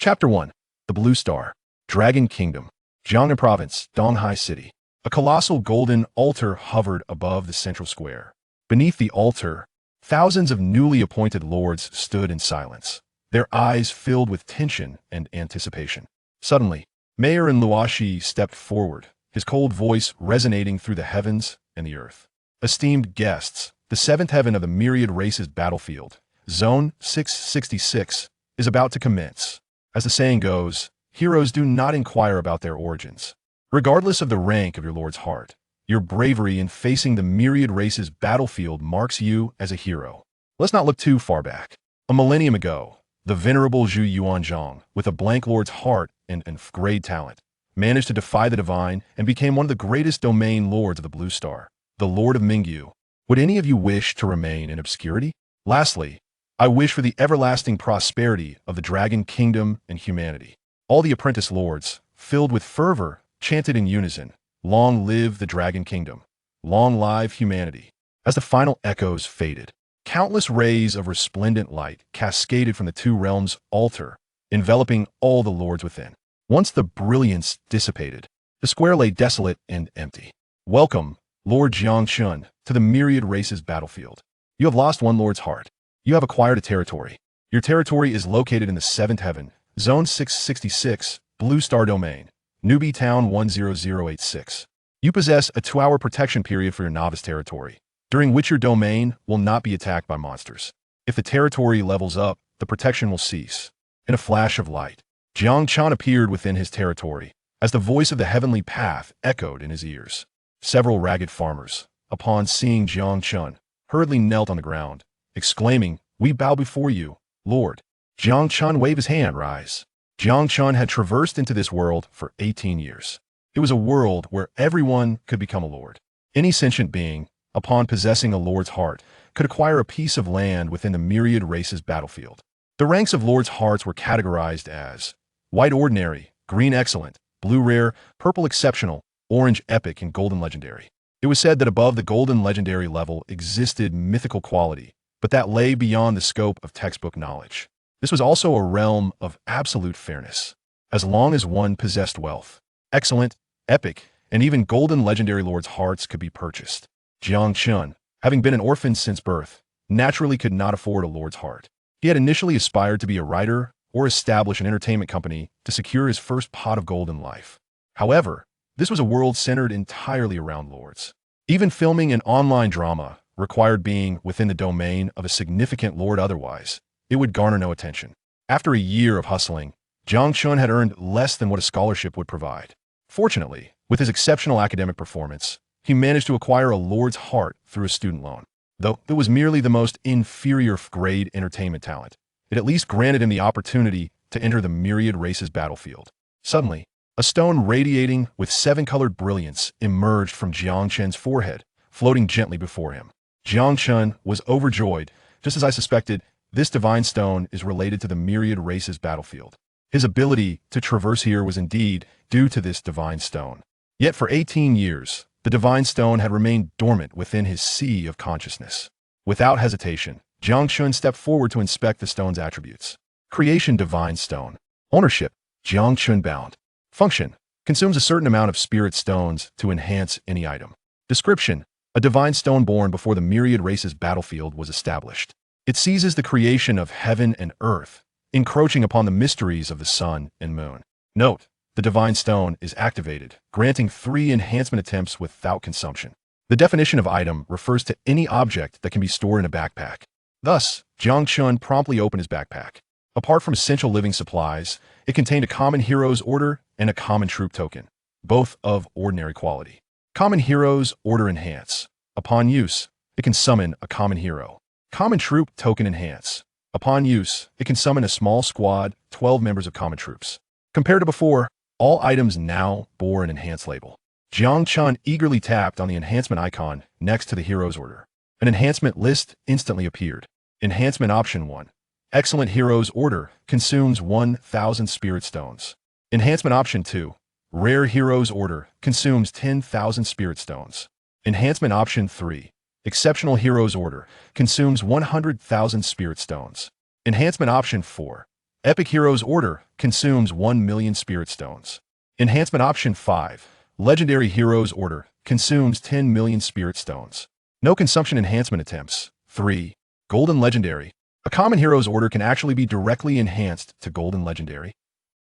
Chapter 1. The Blue Star. Dragon Kingdom. Jiangnan Province, Donghai City. A colossal golden altar hovered above the central square. Beneath the altar, thousands of newly appointed lords stood in silence, their eyes filled with tension and anticipation. Suddenly, Mayor Luoshi stepped forward, his cold voice resonating through the heavens and the earth. Esteemed guests, the seventh heaven of the myriad races battlefield, Zone 666, is about to commence. As the saying goes, heroes do not inquire about their origins. Regardless of the rank of your lord's heart, your bravery in facing the myriad races battlefield marks you as a hero. Let's not look too far back. A millennium ago, the venerable Zhu Yuanzhang, with a blank lord's heart and great talent, managed to defy the divine and became one of the greatest domain lords of the Blue Star, the Lord of Mingyu. Would any of you wish to remain in obscurity? Lastly, I wish for the everlasting prosperity of the Dragon Kingdom and humanity. All the apprentice lords, filled with fervor, chanted in unison, "Long live the Dragon Kingdom! Long live humanity!" As the final echoes faded, countless rays of resplendent light cascaded from the two realms' altar, enveloping all the lords within. Once the brilliance dissipated, the square lay desolate and empty. Welcome, Lord Jiang Chen, to the myriad races battlefield. You have lost one lord's heart. You have acquired a territory. Your territory is located in the seventh heaven, Zone 666, Blue Star Domain, Newbie Town 10086. You possess a 2-hour protection period for your novice territory, during which your domain will not be attacked by monsters. If the territory levels up, the protection will cease. In a flash of light, Jiang Chen appeared within his territory, as the voice of the heavenly path echoed in his ears. Several ragged farmers, upon seeing Jiang Chen, hurriedly knelt on the ground, exclaiming, "We bow before you, Lord." Jiang Chen waved his hand, "Rise." Jiang Chen had traversed into this world for 18 years. It was a world where everyone could become a lord. Any sentient being, upon possessing a lord's heart, could acquire a piece of land within the myriad races battlefield. The ranks of lords' hearts were categorized as white ordinary, green excellent, blue rare, purple exceptional, orange epic, and golden legendary. It was said that above the golden legendary level existed mythical quality, but that lay beyond the scope of textbook knowledge. This was also a realm of absolute fairness. As long as one possessed wealth, excellent, epic, and even golden legendary lords' hearts could be purchased. Jiang Chen, having been an orphan since birth, naturally could not afford a lord's heart. He had initially aspired to be a writer or establish an entertainment company to secure his first pot of gold in life. However, this was a world centered entirely around lords. Even filming an online drama required being within the domain of a significant lord, otherwise it would garner no attention. After a year of hustling, Jiang Chen had earned less than what a scholarship would provide. Fortunately, with his exceptional academic performance, he managed to acquire a lord's heart through a student loan. Though it was merely the most inferior grade entertainment talent, it at least granted him the opportunity to enter the myriad races battlefield. Suddenly, a stone radiating with 7-colored brilliance emerged from Jiang Chen's forehead, floating gently before him. Jiang Chen was overjoyed. Just as I suspected, this divine stone is related to the myriad races battlefield. His ability to traverse here was indeed due to this divine stone. Yet for 18 years, the divine stone had remained dormant within his sea of consciousness. Without hesitation, Jiang Chen stepped forward to inspect the stone's attributes. Creation: divine stone. Ownership: Jiang Chen bound. Function: consumes a certain amount of spirit stones to enhance any item. Description: a divine stone born before the myriad races battlefield was established. It seizes the creation of heaven and earth, encroaching upon the mysteries of the sun and moon. Note: the divine stone is activated, granting 3 enhancement attempts without consumption. The definition of item refers to any object that can be stored in a backpack. Thus, Jiang Chen promptly opened his backpack. Apart from essential living supplies, it contained a common hero's order and a common troop token, both of ordinary quality. Common hero's order: enhance. Upon use, it can summon a common hero. Common troop token: enhance. Upon use, it can summon a small squad, 12 members of common troops. Compared to before, all items now bore an enhance label. Jiang Chen eagerly tapped on the enhancement icon next to the hero's order. An enhancement list instantly appeared. Enhancement option 1. Excellent hero's order consumes 1,000 spirit stones. Enhancement option 2. Rare hero's order consumes 10,000 spirit stones. Enhancement option 3. Exceptional hero's order consumes 100,000 spirit stones. Enhancement option 4. Epic Heroes Order consumes 1 million Spirit Stones. Enhancement Option 5. Legendary Heroes Order consumes 10 million Spirit Stones. No consumption enhancement attempts. 3. Golden Legendary. A common Heroes Order can actually be directly enhanced to Golden Legendary.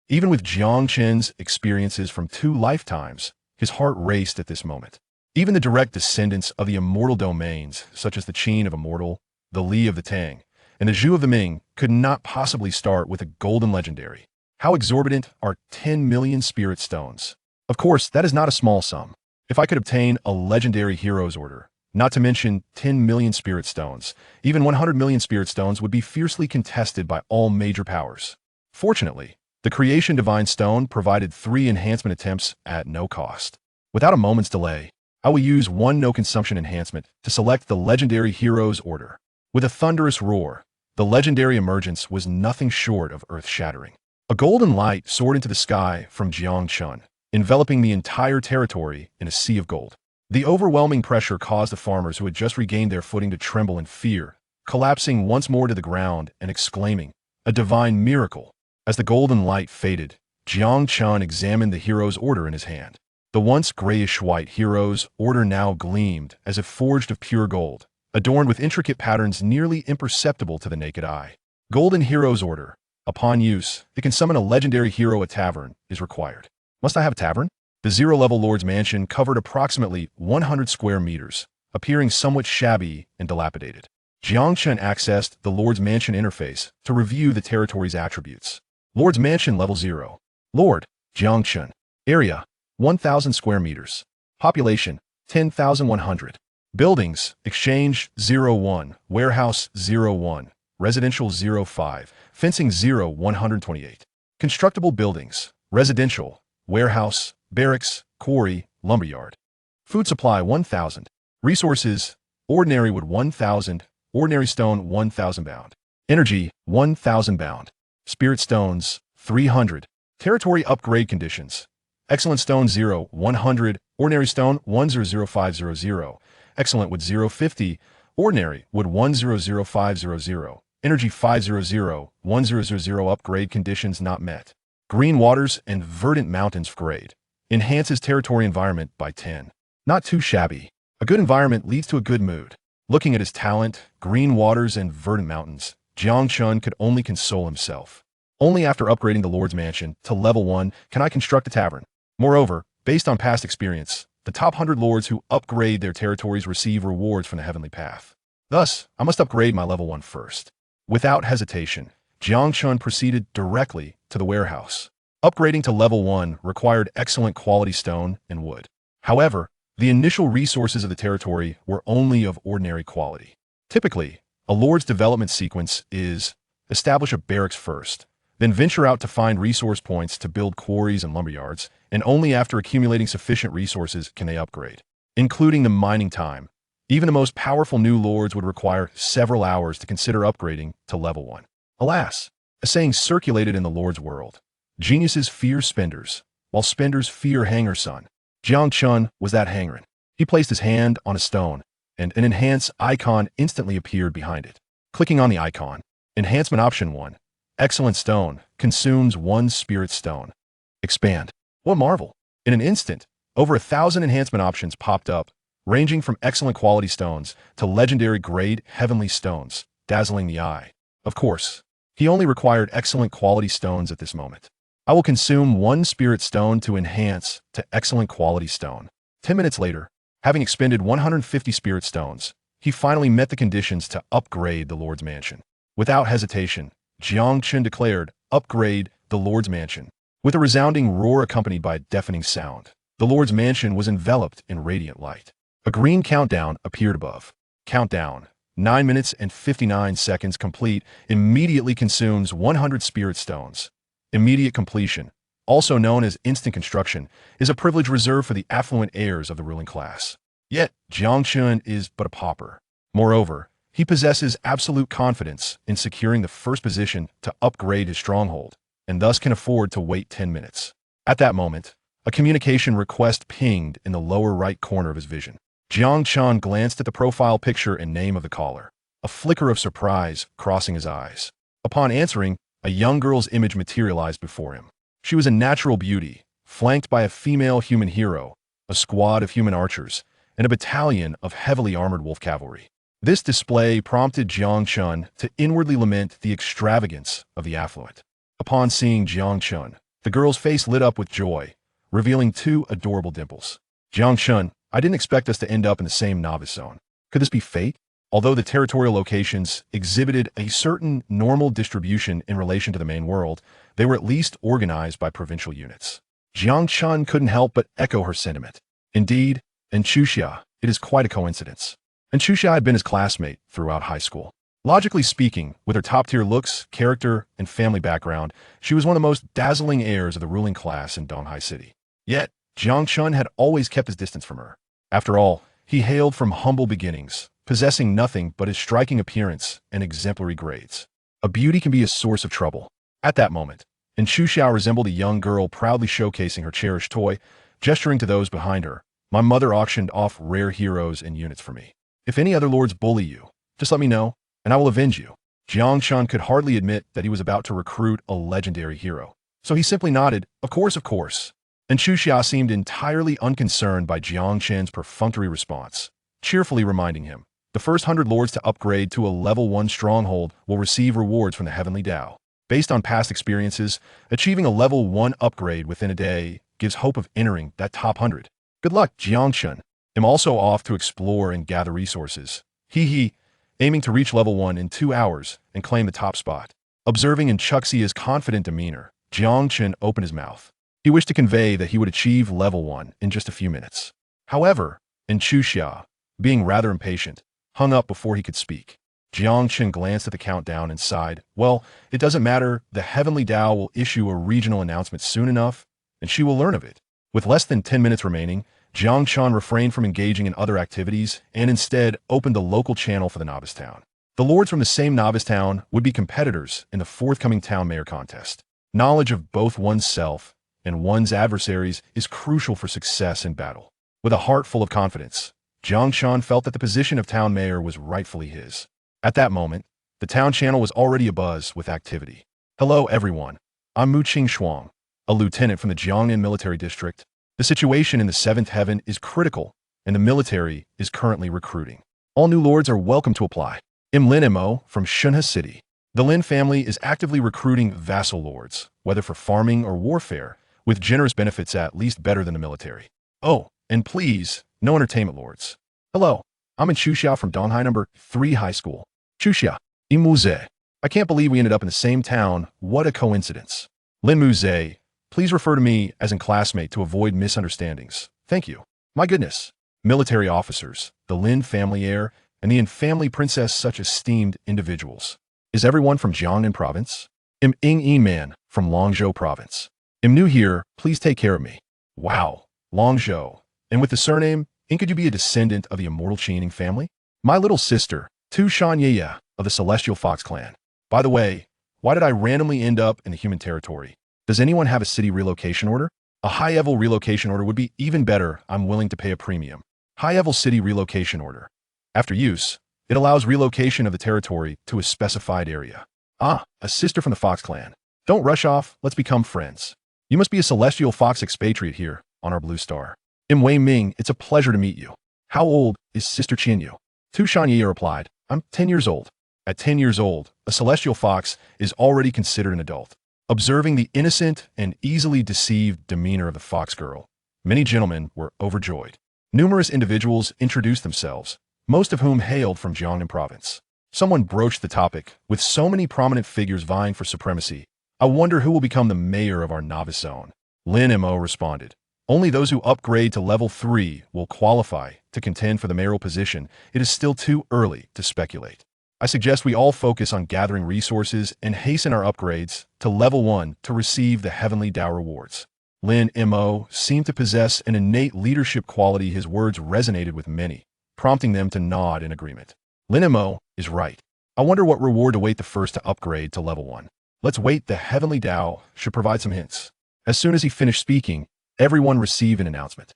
Even with Jiang Chen's experiences from 2 lifetimes, his heart raced at this moment. Even the direct descendants of the immortal domains, such as the Qin of Immortal, the Li of the Tang, and the Zhu of the Ming, could not possibly start with a Golden Legendary. How exorbitant are 10 million Spirit Stones? Of course, that is not a small sum. If I could obtain a Legendary Heroes Order, not to mention 10 million Spirit Stones, even 100 million Spirit Stones would be fiercely contested by all major powers. Fortunately, the Creation Divine Stone provided 3 enhancement attempts at no cost. Without a moment's delay, I will use 1 no-consumption enhancement to select the Legendary Heroes Order. With a thunderous roar, the legendary emergence was nothing short of earth-shattering. A golden light soared into the sky from Jiang Chen, enveloping the entire territory in a sea of gold. The overwhelming pressure caused the farmers who had just regained their footing to tremble in fear, collapsing once more to the ground and exclaiming, "A divine miracle!" As the golden light faded, Jiang Chen examined the Heroes Order in his hand. The once grayish-white Heroes Order now gleamed as if forged of pure gold, adorned with intricate patterns nearly imperceptible to the naked eye. Golden Heroes Order. Upon use, it can summon a legendary hero. A tavern is required. Must I have a tavern? The zero-level Lord's Mansion covered approximately 100 square meters, appearing somewhat shabby and dilapidated. Jiang Chen accessed the Lord's Mansion interface to review the territory's attributes. Lord's Mansion Level 0. Lord, Jiang Chen. Area, 1,000 square meters. Population, 10,100. Buildings, Exchange 01, Warehouse 01, Residential 05, Fencing 128. Constructible buildings, Residential, Warehouse, Barracks, Quarry, Lumberyard. Food supply 1,000. Resources, Ordinary wood 1,000, Ordinary stone 1,000 bound. Energy, 1,000 bound. Spirit stones, 300. Territory upgrade conditions. Excellent stone 0, 100, ordinary stone 100500, excellent wood 050, ordinary wood 100500, energy 500, 1000 upgrade conditions not met. Green waters and verdant mountains grade. Enhances territory environment by 10. Not too shabby. A good environment leads to a good mood. Looking at his talent, green waters and verdant mountains, Jiang Chen could only console himself. Only after upgrading the Lord's Mansion to level 1 can I construct a tavern. Moreover, based on past experience, the top 100 lords who upgrade their territories receive rewards from the heavenly path. Thus, I must upgrade my level 1 first. Without hesitation, Jiang Chen proceeded directly to the warehouse. Upgrading to level 1 required excellent quality stone and wood. However, the initial resources of the territory were only of ordinary quality. Typically, a lord's development sequence is establish a barracks first, then venture out to find resource points to build quarries and lumberyards, and only after accumulating sufficient resources can they upgrade, including the mining time. Even the most powerful new lords would require several hours to consider upgrading to level 1. Alas, a saying circulated in the lord's world: geniuses fear spenders, while spenders fear hanger-son. Jiang Chen was that hangerin. He placed his hand on a stone, and an enhance icon instantly appeared behind it. Clicking on the icon, Enhancement Option 1. Excellent stone, consumes 1 spirit stone. Expand. What marvel! In an instant, over 1,000 enhancement options popped up, ranging from excellent quality stones to legendary grade heavenly stones, dazzling the eye. Of course, he only required excellent quality stones at this moment. I will consume 1 spirit stone to enhance to excellent quality stone. 10 minutes later, having expended 150 spirit stones, he finally met the conditions to upgrade the Lord's Mansion. Without hesitation, Jiang Chen declared, "Upgrade the Lord's Mansion." With a resounding roar accompanied by a deafening sound, the Lord's Mansion was enveloped in radiant light. A green countdown appeared above. Countdown, 9 minutes and 59 seconds complete, immediately consumes 100 spirit stones. Immediate completion, also known as instant construction, is a privilege reserved for the affluent heirs of the ruling class. Yet, Jiang Chen is but a pauper. Moreover, he possesses absolute confidence in securing the first position to upgrade his stronghold, and thus can afford to wait 10 minutes. At that moment, a communication request pinged in the lower right corner of his vision. Jiang Chen glanced at the profile picture and name of the caller, a flicker of surprise crossing his eyes. Upon answering, A young girl's image materialized before him. She was a natural beauty, flanked by a female human hero, a squad of human archers, and a battalion of heavily armored wolf cavalry. This display prompted Jiang Chen to inwardly lament the extravagance of the affluent. Upon seeing Jiang Chen, the girl's face lit up with joy, revealing two adorable dimples. Jiang Chen, I didn't expect us to end up in the same novice zone. Could this be fate? Although the territorial locations exhibited a certain normal distribution in relation to the main world, they were at least organized by provincial units. Jiang Chen couldn't help but echo her sentiment. Indeed, in Chuxia, it is quite a coincidence. In Chuxia had been his classmate throughout high school. Logically speaking, with her top-tier looks, character, and family background, she was one of the most dazzling heirs of the ruling class in Donghai City. Yet, Jiang Chen had always kept his distance from her. After all, he hailed from humble beginnings, possessing nothing but his striking appearance and exemplary grades. A beauty can be a source of trouble. At that moment, Chuxiao resembled a young girl proudly showcasing her cherished toy, gesturing to those behind her. My mother auctioned off rare heroes and units for me. If any other lords bully you, just let me know, and I will avenge you. Jiang Chen could hardly admit that he was about to recruit a legendary hero. So he simply nodded, of course, of course. And Chuxia seemed entirely unconcerned by Jiang Chen's perfunctory response, cheerfully reminding him, the first 100 lords to upgrade to a level 1 stronghold will receive rewards from the Heavenly Tao. Based on past experiences, achieving a level 1 upgrade within a day gives hope of entering that top 100. Good luck, Jiang Chen. I'm also off to explore and gather resources. He, aiming to reach level 1 in 2 hours and claim the top spot. Observing in Chuxia's confident demeanor, Jiang Chen opened his mouth. He wished to convey that he would achieve level 1 in just a few minutes. However, Chuxia, being rather impatient, hung up before he could speak. Jiang Chen glanced at the countdown and sighed. Well, it doesn't matter. The Heavenly Tao will issue a regional announcement soon enough, and she will learn of it. With less than 10 minutes remaining, Jiang Chen refrained from engaging in other activities and instead opened a local channel for the novice town. The lords from the same novice town would be competitors in the forthcoming town mayor contest. Knowledge of both one's self and one's adversaries is crucial for success in battle. With a heart full of confidence, Jiang Chen felt that the position of town mayor was rightfully his. At that moment, the town channel was already abuzz with activity. Hello, everyone. I'm Mu Qing Shuang, a lieutenant from the Jiangnan military district. The situation in the 7th heaven is critical, and the military is currently recruiting. All new lords are welcome to apply. I'm Lin Mo from Shunhe City. The Lin family is actively recruiting vassal lords, whether for farming or warfare, with generous benefits at least better than the military. Oh, and please, no entertainment lords. Hello, I'm in Chuxia from Donghai number 3 high school. Chuxia, Imuze. I can't believe we ended up in the same town. What a coincidence. Lin Muze, please refer to me as in classmate to avoid misunderstandings. Thank you. My goodness. Military officers, the Lin family heir, and the family princess such esteemed individuals. Is everyone from Jiangnan province? I'm Ing Man from Longzhou province. I'm new here, please take care of me. Wow, Longzhou. And with the surname, could you be a descendant of the immortal Qianing family? My little sister, Tu Shan Yeya, of the Celestial Fox clan. By the way, why did I randomly end up in the human territory? Does anyone have a city relocation order? A high-level relocation order would be even better. I'm willing to pay a premium. High-level city relocation order. After use, it allows relocation of the territory to a specified area. Ah, a sister from the Fox clan. Don't rush off, let's become friends. You must be a Celestial Fox expatriate here on our blue star. I'm Wei Ming, it's a pleasure to meet you. How old is Sister Qianyu? Tu Shanyi replied, I'm 10 years old. At 10 years old, a Celestial Fox is already considered an adult. Observing the innocent and easily deceived demeanor of the fox girl, many gentlemen were overjoyed. Numerous individuals introduced themselves, most of whom hailed from Jiangnan province. Someone broached the topic, with so many prominent figures vying for supremacy. I wonder who will become the mayor of our novice zone. Lin Mo responded, only those who upgrade to level 3 will qualify to contend for the mayoral position. It is still too early to speculate. I suggest we all focus on gathering resources and hasten our upgrades to level 1 to receive the Heavenly Tao rewards. Lin Mo seemed to possess an innate leadership quality. His words resonated with many, prompting them to nod in agreement. Lin Mo is right. I wonder what reward await the first to upgrade to level 1. Let's wait. The Heavenly Tao should provide some hints. As soon as he finished speaking, everyone received an announcement.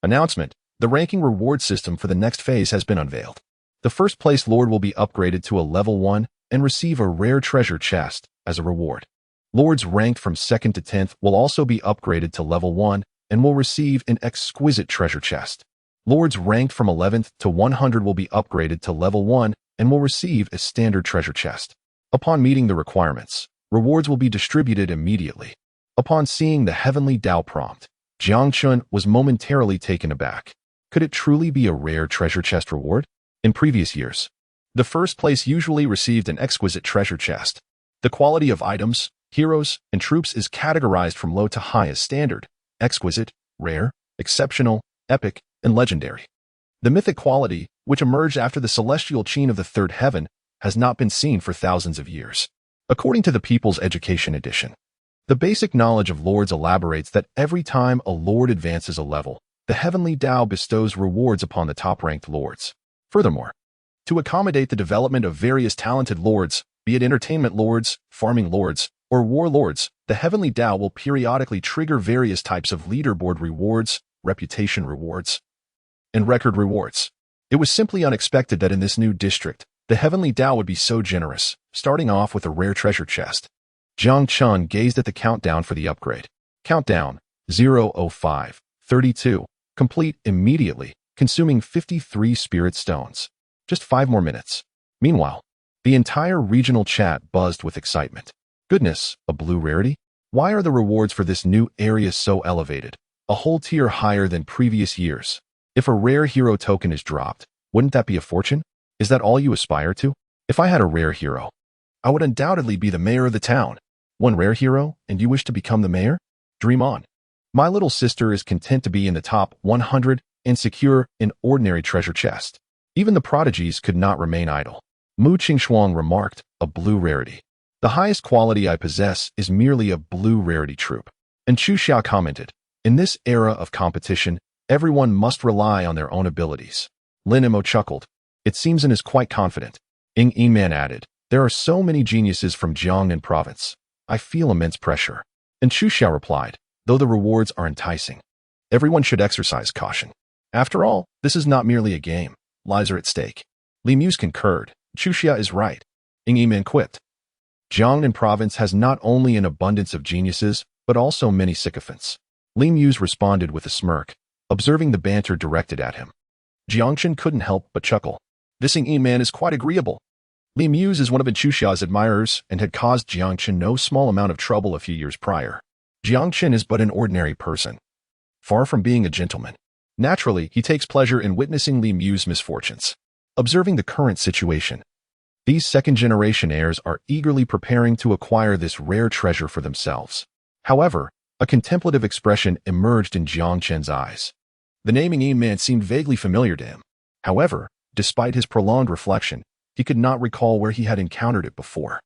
Announcement: the ranking reward system for the next phase has been unveiled. The first place lord will be upgraded to a level 1 and receive a rare treasure chest as a reward. Lords ranked from 2nd to 10th will also be upgraded to level 1 and will receive an exquisite treasure chest. Lords ranked from 11th to 100 will be upgraded to level 1 and will receive a standard treasure chest. Upon meeting the requirements, rewards will be distributed immediately. Upon seeing the heavenly Tao prompt, Jiang Chen was momentarily taken aback. Could it truly be a rare treasure chest reward? In previous years, the first place usually received an exquisite treasure chest. The quality of items, heroes, and troops is categorized from low to high as standard, exquisite, rare, exceptional, epic, and legendary. The mythic quality, which emerged after the celestial Qin of the third heaven, has not been seen for thousands of years. According to the People's Education Edition, the basic knowledge of lords elaborates that every time a lord advances a level, the heavenly Tao bestows rewards upon the top-ranked lords. Furthermore, to accommodate the development of various talented lords, be it entertainment lords, farming lords, or war lords, the heavenly Tao will periodically trigger various types of leaderboard rewards, reputation rewards, and record rewards. It was simply unexpected that in this new district, the heavenly Tao would be so generous, starting off with a rare treasure chest. Jiang Chen gazed at the countdown for the upgrade. Countdown 0:05, 32. Complete immediately, consuming 53 spirit stones. Just 5 more minutes. Meanwhile, the entire regional chat buzzed with excitement. Goodness, a blue rarity? Why are the rewards for this new area so elevated? A whole tier higher than previous years. If a rare hero token is dropped, wouldn't that be a fortune? Is that all you aspire to? If I had a rare hero, I would undoubtedly be the mayor of the town. One rare hero, and you wish to become the mayor? Dream on. My little sister is content to be in the top 100 and secure an ordinary treasure chest. Even the prodigies could not remain idle. Mu Qingshuang remarked, a blue rarity. The highest quality I possess is merely a blue rarity troop. And Chu Xia commented, in this era of competition, everyone must rely on their own abilities. Lin Imo chuckled. It seems and is quite confident. Ying Yiman added, there are so many geniuses from Jiangnan province. I feel immense pressure. And Chu Xia replied, though the rewards are enticing, everyone should exercise caution. After all, this is not merely a game. Lives are at stake. Li Muse concurred. Chu Xia is right. Ying Yiman quipped. Jiangnan province has not only an abundance of geniuses, but also many sycophants. Li Muse responded with a smirk, observing the banter directed at him. Jiang Chen couldn't help but chuckle. This Ying Yiman is quite agreeable. Li Muse is one of Chu Xia's admirers and had caused Jiang Chen no small amount of trouble a few years prior. Jiang Chen is but an ordinary person, far from being a gentleman. Naturally, he takes pleasure in witnessing Li Muse's misfortunes. Observing the current situation, these second-generation heirs are eagerly preparing to acquire this rare treasure for themselves. However, a contemplative expression emerged in Jiang Chen's eyes. The name Ying Yiman seemed vaguely familiar to him. However, despite his prolonged reflection, he could not recall where he had encountered it before.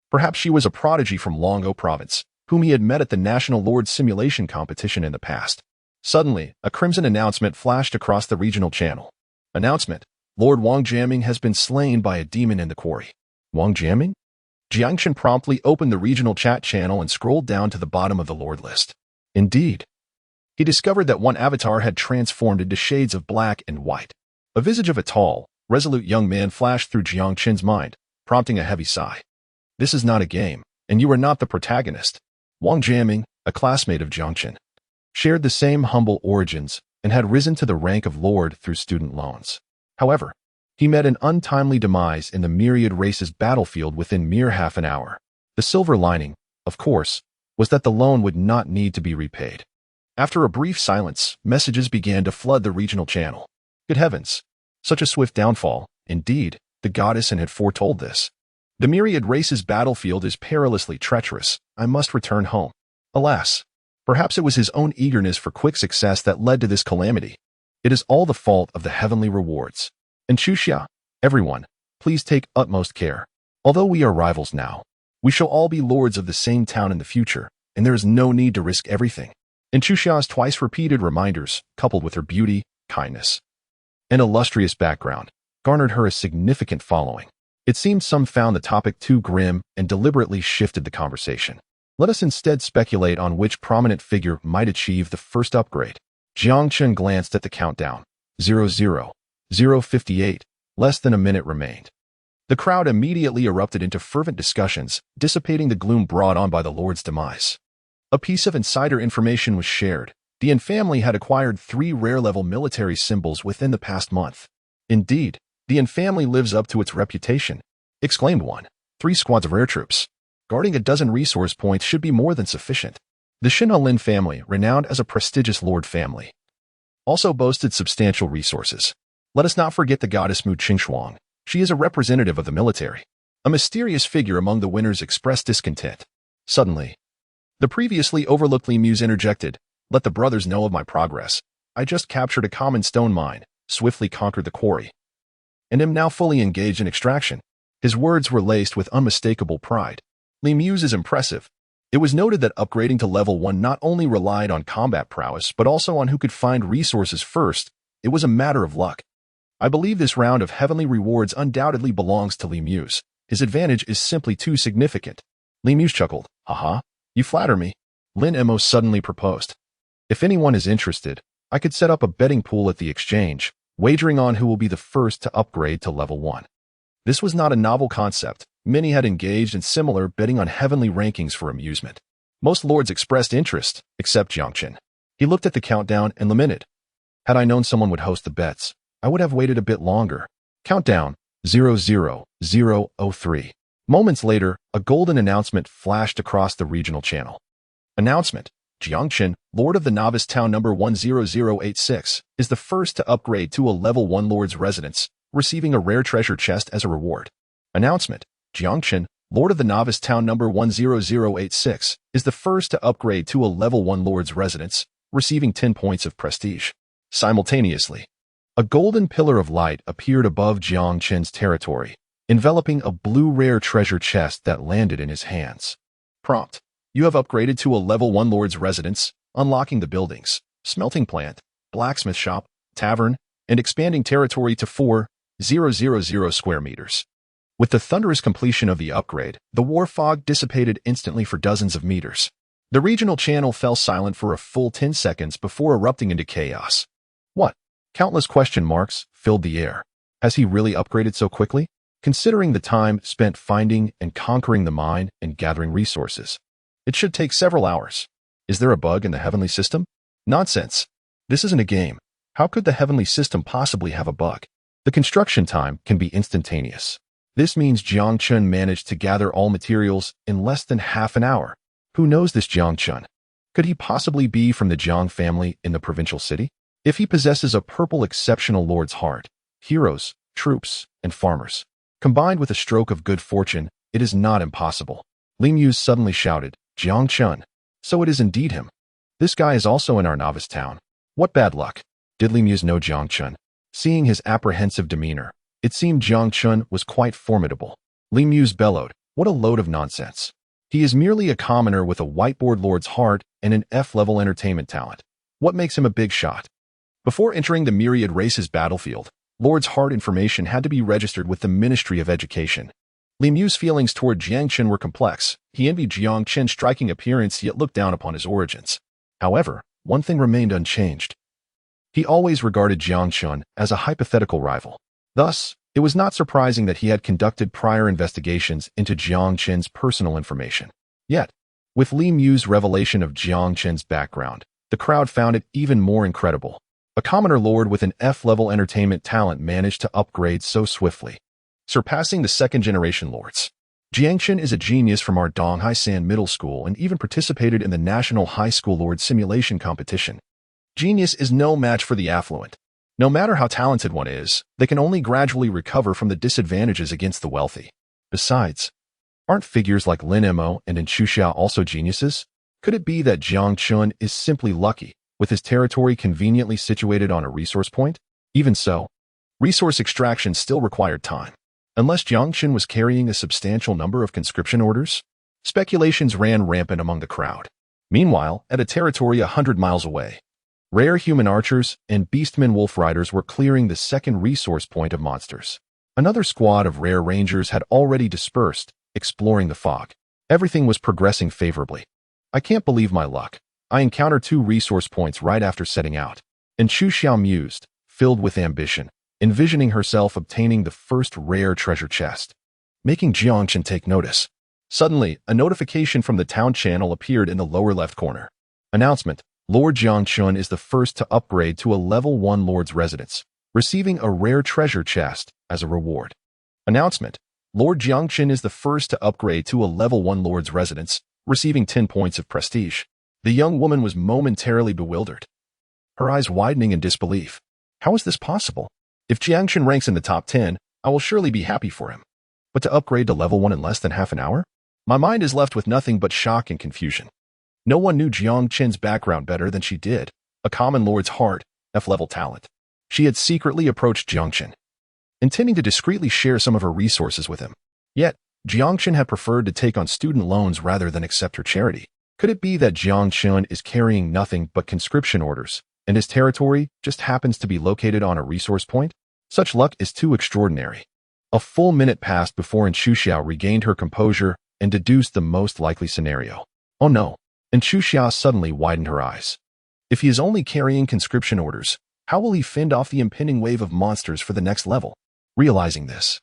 Perhaps she was a prodigy from Longo province, whom he had met at the National Lord Simulation competition in the past. Suddenly, a crimson announcement flashed across the regional channel. Announcement: Lord Wang Jiaming has been slain by a demon in the quarry. Wang Jiaming? Jiang Chen promptly opened the regional chat channel and scrolled down to the bottom of the lord list. Indeed. He discovered that one avatar had transformed into shades of black and white. A visage of a tall, resolute young man flashed through Jiang Chen's mind, prompting a heavy sigh. This is not a game, and you are not the protagonist. Wang Jiaming, a classmate of Jiang Chen, shared the same humble origins and had risen to the rank of lord through student loans. However, he met an untimely demise in the myriad races battlefield within mere half an hour. The silver lining, of course, was that the loan would not need to be repaid. After a brief silence, messages began to flood the regional channel. Good heavens! Such a swift downfall. Indeed, the goddess had foretold this. The myriad races battlefield is perilously treacherous. I must return home. Alas! Perhaps it was his own eagerness for quick success that led to this calamity. It is all the fault of the heavenly rewards. And Chu Xia, everyone, please take utmost care. Although we are rivals now, we shall all be lords of the same town in the future, and there is no need to risk everything. And Chu Xia's twice-repeated reminders, coupled with her beauty, kindness, and illustrious background, garnered her a significant following. It seemed some found the topic too grim and deliberately shifted the conversation. Let us instead speculate on which prominent figure might achieve the first upgrade. Jiang Chen glanced at the countdown. 00:58. Less than a minute remained. The crowd immediately erupted into fervent discussions, dissipating the gloom brought on by the Lord's demise. A piece of insider information was shared. The Yin family had acquired 3 rare-level military symbols within the past month. Indeed, the Yin family lives up to its reputation, exclaimed one. 3 squads of rare troops, guarding a dozen resource points should be more than sufficient. The Lin family, renowned as a prestigious lord family, also boasted substantial resources. Let us not forget the goddess Mu Qingxuang. She is a representative of the military. A mysterious figure among the winners expressed discontent. Suddenly, the previously overlooked Li Muse interjected, "Let the brothers know of my progress. I just captured a common stone mine, swiftly conquered the quarry, and am now fully engaged in extraction." His words were laced with unmistakable pride. Li Muse is impressive. It was noted that upgrading to level 1 not only relied on combat prowess, but also on who could find resources first. It was a matter of luck. I believe this round of heavenly rewards undoubtedly belongs to Li Muse. His advantage is simply too significant. Li Muse chuckled. Haha, you flatter me. Lin Mo suddenly proposed. If anyone is interested, I could set up a betting pool at the exchange, wagering on who will be the first to upgrade to level 1. This was not a novel concept. Many had engaged in similar betting on heavenly rankings for amusement. Most lords expressed interest, except Jiang Chen. He looked at the countdown and lamented. Had I known someone would host the bets, I would have waited a bit longer. Countdown 00003. Moments later, a golden announcement flashed across the regional channel. Announcement. Jiang Chen, Lord of the Novice Town number 10086, is the first to upgrade to a level 1 Lord's residence, receiving a rare treasure chest as a reward. Announcement. Jiang Chen, Lord of the Novice Town number 10086, is the first to upgrade to a level 1 Lord's residence, receiving 10 points of prestige. Simultaneously, a golden pillar of light appeared above Jiang Chen's territory, enveloping a blue rare treasure chest that landed in his hands. Prompt. You have upgraded to a level 1 Lord's residence, unlocking the buildings, smelting plant, blacksmith shop, tavern, and expanding territory to 4,000 square meters. With the thunderous completion of the upgrade, the war fog dissipated instantly for dozens of meters. The regional channel fell silent for a full 10 seconds before erupting into chaos. What? Countless question marks filled the air. Has he really upgraded so quickly? Considering the time spent finding and conquering the mine and gathering resources, it should take several hours. Is there a bug in the heavenly system? Nonsense. This isn't a game. How could the heavenly system possibly have a bug? The construction time can be instantaneous. This means Jiang Chen managed to gather all materials in less than half an hour. Who knows this Jiang Chen? Could he possibly be from the Jiang family in the provincial city? If he possesses a purple exceptional lord's heart, heroes, troops, and farmers, combined with a stroke of good fortune, it is not impossible. Li Muse suddenly shouted, Jiang Chen. So it is indeed him. This guy is also in our novice town. What bad luck. Did Li Muse know Jiang Chen? Seeing his apprehensive demeanor, it seemed Jiang Chen was quite formidable. Li Muse bellowed, what a load of nonsense. He is merely a commoner with a whiteboard lord's heart and an F-level entertainment talent. What makes him a big shot? Before entering the myriad races battlefield, Lord's heart information had to be registered with the Ministry of Education. Li Muse's feelings toward Jiang Chen were complex. He envied Jiang Chen's striking appearance yet looked down upon his origins. However, one thing remained unchanged. He always regarded Jiang Chen as a hypothetical rival. Thus, it was not surprising that he had conducted prior investigations into Jiang Chen's personal information. Yet, with Li Muse's revelation of Jiang Chen's background, the crowd found it even more incredible. A commoner lord with an F-level entertainment talent managed to upgrade so swiftly, surpassing the second-generation lords. Jiang Chen is a genius from our Donghai San Middle School and even participated in the National High School Lord Simulation Competition. Genius is no match for the affluent. No matter how talented one is, they can only gradually recover from the disadvantages against the wealthy. Besides, aren't figures like Lin Mo and Xu also geniuses? Could it be that Jiang Chen is simply lucky, with his territory conveniently situated on a resource point? Even so, resource extraction still required time. Unless Jiang Chen was carrying a substantial number of conscription orders, speculations ran rampant among the crowd. Meanwhile, at a territory 100 miles away, rare human archers and beastmen wolf riders were clearing the second resource point of monsters. Another squad of rare rangers had already dispersed, exploring the fog. Everything was progressing favorably. I can't believe my luck. I encountered 2 resource points right after setting out. And Xu mused, filled with ambition, envisioning herself obtaining the first rare treasure chest. making Jiang Chen take notice. Suddenly, a notification from the town channel appeared in the lower left corner. Announcement: Lord Jiang Chen is the first to upgrade to a level 1 Lord's residence, receiving a rare treasure chest as a reward. Announcement: Lord Jiang Chen is the first to upgrade to a level 1 Lord's residence, receiving 10 points of prestige. The young woman was momentarily bewildered, her eyes widening in disbelief. How is this possible? If Jiang Chen ranks in the top 10, I will surely be happy for him. But to upgrade to level 1 in less than half an hour? My mind is left with nothing but shock and confusion. No one knew Jiang Chen's background better than she did, a common lord's heart, F-level talent. She had secretly approached Jiang Chen, intending to discreetly share some of her resources with him. Yet, Jiang Chen had preferred to take on student loans rather than accept her charity. Could it be that Jiang Chen is carrying nothing but conscription orders, and his territory just happens to be located on a resource point? Such luck is too extraordinary. A full minute passed before Xiao regained her composure and deduced the most likely scenario. Oh no. Xiao suddenly widened her eyes. If he is only carrying conscription orders, how will he fend off the impending wave of monsters for the next level? Realizing this,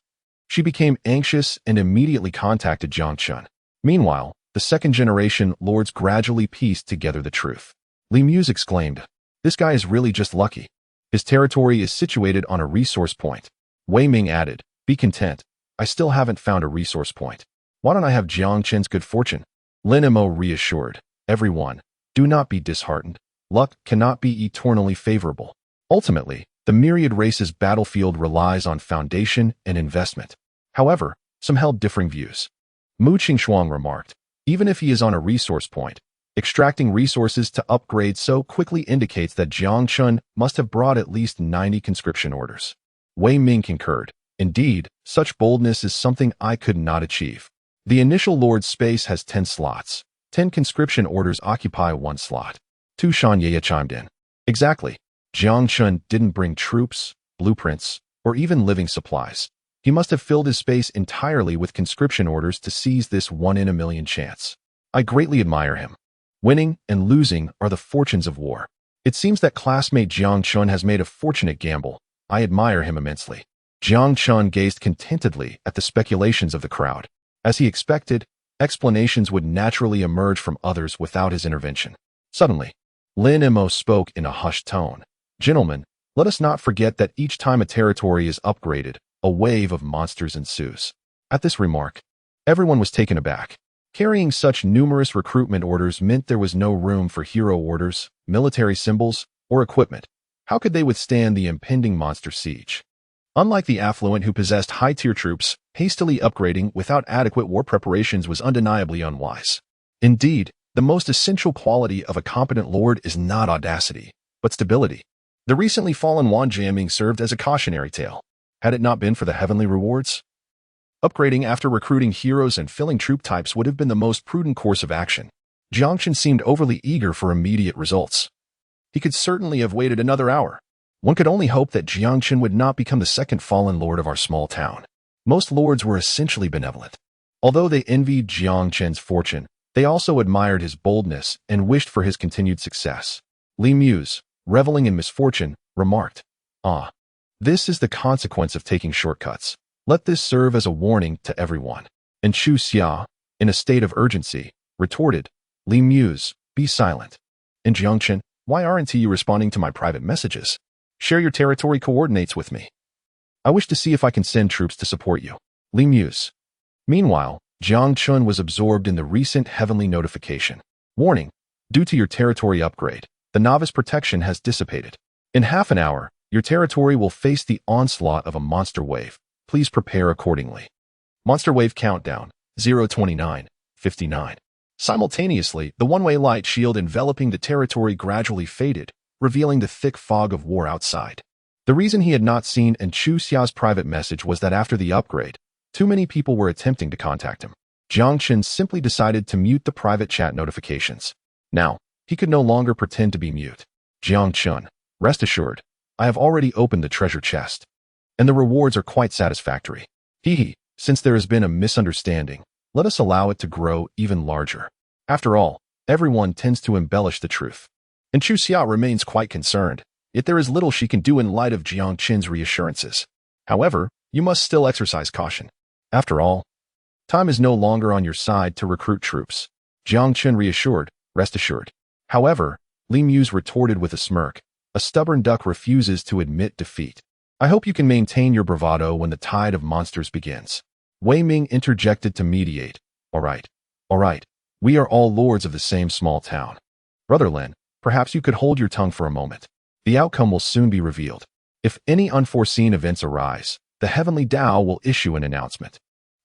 she became anxious and immediately contacted Jiang Chen. Meanwhile, the second-generation lords gradually pieced together the truth. Li Muse exclaimed, "This guy is really just lucky. His territory is situated on a resource point." Wei Ming added, "Be content. I still haven't found a resource point. Why don't I have Jiang Chen's good fortune?" Lin Mo reassured, "Everyone, do not be disheartened. Luck cannot be eternally favorable. Ultimately, the myriad race's battlefield relies on foundation and investment." However, some held differing views. Mu Qingshuang remarked, "Even if he is on a resource point, extracting resources to upgrade so quickly indicates that Jiang Chen must have brought at least 90 conscription orders." Wei Ming concurred, "Indeed, such boldness is something I could not achieve. The initial Lord's space has 10 slots. 10 conscription orders occupy 1 slot." Tu Shanye chimed in. "Exactly. Jiang Chen didn't bring troops, blueprints, or even living supplies. He must have filled his space entirely with conscription orders to seize this 1 in a million chance. I greatly admire him. Winning and losing are the fortunes of war. It seems that classmate Jiang Chen has made a fortunate gamble. I admire him immensely." Jiang Chen gazed contentedly at the speculations of the crowd. As he expected, explanations would naturally emerge from others without his intervention. Suddenly, Lin Mo spoke in a hushed tone. "Gentlemen, let us not forget that each time a territory is upgraded, a wave of monsters ensues." At this remark, everyone was taken aback. Carrying such numerous recruitment orders meant there was no room for hero orders, military symbols, or equipment. How could they withstand the impending monster siege? Unlike the affluent who possessed high-tier troops, hastily upgrading without adequate war preparations was undeniably unwise. Indeed, the most essential quality of a competent lord is not audacity, but stability. The recently fallen Wan Jiaming served as a cautionary tale. Had it not been for the heavenly rewards, upgrading after recruiting heroes and filling troop types would have been the most prudent course of action. Jiang Chen seemed overly eager for immediate results. He could certainly have waited another hour. One could only hope that Jiang Chen would not become the second fallen lord of our small town. Most lords were essentially benevolent. Although they envied Jiang Chen's fortune, they also admired his boldness and wished for his continued success. Li Muse, reveling in misfortune, remarked, "Ah, this is the consequence of taking shortcuts. Let this serve as a warning to everyone." And Chu Xia, in a state of urgency, retorted, "Li Muse, be silent. And Jiang Chen, why aren't you responding to my private messages? Share your territory coordinates with me. I wish to see if I can send troops to support you." Li Muse. Meanwhile, Jiang Chen was absorbed in the recent heavenly notification. "Warning, due to your territory upgrade, the novice protection has dissipated. In half an hour, your territory will face the onslaught of a monster wave. Please prepare accordingly." Monster wave countdown, 029:59. Simultaneously, the one-way light shield enveloping the territory gradually faded, revealing the thick fog of war outside. The reason he had not seen Chu Xia's private message was that after the upgrade, too many people were attempting to contact him. Jiang Chen simply decided to mute the private chat notifications. Now, he could no longer pretend to be mute. "Jiang Chen, rest assured, I have already opened the treasure chest, and the rewards are quite satisfactory. Since there has been a misunderstanding, let us allow it to grow even larger. After all, everyone tends to embellish the truth." And Chu Xia remains quite concerned, yet there is little she can do in light of Jiang Chen's reassurances. However, you must still exercise caution. After all, Time is no longer on your side to recruit troops. Jiang Chen reassured, rest assured. However, Li Mu's retorted with a smirk. A stubborn duck refuses to admit defeat. I hope you can maintain your bravado when the tide of monsters begins. Wei Ming interjected to mediate. All right. We are all lords of the same small town. Brother Lin, perhaps you could hold your tongue for a moment. The outcome will soon be revealed. If any unforeseen events arise, the Heavenly Tao will issue an announcement.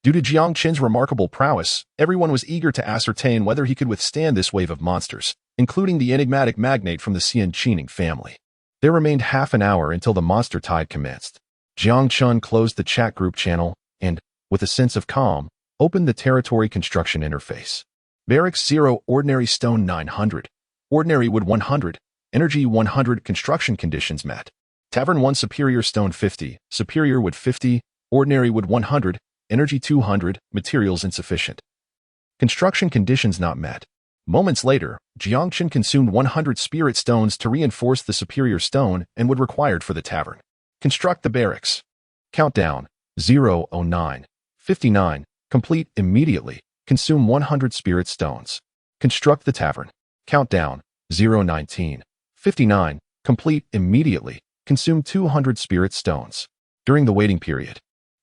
Due to Jiang Chen's remarkable prowess, everyone was eager to ascertain whether he could withstand this wave of monsters, including the enigmatic magnate from the Xian Qining family. There remained half an hour until the monster tide commenced. Jiang Chen closed the chat group channel and, with a sense of calm, opened the territory construction interface. Barracks 0 Ordinary Stone 900, Ordinary Wood 100, Energy 100 Construction Conditions met. Tavern 1 Superior Stone 50, Superior Wood 50, Ordinary Wood 100, Energy 200, Materials insufficient. Construction conditions not met. Moments later, Jiang Chen consumed 100 spirit stones to reinforce the superior stone and wood required for the tavern. Construct the barracks. Countdown 009 59. Complete immediately. Consume 100 spirit stones. Construct the tavern. Countdown 019 59. Complete immediately. Consume 200 spirit stones. During the waiting period,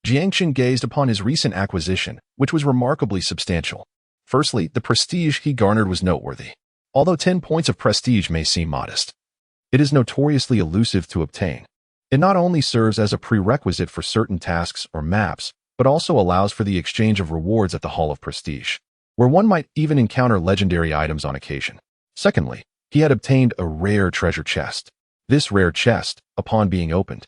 Jiang Chen gazed upon his recent acquisition, which was remarkably substantial. Firstly, the prestige he garnered was noteworthy. Although 10 points of prestige may seem modest, it is notoriously elusive to obtain. It not only serves as a prerequisite for certain tasks or maps, but also allows for the exchange of rewards at the Hall of Prestige, where one might even encounter legendary items on occasion. Secondly, he had obtained a rare treasure chest. This rare chest, upon being opened,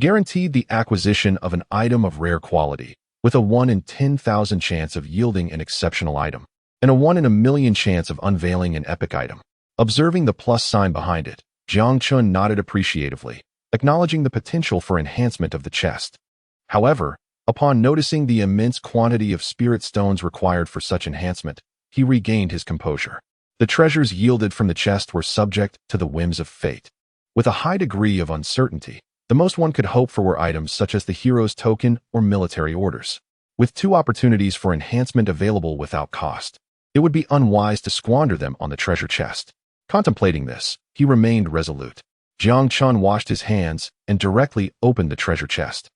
guaranteed the acquisition of an item of rare quality, with a 1 in 10,000 chance of yielding an exceptional item, and a 1 in a million chance of unveiling an epic item. Observing the plus sign behind it, Jiang Chen nodded appreciatively, acknowledging the potential for enhancement of the chest. However, upon noticing the immense quantity of spirit stones required for such enhancement, he regained his composure. The treasures yielded from the chest were subject to the whims of fate. With a high degree of uncertainty, the most one could hope for were items such as the hero's token or military orders. With 2 opportunities for enhancement available without cost, it would be unwise to squander them on the treasure chest. Contemplating this, he remained resolute. Jiang Chen washed his hands and directly opened the treasure chest.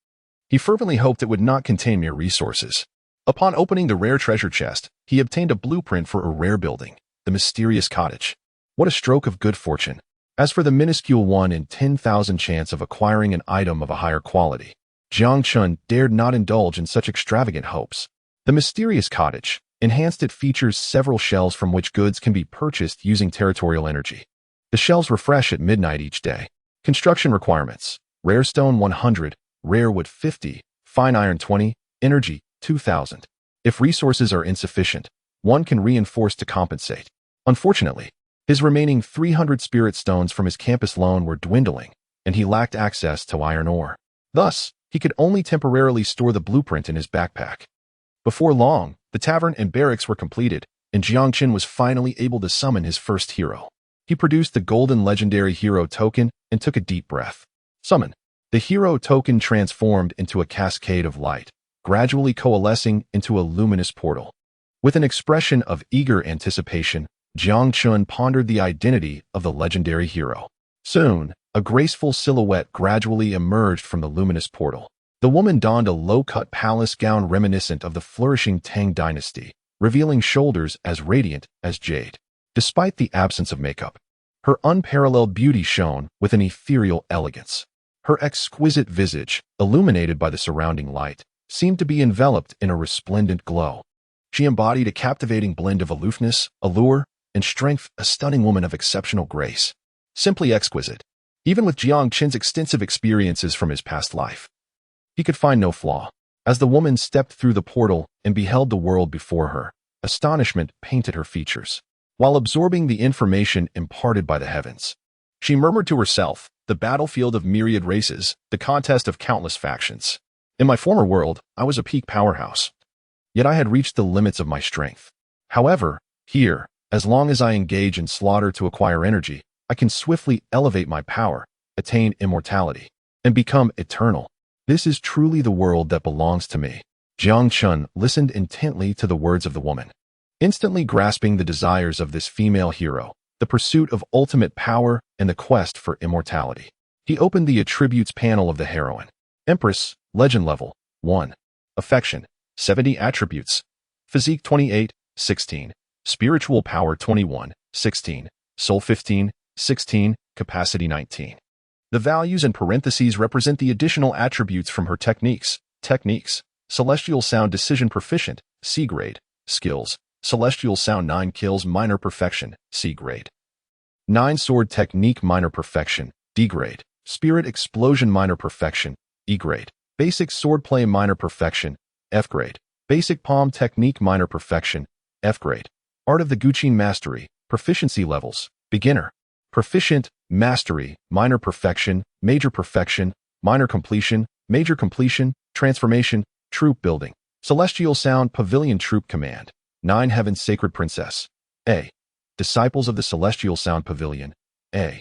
He fervently hoped it would not contain mere resources. Upon opening the rare treasure chest, he obtained a blueprint for a rare building, the mysterious cottage. What a stroke of good fortune. As for the minuscule 1 in 10,000 chance of acquiring an item of a higher quality, Jiang Chen dared not indulge in such extravagant hopes. The mysterious cottage, enhanced, it features several shelves from which goods can be purchased using territorial energy. The shelves refresh at midnight each day. Construction requirements: rare stone 100, rare wood 50, fine iron 20, energy 2,000. If resources are insufficient, one can reinforce to compensate. Unfortunately, his remaining 300 spirit stones from his campus loan were dwindling, and he lacked access to iron ore. Thus, he could only temporarily store the blueprint in his backpack. Before long, the tavern and barracks were completed, and Jiang Chen was finally able to summon his first hero. He produced the golden legendary hero token and took a deep breath. Summon. The hero token transformed into a cascade of light, gradually coalescing into a luminous portal. With an expression of eager anticipation, Jiang Chen pondered the identity of the legendary hero. Soon, a graceful silhouette gradually emerged from the luminous portal. The woman donned a low-cut palace gown reminiscent of the flourishing Tang dynasty, revealing shoulders as radiant as jade. Despite the absence of makeup, her unparalleled beauty shone with an ethereal elegance. Her exquisite visage, illuminated by the surrounding light, seemed to be enveloped in a resplendent glow. She embodied a captivating blend of aloofness, allure, and strength, a stunning woman of exceptional grace. Simply exquisite. Even with Jiang Chen's extensive experiences from his past life, he could find no flaw. As the woman stepped through the portal and beheld the world before her, astonishment painted her features. While absorbing the information imparted by the heavens, she murmured to herself, the battlefield of myriad races, the contest of countless factions. In my former world, I was a peak powerhouse. Yet I had reached the limits of my strength. However, here, as long as I engage in slaughter to acquire energy, I can swiftly elevate my power, attain immortality, and become eternal. This is truly the world that belongs to me. Jiang Chen listened intently to the words of the woman, instantly grasping the desires of this female hero, the pursuit of ultimate power and the quest for immortality. He opened the attributes panel of the heroine. Empress, legend level, 1. Affection, 70 attributes. Physique 28, 16. Spiritual power 21, 16. Soul 15, 16. Capacity 19. The values in parentheses represent the additional attributes from her techniques. Celestial Sound Decision Proficient, C grade. Skills, Celestial Sound 9 Kills Minor Perfection, C grade. 9 Sword Technique Minor Perfection, D grade. Spirit Explosion Minor Perfection, E grade. Basic Swordplay Minor Perfection, F grade. Basic Palm Technique Minor Perfection, F grade. Art of the Guqin Mastery, Proficiency Levels, Beginner. Proficient, Mastery, Minor Perfection, Major Perfection, Minor Completion, Major Completion, Transformation, Troop Building. Celestial Sound Pavilion Troop Command. 9 Heaven Sacred Princess, A. Disciples of the Celestial Sound Pavilion, A.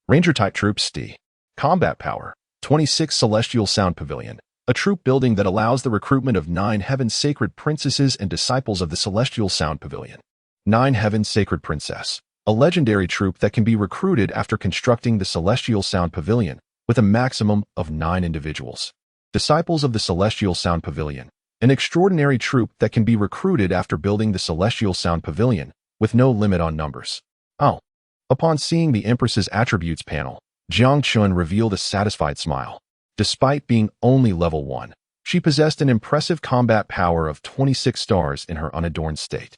Ranger-type troops, D. Combat Power, 26 Celestial Sound Pavilion, a troop building that allows the recruitment of 9 Heaven Sacred Princesses and Disciples of the Celestial Sound Pavilion. 9 Heaven Sacred Princess, a legendary troop that can be recruited after constructing the Celestial Sound Pavilion, with a maximum of 9 individuals. Disciples of the Celestial Sound Pavilion, an extraordinary troop that can be recruited after building the Celestial Sound Pavilion, with no limit on numbers. Oh. Upon seeing the Empress's attributes panel, Jiang Chen revealed a satisfied smile. Despite being only level 1, she possessed an impressive combat power of 26 stars in her unadorned state.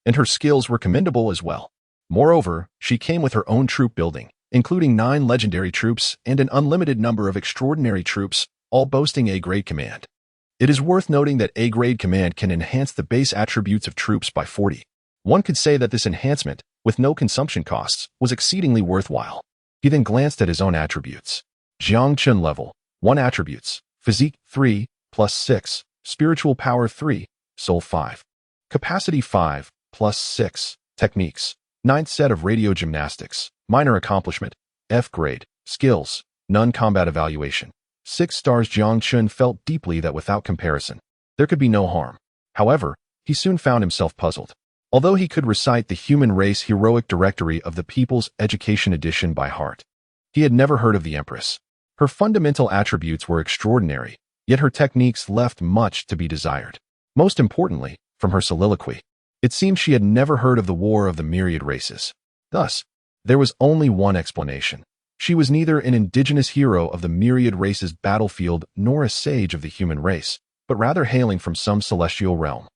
And her skills were commendable as well. Moreover, she came with her own troop building, including 9 legendary troops and an unlimited number of extraordinary troops, all boasting A-grade command. It is worth noting that A-grade command can enhance the base attributes of troops by 40. One could say that this enhancement, with no consumption costs, was exceedingly worthwhile. He then glanced at his own attributes. Jiang Chen level, 1 attributes, Physique 3, plus 6, Spiritual Power 3, Soul 5. Capacity 5, plus 6, Techniques, 9th set of Radio Gymnastics, Minor Accomplishment, F grade, Skills, None Combat Evaluation. 6 stars. Jiang Chen felt deeply that without comparison, there could be no harm. However, he soon found himself puzzled. Although he could recite the Human Race Heroic Directory of the People's Education Edition by heart, he had never heard of the Empress. Her fundamental attributes were extraordinary, yet her techniques left much to be desired. Most importantly, from her soliloquy, it seemed she had never heard of the War of the Myriad Races. Thus, there was only one explanation. She was neither an indigenous hero of the myriad races battlefield nor a sage of the human race, but rather hailing from some celestial realm.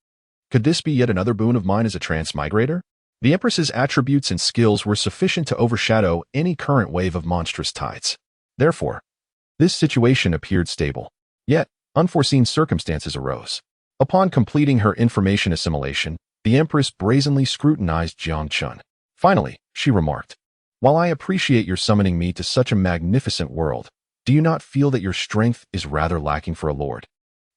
Could this be yet another boon of mine as a transmigrator? The Empress's attributes and skills were sufficient to overshadow any current wave of monstrous tides. Therefore, this situation appeared stable. Yet, unforeseen circumstances arose. Upon completing her information assimilation, the Empress brazenly scrutinized Jiang Chen. Finally, she remarked, "While I appreciate your summoning me to such a magnificent world, do you not feel that your strength is rather lacking for a lord?"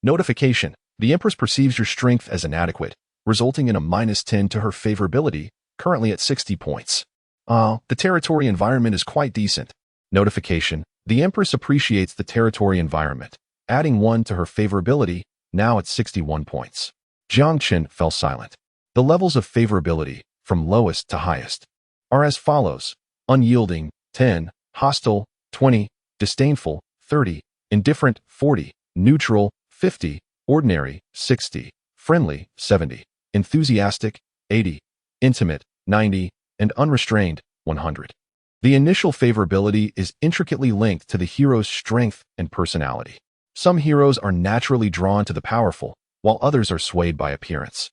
Notification: the Empress perceives your strength as inadequate, resulting in a -10 to her favorability, currently at 60 points. The territory environment is quite decent. Notification: the Empress appreciates the territory environment, adding 1 to her favorability, now at 61 points. Jiang Chen fell silent. The levels of favorability, from lowest to highest, are as follows: unyielding, 10, hostile, 20, disdainful, 30, indifferent, 40, neutral, 50, ordinary, 60, friendly, 70, enthusiastic, 80, intimate, 90, and unrestrained, 100. The initial favorability is intricately linked to the hero's strength and personality. Some heroes are naturally drawn to the powerful, while others are swayed by appearance.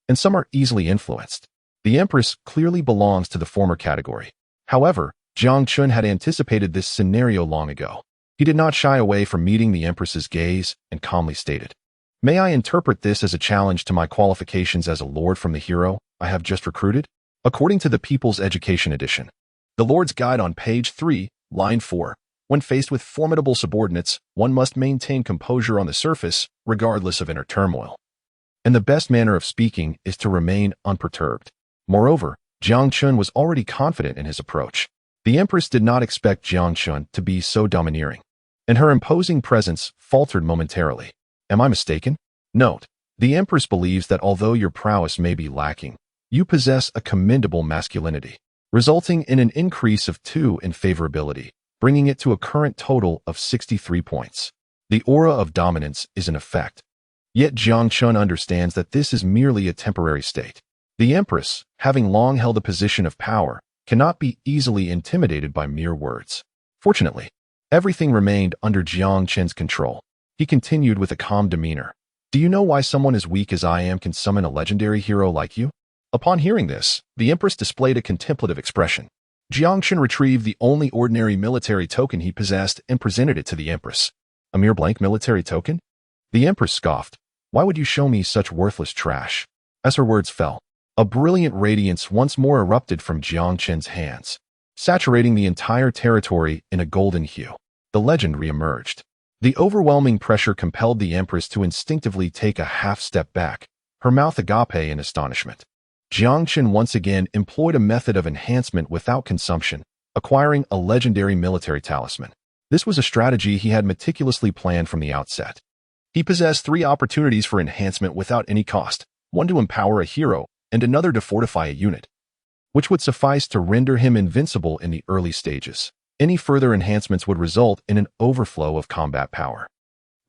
And some are easily influenced. The Empress clearly belongs to the former category. However, Jiang Chen had anticipated this scenario long ago. He did not shy away from meeting the Empress's gaze and calmly stated, "May I interpret this as a challenge to my qualifications as a lord from the hero I have just recruited?" According to the People's Education Edition, the Lord's Guide on page 3, line 4, when faced with formidable subordinates, one must maintain composure on the surface, regardless of inner turmoil. And the best manner of speaking is to remain unperturbed. Moreover, Jiang Chen was already confident in his approach. The Empress did not expect Jiang Chen to be so domineering, and her imposing presence faltered momentarily. Am I mistaken? Note: The Empress believes that although your prowess may be lacking, you possess a commendable masculinity, resulting in an increase of 2 in favorability, bringing it to a current total of 63 points. The aura of dominance is in effect. Yet Jiang Chen understands that this is merely a temporary state. The Empress, having long held a position of power, cannot be easily intimidated by mere words. Fortunately, everything remained under Jiang Chen's control. He continued with a calm demeanor. Do you know why someone as weak as I am can summon a legendary hero like you? Upon hearing this, the Empress displayed a contemplative expression. Jiang Chen retrieved the only ordinary military token he possessed and presented it to the Empress. A mere blank military token? The Empress scoffed. Why would you show me such worthless trash? As her words fell, a brilliant radiance once more erupted from Jiang Chen's hands, saturating the entire territory in a golden hue. The legend reemerged. The overwhelming pressure compelled the Empress to instinctively take a half-step back, her mouth agape in astonishment. Jiang Chen once again employed a method of enhancement without consumption, acquiring a legendary military talisman. This was a strategy he had meticulously planned from the outset. He possessed 3 opportunities for enhancement without any cost, one to empower a hero and another to fortify a unit, which would suffice to render him invincible in the early stages. Any further enhancements would result in an overflow of combat power.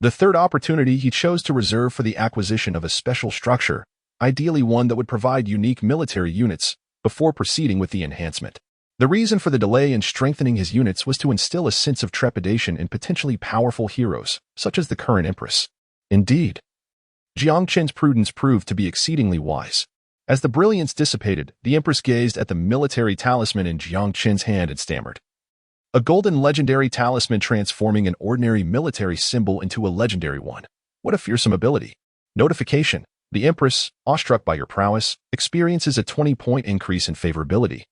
The third opportunity he chose to reserve for the acquisition of a special structure, ideally one that would provide unique military units, before proceeding with the enhancement. The reason for the delay in strengthening his units was to instill a sense of trepidation in potentially powerful heroes, such as the current Empress. Indeed, Jiang Chen's prudence proved to be exceedingly wise. As the brilliance dissipated, the Empress gazed at the military talisman in Jiang Chen's hand and stammered. A golden legendary talisman transforming an ordinary military symbol into a legendary one. What a fearsome ability. Notification. The Empress, awestruck by your prowess, experiences a 20-point increase in favorability,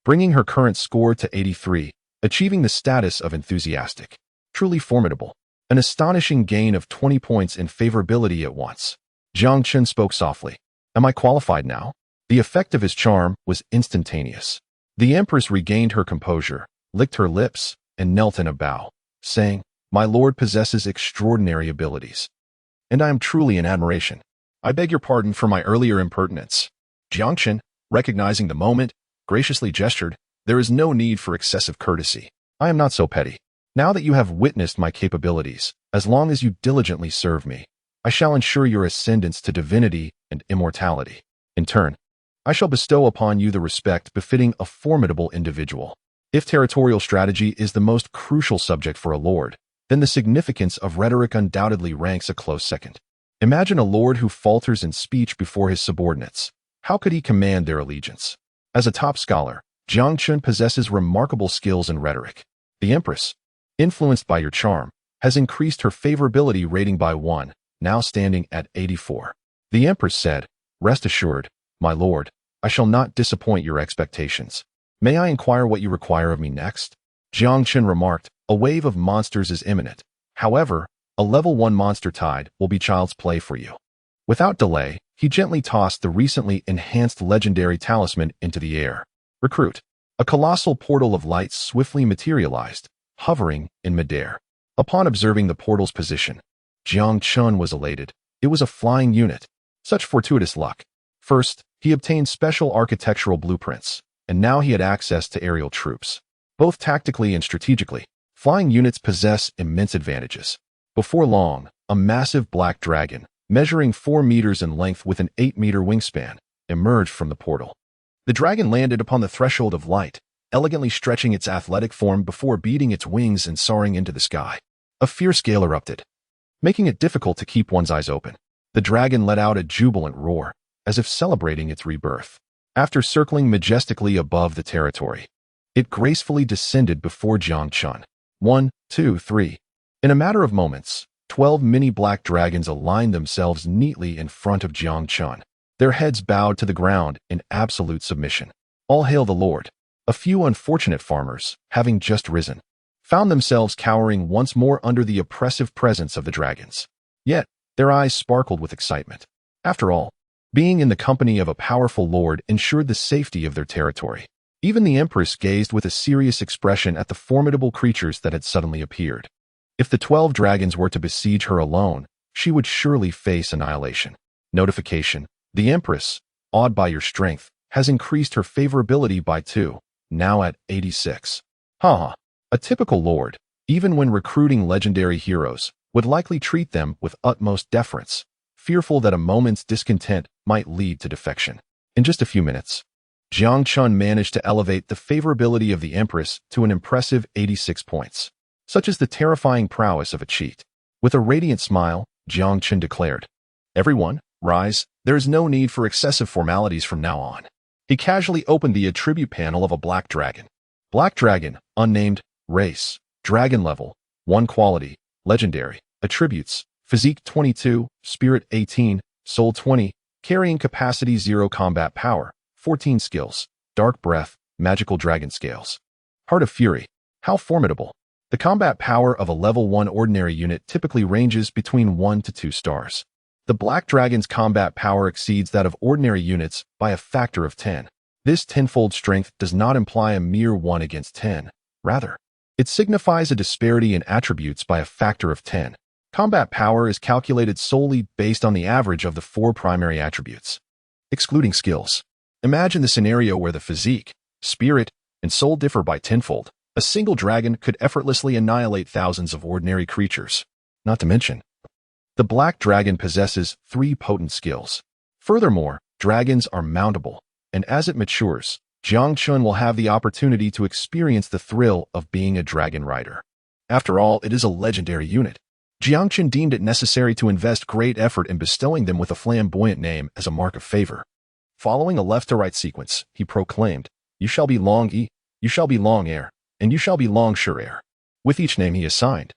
bringing her current score to 83, achieving the status of enthusiastic. Truly formidable. An astonishing gain of 20 points in favorability at once. Jiang Chen spoke softly. Am I qualified now? The effect of his charm was instantaneous. The Empress regained her composure, licked her lips, and knelt in a bow, saying, My lord possesses extraordinary abilities, and I am truly in admiration. I beg your pardon for my earlier impertinence. Jiang Chen, recognizing the moment, graciously gestured, There is no need for excessive courtesy. I am not so petty. Now that you have witnessed my capabilities, as long as you diligently serve me, I shall ensure your ascendance to divinity and immortality. In turn, I shall bestow upon you the respect befitting a formidable individual. If territorial strategy is the most crucial subject for a lord, then the significance of rhetoric undoubtedly ranks a close second. Imagine a lord who falters in speech before his subordinates. How could he command their allegiance? As a top scholar, Jiang Chen possesses remarkable skills in rhetoric. The Empress, influenced by your charm, has increased her favorability rating by 1, now standing at 84. The Empress said, Rest assured, my lord, I shall not disappoint your expectations. May I inquire what you require of me next? Jiang Chen remarked, A wave of monsters is imminent. However, a level 1 monster tide will be child's play for you. Without delay, he gently tossed the recently enhanced legendary talisman into the air. Recruit. A colossal portal of light swiftly materialized, hovering in midair. Upon observing the portal's position, Jiang Chen was elated. It was a flying unit. Such fortuitous luck. First, he obtained special architectural blueprints, and now he had access to aerial troops. Both tactically and strategically, flying units possess immense advantages. Before long, a massive black dragon, measuring 4 meters in length with an 8-meter wingspan, emerged from the portal. The dragon landed upon the threshold of light, elegantly stretching its athletic form before beating its wings and soaring into the sky. A fierce gale erupted, making it difficult to keep one's eyes open. The dragon let out a jubilant roar, as if celebrating its rebirth. After circling majestically above the territory, it gracefully descended before Jiang Chen. 1, 2, 3. In a matter of moments, 12 mini black dragons aligned themselves neatly in front of Jiang Chen. Their heads bowed to the ground in absolute submission. All hail the Lord. A few unfortunate farmers, having just risen, found themselves cowering once more under the oppressive presence of the dragons. Yet, their eyes sparkled with excitement. After all, being in the company of a powerful lord ensured the safety of their territory. Even the Empress gazed with a serious expression at the formidable creatures that had suddenly appeared. If the 12 dragons were to besiege her alone, she would surely face annihilation. Notification. The Empress, awed by your strength, has increased her favorability by 2, now at 86. Haha. A typical lord, even when recruiting legendary heroes, would likely treat them with utmost deference, fearful that a moment's discontent might lead to defection. In just a few minutes, Jiang Chen managed to elevate the favorability of the Empress to an impressive 86 points. Such is the terrifying prowess of a cheat. With a radiant smile, Jiang Chen declared, "Everyone, rise. There is no need for excessive formalities from now on." He casually opened the attribute panel of a black dragon. Black dragon, unnamed, race, dragon level, 1 quality, legendary, attributes, physique 22, spirit 18, soul 20, carrying capacity 0, combat power 14 skills, dark breath, magical dragon scales. Heart of Fury. How formidable. The combat power of a level 1 ordinary unit typically ranges between 1 to 2 stars. The Black Dragon's combat power exceeds that of ordinary units by a factor of 10. This tenfold strength does not imply a mere 1 against 10. Rather, it signifies a disparity in attributes by a factor of 10. Combat power is calculated solely based on the average of the 4 primary attributes, excluding skills. Imagine the scenario where the physique, spirit, and soul differ by tenfold. A single dragon could effortlessly annihilate thousands of ordinary creatures. Not to mention, the Black Dragon possesses 3 potent skills. Furthermore, dragons are mountable, and as it matures, Jiang Chen will have the opportunity to experience the thrill of being a dragon rider. After all, it is a legendary unit. Jiang Chen deemed it necessary to invest great effort in bestowing them with a flamboyant name as a mark of favor. Following a left-to-right sequence, he proclaimed, "You shall be Long E, you shall be Long Air, and you shall be Long Sure Air." With each name he assigned,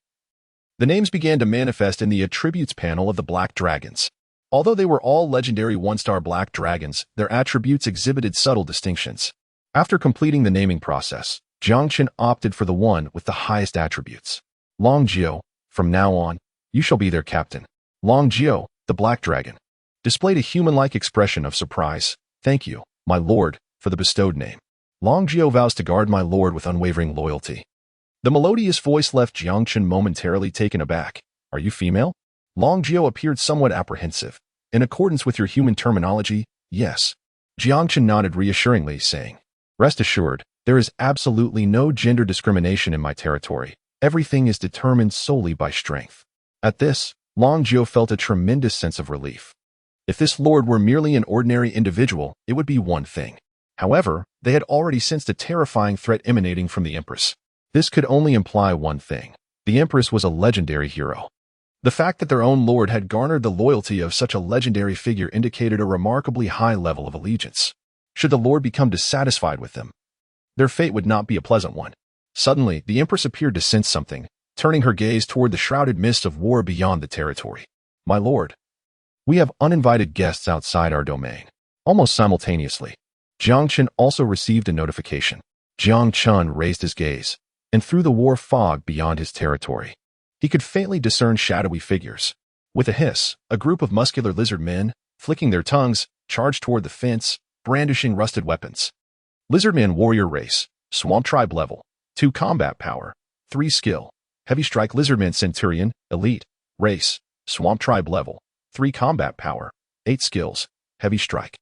the names began to manifest in the attributes panel of the Black Dragons. Although they were all legendary 1-star Black Dragons, their attributes exhibited subtle distinctions. After completing the naming process, Jiang Chen opted for the one with the highest attributes. Long Jiao, from now on, you shall be their captain. Long Jiao, the Black Dragon, displayed a human-like expression of surprise. "Thank you, my lord, for the bestowed name. Long Jiao vows to guard my lord with unwavering loyalty." The melodious voice left Jiang Chen momentarily taken aback. "Are you female?" Long Jiao appeared somewhat apprehensive. "In accordance with your human terminology, yes." Jiang Chen nodded reassuringly, saying, "Rest assured, there is absolutely no gender discrimination in my territory. Everything is determined solely by strength." At this, Long Jiao felt a tremendous sense of relief. If this lord were merely an ordinary individual, it would be one thing. However, they had already sensed a terrifying threat emanating from the Empress. This could only imply one thing. The Empress was a legendary hero. The fact that their own lord had garnered the loyalty of such a legendary figure indicated a remarkably high level of allegiance. Should the lord become dissatisfied with them, their fate would not be a pleasant one. Suddenly, the Empress appeared to sense something, turning her gaze toward the shrouded mist of war beyond the territory. "My lord, we have uninvited guests outside our domain." Almost simultaneously, Jiang Chen also received a notification. Jiang Chen raised his gaze, and through the war fog beyond his territory, he could faintly discern shadowy figures. With a hiss, a group of muscular lizard men, flicking their tongues, charged toward the fence, brandishing rusted weapons. Lizardman warrior race, swamp tribe level, 2 combat power, 3 skill, heavy strike. Lizardman centurion, elite, race, swamp tribe level, 3 combat power, 8 skills, heavy strike.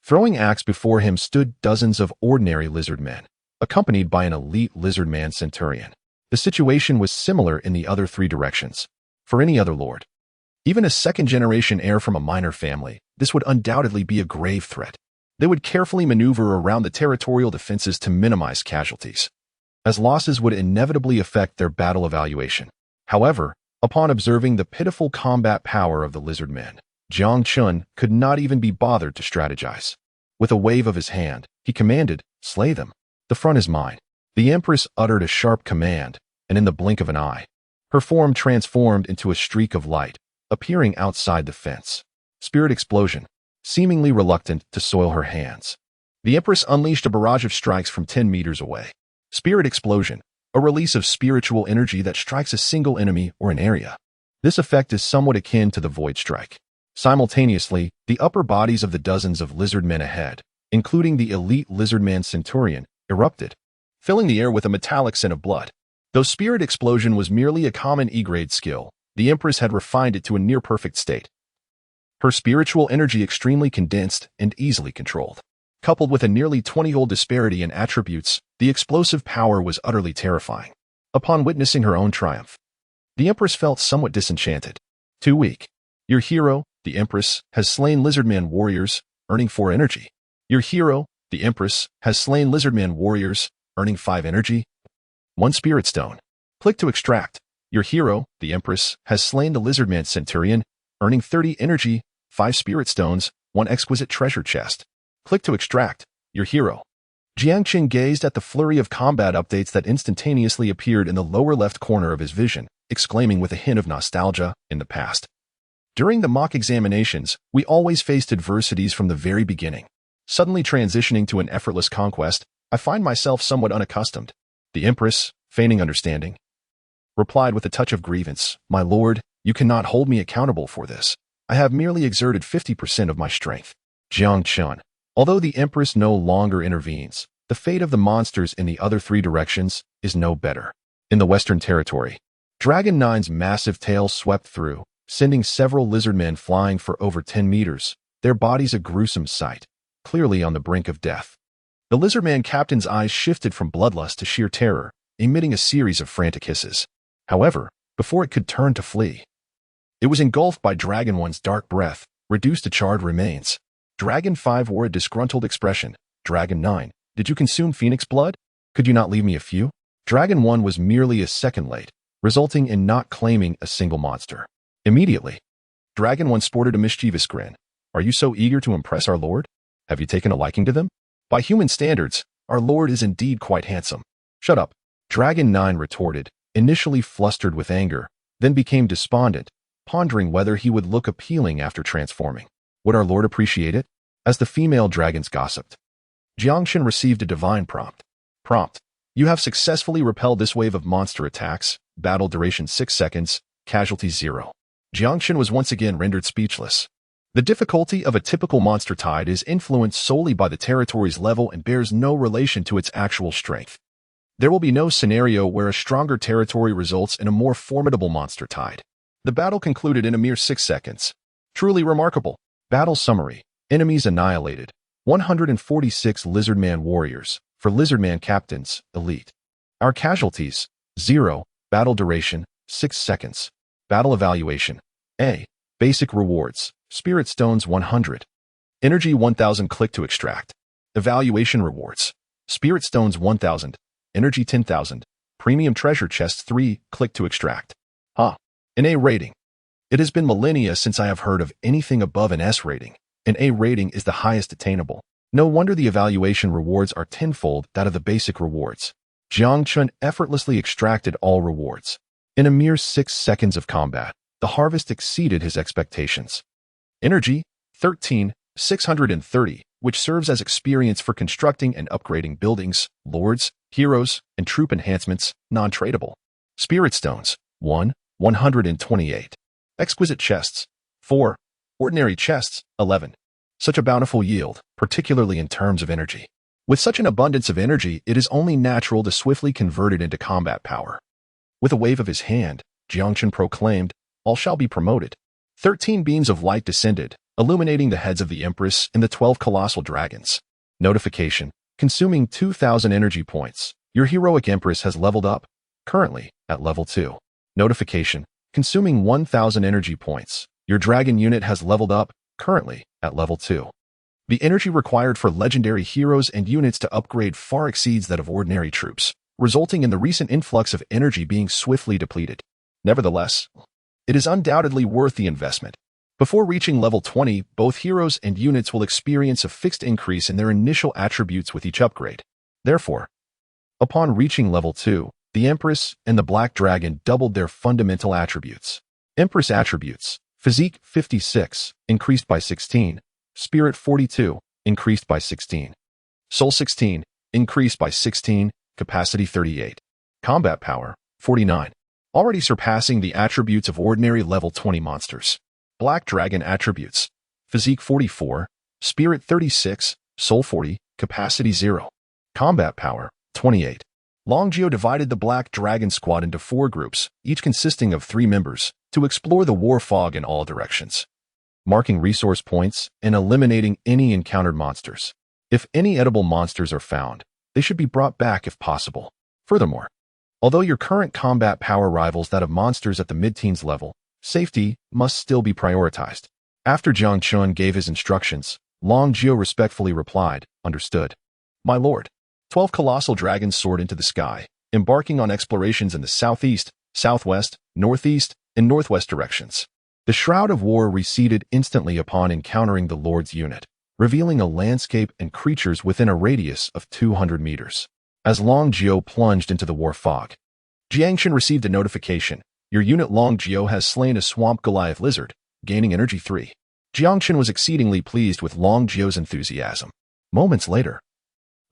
Throwing axe before him stood dozens of ordinary lizard men, accompanied by an elite lizardman centurion. The situation was similar in the other 3 directions. For any other lord, even a second-generation heir from a minor family, this would undoubtedly be a grave threat. They would carefully maneuver around the territorial defenses to minimize casualties, as losses would inevitably affect their battle evaluation. However, upon observing the pitiful combat power of the lizard men, Jiang Chen could not even be bothered to strategize. With a wave of his hand, he commanded, "Slay them. The front is mine." The Empress uttered a sharp command, and in the blink of an eye, her form transformed into a streak of light, appearing outside the fence. Spirit explosion, seemingly reluctant to soil her hands. The Empress unleashed a barrage of strikes from 10 meters away. Spirit explosion, a release of spiritual energy that strikes a single enemy or an area. This effect is somewhat akin to the Void Strike. Simultaneously, the upper bodies of the dozens of lizard men ahead, including the elite lizardman centurion, erupted, filling the air with a metallic scent of blood. Though Spirit Explosion was merely a common E-grade skill, the Empress had refined it to a near-perfect state. Her spiritual energy extremely condensed and easily controlled. Coupled with a nearly 20-fold disparity in attributes, the explosive power was utterly terrifying. Upon witnessing her own triumph, the Empress felt somewhat disenchanted. Too weak. Your hero, the Empress, has slain Lizardman warriors, earning 4 energy. Your hero, the Empress, has slain Lizardman warriors, earning 5 energy. 1 Spirit Stone. Click to extract. Your hero, the Empress, has slain the Lizardman Centurion, earning 30 energy, 5 Spirit Stones, 1 Exquisite Treasure Chest. Click to extract. Your hero. Jiang Chen gazed at the flurry of combat updates that instantaneously appeared in the lower left corner of his vision, exclaiming with a hint of nostalgia, in the past. During the mock examinations, we always faced adversities from the very beginning. Suddenly transitioning to an effortless conquest, I find myself somewhat unaccustomed. The Empress, feigning understanding, replied with a touch of grievance, "My lord, you cannot hold me accountable for this. I have merely exerted 50% of my strength." Jiang Chen. Although the Empress no longer intervenes, the fate of the monsters in the other 3 directions is no better. In the Western Territory, Dragon 9's massive tail swept through, sending several lizardmen flying for over 10 meters, their bodies a gruesome sight, clearly on the brink of death. The lizardman captain's eyes shifted from bloodlust to sheer terror, emitting a series of frantic hisses. However, before it could turn to flee, it was engulfed by Dragon 1's dark breath, reduced to charred remains. Dragon 5 wore a disgruntled expression. Dragon 9, did you consume Phoenix blood? Could you not leave me a few? Dragon 1 was merely a second late, resulting in not claiming a single monster. Immediately, Dragon 1 sported a mischievous grin. Are you so eager to impress our lord? Have you taken a liking to them? By human standards, our lord is indeed quite handsome. Shut up. Dragon 9 retorted, initially flustered with anger, then became despondent, pondering whether he would look appealing after transforming. Would our lord appreciate it? As the female dragons gossiped, Jiang Chen received a divine prompt. You have successfully repelled this wave of monster attacks. Battle duration 6 seconds, casualties 0. Jiang Chen was once again rendered speechless. The difficulty of a typical monster tide is influenced solely by the territory's level and bears no relation to its actual strength. There will be no scenario where a stronger territory results in a more formidable monster tide. The battle concluded in a mere 6 seconds. Truly remarkable. Battle summary. Enemies annihilated. 146 Lizardman warriors. For Lizardman captains, elite. Our casualties, 0. Battle duration, 6 seconds. Battle evaluation. A. Basic rewards. Spirit Stones 100. Energy 1000. Click to extract. Evaluation rewards. Spirit Stones 1000. Energy 10,000. Premium Treasure Chests 3. Click to extract. An A rating. It has been millennia since I have heard of anything above an S rating. An A rating is the highest attainable. No wonder the evaluation rewards are tenfold that of the basic rewards. Jiang Chen effortlessly extracted all rewards. In a mere 6 seconds of combat, the harvest exceeded his expectations. Energy, 13,630, which serves as experience for constructing and upgrading buildings, lords, heroes, and troop enhancements, non-tradable. Spirit Stones, 128. Exquisite Chests, 4. Ordinary Chests, 11. Such a bountiful yield, particularly in terms of energy. With such an abundance of energy, it is only natural to swiftly convert it into combat power. With a wave of his hand, Jiang Chen proclaimed, "All shall be promoted." 13 beams of light descended, illuminating the heads of the Empress and the 12 colossal dragons. Notification. Consuming 2,000 energy points. Your heroic Empress has leveled up, currently at level 2. Notification. Consuming 1,000 energy points. Your dragon unit has leveled up, currently at level 2. The energy required for legendary heroes and units to upgrade far exceeds that of ordinary troops, resulting in the recent influx of energy being swiftly depleted. Nevertheless, it is undoubtedly worth the investment. Before reaching level 20, both heroes and units will experience a fixed increase in their initial attributes with each upgrade. Therefore, upon reaching level 2, the Empress and the Black Dragon doubled their fundamental attributes. Empress attributes: Physique 56, increased by 16. Spirit 42, increased by 16. Soul 16, increased by 16. Capacity 38. Combat power 49. Already surpassing the attributes of ordinary level 20 monsters. Black Dragon attributes: Physique 44, Spirit 36, Soul 40, Capacity 0. Combat power 28. Longgeo divided the Black Dragon squad into 4 groups, each consisting of 3 members, to explore the war fog in all directions. marking resource points and eliminating any encountered monsters. If any edible monsters are found, they should be brought back if possible. Furthermore, although your current combat power rivals that of monsters at the mid-teens level, safety must still be prioritized. After Jiang Chen gave his instructions, Long Jiao respectfully replied, "Understood. My lord." 12 colossal dragons soared into the sky, embarking on explorations in the southeast, southwest, northeast, and northwest directions. The shroud of war receded instantly upon encountering the Lord's unit, revealing a landscape and creatures within a radius of 200 meters. As Long Jiao plunged into the war fog, Jiang Chen received a notification. Your unit Long Jiao has slain a swamp Goliath lizard, gaining energy 3. Jiang Chen was exceedingly pleased with Long Jiao's enthusiasm. Moments later,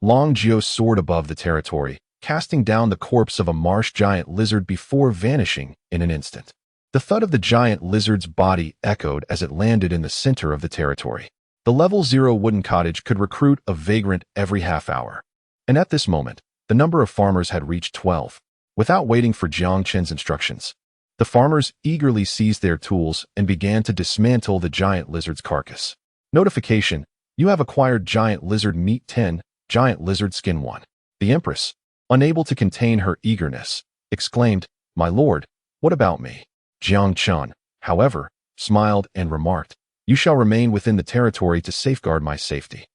Long Jiao soared above the territory, casting down the corpse of a marsh giant lizard before vanishing in an instant. The thud of the giant lizard's body echoed as it landed in the center of the territory. The Level 0 wooden cottage could recruit a vagrant every half hour. And at this moment, the number of farmers had reached 12. Without waiting for Jiang Chen's instructions, the farmers eagerly seized their tools and began to dismantle the giant lizard's carcass. Notification: you have acquired giant lizard meat 10, giant lizard skin 1. The Empress, unable to contain her eagerness, exclaimed, "My lord, what about me?" Jiang Chen, however, smiled and remarked, "You shall remain within the territory to safeguard my safety."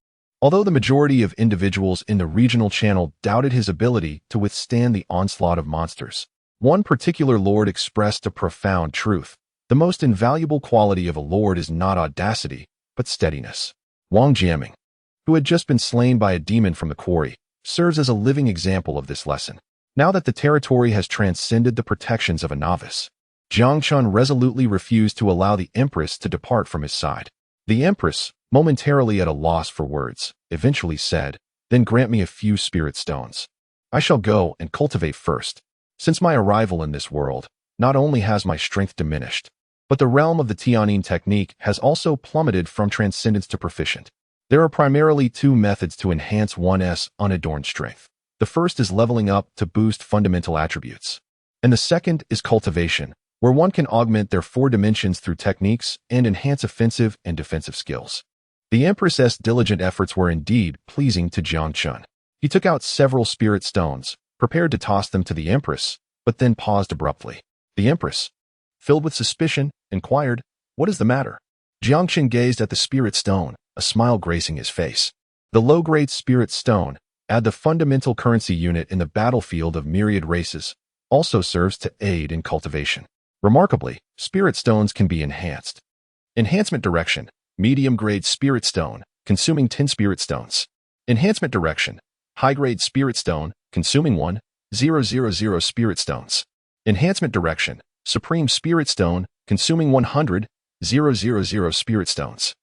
Although the majority of individuals in the regional channel doubted his ability to withstand the onslaught of monsters, one particular lord expressed a profound truth. The most invaluable quality of a lord is not audacity, but steadiness. Wang Jiaming, who had just been slain by a demon from the quarry, serves as a living example of this lesson. Now that the territory has transcended the protections of a novice, Jiang Chen resolutely refused to allow the Empress to depart from his side. The Empress, momentarily at a loss for words, eventually said, "Then grant me a few spirit stones. I shall go and cultivate first. Since my arrival in this world, not only has my strength diminished, but the realm of the Tianyin technique has also plummeted from transcendence to proficient. There are primarily two methods to enhance one's unadorned strength. The first is leveling up to boost fundamental attributes, and the second is cultivation, where one can augment their 4 dimensions through techniques and enhance offensive and defensive skills." The Empress's diligent efforts were indeed pleasing to Jiang Chen. He took out several spirit stones, prepared to toss them to the Empress, but then paused abruptly. The Empress, filled with suspicion, inquired, "What is the matter?" Jiang Chen gazed at the spirit stone, a smile gracing his face. The low-grade spirit stone, add the fundamental currency unit in the battlefield of myriad races, also serves to aid in cultivation. Remarkably, spirit stones can be enhanced. Enhancement direction: medium-grade spirit stone, consuming 10 spirit stones. Enhancement direction: high-grade spirit stone, consuming 1,000 spirit stones. Enhancement direction: supreme spirit stone, consuming 100,000 spirit stones.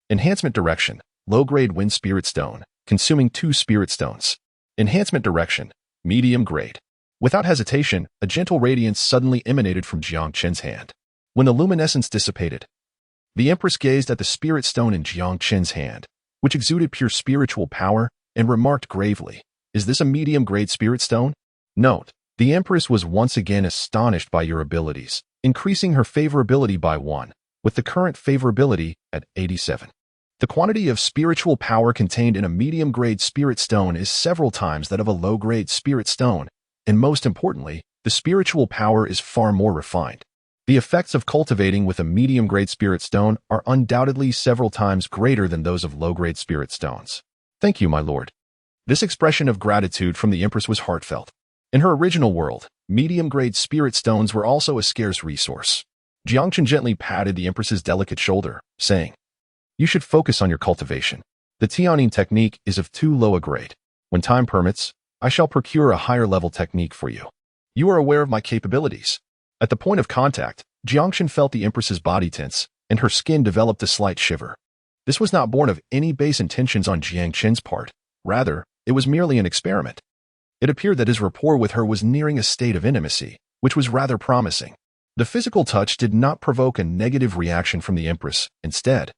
Enhancement direction: low-grade wind spirit stone, consuming 2 spirit stones. Enhancement direction: medium grade. Without hesitation, a gentle radiance suddenly emanated from Jiang Chen's hand. When the luminescence dissipated, the Empress gazed at the spirit stone in Jiang Chen's hand, which exuded pure spiritual power, and remarked gravely, "Is this a medium-grade spirit stone?" Note: the Empress was once again astonished by your abilities, increasing her favorability by 1, with the current favorability at 87. The quantity of spiritual power contained in a medium-grade spirit stone is several times that of a low-grade spirit stone, and most importantly, the spiritual power is far more refined. The effects of cultivating with a medium-grade spirit stone are undoubtedly several times greater than those of low-grade spirit stones. Thank you, my lord. This expression of gratitude from the Empress was heartfelt. In her original world, medium-grade spirit stones were also a scarce resource. Jiang Chen gently patted the Empress's delicate shoulder, saying, "You should focus on your cultivation. The Tianyin technique is of too low a grade. When time permits, I shall procure a higher-level technique for you. You are aware of my capabilities." At the point of contact, Jiang Chen felt the Empress's body tense, and her skin developed a slight shiver. This was not born of any base intentions on Jiang Chen's part. Rather, it was merely an experiment. It appeared that his rapport with her was nearing a state of intimacy, which was rather promising. The physical touch did not provoke a negative reaction from the Empress. Instead,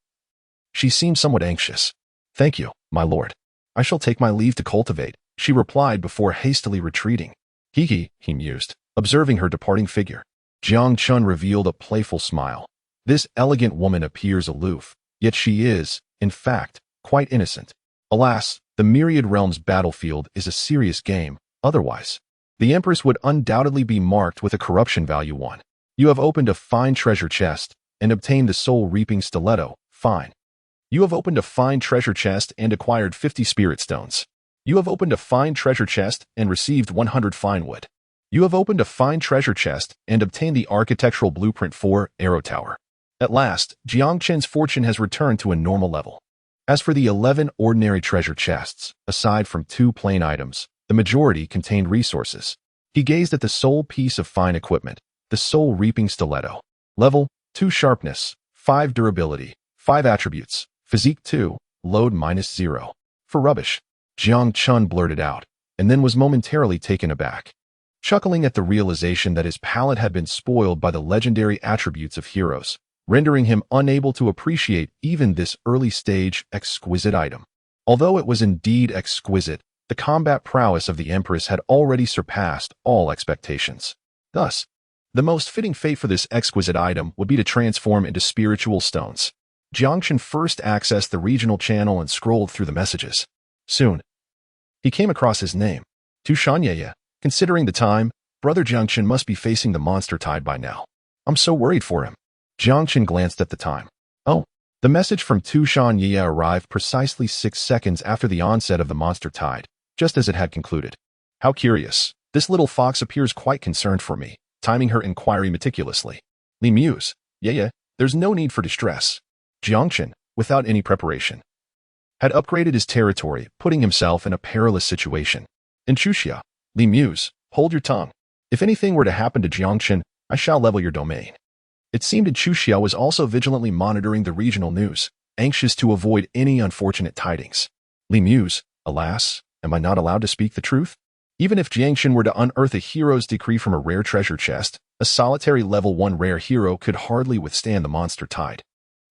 she seemed somewhat anxious. "Thank you, my lord. I shall take my leave to cultivate," she replied before hastily retreating. He mused, observing her departing figure. Jiang Chen revealed a playful smile. This elegant woman appears aloof, yet she is, in fact, quite innocent. Alas, the Myriad Realms battlefield is a serious game, otherwise. The Empress would undoubtedly be marked with a corruption value 1. You have opened a fine treasure chest and obtained the soul-reaping stiletto. Fine. You have opened a fine treasure chest and acquired 50 spirit stones. You have opened a fine treasure chest and received 100 fine wood. You have opened a fine treasure chest and obtained the architectural blueprint for Arrow Tower. At last, Jiang Chen's fortune has returned to a normal level. As for the 11 ordinary treasure chests, aside from 2 plain items, the majority contained resources. He gazed at the sole piece of fine equipment, the soul-reaping stiletto. Level 2 sharpness, 5 durability, 5 attributes, physique 2, load -0. For rubbish, Jiang Chen blurted out, and then was momentarily taken aback, chuckling at the realization that his palate had been spoiled by the legendary attributes of heroes, rendering him unable to appreciate even this early-stage, exquisite item. Although it was indeed exquisite, the combat prowess of the Empress had already surpassed all expectations. Thus, the most fitting fate for this exquisite item would be to transform into spiritual stones. Jiang Chen first accessed the regional channel and scrolled through the messages. Soon, he came across his name. Tu Shanyaya. Considering the time, Brother Jiang Chen must be facing the monster tide by now. I'm so worried for him. Jiang Chen glanced at the time. Oh, the message from Tu Shanyaya arrived precisely 6 seconds after the onset of the monster tide, just as it had concluded. How curious. This little fox appears quite concerned for me, timing her inquiry meticulously. Li Muse. Yeah, there's no need for distress. Jiang Chen, without any preparation, had upgraded his territory, putting himself in a perilous situation. In Chuxia, Li Muse, hold your tongue. If anything were to happen to Jiang Chen, I shall level your domain. It seemed that Chuxia was also vigilantly monitoring the regional news, anxious to avoid any unfortunate tidings. Li Muse, alas, am I not allowed to speak the truth? Even if Jiang Chen were to unearth a hero's decree from a rare treasure chest, a solitary level 1 rare hero could hardly withstand the monster tide.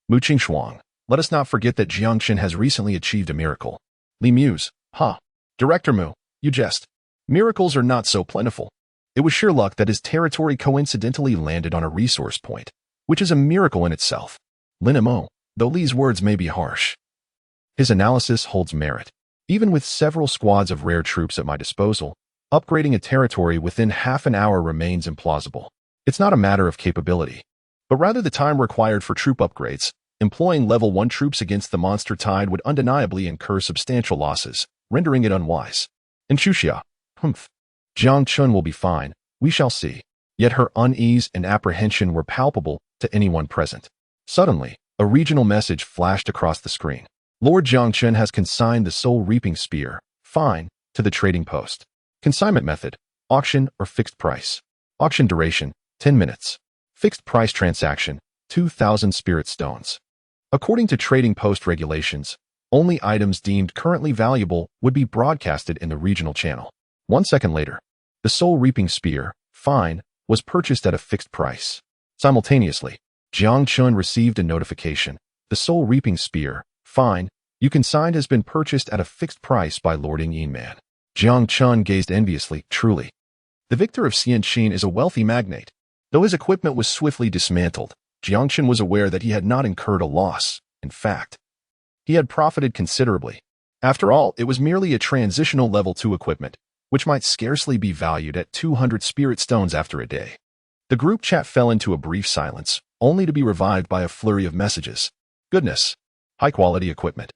Mu Qingxuang, let us not forget that Jiang Chen has recently achieved a miracle. Li Muse, Director Mu, you jest. Miracles are not so plentiful. It was sheer luck that his territory coincidentally landed on a resource point, which is a miracle in itself. Lin Mo, though Li's words may be harsh, his analysis holds merit. Even with several squads of rare troops at my disposal, upgrading a territory within half an hour remains implausible. It's not a matter of capability, but rather the time required for troop upgrades. Employing level 1 troops against the monster tide would undeniably incur substantial losses, rendering it unwise. In Chuxia, Jiang Chen will be fine, we shall see. Yet her unease and apprehension were palpable to anyone present. Suddenly, a regional message flashed across the screen. Lord Jiang Chen has consigned the soul-reaping spear, fine, to the trading post. Consignment method, auction or fixed price. Auction duration, 10 minutes. Fixed price transaction, 2,000 spirit stones. According to trading post regulations, only items deemed currently valuable would be broadcasted in the regional channel. 1 second later, the soul-reaping spear, fine, was purchased at a fixed price. Simultaneously, Jiang Chen received a notification. The soul-reaping spear, fine, you consigned has been purchased at a fixed price by Lord Yin Man. Jiang Chen gazed enviously, truly. The victor of Xianqin is a wealthy magnate. Though his equipment was swiftly dismantled, Jiang Chen was aware that he had not incurred a loss. In fact, he had profited considerably. After all, it was merely a transitional level 2 equipment, which might scarcely be valued at 200 spirit stones after a day. The group chat fell into a brief silence, only to be revived by a flurry of messages. Goodness, high-quality equipment.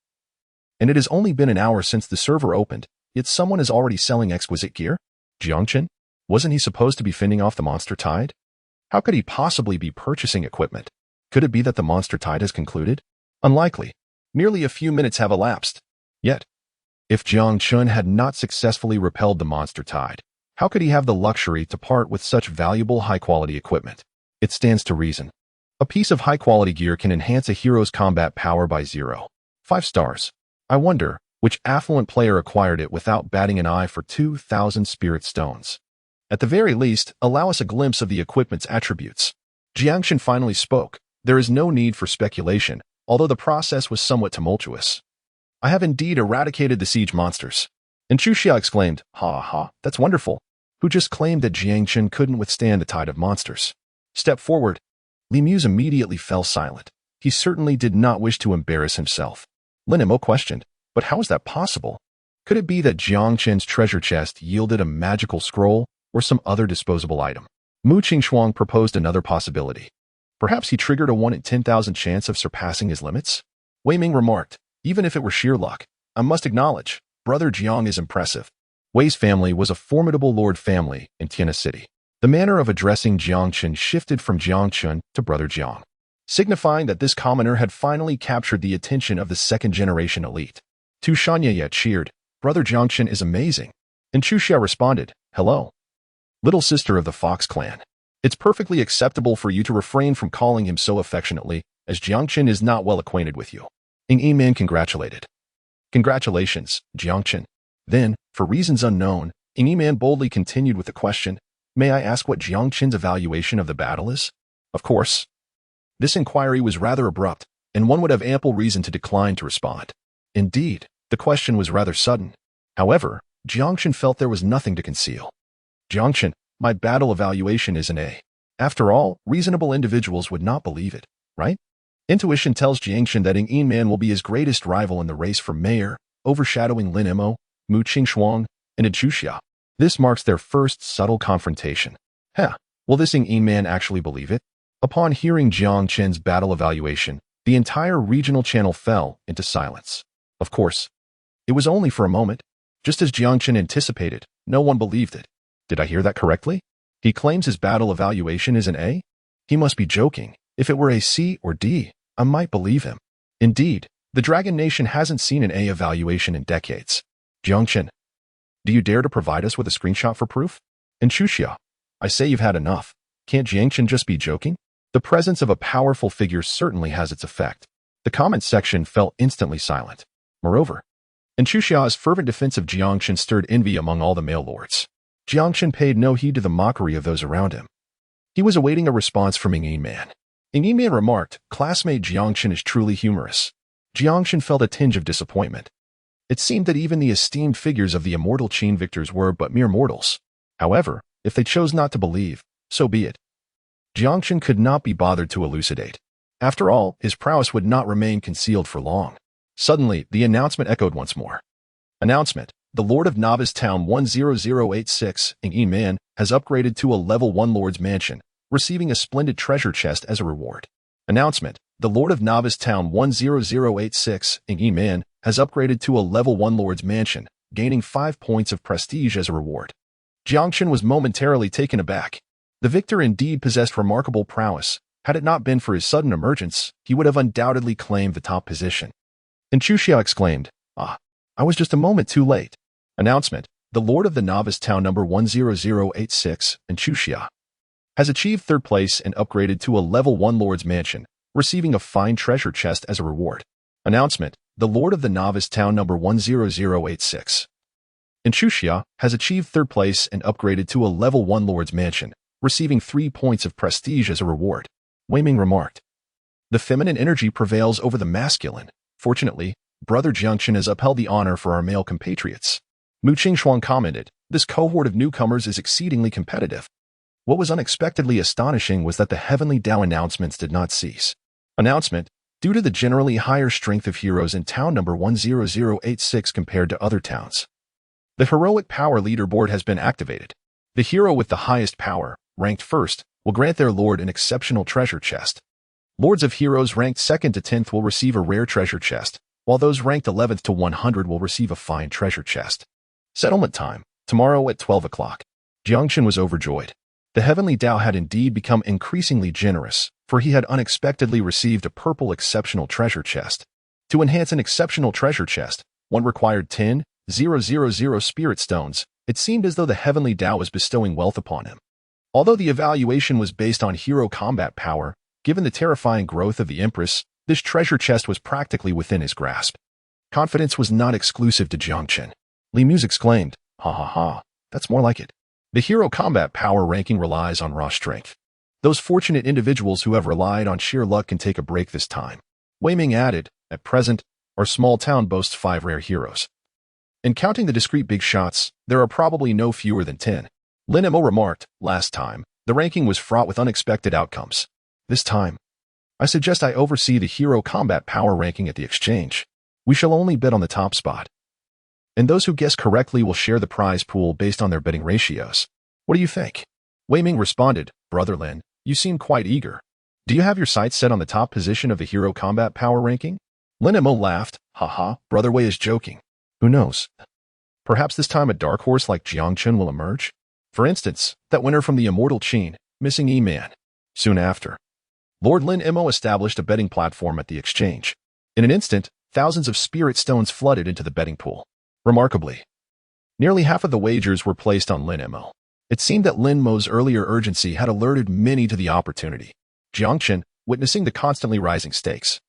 And it has only been an hour since the server opened, yet someone is already selling exquisite gear? Jiang Chen? Wasn't he supposed to be fending off the monster tide? How could he possibly be purchasing equipment? Could it be that the monster tide has concluded? Unlikely. Merely a few minutes have elapsed. Yet, if Jiang Chen had not successfully repelled the monster tide, how could he have the luxury to part with such valuable high-quality equipment? It stands to reason. A piece of high-quality gear can enhance a hero's combat power by 0.5 stars. I wonder which affluent player acquired it without batting an eye for 2,000 spirit stones. At the very least, allow us a glimpse of the equipment's attributes. Jiang Chen finally spoke. There is no need for speculation, although the process was somewhat tumultuous. I have indeed eradicated the siege monsters. And Chuxia exclaimed, that's wonderful. Who just claimed that Jiang Chen couldn't withstand the tide of monsters? Step forward. Li Muse immediately fell silent. He certainly did not wish to embarrass himself. Lin Mo questioned, but how is that possible? Could it be that Jiang Chen's treasure chest yielded a magical scroll or some other disposable item? Mu Qingxuang proposed another possibility. Perhaps he triggered a 1 in 10,000 chance of surpassing his limits? Wei Ming remarked, even if it were sheer luck, I must acknowledge, Brother Jiang is impressive. Wei's family was a formidable lord family in Tiana City. The manner of addressing Jiang Chen shifted from Jiang Chen to Brother Jiang, signifying that this commoner had finally captured the attention of the second-generation elite. Tu Shanye cheered, Brother Jiang Chen is amazing. And Chu Xia responded, hello. Little sister of the Fox clan. It's perfectly acceptable for you to refrain from calling him so affectionately, as Jiang Chen is not well acquainted with you. Ying Yiman congratulated. Congratulations, Jiang Chen. Then, for reasons unknown, Ying Yiman boldly continued with the question, may I ask what Jiang Chen's evaluation of the battle is? Of course. This inquiry was rather abrupt, and one would have ample reason to decline to respond. Indeed, the question was rather sudden. However, Jiang Chen felt there was nothing to conceal. Jiang Chen, my battle evaluation is an A. After all, reasonable individuals would not believe it, right? Intuition tells Jiang Chen that Ying Yiman will be his greatest rival in the race for mayor, overshadowing Lin Mo, Mu Qingxuang, and Chu Xia. This marks their first subtle confrontation. Will this Ying Yiman actually believe it? Upon hearing Jiang Chen's battle evaluation, the entire regional channel fell into silence. Of course, it was only for a moment. Just as Jiang Chen anticipated, no one believed it. Did I hear that correctly? He claims his battle evaluation is an A? He must be joking. If it were a C or D, I might believe him. Indeed, the Dragon Nation hasn't seen an A evaluation in decades. Jiang Chen, do you dare to provide us with a screenshot for proof? And Chu Xia, I say you've had enough. Can't Jiang Chen just be joking? The presence of a powerful figure certainly has its effect. The comments section fell instantly silent. Moreover, and Chu Xia's fervent defense of Jiang Chen stirred envy among all the male lords. Jiang Chen paid no heed to the mockery of those around him. He was awaiting a response from Ying Yiman. Ying Yiman remarked, classmate Jiang Chen is truly humorous. Jiang Chen felt a tinge of disappointment. It seemed that even the esteemed figures of the immortal Qin victors were but mere mortals. However, if they chose not to believe, so be it. Jiang Chen could not be bothered to elucidate. After all, his prowess would not remain concealed for long. Suddenly, the announcement echoed once more. Announcement. The Lord of Novice Town 10086, Ying Yiman, has upgraded to a level 1 Lord's Mansion, receiving a splendid treasure chest as a reward. Announcement. The Lord of Novice Town 10086, Ying Yiman, has upgraded to a level 1 Lord's Mansion, gaining 5 points of prestige as a reward. Jiang Chen was momentarily taken aback. The victor indeed possessed remarkable prowess. Had it not been for his sudden emergence, he would have undoubtedly claimed the top position. And Chu Xia exclaimed, I was just a moment too late. Announcement. The Lord of the Novice Town number 10086, and Chu Xia, has achieved third place and upgraded to a level 1 Lord's Mansion, receiving a fine treasure chest as a reward. Announcement. The Lord of the Novice Town number 10086, and Chu Xia, has achieved third place and upgraded to a level 1 Lord's Mansion, receiving 3 points of prestige as a reward. Wei Ming remarked. The feminine energy prevails over the masculine. Fortunately, Brother Jiang Chen has upheld the honor for our male compatriots. Mu Qingxuang commented, this cohort of newcomers is exceedingly competitive. What was unexpectedly astonishing was that the Heavenly Dao announcements did not cease. Announcement. Due to the generally higher strength of heroes in town number 10086 compared to other towns, the heroic power leaderboard has been activated. The hero with the highest power, ranked first, will grant their lord an exceptional treasure chest. Lords of heroes ranked 2nd to 10th will receive a rare treasure chest, while those ranked 11th to 100 will receive a fine treasure chest. Settlement time, tomorrow at 12 o'clock. Jiang Chen was overjoyed. The Heavenly Dao had indeed become increasingly generous, for he had unexpectedly received a purple exceptional treasure chest. To enhance an exceptional treasure chest, one required 10,000 spirit stones. It seemed as though the Heavenly Dao was bestowing wealth upon him. Although the evaluation was based on hero combat power, given the terrifying growth of the Empress, this treasure chest was practically within his grasp. Confidence was not exclusive to Jiang Chen. Li Muse exclaimed, ha ha ha, that's more like it. The hero combat power ranking relies on raw strength. Those fortunate individuals who have relied on sheer luck can take a break this time. Wei Ming added, at present, our small town boasts 5 rare heroes. In counting the discrete big shots, there are probably no fewer than 10. Lin Mo remarked, last time, the ranking was fraught with unexpected outcomes. This time, I suggest I oversee the hero combat power ranking at the exchange. We shall only bet on the top spot, and those who guess correctly will share the prize pool based on their betting ratios. What do you think? Wei Ming responded, Brother Lin, you seem quite eager. Do you have your sights set on the top position of the hero combat power ranking? Lin Mo laughed, haha, Brother Wei is joking. Who knows? Perhaps this time a dark horse like Jiang Chen will emerge? For instance, that winner from the immortal Qin, missing E-Man. Soon after, Lord Lin Mo established a betting platform at the exchange. In an instant, thousands of spirit stones flooded into the betting pool. Remarkably, nearly half of the wagers were placed on Lin Mo. It seemed that Lin Mo's earlier urgency had alerted many to the opportunity. Jiang Chen, witnessing the constantly rising stakes,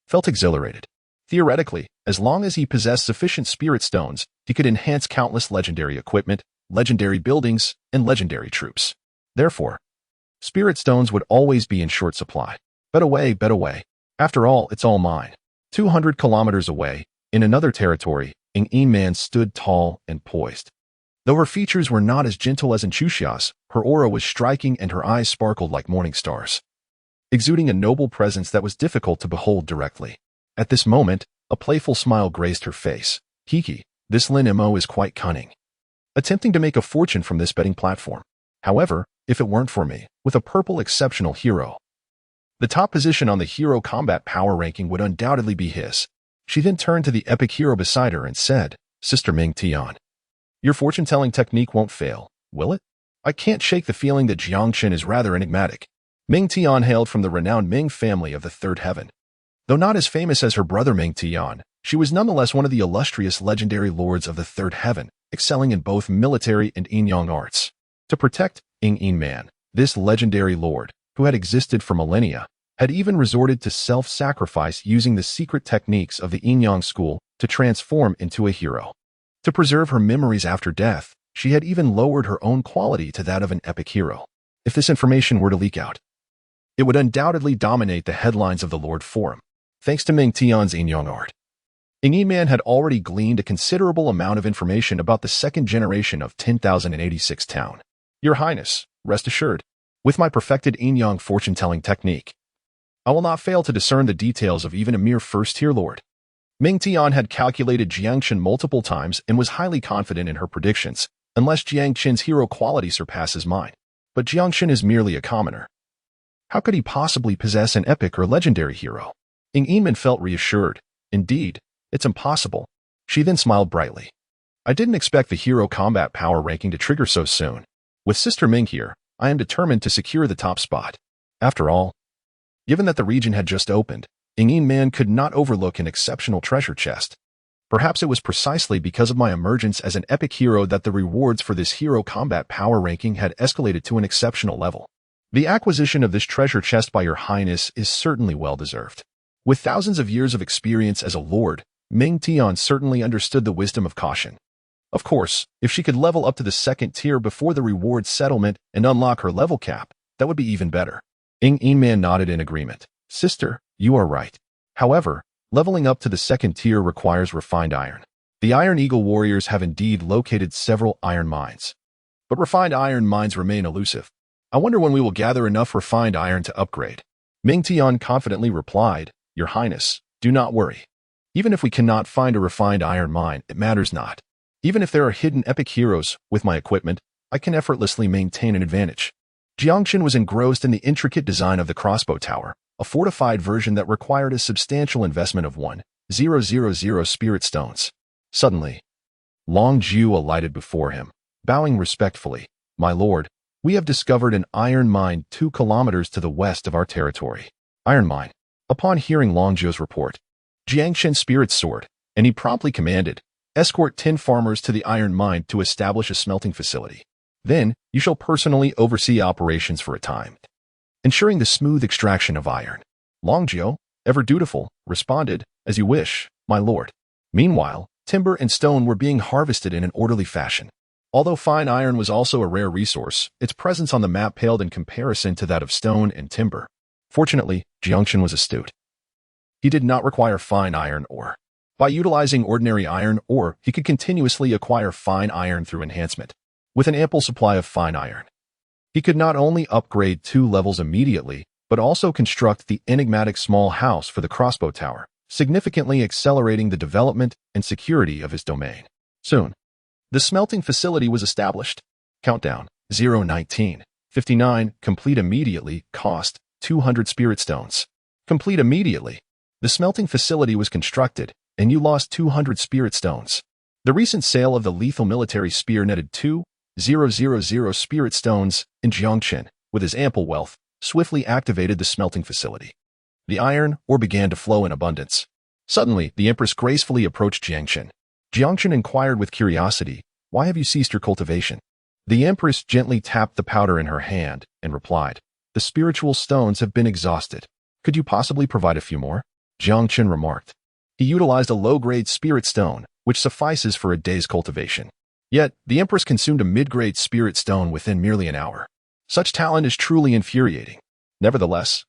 felt exhilarated. Theoretically, as long as he possessed sufficient spirit stones, he could enhance countless legendary equipment, legendary buildings, and legendary troops. Therefore, spirit stones would always be in short supply. Bet away, bet away. After all, it's all mine. 200 kilometers away, in another territory, Ng E-Man stood tall and poised. Though her features were not as gentle as in Chuxia's, her aura was striking and her eyes sparkled like morning stars, exuding a noble presence that was difficult to behold directly. At this moment, a playful smile graced her face. Kiki, this Lin Mo is quite cunning, attempting to make a fortune from this betting platform. However, if it weren't for me, with a purple exceptional hero, the top position on the hero combat power ranking would undoubtedly be his. She then turned to the epic hero beside her and said, Sister Ming Tian, your fortune-telling technique won't fail, will it? I can't shake the feeling that Jiang Chen is rather enigmatic. Ming Tian hailed from the renowned Ming family of the Third Heaven. Though not as famous as her brother Ming Tian, she was nonetheless one of the illustrious legendary lords of the Third Heaven, excelling in both military and yin-yang arts. To protect Ng E-Man, this legendary lord, who had existed for millennia, had even resorted to self-sacrifice using the secret techniques of the yin-yang school to transform into a hero. To preserve her memories after death, she had even lowered her own quality to that of an epic hero. If this information were to leak out, it would undoubtedly dominate the headlines of the Lord Forum. Thanks to Ming Tian's yin-yang art, Ng E-Man had already gleaned a considerable amount of information about the second generation of 10,086 Town. Your Highness, rest assured, with my perfected yin-yang fortune-telling technique, I will not fail to discern the details of even a mere first-tier lord. Ming Tian had calculated Jiang Chen multiple times and was highly confident in her predictions, unless Jiang Chen's hero quality surpasses mine. But Jiang Chen is merely a commoner. How could he possibly possess an epic or legendary hero? Ng E-Man felt reassured. Indeed, it's impossible. She then smiled brightly. I didn't expect the hero combat power ranking to trigger so soon. With Sister Ming here, I am determined to secure the top spot. After all, given that the region had just opened, Ng E-Man could not overlook an exceptional treasure chest. Perhaps it was precisely because of my emergence as an epic hero that the rewards for this hero combat power ranking had escalated to an exceptional level. The acquisition of this treasure chest by Your Highness is certainly well-deserved. With thousands of years of experience as a lord, Ming Tian certainly understood the wisdom of caution. Of course, if she could level up to the second tier before the reward settlement and unlock her level cap, that would be even better. Ng E-Man nodded in agreement. Sister, you are right. However, leveling up to the second tier requires refined iron. The Iron Eagle warriors have indeed located several iron mines, but refined iron mines remain elusive. I wonder when we will gather enough refined iron to upgrade. Ming Tian confidently replied, Your Highness, do not worry. Even if we cannot find a refined iron mine, it matters not. Even if there are hidden epic heroes, with my equipment, I can effortlessly maintain an advantage. Jiang Chen was engrossed in the intricate design of the crossbow tower, a fortified version that required a substantial investment of 1,000 spirit stones. Suddenly, Long Jiu alighted before him, bowing respectfully. My lord, we have discovered an iron mine 2 kilometers to the west of our territory. Iron mine. Upon hearing Long Jiu's report, Jiang Chen's spirits soared, and he promptly commanded, escort 10 farmers to the iron mine to establish a smelting facility. Then, you shall personally oversee operations for a time, ensuring the smooth extraction of iron. Long Jiu, ever dutiful, responded, As you wish, my lord. Meanwhile, timber and stone were being harvested in an orderly fashion. Although fine iron was also a rare resource, its presence on the map paled in comparison to that of stone and timber. Fortunately, Jiang Chen was astute. He did not require fine iron ore. By utilizing ordinary iron ore, he could continuously acquire fine iron through enhancement. With an ample supply of fine iron, he could not only upgrade 2 levels immediately, but also construct the enigmatic small house for the crossbow tower, significantly accelerating the development and security of his domain. Soon, the smelting facility was established. Countdown 0:19:59. Complete immediately. Cost 200 spirit stones. Complete immediately. The smelting facility was constructed, and you lost 200 spirit stones. The recent sale of the lethal military spear netted 2,000 spirit stones, and Jiang Chen, with his ample wealth, swiftly activated the smelting facility. The iron ore began to flow in abundance. Suddenly, the Empress gracefully approached Jiang Chen. Jiang Chen inquired with curiosity, "Why have you ceased your cultivation?" The Empress gently tapped the powder in her hand and replied, "The spiritual stones have been exhausted. Could you possibly provide a few more?" Jiang Chen remarked. He utilized a low-grade spirit stone, which suffices for a day's cultivation. Yet, the Empress consumed a mid-grade spirit stone within merely an hour. Such talent is truly infuriating. Nevertheless,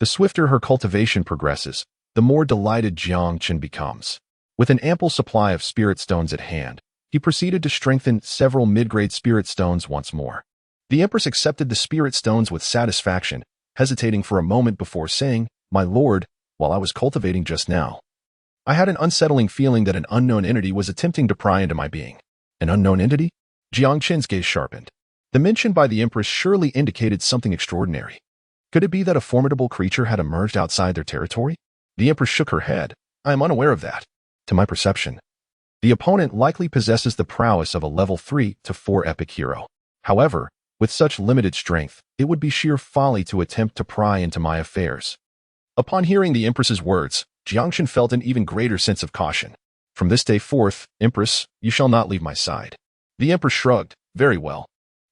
the swifter her cultivation progresses, the more delighted Jiang Chen becomes. With an ample supply of spirit stones at hand, he proceeded to strengthen several mid-grade spirit stones once more. The Empress accepted the spirit stones with satisfaction, hesitating for a moment before saying, "My lord, while I was cultivating just now, I had an unsettling feeling that an unknown entity was attempting to pry into my being." An unknown entity? Jiang Chen's gaze sharpened. The mention by the Empress surely indicated something extraordinary. Could it be that a formidable creature had emerged outside their territory? The Empress shook her head. "I am unaware of that. To my perception, the opponent likely possesses the prowess of a level 3 to 4 epic hero. However, with such limited strength, it would be sheer folly to attempt to pry into my affairs." Upon hearing the Empress's words, Jiang Chen felt an even greater sense of caution. "From this day forth, Empress, you shall not leave my side." The Empress shrugged. "Very well.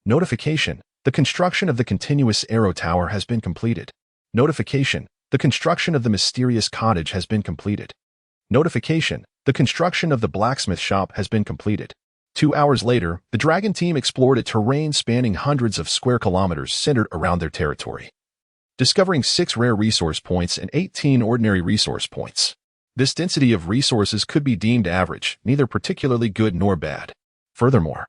Notification: the construction of the continuous arrow tower has been completed. Notification: the construction of the mysterious cottage has been completed. Notification: the construction of the blacksmith shop has been completed." 2 hours later, the Dragon team explored a terrain spanning hundreds of square kilometers centered around their territory, discovering 6 rare resource points and 18 ordinary resource points. This density of resources could be deemed average, neither particularly good nor bad. Furthermore,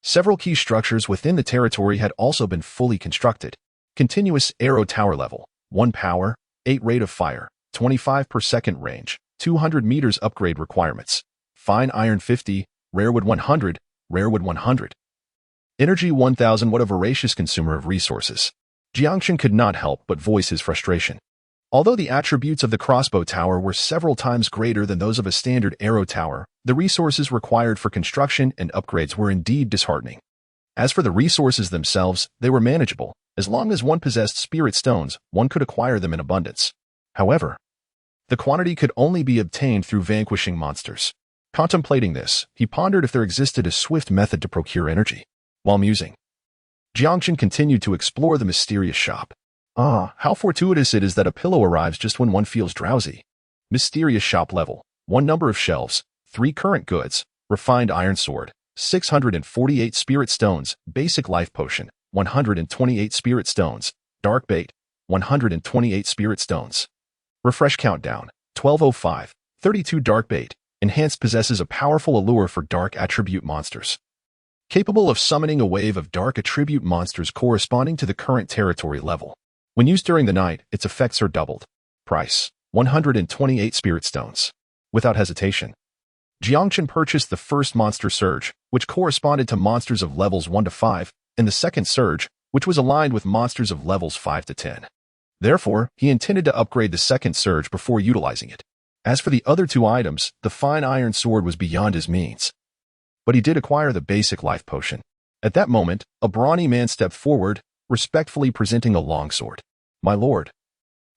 several key structures within the territory had also been fully constructed. Continuous arrow tower level, 1 power, 8 rate of fire, 25 per second range, 200 meters upgrade requirements. Fine iron 50, rare wood 100, rare wood 100. Energy 1000. What a voracious consumer of resources. Jiang Chen could not help but voice his frustration. Although the attributes of the crossbow tower were several times greater than those of a standard arrow tower, the resources required for construction and upgrades were indeed disheartening. As for the resources themselves, they were manageable. As long as one possessed spirit stones, one could acquire them in abundance. However, the quantity could only be obtained through vanquishing monsters. Contemplating this, he pondered if there existed a swift method to procure energy. While musing, Jiang Chen continued to explore the mysterious shop. How fortuitous it is that a pillow arrives just when one feels drowsy. Mysterious shop level, 1 number of shelves, 3 current goods, refined iron sword, 648 spirit stones, basic life potion, 128 spirit stones, dark bait, 128 spirit stones. Refresh countdown, 12:05, 32 dark bait, enhanced possesses a powerful allure for dark attribute monsters. Capable of summoning a wave of dark attribute monsters corresponding to the current territory level. When used during the night, its effects are doubled. Price: 128 spirit stones. Without hesitation, Jiang Chen purchased the first monster surge, which corresponded to monsters of levels 1 to 5, and the second surge, which was aligned with monsters of levels 5 to 10. Therefore, he intended to upgrade the second surge before utilizing it. As for the other 2 items, the fine iron sword was beyond his means. But he did acquire the basic life potion. At that moment, a brawny man stepped forward, respectfully presenting a longsword. "My lord,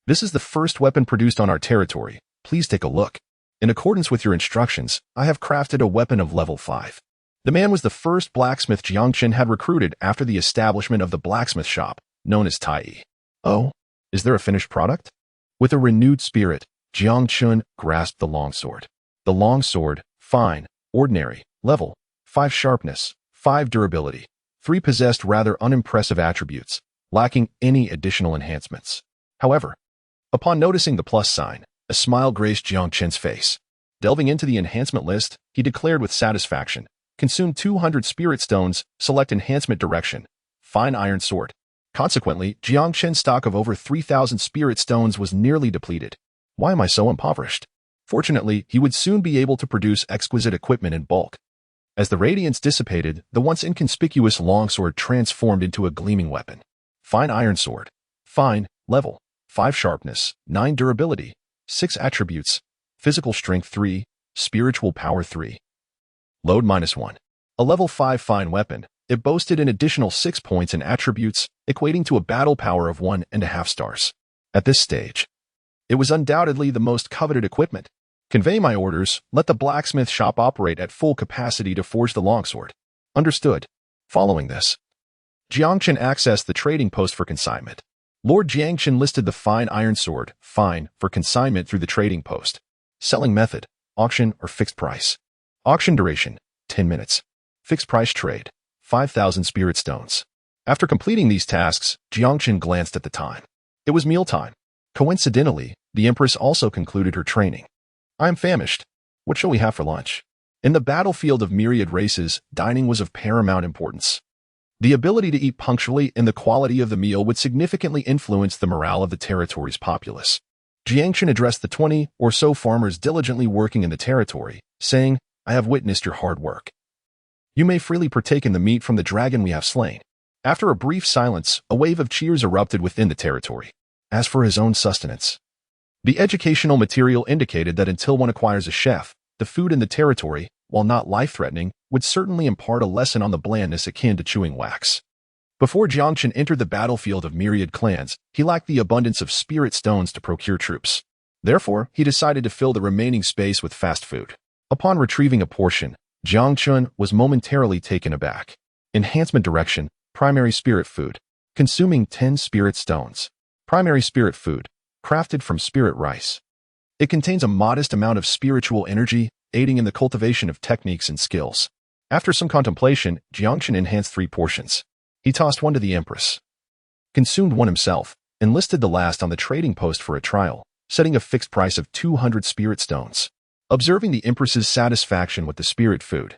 this is the first weapon produced on our territory. Please take a look. In accordance with your instructions, I have crafted a weapon of level 5. The man was the first blacksmith Jiang Chen had recruited after the establishment of the blacksmith shop, known as Tai. "Oh, is there a finished product?" With a renewed spirit, Jiang Chen grasped the longsword. The longsword, fine, ordinary, level 5 sharpness, 5 durability, 3 possessed rather unimpressive attributes, lacking any additional enhancements. However, upon noticing the plus sign, a smile graced Jiang Chen's face. Delving into the enhancement list, he declared with satisfaction, "Consume 200 spirit stones, select enhancement direction, fine iron sword. Consequently, Jiang Chen's stock of over 3,000 spirit stones was nearly depleted. Why am I so impoverished? Fortunately, he would soon be able to produce exquisite equipment in bulk. As the radiance dissipated, the once inconspicuous longsword transformed into a gleaming weapon. Fine iron sword. Fine, level, 5 sharpness, 9 durability, 6 attributes, physical strength 3, spiritual power 3. Load -1. A level 5 fine weapon, it boasted an additional 6 points in attributes, equating to a battle power of 1.5 stars. At this stage, it was undoubtedly the most coveted equipment. Convey my orders, let the blacksmith shop operate at full capacity to forge the longsword. Understood. Following this, Jiang Chen accessed the trading post for consignment. Lord Jiang Chen listed the fine iron sword, fine, for consignment through the trading post. Selling method, auction or fixed price. Auction duration, 10 minutes. Fixed price trade, 5,000 spirit stones. After completing these tasks, Jiang Chen glanced at the time. It was mealtime. Coincidentally, the Empress also concluded her training. I am famished. What shall we have for lunch? In the battlefield of myriad races, dining was of paramount importance. The ability to eat punctually and the quality of the meal would significantly influence the morale of the territory's populace. Jiang Chen addressed the 20 or so farmers diligently working in the territory, saying, I have witnessed your hard work. You may freely partake in the meat from the dragon we have slain. After a brief silence, a wave of cheers erupted within the territory. As for his own sustenance, the educational material indicated that until one acquires a chef, the food in the territory, while not life-threatening, would certainly impart a lesson on the blandness akin to chewing wax. Before Jiang Chen entered the battlefield of myriad clans, he lacked the abundance of spirit stones to procure troops. Therefore, he decided to fill the remaining space with fast food. Upon retrieving a portion, Jiang Chen was momentarily taken aback. Enhancement direction, primary spirit food. Consuming 10 spirit stones. Primary spirit food, crafted from spirit rice. It contains a modest amount of spiritual energy, aiding in the cultivation of techniques and skills. After some contemplation, Jiang Chen enhanced 3 portions. He tossed one to the Empress, consumed one himself, and listed the last on the trading post for a trial, setting a fixed price of 200 spirit stones. Observing the Empress's satisfaction with the spirit food,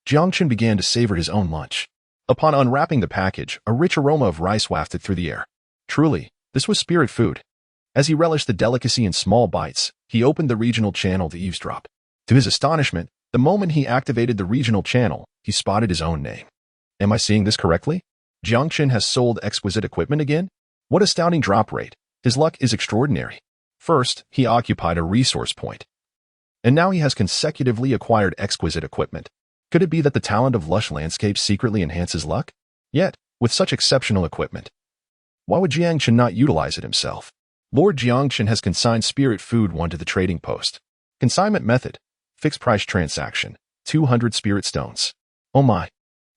Jiang Chen began to savor his own lunch. Upon unwrapping the package, a rich aroma of rice wafted through the air. Truly, this was spirit food. As he relished the delicacy in small bites, he opened the regional channel to eavesdrop. To his astonishment, the moment he activated the regional channel, he spotted his own name. Am I seeing this correctly? Jiang Chen has sold exquisite equipment again? What astounding drop rate. His luck is extraordinary. First, he occupied a resource point. And now he has consecutively acquired exquisite equipment. Could it be that the talent of lush landscapes secretly enhances luck? Yet, with such exceptional equipment, why would Jiang Chen not utilize it himself? Lord Jiang Chen has consigned spirit food 1 to the trading post. Consignment method. Fixed price transaction. 200 spirit stones. Oh my.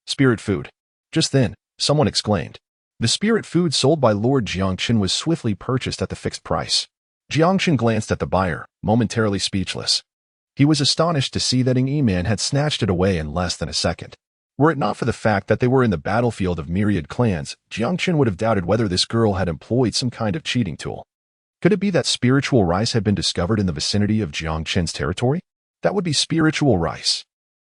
Spirit food. Just then, someone exclaimed. The spirit food sold by Lord Jiang Chen was swiftly purchased at the fixed price. Jiang Chen glanced at the buyer, momentarily speechless. He was astonished to see that Ng Yi Man had snatched it away in less than a second. Were it not for the fact that they were in the battlefield of myriad clans, Jiang Chen would have doubted whether this girl had employed some kind of cheating tool. Could it be that spiritual rice had been discovered in the vicinity of Jiang Chen's territory? That would be spiritual rice.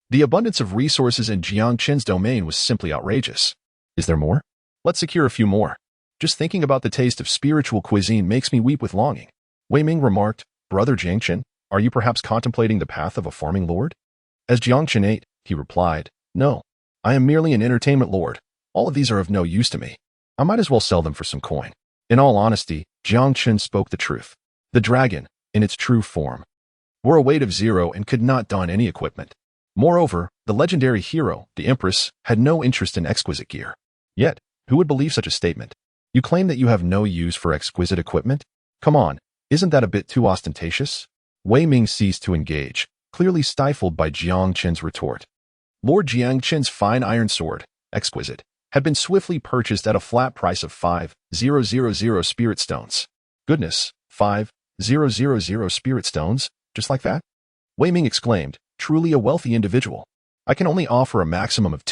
The abundance of resources in Jiang Chen's domain was simply outrageous. Is there more? Let's secure a few more. Just thinking about the taste of spiritual cuisine makes me weep with longing. Wei Ming remarked, Brother Jiang Chen, are you perhaps contemplating the path of a farming lord? As Jiang Chen ate, he replied, No, I am merely an entertainment lord. All of these are of no use to me. I might as well sell them for some coin. In all honesty, Jiang Chen spoke the truth. The dragon, in its true form, wore a weight of 0 and could not don any equipment. Moreover, the legendary hero, the Empress, had no interest in exquisite gear. Yet, who would believe such a statement? You claim that you have no use for exquisite equipment? Come on, isn't that a bit too ostentatious? Wei Ming ceased to engage, clearly stifled by Jiang Chen's retort. Lord Jiang Chen's fine iron sword, exquisite, had been swiftly purchased at a flat price of 5,000 spirit stones. Goodness, 5,000 spirit stones, just like that? Wei Ming exclaimed, truly a wealthy individual. I can only offer a maximum of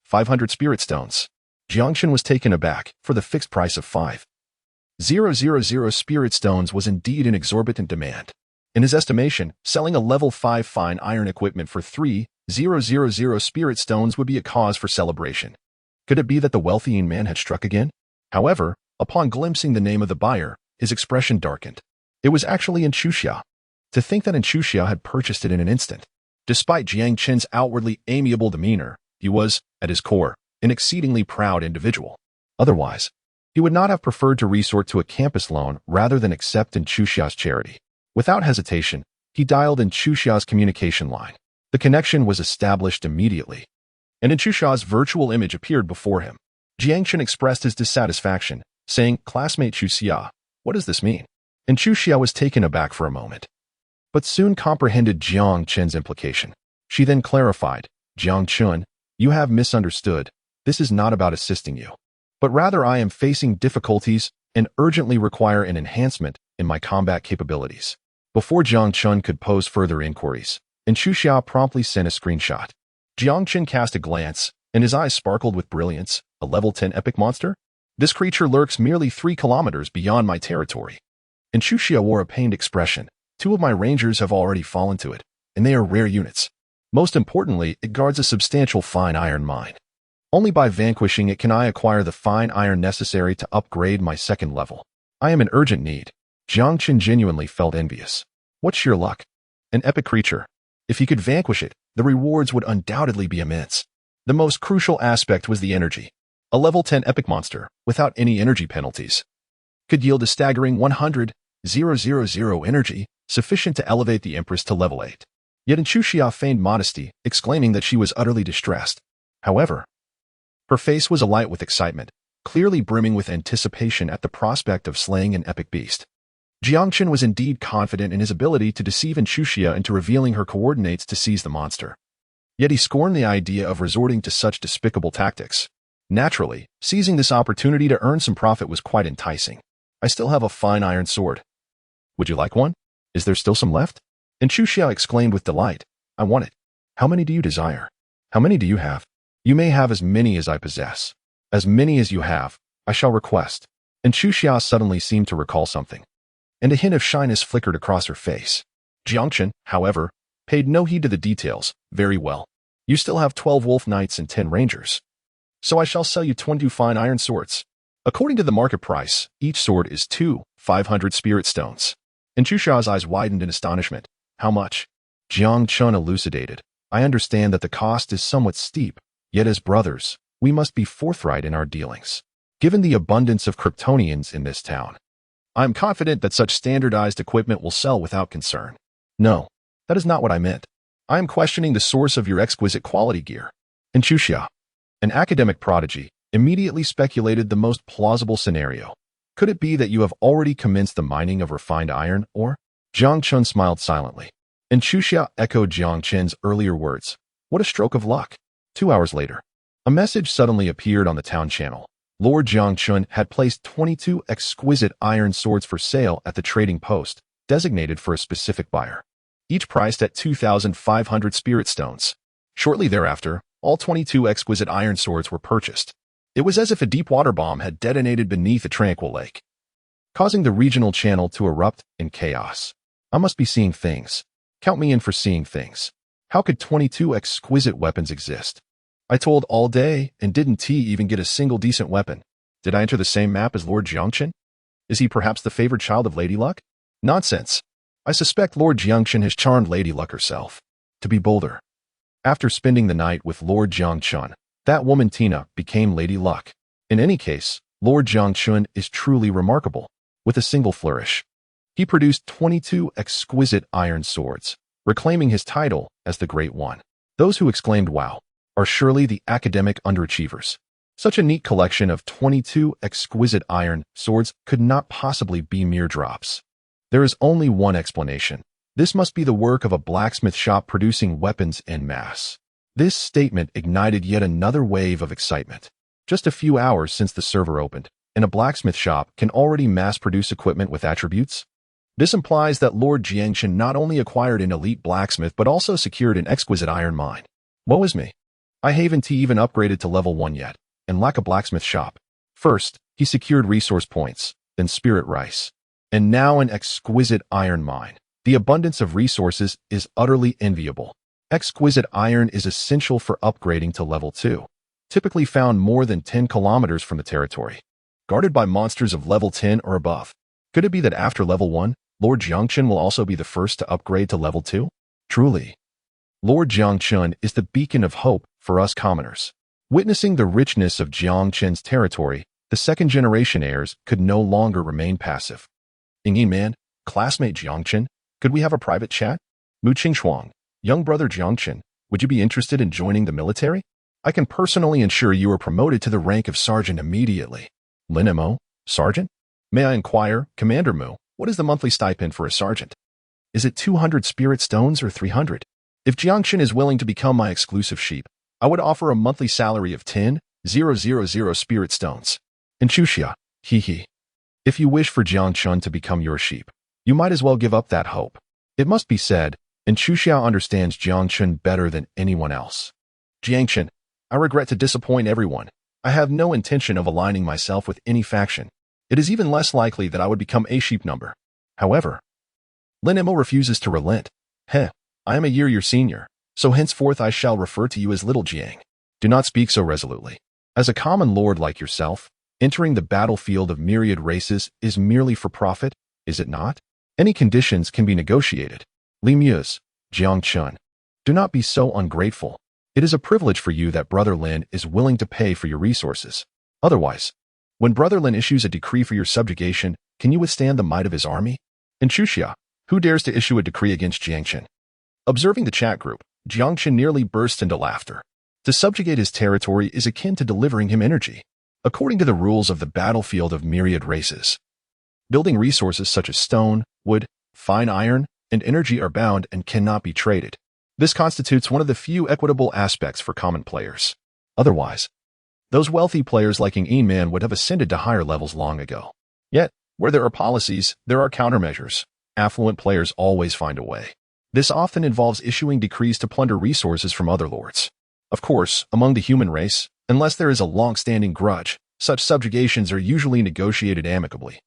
500 spirit stones. Jiang Chen was taken aback, for the fixed price of 5,000 spirit stones was indeed an exorbitant demand. In his estimation, selling a level 5 fine iron equipment for 3,000 spirit stones would be a cause for celebration. Could it be that the wealthy man had struck again? However, upon glimpsing the name of the buyer, his expression darkened. It was actually Inchuxia. To think that Inchuxia had purchased it in an instant. Despite Jiang Chen's outwardly amiable demeanor, he was, at his core, an exceedingly proud individual. Otherwise, he would not have preferred to resort to a campus loan rather than accept Inchuxia's charity. Without hesitation, he dialed Inchuxia's communication line. The connection was established immediately, and Inchuxia's virtual image appeared before him. Jiang Chen expressed his dissatisfaction, saying, "Classmate Chuxia, what does this mean?" Inchuxia was taken aback for a moment, but soon comprehended Jiang Chen's implication. She then clarified, "Jiang Chen, you have misunderstood. This is not about assisting you, but rather I am facing difficulties and urgently require an enhancement in my combat capabilities." Before Jiang Chen could pose further inquiries, Inchuxia promptly sent a screenshot. Jiang Chen cast a glance, and his eyes sparkled with brilliance. "A level 10 epic monster? This creature lurks merely 3 kilometers beyond my territory." Inchuxia wore a pained expression. "2 of my rangers have already fallen to it, and they are rare units. Most importantly, it guards a substantial fine iron mine. Only by vanquishing it can I acquire the fine iron necessary to upgrade my 2nd level. I am in urgent need." Jiang Chen genuinely felt envious. What sheer luck! An epic creature. If he could vanquish it, the rewards would undoubtedly be immense. The most crucial aspect was the energy. A level 10 epic monster, without any energy penalties, could yield a staggering 100,000 energy, sufficient to elevate the Empress to level 8. Yet Inchuxia feigned modesty, exclaiming that she was utterly distressed. However, her face was alight with excitement, clearly brimming with anticipation at the prospect of slaying an epic beast. Jiang Chen was indeed confident in his ability to deceive Inchuxia into revealing her coordinates to seize the monster. Yet he scorned the idea of resorting to such despicable tactics. Naturally, seizing this opportunity to earn some profit was quite enticing. "I still have a fine iron sword. Would you like one? Is there still some left?" Inchuxia exclaimed with delight. "I want it. How many do you desire? How many do you have?" "You may have as many as I possess. As many as you have, I shall request." Inchuxia suddenly seemed to recall something, and a hint of shyness flickered across her face. Jiang Chen, however, paid no heed to the details. "Very well. You still have 12 wolf knights and 10 rangers. So I shall sell you 22 fine iron swords. According to the market price, each sword is 500 spirit stones." Inchuxia's eyes widened in astonishment. "How much?" Jiang Chen elucidated. "I understand that the cost is somewhat steep, yet as brothers, we must be forthright in our dealings. Given the abundance of Kryptonians in this town, I am confident that such standardized equipment will sell without concern." "No, that is not what I meant. I am questioning the source of your exquisite quality gear." Inchuxia, an academic prodigy, immediately speculated the most plausible scenario. "Could it be that you have already commenced the mining of refined iron, or?" Jiang Chen smiled silently. Inchuxia echoed Jiang Chen's earlier words. What a stroke of luck. 2 hours later, a message suddenly appeared on the town channel. Lord Jiang Chen had placed 22 exquisite iron swords for sale at the trading post, designated for a specific buyer, each priced at 2,500 spirit stones. Shortly thereafter, all 22 exquisite iron swords were purchased. It was as if a deep water bomb had detonated beneath a tranquil lake, causing the regional channel to erupt in chaos. I must be seeing things. Count me in for seeing things. How could 22 exquisite weapons exist? I told all day, and didn't he even get a single decent weapon? Did I enter the same map as Lord Jiang Chen? Is he perhaps the favored child of Lady Luck? Nonsense. I suspect Lord Jiang Chen has charmed Lady Luck herself. To be bolder. After spending the night with Lord Jiang Chen, that woman Tina became Lady Luck. In any case, Lord Jiang Chen is truly remarkable. With a single flourish, he produced 22 exquisite iron swords, reclaiming his title as the Great One. Those who exclaimed wow are surely the academic underachievers. Such a neat collection of 22 exquisite iron swords could not possibly be mere drops. There is only one explanation. This must be the work of a blacksmith shop producing weapons en masse. This statement ignited yet another wave of excitement. Just a few hours since the server opened, and a blacksmith shop can already mass-produce equipment with attributes? This implies that Lord Jiang Chen not only acquired an elite blacksmith but also secured an exquisite iron mine. Woe is me. I haven't even upgraded to level 1 yet, and lack a blacksmith shop. First, he secured resource points, then spirit rice, and now an exquisite iron mine. The abundance of resources is utterly enviable. Exquisite iron is essential for upgrading to level 2, typically found more than 10 kilometers from the territory. guarded by monsters of level 10 or above. Could it be that after level 1, Lord Jiang Chen will also be the first to upgrade to level 2? Truly, Lord Jiang Chen is the beacon of hope for us commoners. Witnessing the richness of Jiang Chen's territory, the second-generation heirs could no longer remain passive. Ying Man, classmate Jiang Chen, could we have a private chat? Mu Qingxuang, young brother Jiang Chen, would you be interested in joining the military? I can personally ensure you are promoted to the rank of sergeant immediately. Lin Mo, sergeant? May I inquire, Commander Mu, what is the monthly stipend for a sergeant? Is it 200 spirit stones or 300? If Jiang Chen is willing to become my exclusive sheep, I would offer a monthly salary of 10,000 spirit stones. And Chuxia, hee. If you wish for Jiang Chen to become your sheep, you might as well give up that hope. It must be said, and Chuxia understands Jiang Chen better than anyone else. Jiang Chen, I regret to disappoint everyone. I have no intention of aligning myself with any faction. It is even less likely that I would become a sheep number. However, Lin Mo refuses to relent. I am a year your senior, so henceforth I shall refer to you as Little Jiang. Do not speak so resolutely. As a common lord like yourself, entering the battlefield of myriad races is merely for profit, is it not? Any conditions can be negotiated. Li Muse, Jiang Chen, do not be so ungrateful. It is a privilege for you that Brother Lin is willing to pay for your resources. Otherwise, when Brother Lin issues a decree for your subjugation, can you withstand the might of his army? And Chuxia, who dares to issue a decree against Jiang Chen? Observing the chat group, Jiang Chen nearly burst into laughter. To subjugate his territory is akin to delivering him energy. According to the rules of the battlefield of myriad races, building resources such as stone, wood, fine iron, and energy are bound and cannot be traded. This constitutes one of the few equitable aspects for common players. Otherwise, those wealthy players like Ying Man would have ascended to higher levels long ago. Yet, where there are policies, there are countermeasures. Affluent players always find a way. This often involves issuing decrees to plunder resources from other lords. Of course, among the human race, unless there is a long-standing grudge, such subjugations are usually negotiated amicably,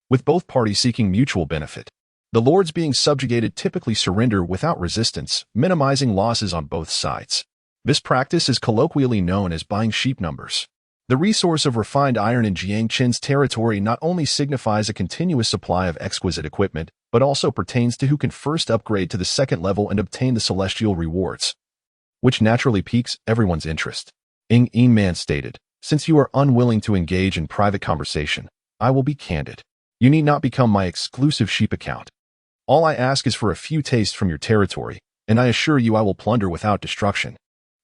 with both parties seeking mutual benefit. The lords being subjugated typically surrender without resistance, minimizing losses on both sides. This practice is colloquially known as buying sheep numbers. The resource of refined iron in Jiang Chen's territory not only signifies a continuous supply of exquisite equipment, but also pertains to who can first upgrade to the second level and obtain the celestial rewards, which naturally piques everyone's interest. Ying Man stated, since you are unwilling to engage in private conversation, I will be candid. You need not become my exclusive sheep account. All I ask is for a few tastes from your territory, and I assure you I will plunder without destruction.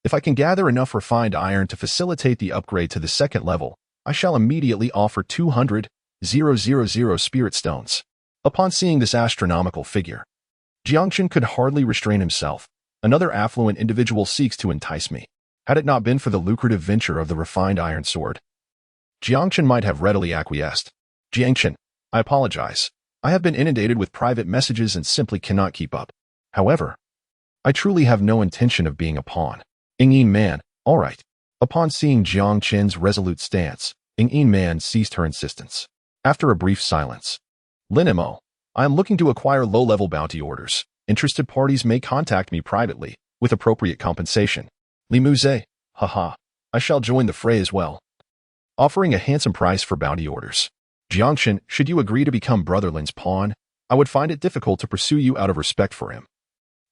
If I can gather enough refined iron to facilitate the upgrade to the second level, I shall immediately offer 200,000 spirit stones. Upon seeing this astronomical figure, Jiang Chen could hardly restrain himself. Another affluent individual seeks to entice me. Had it not been for the lucrative venture of the refined iron sword, Jiang Chen might have readily acquiesced. Jiang Chen, I apologize. I have been inundated with private messages and simply cannot keep up. However, I truly have no intention of being a pawn. Ying Man, all right. Upon seeing Jiang Chen's resolute stance, Ying Man ceased her insistence. After a brief silence, Lin Mo, I am looking to acquire low-level bounty orders. Interested parties may contact me privately, with appropriate compensation. Li Muse, haha, I shall join the fray as well, offering a handsome price for bounty orders. Jiang Chen, should you agree to become Brother Lin's pawn, I would find it difficult to pursue you out of respect for him.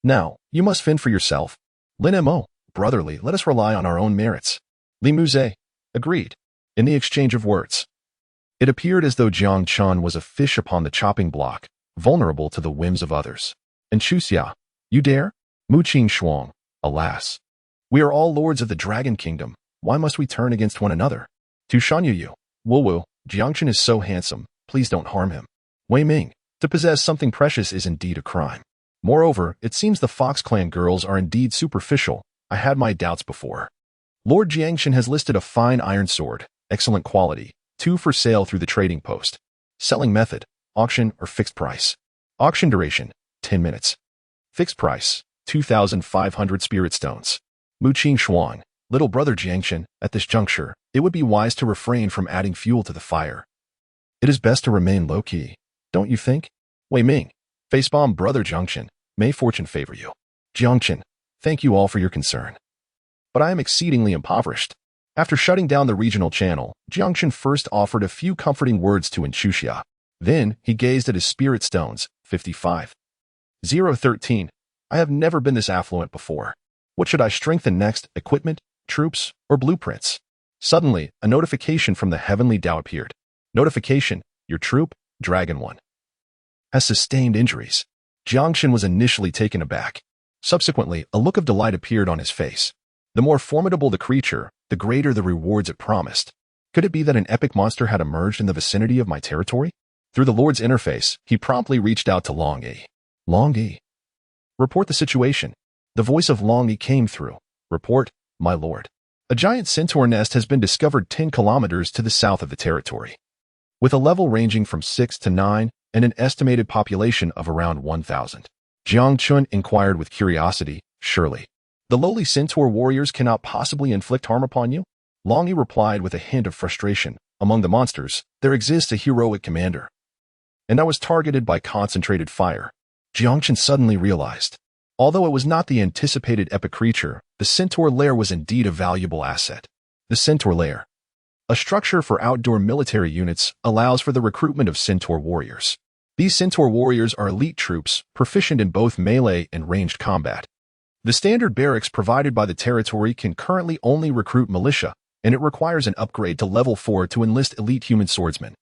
Now, you must fend for yourself. Lin Mo, brotherly, let us rely on our own merits. Li Muse, agreed. In the exchange of words, it appeared as though Jiang Chen was a fish upon the chopping block, vulnerable to the whims of others. And Chuxia, you dare? Mu Qingxuang, alas. We are all lords of the Dragon Kingdom. Why must we turn against one another? To Shanyu, Wu, Jiang Chen is so handsome, please don't harm him. Wei Ming, to possess something precious is indeed a crime. Moreover, it seems the Fox Clan girls are indeed superficial. I had my doubts before. Lord Jiang Chen has listed a fine iron sword, excellent quality, 2 for sale through the trading post. Selling method, auction or fixed price. Auction duration, 10 minutes. Fixed price, 2,500 spirit stones. Mu Qingxuang, little brother Jiang Chen, at this juncture, it would be wise to refrain from adding fuel to the fire. It is best to remain low-key, don't you think? Wei Ming, facepalm brother Jiang Chen, may fortune favor you. Jiang Chen, thank you all for your concern. But I am exceedingly impoverished. After shutting down the regional channel, Jiang Chen first offered a few comforting words to Inchuxia. Then, he gazed at his spirit stones, 55. 013. I have never been this affluent before. What should I strengthen next, equipment, troops, or blueprints? Suddenly, a notification from the heavenly Tao appeared. Notification, your troop, Dragon 1, has sustained injuries. Jiang Chen was initially taken aback. Subsequently, a look of delight appeared on his face. The more formidable the creature, the greater the rewards it promised. Could it be that an epic monster had emerged in the vicinity of my territory? Through the Lord's interface, he promptly reached out to Long Yi. Long Yi. Report the situation. The voice of Long Yi came through. Report, my lord. A giant centaur nest has been discovered 10 kilometers to the south of the territory. With a level ranging from 6 to 9 and an estimated population of around 1,000. Jiang Chen inquired with curiosity, surely. The lowly centaur warriors cannot possibly inflict harm upon you? Long Yi replied with a hint of frustration. Among the monsters, there exists a heroic commander. And I was targeted by concentrated fire. Jiang Chen suddenly realized. Although it was not the anticipated epic creature, the centaur lair was indeed a valuable asset. The centaur lair, a structure for outdoor military units, allows for the recruitment of centaur warriors. These centaur warriors are elite troops, proficient in both melee and ranged combat. The standard barracks provided by the territory can currently only recruit militia, and it requires an upgrade to level 4 to enlist elite human swordsmen.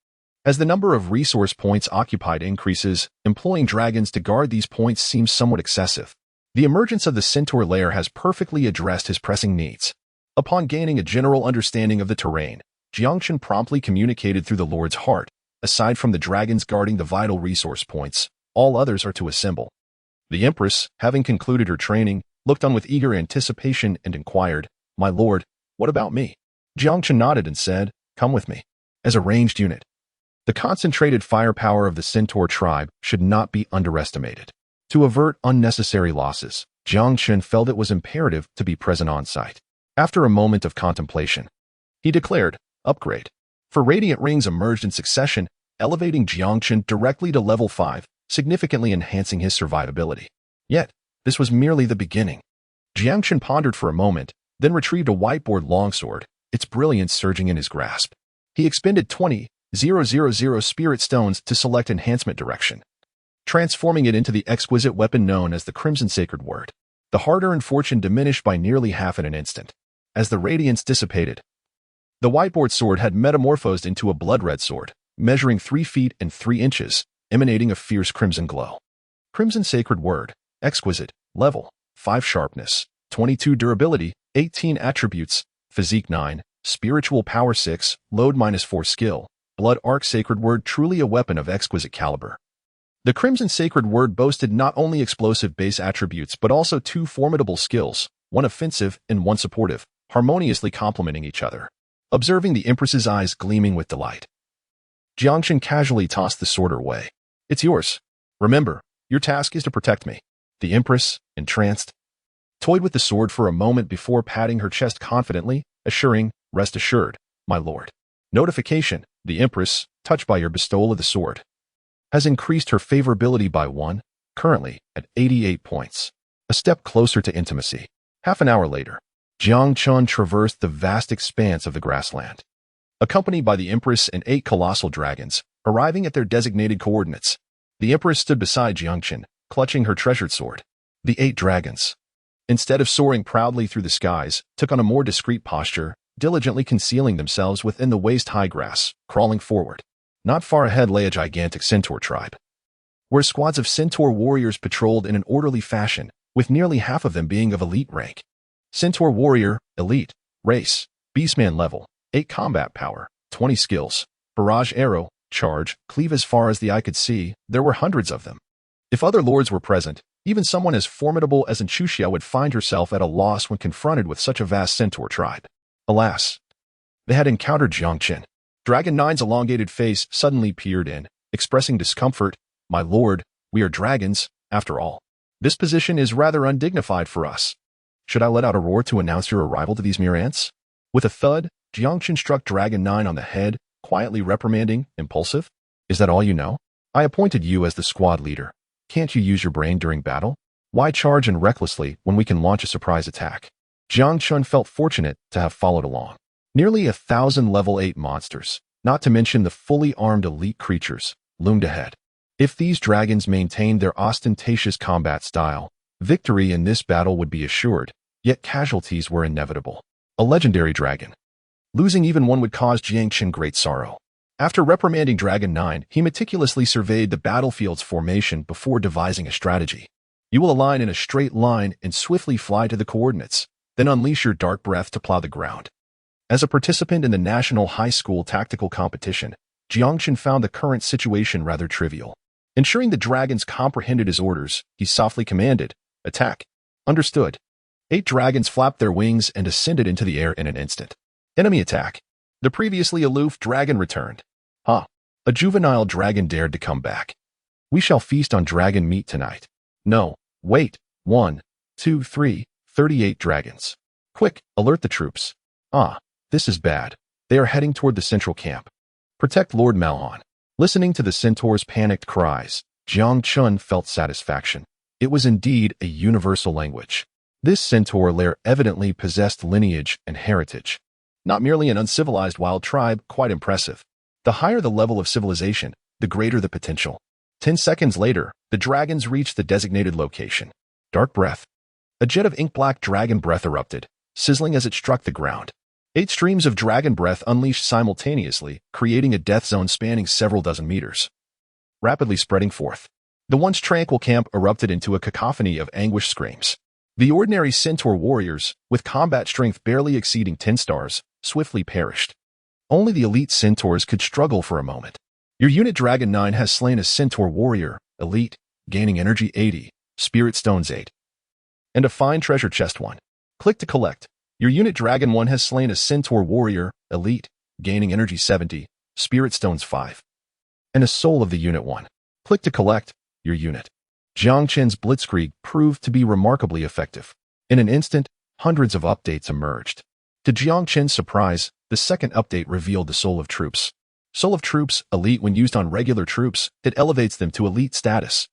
As the number of resource points occupied increases, employing dragons to guard these points seems somewhat excessive. The emergence of the centaur lair has perfectly addressed his pressing needs. Upon gaining a general understanding of the terrain, Jiang Chen promptly communicated through the Lord's heart. Aside from the dragons guarding the vital resource points, all others are to assemble. The Empress, having concluded her training, looked on with eager anticipation and inquired, my lord, what about me? Jiang Chen nodded and said, come with me. As a ranged unit. The concentrated firepower of the centaur tribe should not be underestimated. To avert unnecessary losses, Jiang Chen felt it was imperative to be present on site. After a moment of contemplation, he declared, upgrade. For radiant rings emerged in succession, elevating Jiang Chen directly to level 5, significantly enhancing his survivability. Yet, this was merely the beginning. Jiang Chen pondered for a moment, then retrieved a whiteboard longsword, its brilliance surging in his grasp. He expended 20,000 spirit stones to select enhancement direction, transforming it into the exquisite weapon known as the Crimson Sacred Word. The hard-earned fortune diminished by nearly half in an instant. As the radiance dissipated, the whiteboard sword had metamorphosed into a blood-red sword, measuring 3 feet and 3 inches, emanating a fierce crimson glow. Crimson Sacred Word, exquisite, level 5 sharpness, 22 durability, 18 attributes, physique 9, spiritual power 6, load -4 skill, blood arc sacred word, truly a weapon of exquisite caliber. The Crimson Sacred Word boasted not only explosive base attributes but also 2 formidable skills, one offensive and one supportive, harmoniously complementing each other. Observing the Empress's eyes gleaming with delight, Jiang Chen casually tossed the sword away. It's yours. Remember, your task is to protect me. The Empress, entranced, toyed with the sword for a moment before patting her chest confidently, assuring, rest assured, my lord. Notification, the Empress, touched by your bestowal of the sword, has increased her favorability by 1, currently at 88 points. A step closer to intimacy. Half an hour later, Jiang Chen traversed the vast expanse of the grassland, accompanied by the Empress and 8 colossal dragons. Arriving at their designated coordinates, the Empress stood beside Jiang Chen, clutching her treasured sword. The 8 dragons, instead of soaring proudly through the skies, took on a more discreet posture, diligently concealing themselves within the waist-high grass, crawling forward. Not far ahead lay a gigantic centaur tribe, where squads of centaur warriors patrolled in an orderly fashion, with nearly half of them being of elite rank. Centaur warrior, elite, race, beastman level, 8 combat power, 20 skills, barrage arrow, charge, cleave as far as the eye could see. There were hundreds of them. If other lords were present, even someone as formidable as Inchuxia would find herself at a loss when confronted with such a vast centaur tribe. Alas, they had encountered Jiang Chen. Dragon 9's elongated face suddenly peered in, expressing discomfort. My lord, we are dragons, after all. This position is rather undignified for us. Should I let out a roar to announce your arrival to these mere ants? With a thud, Jiang Chen struck Dragon 9 on the head, quietly reprimanding, impulsive? Is that all you know? I appointed you as the squad leader. Can't you use your brain during battle? Why charge in recklessly when we can launch a surprise attack? Jiang Chen felt fortunate to have followed along. Nearly 1,000 level 8 monsters, not to mention the fully armed elite creatures, loomed ahead. If these dragons maintained their ostentatious combat style, victory in this battle would be assured, yet casualties were inevitable. A legendary dragon. Losing even one would cause Jiang Chen great sorrow. After reprimanding Dragon 9, he meticulously surveyed the battlefield's formation before devising a strategy. You will align in a straight line and swiftly fly to the coordinates, then unleash your dark breath to plow the ground. As a participant in the National High School Tactical Competition, Jiang Chen found the current situation rather trivial. Ensuring the dragons comprehended his orders, he softly commanded, "Attack." Understood. 8 dragons flapped their wings and ascended into the air in an instant. Enemy attack. The previously aloof dragon returned. Ha! A juvenile dragon dared to come back. We shall feast on dragon meat tonight. No, wait. 1, 2, 3, 38 dragons. Quick, alert the troops. Ah, this is bad. They are heading toward the central camp. Protect Lord Malhan. Listening to the centaur's panicked cries, Jiang Chen felt satisfaction. It was indeed a universal language. This centaur lair evidently possessed lineage and heritage. Not merely an uncivilized wild tribe, quite impressive. The higher the level of civilization, the greater the potential. 10 seconds later, the dragons reached the designated location. Dark breath. A jet of ink-black dragon breath erupted, sizzling as it struck the ground. 8 streams of dragon breath unleashed simultaneously, creating a death zone spanning several dozen meters. Rapidly spreading forth, the once tranquil camp erupted into a cacophony of anguished screams. The ordinary centaur warriors, with combat strength barely exceeding 10 stars, swiftly perished. Only the elite centaurs could struggle for a moment. Your unit Dragon 9 has slain a centaur warrior, elite, gaining energy 80, spirit stones 8. And a fine treasure chest 1. Click to collect. Your unit Dragon 1 has slain a centaur warrior, elite, gaining energy 70, spirit stones 5. And a soul of the unit 1. Click to collect. Your unit. Jiang Chen's blitzkrieg proved to be remarkably effective. In an instant, hundreds of updates emerged. To Jiang Chen's surprise, the second update revealed the Soul of Troops. Soul of Troops, elite when used on regular troops, it elevates them to elite status.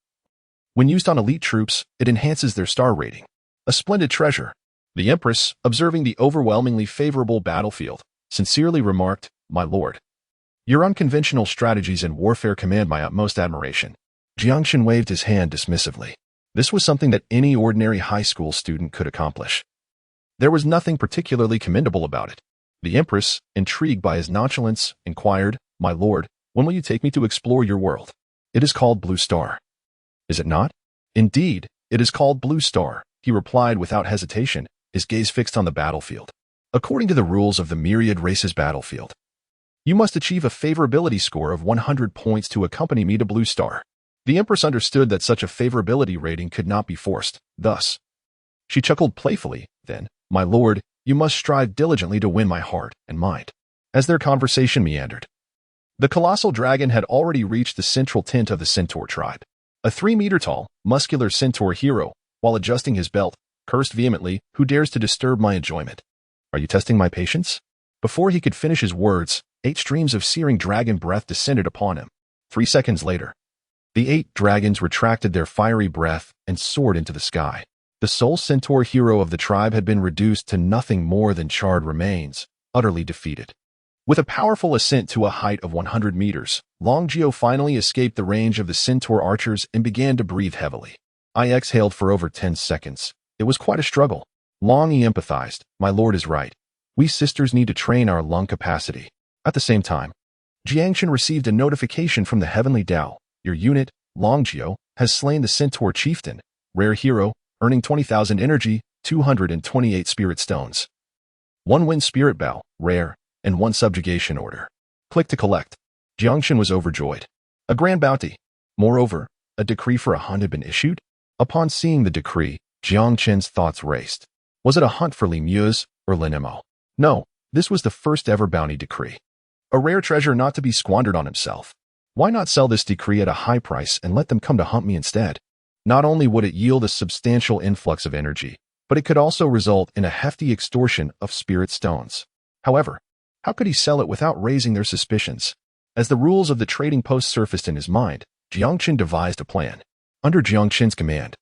When used on elite troops, it enhances their star rating. A splendid treasure. The Empress, observing the overwhelmingly favorable battlefield, sincerely remarked, "My lord, your unconventional strategies in warfare command my utmost admiration." Jiang Chen waved his hand dismissively. This was something that any ordinary high school student could accomplish. There was nothing particularly commendable about it. The Empress, intrigued by his nonchalance, inquired, "My lord, when will you take me to explore your world?" "It is called Blue Star." "Is it not?" "Indeed, it is called Blue Star," he replied without hesitation, his gaze fixed on the battlefield. "According to the rules of the Myriad Races battlefield, you must achieve a favorability score of 100 points to accompany me to Blue Star." The Empress understood that such a favorability rating could not be forced, thus. She chuckled playfully, then, "My lord, you must strive diligently to win my heart and mind." As their conversation meandered, the colossal dragon had already reached the central tent of the centaur tribe. A 3-meter-tall, muscular centaur hero, while adjusting his belt, cursed vehemently, "Who dares to disturb my enjoyment? Are you testing my patience?" Before he could finish his words, 8 streams of searing dragon breath descended upon him. 3 seconds later, the 8 dragons retracted their fiery breath and soared into the sky. The sole centaur hero of the tribe had been reduced to nothing more than charred remains, utterly defeated. With a powerful ascent to a height of 100 meters, Long Geo finally escaped the range of the centaur archers and began to breathe heavily. I exhaled for over 10 seconds. It was quite a struggle. Long he empathized. "My lord is right. We sisters need to train our lung capacity." At the same time, Jiang Chen received a notification from the Heavenly Tao. "Your unit, Long Geo, has slain the centaur chieftain, rare hero, earning 20,000 energy, 228 spirit stones. 1 wind spirit bow, rare, and 1 subjugation order. Click to collect." Jiang Chen was overjoyed. A grand bounty. Moreover, a decree for a hunt had been issued. Upon seeing the decree, Jiang Chen's thoughts raced. Was it a hunt for Lemurs or Linemo? No, this was the first ever bounty decree. A rare treasure not to be squandered on himself. Why not sell this decree at a high price and let them come to hunt me instead? Not only would it yield a substantial influx of energy, but it could also result in a hefty extortion of spirit stones. However, how could he sell it without raising their suspicions? As the rules of the trading post surfaced in his mind, Jiang Chen devised a plan. Under Jiang Chen's command,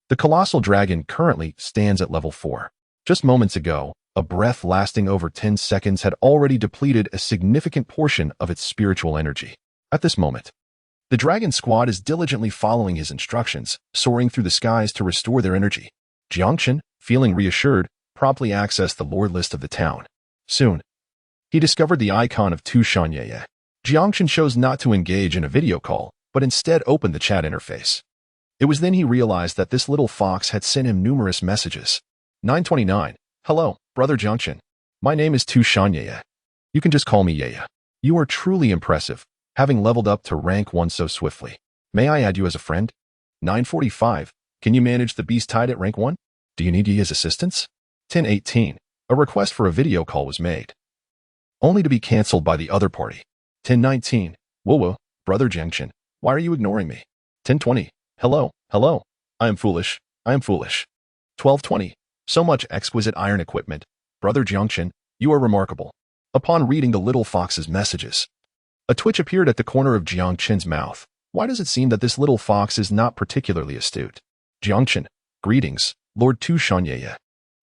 the colossal dragon currently stands at level 4. Just moments ago, A breath lasting over 10 seconds had already depleted a significant portion of its spiritual energy. At this moment, the dragon squad is diligently following his instructions, soaring through the skies to restore their energy. Jiang Chen, feeling reassured, promptly accessed the lord list of the town. Soon, he discovered the icon of Tu Shanyeye. Jiang Chen chose not to engage in a video call, but instead opened the chat interface. It was then he realized that this little fox had sent him numerous messages. 929. Hello, Brother Jiang Chen. My name is Tu Shanyeye. You can just call me Yeye. You are truly impressive, having leveled up to rank 1 so swiftly. May I add you as a friend? 945. Can you manage the beast tied at rank 1? Do you need Yeye's assistance? 1018. A request for a video call was made, only to be cancelled by the other party. 1019. Whoa, Brother Jiang Chen. Why are you ignoring me? 1020. Hello. I am foolish. 1220. So much exquisite iron equipment. Brother Jiang Chen, you are remarkable. Upon reading the little fox's messages, a twitch appeared at the corner of Jiang Chen's mouth. Why does it seem that this little fox is not particularly astute? Jiang Chen, greetings, Lord Tu Shanyeye.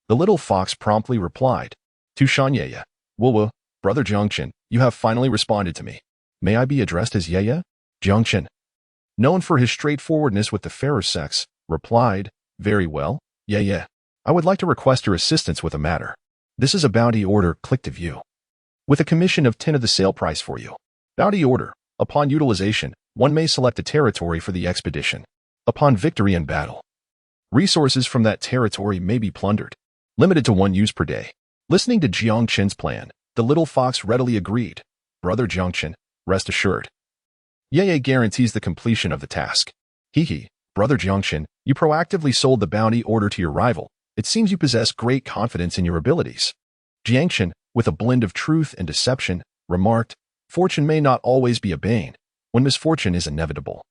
The little fox promptly replied, Tu Shanyeye. Whoa, Brother Jiang Chen, you have finally responded to me. May I be addressed as Yeye? Jiang Chen, known for his straightforwardness with the fairer sex, replied, very well, Yeye. I would like to request your assistance with a matter. This is a bounty order, click to view, with a commission of 10 of the sale price for you. Bounty order. Upon utilization, one may select a territory for the expedition. Upon victory in battle, resources from that territory may be plundered. Limited to 1 use per day. Listening to Jiang Chen's plan, the little fox readily agreed. Brother Jiang Chen, rest assured, Yeye guarantees the completion of the task. Brother Jiang Chen, you proactively sold the bounty order to your rival. It seems you possess great confidence in your abilities. Jiang Chen, with a blend of truth and deception, remarked, fortune may not always be a bane, when misfortune is inevitable.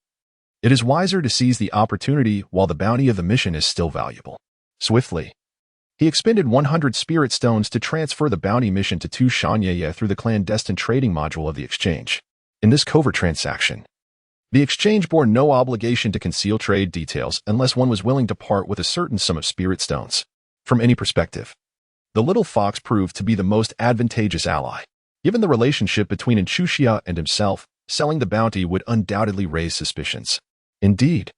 It is wiser to seize the opportunity while the bounty of the mission is still valuable. Swiftly, he expended 100 spirit stones to transfer the bounty mission to Tu Shanyeye through the clandestine trading module of the exchange. In this covert transaction, the exchange bore no obligation to conceal trade details unless one was willing to part with a certain sum of spirit stones. From any perspective, the little fox proved to be the most advantageous ally. Given the relationship between Inchuxia and himself, selling the bounty would undoubtedly raise suspicions. Indeed,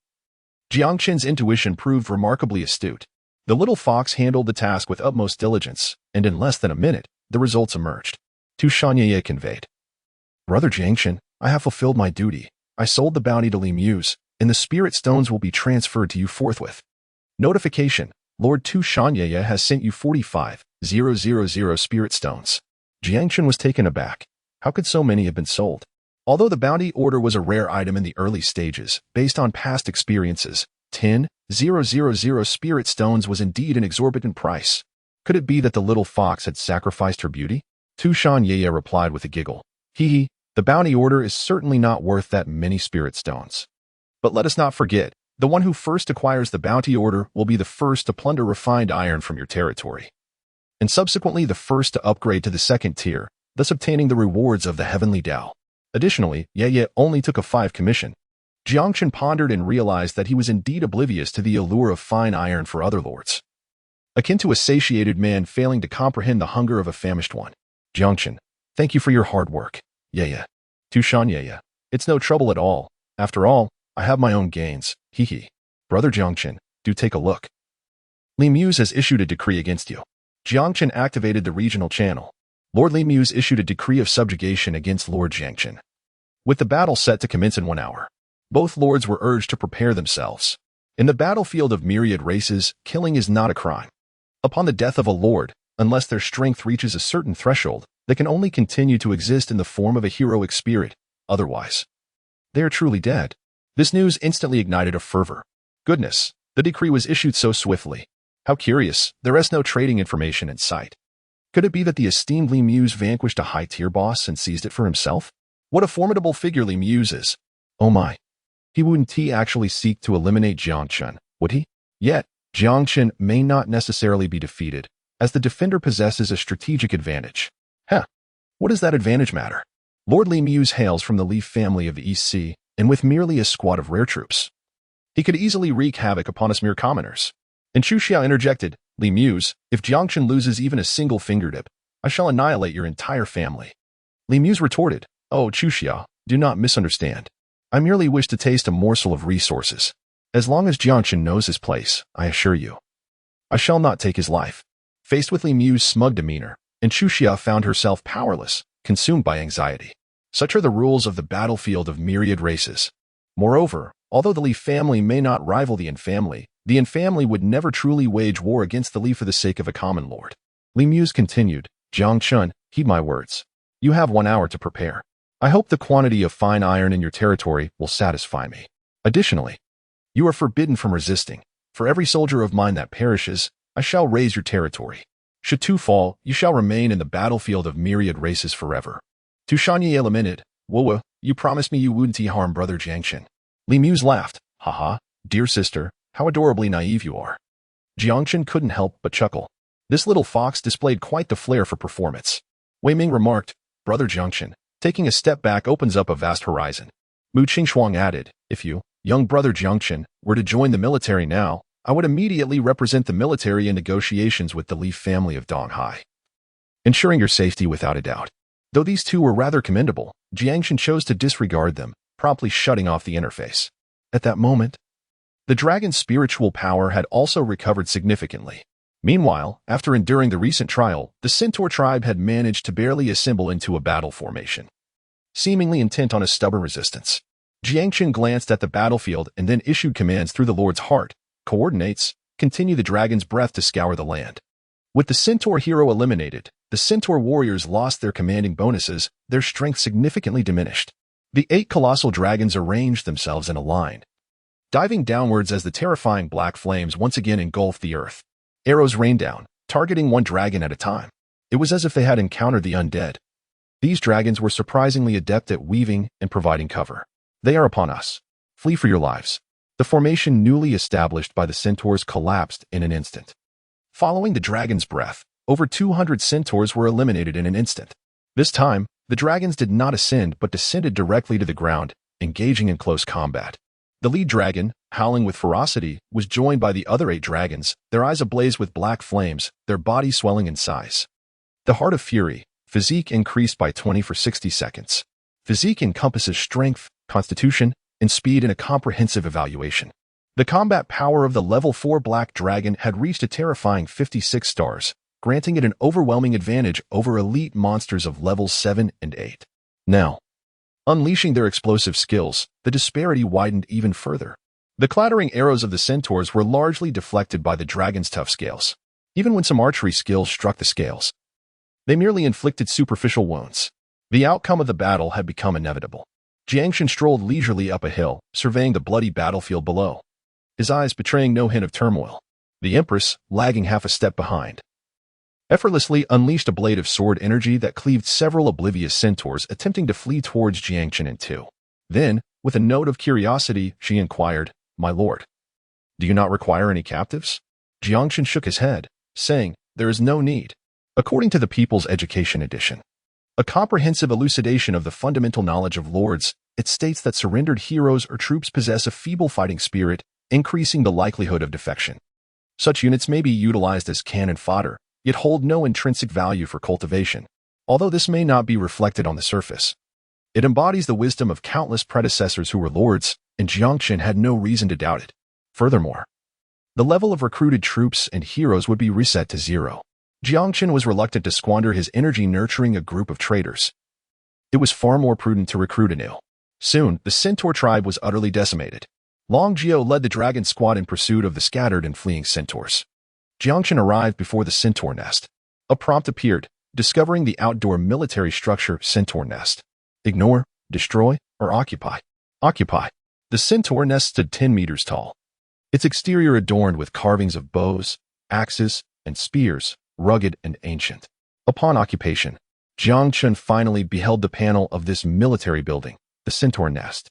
Jiang Chen's intuition proved remarkably astute. The little fox handled the task with utmost diligence, and in less than a minute, the results emerged. Tu Shanyeye conveyed, Brother Jiang Chen, I have fulfilled my duty. I sold the bounty to Li Muse, and the spirit stones will be transferred to you forthwith. Notification, Lord Tu Shanyeye has sent you 45,000 spirit stones. Jiang Chen was taken aback. How could so many have been sold? Although the bounty order was a rare item in the early stages, based on past experiences, 10,000 spirit stones was indeed an exorbitant price. Could it be that the little fox had sacrificed her beauty? Tu Shanyeye replied with a giggle. The bounty order is certainly not worth that many spirit stones. But let us not forget, the one who first acquires the bounty order will be the first to plunder refined iron from your territory, and subsequently the first to upgrade to the second tier, thus obtaining the rewards of the heavenly Tao. Additionally, Yeye only took a 5 commission. Jiang Chen pondered and realized that he was indeed oblivious to the allure of fine iron for other lords, akin to a satiated man failing to comprehend the hunger of a famished one. Jiang Chen, thank you for your hard work. Yeye. Tu Shanyeye. It's no trouble at all. After all, I have my own gains. Brother Jiang Chen, do take a look. Li Muse has issued a decree against you. Jiang Chen activated the regional channel. Lord Li Muse issued a decree of subjugation against Lord Jiang Chen. With the battle set to commence in 1 hour, both lords were urged to prepare themselves. In the battlefield of myriad races, killing is not a crime. Upon the death of a lord, unless their strength reaches a certain threshold, they can only continue to exist in the form of a heroic spirit. Otherwise, they are truly dead. This news instantly ignited a fervor. Goodness, the decree was issued so swiftly. How curious, there is no trading information in sight. Could it be that the esteemed Li Muse vanquished a high-tier boss and seized it for himself? What a formidable figure Li Muse is. Oh my. He wouldn't actually seek to eliminate Jiang Chen, would he? Yet, Jiang Chen may not necessarily be defeated, as the defender possesses a strategic advantage. What does that advantage matter? Lord Li Muse hails from the Leaf family of the East Sea, and with merely a squad of rare troops, he could easily wreak havoc upon us mere commoners. Inchuxia interjected, Li Muse, if Jiang Chen loses even a single fingertip, I shall annihilate your entire family. Li Muse retorted, Oh, Chuxia, do not misunderstand. I merely wish to taste a morsel of resources. As long as Jiang Chen knows his place, I assure you, I shall not take his life. Faced with Li Muse's smug demeanor, and Chuxia found herself powerless, consumed by anxiety. Such are the rules of the battlefield of myriad races. Moreover, although the Li family may not rival the Yin family would never truly wage war against the Li for the sake of a common lord. Li Muse continued, Jiang Chen, heed my words. You have 1 hour to prepare. I hope the quantity of fine iron in your territory will satisfy me. Additionally, you are forbidden from resisting. For every soldier of mine that perishes, I shall raise your territory. Should 2 fall, you shall remain in the battlefield of myriad races forever. To Shanye lamented, Wowa, you promised me you wouldn't harm brother Jiang Chen. Li Muse laughed, haha, dear sister, how adorably naive you are. Jiang Chen couldn't help but chuckle. This little fox displayed quite the flair for performance. Wei Ming remarked, Brother Jiang Chen, taking a step back opens up a vast horizon. Mu Qingshuang added, if you, young brother Jiang Chen, were to join the military now, I would immediately represent the military in negotiations with the Li family of Donghai, ensuring your safety without a doubt. Though these two were rather commendable, Jiang Chen chose to disregard them, promptly shutting off the interface. At that moment, the dragon's spiritual power had also recovered significantly. Meanwhile, after enduring the recent trial, the Centaur tribe had managed to barely assemble into a battle formation, seemingly intent on a stubborn resistance. Jiang Chen glanced at the battlefield and then issued commands through the Lord's heart. Coordinates, continue the dragon's breath to scour the land. With the Centaur hero eliminated, the Centaur warriors lost their commanding bonuses, their strength significantly diminished. The 8 colossal dragons arranged themselves in a line, diving downwards as the terrifying black flames once again engulfed the earth. Arrows rained down, targeting 1 dragon at a time. It was as if they had encountered the undead. These dragons were surprisingly adept at weaving and providing cover. They are upon us. Flee for your lives. The formation newly established by the centaurs collapsed in an instant. Following the dragon's breath, over 200 centaurs were eliminated in an instant. This time, the dragons did not ascend but descended directly to the ground, engaging in close combat. The lead dragon, howling with ferocity, was joined by the other 8 dragons, their eyes ablaze with black flames, their bodies swelling in size. The Heart of Fury, physique increased by 20 for 60 seconds. Physique encompasses strength, constitution, and speed in a comprehensive evaluation. The combat power of the level 4 black dragon had reached a terrifying 56 stars, granting it an overwhelming advantage over elite monsters of levels 7 and 8. Now, unleashing their explosive skills, the disparity widened even further. The clattering arrows of the centaurs were largely deflected by the dragon's tough scales. Even when some archery skills struck the scales, they merely inflicted superficial wounds. The outcome of the battle had become inevitable. Jiang Chen strolled leisurely up a hill, surveying the bloody battlefield below, his eyes betraying no hint of turmoil. The Empress, lagging half a step behind, effortlessly unleashed a blade of sword energy that cleaved several oblivious centaurs attempting to flee towards Jiang Chen in two. Then, with a note of curiosity, she inquired, My lord, do you not require any captives? Jiang Chen shook his head, saying, There is no need. According to the People's Education Edition, a comprehensive elucidation of the fundamental knowledge of lords, it states that surrendered heroes or troops possess a feeble fighting spirit, increasing the likelihood of defection. Such units may be utilized as cannon fodder, yet hold no intrinsic value for cultivation. Although this may not be reflected on the surface, it embodies the wisdom of countless predecessors who were lords, and Jiang Chen had no reason to doubt it. Furthermore, the level of recruited troops and heroes would be reset to 0. Jiang Chen was reluctant to squander his energy nurturing a group of traitors. It was far more prudent to recruit anew. Soon, the Centaur tribe was utterly decimated. Long Jiao led the dragon squad in pursuit of the scattered and fleeing centaurs. Jiang Chen arrived before the centaur nest. A prompt appeared, discovering the outdoor military structure centaur nest. Ignore, destroy, or occupy. Occupy. The centaur nest stood 10 meters tall. Its exterior adorned with carvings of bows, axes, and spears, rugged and ancient. Upon occupation, Jiang Chen finally beheld the panel of this military building, the Centaur Nest.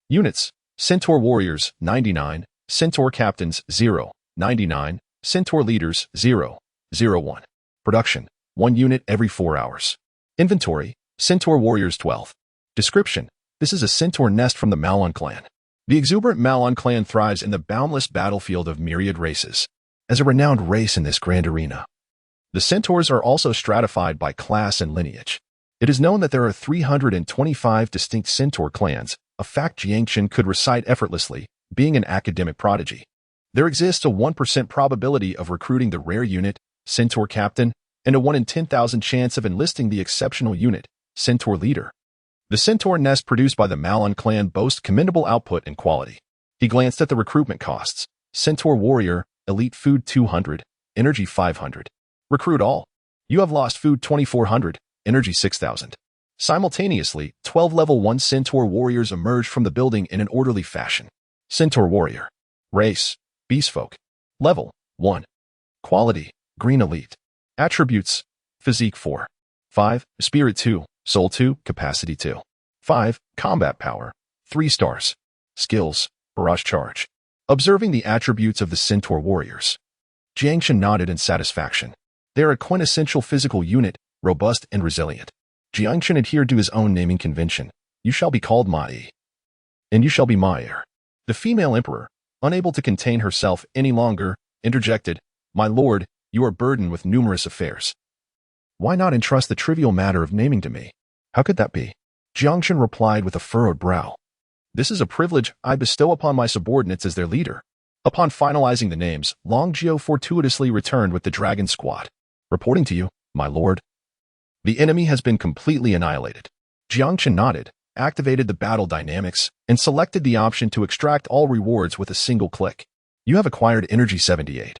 Units: Centaur Warriors, 99, Centaur Captains, 0, 99, Centaur Leaders, 0, 01. Production: 1 unit every 4 hours. Inventory: Centaur Warriors 12. Description: This is a Centaur nest from the Malon clan. The exuberant Malon clan thrives in the boundless battlefield of myriad races. as a renowned race in this grand arena. The centaurs are also stratified by class and lineage. It is known that there are 325 distinct centaur clans, a fact Jiang Chen could recite effortlessly, being an academic prodigy. There exists a 1% probability of recruiting the rare unit, Centaur Captain, and a 1 in 10,000 chance of enlisting the exceptional unit, Centaur Leader. The centaur nest produced by the Malon clan boasts commendable output and quality. He glanced at the recruitment costs. Centaur Warrior, Elite Food 200, Energy 500. Recruit all. You have lost food 2400, Energy 6000. Simultaneously, 12 level 1 Centaur Warriors emerged from the building in an orderly fashion. Centaur Warrior. Race, Beastfolk. Level, 1. Quality, Green Elite. Attributes, Physique 4. 5. Spirit 2, Soul 2, Capacity 2. 5. Combat Power, 3 stars. Skills, Barrage Charge. Observing the attributes of the Centaur Warriors, Jiang Chen nodded in satisfaction. They are a quintessential physical unit, robust and resilient. Jiang Chen adhered to his own naming convention. You shall be called Mai, and you shall be my heir. The female emperor, unable to contain herself any longer, interjected, My lord, you are burdened with numerous affairs. Why not entrust the trivial matter of naming to me? How could that be? Jiang Chen replied with a furrowed brow. This is a privilege I bestow upon my subordinates as their leader. Upon finalizing the names, Long Jiao fortuitously returned with the dragon squad. Reporting to you, my lord. The enemy has been completely annihilated. Jiang Chen nodded, activated the battle dynamics, and selected the option to extract all rewards with a single click. You have acquired Energy 78.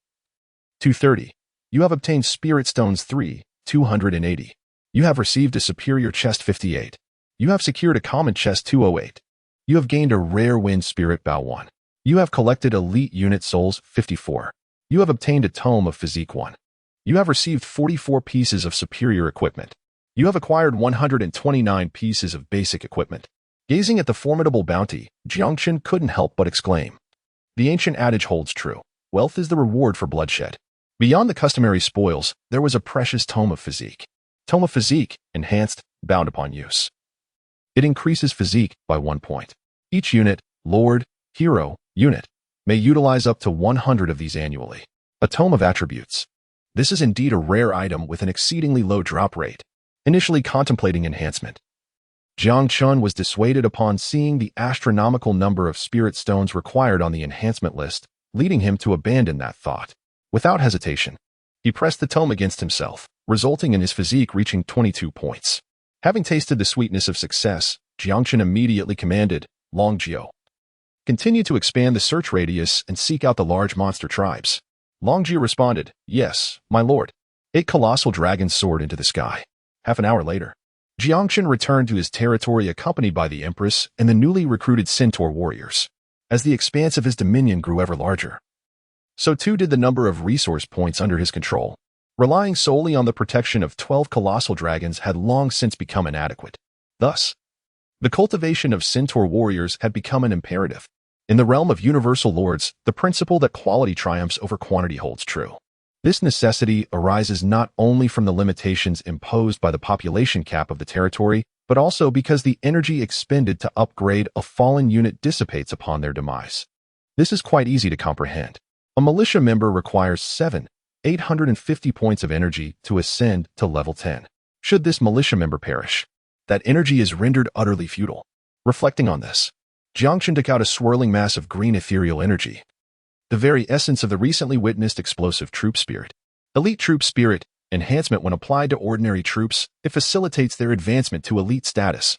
230. You have obtained Spirit Stones 3, 280. You have received a Superior Chest 58. You have secured a Common Chest 208. You have gained a Rare Wind Spirit Bow 1. You have collected Elite Unit Souls 54. You have obtained a Tome of Physique 1. You have received 44 pieces of superior equipment. You have acquired 129 pieces of basic equipment. Gazing at the formidable bounty, Jiang Chen couldn't help but exclaim. The ancient adage holds true. Wealth is the reward for bloodshed. Beyond the customary spoils, there was a precious Tome of Physique. Tome of Physique, enhanced, bound upon use. It increases physique by 1 point. Each unit, Lord, Hero, unit, may utilize up to 100 of these annually. A Tome of Attributes. This is indeed a rare item with an exceedingly low drop rate. Initially contemplating enhancement, Jiang Chen was dissuaded upon seeing the astronomical number of spirit stones required on the enhancement list, leading him to abandon that thought. Without hesitation, he pressed the tome against himself, resulting in his physique reaching 22 points. Having tasted the sweetness of success, Jiang Chen immediately commanded, Long Jiao, continue to expand the search radius and seek out the large monster tribes. Long Jiao responded, Yes, my lord. 8 colossal dragons soared into the sky. Half an hour later, Jiang Chen returned to his territory accompanied by the Empress and the newly recruited Centaur warriors. As the expanse of his dominion grew ever larger, so too did the number of resource points under his control. Relying solely on the protection of 12 colossal dragons had long since become inadequate. Thus, the cultivation of Centaur warriors had become an imperative. In the realm of universal lords, the principle that quality triumphs over quantity holds true. This necessity arises not only from the limitations imposed by the population cap of the territory, but also because the energy expended to upgrade a fallen unit dissipates upon their demise. This is quite easy to comprehend. A militia member requires 850 points of energy to ascend to level 10. Should this militia member perish, that energy is rendered utterly futile. Reflecting on this, Jiang Chen took out a swirling mass of green ethereal energy, the very essence of the recently witnessed explosive troop spirit. Elite troop spirit enhancement. When applied to ordinary troops, it facilitates their advancement to elite status.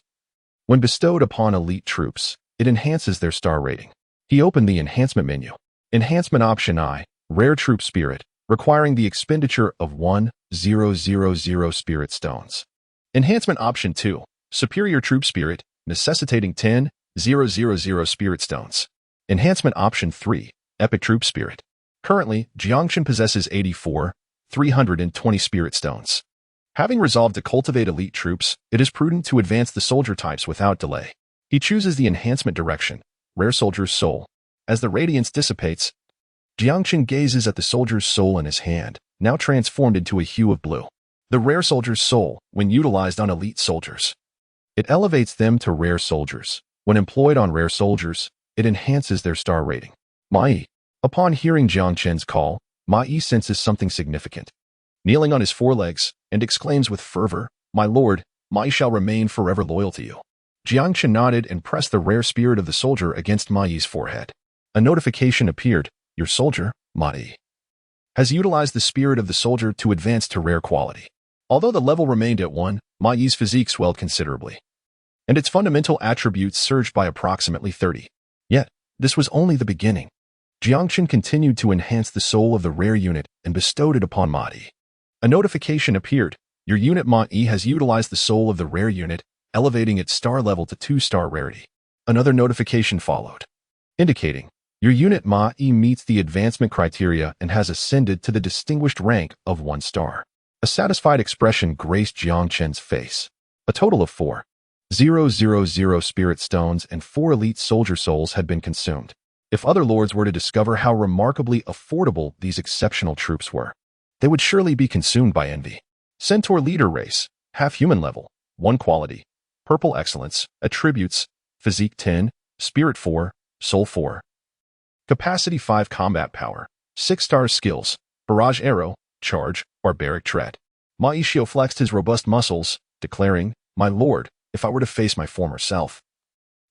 When bestowed upon elite troops, it enhances their star rating. He opened the enhancement menu. Enhancement option I, rare troop spirit, requiring the expenditure of 1,000 spirit stones. Enhancement option 2, superior troop spirit, necessitating 10,000 spirit stones. Enhancement option 3, epic troop spirit. Currently, Jiang Chen possesses 320 spirit stones. Having resolved to cultivate elite troops, it is prudent to advance the soldier types without delay. He chooses the enhancement direction, rare soldier's soul. As the radiance dissipates, Jiang Chen gazes at the soldier's soul in his hand, now transformed into a hue of blue. The rare soldier's soul, when utilized on elite soldiers, it elevates them to rare soldiers. When employed on rare soldiers, it enhances their star rating. Mai. Upon hearing Jiang Chen's call, Ma Yi senses something significant. Kneeling on his forelegs, and exclaims with fervor, "My lord, Ma Yi shall remain forever loyal to you." Jiang Chen nodded and pressed the rare spirit of the soldier against Ma Yi's forehead. A notification appeared. Your soldier, Ma Yi, has utilized the spirit of the soldier to advance to rare quality. Although the level remained at 1, Ma Yi's physique swelled considerably, and its fundamental attributes surged by approximately 30. Yet, this was only the beginning. Jiang Chen continued to enhance the soul of the rare unit and bestowed it upon Ma Yi. A notification appeared. Your unit Ma Yi has utilized the soul of the rare unit, elevating its star level to 2-star rarity. Another notification followed, indicating your unit Ma Yi meets the advancement criteria and has ascended to the distinguished rank of 1 star. A satisfied expression graced Jiang Chen's face. A total of 4,000 spirit stones and 4 elite soldier souls had been consumed. If other lords were to discover how remarkably affordable these exceptional troops were, they would surely be consumed by envy. Centaur leader race, half-human level, 1 quality, purple excellence, attributes, physique 10, spirit 4, soul 4. Capacity 5 combat power, 6 stars skills, barrage arrow, charge, barbaric tread. Ma Yi flexed his robust muscles, declaring, "My lord, if I were to face my former self,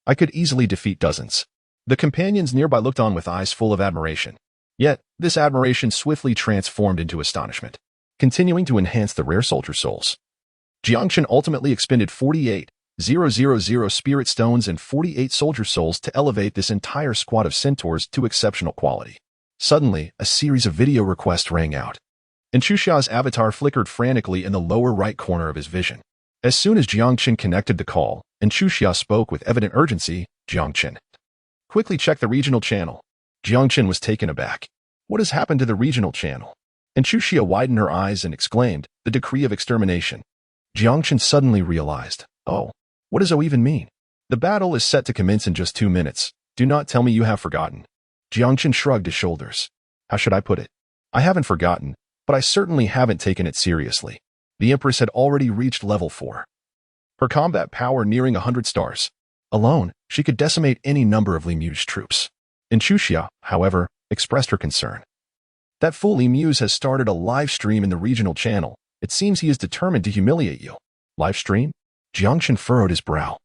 I could easily defeat dozens." The companions nearby looked on with eyes full of admiration. Yet, this admiration swiftly transformed into astonishment. Continuing to enhance the rare soldier souls, Jiang Chen ultimately expended 48,000 spirit stones and 48 soldier souls to elevate this entire squad of centaurs to exceptional quality. Suddenly, a series of video requests rang out, and Chuxia's avatar flickered frantically in the lower right corner of his vision. As soon as Jiang Chen connected the call, and Chuxia spoke with evident urgency, "Jiang Chen, quickly check the regional channel." Jiang Chen was taken aback. What has happened to the regional channel? And Chuxia widened her eyes and exclaimed, "The decree of extermination." Jiang Chen suddenly realized, "Oh, what does it even mean? The battle is set to commence in just 2 minutes. Do not tell me you have forgotten." Jiang Chen shrugged his shoulders. How should I put it? I haven't forgotten, but I certainly haven't taken it seriously. The Empress had already reached level 4. Her combat power nearing 100 stars. Alone, she could decimate any number of Li Mu's troops. And Chuxia, however, expressed her concern. That fool Li Muse has started a live stream in the regional channel. It seems he is determined to humiliate you. Live stream? Jiang Chen furrowed his brow.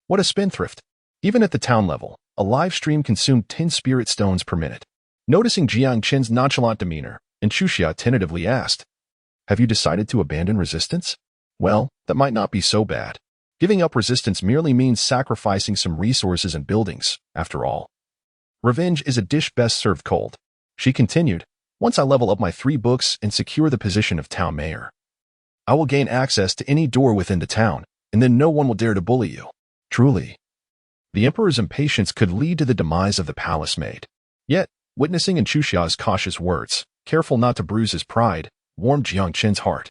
What a spendthrift. Even at the town level, a live stream consumed 10 spirit stones per minute. Noticing Jiang Chen's nonchalant demeanor, and Chuxia tentatively asked, "Have you decided to abandon resistance?" Well, that might not be so bad. Giving up resistance merely means sacrificing some resources and buildings, after all. Revenge is a dish best served cold. She continued, "Once I level up my 3 books and secure the position of town mayor, I will gain access to any door within the town, and then no one will dare to bully you." Truly, the emperor's impatience could lead to the demise of the palace maid. Yet, witnessing in Chuxia's cautious words, careful not to bruise his pride, warmed Jiang Chen's heart.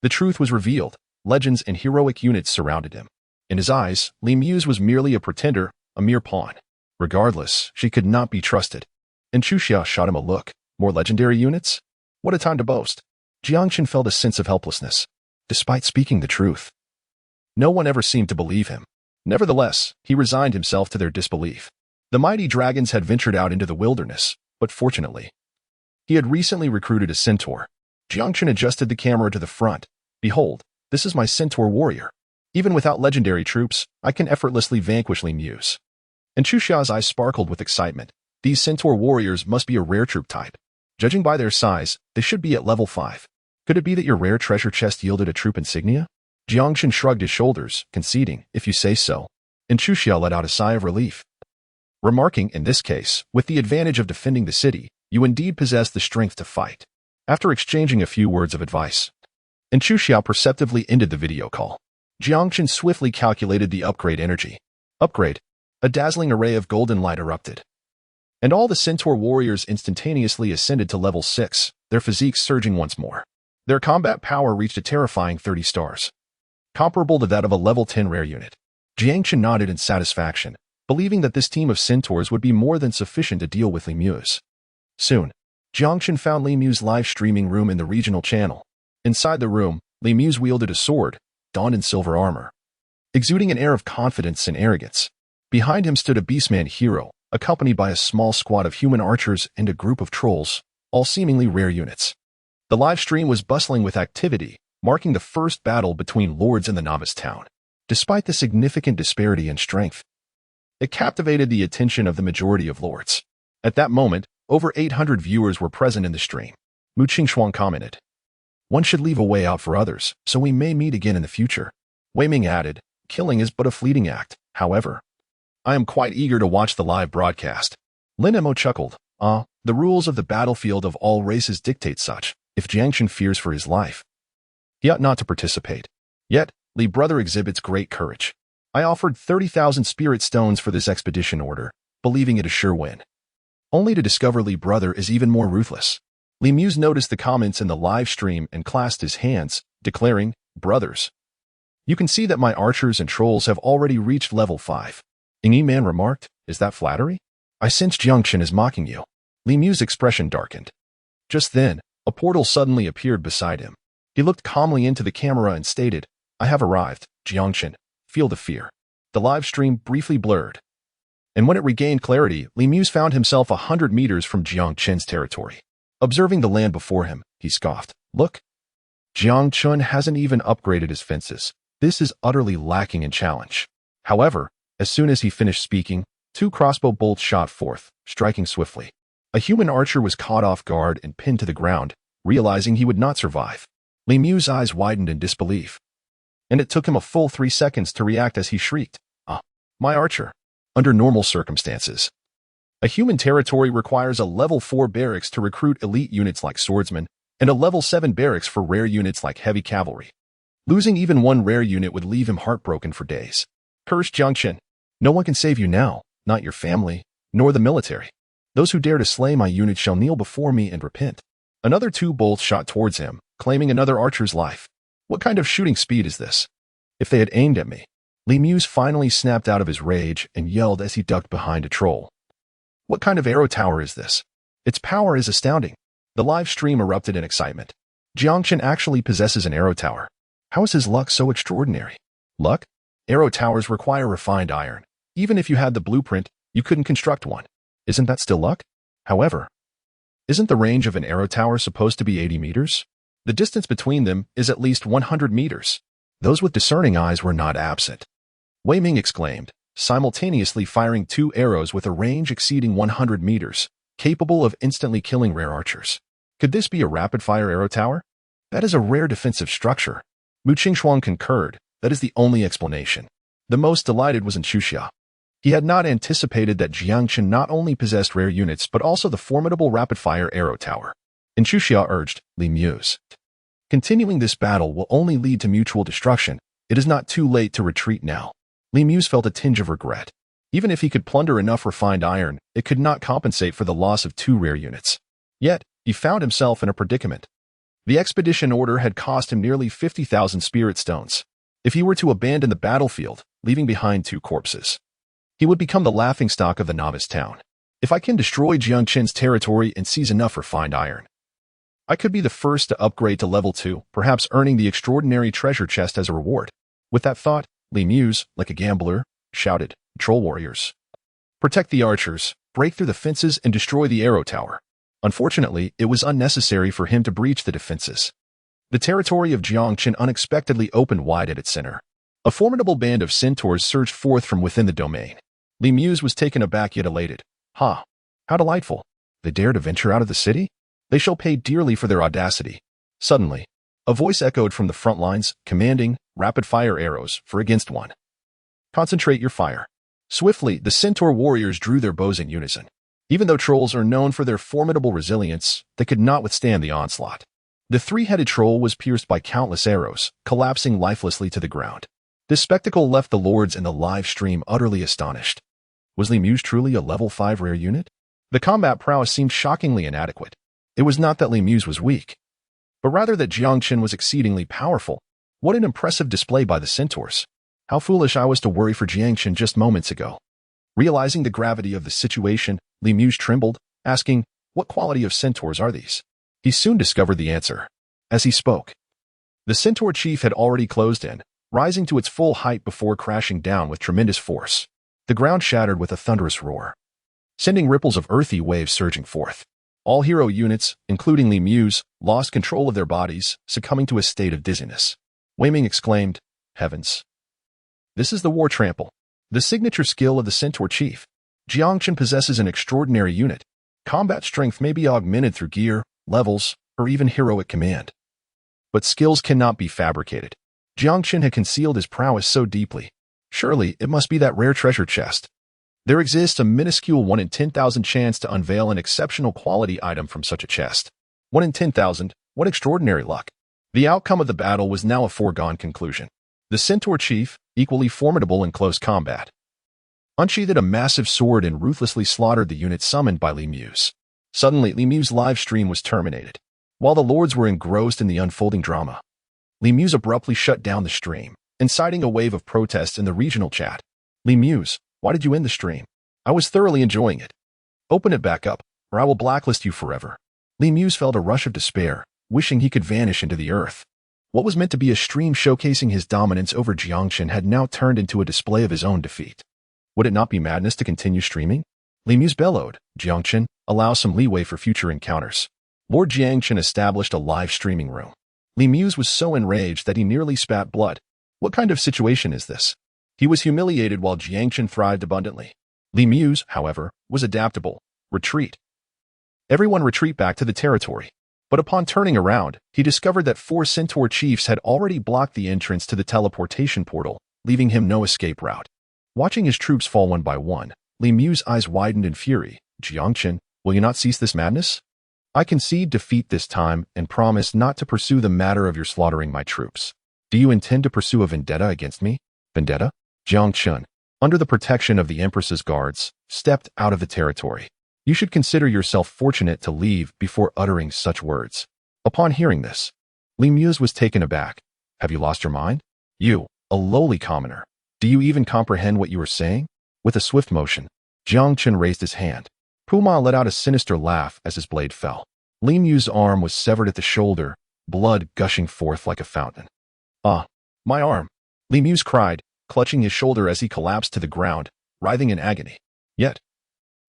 The truth was revealed. Legends and heroic units surrounded him. In his eyes, Li Muse was merely a pretender, a mere pawn. Regardless, she could not be trusted. And Chuxia shot him a look. More legendary units? What a time to boast. Jiang Chen felt a sense of helplessness, despite speaking the truth. No one ever seemed to believe him. Nevertheless, he resigned himself to their disbelief. The mighty dragons had ventured out into the wilderness, but fortunately, he had recently recruited a centaur. Jiang Chen adjusted the camera to the front. Behold, this is my centaur warrior. Even without legendary troops, I can effortlessly vanquish Li Muse. And Chuxia's eyes sparkled with excitement. These centaur warriors must be a rare troop type. Judging by their size, they should be at level 5. Could it be that your rare treasure chest yielded a troop insignia? Jiang Chen shrugged his shoulders, conceding, "If you say so." And Chuxia let out a sigh of relief, remarking, "In this case, with the advantage of defending the city, you indeed possess the strength to fight." After exchanging a few words of advice, and Chuxia perceptively ended the video call. Jiang Chen swiftly calculated the upgrade energy. Upgrade. A dazzling array of golden light erupted, and all the centaur warriors instantaneously ascended to level 6, their physiques surging once more. Their combat power reached a terrifying 30 stars, comparable to that of a level 10 rare unit. Jiang Chen nodded in satisfaction, believing that this team of centaurs would be more than sufficient to deal with Li Muse. Soon, Jiang Chen found Li Mu's live streaming room in the regional channel. Inside the room, Li Muse wielded a sword, donned in silver armor, exuding an air of confidence and arrogance. Behind him stood a beastman hero, accompanied by a small squad of human archers and a group of trolls, all seemingly rare units. The live stream was bustling with activity, marking the first battle between lords in the novice town. Despite the significant disparity in strength, it captivated the attention of the majority of lords. At that moment, over 800 viewers were present in the stream. Mu Qingshuang commented, "One should leave a way out for others, so we may meet again in the future." Wei Ming added, "Killing is but a fleeting act, however. I am quite eager to watch the live broadcast." Lin Mo chuckled, "The rules of the battlefield of all races dictate such. If Jiang Chen fears for his life, he ought not to participate. Yet, Li brother exhibits great courage. I offered 30,000 spirit stones for this expedition order, believing it a sure win. Only to discover Li brother is even more ruthless." Li Muse noticed the comments in the live stream and clasped his hands, declaring, "Brothers, you can see that my archers and trolls have already reached level 5. Ying Yi Man remarked, "Is that flattery? I sense Jiang Chen is mocking you." Li Muse's expression darkened. Just then, a portal suddenly appeared beside him. He looked calmly into the camera and stated, "I have arrived, Jiang Chen. Feel the fear." The live stream briefly blurred. And when it regained clarity, Li Muse found himself 100 meters from Jiang Chen's territory. Observing the land before him, he scoffed, "Look, Jiang Chen hasn't even upgraded his fences. This is utterly lacking in challenge." However, as soon as he finished speaking, 2 crossbow bolts shot forth, striking swiftly. A human archer was caught off guard and pinned to the ground, realizing he would not survive. Li Muse's eyes widened in disbelief, and it took him a full 3 seconds to react as he shrieked, "My archer!" Under normal circumstances, a human territory requires a level 4 barracks to recruit elite units like swordsmen, and a level 7 barracks for rare units like heavy cavalry. Losing even one rare unit would leave him heartbroken for days. Cursed Jiang Chen, no one can save you now, not your family, nor the military. Those who dare to slay my unit shall kneel before me and repent. Another 2 bolts shot towards him, claiming another archer's life. What kind of shooting speed is this? If they had aimed at me. Li Muse finally snapped out of his rage and yelled as he ducked behind a troll. What kind of arrow tower is this? Its power is astounding. The live stream erupted in excitement. Jiang Chen actually possesses an arrow tower. How is his luck so extraordinary? Luck? Arrow towers require refined iron. Even if you had the blueprint, you couldn't construct one. Isn't that still luck? However, isn't the range of an arrow tower supposed to be 80 meters? The distance between them is at least 100 meters. Those with discerning eyes were not absent. Wei Ming exclaimed, simultaneously firing 2 arrows with a range exceeding 100 meters, capable of instantly killing rare archers. Could this be a rapid-fire arrow tower? That is a rare defensive structure. Mu Qingshuang concurred. That is the only explanation. The most delighted was in Xuxia. He had not anticipated that Jiang Chen not only possessed rare units but also the formidable rapid-fire arrow tower. And Xuxia urged, Li Muse, "Continuing this battle will only lead to mutual destruction. It is not too late to retreat now." Li Muse felt a tinge of regret. Even if he could plunder enough refined iron, it could not compensate for the loss of 2 rare units. Yet, he found himself in a predicament. The expedition order had cost him nearly 50,000 spirit stones. If he were to abandon the battlefield, leaving behind 2 corpses, he would become the laughingstock of the novice town. If I can destroy Jiang Chen's territory and seize enough refined iron, I could be the first to upgrade to level 2, perhaps earning the extraordinary treasure chest as a reward. With that thought, Li Muse, like a gambler, shouted, "Troll warriors, protect the archers, break through the fences and destroy the arrow tower." Unfortunately, it was unnecessary for him to breach the defenses. The territory of Jiang Chen unexpectedly opened wide at its center. A formidable band of centaurs surged forth from within the domain. Li Muse was taken aback yet elated. How delightful. They dare to venture out of the city? They shall pay dearly for their audacity. Suddenly, a voice echoed from the front lines, commanding, "Rapid-fire arrows, for against 1. Concentrate your fire." Swiftly, the centaur warriors drew their bows in unison. Even though trolls are known for their formidable resilience, they could not withstand the onslaught. The 3-headed troll was pierced by countless arrows, collapsing lifelessly to the ground. This spectacle left the lords in the live stream utterly astonished. Was Li Muse truly a level 5 rare unit? The combat prowess seemed shockingly inadequate. It was not that Li Muse was weak, but rather that Jiang Chen was exceedingly powerful. What an impressive display by the centaurs. How foolish I was to worry for Jiang Chen just moments ago. Realizing the gravity of the situation, Li Muse trembled, asking, "What quality of centaurs are these?" He soon discovered the answer. As he spoke, the centaur chief had already closed in, rising to its full height before crashing down with tremendous force. The ground shattered with a thunderous roar, sending ripples of earthy waves surging forth. All hero units, including Li Mu's, lost control of their bodies, succumbing to a state of dizziness. Wei Ming exclaimed, "Heavens! This is the war trample, the signature skill of the Centaur Chief. Jiang Chen possesses an extraordinary unit. Combat strength may be augmented through gear, levels, or even heroic command. But skills cannot be fabricated. Jiang Chen had concealed his prowess so deeply. Surely it must be that rare treasure chest. There exists a minuscule 1 in 10,000 chance to unveil an exceptional quality item from such a chest. 1 in 10,000, what extraordinary luck. The outcome of the battle was now a foregone conclusion. The Centaur Chief, equally formidable in close combat, unsheathed a massive sword and ruthlessly slaughtered the unit summoned by Li Mu's. Suddenly, Li Mu's live stream was terminated. While the lords were engrossed in the unfolding drama, Li Mu's abruptly shut down the stream, inciting a wave of protests in the regional chat. Li Mu's, why did you end the stream? I was thoroughly enjoying it. Open it back up, or I will blacklist you forever. Li Mu's felt a rush of despair, wishing he could vanish into the earth. What was meant to be a stream showcasing his dominance over Jiang Chen had now turned into a display of his own defeat. Would it not be madness to continue streaming? Li Mu's bellowed, "Jiang Chen, allow some leeway for future encounters." Lord Jiang Chen established a live streaming room. Li Mu's was so enraged that he nearly spat blood. What kind of situation is this? He was humiliated while Jiang Chen thrived abundantly. Li Mu's, however, was adaptable. Retreat. Everyone retreat back to the territory. But upon turning around, he discovered that 4 Centaur chiefs had already blocked the entrance to the teleportation portal, leaving him no escape route. Watching his troops fall one by one, Li Mu's eyes widened in fury. "Jiang Chen, will you not cease this madness? I concede defeat this time and promise not to pursue the matter of your slaughtering my troops. Do you intend to pursue a vendetta against me?" Vendetta? Jiang Chen, under the protection of the Empress's guards, stepped out of the territory. "You should consider yourself fortunate to leave before uttering such words." Upon hearing this, Li Mu's was taken aback. "Have you lost your mind? You, a lowly commoner. Do you even comprehend what you are saying?" With a swift motion, Jiang Chen raised his hand. Puma let out a sinister laugh as his blade fell. Li Mu's arm was severed at the shoulder, blood gushing forth like a fountain. "Ah, my arm!" Li Mu's cried, clutching his shoulder as he collapsed to the ground, writhing in agony. Yet,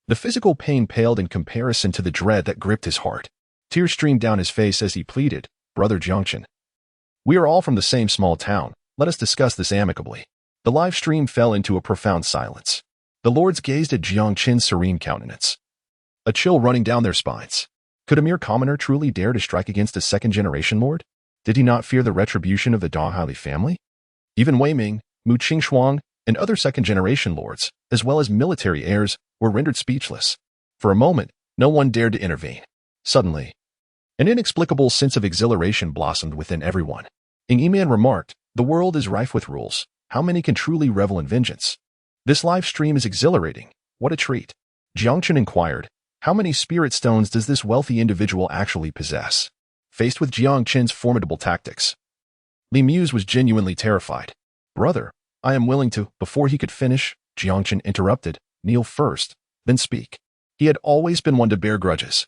the physical pain paled in comparison to the dread that gripped his heart. Tears streamed down his face as he pleaded, "Brother Jiang Chen, we are all from the same small town. Let us discuss this amicably." The live stream fell into a profound silence. The lords gazed at Jiang Chen's serene countenance, a chill running down their spines. Could a mere commoner truly dare to strike against a second-generation lord? Did he not fear the retribution of the Donghai family? Even Wei Ming, Mu Qingshuang, and other second-generation lords, as well as military heirs, were rendered speechless. For a moment, no one dared to intervene. Suddenly, an inexplicable sense of exhilaration blossomed within everyone. Ing Yiman remarked, "The world is rife with rules. How many can truly revel in vengeance? This live stream is exhilarating. What a treat." Jiang Chen inquired, "How many spirit stones does this wealthy individual actually possess?" Faced with Jiang Chen's formidable tactics, Li Mu's was genuinely terrified. "Brother, I am willing to—" Before he could finish, Jiang Chen interrupted, "Kneel first, then speak." He had always been one to bear grudges.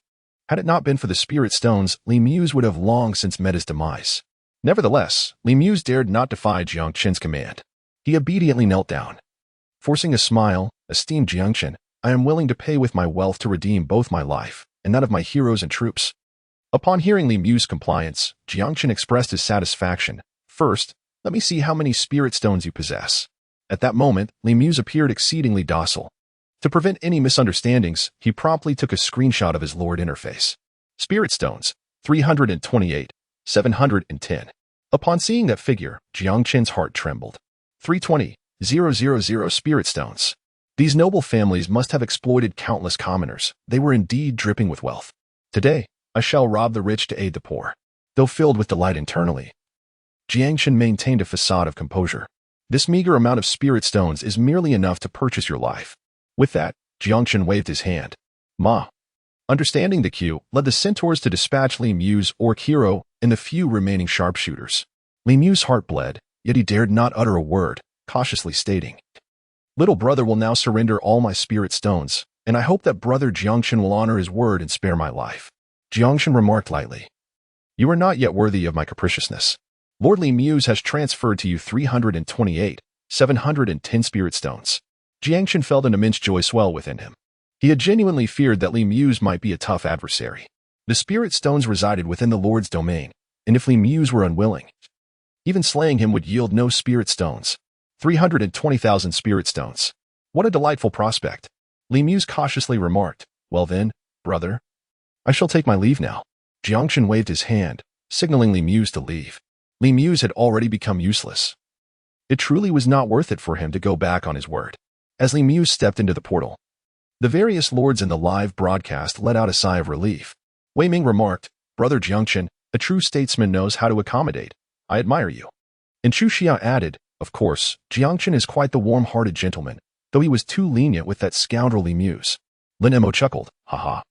Had it not been for the spirit stones, Li Mu's would have long since met his demise. Nevertheless, Li Mu's dared not defy Jiang Chen's command. He obediently knelt down. Forcing a smile, "Esteemed Jiang Chen, I am willing to pay with my wealth to redeem both my life and that of my heroes and troops." Upon hearing Li Mu's compliance, Jiang Chen expressed his satisfaction. "First, let me see how many spirit stones you possess." At that moment, Li Mu's appeared exceedingly docile. To prevent any misunderstandings, he promptly took a screenshot of his lord interface. Spirit stones, 328, 710. Upon seeing that figure, Jiang Chen's heart trembled. 320,000 spirit stones. These noble families must have exploited countless commoners. They were indeed dripping with wealth. "Today, I shall rob the rich to aid the poor." Though filled with delight internally, Jiang Chen maintained a facade of composure. "This meager amount of spirit stones is merely enough to purchase your life." With that, Jiang Chen waved his hand. Ma, understanding the cue, led the centaurs to dispatch Li Mu's orc hero and the few remaining sharpshooters. Li Mu's heart bled, yet he dared not utter a word, cautiously stating, "Little brother will now surrender all my spirit stones, and I hope that brother Jiang Chen will honor his word and spare my life." Jiang Chen remarked lightly, "You are not yet worthy of my capriciousness. Lord Li Mu's has transferred to you 328, 710 spirit stones." Jiang Chen felt an immense joy swell within him. He had genuinely feared that Li Muse might be a tough adversary. The spirit stones resided within the Lord's domain, and if Li Muse were unwilling, even slaying him would yield no spirit stones. 320,000 spirit stones. What a delightful prospect. Li Muse cautiously remarked, "Well then, brother, I shall take my leave now." Jiang Chen waved his hand, signaling Li Muse to leave. Li Muse had already become useless. It truly was not worth it for him to go back on his word. As Li Muse stepped into the portal, the various lords in the live broadcast let out a sigh of relief. Wei Ming remarked, "Brother Jiang Chen, a true statesman knows how to accommodate. I admire you." And Chu Xia added, "Of course, Jiang Chen is quite the warm-hearted gentleman, though he was too lenient with that scoundrel Li Muse." Lin Mo chuckled, "Haha."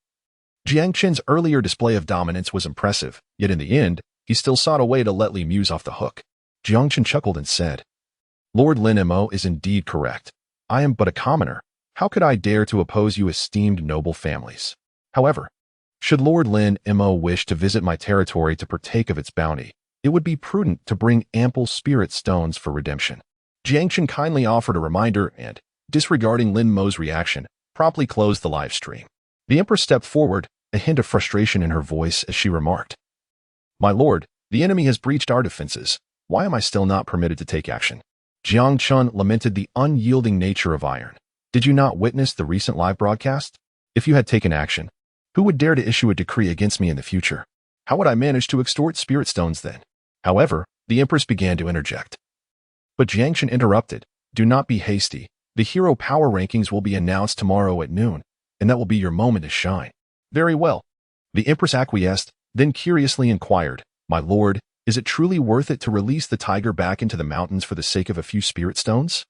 Jiang Chen's earlier display of dominance was impressive, yet in the end, he still sought a way to let Li Muse off the hook. Jiang Chen chuckled and said, "Lord Lin Mo is indeed correct. I am but a commoner. How could I dare to oppose you esteemed noble families? However, should Lord Lin Mo wish to visit my territory to partake of its bounty, it would be prudent to bring ample spirit stones for redemption." Jiang Chen kindly offered a reminder and, disregarding Lin Mo's reaction, promptly closed the live stream. The Empress stepped forward, a hint of frustration in her voice as she remarked, "My lord, the enemy has breached our defenses. Why am I still not permitted to take action?" Jiang Chen lamented the unyielding nature of iron. "Did you not witness the recent live broadcast? If you had taken action, who would dare to issue a decree against me in the future? How would I manage to extort spirit stones then?" However, the Empress began to interject. But Jiang Chen interrupted, "Do not be hasty. The hero power rankings will be announced tomorrow at noon, and that will be your moment to shine." "Very well." The Empress acquiesced, then curiously inquired, "My lord, is it truly worth it to release the tiger back into the mountains for the sake of a few spirit stones?"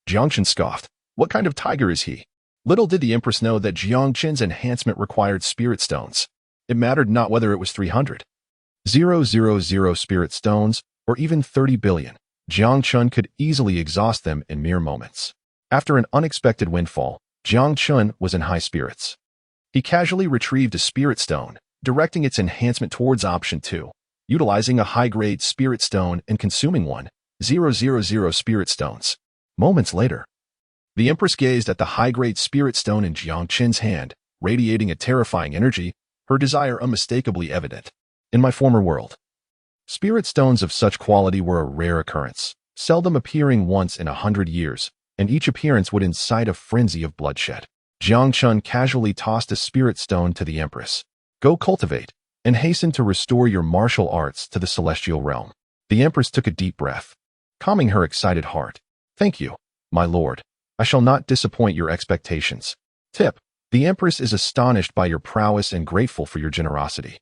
Jiang Chen scoffed. What kind of tiger is he? Little did the Empress know that Jiang Chen's enhancement required spirit stones. It mattered not whether it was 300,000 spirit stones or even 30 billion. Jiang Chen could easily exhaust them in mere moments. After an unexpected windfall, Jiang Chen was in high spirits. He casually retrieved a spirit stone, directing its enhancement towards option 2, utilizing a high-grade spirit stone and consuming 1,000 spirit stones. Moments later, the Empress gazed at the high-grade spirit stone in Jiang Chen's hand, radiating a terrifying energy, her desire unmistakably evident. In my former world, spirit stones of such quality were a rare occurrence, seldom appearing once in 100 years, and each appearance would incite a frenzy of bloodshed. Jiang Chen casually tossed a spirit stone to the Empress. "Go cultivate, and hasten to restore your martial arts to the celestial realm." The Empress took a deep breath, calming her excited heart. "Thank you, my lord. I shall not disappoint your expectations." Tip: the Empress is astonished by your prowess and grateful for your generosity.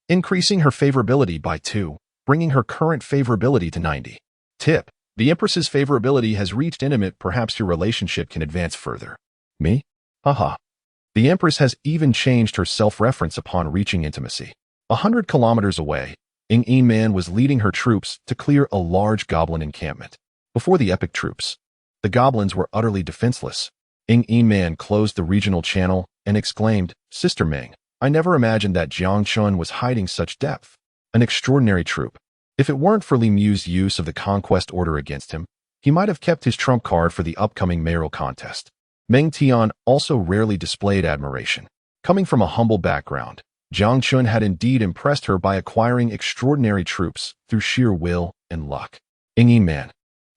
Increasing her favorability by 2, bringing her current favorability to 90. Tip: the Empress's favorability has reached intimate. Perhaps your relationship can advance further. Me? Haha. The Empress has even changed her self-reference upon reaching intimacy. 100 kilometers away, Ying Man was leading her troops to clear a large goblin encampment. Before the epic troops, the goblins were utterly defenseless. Ying Man closed the regional channel and exclaimed, "Sister Ming, I never imagined that Jiang Chen was hiding such depth. An extraordinary troop. If it weren't for Li Mu's use of the conquest order against him, he might have kept his trump card for the upcoming mayoral contest." Meng Tian also rarely displayed admiration. Coming from a humble background, Jiang Chen had indeed impressed her by acquiring extraordinary troops through sheer will and luck. Ying Man,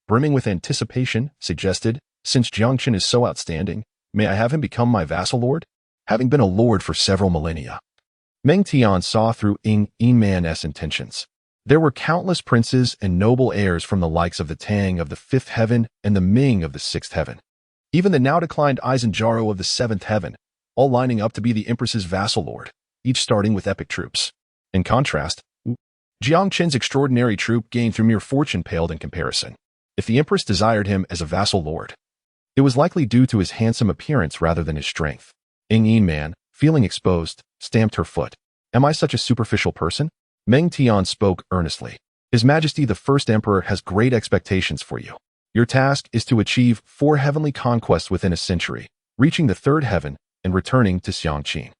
brimming with anticipation, suggested, "Since Jiang Chen is so outstanding, may I have him become my vassal lord?" Having been a lord for several millennia, Meng Tian saw through Ying Man's intentions. There were countless princes and noble heirs from the likes of the Tang of the 5th heaven and the Ming of the 6th heaven. Even the now-declined Aizenjaro of the 7th heaven, all lining up to be the Empress's vassal lord, each starting with epic troops. In contrast, Jiang Chen's extraordinary troop gained through mere fortune paled in comparison. If the Empress desired him as a vassal lord, it was likely due to his handsome appearance rather than his strength. Ying Man, feeling exposed, stamped her foot. "Am I such a superficial person?" Meng Tian spoke earnestly. "His Majesty the First Emperor has great expectations for you. Your task is to achieve 4 heavenly conquests within a century, reaching the 3rd heaven and returning to Xiangqin.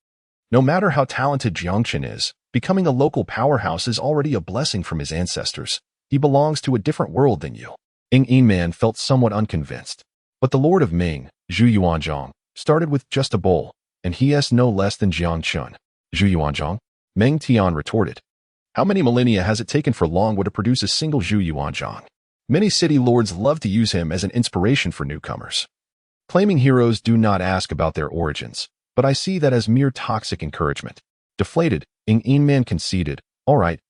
No matter how talented Jiang Chen is, becoming a local powerhouse is already a blessing from his ancestors. He belongs to a different world than you." Ying Man felt somewhat unconvinced, but the Lord of Ming, Zhu Yuanzhong, started with just a bowl. and he is no less than Jiang Chen. Zhu Yuanzhang? Meng Tian retorted. How many millennia has it taken for Longwood to produce a single Zhu Yuanzhang? Many city lords love to use him as an inspiration for newcomers. Claiming heroes do not ask about their origins, but I see that as mere toxic encouragement. Deflated, Ing Man conceded. All right.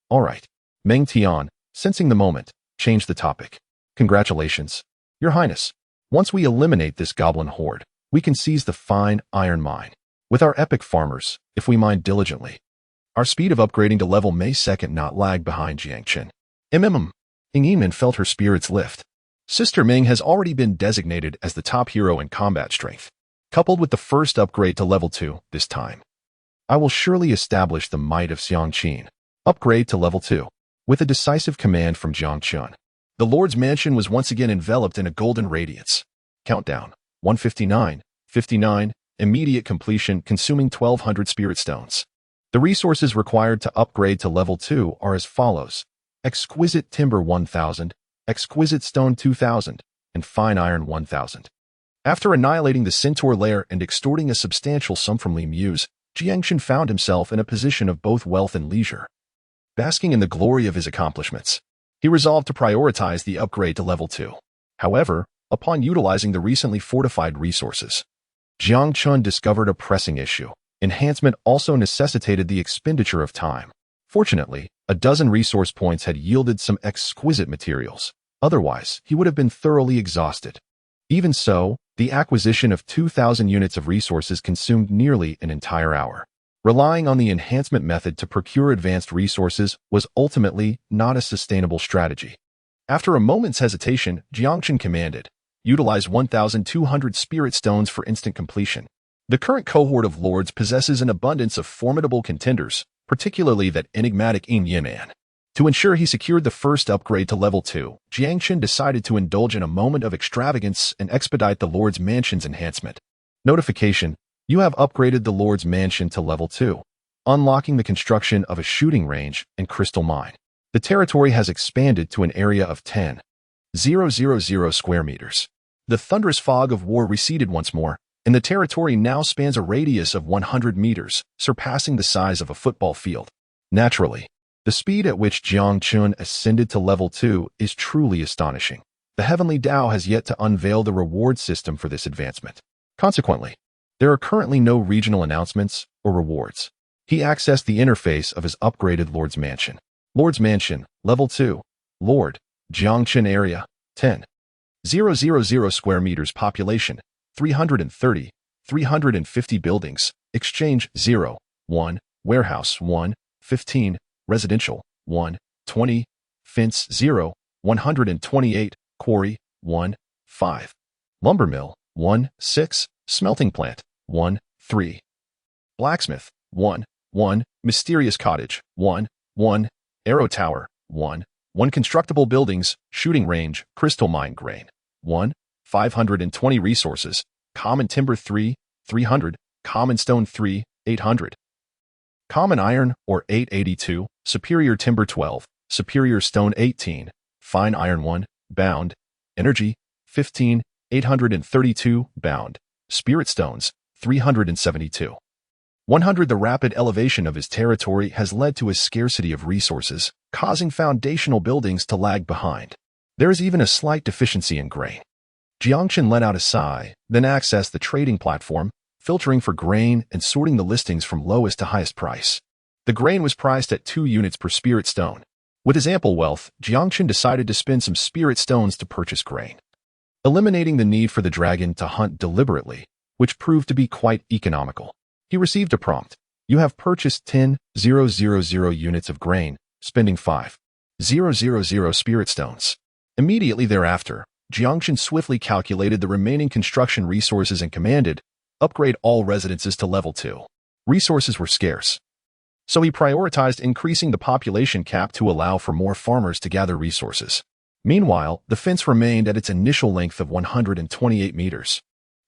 Meng Tian, sensing the moment, changed the topic. Congratulations, Your Highness. Once we eliminate this goblin horde, we can seize the fine iron mine. With our epic farmers, if we mine diligently, our speed of upgrading to level may second not lag behind Jiang Chen. Ing Man felt her spirits lift. Sister Ming has already been designated as the top hero in combat strength, coupled with the first upgrade to level 2 this time. I will surely establish the might of Jiang Chen. Upgrade to level 2. With a decisive command from Jiang Chen, the Lord's mansion was once again enveloped in a golden radiance. Countdown. 159, 59, immediate completion, consuming 1,200 spirit stones. The resources required to upgrade to level 2 are as follows. Exquisite timber 1,000, exquisite stone 2,000, and fine iron 1,000. After annihilating the Centaur lair and extorting a substantial sum from Li Muse, Jiang Chen found himself in a position of both wealth and leisure. Basking in the glory of his accomplishments, he resolved to prioritize the upgrade to level 2. However, upon utilizing the recently fortified resources, Jiang Chen discovered a pressing issue. Enhancement also necessitated the expenditure of time. Fortunately, a dozen resource points had yielded some exquisite materials. Otherwise, he would have been thoroughly exhausted. Even so, the acquisition of 2,000 units of resources consumed nearly an entire hour. Relying on the enhancement method to procure advanced resources was ultimately not a sustainable strategy. After a moment's hesitation, Jiang Chen commanded, utilize 1,200 spirit stones for instant completion. The current cohort of lords possesses an abundance of formidable contenders, particularly that enigmatic Ing Man. To ensure he secured the first upgrade to level 2, Jiang Chen decided to indulge in a moment of extravagance and expedite the Lord's Mansion's enhancement. Notification: you have upgraded the Lord's Mansion to level 2, unlocking the construction of a shooting range and crystal mine. The territory has expanded to an area of 10,000 square meters. The thunderous fog of war receded once more, and the territory now spans a radius of 100 meters, surpassing the size of a football field. Naturally, the speed at which Jiang Chen ascended to level 2 is truly astonishing. The Heavenly Tao has yet to unveil the reward system for this advancement. Consequently, there are currently no regional announcements or rewards. He accessed the interface of his upgraded Lord's Mansion. Lord's Mansion, Level 2, Lord, Jiang Chen Area, 10,000 square meters. Population, 330, 350 buildings. Exchange, 0, 1, Warehouse, 1, 15, Residential, 1, 20, Fence, 0, 128, Quarry, 1, 5, Lumber Mill, 1, 6, Smelting Plant, 1, 3, Blacksmith, 1, 1, Mysterious Cottage, 1, 1, Arrow Tower, 1, 1 Constructible Buildings, Shooting Range, Crystal Mine Grain, 1, 520 Resources, Common Timber 3, 300, Common Stone 3, 800, Common Iron or 882, Superior Timber 12, Superior Stone 18, Fine Iron 1, Bound, Energy, 15, 832, Bound, Spirit Stones, 372. 100. The rapid elevation of his territory has led to a scarcity of resources, causing foundational buildings to lag behind. There is even a slight deficiency in grain. Jiang Chen let out a sigh, then accessed the trading platform, filtering for grain and sorting the listings from lowest to highest price. The grain was priced at 2 units per spirit stone. With his ample wealth, Jiang Chen decided to spend some spirit stones to purchase grain, eliminating the need for the dragon to hunt deliberately, which proved to be quite economical. He received a prompt. You have purchased 10,000 units of grain, spending 5,000 spirit stones. Immediately thereafter, Jiang Chen swiftly calculated the remaining construction resources and commanded, upgrade all residences to level 2. Resources were scarce, so he prioritized increasing the population cap to allow for more farmers to gather resources. Meanwhile, the fence remained at its initial length of 128 meters.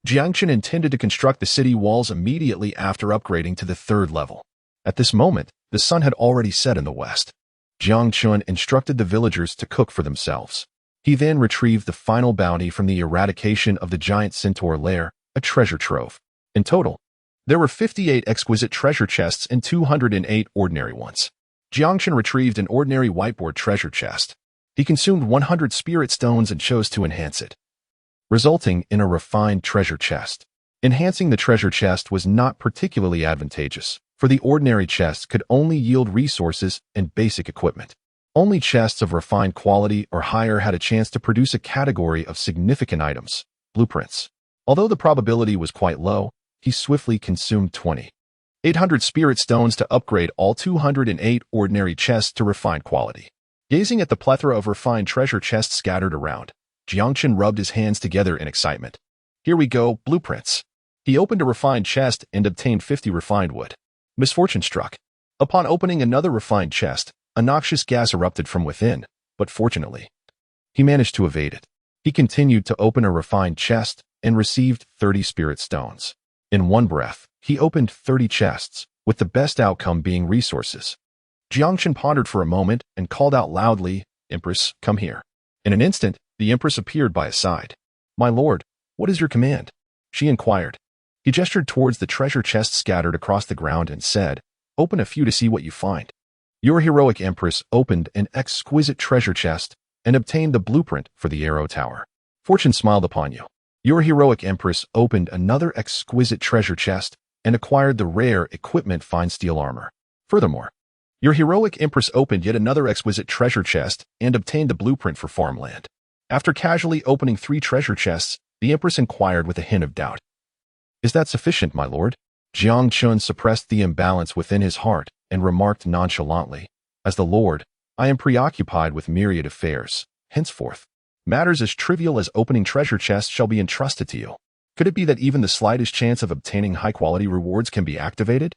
Jiang Chen intended to construct the city walls immediately after upgrading to the 3rd level. At this moment, the sun had already set in the west. Jiang Chen instructed the villagers to cook for themselves. He then retrieved the final bounty from the eradication of the giant centaur lair, a treasure trove. In total, There were 58 exquisite treasure chests and 208 ordinary ones. Jiang Chen retrieved an ordinary whiteboard treasure chest. He consumed 100 spirit stones and chose to enhance it, resulting in a refined treasure chest. Enhancing the treasure chest was not particularly advantageous, for the ordinary chest could only yield resources and basic equipment. Only chests of refined quality or higher had a chance to produce a category of significant items, blueprints. Although the probability was quite low, he swiftly consumed 800 spirit stones to upgrade all 208 ordinary chests to refined quality. Gazing at the plethora of refined treasure chests scattered around, Jiang Chen rubbed his hands together in excitement. Here we go, blueprints. He opened a refined chest and obtained 50 refined wood. Misfortune struck. Upon opening another refined chest, a noxious gas erupted from within, but fortunately, he managed to evade it. He continued to open a refined chest and received 30 spirit stones. In one breath, he opened 30 chests, with the best outcome being resources. Jiang Chen pondered for a moment and called out loudly, "Empress, come here." In an instant, the Empress appeared by his side. "My lord, what is your command?" she inquired. He gestured towards the treasure chests scattered across the ground and said, "Open a few to see what you find." Your heroic Empress opened an exquisite treasure chest and obtained the blueprint for the arrow tower. Fortune smiled upon you. Your heroic Empress opened another exquisite treasure chest and acquired the rare equipment fine steel armor. Furthermore, your heroic Empress opened yet another exquisite treasure chest and obtained the blueprint for farmland. After casually opening 3 treasure chests, the Empress inquired with a hint of doubt. "Is that sufficient, my lord?" Jiang Chen suppressed the imbalance within his heart and remarked nonchalantly, "As the lord, I am preoccupied with myriad affairs. Henceforth, matters as trivial as opening treasure chests shall be entrusted to you. Could it be that even the slightest chance of obtaining high-quality rewards can be activated?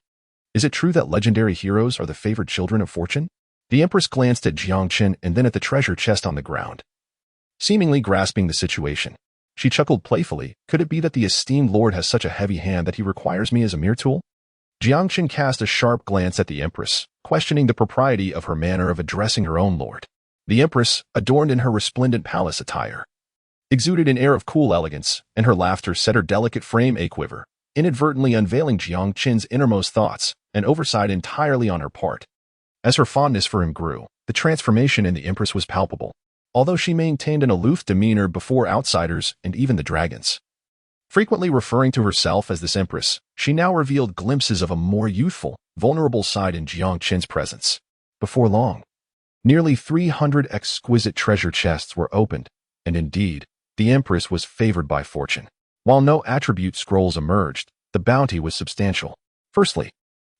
Is it true that legendary heroes are the favored children of fortune?" The Empress glanced at Jiang Chen and then at the treasure chest on the ground. Seemingly grasping the situation, she chuckled playfully. "Could it be that the esteemed lord has such a heavy hand that he requires me as a mere tool?" Jiang Chen cast a sharp glance at the Empress, questioning the propriety of her manner of addressing her own lord. The Empress, adorned in her resplendent palace attire, exuded an air of cool elegance, and her laughter set her delicate frame a-quiver, inadvertently unveiling Jiang Chen's innermost thoughts, an oversight entirely on her part. As her fondness for him grew, the transformation in the Empress was palpable, although she maintained an aloof demeanor before outsiders and even the dragons. Frequently referring to herself as this Empress, she now revealed glimpses of a more youthful, vulnerable side in Jiang Chen's presence. Before long, nearly 300 exquisite treasure chests were opened, and indeed, the Empress was favored by fortune. While no attribute scrolls emerged, the bounty was substantial. Firstly,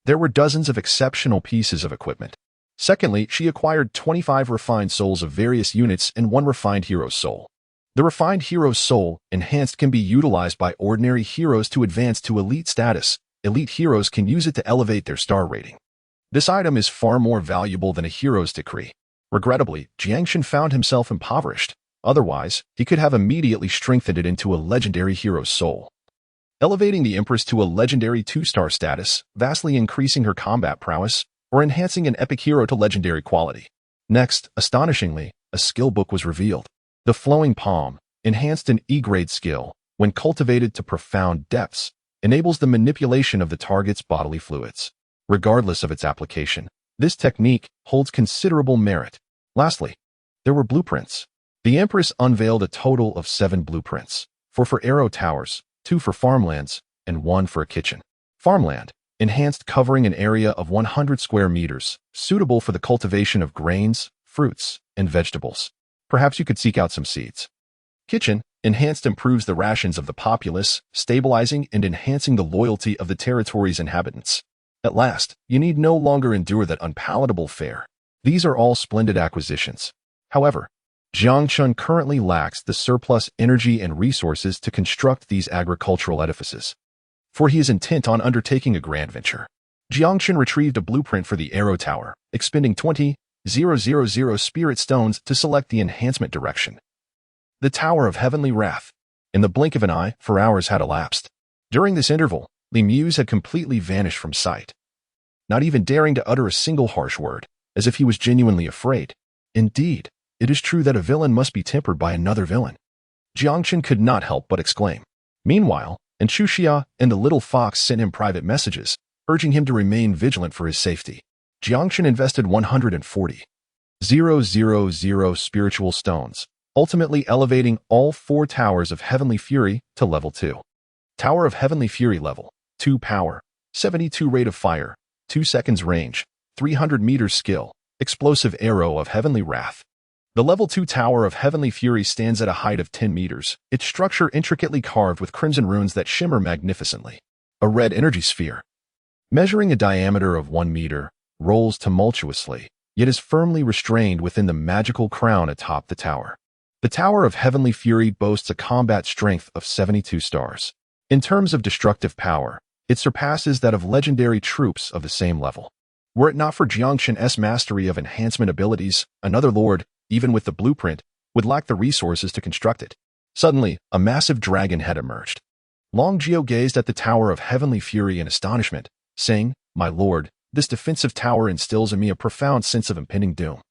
there were dozens of exceptional pieces of equipment. Secondly, she acquired 25 refined souls of various units and 1 refined hero soul. The refined hero soul, enhanced, can be utilized by ordinary heroes to advance to elite status. Elite heroes can use it to elevate their star rating. This item is far more valuable than a hero's decree. Regrettably, Jiang Chen found himself impoverished. Otherwise, he could have immediately strengthened it into a legendary hero's soul, elevating the Empress to a legendary 2-star status, vastly increasing her combat prowess, or enhancing an epic hero to legendary quality. Next, astonishingly, a skill book was revealed. The Flowing Palm, enhanced an E-grade skill, when cultivated to profound depths, enables the manipulation of the target's bodily fluids. Regardless of its application, this technique holds considerable merit. Lastly, there were blueprints. The Empress unveiled a total of 7 blueprints, 4 for arrow towers, 2 for farmlands, and 1 for a kitchen. Farmland, enhanced, covering an area of 100 square meters, suitable for the cultivation of grains, fruits, and vegetables. Perhaps you could seek out some seeds. Kitchen, enhanced, improves the rations of the populace, stabilizing and enhancing the loyalty of the territory's inhabitants. At last, you need no longer endure that unpalatable fare. These are all splendid acquisitions. However, Jiang Chen currently lacks the surplus energy and resources to construct these agricultural edifices, for he is intent on undertaking a grand venture. Jiang Chen retrieved a blueprint for the arrow tower, expending 20,000 spirit stones to select the enhancement direction. The Tower of Heavenly Wrath. In the blink of an eye, 4 hours had elapsed. During this interval, Li Muse had completely vanished from sight, not even daring to utter a single harsh word, as if he was genuinely afraid. Indeed, it is true that a villain must be tempered by another villain. Jiang Chen could not help but exclaim. Meanwhile, and Chuxia and the little fox sent him private messages, urging him to remain vigilant for his safety. Jiang Chen invested 140,000 spiritual stones, ultimately elevating all 4 towers of Heavenly Fury to level 2. Tower of Heavenly Fury level 2 power, 72 rate of fire, 2 seconds range, 300 meters skill, explosive arrow of Heavenly Wrath. The level 2 Tower of Heavenly Fury stands at a height of 10 meters, its structure intricately carved with crimson runes that shimmer magnificently. A red energy sphere, measuring a diameter of 1 meter, rolls tumultuously, yet is firmly restrained within the magical crown atop the tower. The Tower of Heavenly Fury boasts a combat strength of 72 stars. In terms of destructive power, it surpasses that of legendary troops of the same level. Were it not for Jiang Chen's mastery of enhancement abilities, another lord, even with the blueprint, would lack the resources to construct it. Suddenly, a massive dragon head emerged. Long Jiao gazed at the Tower of Heavenly Fury in astonishment, saying, "My lord, this defensive tower instills in me a profound sense of impending doom."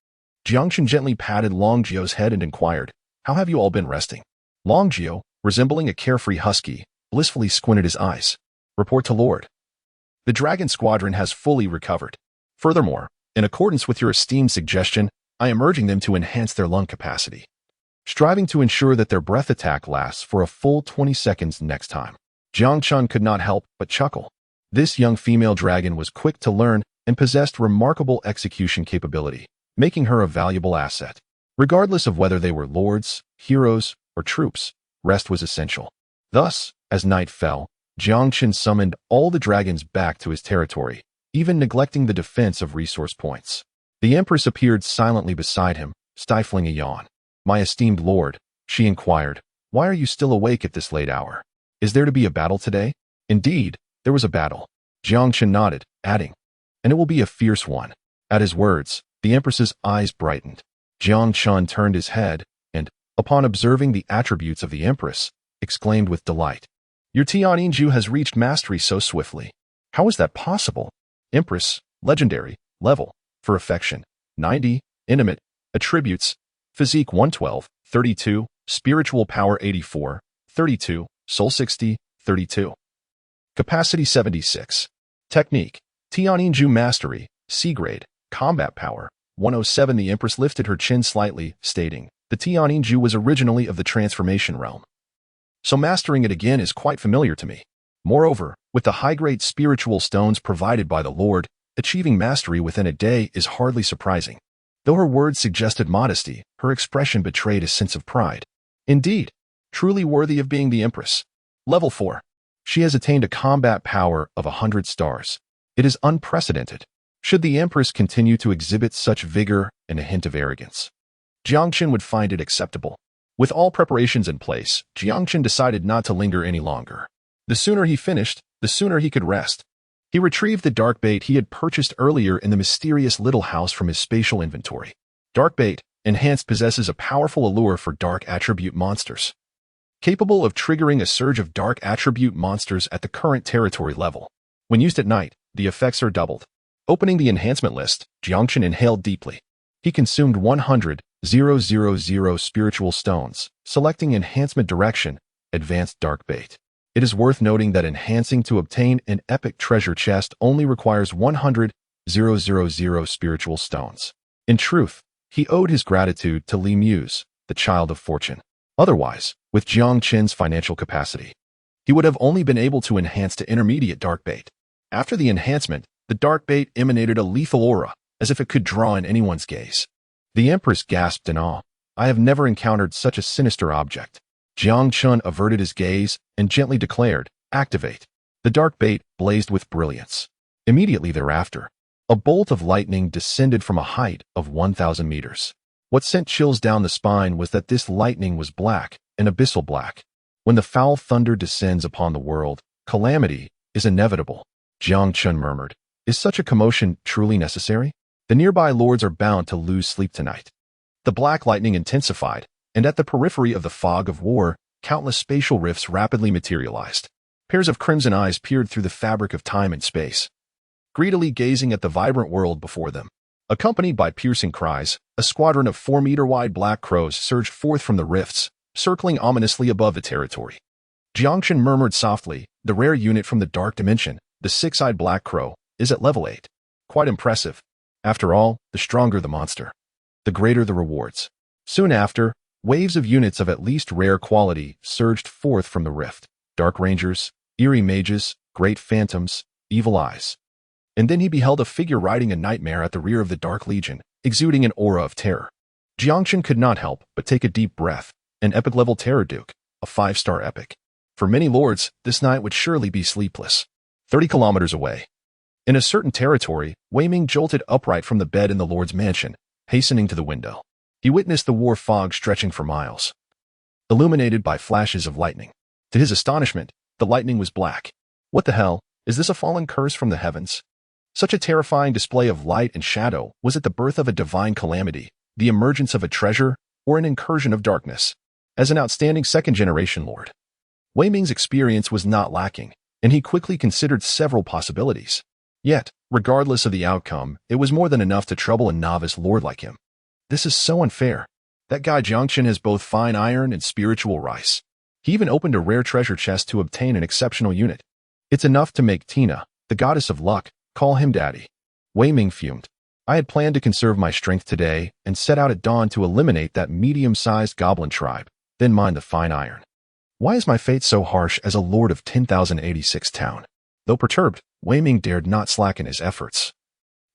Jiang Chen gently patted Long Jiao's head and inquired, "How have you all been resting?" Long Jiao, resembling a carefree husky, blissfully squinted his eyes. "Report to Lord. The Dragon Squadron has fully recovered. Furthermore, in accordance with your esteemed suggestion, I am urging them to enhance their lung capacity, striving to ensure that their breath attack lasts for a full 20 seconds next time." Jiang Chen could not help but chuckle. This young female dragon was quick to learn and possessed remarkable execution capability, making her a valuable asset. Regardless of whether they were lords, heroes, or troops, rest was essential. Thus, as night fell, Jiang Chen summoned all the dragons back to his territory, even neglecting the defense of resource points. The Empress appeared silently beside him, stifling a yawn. "My esteemed lord," she inquired, "why are you still awake at this late hour? Is there to be a battle today?" "Indeed, there was a battle." Jiang Chen nodded, adding, "And it will be a fierce one." At his words, the Empress's eyes brightened. Jiang Chen turned his head and, upon observing the attributes of the Empress, exclaimed with delight, "Your Tianjinju has reached mastery so swiftly. How is that possible?" Empress, legendary, level, for affection, 90, intimate, attributes, physique 112, 32, spiritual power 84, 32, soul 60, 32. Capacity 76. Technique, Tianjinju mastery, C grade, combat power, 107. The Empress lifted her chin slightly, stating, "The Tianjinju was originally of the transformation realm, so mastering it again is quite familiar to me. Moreover, with the high-grade spiritual stones provided by the Lord, achieving mastery within a day is hardly surprising." Though her words suggested modesty, her expression betrayed a sense of pride. Indeed, truly worthy of being the Empress. Level 4. She has attained a combat power of 100 stars. It is unprecedented. Should the Empress continue to exhibit such vigor and a hint of arrogance, Jiang Chen would find it acceptable. With all preparations in place, Jiang Chen decided not to linger any longer. The sooner he finished, the sooner he could rest. He retrieved the dark bait he had purchased earlier in the mysterious little house from his spatial inventory. Dark bait, enhanced, possesses a powerful allure for dark attribute monsters, capable of triggering a surge of dark attribute monsters at the current territory level. When used at night, the effects are doubled. Opening the enhancement list, Jiang Chen inhaled deeply. He consumed 100,000 spiritual stones, selecting enhancement direction, advanced dark bait. It is worth noting that enhancing to obtain an epic treasure chest only requires 100,000 spiritual stones. In truth, he owed his gratitude to Li Muse, the child of fortune. Otherwise, with Jiang Chen's financial capacity, he would have only been able to enhance to intermediate dark bait. After the enhancement, the dark bait emanated a lethal aura, as if it could draw in anyone's gaze. The Empress gasped in awe. "I have never encountered such a sinister object." Jiang Chen averted his gaze and gently declared, "Activate." The dark bait blazed with brilliance. Immediately thereafter, a bolt of lightning descended from a height of 1,000 meters. What sent chills down the spine was that this lightning was black, an abyssal black. When the foul thunder descends upon the world, calamity is inevitable. Jiang Chen murmured, "Is such a commotion truly necessary? The nearby lords are bound to lose sleep tonight." The black lightning intensified, and at the periphery of the fog of war, countless spatial rifts rapidly materialized. Pairs of crimson eyes peered through the fabric of time and space, greedily gazing at the vibrant world before them. Accompanied by piercing cries, a squadron of 4-meter-wide black crows surged forth from the rifts, circling ominously above the territory. Jiang Chen murmured softly, the rare unit from the dark dimension, the six-eyed black crow, is at level 8. Quite impressive. After all, the stronger the monster, the greater the rewards. Soon after, waves of units of at least rare quality surged forth from the rift. Dark rangers, eerie mages, great phantoms, evil eyes. And then he beheld a figure riding a nightmare at the rear of the Dark Legion, exuding an aura of terror. Jiang Chen could not help but take a deep breath. An epic-level terror duke, a 5-star epic. For many lords, this night would surely be sleepless. 30 kilometers away. In a certain territory, Wei Ming jolted upright from the bed in the lord's mansion, hastening to the window. He witnessed the war fog stretching for miles, illuminated by flashes of lightning. To his astonishment, the lightning was black. What the hell? Is this a fallen curse from the heavens? Such a terrifying display of light and shadow. Was it the birth of a divine calamity, the emergence of a treasure, or an incursion of darkness? As an outstanding second-generation lord, Wei Ming's experience was not lacking, and he quickly considered several possibilities. Yet, regardless of the outcome, it was more than enough to trouble a novice lord like him. This is so unfair. That guy Jiang Chen has both fine iron and spiritual rice. He even opened a rare treasure chest to obtain an exceptional unit. It's enough to make Tina, the goddess of luck, call him daddy. Wei Ming fumed. I had planned to conserve my strength today and set out at dawn to eliminate that medium-sized goblin tribe, then mine the fine iron. Why is my fate so harsh as a lord of 10,086 town? Though perturbed, Wei Ming dared not slacken his efforts,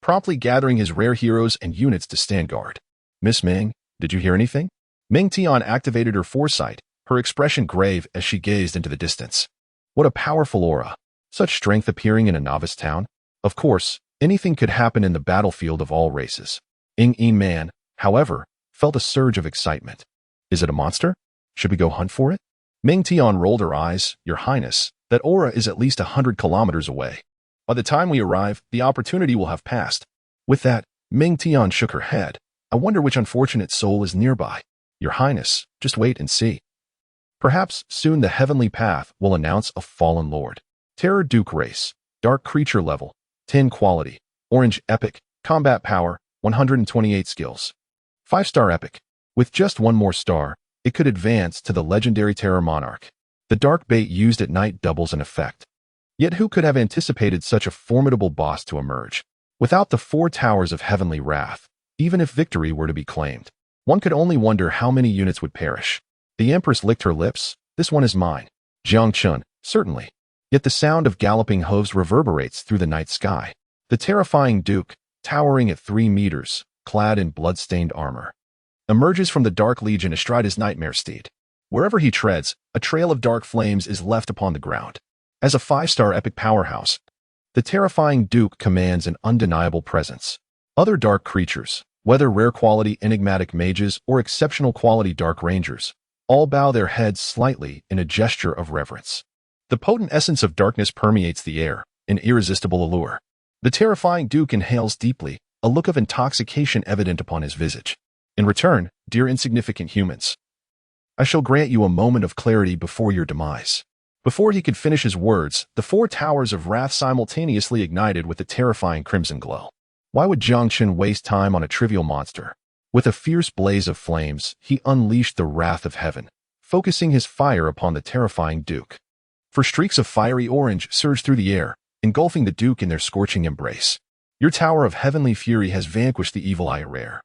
promptly gathering his rare heroes and units to stand guard. Miss Ming, did you hear anything? Ming Tian activated her foresight, her expression grave as she gazed into the distance. What a powerful aura. Such strength appearing in a novice town? Of course, anything could happen in the battlefield of all races. Ying Man, however, felt a surge of excitement. Is it a monster? Should we go hunt for it? Ming Tian rolled her eyes. Your Highness, that aura is at least 100 kilometers away. By the time we arrive, the opportunity will have passed. With that, Ming Tian shook her head. I wonder which unfortunate soul is nearby. Your Highness, just wait and see. Perhaps soon the heavenly path will announce a fallen lord. Terror Duke race, dark creature level, 10 quality, orange epic, combat power, 128 skills. 5-star epic. With just one more star, it could advance to the legendary Terror Monarch. The dark bait used at night doubles in effect. Yet who could have anticipated such a formidable boss to emerge? Without the 4 towers of heavenly wrath, even if victory were to be claimed, one could only wonder how many units would perish. The Empress licked her lips. This one is mine. Jiang Chen, certainly. Yet the sound of galloping hooves reverberates through the night sky. The terrifying Duke, towering at 3 meters, clad in blood-stained armor, emerges from the Dark Legion astride his nightmare steed. Wherever he treads, a trail of dark flames is left upon the ground. As a 5-star epic powerhouse, the terrifying Duke commands an undeniable presence. Other dark creatures, whether rare quality enigmatic mages or exceptional quality dark rangers, all bow their heads slightly in a gesture of reverence. The potent essence of darkness permeates the air, an irresistible allure. The terrifying Duke inhales deeply, a look of intoxication evident upon his visage. In return, dear insignificant humans, I shall grant you a moment of clarity before your demise. Before he could finish his words, the 4 towers of wrath simultaneously ignited with a terrifying crimson glow. Why would Jiang Chen waste time on a trivial monster? With a fierce blaze of flames, he unleashed the wrath of heaven, focusing his fire upon the terrifying Duke. For streaks of fiery orange surged through the air, engulfing the Duke in their scorching embrace. Your tower of heavenly fury has vanquished the evil eye rare,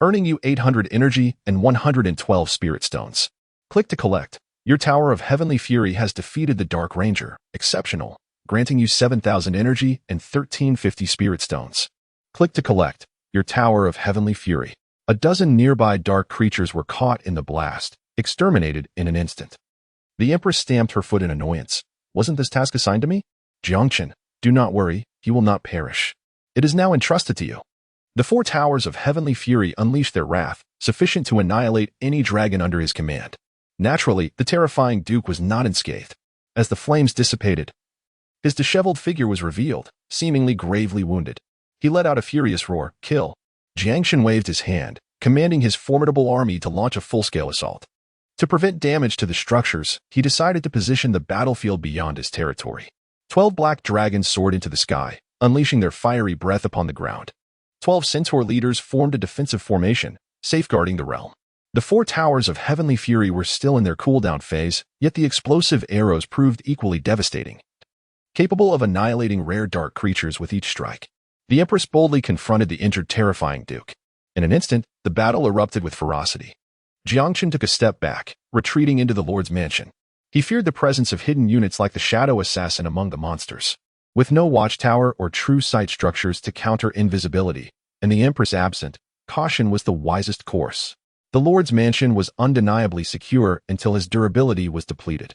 earning you 800 energy and 112 spirit stones. Click to collect. Your tower of heavenly fury has defeated the Dark Ranger, exceptional, granting you 7,000 energy and 1350 spirit stones. Click to collect. Your tower of heavenly fury. A dozen nearby dark creatures were caught in the blast, exterminated in an instant. The Empress stamped her foot in annoyance. Wasn't this task assigned to me? Jiang Chen, do not worry, he will not perish. It is now entrusted to you. The 4 towers of heavenly fury unleashed their wrath, sufficient to annihilate any dragon under his command. Naturally, the terrifying Duke was not unscathed. As the flames dissipated, his disheveled figure was revealed, seemingly gravely wounded. He let out a furious roar, kill. Jiang Chen waved his hand, commanding his formidable army to launch a full-scale assault. To prevent damage to the structures, he decided to position the battlefield beyond his territory. 12 black dragons soared into the sky, unleashing their fiery breath upon the ground. 12 centaur leaders formed a defensive formation, safeguarding the realm. The four towers of heavenly fury were still in their cooldown phase, yet the explosive arrows proved equally devastating, capable of annihilating rare dark creatures with each strike. The Empress boldly confronted the injured terrifying Duke. In an instant, the battle erupted with ferocity. Jiang Chen took a step back, retreating into the Lord's mansion. He feared the presence of hidden units like the Shadow Assassin among the monsters. With no watchtower or true sight structures to counter invisibility, and the Empress absent, caution was the wisest course. The Lord's mansion was undeniably secure until his durability was depleted.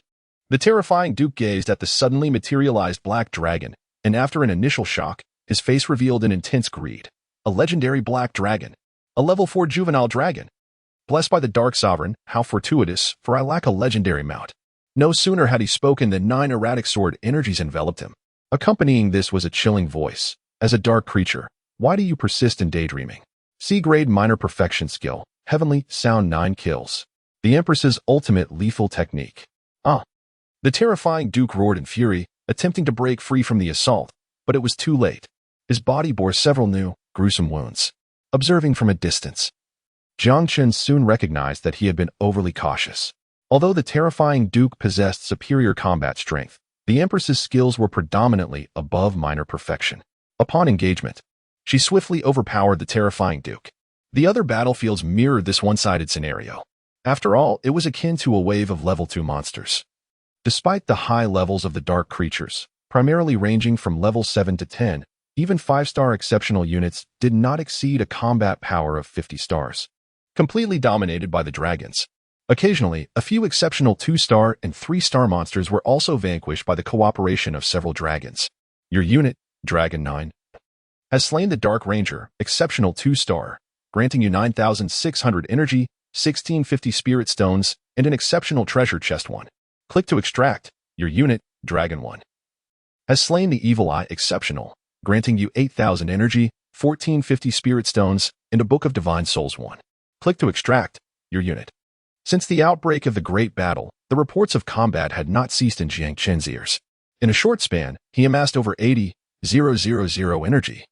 The terrifying Duke gazed at the suddenly materialized black dragon, and after an initial shock, his face revealed an intense greed. A legendary black dragon. A level 4 juvenile dragon. Blessed by the Dark Sovereign, how fortuitous, for I lack a legendary mount. No sooner had he spoken than 9 erratic sword energies enveloped him. Accompanying this was a chilling voice. As a dark creature, why do you persist in daydreaming? C-grade minor perfection skill. Heavenly sound 9 kills. The Empress's ultimate lethal technique. The terrifying Duke roared in fury, attempting to break free from the assault, but it was too late. His body bore several new, gruesome wounds. Observing from a distance, Jiang Chen soon recognized that he had been overly cautious. Although the terrifying Duke possessed superior combat strength, the Empress's skills were predominantly above minor perfection. Upon engagement, she swiftly overpowered the terrifying Duke. The other battlefields mirrored this one-sided scenario. After all, it was akin to a wave of level 2 monsters. Despite the high levels of the dark creatures, primarily ranging from level 7 to 10, even 5-star exceptional units did not exceed a combat power of 50 stars, completely dominated by the dragons. Occasionally, a few exceptional 2-star and 3-star monsters were also vanquished by the cooperation of several dragons. Your unit, Dragon 9, has slain the Dark Ranger, exceptional 2-star, granting you 9,600 energy, 1650 spirit stones, and an exceptional treasure chest 1. Click to extract. Your unit, Dragon 1, has slain the Evil Eye, exceptional, granting you 8,000 energy, 1450 spirit stones, and a Book of Divine Souls 1. Click to extract. Your unit. Since the outbreak of the Great Battle, the reports of combat had not ceased in Jiang Chen's ears. In a short span, he amassed over 80,000 energy,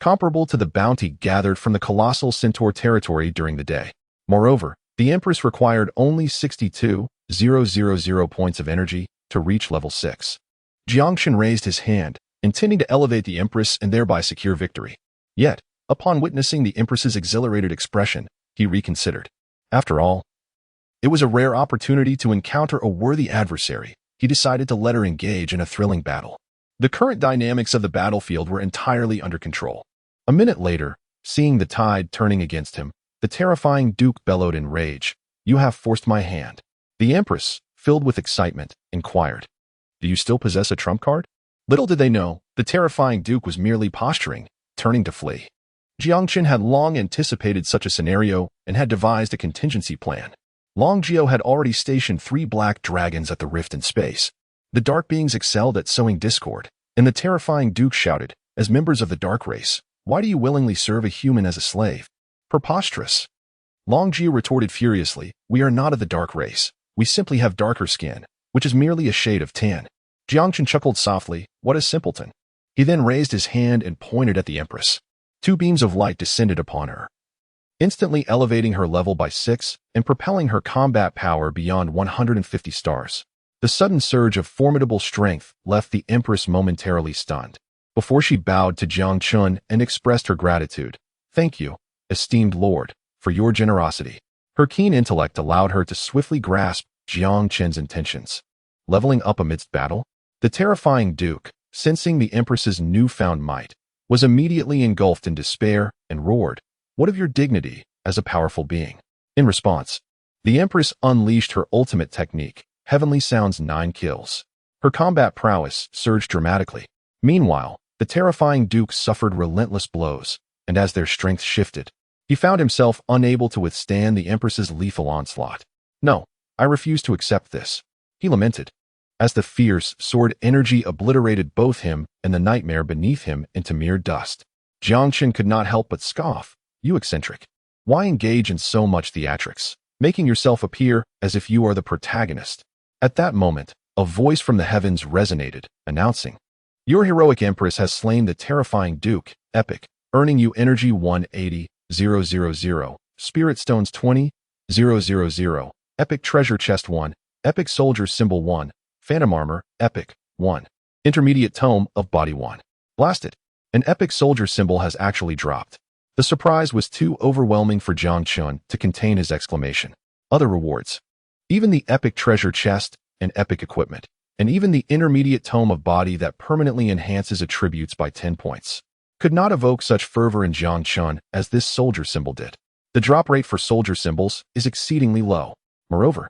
comparable to the bounty gathered from the colossal Centaur territory during the day. Moreover, the Empress required only 62,000 points of energy to reach level 6. Jiang Chen raised his hand, intending to elevate the Empress and thereby secure victory. Yet, upon witnessing the Empress's exhilarated expression, he reconsidered. After all, it was a rare opportunity to encounter a worthy adversary. He decided to let her engage in a thrilling battle. The current dynamics of the battlefield were entirely under control. A minute later, seeing the tide turning against him, the terrifying Duke bellowed in rage. You have forced my hand. The Empress, filled with excitement, inquired, do you still possess a trump card? Little did they know, the terrifying Duke was merely posturing, turning to flee. Jiang Chen had long anticipated such a scenario and had devised a contingency plan. Long Geo had already stationed 3 black dragons at the rift in space. The dark beings excelled at sowing discord, and the terrifying Duke shouted, as members of the dark race, why do you willingly serve a human as a slave? Preposterous. Long Geo retorted furiously, we are not of the dark race. We simply have darker skin, which is merely a shade of tan. Jiang Chen chuckled softly, what a simpleton. He then raised his hand and pointed at the Empress. 2 beams of light descended upon her, instantly elevating her level by 6 and propelling her combat power beyond 150 stars. The sudden surge of formidable strength left the Empress momentarily stunned. Before she bowed to Jiang Chen and expressed her gratitude, thank you, esteemed Lord, for your generosity. Her keen intellect allowed her to swiftly grasp Jiang Chen's intentions. Leveling up amidst battle, the terrifying Duke, sensing the Empress's newfound might, was immediately engulfed in despair and roared, what of your dignity as a powerful being? In response, the Empress unleashed her ultimate technique, Heavenly Sound's 9 kills. Her combat prowess surged dramatically. Meanwhile, the terrifying Duke suffered relentless blows, and as their strength shifted, he found himself unable to withstand the Empress's lethal onslaught. No, I refuse to accept this, he lamented, as the fierce sword energy obliterated both him and the nightmare beneath him into mere dust. Jiang Chen could not help but scoff. You eccentric. Why engage in so much theatrics, making yourself appear as if you are the protagonist? At that moment, a voice from the heavens resonated, announcing, your heroic Empress has slain the terrifying Duke, epic, earning you energy 180,000, spirit stones 20, 000, Epic Treasure Chest 1, Epic Soldier Symbol 1, Phantom Armor, Epic 1, Intermediate Tome of Body 1. Blasted. An Epic Soldier symbol has actually dropped. The surprise was too overwhelming for Jiang Chen to contain his exclamation. Other rewards. Even the Epic Treasure Chest and Epic Equipment, and even the Intermediate Tome of Body that permanently enhances attributes by 10 points, could not evoke such fervor in Jiang Chen as this soldier symbol did. The drop rate for soldier symbols is exceedingly low. Moreover,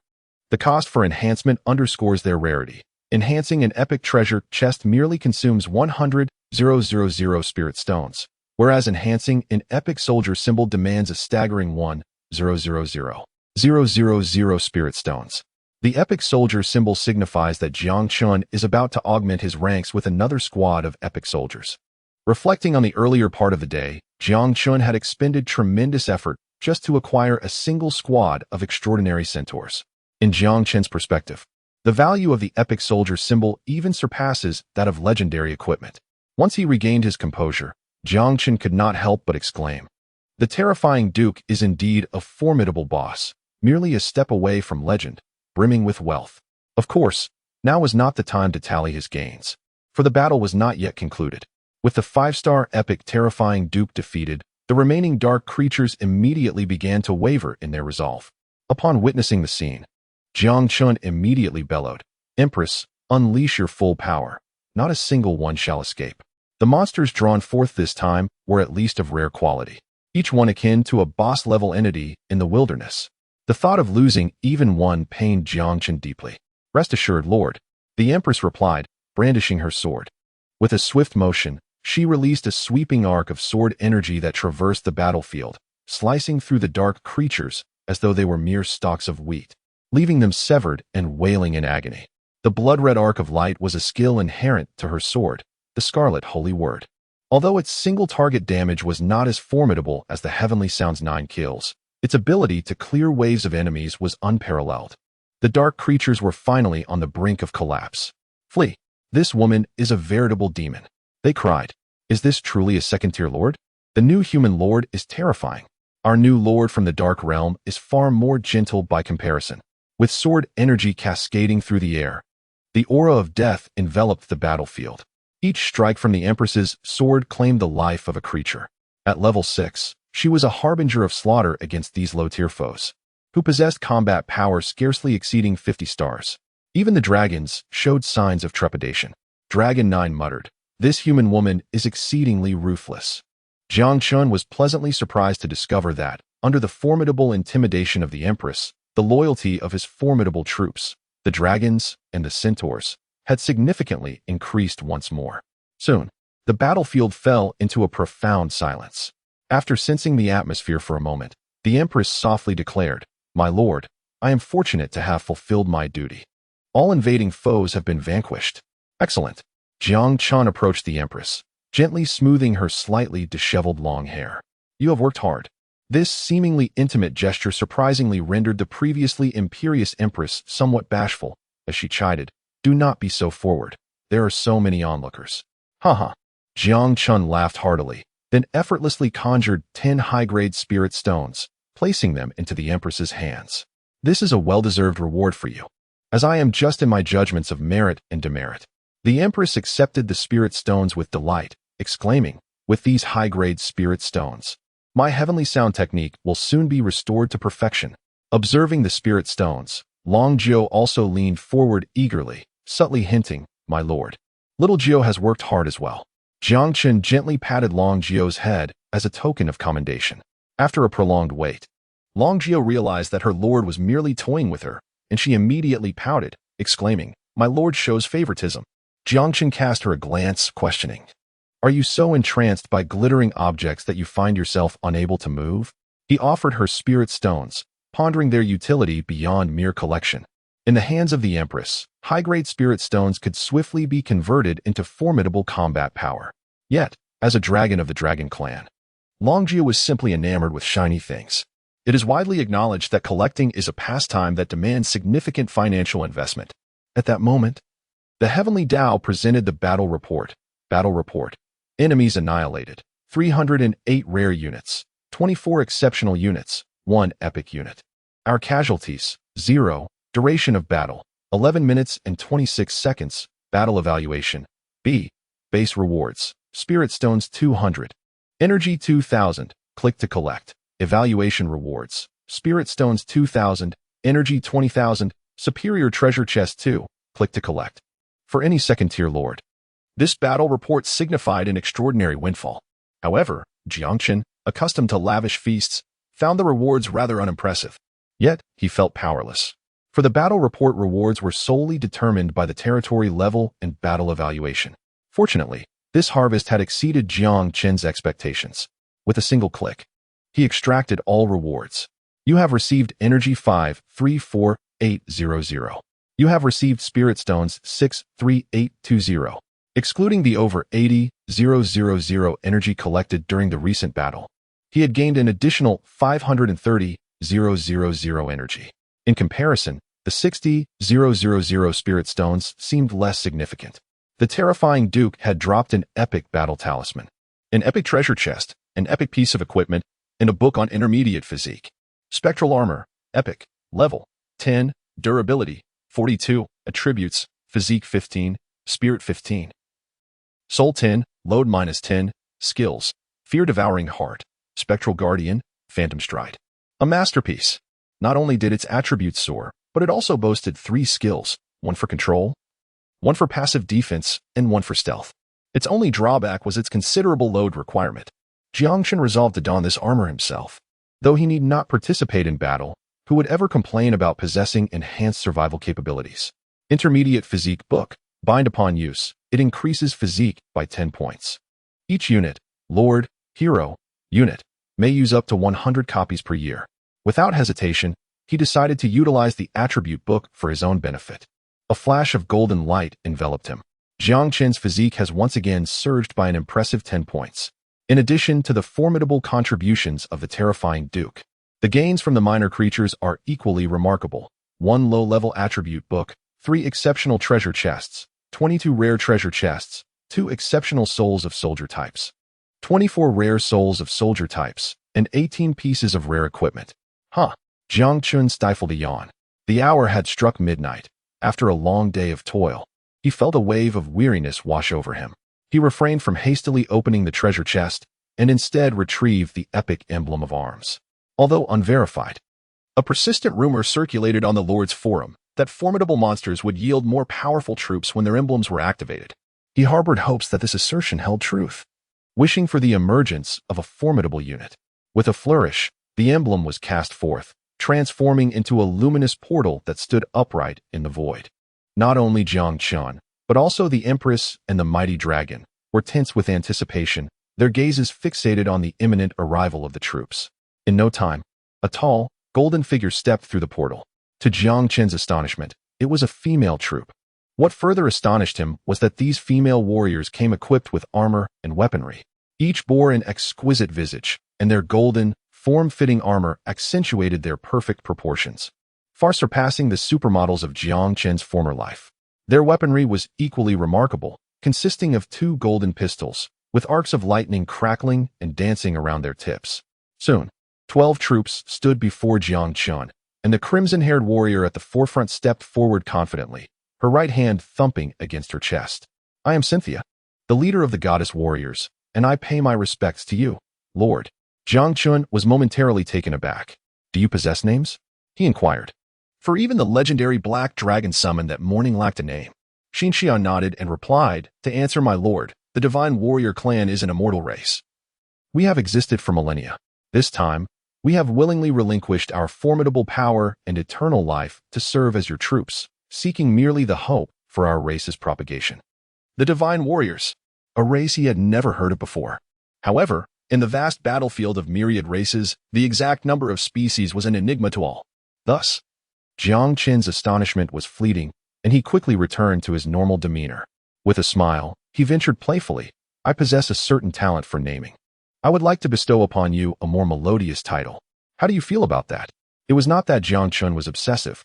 the cost for enhancement underscores their rarity. Enhancing an Epic Treasure Chest merely consumes 100,000 Spirit Stones, whereas enhancing an Epic Soldier symbol demands a staggering 1,000,000 Spirit Stones. The Epic Soldier symbol signifies that Jiang Chen is about to augment his ranks with another squad of Epic Soldiers. Reflecting on the earlier part of the day, Jiang Chen had expended tremendous effort just to acquire a single squad of extraordinary centaurs. In Jiang Chen's perspective, the value of the Epic Soldier symbol even surpasses that of legendary equipment. Once he regained his composure, Jiang Chen could not help but exclaim, "The terrifying Duke is indeed a formidable boss, merely a step away from legend, brimming with wealth." Of course, now was not the time to tally his gains, for the battle was not yet concluded. With the 5-star epic terrifying Duke defeated, the remaining dark creatures immediately began to waver in their resolve. Upon witnessing the scene, Jiang Chen immediately bellowed, "Empress, unleash your full power. Not a single one shall escape." The monsters drawn forth this time were at least of rare quality, each one akin to a boss-level entity in the wilderness. The thought of losing even one pained Jiang Chen deeply. "Rest assured, Lord," the Empress replied, brandishing her sword. With a swift motion, she released a sweeping arc of sword energy that traversed the battlefield, slicing through the dark creatures as though they were mere stalks of wheat, leaving them severed and wailing in agony. The blood-red arc of light was a skill inherent to her sword, the Scarlet Holy Word. Although its single-target damage was not as formidable as the Heavenly Sound's 9 kills, its ability to clear waves of enemies was unparalleled. The dark creatures were finally on the brink of collapse. "Flee! This woman is a veritable demon," they cried. "Is this truly a second-tier lord? The new human lord is terrifying. Our new lord from the Dark Realm is far more gentle by comparison." With sword energy cascading through the air, the aura of death enveloped the battlefield. Each strike from the Empress's sword claimed the life of a creature. At level 6, she was a harbinger of slaughter against these low-tier foes, who possessed combat power scarcely exceeding 50 stars. Even the dragons showed signs of trepidation. Dragon 9 muttered, "This human woman is exceedingly ruthless." Jiang Chen was pleasantly surprised to discover that, under the formidable intimidation of the Empress, the loyalty of his formidable troops, the dragons and the centaurs, had significantly increased once more. Soon, the battlefield fell into a profound silence. After sensing the atmosphere for a moment, the Empress softly declared, "My lord, I am fortunate to have fulfilled my duty. All invading foes have been vanquished." "Excellent." Jiang Chen approached the Empress, gently smoothing her slightly disheveled long hair. "You have worked hard." This seemingly intimate gesture surprisingly rendered the previously imperious Empress somewhat bashful, as she chided, "Do not be so forward. There are so many onlookers." "Haha." Jiang Chen laughed heartily, then effortlessly conjured 10 high-grade spirit stones, placing them into the Empress's hands. "This is a well-deserved reward for you, as I am just in my judgments of merit and demerit." The Empress accepted the spirit stones with delight, exclaiming, "With these high-grade spirit stones, my heavenly sound technique will soon be restored to perfection." Observing the spirit stones, Long Jiu also leaned forward eagerly, subtly hinting, "My lord, little Jiu has worked hard as well." Jiang Chen gently patted Long Jiu's head as a token of commendation. After a prolonged wait, Long Jiu realized that her lord was merely toying with her, and she immediately pouted, exclaiming, "My lord shows favoritism." Jiang Chen cast her a glance, questioning, "Are you so entranced by glittering objects that you find yourself unable to move?" He offered her spirit stones, pondering their utility beyond mere collection. In the hands of the Empress, high-grade spirit stones could swiftly be converted into formidable combat power. Yet, as a dragon of the Dragon Clan, Longjia was simply enamored with shiny things. It is widely acknowledged that collecting is a pastime that demands significant financial investment. At that moment, the Heavenly Tao presented the battle report. Battle report. Enemies annihilated. 308 rare units. 24 exceptional units. 1 epic unit. Our casualties, 0. Duration of battle, 11 minutes and 26 seconds. Battle evaluation. B. Base rewards. Spirit stones 200. Energy 2000. Click to collect. Evaluation rewards. Spirit stones 2000. Energy 20,000. Superior treasure chest 2. Click to collect. For any second-tier lord. This battle report signified an extraordinary windfall. However, Jiang Chen, accustomed to lavish feasts, found the rewards rather unimpressive. Yet, he felt powerless. For the battle report rewards were solely determined by the territory level and battle evaluation. Fortunately, this harvest had exceeded Jiang Chen's expectations. With a single click, he extracted all rewards. You have received Energy 534800. You have received Spirit Stones 63820. Excluding the over 80,000 energy collected during the recent battle, he had gained an additional 530,000 energy. In comparison, the 60,000 Spirit Stones seemed less significant. The terrifying Duke had dropped an epic battle talisman, an epic treasure chest, an epic piece of equipment, and a book on intermediate physique. Spectral armor, epic, level 10, durability 42, attributes, physique 15, spirit 15. Soul 10, load -10, skills, fear-devouring heart, spectral guardian, phantom stride. A masterpiece. Not only did its attributes soar, but it also boasted 3 skills, one for control, one for passive defense, and one for stealth. Its only drawback was its considerable load requirement. Jiang Chen resolved to don this armor himself. Though he need not participate in battle, who would ever complain about possessing enhanced survival capabilities? Intermediate physique book. Bind upon use, it increases physique by 10 points. Each unit, lord, hero, unit, may use up to 100 copies per year. Without hesitation, he decided to utilize the attribute book for his own benefit. A flash of golden light enveloped him. Jiang Chen's physique has once again surged by an impressive 10 points. In addition to the formidable contributions of the terrifying Duke, the gains from the minor creatures are equally remarkable. 1 low-level attribute book, 3 exceptional treasure chests, 22 rare treasure chests, 2 exceptional souls of soldier types, 24 rare souls of soldier types, and 18 pieces of rare equipment. Jiang Chen stifled a yawn. The hour had struck midnight. After a long day of toil, he felt a wave of weariness wash over him. He refrained from hastily opening the treasure chest and instead retrieved the epic emblem of arms. Although unverified, a persistent rumor circulated on the Lord's Forum that formidable monsters would yield more powerful troops when their emblems were activated. He harbored hopes that this assertion held truth, wishing for the emergence of a formidable unit. With a flourish, the emblem was cast forth, transforming into a luminous portal that stood upright in the void. Not only Jiang Chen, but also the Empress and the mighty dragon were tense with anticipation, their gazes fixated on the imminent arrival of the troops. In no time, a tall, golden figure stepped through the portal. To Jiang Chen's astonishment, it was a female troop. What further astonished him was that these female warriors came equipped with armor and weaponry. Each bore an exquisite visage, and their golden, form-fitting armor accentuated their perfect proportions, far surpassing the supermodels of Jiang Chen's former life. Their weaponry was equally remarkable, consisting of 2 golden pistols, with arcs of lightning crackling and dancing around their tips. Soon, 12 troops stood before Jiang Chen, and the crimson-haired warrior at the forefront stepped forward confidently, her right hand thumping against her chest. I am Cynthia, the leader of the goddess warriors, and I pay my respects to you, Lord. Jiang Chen was momentarily taken aback. Do you possess names? He inquired. For even the legendary black dragon summon that morning lacked a name. Xinxian nodded and replied, to answer my lord, the divine warrior clan is an immortal race. We have existed for millennia. This time, we have willingly relinquished our formidable power and eternal life to serve as your troops, seeking merely the hope for our race's propagation. The divine warriors, a race he had never heard of before. However, in the vast battlefield of myriad races, the exact number of species was an enigma to all. Thus, Jiang Chen's astonishment was fleeting, and he quickly returned to his normal demeanor. With a smile, he ventured playfully, I possess a certain talent for naming. I would like to bestow upon you a more melodious title. How do you feel about that? It was not that Jiang Chen was obsessive,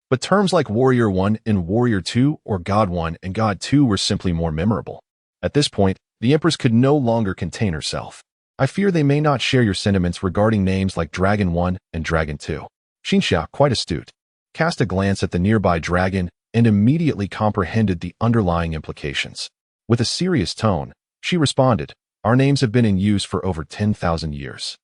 but terms like Warrior 1 and Warrior 2 or God 1 and God 2 were simply more memorable. At this point, the Empress could no longer contain herself. I fear they may not share your sentiments regarding names like Dragon 1 and Dragon 2. Xinxia, quite astute, cast a glance at the nearby dragon and immediately comprehended the underlying implications. With a serious tone, she responded, "Our names have been in use for over 10,000 years.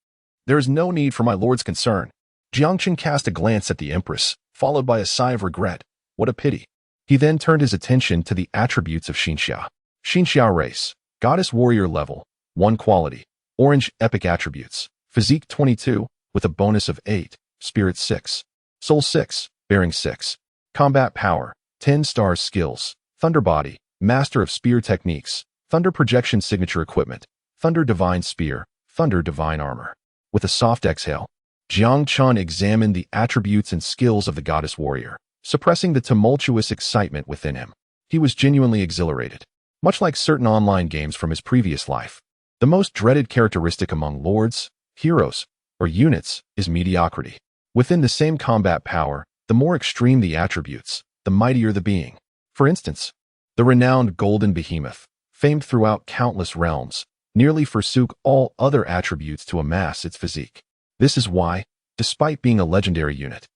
There is no need for my lord's concern." Jiang Chen cast a glance at the empress, followed by a sigh of regret. What a pity. He then turned his attention to the attributes of Xinxia. Xinxia race, goddess warrior level, 1 quality, orange epic attributes, physique 22, with a bonus of 8, spirit 6, soul 6, bearing 6, combat power, 10 stars skills, thunder body, master of spear techniques, thunder projection signature equipment, thunder divine spear, thunder divine armor. With a soft exhale, Jiang Chen examined the attributes and skills of the goddess warrior, suppressing the tumultuous excitement within him. He was genuinely exhilarated. Much like certain online games from his previous life, the most dreaded characteristic among lords, heroes, or units is mediocrity. Within the same combat power, the more extreme the attributes, the mightier the being. For instance, the renowned Golden Behemoth, famed throughout countless realms, nearly forsook all other attributes to amass its physique. This is why, despite being a legendary unit,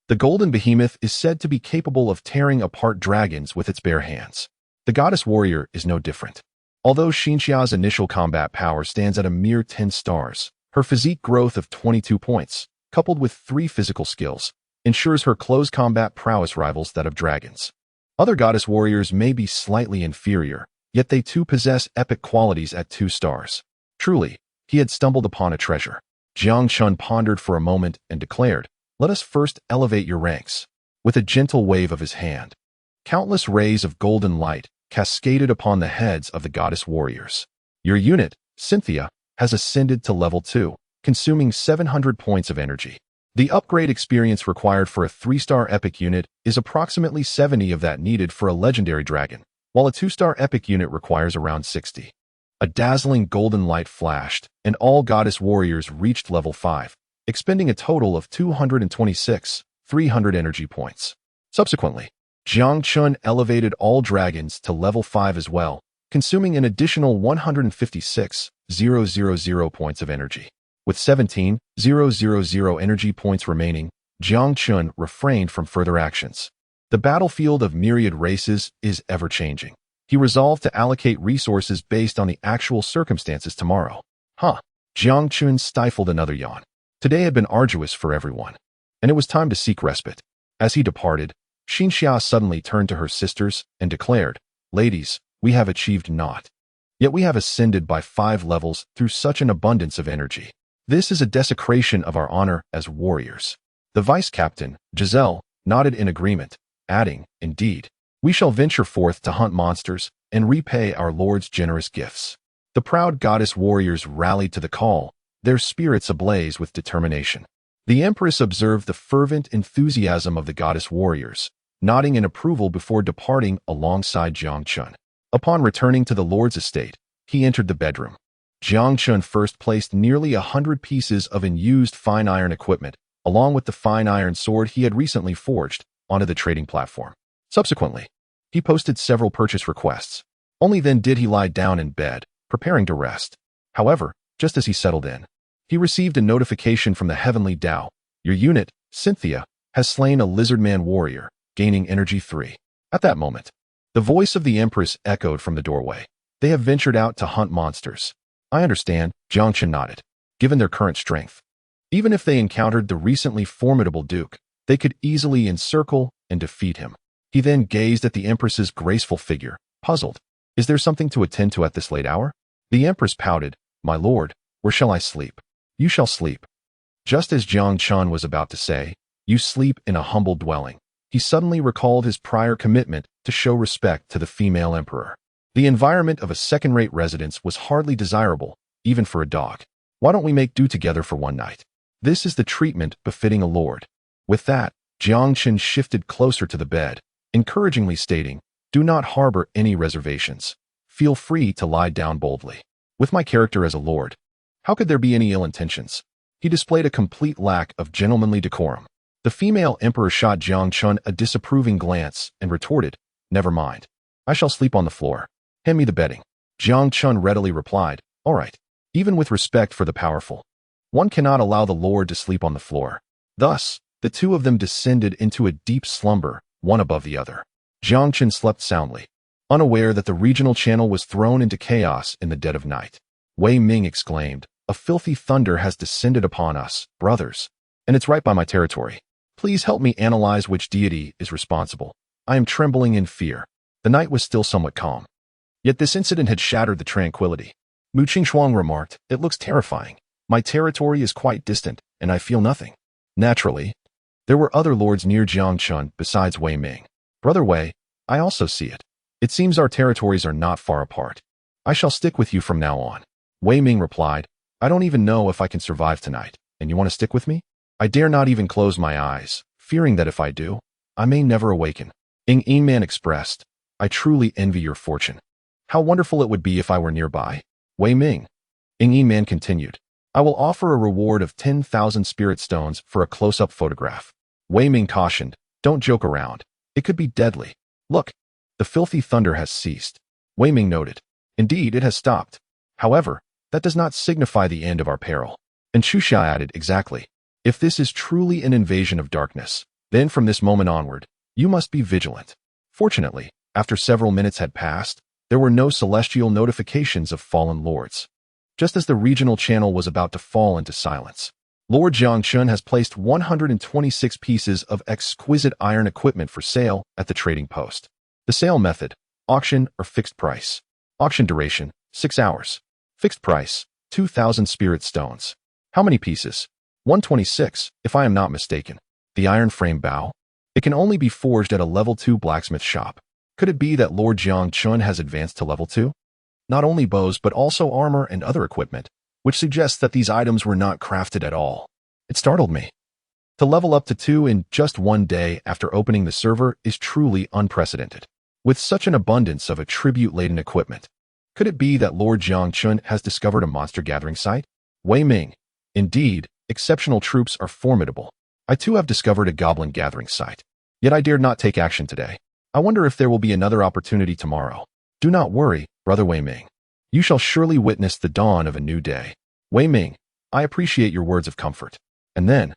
the Golden Behemoth is said to be capable of tearing apart dragons with its bare hands. The goddess warrior is no different. Although Xinxia's initial combat power stands at a mere 10 stars, her physique growth of 22 points, coupled with 3 physical skills, ensures her close combat prowess rivals that of dragons. Other goddess warriors may be slightly inferior, yet they too possess epic qualities at 2 stars. Truly, he had stumbled upon a treasure. Jiang Chen pondered for a moment and declared, "Let us first elevate your ranks." With a gentle wave of his hand, countless rays of golden light cascaded upon the heads of the goddess warriors. Your unit, Cynthia, has ascended to level 2, consuming 700 points of energy. The upgrade experience required for a 3-star epic unit is approximately 70 of that needed for a legendary dragon, while a 2-star epic unit requires around 60. A dazzling golden light flashed, and all goddess warriors reached level 5, expending a total of 226,300 energy points. Subsequently, Jiang Chen elevated all dragons to level 5 as well, consuming an additional 156,000 points of energy. With 17,000 energy points remaining, Jiang Chen refrained from further actions. The battlefield of myriad races is ever-changing. He resolved to allocate resources based on the actual circumstances tomorrow. Jiang Chen stifled another yawn. Today had been arduous for everyone, and it was time to seek respite. As he departed, Xinxia suddenly turned to her sisters and declared, "Ladies, we have achieved naught. Yet we have ascended by 5 levels through such an abundance of energy. This is a desecration of our honor as warriors." The vice-captain, Giselle, nodded in agreement, adding, "Indeed, we shall venture forth to hunt monsters and repay our Lord's generous gifts." The proud goddess warriors rallied to the call, their spirits ablaze with determination. The Empress observed the fervent enthusiasm of the goddess warriors, nodding in approval before departing alongside Jiang Chen. Upon returning to the Lord's estate, he entered the bedroom. Jiang Chen first placed nearly 100 pieces of unused fine iron equipment, along with the fine iron sword he had recently forged, onto the trading platform. Subsequently, he posted several purchase requests. Only then did he lie down in bed, preparing to rest. However, just as he settled in, he received a notification from the Heavenly Tao. "Your unit, Cynthia, has slain a lizardman warrior, gaining energy 3. At that moment, the voice of the Empress echoed from the doorway. "They have ventured out to hunt monsters." "I understand," Jiang Chen nodded. Given their current strength, even if they encountered the recently formidable Duke, they could easily encircle and defeat him. He then gazed at the Empress's graceful figure, puzzled. "Is there something to attend to at this late hour?" The Empress pouted, "My lord, where shall I sleep?" "You shall sleep." Just as Jiang Chen was about to say, "You sleep in a humble dwelling," he suddenly recalled his prior commitment to show respect to the female emperor. The environment of a second-rate residence was hardly desirable, even for a dog. "Why don't we make do together for one night? This is the treatment befitting a lord." With that, Jiang Chen shifted closer to the bed, encouragingly stating, "Do not harbor any reservations. Feel free to lie down boldly. With my character as a lord, how could there be any ill intentions?" He displayed a complete lack of gentlemanly decorum. The female emperor shot Jiang Chen a disapproving glance and retorted, "Never mind. I shall sleep on the floor. Hand me the bedding." Jiang Chen readily replied, "All right." Even with respect for the powerful, one cannot allow the lord to sleep on the floor. Thus, The two of them descended into a deep slumber, one above the other. Jiang Chen slept soundly, unaware that the regional channel was thrown into chaos in the dead of night. Wei Ming exclaimed, "A filthy thunder has descended upon us, brothers, and it's right by my territory. Please help me analyze which deity is responsible. I am trembling in fear." The night was still somewhat calm. Yet this incident had shattered the tranquility. Mu Qingshuang remarked, "It looks terrifying. My territory is quite distant, and I feel nothing." Naturally, there were other lords near Jiang Chen besides Wei Ming. "Brother Wei, I also see it. It seems our territories are not far apart. I shall stick with you from now on." Wei Ming replied, "I don't even know if I can survive tonight, and you want to stick with me? I dare not even close my eyes, fearing that if I do, I may never awaken." Yin Man expressed, "I truly envy your fortune. How wonderful it would be if I were nearby." Wei Ming. Yin Man continued, "I will offer a reward of 10,000 spirit stones for a close-up photograph." Wei Ming cautioned, "Don't joke around. It could be deadly. Look, the filthy thunder has ceased." Wei Ming noted, "Indeed, it has stopped. However, that does not signify the end of our peril." And Xuxia added, "Exactly. If this is truly an invasion of darkness, then from this moment onward, you must be vigilant." Fortunately, after several minutes had passed, there were no celestial notifications of fallen lords. Just as the regional channel was about to fall into silence, Lord Jiang Chen has placed 126 pieces of exquisite iron equipment for sale at the trading post. The sale method: auction or fixed price. Auction duration: 6 hours. Fixed price: 2,000 spirit stones. How many pieces? 126, if I am not mistaken. The iron frame bow? It can only be forged at a level 2 blacksmith shop. Could it be that Lord Jiang Chen has advanced to level 2? Not only bows but also armor and other equipment, which suggests that these items were not crafted at all. It startled me. To level up to 2 in just one day after opening the server is truly unprecedented. With such an abundance of attribute-laden equipment, could it be that Lord Jiang Chen has discovered a monster gathering site? Wei Ming. Indeed, exceptional troops are formidable. I too have discovered a goblin gathering site. Yet I dared not take action today. I wonder if there will be another opportunity tomorrow. Do not worry, Brother Wei Ming. You shall surely witness the dawn of a new day. Wei Ming, I appreciate your words of comfort. And then,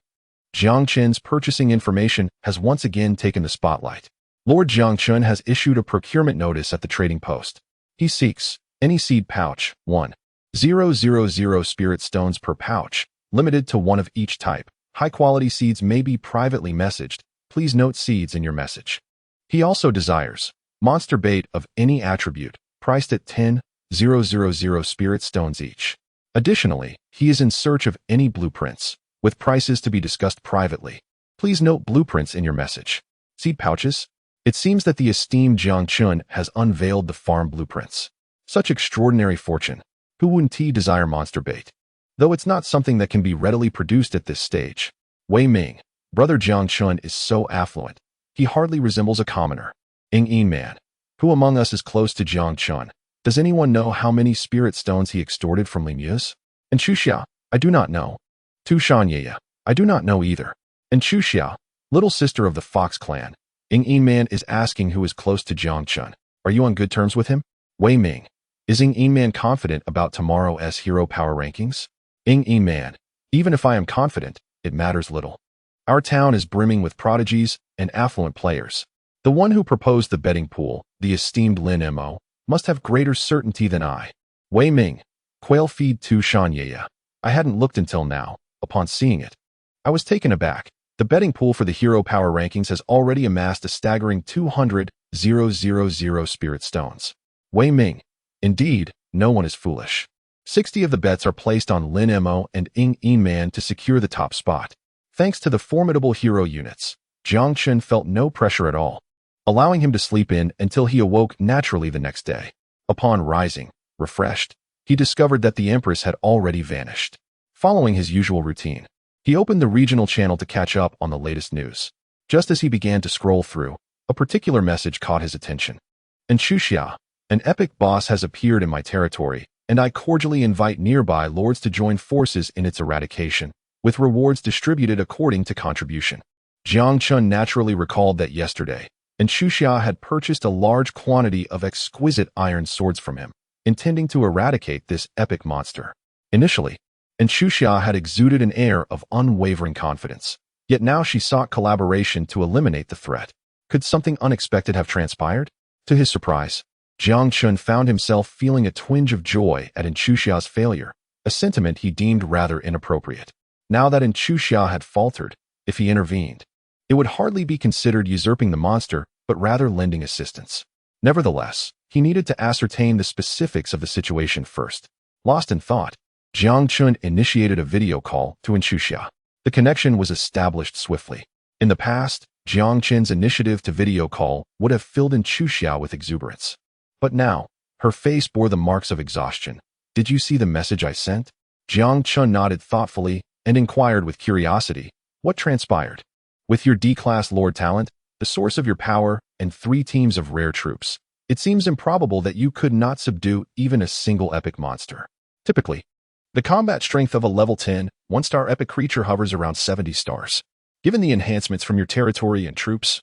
Jiang Chen's purchasing information has once again taken the spotlight. Lord Jiang Chen has issued a procurement notice at the trading post. He seeks any seed pouch, 1,000 spirit stones per pouch, limited to 1 of each type. High-quality seeds may be privately messaged. Please note seeds in your message. He also desires monster bait of any attribute, priced at 10,000 spirit stones each. Additionally, he is in search of any blueprints, with prices to be discussed privately. Please note blueprints in your message. Seed pouches? It seems that the esteemed Jiang Chen has unveiled the farm blueprints. Such extraordinary fortune. Who wouldn't desire monster bait? Though it's not something that can be readily produced at this stage. Wei Ming, Brother Jiang Chen is so affluent. He hardly resembles a commoner. Yin Man, who among us is close to Jiang Chen? Does anyone know how many spirit stones he extorted from Limieux? And Xuxia, I do not know. Tu Shanyaya, I do not know either. And Xuxia, little sister of the Fox clan. Yin Man is asking who is close to Jiang Chen. Are you on good terms with him? Wei Ming, is Yin Man confident about tomorrow's hero power rankings? Yin Man, even if I am confident, it matters little. Our town is brimming with prodigies and affluent players. The one who proposed the betting pool, the esteemed Lin Mo, must have greater certainty than I. Wei Ming, quail feed Tu Shanyaya. I hadn't looked until now. Upon seeing it, I was taken aback. The betting pool for the hero power rankings has already amassed a staggering 200,000 spirit stones. Wei Ming, indeed, no one is foolish. 60 of the bets are placed on Lin Mo and Yin Man to secure the top spot. Thanks to the formidable hero units, Jiang Chen felt no pressure at all, allowing him to sleep in until he awoke naturally the next day. Upon rising, refreshed, he discovered that the Empress had already vanished. Following his usual routine, he opened the regional channel to catch up on the latest news. Just as he began to scroll through, a particular message caught his attention. "And Xuxia, an epic boss has appeared in my territory, and I cordially invite nearby lords to join forces in its eradication, with rewards distributed according to contribution." Jiang Chen naturally recalled that yesterday, and Xuxia had purchased a large quantity of exquisite iron swords from him, intending to eradicate this epic monster. Initially, and Xuxia had exuded an air of unwavering confidence. Yet now she sought collaboration to eliminate the threat. Could something unexpected have transpired? To his surprise, Jiang Chen found himself feeling a twinge of joy at Inchuxia's failure, a sentiment he deemed rather inappropriate. Now that Inchuxia had faltered, if he intervened, it would hardly be considered usurping the monster, but rather lending assistance. Nevertheless, he needed to ascertain the specifics of the situation first. Lost in thought, Jiang Chen initiated a video call to Inchuxia. The connection was established swiftly. In the past, Jiang Chen's initiative to video call would have filled Inchuxia with exuberance. But now, her face bore the marks of exhaustion. Did you see the message I sent? Jiang Chen nodded thoughtfully and inquired with curiosity, what transpired? With your D-class Lord talent, the source of your power, and 3 teams of rare troops, it seems improbable that you could not subdue even a single epic monster. Typically, the combat strength of a level 10, 1-star epic creature hovers around 70 stars. Given the enhancements from your territory and troops,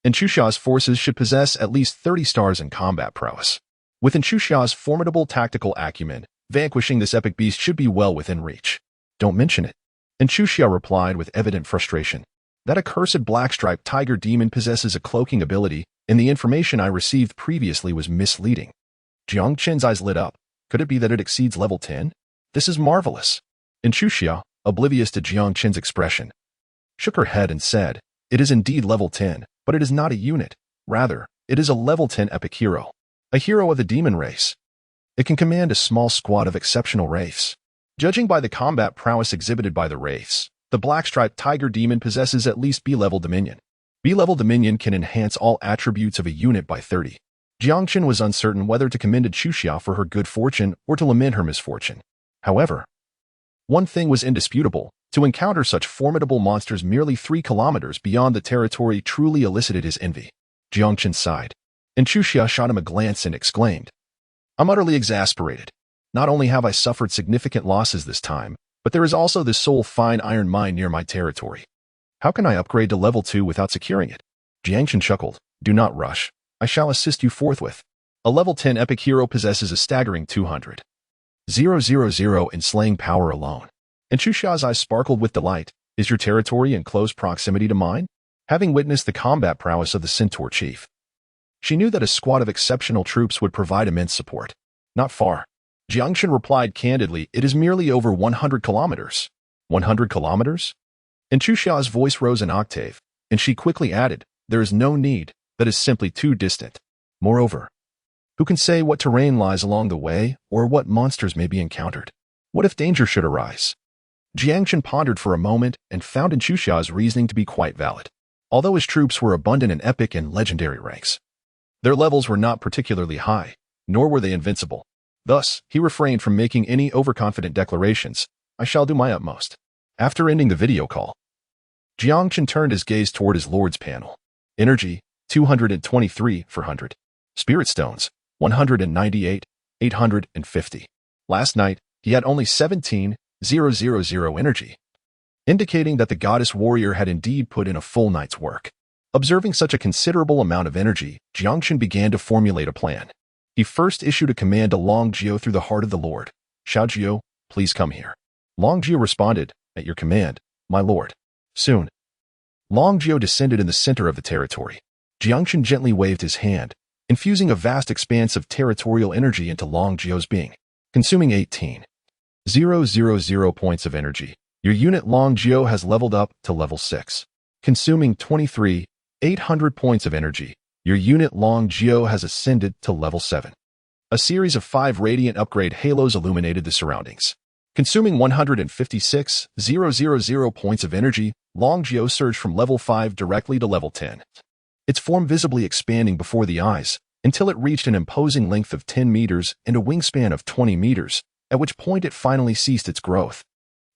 Inchuxia's forces should possess at least 30 stars in combat prowess. With Inchuxia's formidable tactical acumen, vanquishing this epic beast should be well within reach. Don't mention it. Inchuxia replied with evident frustration. That accursed black-striped tiger demon possesses a cloaking ability, and the information I received previously was misleading. Jiang Chen's eyes lit up. Could it be that it exceeds level 10? This is marvelous. Inchuxia, oblivious to Jiang Chen's expression, shook her head and said, it is indeed level 10, but it is not a unit. Rather, it is a level 10 epic hero. A hero of the demon race. It can command a small squad of exceptional wraiths. Judging by the combat prowess exhibited by the wraiths, the black-striped tiger demon possesses at least B-level dominion. B-level dominion can enhance all attributes of a unit by 30. Jiang Chen was uncertain whether to commend Inchuxia for her good fortune or to lament her misfortune. However, one thing was indisputable. To encounter such formidable monsters merely 3 kilometers beyond the territory truly elicited his envy. Jiang Chen sighed. Inchuxia shot him a glance and exclaimed, I'm utterly exasperated. Not only have I suffered significant losses this time, but there is also this soul fine iron mine near my territory. How can I upgrade to level 2 without securing it? Jiang Chen chuckled. Do not rush. I shall assist you forthwith. A level 10 epic hero possesses a staggering 200,000 in slaying power alone. Inchuxia's eyes sparkled with delight. Is your territory in close proximity to mine? Having witnessed the combat prowess of the Centaur chief, she knew that a squad of exceptional troops would provide immense support. Not far. Jiang Chen replied candidly, it is merely over 100 kilometers. 100 kilometers? Inchuxia's voice rose an octave, and she quickly added, there is no need, that is simply too distant. Moreover, who can say what terrain lies along the way or what monsters may be encountered? What if danger should arise? Jiang Chen pondered for a moment and found Inchuxia's reasoning to be quite valid. Although his troops were abundant in epic and legendary ranks, their levels were not particularly high, nor were they invincible. Thus, he refrained from making any overconfident declarations. I shall do my utmost. After ending the video call, Jiang Chen turned his gaze toward his lord's panel. Energy, 223 for 100. Spirit stones, 198, 850. Last night, he had only 17,000 energy, indicating that the goddess warrior had indeed put in a full night's work. Observing such a considerable amount of energy, Jiang Chen began to formulate a plan. He first issued a command to Long Jio through the heart of the Lord. Xiao Jio, please come here. Long Jio responded, at your command, my lord. Soon, Long Jio descended in the center of the territory. Jiang Chen gently waved his hand, infusing a vast expanse of territorial energy into Long Jio's being, consuming 18,000 points of energy. Your unit Long Jio has leveled up to level 6, consuming 23,800 points of energy. Your unit Long Jio has ascended to level 7. A series of 5 radiant upgrade halos illuminated the surroundings. Consuming 156,000 points of energy, Long Jio surged from level 5 directly to level 10. Its form visibly expanding before the eyes, until it reached an imposing length of 10 meters and a wingspan of 20 meters, at which point it finally ceased its growth.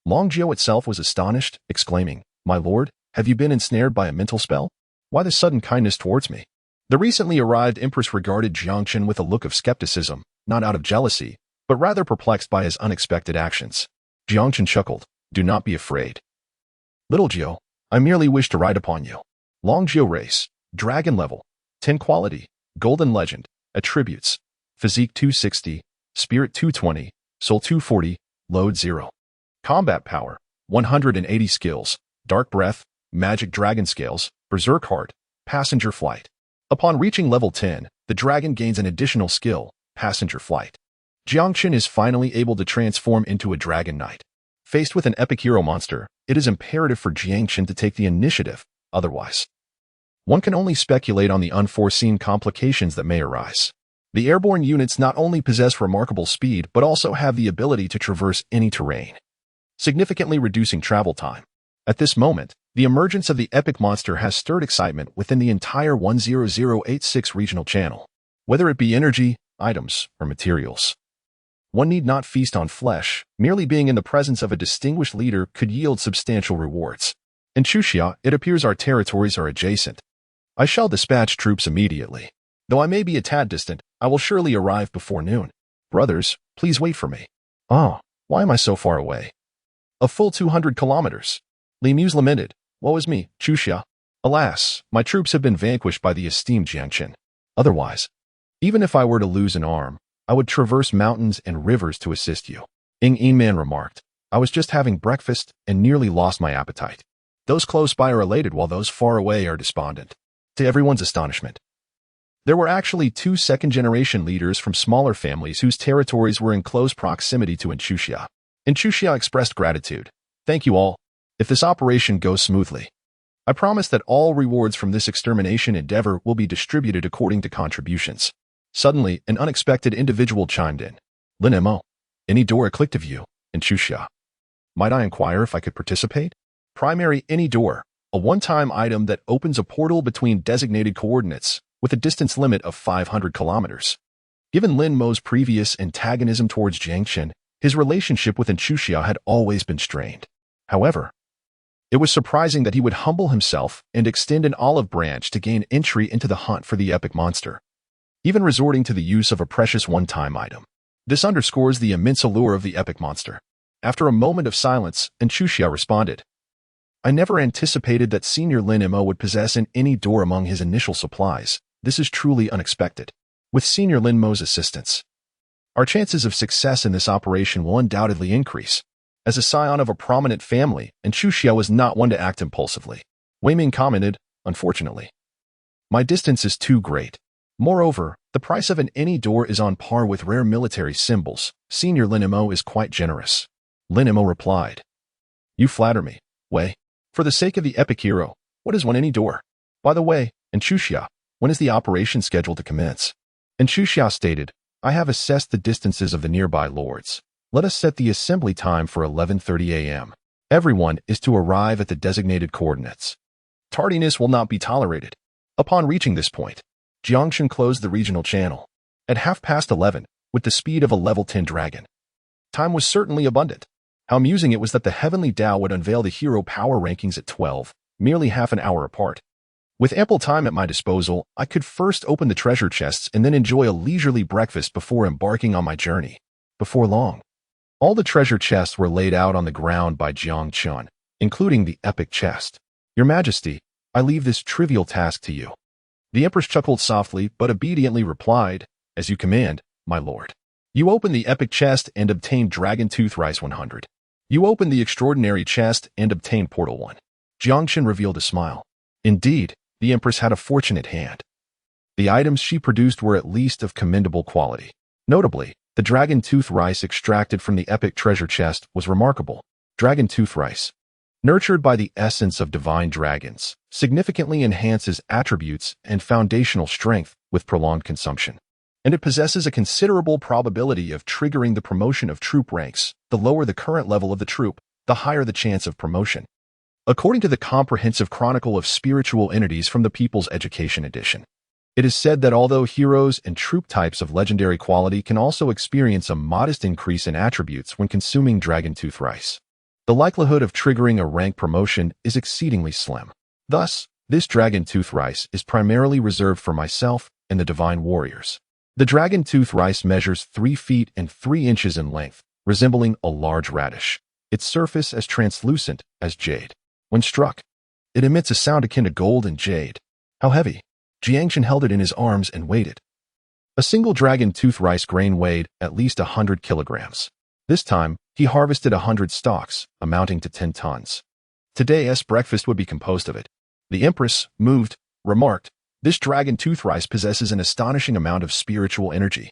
Long Jio itself was astonished, exclaiming, my lord, have you been ensnared by a mental spell? Why this sudden kindness towards me? The recently arrived empress regarded Jiang Chen with a look of skepticism, not out of jealousy, but rather perplexed by his unexpected actions. Jiang Chen chuckled, do not be afraid. Little Jio, I merely wish to ride upon you. Long Jio race, dragon level, 10 quality, golden legend, attributes, physique 260, spirit 220, soul 240, load 0. Combat power, 180 skills, dark breath, Magic Dragon Scales, Berserk Heart, Passenger Flight. Upon reaching level 10, the dragon gains an additional skill, Passenger Flight. Jiang Chen is finally able to transform into a Dragon Knight. Faced with an epic hero monster, it is imperative for Jiang Chen to take the initiative, otherwise, one can only speculate on the unforeseen complications that may arise. The airborne units not only possess remarkable speed but also have the ability to traverse any terrain, significantly reducing travel time. At this moment, the emergence of the epic monster has stirred excitement within the entire 10086 regional channel. Whether it be energy, items, or materials, one need not feast on flesh. Merely being in the presence of a distinguished leader could yield substantial rewards. In Chuxia, it appears our territories are adjacent. I shall dispatch troops immediately. Though I may be a tad distant, I will surely arrive before noon. Brothers, please wait for me. Oh, why am I so far away? A full 200 kilometers. Li Mu's lamented. Woe is me, Chuxia. Alas, my troops have been vanquished by the esteemed Jiang Chen. Otherwise, even if I were to lose an arm, I would traverse mountains and rivers to assist you. Ying Man remarked. I was just having breakfast and nearly lost my appetite. Those close by are elated while those far away are despondent. To everyone's astonishment, there were actually 2 second-generation leaders from smaller families whose territories were in close proximity to Inchuxia. Inchuxia expressed gratitude. Thank you all. If this operation goes smoothly, I promise that all rewards from this extermination endeavor will be distributed according to contributions. Suddenly, an unexpected individual chimed in. Lin Mo, any door clicked of you, Inchuxia. Might I inquire if I could participate? Primary any door, a one-time item that opens a portal between designated coordinates with a distance limit of 500 kilometers. Given Lin Mo's previous antagonism towards Jiang Chen, his relationship with Inchuxia had always been strained. However, it was surprising that he would humble himself and extend an olive branch to gain entry into the hunt for the epic monster, even resorting to the use of a precious one-time item. This underscores the immense allure of the epic monster. After a moment of silence, Inchuxia responded. I never anticipated that Senior Lin Mo would possess an any door among his initial supplies. This is truly unexpected. With Senior Lin Mo's assistance, our chances of success in this operation will undoubtedly increase. As a scion of a prominent family, Inchuxia was not one to act impulsively. Wei Ming commented, unfortunately, my distance is too great. Moreover, the price of an any door is on par with rare military symbols. Senior Lin Mo is quite generous. Lin Mo replied, you flatter me, Wei. For the sake of the epic hero, what is one any door? By the way, Inchuxia, when is the operation scheduled to commence? Inchuxia stated, I have assessed the distances of the nearby lords. Let us set the assembly time for 11:30 a.m. Everyone is to arrive at the designated coordinates. Tardiness will not be tolerated. Upon reaching this point, Jiang Chen closed the regional channel at 11:30 with the speed of a level 10 dragon. Time was certainly abundant. How amusing it was that the Heavenly Tao would unveil the hero power rankings at 12, merely half an hour apart. With ample time at my disposal, I could first open the treasure chests and then enjoy a leisurely breakfast before embarking on my journey. Before long, all the treasure chests were laid out on the ground by Jiang Chen, including the epic chest. Your Majesty, I leave this trivial task to you. The Empress chuckled softly but obediently replied, as you command, my lord. You open the epic chest and obtain Dragon Tooth Rice 100. You open the extraordinary chest and obtain Portal 1. Jiang Chen revealed a smile. Indeed, the Empress had a fortunate hand. The items she produced were at least of commendable quality. Notably, the Dragon Tooth Rice extracted from the epic treasure chest was remarkable. Dragon Tooth Rice, nurtured by the essence of divine dragons, significantly enhances attributes and foundational strength with prolonged consumption. And it possesses a considerable probability of triggering the promotion of troop ranks. The lower the current level of the troop, the higher the chance of promotion. According to the Comprehensive Chronicle of Spiritual Entities from the People's Education Edition, it is said that although heroes and troop types of legendary quality can also experience a modest increase in attributes when consuming Dragon Tooth Rice, the likelihood of triggering a rank promotion is exceedingly slim. Thus, this Dragon Tooth Rice is primarily reserved for myself and the Divine Warriors. The Dragon Tooth Rice measures 3 feet and 3 inches in length, resembling a large radish. Its surface as translucent as jade. When struck, it emits a sound akin to gold and jade. How heavy? Jiang Chen held it in his arms and weighed it. A single Dragon Tooth Rice grain weighed at least 100 kilograms. This time, he harvested 100 stalks, amounting to 10 tons. Today's breakfast would be composed of it. The Empress, moved, remarked, "This dragon tooth rice possesses an astonishing amount of spiritual energy,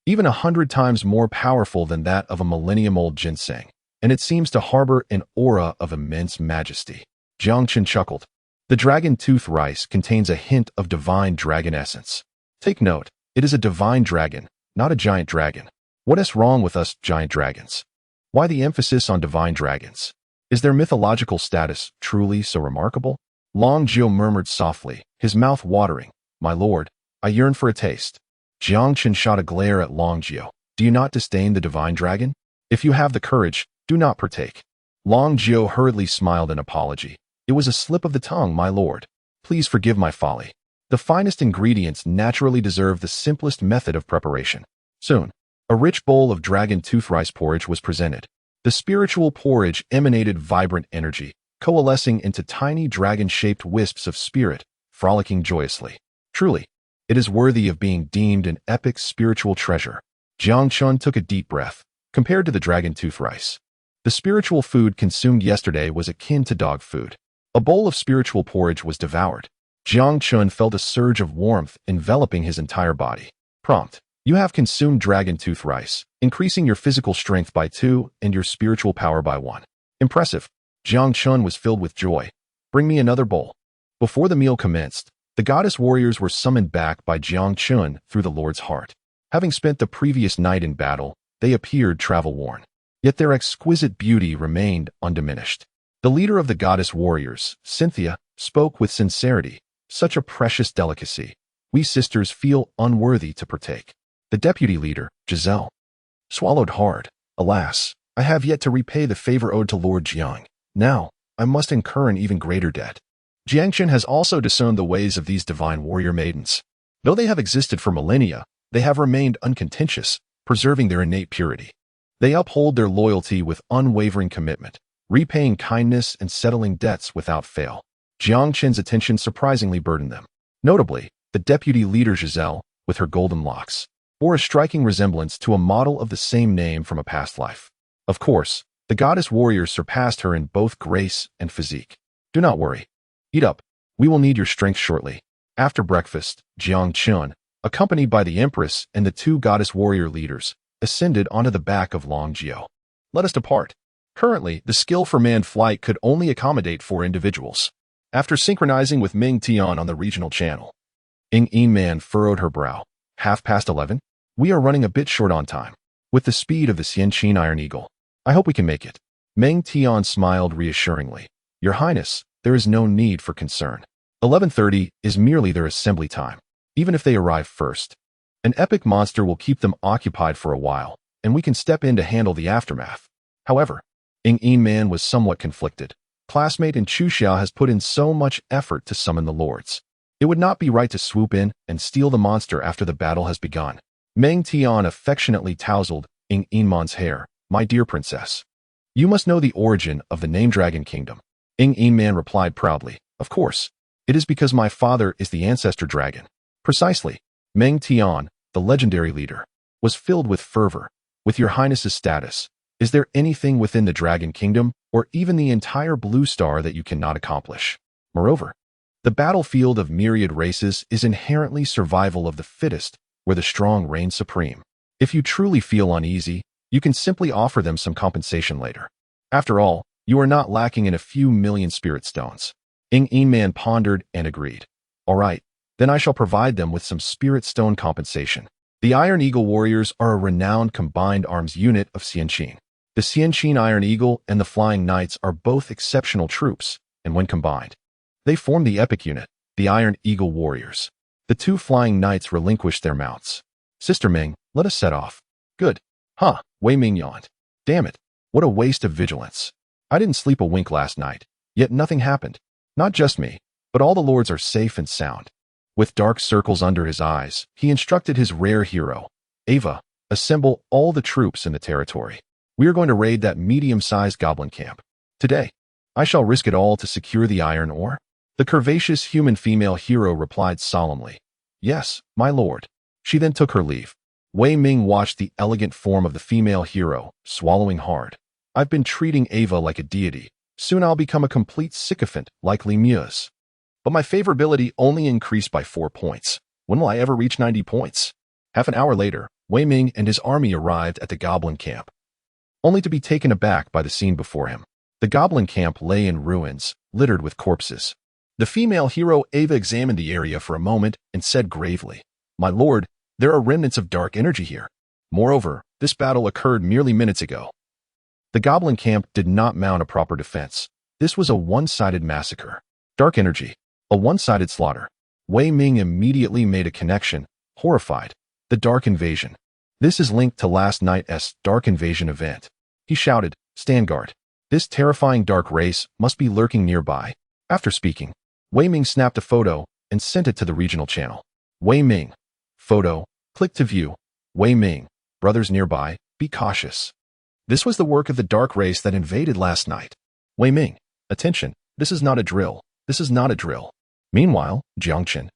even 100 times more powerful than that of a millennium-old ginseng, and it seems to harbor an aura of immense majesty." Jiang Chen chuckled. "The dragon tooth rice contains a hint of divine dragon essence. Take note, it is a divine dragon, not a giant dragon. What is wrong with us giant dragons? Why the emphasis on divine dragons? Is their mythological status truly so remarkable?" Long Jiao murmured softly, his mouth watering, "My lord, I yearn for a taste." Jiang Chen shot a glare at Long Jiao. "Do you not disdain the divine dragon? If you have the courage, do not partake." Long Jiao hurriedly smiled in apology. "It was a slip of the tongue, my lord. Please forgive my folly. The finest ingredients naturally deserve the simplest method of preparation." Soon, a rich bowl of dragon tooth rice porridge was presented. The spiritual porridge emanated vibrant energy, coalescing into tiny dragon-shaped wisps of spirit, frolicking joyously. Truly, it is worthy of being deemed an epic spiritual treasure. Jiang Chen took a deep breath. Compared to the dragon tooth rice, the spiritual food consumed yesterday was akin to dog food. A bowl of spiritual porridge was devoured. Jiang Chen felt a surge of warmth enveloping his entire body. Prompt: "You have consumed dragon tooth rice, increasing your physical strength by 2 and your spiritual power by 1. Impressive." Jiang Chen was filled with joy. "Bring me another bowl." Before the meal commenced, the goddess warriors were summoned back by Jiang Chen through the Lord's heart. Having spent the previous night in battle, they appeared travel-worn. Yet their exquisite beauty remained undiminished. The leader of the goddess warriors, Cynthia, spoke with sincerity. "Such a precious delicacy. We sisters feel unworthy to partake." The deputy leader, Giselle, swallowed hard. "Alas, I have yet to repay the favor owed to Lord Jiang. Now, I must incur an even greater debt." Jiang Chen has also discerned the ways of these divine warrior maidens. Though they have existed for millennia, they have remained uncontentious, preserving their innate purity. They uphold their loyalty with unwavering commitment, repaying kindness and settling debts without fail. Jiang Chen's attention surprisingly burdened them. Notably, the deputy leader Giselle, with her golden locks, bore a striking resemblance to a model of the same name from a past life. Of course, the goddess warriors surpassed her in both grace and physique. "Do not worry. Eat up. We will need your strength shortly." After breakfast, Jiang Chen, accompanied by the Empress and the 2 goddess warrior leaders, ascended onto the back of Long Jiao. "Let us depart." Currently, the skill for manned flight could only accommodate 4 individuals. After synchronizing with Ming Tian on the regional channel, Ying Man furrowed her brow. 11:30? We are running a bit short on time. With the speed of the Xianqin Iron Eagle, I hope we can make it. Ming Tian smiled reassuringly. "Your Highness, there is no need for concern. 11:30 is merely their assembly time. Even if they arrive first, an epic monster will keep them occupied for a while, and we can step in to handle the aftermath." However, Ying Man was somewhat conflicted. Classmate and Chu Xiao has put in so much effort to summon the lords. It would not be right to swoop in and steal the monster after the battle has begun. Meng Tian affectionately tousled Ying Man's hair. "My dear princess, you must know the origin of the name Dragon Kingdom." Ying Man replied proudly, "Of course. It is because my father is the ancestor dragon." Precisely. Meng Tian, the legendary leader, was filled with fervor. "With your highness's status, is there anything within the Dragon Kingdom or even the entire Blue Star that you cannot accomplish? Moreover, the battlefield of myriad races is inherently survival of the fittest, where the strong reign supreme. If you truly feel uneasy, you can simply offer them some compensation later. After all, you are not lacking in a few million spirit stones." Ying Man pondered and agreed. "All right, then I shall provide them with some spirit stone compensation." The Iron Eagle warriors are a renowned combined arms unit of Xianqin. The Xianqin Iron Eagle and the Flying Knights are both exceptional troops, and when combined, they form the epic unit, the Iron Eagle warriors. The 2 Flying Knights relinquished their mounts. "Sister Ming, let us set off." "Good." "Huh," Wei Ming yawned. "Damn it, what a waste of vigilance. I didn't sleep a wink last night, yet nothing happened. Not just me, but all the lords are safe and sound." With dark circles under his eyes, he instructed his rare hero, Ava, "Assemble all the troops in the territory. We are going to raid that medium-sized goblin camp. Today, I shall risk it all to secure the iron ore." The curvaceous human female hero replied solemnly, "Yes, my lord." She then took her leave. Wei Ming watched the elegant form of the female hero, swallowing hard. "I've been treating Ava like a deity, Soon I'll become a complete sycophant like Li Muse. But my favorability only increased by 4 points. When will I ever reach 90 points? Half an hour later, Wei Ming and his army arrived at the goblin camp, only to be taken aback by the scene before him. The goblin camp lay in ruins, littered with corpses. The female hero Ava examined the area for a moment and said gravely, "My lord, there are remnants of dark energy here. Moreover, this battle occurred merely minutes ago." The goblin camp did not mount a proper defense. This was a one-sided massacre. Dark energy. A one-sided slaughter. Wei Ming immediately made a connection, horrified. The Dark Invasion. This is linked to last night's Dark Invasion event. He shouted, "Stand guard. This terrifying dark race must be lurking nearby." After speaking, Wei Ming snapped a photo and sent it to the regional channel. Wei Ming. Photo. Click to view. Wei Ming. Brothers nearby, be cautious. This was the work of the dark race that invaded last night. Wei Ming. Attention. This is not a drill. This is not a drill. Meanwhile, Jiang Chen,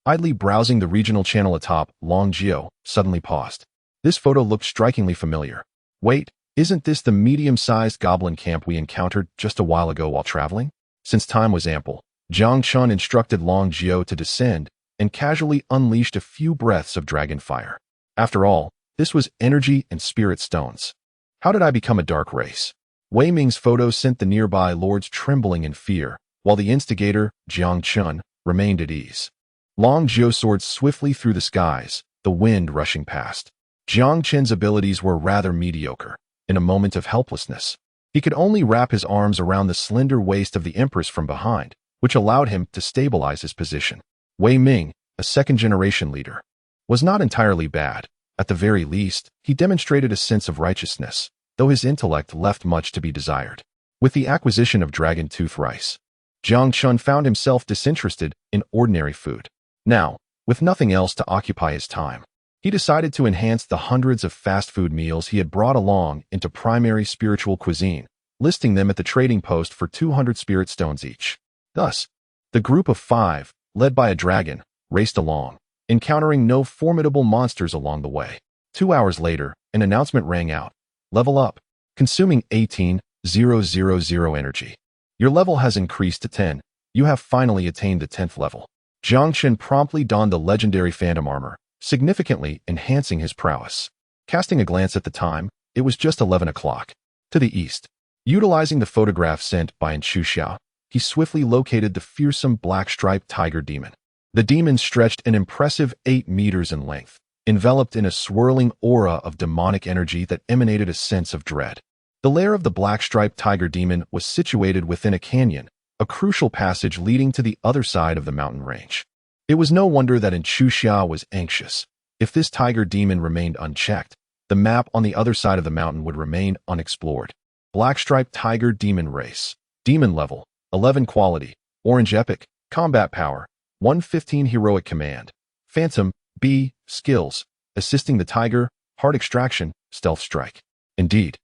idly browsing the regional channel atop Longjio, suddenly paused. This photo looked strikingly familiar. Wait, isn't this the medium-sized goblin camp we encountered just a while ago while traveling? Since time was ample, Jiang Chen instructed Longjio to descend and casually unleashed a few breaths of dragon fire. After all, this was energy and spirit stones. How did I become a dark race? Wei Ming's photo sent the nearby lords trembling in fear, while the instigator, Jiang Chen, remained at ease. Longjio soared swiftly through the skies, the wind rushing past. Jiang Chen's abilities were rather mediocre. In a moment of helplessness, he could only wrap his arms around the slender waist of the empress from behind, which allowed him to stabilize his position. Wei Ming, a second-generation leader, was not entirely bad. At the very least, he demonstrated a sense of righteousness, though his intellect left much to be desired. With the acquisition of dragon tooth rice, Jiang Chen found himself disinterested in ordinary food. Now, with nothing else to occupy his time, he decided to enhance the hundreds of fast food meals he had brought along into primary spiritual cuisine, listing them at the trading post for 200 spirit stones each. Thus, the group of 5, led by a dragon, raced along, encountering no formidable monsters along the way. 2 hours later, an announcement rang out. Level up. Consuming 18,000 energy. Your level has increased to 10. You have finally attained the 10th level. Jiang Chen promptly donned the legendary phantom armor, significantly enhancing his prowess. Casting a glance at the time, it was just 11 o'clock. To the east, utilizing the photograph sent by Xiao, he swiftly located the fearsome black-striped tiger demon. The demon stretched an impressive 8 meters in length, enveloped in a swirling aura of demonic energy that emanated a sense of dread. The lair of the black-striped tiger demon was situated within a canyon, a crucial passage leading to the other side of the mountain range. It was no wonder that Xiao was anxious. If this tiger demon remained unchecked, the map on the other side of the mountain would remain unexplored. Black-striped tiger demon race. Demon level, 11 quality, orange epic, combat power, 115 heroic command. Phantom, B, skills, assisting the tiger, heart extraction, stealth strike. Indeed,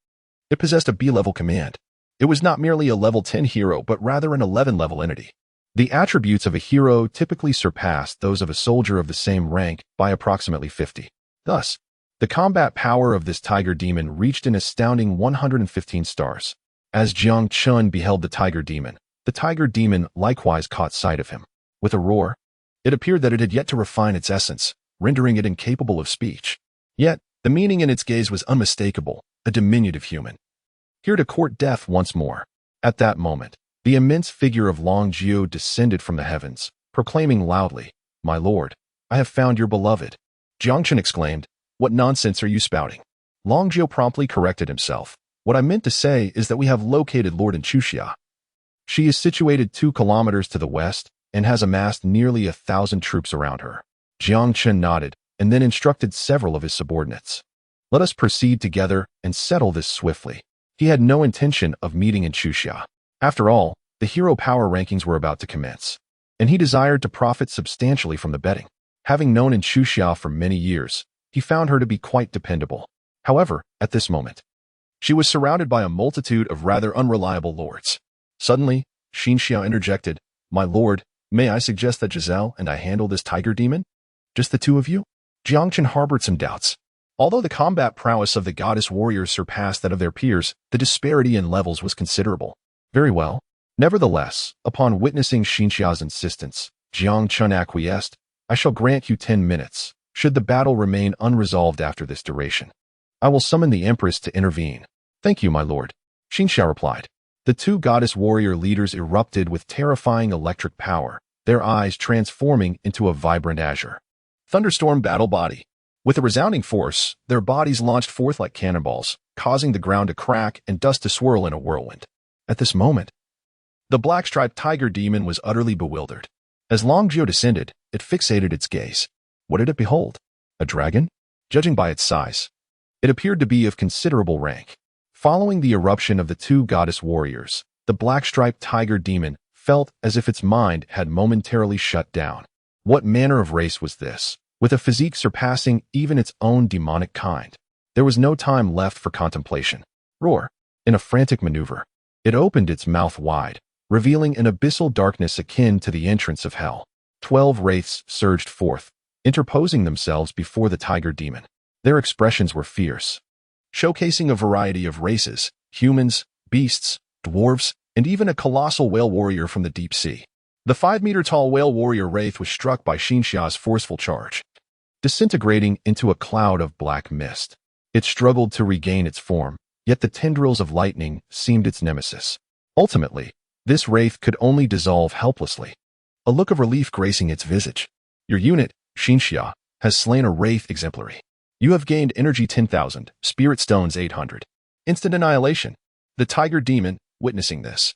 it possessed a B-level command. It was not merely a level 10 hero, but rather an 11-level entity. The attributes of a hero typically surpassed those of a soldier of the same rank by approximately 50. Thus, the combat power of this tiger demon reached an astounding 115 stars. As Jiang Chen beheld the tiger demon likewise caught sight of him. With a roar, it appeared that it had yet to refine its essence, rendering it incapable of speech. Yet, the meaning in its gaze was unmistakable, a diminutive human, here to court death once more. At that moment, the immense figure of Longjio descended from the heavens, proclaiming loudly, "My lord, I have found your beloved." Jiang Chen exclaimed, "What nonsense are you spouting?" Longjio promptly corrected himself. "What I meant to say is that we have located Lord Invincibility. She is situated 2 kilometers to the west and has amassed nearly 1,000 troops around her." Jiang Chen nodded and then instructed several of his subordinates. "Let us proceed together and settle this swiftly." He had no intention of meeting Invincibility. After all, the hero power rankings were about to commence, and he desired to profit substantially from the betting. Having known Invincibility for many years, he found her to be quite dependable. However, at this moment, she was surrounded by a multitude of rather unreliable lords. Suddenly, Xiao interjected, "My lord, may I suggest that Giselle and I handle this tiger demon? Just the 2 of you?" Jiang Chen harbored some doubts. Although the combat prowess of the goddess warriors surpassed that of their peers, the disparity in levels was considerable. Very well. Nevertheless, upon witnessing Xinxia's insistence, Jiang Chen acquiesced. I shall grant you 10 minutes, should the battle remain unresolved after this duration. I will summon the Empress to intervene. Thank you, my lord, Xinxia replied. The two goddess warrior leaders erupted with terrifying electric power, their eyes transforming into a vibrant azure. Thunderstorm battle body. With a resounding force, their bodies launched forth like cannonballs, causing the ground to crack and dust to swirl in a whirlwind. At this moment, the black-striped tiger demon was utterly bewildered. As Long Jiao descended, it fixated its gaze. What did it behold? A dragon? Judging by its size, it appeared to be of considerable rank. Following the eruption of the two goddess warriors, the black-striped tiger demon felt as if its mind had momentarily shut down. What manner of race was this, with a physique surpassing even its own demonic kind? There was no time left for contemplation. Roar! In a frantic maneuver, it opened its mouth wide, revealing an abyssal darkness akin to the entrance of hell. 12 wraiths surged forth, interposing themselves before the tiger demon. Their expressions were fierce, showcasing a variety of races: humans, beasts, dwarves, and even a colossal whale warrior from the deep sea. The 5-meter-tall whale warrior wraith was struck by Xinxia's forceful charge, disintegrating into a cloud of black mist. It struggled to regain its form, yet the tendrils of lightning seemed its nemesis. Ultimately, this wraith could only dissolve helplessly, a look of relief gracing its visage. Your unit, Xinxia, has slain a wraith exemplary. You have gained energy 10,000, spirit stones 800. Instant annihilation. The tiger demon, witnessing this,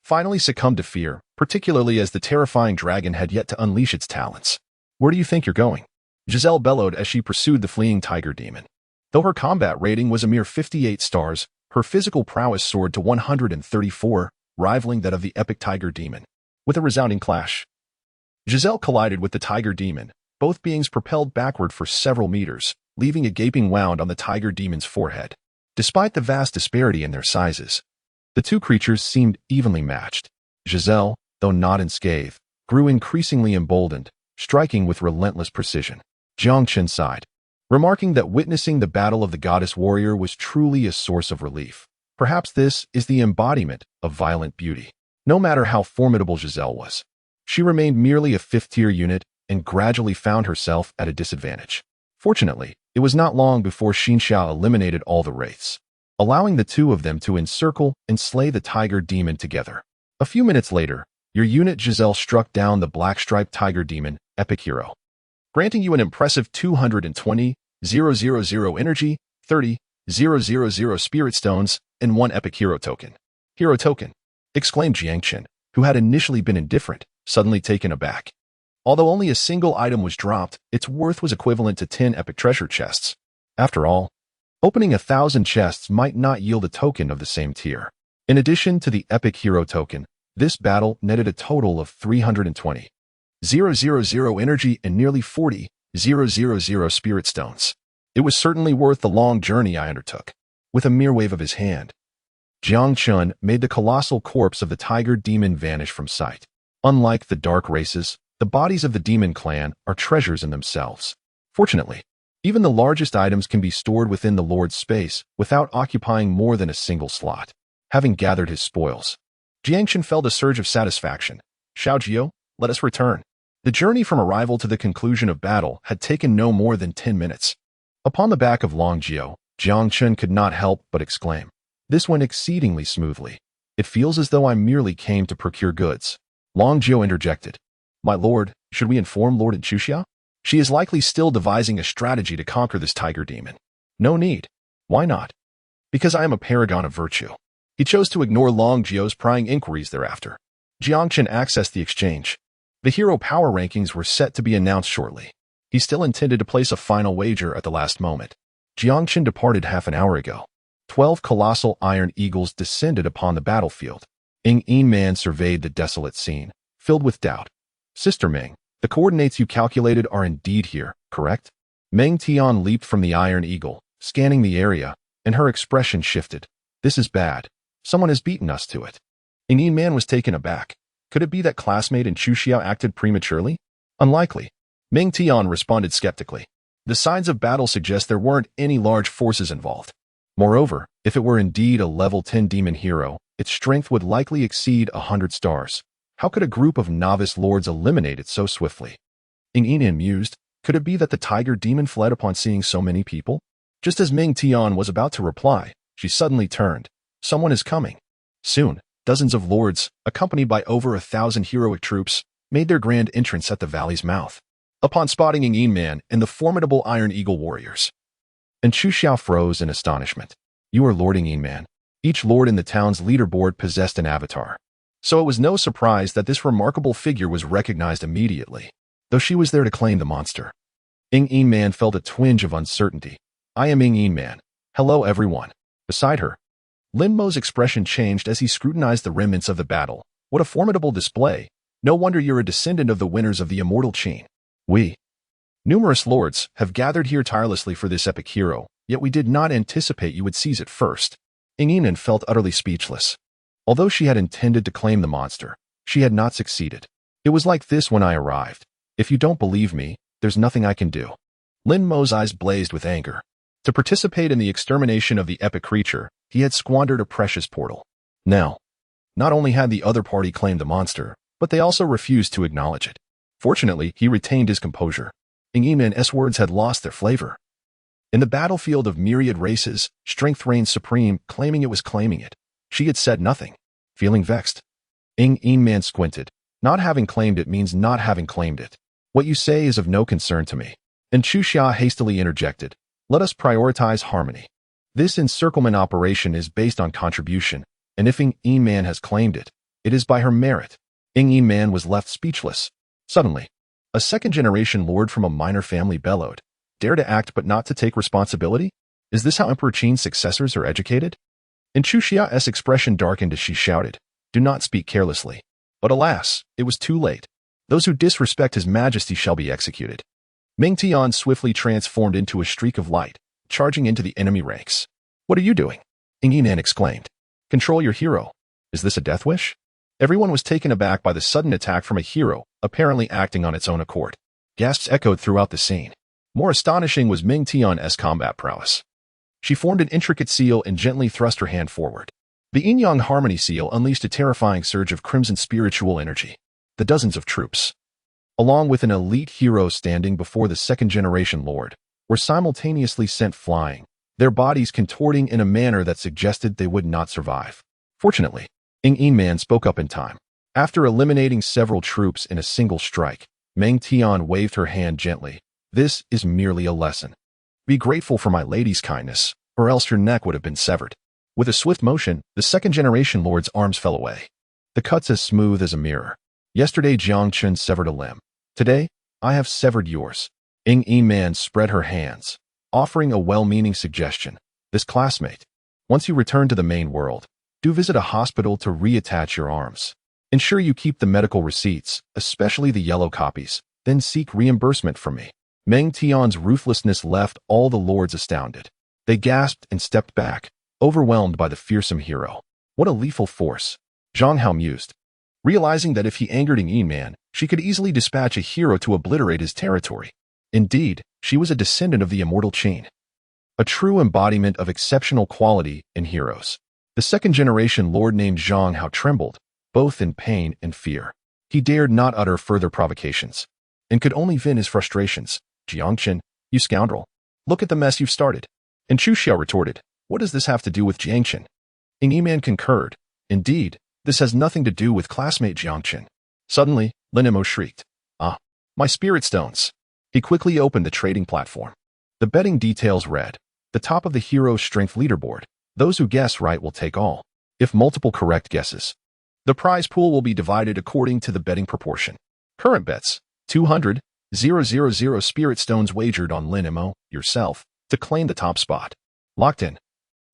finally succumbed to fear, particularly as the terrifying dragon had yet to unleash its talents. Where do you think you're going? Giselle bellowed as she pursued the fleeing tiger demon. Though her combat rating was a mere 58 stars, her physical prowess soared to 134, rivaling that of the epic tiger demon. With a resounding clash, Giselle collided with the tiger demon, both beings propelled backward for several meters, leaving a gaping wound on the tiger demon's forehead. Despite the vast disparity in their sizes, the two creatures seemed evenly matched. Giselle, though not unscathed, grew increasingly emboldened, striking with relentless precision. Jiang Chen sighed, remarking that witnessing the battle of the goddess warrior was truly a source of relief. Perhaps this is the embodiment of violent beauty. No matter how formidable Giselle was, she remained merely a 5th-tier unit and gradually found herself at a disadvantage. Fortunately, it was not long before Xinxia eliminated all the wraiths, allowing the two of them to encircle and slay the tiger demon together. A few minutes later, your unit Giselle struck down the black-striped tiger demon, Epic Hero, granting you an impressive 220,000 energy, 30,000 spirit stones, and 1 Epic Hero token. Hero token! Exclaimed Jiang Chen, who had initially been indifferent, suddenly taken aback. Although only a single item was dropped, its worth was equivalent to 10 epic treasure chests. After all, opening 1,000 chests might not yield a token of the same tier. In addition to the epic hero token, this battle netted a total of 320,000 energy and nearly 40,000 spirit stones. It was certainly worth the long journey I undertook. With a mere wave of his hand, Jiang Chen made the colossal corpse of the tiger demon vanish from sight. Unlike the dark races, the bodies of the demon clan are treasures in themselves. Fortunately, even the largest items can be stored within the Lord's space without occupying more than a single slot. Having gathered his spoils, Jiang Chen felt a surge of satisfaction. Xiao Jiao, let us return. The journey from arrival to the conclusion of battle had taken no more than 10 minutes. Upon the back of Long Jiao, Jiang Chen could not help but exclaim, "This went exceedingly smoothly. It feels as though I merely came to procure goods." Long Jiao interjected, "My lord, should we inform Lord Xinxia? She is likely still devising a strategy to conquer this tiger demon." "No need." "Why not?" "Because I am a paragon of virtue." He chose to ignore Long Jiao's prying inquiries thereafter. Jiang Chen accessed the exchange. The hero power rankings were set to be announced shortly. He still intended to place a final wager at the last moment. Jiang Chen departed half an hour ago. 12 colossal iron eagles descended upon the battlefield. Yin Man surveyed the desolate scene, filled with doubt. "Sister Meng, the coordinates you calculated are indeed here, correct?" Meng Tian leaped from the iron eagle, scanning the area, and her expression shifted. "This is bad. Someone has beaten us to it." Yin Man was taken aback. Could it be that classmate and Chu Xiao acted prematurely? Unlikely. Meng Tian responded skeptically. The signs of battle suggest there weren't any large forces involved. Moreover, if it were indeed a level 10 demon hero, Its strength would likely exceed 100 stars. How could a group of novice lords eliminate it so swiftly? Yin mused, could it be that the tiger demon fled upon seeing so many people? Just as Ming Tian was about to reply, she suddenly turned. Someone is coming. Soon, dozens of lords, accompanied by over 1,000 heroic troops, made their grand entrance at the valley's mouth. Upon spotting Yin Man and the formidable Iron Eagle warriors, and Chu Xiao froze in astonishment. You are Lord Yin Man. Each lord in the town's leaderboard possessed an avatar. So it was no surprise that this remarkable figure was recognized immediately, though she was there to claim the monster. Yin Man felt a twinge of uncertainty. I am Yin Man. Hello everyone. Beside her, Lin Mo's expression changed as he scrutinized the remnants of the battle. What a formidable display. No wonder you're a descendant of the winners of the immortal chain. We, numerous lords, have gathered here tirelessly for this epic hero, yet we did not anticipate you would seize it first. Yin felt utterly speechless. Although she had intended to claim the monster, she had not succeeded. It was like this when I arrived. If you don't believe me, there's nothing I can do. Lin Mo's eyes blazed with anger. To participate in the extermination of the epic creature, he had squandered a precious portal. Now, not only had the other party claimed the monster, but they also refused to acknowledge it. Fortunately, he retained his composure. Yin Man's words had lost their flavor. In the battlefield of myriad races, strength reigned supreme, claiming it was claiming it. She had said nothing. Feeling vexed, Yin Man squinted. Not having claimed it means not having claimed it. What you say is of no concern to me. And Chu Xia hastily interjected. Let us prioritize harmony. This encirclement operation is based on contribution, and if Yin Man has claimed it, it is by her merit. Yin Man was left speechless. Suddenly, a second-generation lord from a minor family bellowed. Dare to act but not to take responsibility? Is this how Emperor Qin's successors are educated? And Chu Xia's expression darkened as she shouted, do not speak carelessly. But alas, it was too late. Those who disrespect his majesty shall be executed. Ming Tian swiftly transformed into a streak of light, charging into the enemy ranks. What are you doing? Yin exclaimed. Control your hero. Is this a death wish? Everyone was taken aback by the sudden attack from a hero, apparently acting on its own accord. Gasps echoed throughout the scene. More astonishing was Ming Tian's combat prowess. She formed an intricate seal and gently thrust her hand forward. The Yin-Yang Harmony seal unleashed a terrifying surge of crimson spiritual energy. The dozens of troops, along with an elite hero standing before the second-generation lord, were simultaneously sent flying, their bodies contorting in a manner that suggested they would not survive. Fortunately, Yin Man spoke up in time. After eliminating several troops in a single strike, Ming Tian waved her hand gently. This is merely a lesson. Be grateful for my lady's kindness, or else your neck would have been severed. With a swift motion, the second-generation lord's arms fell away. The cuts as smooth as a mirror. Yesterday Jiang Chen severed a limb. Today, I have severed yours. Yin Man spread her hands, offering a well-meaning suggestion. This classmate, once you return to the main world, do visit a hospital to reattach your arms. Ensure you keep the medical receipts, especially the yellow copies, then seek reimbursement from me. Meng Tian's ruthlessness left all the lords astounded. They gasped and stepped back, overwhelmed by the fearsome hero. What a lethal force. Zhang Hao mused, realizing that if he angered Yin Man, she could easily dispatch a hero to obliterate his territory. Indeed, she was a descendant of the immortal chain, a true embodiment of exceptional quality in heroes. The second-generation lord named Zhang Hao trembled, both in pain and fear. He dared not utter further provocations, and could only vent his frustrations. Jiang Chen, you scoundrel. Look at the mess you've started. And Chu Xiao retorted, what does this have to do with Jiang Chen? Yin Man concurred, indeed, this has nothing to do with classmate Jiang Chen. Suddenly, Lin Mo shrieked, ah, my spirit stones. He quickly opened the trading platform. The betting details read, the top of the hero's strength leaderboard. Those who guess right will take all. If multiple correct guesses, the prize pool will be divided according to the betting proportion. Current bets, 200,000 spirit stones wagered on Lin Mo, yourself, to claim the top spot. Locked in.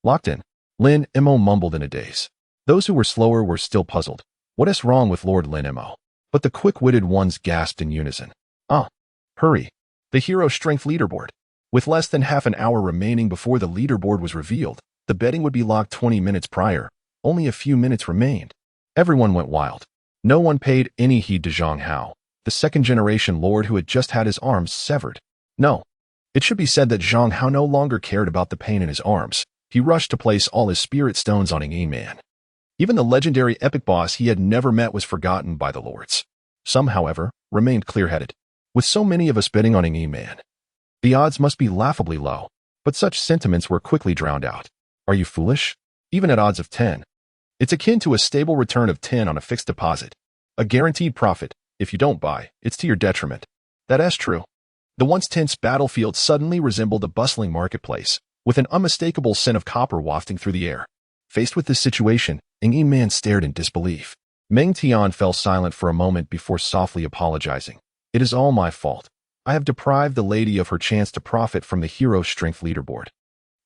Locked in. Lin Mo mumbled in a daze. Those who were slower were still puzzled. What is wrong with Lord Lin Mo? But the quick-witted ones gasped in unison. Ah, hurry. The hero strength leaderboard. With less than half an hour remaining before the leaderboard was revealed, the betting would be locked 20 minutes prior. Only a few minutes remained. Everyone went wild. No one paid any heed to Zhang Hao, the second-generation lord who had just had his arms severed. No. It should be said that Zhang Hao no longer cared about the pain in his arms. He rushed to place all his spirit stones on Yin Man. Even the legendary epic boss he had never met was forgotten by the lords. Some, however, remained clear-headed. With so many of us betting on Ing Man, the odds must be laughably low, but such sentiments were quickly drowned out. Are you foolish? Even at odds of 10. It's akin to a stable return of 10 on a fixed deposit. A guaranteed profit. If you don't buy, it's to your detriment. That's true. The once tense battlefield suddenly resembled a bustling marketplace, with an unmistakable scent of copper wafting through the air. Faced with this situation, Ing Man stared in disbelief. Meng Tian fell silent for a moment before softly apologizing. It is all my fault. I have deprived the lady of her chance to profit from the hero strength leaderboard.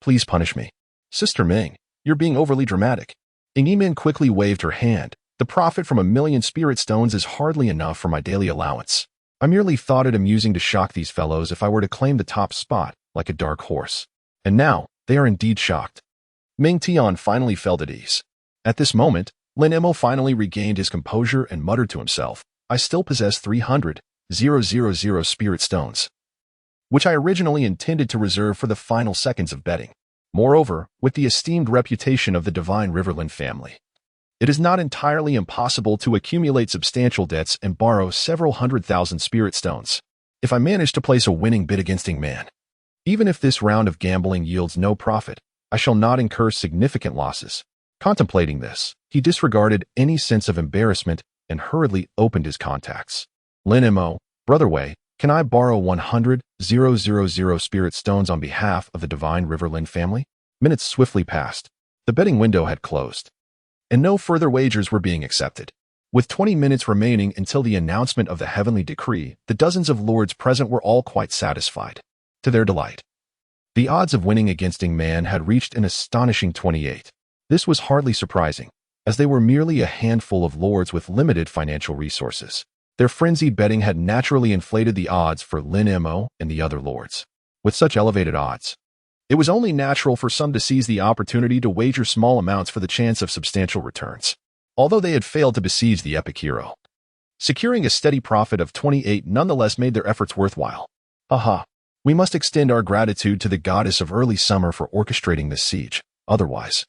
Please punish me. Sister Meng, you're being overly dramatic. Ing Man quickly waved her hand. The profit from 1,000,000 spirit stones is hardly enough for my daily allowance. I merely thought it amusing to shock these fellows if I were to claim the top spot, like a dark horse. And now, they are indeed shocked. Meng Tian finally felt at ease. At this moment, Lin Emo finally regained his composure and muttered to himself, I still possess 300,000 spirit stones, which I originally intended to reserve for the final seconds of betting. Moreover, with the esteemed reputation of the Divine Riverland family, it is not entirely impossible to accumulate substantial debts and borrow several 100,000 spirit stones. If I manage to place a winning bid against Ing Man, even if this round of gambling yields no profit, I shall not incur significant losses. Contemplating this, he disregarded any sense of embarrassment and hurriedly opened his contacts. Lin Mo, Brother Wei, can I borrow 100,000 spirit stones on behalf of the Divine Riverland family? Minutes swiftly passed. The betting window had closed, and no further wagers were being accepted. With 20 minutes remaining until the announcement of the heavenly decree, the dozens of lords present were all quite satisfied. To their delight, the odds of winning against Ing Man had reached an astonishing 28. This was hardly surprising, as they were merely a handful of lords with limited financial resources. Their frenzied betting had naturally inflated the odds for Lin Mo and the other lords. With such elevated odds, it was only natural for some to seize the opportunity to wager small amounts for the chance of substantial returns. Although they had failed to besiege the epic hero, securing a steady profit of 28 nonetheless made their efforts worthwhile. Haha, we must extend our gratitude to the goddess of early summer for orchestrating this siege. Otherwise,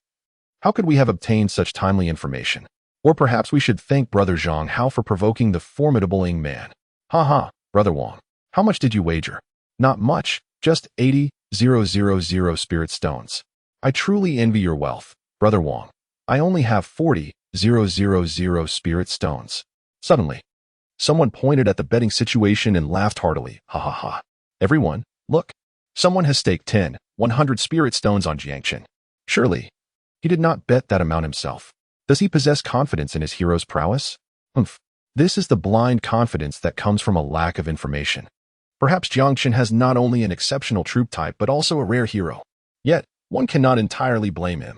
how could we have obtained such timely information? Or perhaps we should thank Brother Zhang Hao for provoking the formidable Ing Man. Haha, Brother Wang, how much did you wager? Not much, just 80,000 spirit stones. I truly envy your wealth, Brother Wang. I only have 40,000 spirit stones. Suddenly, someone pointed at the betting situation and laughed heartily. Ha ha ha. Everyone, look. Someone has staked 100 spirit stones on Jiang Chen. Surely, he did not bet that amount himself. Does he possess confidence in his hero's prowess? Humph. This is the blind confidence that comes from a lack of information. Perhaps Jiang Chen has not only an exceptional troop type but also a rare hero. Yet, one cannot entirely blame him.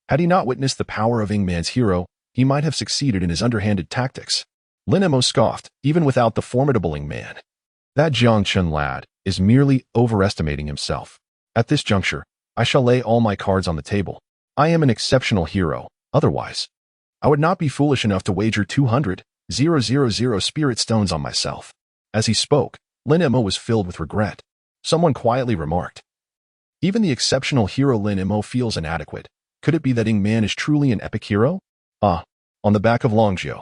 Had he not witnessed the power of Ing Man's hero, he might have succeeded in his underhanded tactics. Lin Mo scoffed, even without the formidable Ing Man. That Jiang Chen lad is merely overestimating himself. At this juncture, I shall lay all my cards on the table. I am an exceptional hero. Otherwise, I would not be foolish enough to wager 200,000 spirit stones on myself. As he spoke, Lin Mo was filled with regret. Someone quietly remarked, even the exceptional hero Lin Mo feels inadequate. Could it be that Ing Man is truly an epic hero? On the back of Longjiu.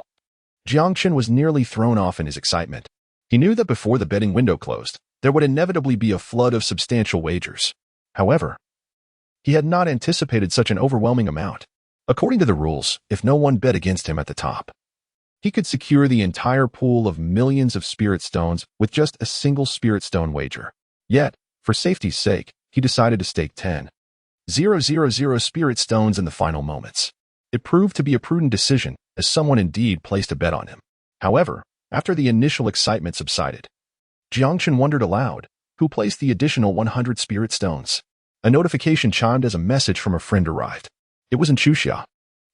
Jiang Chen was nearly thrown off in his excitement. He knew that before the betting window closed, there would inevitably be a flood of substantial wagers. However, he had not anticipated such an overwhelming amount. According to the rules, if no one bet against him at the top, he could secure the entire pool of millions of spirit stones with just a single spirit stone wager. Yet, for safety's sake, he decided to stake 10,000 spirit stones in the final moments. It proved to be a prudent decision, as someone indeed placed a bet on him. However, after the initial excitement subsided, Jiang Chen wondered aloud, who placed the additional 100 spirit stones? A notification chimed as a message from a friend arrived. It was in Chuxia.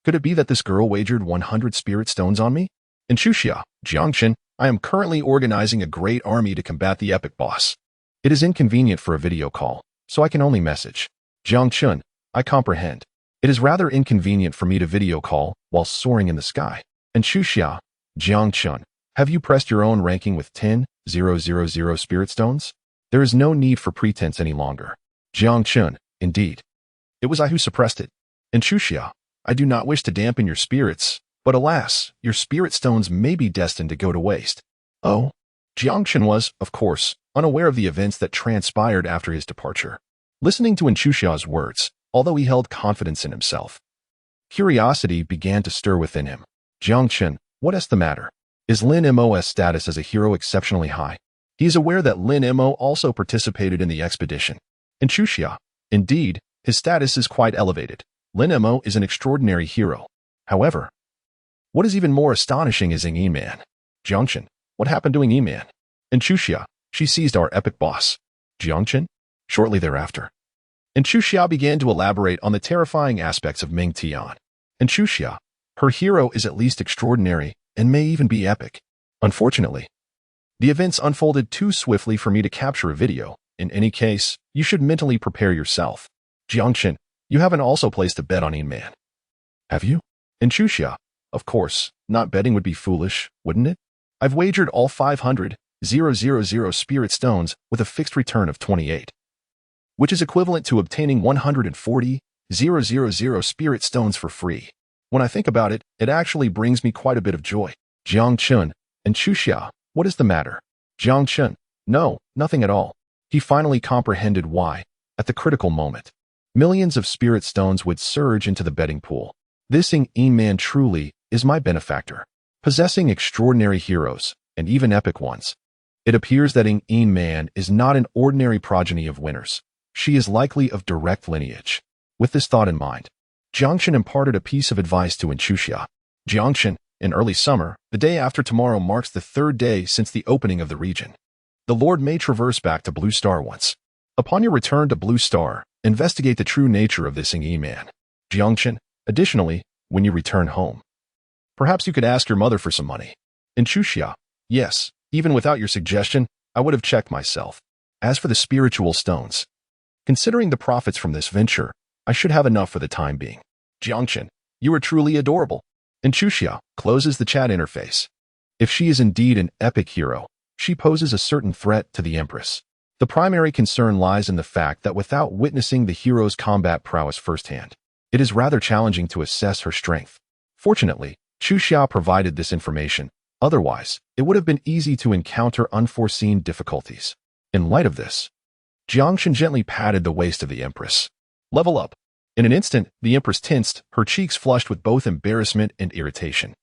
Could it be that this girl wagered 100 spirit stones on me? In Chuxia, Jiang Chen, I am currently organizing a great army to combat the epic boss. It is inconvenient for a video call, so I can only message. Jiang Chen, I comprehend. It is rather inconvenient for me to video call while soaring in the sky. And Chuxia, Jiang Chen, have you pressed your own ranking with 10,000 spirit stones? There is no need for pretense any longer. Jiang Chen, indeed. It was I who suppressed it. In Chuxia, I do not wish to dampen your spirits, but alas, your spirit stones may be destined to go to waste. Oh? Jiang Chen was, of course, unaware of the events that transpired after his departure. Listening to Inchushia's words, although he held confidence in himself, curiosity began to stir within him. Jiang Chen, what is the matter? Is Lin Mo's status as a hero exceptionally high? He is aware that Lin Mo also participated in the expedition. Inchuxia, indeed, his status is quite elevated. Lin Mo is an extraordinary hero. However, what is even more astonishing is Ying Man. Jiang Chen, what happened to Ying Man? Inchuxia, she seized our epic boss. Jiang Chen? Shortly thereafter, Inchuxia began to elaborate on the terrifying aspects of Ming Tian. Inchuxia, her hero is at least extraordinary and may even be epic. Unfortunately, the events unfolded too swiftly for me to capture a video. In any case, you should mentally prepare yourself. Jiang Chen, you haven't also placed a bet on Yin Man. Have you? Inchuxia, of course, not betting would be foolish, wouldn't it? I've wagered all 500,000 spirit stones with a fixed return of 28, which is equivalent to obtaining 140,000 spirit stones for free. When I think about it, it actually brings me quite a bit of joy. Jiang Chen, Inchuxia, what is the matter? Jiang Chen, no, nothing at all. He finally comprehended why, at the critical moment, millions of spirit stones would surge into the betting pool. This Yin Man truly is my benefactor, possessing extraordinary heroes, and even epic ones. It appears that Yin Man is not an ordinary progeny of winners. She is likely of direct lineage. With this thought in mind, Jiang Chen imparted a piece of advice to Inchuxia. Jiang Chen, in early summer, the day after tomorrow marks the 3rd day since the opening of the region. The Lord may traverse back to Blue Star once. Upon your return to Blue Star, investigate the true nature of this Yin Man. Jiang Chen, additionally, when you return home, perhaps you could ask your mother for some money. Inchuxia, yes, even without your suggestion, I would have checked myself. As for the spiritual stones, considering the profits from this venture, I should have enough for the time being. Jiang Chen, you are truly adorable. Inchuxia closes the chat interface. If she is indeed an epic hero, she poses a certain threat to the Empress. The primary concern lies in the fact that without witnessing the hero's combat prowess firsthand, it is rather challenging to assess her strength. Fortunately, Chuxia provided this information. Otherwise, it would have been easy to encounter unforeseen difficulties. In light of this, Jiang Chen gently patted the waist of the Empress. Level up. In an instant, the Empress tensed, her cheeks flushed with both embarrassment and irritation.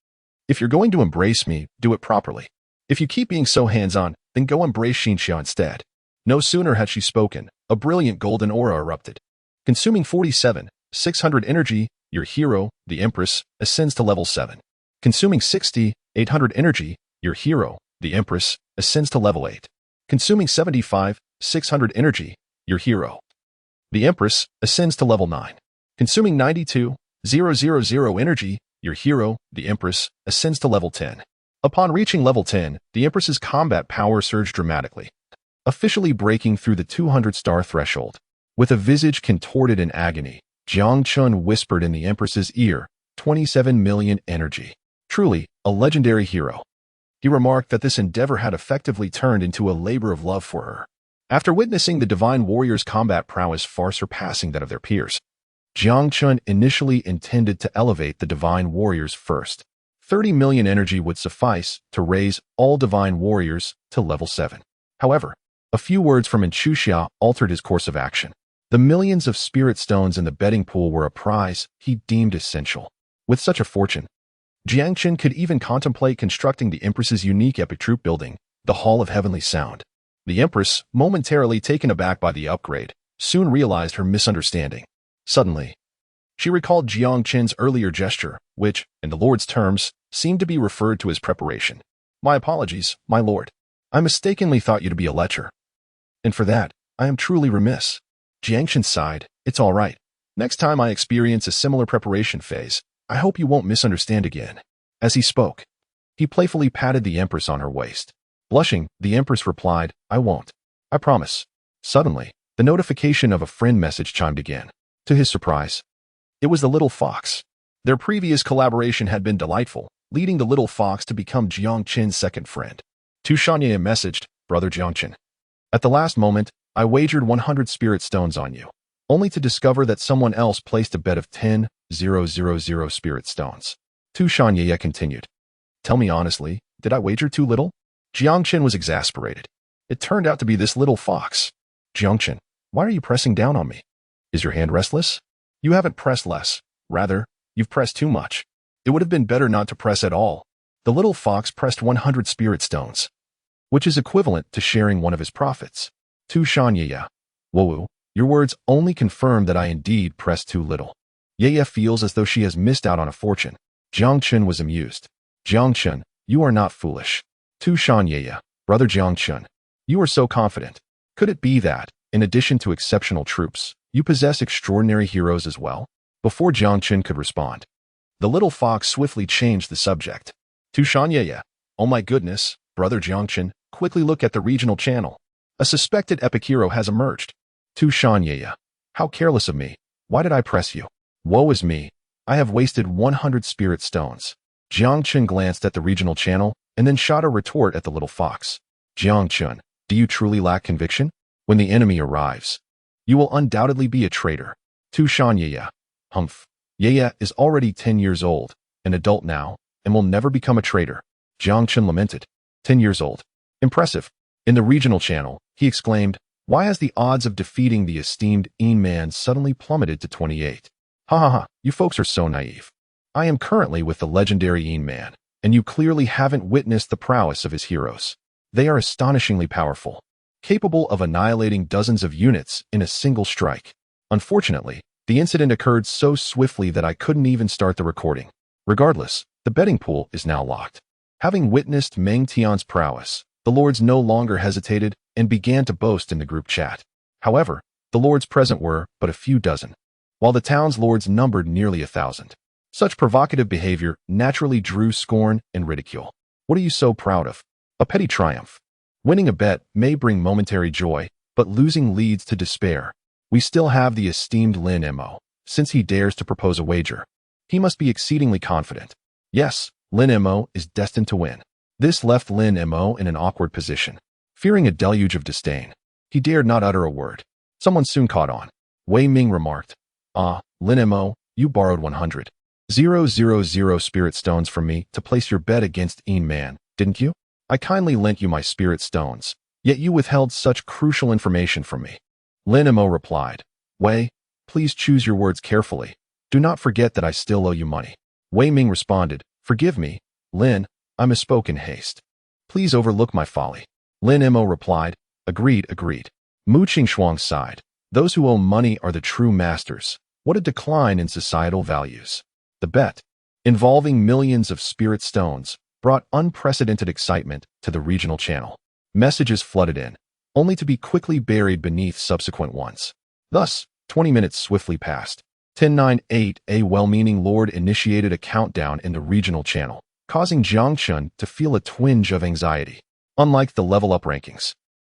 If you're going to embrace me, do it properly. If you keep being so hands-on, then go embrace Xinxia instead. No sooner had she spoken, a brilliant golden aura erupted. Consuming 47,600 energy, your hero, the Empress, ascends to level 7. Consuming 60,800 energy, your hero, the Empress, ascends to level 8. Consuming 75,600 energy, your hero, the Empress, ascends to level 9. Consuming 92,000 energy, your hero, the Empress, ascends to level 10. Upon reaching level 10, the Empress's combat power surged dramatically, officially breaking through the 200-star threshold. With a visage contorted in agony, Jiang Chen whispered in the Empress's ear, 27 million energy. Truly, a legendary hero. He remarked that this endeavor had effectively turned into a labor of love for her. After witnessing the Divine Warriors' combat prowess far surpassing that of their peers, Jiang Chen initially intended to elevate the Divine Warriors first. 30 million energy would suffice to raise all Divine Warriors to level 7. However, a few words from Inchuxia altered his course of action. The millions of spirit stones in the betting pool were a prize he deemed essential. With such a fortune, Jiang Chen could even contemplate constructing the Empress's unique epic troop building, the Hall of Heavenly Sound. The Empress, momentarily taken aback by the upgrade, soon realized her misunderstanding. Suddenly, she recalled Jiang Chen's earlier gesture, which, in the Lord's terms, seemed to be referred to as preparation. My apologies, my lord. I mistakenly thought you to be a lecher. And for that, I am truly remiss. Jiang Chen sighed. It's all right. Next time I experience a similar preparation phase, I hope you won't misunderstand again. As he spoke, he playfully patted the Empress on her waist. Blushing, the Empress replied, I won't. I promise. Suddenly, the notification of a friend message chimed again. To his surprise, it was the little fox. Their previous collaboration had been delightful, leading the little fox to become Jiang Chen's second friend. Tu Shanye messaged, Brother Jiang Chen. At the last moment, I wagered 100 spirit stones on you, only to discover that someone else placed a bet of 10 000 spirit stones. Tu Shanye continued. Tell me honestly, did I wager too little? Jiang Chen was exasperated. It turned out to be this little fox. Jiang Chen, why are you pressing down on me? Is your hand restless? You haven't pressed less. Rather, you've pressed too much. It would have been better not to press at all. The little fox pressed 100 spirit stones, which is equivalent to sharing one of his profits. Tu Shanye. Whoa, your words only confirm that I indeed pressed too little. Ye feels as though she has missed out on a fortune. Jiang Chen was amused. Jiang Chen, you are not foolish. Tu Shanye, brother Jiang Chen, you are so confident. Could it be that, in addition to exceptional troops, you possess extraordinary heroes as well? Before Jiang Chen could respond, the little fox swiftly changed the subject. Tu Shanye, oh my goodness, brother Jiang Chen, quickly look at the regional channel. A suspected epic hero has emerged. Tu Shanye, how careless of me. Why did I press you? Woe is me. I have wasted 100 spirit stones. Jiang Chen glanced at the regional channel and then shot a retort at the little fox. Jiang Chen, do you truly lack conviction? When the enemy arrives, you will undoubtedly be a traitor. Tu Shanye, humph. Ye is already 10 years old, an adult now, and will never become a traitor. Jiang Chen lamented. 10 years old. Impressive. In the regional channel, he exclaimed, why has the odds of defeating the esteemed Yin Man suddenly plummeted to 28? Ha ha ha, you folks are so naive. I am currently with the legendary Yin Man, and you clearly haven't witnessed the prowess of his heroes. They are astonishingly powerful, capable of annihilating dozens of units in a single strike. Unfortunately, the incident occurred so swiftly that I couldn't even start the recording. Regardless, the betting pool is now locked. Having witnessed Meng Tian's prowess, the lords no longer hesitated and began to boast in the group chat. However, the lords present were but a few dozen, while the town's lords numbered nearly 1,000. Such provocative behavior naturally drew scorn and ridicule. What are you so proud of? A petty triumph. Winning a bet may bring momentary joy, but losing leads to despair. We still have the esteemed Lin Mo. Since he dares to propose a wager, he must be exceedingly confident. Yes, Lin Mo is destined to win. This left Lin Mo in an awkward position. Fearing a deluge of disdain, he dared not utter a word. Someone soon caught on. Wei Ming remarked, Lin Mo, you borrowed 100,000 spirit stones from me to place your bet against Yin Man, didn't you? I kindly lent you my spirit stones, yet you withheld such crucial information from me. Lin Mo replied, Wei, please choose your words carefully. Do not forget that I still owe you money. Wei Ming responded, forgive me, Lin, I misspoke in haste. Please overlook my folly. Lin Mo replied, agreed. Mu Qingshuang sighed. Those who owe money are the true masters. What a decline in societal values. The bet, involving millions of spirit stones, brought unprecedented excitement to the regional channel. Messages flooded in, only to be quickly buried beneath subsequent ones. Thus, 20 minutes swiftly passed. 1098, a well-meaning lord initiated a countdown in the regional channel, causing Jiang Chen to feel a twinge of anxiety. Unlike the level-up rankings,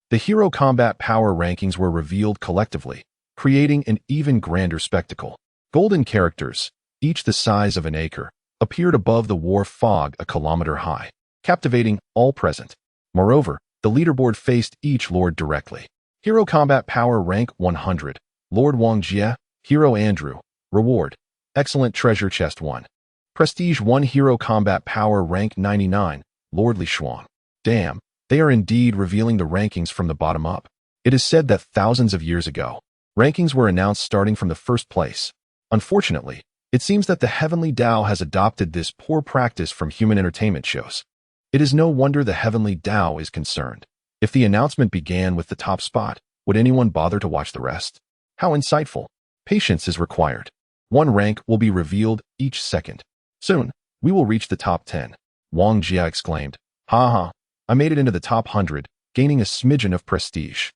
the hero combat power rankings were revealed collectively, creating an even grander spectacle. Golden characters, each the size of an acre, appeared above the war fog a kilometer high, captivating all present. Moreover, the leaderboard faced each lord directly. Hero combat power rank 100, Lord Wang Jie, Hero Andrew, reward, excellent treasure chest 1. Prestige 1 hero combat power rank 99, Lord Li Shuang. Damn, they are indeed revealing the rankings from the bottom up. It is said that thousands of years ago, rankings were announced starting from the first place. Unfortunately, it seems that the Heavenly Tao has adopted this poor practice from human entertainment shows. It is no wonder the Heavenly Tao is concerned. If the announcement began with the top spot, would anyone bother to watch the rest? How insightful. Patience is required. One rank will be revealed each second. Soon, we will reach the top 10. Wang Jia exclaimed, Ha ha, I made it into the top 100, gaining a smidgen of prestige.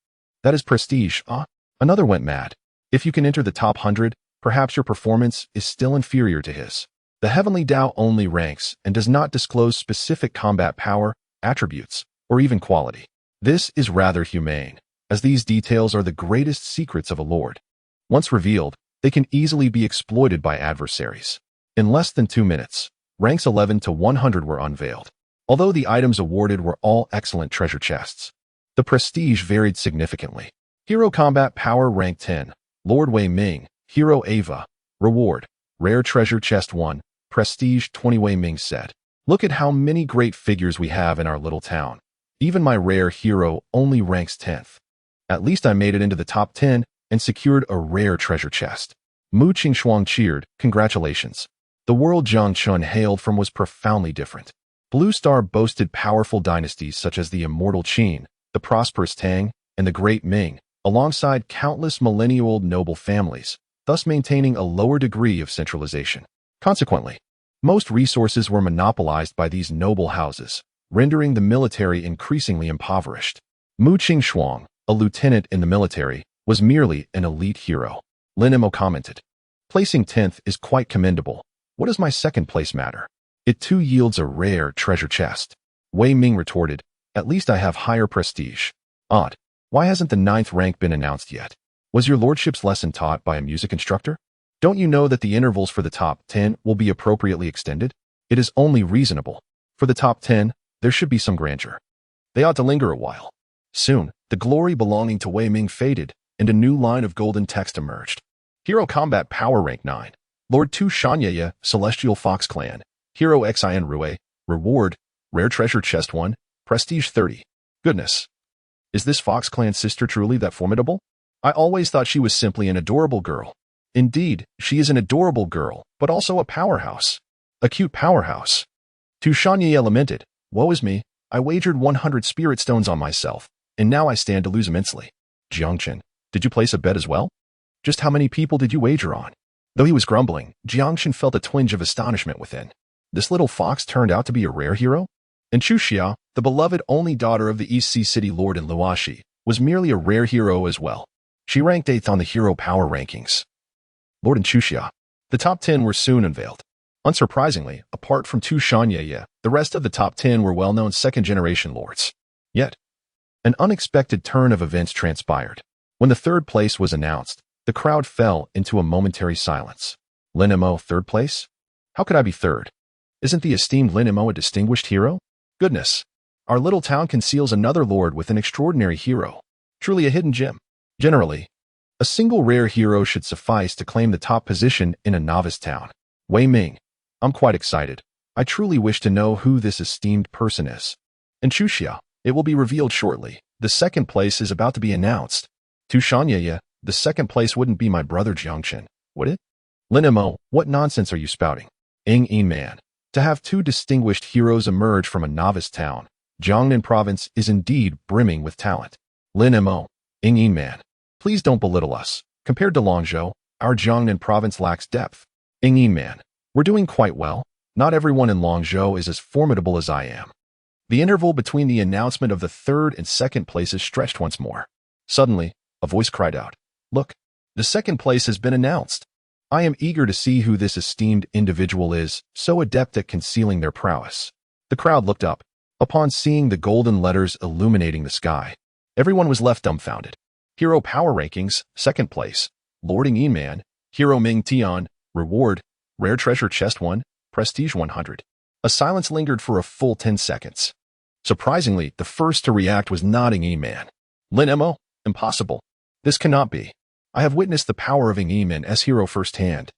That is prestige, Another went mad. If you can enter the top 100, perhaps your performance is still inferior to his. The Heavenly Tao only ranks and does not disclose specific combat power, attributes, or even quality. This is rather humane, as these details are the greatest secrets of a lord. Once revealed, they can easily be exploited by adversaries. In less than 2 minutes, ranks 11 to 100 were unveiled. Although the items awarded were all excellent treasure chests, the prestige varied significantly. Hero combat power rank 10, Lord Wei Ming, Hero Ava, reward, Rare treasure chest 1, prestige 20. Wei Ming said. Look at how many great figures we have in our little town. Even my rare hero only ranks 10th. At least I made it into the top 10 and secured a rare treasure chest. Mu Qingshuang cheered, congratulations. The world Jiang Chen hailed from was profoundly different. Blue Star boasted powerful dynasties such as the immortal Qin, the prosperous Tang, and the great Ming, alongside countless millennia-old noble families, thus maintaining a lower degree of centralization. Consequently, most resources were monopolized by these noble houses, rendering the military increasingly impoverished. Mu Qingshuang, a lieutenant in the military, was merely an elite hero. Lin Mo commented, placing 10th is quite commendable. What does my second place matter? It too yields a rare treasure chest. Wei Ming retorted, at least I have higher prestige. Odd. Why hasn't the 9th rank been announced yet? Was your lordship's lesson taught by a music instructor? Don't you know that the intervals for the top 10 will be appropriately extended? It is only reasonable. For the top 10, there should be some grandeur. They ought to linger a while. Soon, the glory belonging to Wei Ming faded, and a new line of golden text emerged. Hero Combat Power Rank 9. Lord Tu Shanyaya, Celestial Fox Clan. Hero Xin Rue. Reward, Rare Treasure Chest 1, Prestige 30. Goodness. Is this Fox Clan sister truly that formidable? I always thought she was simply an adorable girl. Indeed, she is an adorable girl, but also a powerhouse. A cute powerhouse. Tu Shanyaya lamented, woe is me, I wagered 100 spirit stones on myself, and now I stand to lose immensely. Jiang Chen, did you place a bet as well? Just how many people did you wager on? Though he was grumbling, Jiang Chen felt a twinge of astonishment within. This little fox turned out to be a rare hero? And Chu Xia, the beloved only daughter of the East Sea City Lord in Luoxi, was merely a rare hero as well. She ranked 8th on the hero power rankings. Lord and Chu Xia. The top 10 were soon unveiled. Unsurprisingly, apart from Tu Shanyaya, the rest of the top 10 were well-known second-generation lords. Yet, an unexpected turn of events transpired. When the 3rd place was announced, the crowd fell into a momentary silence. Lin Mo 3rd place? How could I be 3rd? Isn't the esteemed Lin Mo a distinguished hero? Goodness, our little town conceals another lord with an extraordinary hero. Truly a hidden gem. Generally, a single rare hero should suffice to claim the top position in a novice town. Wei Ming, I'm quite excited. I truly wish to know who this esteemed person is. And Chu Xia, it will be revealed shortly. The 2nd place is about to be announced. Tu Shanyaya, the 2nd place wouldn't be my brother Jiang Chen, would it? Lin Mo, what nonsense are you spouting? Yin Man. To have 2 distinguished heroes emerge from a novice town, Jiangnan province is indeed brimming with talent. Lin Mo, Yin Man. Please don't belittle us. Compared to Longzhou, our Jiangnan province lacks depth. Yin Man. We're doing quite well. Not everyone in Longzhou is as formidable as I am. The interval between the announcement of the 3rd and 2nd places stretched once more. Suddenly, a voice cried out, look, the 2nd place has been announced. I am eager to see who this esteemed individual is, so adept at concealing their prowess. The crowd looked up. Upon seeing the golden letters illuminating the sky, everyone was left dumbfounded. Hero Power Rankings, 2nd place. Lord Yin Man, Hero Ming Tian, Reward, Rare Treasure Chest 1, Prestige 100. A silence lingered for a full 10 seconds. Surprisingly, the first to react was not Yin Man. Lin Mo, impossible. This cannot be. I have witnessed the power of Yin Man as hero firsthand.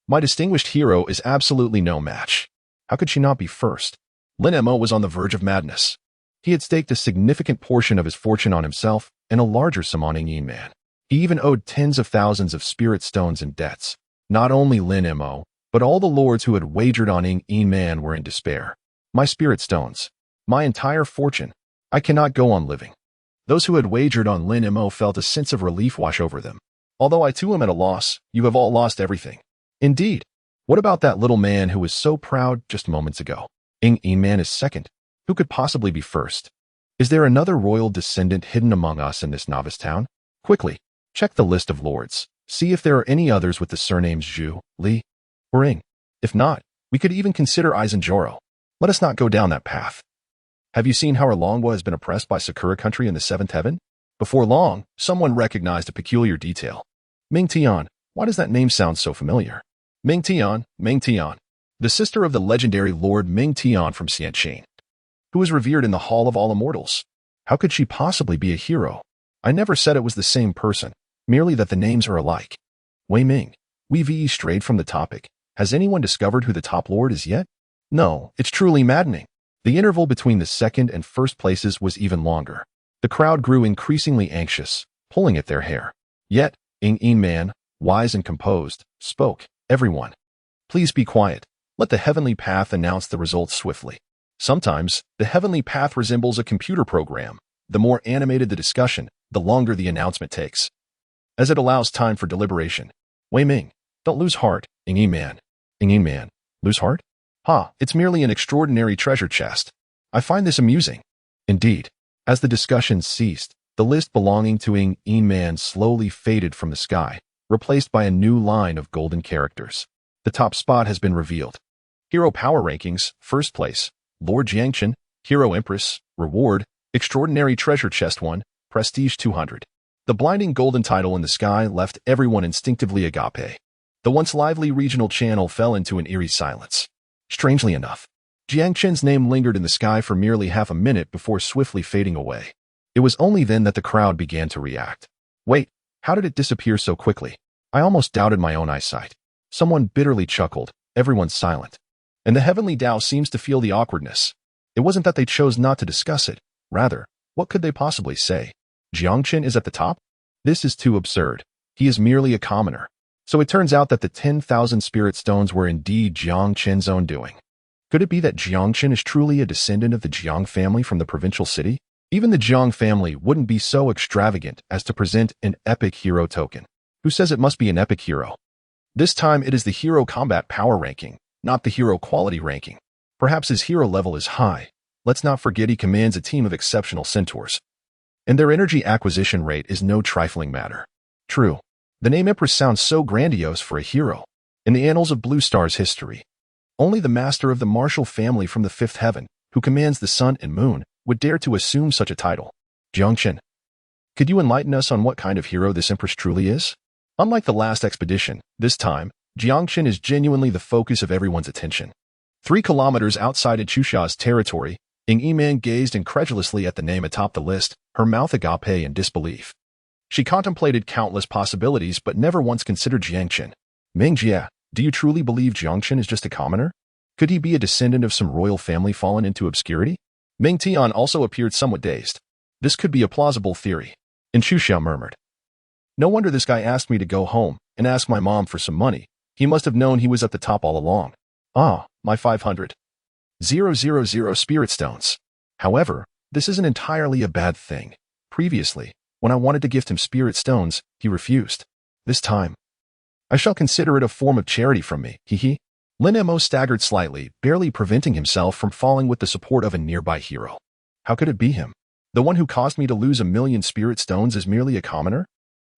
My distinguished hero is absolutely no match. How could she not be first? Lin Mo was on the verge of madness. He had staked a significant portion of his fortune on himself and a larger sum on Yin Man. He even owed tens of thousands of spirit stones in debts. Not only Lin Mo, but all the lords who had wagered on Yin Man were in despair. My spirit stones. My entire fortune. I cannot go on living. Those who had wagered on Lin Mo felt a sense of relief wash over them. Although I too am at a loss, you have all lost everything. Indeed. What about that little man who was so proud just moments ago? Yin Man is 2nd. Who could possibly be 1st? Is there another royal descendant hidden among us in this novice town? Quickly, check the list of lords. See if there are any others with the surnames Zhu, Li, or Ying. If not, we could even consider Aizenjoro. Let us not go down that path. Have you seen how our Longwa has been oppressed by Sakura country in the 7th heaven? Before long, someone recognized a peculiar detail. Ming Tian, why does that name sound so familiar? Ming Tian, the sister of the legendary Lord Ming Tian from Xianqing, who is revered in the Hall of All Immortals. How could she possibly be a hero? I never said it was the same person, merely that the names are alike. Wei Ming, we've strayed from the topic. Has anyone discovered who the top lord is yet? No, it's truly maddening. The interval between the second and first places was even longer. The crowd grew increasingly anxious, pulling at their hair. Yet, Ing Man, wise and composed, spoke. Everyone, please be quiet. Let the heavenly path announce the results swiftly. Sometimes, the heavenly path resembles a computer program. The more animated the discussion, the longer the announcement takes, as it allows time for deliberation. Wei Ming, don't lose heart, Ing Man. Ing Man, lose heart? Ha, it's merely an extraordinary treasure chest. I find this amusing. Indeed. As the discussion ceased, the list belonging to Ing Man slowly faded from the sky, replaced by a new line of golden characters. The top spot has been revealed. Hero Power Rankings, first place, Lord Jiang Chen, Hero Empress, Reward, Extraordinary Treasure Chest 1, Prestige 200. The blinding golden title in the sky left everyone instinctively agape. The once lively regional channel fell into an eerie silence. Strangely enough, Jiang Chen's name lingered in the sky for merely half a minute before swiftly fading away. It was only then that the crowd began to react. Wait, how did it disappear so quickly? I almost doubted my own eyesight. Someone bitterly chuckled. Everyone's silent. And the heavenly Tao seems to feel the awkwardness. It wasn't that they chose not to discuss it. Rather, what could they possibly say? Jiang Chen is at the top? This is too absurd. He is merely a commoner. So it turns out that the 10,000 spirit stones were indeed Jiang Chen's own doing. Could it be that Jiang Chen is truly a descendant of the Jiang family from the provincial city? Even the Jiang family wouldn't be so extravagant as to present an epic hero token. Who says it must be an epic hero? This time it is the hero combat power ranking, not the hero quality ranking. Perhaps his hero level is high. Let's not forget he commands a team of exceptional centaurs. And their energy acquisition rate is no trifling matter. True. The name Empress sounds so grandiose for a hero. In the annals of Blue Star's history, only the master of the martial family from the fifth heaven, who commands the sun and moon, would dare to assume such a title. Jiang Chen, could you enlighten us on what kind of hero this Empress truly is? Unlike the last expedition, this time, Jiang Chen is genuinely the focus of everyone's attention. 3 kilometers outside of Chusha's territory, Ing Man gazed incredulously at the name atop the list, her mouth agape in disbelief. She contemplated countless possibilities but never once considered Jiang Chen. Ming Jia, do you truly believe Jiang Chen is just a commoner? Could he be a descendant of some royal family fallen into obscurity? Ming Tian also appeared somewhat dazed. This could be a plausible theory. And Chusha murmured. No wonder this guy asked me to go home and ask my mom for some money. He must have known he was at the top all along. Ah, my 500,000 spirit stones. However, this isn't entirely a bad thing. Previously, when I wanted to gift him spirit stones, he refused. This time, I shall consider it a form of charity from me, hee. Lin Mo staggered slightly, barely preventing himself from falling with the support of a nearby hero. How could it be him? The one who caused me to lose 1,000,000 spirit stones is merely a commoner?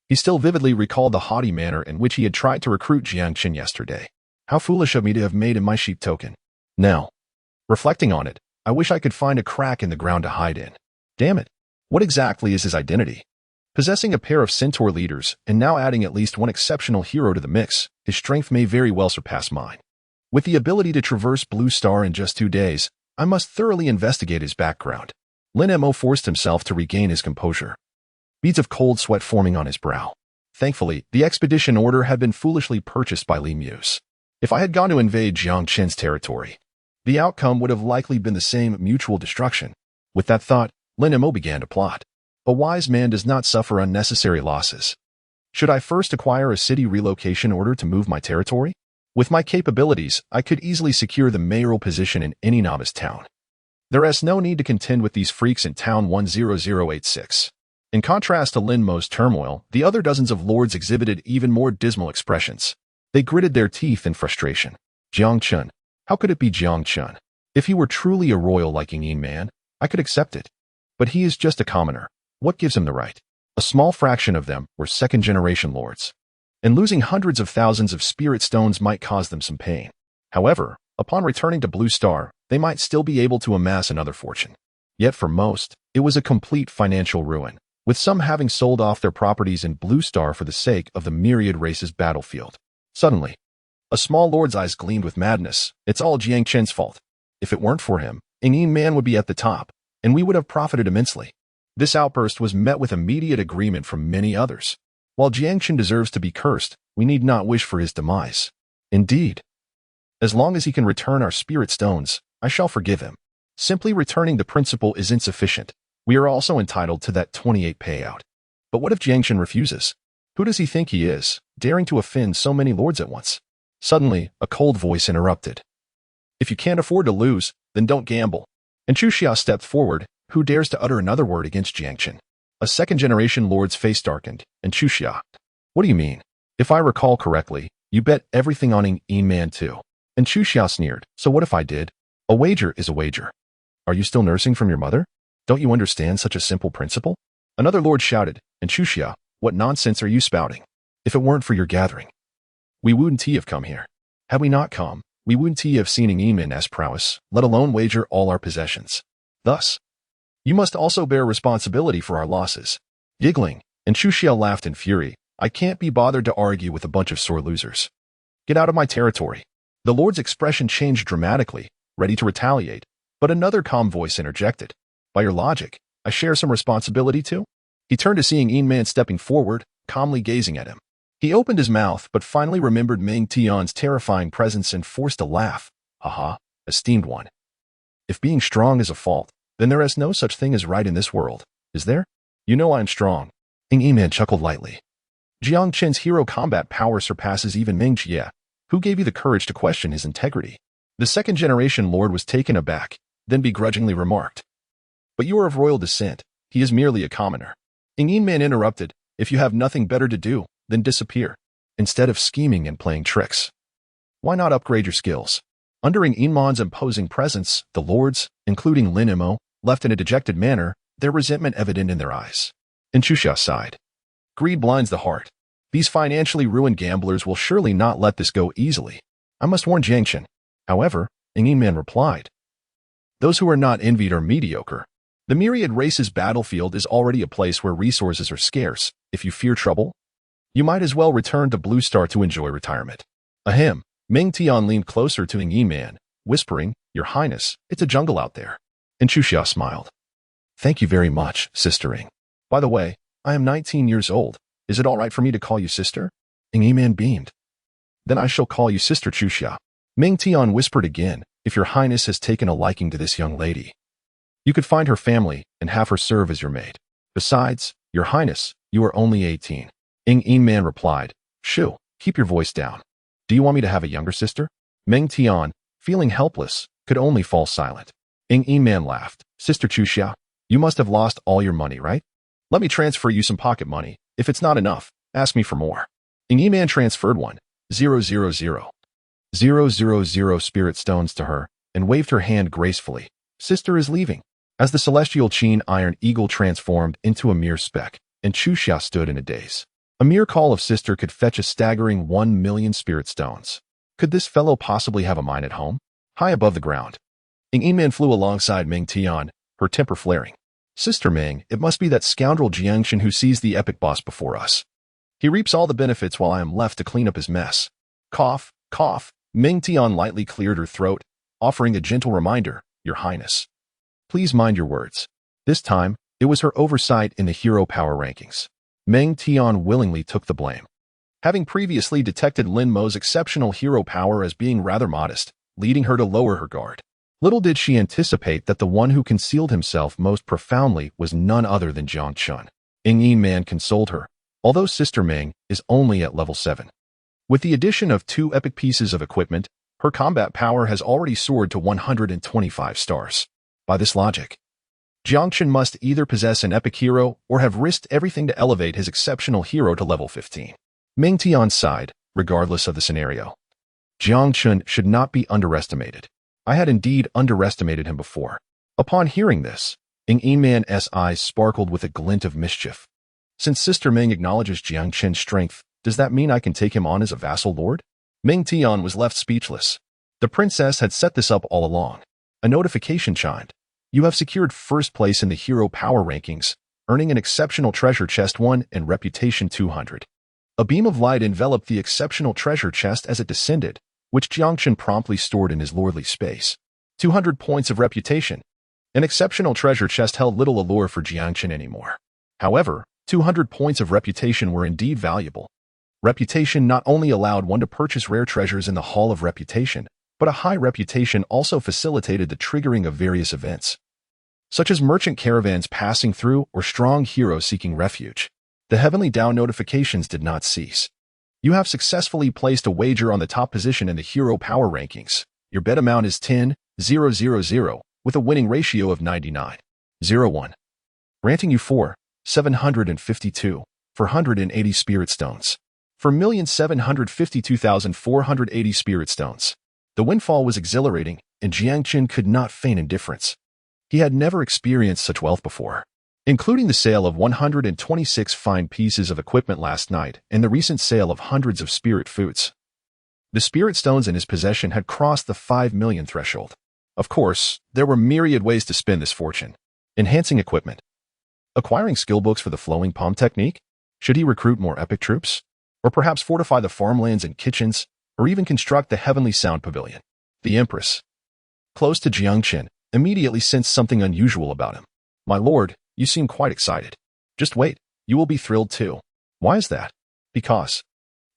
He still vividly recalled the haughty manner in which he had tried to recruit Jiang Chen yesterday. How foolish of me to have made him my sheep token. Now, reflecting on it, I wish I could find a crack in the ground to hide in. Damn it. What exactly is his identity? Possessing a pair of centaur leaders and now adding at least one exceptional hero to the mix, his strength may very well surpass mine. With the ability to traverse Blue Star in just 2 days, I must thoroughly investigate his background. Lin Mo forced himself to regain his composure. Beads of cold sweat forming on his brow. Thankfully, the expedition order had been foolishly purchased by Li Muse. If I had gone to invade Jiang Chen's territory, the outcome would have likely been the same mutual destruction. With that thought, Lin Mo began to plot. A wise man does not suffer unnecessary losses. Should I first acquire a city relocation order to move my territory? With my capabilities, I could easily secure the mayoral position in any novice town. There is no need to contend with these freaks in town 10086. In contrast to Lin Mo's turmoil, the other dozens of lords exhibited even more dismal expressions. They gritted their teeth in frustration. Jiang Chen. How could it be Jiang Chen? If he were truly a royal like Ing Man, I could accept it. But he is just a commoner. What gives him the right? A small fraction of them were second-generation lords. And losing hundreds of thousands of spirit stones might cause them some pain. However, upon returning to Blue Star, they might still be able to amass another fortune. Yet for most, it was a complete financial ruin, with some having sold off their properties in Blue Star for the sake of the myriad races battlefield. Suddenly, a small lord's eyes gleamed with madness. It's all Jiang Chen's fault. If it weren't for him, Ing Man would be at the top, and we would have profited immensely. This outburst was met with immediate agreement from many others. While Jiang Chen deserves to be cursed, we need not wish for his demise. Indeed, As long as he can return our spirit stones, I shall forgive him. Simply returning the principal is insufficient. We are also entitled to that 28 payout. But what if Jiang Chen refuses? Who does he think he is, daring to offend so many lords at once? Suddenly, a cold voice interrupted. If you can't afford to lose, then don't gamble. And Chu Xia stepped forward. Who dares to utter another word against Jiang Chen? A second-generation lord's face darkened, and Chu Xia. What do you mean? If I recall correctly, you bet everything on Yin Man too. And Chu Xia sneered. So what if I did? A wager is a wager. Are you still nursing from your mother? Don't you understand such a simple principle? Another lord shouted, and Chu Xia, what nonsense are you spouting? If it weren't for your gathering, we wouldn't have come here. Had we not come, we wouldn't have seen Yin Man's prowess, let alone wager all our possessions. Thus, you must also bear responsibility for our losses. Giggling, and Chu Xia laughed in fury. I can't be bothered to argue with a bunch of sore losers. Get out of my territory. The lord's expression changed dramatically, ready to retaliate, but another calm voice interjected. By your logic, I share some responsibility too? He turned to seeing Yin Man stepping forward, calmly gazing at him. He opened his mouth, but finally remembered Meng Tian's terrifying presence and forced a laugh. Haha, esteemed one. If being strong is a fault, then there is no such thing as right in this world, is there? You know I'm strong. Yin Man chuckled lightly. Jiang Chen's hero combat power surpasses even Meng Jie. Who gave you the courage to question his integrity? The second-generation lord was taken aback, then begrudgingly remarked. But you are of royal descent. He is merely a commoner. Yin Man interrupted. If you have nothing better to do, then disappear, instead of scheming and playing tricks. Why not upgrade your skills? Under Yin Man's imposing presence, the lords, including Lin Mo, left in a dejected manner, their resentment evident in their eyes. And Chu Xia sighed. Greed blinds the heart. These financially ruined gamblers will surely not let this go easily. I must warn Jiang Chen. However, Yin Man replied. Those who are not envied are mediocre. The myriad races battlefield is already a place where resources are scarce. If you fear trouble, you might as well return to Blue Star to enjoy retirement. Ahem. Meng Tian leaned closer to Yin Man, whispering, Your Highness, it's a jungle out there. And Chu Xia smiled. Thank you very much, Sister Ing. By the way, I am 19 years old. Is it all right for me to call you sister? Yin Man beamed. Then I shall call you Sister Chu Xia. Meng Tian whispered again, if your highness has taken a liking to this young lady, you could find her family and have her serve as your maid. Besides, your highness, you are only 18. Yin Man replied, Shoo, keep your voice down. Do you want me to have a younger sister? Meng Tian, feeling helpless, could only fall silent. Yin Man laughed. Sister Chu Xia, you must have lost all your money, right? Let me transfer you some pocket money. If it's not enough, ask me for more. Yin Man transferred 1,000 spirit stones to her and waved her hand gracefully. Sister is leaving. As the celestial Qin Iron Eagle transformed into a mere speck, and Chu Xia stood in a daze. A mere call of sister could fetch a staggering 1 million spirit stones. Could this fellow possibly have a mine at home? High above the ground, Yin Man flew alongside Meng Tian, her temper flaring. Sister Meng, it must be that scoundrel Jiang Chen who sees the epic boss before us. He reaps all the benefits while I am left to clean up his mess. Cough, cough. Meng Tian lightly cleared her throat, offering a gentle reminder, Your Highness. Please mind your words. This time, it was her oversight in the hero power rankings. Meng Tian willingly took the blame. Having previously detected Lin Mo's exceptional hero power as being rather modest, leading her to lower her guard. Little did she anticipate that the one who concealed himself most profoundly was none other than Jiang Chen. Yin Man consoled her, although Sister Meng is only at level 7. With the addition of 2 epic pieces of equipment, her combat power has already soared to 125 stars. By this logic, Jiang Chen must either possess an epic hero or have risked everything to elevate his exceptional hero to level 15. Meng Tian sighed, regardless of the scenario. Jiang Chen should not be underestimated. I had indeed underestimated him before. Upon hearing this, Yin Man's eyes sparkled with a glint of mischief. Since Sister Meng acknowledges Jiang Chen's strength, does that mean I can take him on as a vassal lord? Meng Tian was left speechless. The princess had set this up all along. A notification chimed. You have secured first place in the hero power rankings, earning an exceptional treasure chest 1 and reputation 200. A beam of light enveloped the exceptional treasure chest as it descended, which Jiang Chen promptly stored in his lordly space. 200 points of reputation. An exceptional treasure chest held little allure for Jiang Chen anymore. However, 200 points of reputation were indeed valuable. Reputation not only allowed one to purchase rare treasures in the Hall of Reputation, but a high reputation also facilitated the triggering of various events, such as merchant caravans passing through or strong heroes seeking refuge. The Heavenly Dao notifications did not cease. You have successfully placed a wager on the top position in the hero power rankings. Your bet amount is 10,000 with a winning ratio of 99.01. Granting you 4,752,480 spirit stones. For 1,752,480 spirit stones. The windfall was exhilarating, and Jiang Chen could not feign indifference. He had never experienced such wealth before, including the sale of 126 fine pieces of equipment last night and the recent sale of hundreds of spirit foods. The spirit stones in his possession had crossed the 5 million threshold. Of course, there were myriad ways to spend this fortune. Enhancing equipment. Acquiring skill books for the flowing palm technique? Should he recruit more epic troops? Or perhaps fortify the farmlands and kitchens, or even construct the heavenly sound pavilion? The Empress, close to Jiang Chen, immediately sensed something unusual about him. My lord, you seem quite excited. Just wait, you will be thrilled too. Why is that? Because.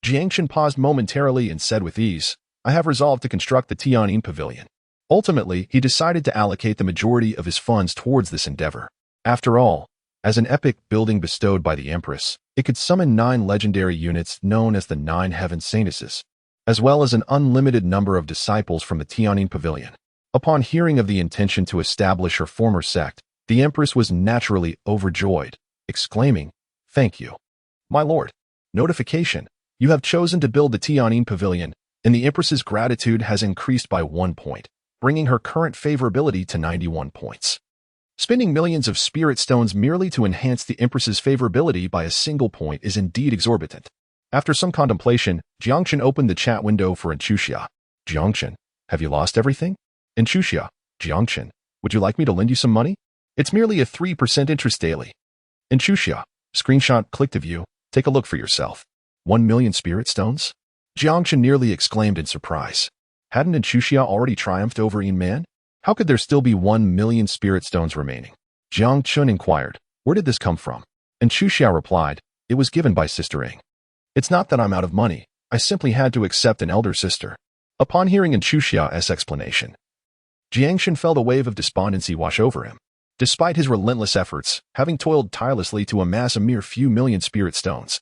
Jiang Chen paused momentarily and said with ease, I have resolved to construct the Tianyin Pavilion. Ultimately, he decided to allocate the majority of his funds towards this endeavor. After all, as an epic building bestowed by the Empress, it could summon 9 legendary units known as the 9 Heaven Saintesses, as well as an unlimited number of disciples from the Tianyin Pavilion. Upon hearing of the intention to establish her former sect, the Empress was naturally overjoyed, exclaiming, Thank you, my lord. Notification. You have chosen to build the Tianyin Pavilion, and the Empress's gratitude has increased by 1 point, bringing her current favorability to 91 points. Spending millions of spirit stones merely to enhance the Empress's favorability by a single point is indeed exorbitant. After some contemplation, Jiang Chen opened the chat window for Inchuxia. Jiang Chen, have you lost everything? Inchuxia, Jiang Chen, would you like me to lend you some money? It's merely a 3% interest daily. Inchuxia, screenshot click to view, take a look for yourself. 1 million spirit stones? Jiang Chen nearly exclaimed in surprise. Hadn't Inchuxia already triumphed over Yin Man? How could there still be 1 million spirit stones remaining? Jiang Chen inquired, where did this come from? Inchuxia replied, it was given by Sister Ing. It's not that I'm out of money, I simply had to accept an elder sister. Upon hearing Inchuxia's explanation, Jiang Chen felt a wave of despondency wash over him. Despite his relentless efforts, having toiled tirelessly to amass a mere few million spirit stones,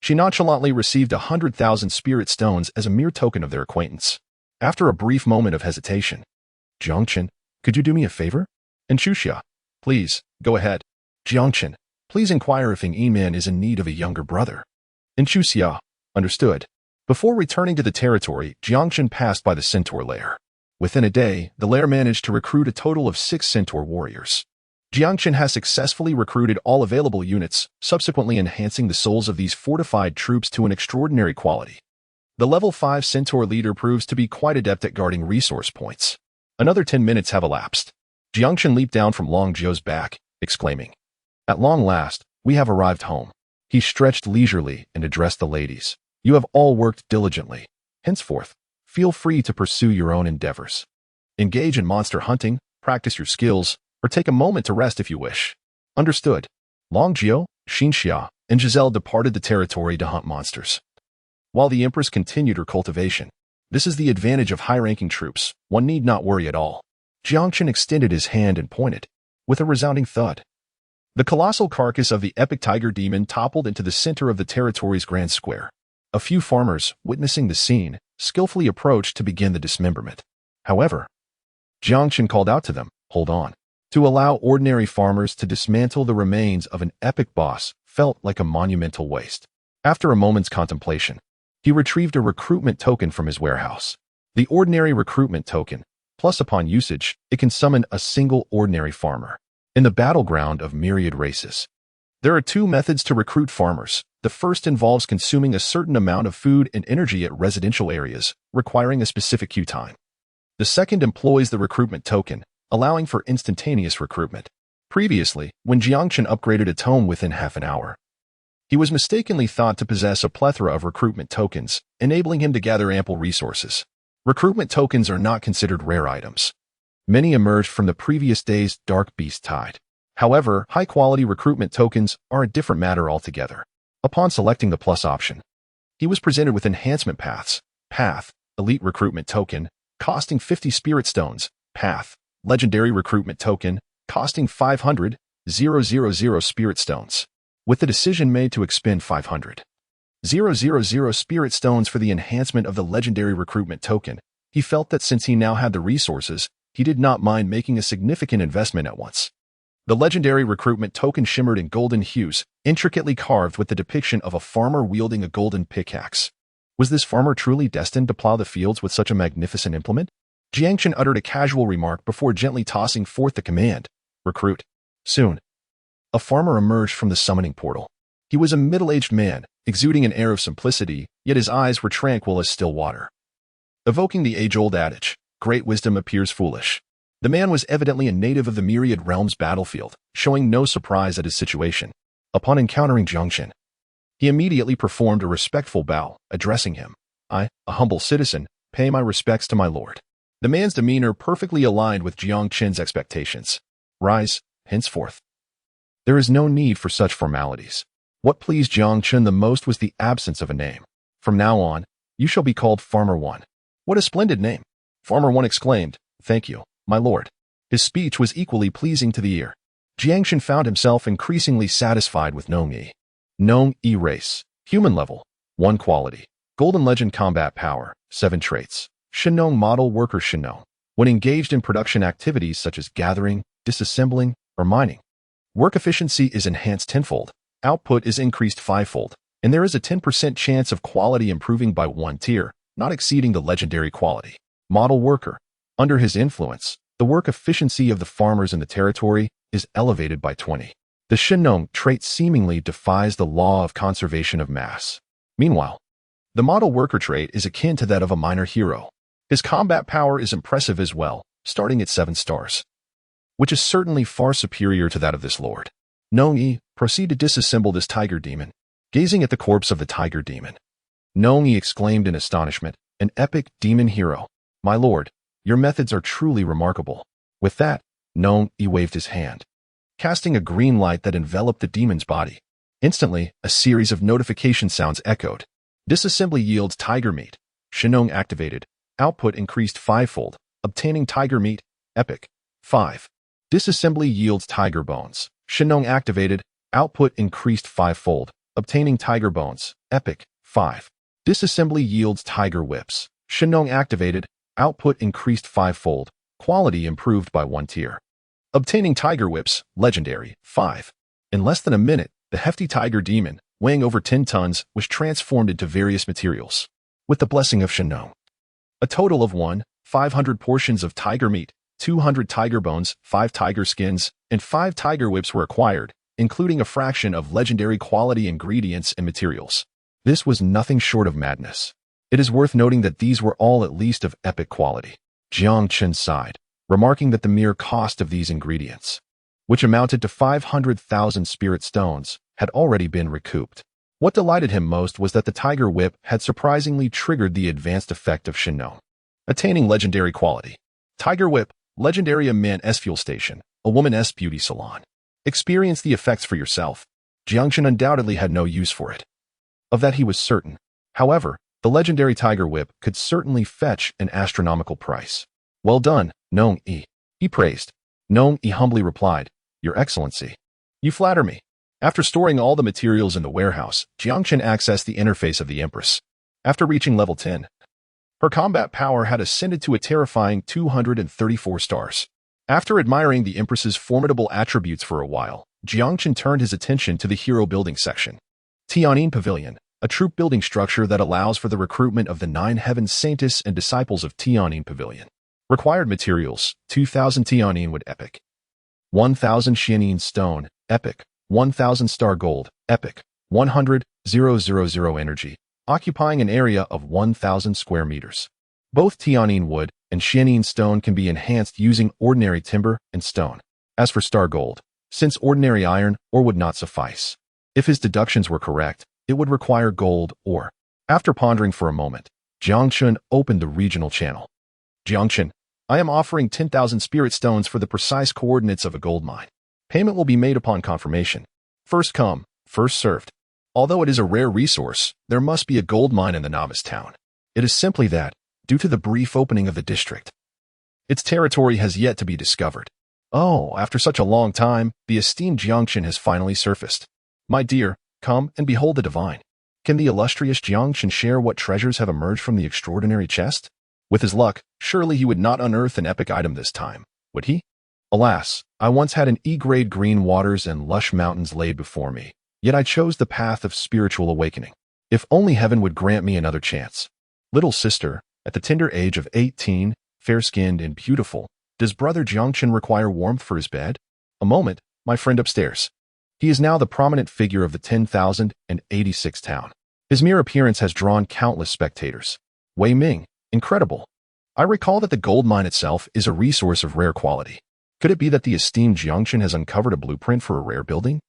she nonchalantly received 100,000 spirit stones as a mere token of their acquaintance. After a brief moment of hesitation, Jiang Chen, could you do me a favor? Inchuxia, please, go ahead. Jiang Chen, please inquire if Ing Man is in need of a younger brother. Inchuxia, understood. Before returning to the territory, Jiang Chen passed by the Centaur lair. Within a day, the lair managed to recruit a total of 6 Centaur warriors. Jiang Chen has successfully recruited all available units, subsequently enhancing the souls of these fortified troops to an extraordinary quality. The level 5 Centaur leader proves to be quite adept at guarding resource points. Another 10 minutes have elapsed. Jiang Chen leaped down from Long Zhou's back, exclaiming, At long last, we have arrived home. He stretched leisurely and addressed the ladies. You have all worked diligently. Henceforth, feel free to pursue your own endeavors. Engage in monster hunting, practice your skills, or take a moment to rest if you wish. Understood. Long Zhou, Xinxia, and Giselle departed the territory to hunt monsters, while the Empress continued her cultivation. This is the advantage of high-ranking troops. One need not worry at all. Jiang Chen extended his hand and pointed, with a resounding thud. The colossal carcass of the epic tiger demon toppled into the center of the territory's grand square. A few farmers, witnessing the scene, skillfully approached to begin the dismemberment. However, Jiang Chen called out to them, hold on. To allow ordinary farmers to dismantle the remains of an epic boss felt like a monumental waste. After a moment's contemplation, he retrieved a recruitment token from his warehouse. The ordinary recruitment token, plus upon usage, it can summon a single ordinary farmer. In the battleground of myriad races, there are 2 methods to recruit farmers. The first involves consuming a certain amount of food and energy at residential areas, requiring a specific queue time. The second employs the recruitment token, allowing for instantaneous recruitment. Previously, when Jiang Chen upgraded a tome within half an hour, he was mistakenly thought to possess a plethora of recruitment tokens, enabling him to gather ample resources. Recruitment tokens are not considered rare items. Many emerged from the previous day's Dark Beast Tide. However, high-quality recruitment tokens are a different matter altogether. Upon selecting the plus option, he was presented with enhancement paths, Path, Elite Recruitment Token, costing 50 spirit stones. Path, legendary recruitment token, costing 500,000 spirit stones. With the decision made to expend 500,000 spirit stones for the enhancement of the legendary recruitment token, he felt that since he now had the resources, he did not mind making a significant investment at once. The legendary recruitment token shimmered in golden hues, intricately carved with the depiction of a farmer wielding a golden pickaxe. Was this farmer truly destined to plow the fields with such a magnificent implement? Jiang Chen uttered a casual remark before gently tossing forth the command, "Recruit." Soon, a farmer emerged from the summoning portal. He was a middle-aged man, exuding an air of simplicity, yet his eyes were tranquil as still water. Evoking the age-old adage, "Great wisdom appears foolish." The man was evidently a native of the Myriad Realms battlefield, showing no surprise at his situation. Upon encountering Jiang Chen, he immediately performed a respectful bow, addressing him. "I, a humble citizen, pay my respects to my lord." The man's demeanor perfectly aligned with Jiang Chen's expectations. "Rise, henceforth." There is no need for such formalities. What pleased Jiang Chen the most was the absence of a name. "From now on, you shall be called Farmer One." "What a splendid name!" Farmer One exclaimed. "Thank you, my lord." His speech was equally pleasing to the ear. Jiang Chen found himself increasingly satisfied with Nong Yi. Nong Yi race, human level, 1 quality, golden legend combat power, 7 traits, Shinong model worker Shinong. When engaged in production activities such as gathering, disassembling, or mining, work efficiency is enhanced tenfold, output is increased 5-fold, and there is a 10% chance of quality improving by 1 tier, not exceeding the legendary quality. Model worker. Under his influence, the work efficiency of the farmers in the territory is elevated by 20. The Shinong trait seemingly defies the law of conservation of mass. Meanwhile, the model worker trait is akin to that of a minor hero. His combat power is impressive as well, starting at 7 stars, which is certainly far superior to that of this lord. Nong Yi, proceed to disassemble this tiger demon. Gazing at the corpse of the tiger demon, Nong Yi exclaimed in astonishment, "An epic demon hero. My lord, your methods are truly remarkable." With that, Nong Yi waved his hand, casting a green light that enveloped the demon's body. Instantly, a series of notification sounds echoed. Disassembly yields tiger meat. Shinong activated. Output increased 5-fold. Obtaining tiger meat. Epic. 5. Disassembly yields tiger bones. Shinong activated. Output increased 5-fold. Obtaining tiger bones. Epic. 5. Disassembly yields tiger whips. Shinong activated. Output increased 5-fold. Quality improved by 1 tier. Obtaining tiger whips. Legendary. 5. In less than a minute, the hefty tiger demon, weighing over 10 tons, was transformed into various materials. With the blessing of Shinong, a total of 500 portions of tiger meat, 200 tiger bones, 5 tiger skins, and 5 tiger whips were acquired, including a fraction of legendary quality ingredients and materials. This was nothing short of madness. It is worth noting that these were all at least of epic quality. Jiang Chen sighed, remarking that the mere cost of these ingredients, which amounted to 500,000 spirit stones, had already been recouped. What delighted him most was that the tiger whip had surprisingly triggered the advanced effect of Shinong. Attaining legendary quality. Tiger whip, legendary a man S fuel station, a woman S beauty salon. Experience the effects for yourself. Jiang Chen undoubtedly had no use for it. Of that he was certain. However, the legendary tiger whip could certainly fetch an astronomical price. "Well done, Nong Yi," he praised. Nong Yi humbly replied, "Your Excellency, you flatter me." After storing all the materials in the warehouse, Jiang Chen accessed the interface of the Empress. After reaching level 10, her combat power had ascended to a terrifying 234 stars. After admiring the Empress's formidable attributes for a while, Jiang Chen turned his attention to the hero building section. Tianyin Pavilion, a troop building structure that allows for the recruitment of the 9 heaven saints and disciples of Tianyin Pavilion. Required materials, 2,000 Tianyin wood epic, 1,000 Xianyin stone, epic, 1,000 star gold, epic, 100,000 energy, occupying an area of 1,000 square meters. Both Tianyin wood and Xianyin stone can be enhanced using ordinary timber and stone. As for star gold, since ordinary iron ore would not suffice, if his deductions were correct, it would require gold ore. After pondering for a moment, Jiang Chen opened the regional channel. "Jiang Chen, I am offering 10,000 spirit stones for the precise coordinates of a gold mine. Payment will be made upon confirmation. First come, first served. Although it is a rare resource, there must be a gold mine in the novice town. It is simply that due to the brief opening of the district. Its territory has yet to be discovered. Oh, after such a long time, the esteemed Jiang Chen has finally surfaced. My dear, come and behold the divine. Can the illustrious Jiang Chen share what treasures have emerged from the extraordinary chest? With his luck, surely he would not unearth an epic item this time, would he? Alas, I once had an E-grade green waters and lush mountains laid before me, yet I chose the path of spiritual awakening. If only heaven would grant me another chance. Little sister, at the tender age of 18, fair-skinned and beautiful, does brother Jiang Chen require warmth for his bed? A moment, my friend upstairs. He is now the prominent figure of the 10,086 town. His mere appearance has drawn countless spectators. Wei Ming, incredible. I recall that the gold mine itself is a resource of rare quality. Could it be that the esteemed Jiang Chen has uncovered a blueprint for a rare building?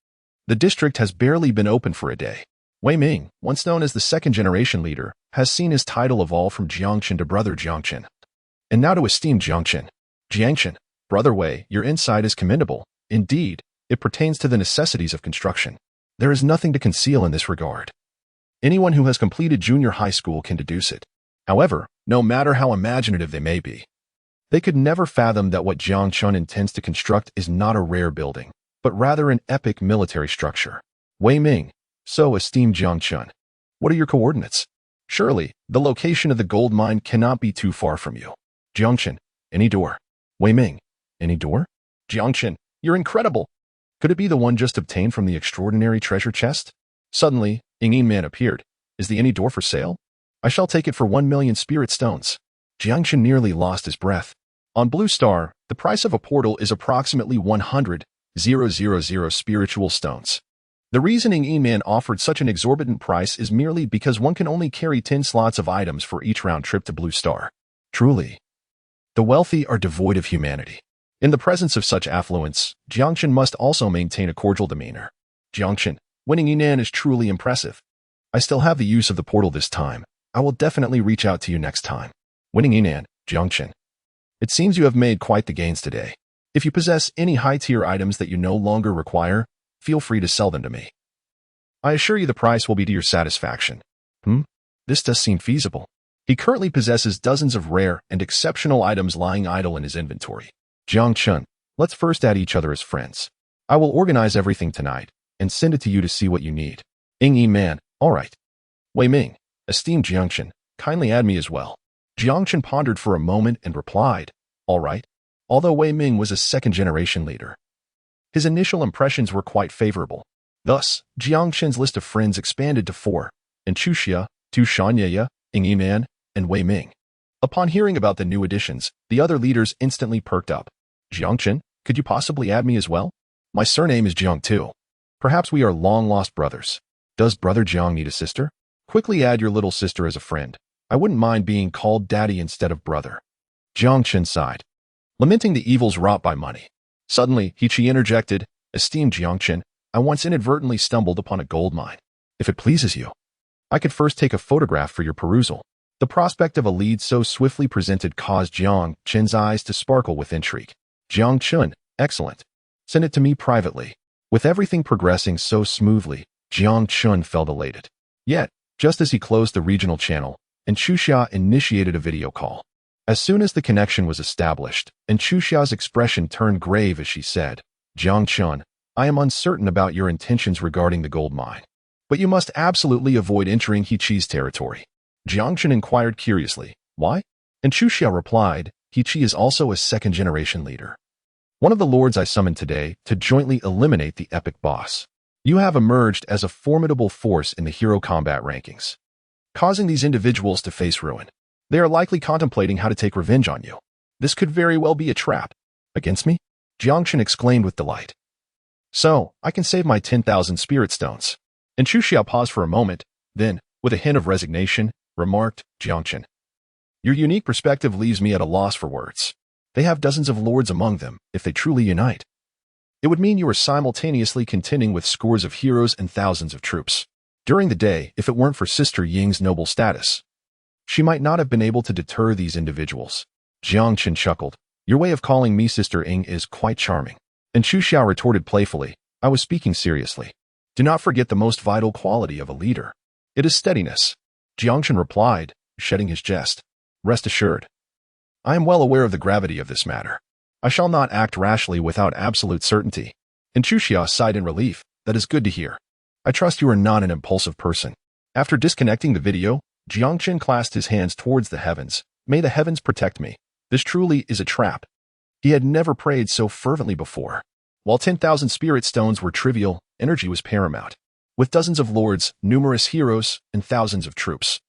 The district has barely been open for a day. Wei Ming, once known as the second-generation leader, has seen his title evolve from Jiang Chen to brother Jiang Chen. And now to esteemed Jiang Chen. Jiang Chen, brother Wei, your insight is commendable. Indeed, it pertains to the necessities of construction. There is nothing to conceal in this regard. Anyone who has completed junior high school can deduce it. However, no matter how imaginative they may be, they could never fathom that what Jiang Chen intends to construct is not a rare building, but rather an epic military structure. Wei Ming, so esteemed Jiang Chen, what are your coordinates? Surely, the location of the gold mine cannot be too far from you. Jiang Chen, any door? Wei Ming, any door? Jiang Chen, you're incredible. Could it be the one just obtained from the extraordinary treasure chest? Suddenly, Ying Man appeared. Is the any door for sale? I shall take it for 1,000,000 spirit stones. Jiang Chen nearly lost his breath. On Blue Star, the price of a portal is approximately 100,000 spiritual stones. The reason Ying Man offered such an exorbitant price is merely because one can only carry 10 slots of items for each round trip to Blue Star. Truly, the wealthy are devoid of humanity. In the presence of such affluence, Jiang Chen must also maintain a cordial demeanor. Jiang Chen, winning Yinan is truly impressive. I still have the use of the portal this time. I will definitely reach out to you next time. Winning Yinan, Jiang Chen. It seems you have made quite the gains today. If you possess any high-tier items that you no longer require, feel free to sell them to me. I assure you the price will be to your satisfaction. This does seem feasible. He currently possesses dozens of rare and exceptional items lying idle in his inventory. Jiang Chen, let's first add each other as friends. I will organize everything tonight and send it to you to see what you need. Ying Man, all right. Wei Ming, esteemed Jiang Chen, kindly add me as well. Jiang Chen pondered for a moment and replied, all right, although Wei Ming was a second-generation leader. His initial impressions were quite favorable. Thus, Jiang Chen's list of friends expanded to 4, and Chuxia, Tu Shanyaya, Ying Man, and Wei Ming. Upon hearing about the new additions, the other leaders instantly perked up. Jiang Chen, could you possibly add me as well? My surname is Jiang too. Perhaps we are long-lost brothers. Does brother Jiang need a sister? Quickly add your little sister as a friend. I wouldn't mind being called daddy instead of brother. Jiang Chen sighed, lamenting the evils wrought by money. Suddenly, He interjected, esteemed Jiang Chen, I once inadvertently stumbled upon a gold mine. If it pleases you, I could first take a photograph for your perusal. The prospect of a lead so swiftly presented caused Jiang Chen's eyes to sparkle with intrigue. Jiang Chen, excellent. Send it to me privately. With everything progressing so smoothly, Jiang Chen felt elated. Yet, just as he closed the regional channel, and Chuxia initiated a video call. As soon as the connection was established, and Chuxia's expression turned grave as she said, Jiang Chen, I am uncertain about your intentions regarding the gold mine. But you must absolutely avoid entering Heqi's territory. Jiang Chen inquired curiously, why? And Chuxia replied, Heqi is also a second-generation leader. One of the lords I summoned today to jointly eliminate the epic boss. You have emerged as a formidable force in the hero combat rankings, causing these individuals to face ruin. They are likely contemplating how to take revenge on you. This could very well be a trap. Against me? Jiang Chen exclaimed with delight. So, I can save my 10,000 spirit stones. And Chuxia paused for a moment, then, with a hint of resignation, remarked, Jiang Chen, your unique perspective leaves me at a loss for words. They have dozens of lords among them, if they truly unite. It would mean you are simultaneously contending with scores of heroes and thousands of troops. During the day, if it weren't for Sister Ying's noble status, she might not have been able to deter these individuals. Jiang Chen chuckled. Your way of calling me Sister Ying is quite charming. And Chuxia retorted playfully, I was speaking seriously. Do not forget the most vital quality of a leader. It is steadiness. Jiang Chen replied, shedding his jest. Rest assured, I am well aware of the gravity of this matter. I shall not act rashly without absolute certainty. And Chuxia sighed in relief. That is good to hear. I trust you are not an impulsive person. After disconnecting the video, Jiang Chen clasped his hands towards the heavens. May the heavens protect me. This truly is a trap. He had never prayed so fervently before. While 10,000 spirit stones were trivial, energy was paramount. With dozens of lords, numerous heroes, and thousands of troops.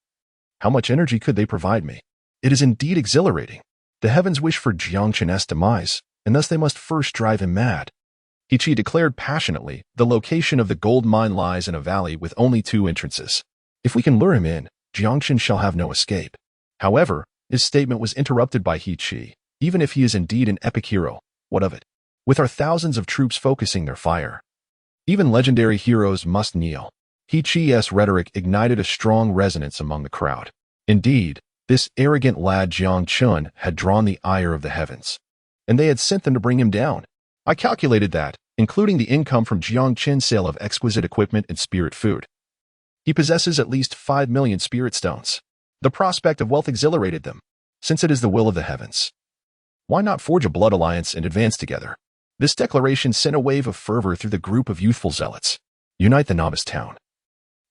How much energy could they provide me? It is indeed exhilarating. The heavens wish for Jiang Chen's demise, and thus they must first drive him mad. He declared passionately, the location of the gold mine lies in a valley with only 2 entrances. If we can lure him in, Jiang Chen shall have no escape. However, his statement was interrupted by He Qi. Even if he is indeed an epic hero, what of it? With our thousands of troops focusing their fire, even legendary heroes must kneel. He Qi's rhetoric ignited a strong resonance among the crowd. Indeed, this arrogant lad Jiang Chen had drawn the ire of the heavens, and they had sent them to bring him down. I calculated that, including the income from Jiang Chen's sale of exquisite equipment and spirit food, he possesses at least 5 million spirit stones. The prospect of wealth exhilarated them, since it is the will of the heavens. Why not forge a blood alliance and advance together? This declaration sent a wave of fervor through the group of youthful zealots. Unite the novice town.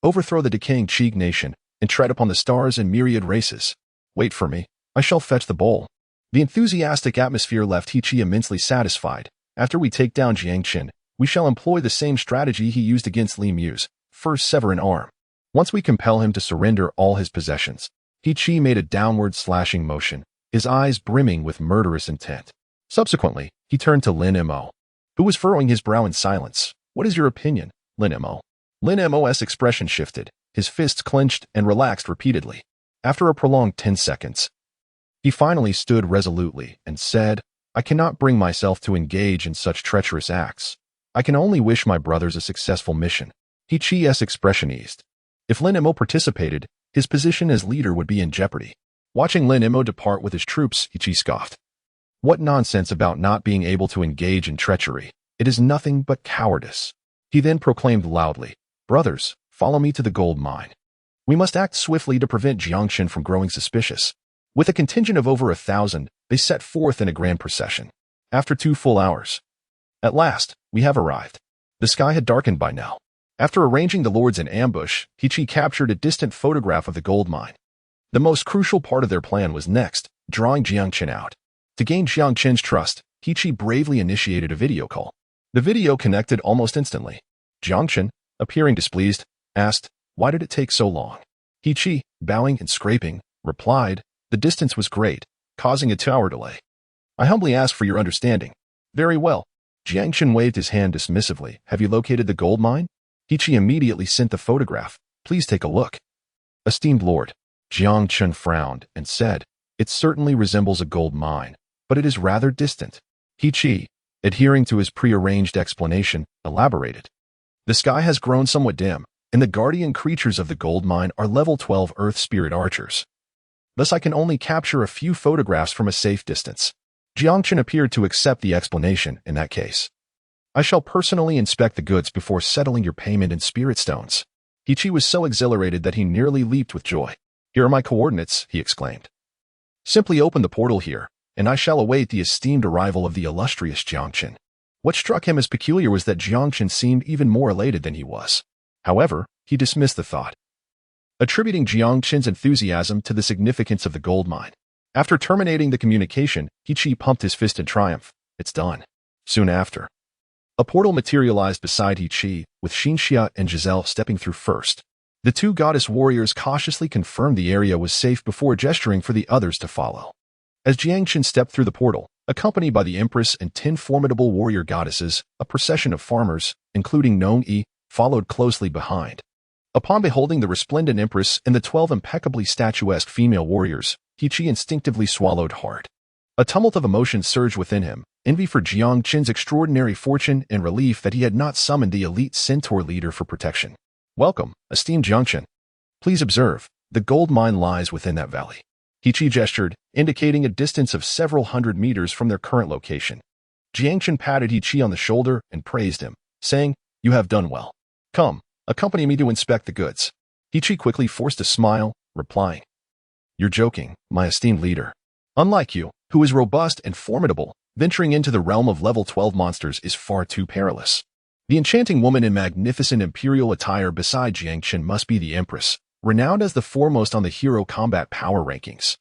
Overthrow the decaying Qi nation, and tread upon the stars and myriad races. Wait for me, I shall fetch the bowl. The enthusiastic atmosphere left He Qi immensely satisfied. After we take down Jiang Chen, we shall employ the same strategy he used against Li Mu's. First sever an arm. Once we compel him to surrender all his possessions. He Qi made a downward slashing motion, his eyes brimming with murderous intent. Subsequently, he turned to Lin Mo, who was furrowing his brow in silence. What is your opinion, Lin Mo? Lin Mo's expression shifted, his fists clenched and relaxed repeatedly. After a prolonged 10 seconds, he finally stood resolutely and said, I cannot bring myself to engage in such treacherous acts. I can only wish my brothers a successful mission. He Qi's expression eased. If Lin Mo participated, his position as leader would be in jeopardy. Watching Lin Mo depart with his troops, He Qi scoffed. What nonsense about not being able to engage in treachery. It is nothing but cowardice. He then proclaimed loudly, Brothers, follow me to the gold mine. We must act swiftly to prevent Jiang Chen from growing suspicious. With a contingent of over 1,000, they set forth in a grand procession. After 2 full hours. At last, we have arrived. The sky had darkened by now. After arranging the lords in ambush, He Qi captured a distant photograph of the gold mine. The most crucial part of their plan was next, drawing Jiang Chen out. To gain Jiang Chen's trust, He Qi bravely initiated a video call. The video connected almost instantly. Jiang Chen, appearing displeased, asked, Why did it take so long? He Qi, bowing and scraping, replied, The distance was great, causing a 2-hour delay. I humbly ask for your understanding. Very well. Jiang Chen waved his hand dismissively. Have you located the gold mine? He Qi immediately sent the photograph. Please take a look. Esteemed Lord, Jiang Chen frowned and said, It certainly resembles a gold mine, but it is rather distant. He Qi, adhering to his prearranged explanation, elaborated. The sky has grown somewhat dim, and the guardian creatures of the gold mine are level 12 earth spirit archers. Thus I can only capture a few photographs from a safe distance. Jiang Chen appeared to accept the explanation in that case. I shall personally inspect the goods before settling your payment in spirit stones. He Qi was so exhilarated that he nearly leaped with joy. Here are my coordinates, he exclaimed. Simply open the portal here, and I shall await the esteemed arrival of the illustrious Jiang Chen. What struck him as peculiar was that Jiang Chen seemed even more elated than he was. However, he dismissed the thought, attributing Jiang Chen's enthusiasm to the significance of the gold mine. After terminating the communication, He Qi pumped his fist in triumph. It's done. Soon after, a portal materialized beside He Qi, with Xinxia and Giselle stepping through first. The 2 goddess warriors cautiously confirmed the area was safe before gesturing for the others to follow. As Jiang Chen stepped through the portal, accompanied by the Empress and 10 formidable warrior goddesses, a procession of farmers, including Nong Yi, followed closely behind. Upon beholding the resplendent Empress and the 12 impeccably statuesque female warriors, He Qi instinctively swallowed hard. A tumult of emotions surged within him, envy for Jiang Chen's extraordinary fortune and relief that he had not summoned the elite centaur leader for protection. Welcome, esteemed Jiang Chen. Please observe, the gold mine lies within that valley. He Qi gestured, indicating a distance of several hundred meters from their current location. Jiang Chen patted He Qi on the shoulder and praised him, saying, You have done well. Come, accompany me to inspect the goods. He Qi quickly forced a smile, replying, You're joking, my esteemed leader. Unlike you, who is robust and formidable, venturing into the realm of level 12 monsters is far too perilous. The enchanting woman in magnificent imperial attire beside Jiang Chen must be the Empress, renowned as the foremost on the hero combat power rankings.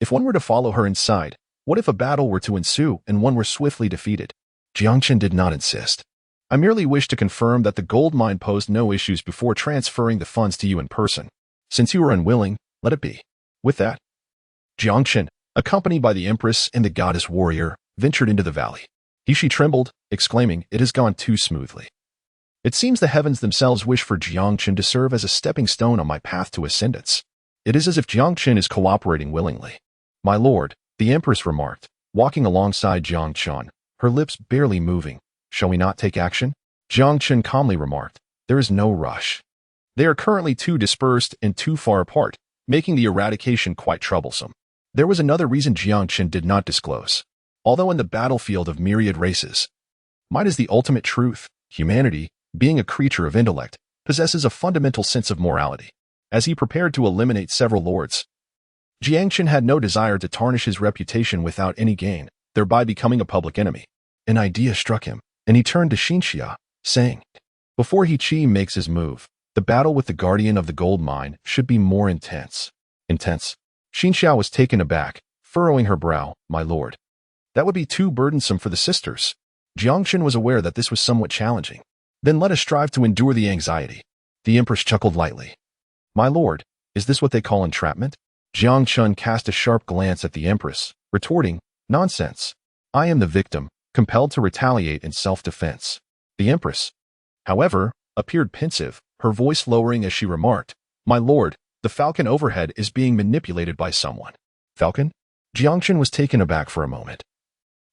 If one were to follow her inside, what if a battle were to ensue and one were swiftly defeated? Jiang Chen did not insist. I merely wish to confirm that the gold mine posed no issues before transferring the funds to you in person. Since you are unwilling, let it be. With that, Jiang Chen, accompanied by the Empress and the goddess warrior, ventured into the valley. She trembled, exclaiming, "It has gone too smoothly." It seems the heavens themselves wish for Jiang Chen to serve as a stepping stone on my path to ascendance. It is as if Jiang Chen is cooperating willingly. My lord, the Empress remarked, walking alongside Jiang Chen, her lips barely moving. Shall we not take action? Jiang Chen calmly remarked, there is no rush. They are currently too dispersed and too far apart, making the eradication quite troublesome. There was another reason Jiang Chen did not disclose. Although in the battlefield of myriad races, might is the ultimate truth. Humanity, being a creature of intellect, possesses a fundamental sense of morality. As he prepared to eliminate several lords, Jiang Chen had no desire to tarnish his reputation without any gain, thereby becoming a public enemy. An idea struck him, and he turned to Xinxia, saying, before He Qi makes his move, the battle with the guardian of the gold mine should be more intense. Intense? Xinxia was taken aback, furrowing her brow. My lord, that would be too burdensome for the sisters. Jiang Chen was aware that this was somewhat challenging. Then let us strive to endure the anxiety. The Empress chuckled lightly. My lord, is this what they call entrapment? Jiang Chen cast a sharp glance at the Empress, retorting, nonsense. I am the victim, compelled to retaliate in self-defense. The Empress, however, appeared pensive, her voice lowering as she remarked, my lord, the falcon overhead is being manipulated by someone. Falcon? Jiang Chen was taken aback for a moment,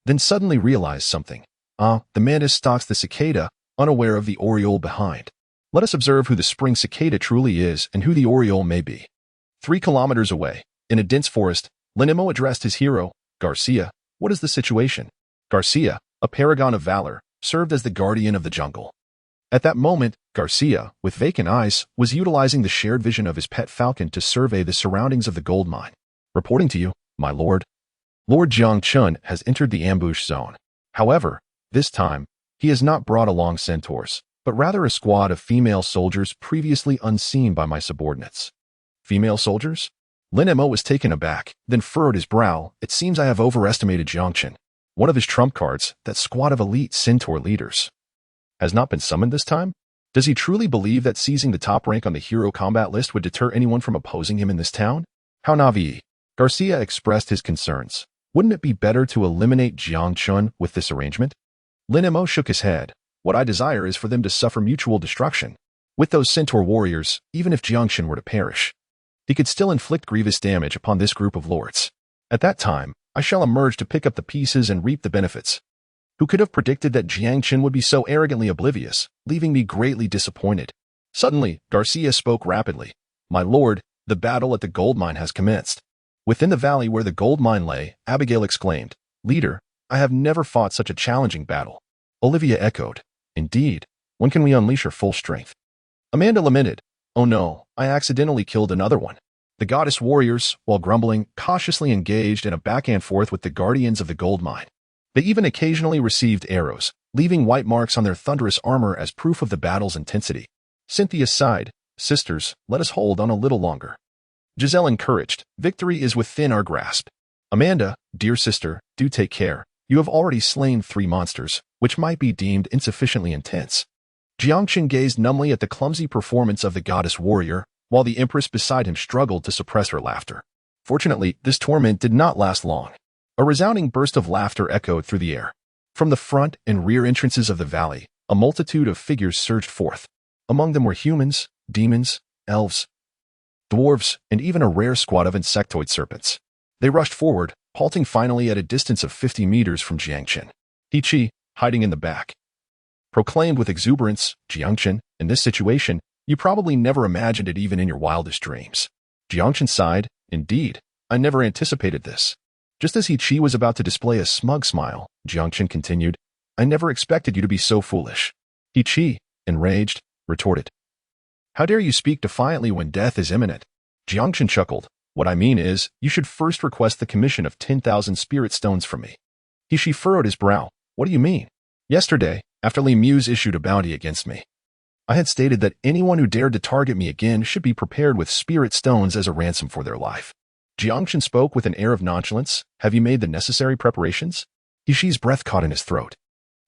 then suddenly realized something. The mantis stalks the cicada, unaware of the oriole behind. Let us observe who the spring cicada truly is and who the oriole may be. 3 kilometers away, in a dense forest, Linimo addressed his hero, Garcia. What is the situation? Garcia, a paragon of valor, served as the guardian of the jungle. At that moment, Garcia, with vacant eyes, was utilizing the shared vision of his pet falcon to survey the surroundings of the gold mine. Reporting to you, my lord. Lord Jiang Chen has entered the ambush zone. However, this time, he has not brought along centaurs, but rather a squad of female soldiers previously unseen by my subordinates. Female soldiers? Lin Mo was taken aback, then furrowed his brow. It seems I have overestimated Jiang Chen. One of his trump cards, that squad of elite centaur leaders, has not been summoned this time? Does he truly believe that seizing the top rank on the hero combat list would deter anyone from opposing him in this town? How naive. Garcia expressed his concerns. Wouldn't it be better to eliminate Jiang Chen with this arrangement? Lin Mo shook his head. What I desire is for them to suffer mutual destruction. With those centaur warriors, even if Jiang Chen were to perish, he could still inflict grievous damage upon this group of lords. At that time, I shall emerge to pick up the pieces and reap the benefits. Who could have predicted that Jiang Chen would be so arrogantly oblivious, leaving me greatly disappointed? Suddenly, Garcia spoke rapidly. My lord, the battle at the gold mine has commenced. Within the valley where the gold mine lay, Abigail exclaimed, Leader, I have never fought such a challenging battle. Olivia echoed, Indeed, when can we unleash her full strength? Amanda lamented, Oh no, I accidentally killed another one. The goddess warriors, while grumbling, cautiously engaged in a back-and-forth with the guardians of the gold mine. They even occasionally received arrows, leaving white marks on their thunderous armor as proof of the battle's intensity. Cynthia sighed, Sisters, let us hold on a little longer. Giselle encouraged, Victory is within our grasp. Amanda, dear sister, do take care. You have already slain 3 monsters, which might be deemed insufficiently intense. Jiang Chen gazed numbly at the clumsy performance of the goddess warrior, while the Empress beside him struggled to suppress her laughter. Fortunately, this torment did not last long. A resounding burst of laughter echoed through the air. From the front and rear entrances of the valley, a multitude of figures surged forth. Among them were humans, demons, elves, dwarves, and even a rare squad of insectoid serpents. They rushed forward, halting finally at a distance of 50 meters from Jiang Chen. He Qi, hiding in the back, proclaimed with exuberance, Jiang Chen, in this situation, you probably never imagined it even in your wildest dreams. Jiang Chen sighed, Indeed, I never anticipated this. Just as He Qi was about to display a smug smile, Jiang Chen continued, I never expected you to be so foolish. He Qi, enraged, retorted, How dare you speak defiantly when death is imminent? Jiang Chen chuckled, What I mean is, you should first request the commission of 10,000 spirit stones from me. He furrowed his brow. What do you mean? Yesterday, after Li Muse issued a bounty against me, I had stated that anyone who dared to target me again should be prepared with spirit stones as a ransom for their life. Jiang Chen spoke with an air of nonchalance. Have you made the necessary preparations? He breath caught in his throat.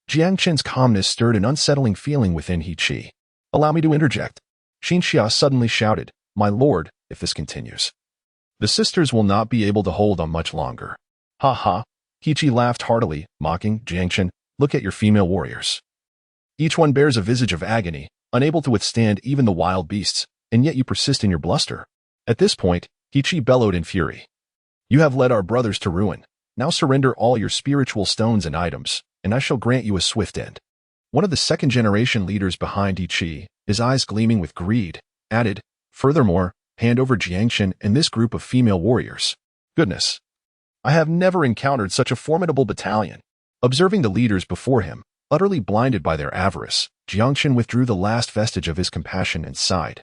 Jiang Chen's calmness stirred an unsettling feeling within He. Allow me to interject. Xinxia suddenly shouted, My lord, if this continues, the sisters will not be able to hold on much longer. Ha ha. He laughed heartily, mocking, Jiang Chen, look at your female warriors. Each one bears a visage of agony, unable to withstand even the wild beasts, and yet you persist in your bluster. At this point, He bellowed in fury. You have led our brothers to ruin. Now surrender all your spiritual stones and items, and I shall grant you a swift end. One of the second-generation leaders behind He, his eyes gleaming with greed, added, Furthermore, hand over Jiang Chen and this group of female warriors. Goodness! I have never encountered such a formidable battalion. Observing the leaders before him, utterly blinded by their avarice, Jiang Chen withdrew the last vestige of his compassion and sighed.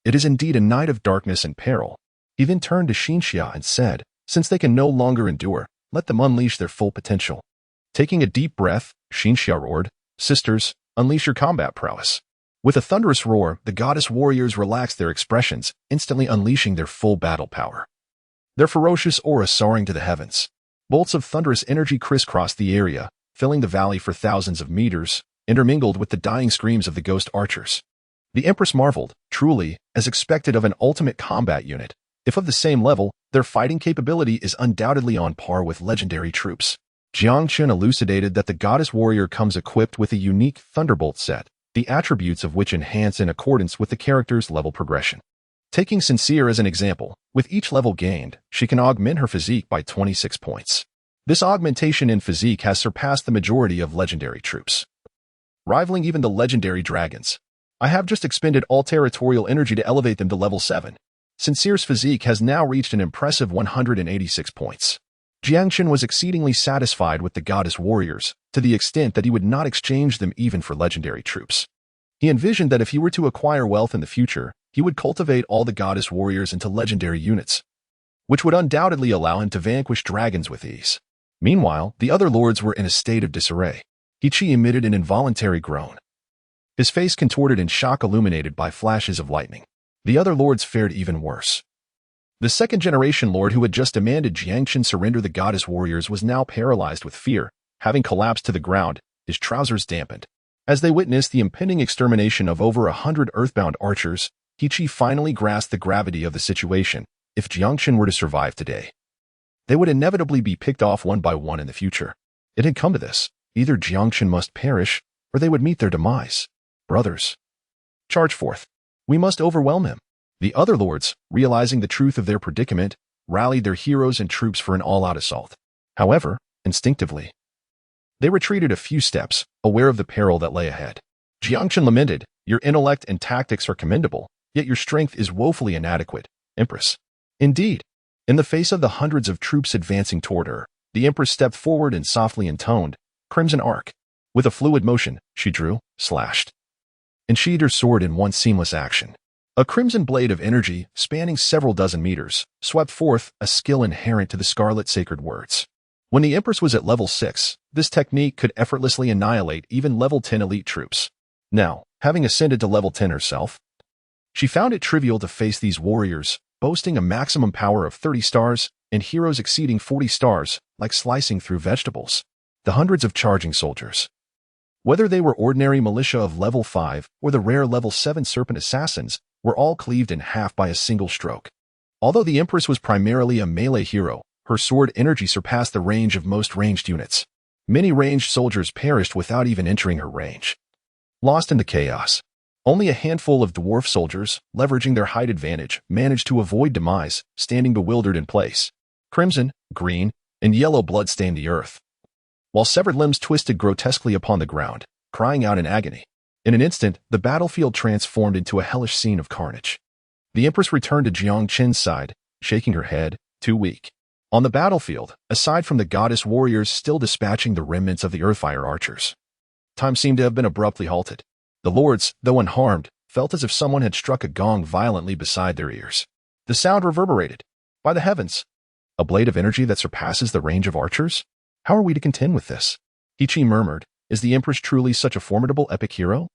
It is indeed a night of darkness and peril. He then turned to Xinxia and said, Since they can no longer endure, let them unleash their full potential. Taking a deep breath, Xinxia roared, Sisters, unleash your combat prowess. With a thunderous roar, the goddess warriors relaxed their expressions, instantly unleashing their full battle power. Their ferocious aura soaring to the heavens. Bolts of thunderous energy crisscrossed the area, filling the valley for thousands of meters, intermingled with the dying screams of the ghost archers. The Empress marveled, truly, as expected of an ultimate combat unit. If of the same level, their fighting capability is undoubtedly on par with legendary troops. Jiang Chen elucidated that the goddess warrior comes equipped with a unique Thunderbolt set, the attributes of which enhance in accordance with the character's level progression. Taking Sincere as an example, with each level gained, she can augment her physique by 26 points. This augmentation in physique has surpassed the majority of legendary troops, rivaling even the legendary dragons. I have just expended all territorial energy to elevate them to level 7. Sincere's physique has now reached an impressive 186 points. Jiang Chen was exceedingly satisfied with the goddess warriors, to the extent that he would not exchange them even for legendary troops. He envisioned that if he were to acquire wealth in the future, he would cultivate all the goddess warriors into legendary units, which would undoubtedly allow him to vanquish dragons with ease. Meanwhile, the other lords were in a state of disarray. He emitted an involuntary groan. His face contorted in shock illuminated by flashes of lightning. The other lords fared even worse. The second-generation lord who had just demanded Jiang Chen surrender the goddess warriors was now paralyzed with fear, having collapsed to the ground, his trousers dampened. As they witnessed the impending extermination of over 100 earthbound archers, He finally grasped the gravity of the situation. If Jiang Chen were to survive today, they would inevitably be picked off one by one in the future. It had come to this. Either Jiang Chen must perish, or they would meet their demise. Brothers, charge forth. We must overwhelm him. The other lords, realizing the truth of their predicament, rallied their heroes and troops for an all-out assault. However, instinctively, they retreated a few steps, aware of the peril that lay ahead. Jiang Chen lamented, Your intellect and tactics are commendable, yet your strength is woefully inadequate, Empress. Indeed. In the face of the hundreds of troops advancing toward her, the Empress stepped forward and softly intoned, Crimson Arc. With a fluid motion, she drew, slashed, and sheathed her sword in one seamless action. A crimson blade of energy, spanning several dozen meters, swept forth, a skill inherent to the Scarlet Sacred Words. When the Empress was at level 6, this technique could effortlessly annihilate even level 10 elite troops. Now, having ascended to level 10 herself, she found it trivial to face these warriors, boasting a maximum power of 30 stars and heroes exceeding 40 stars, like slicing through vegetables. The hundreds of charging soldiers, whether they were ordinary militia of level 5 or the rare level 7 serpent assassins, were all cleaved in half by a single stroke. Although the Empress was primarily a melee hero, her sword energy surpassed the range of most ranged units. Many ranged soldiers perished without even entering her range. Lost in the chaos, only a handful of dwarf soldiers, leveraging their height advantage, managed to avoid demise, standing bewildered in place. Crimson, green, and yellow blood stained the earth, while severed limbs twisted grotesquely upon the ground, crying out in agony. In an instant, the battlefield transformed into a hellish scene of carnage. The Empress returned to Jiang Chen's side, shaking her head, too weak. On the battlefield, aside from the goddess warriors still dispatching the remnants of the Earthfire archers, time seemed to have been abruptly halted. The lords, though unharmed, felt as if someone had struck a gong violently beside their ears. The sound reverberated, By the heavens! A blade of energy that surpasses the range of archers? How are we to contend with this? He murmured, is the Empress truly such a formidable epic hero?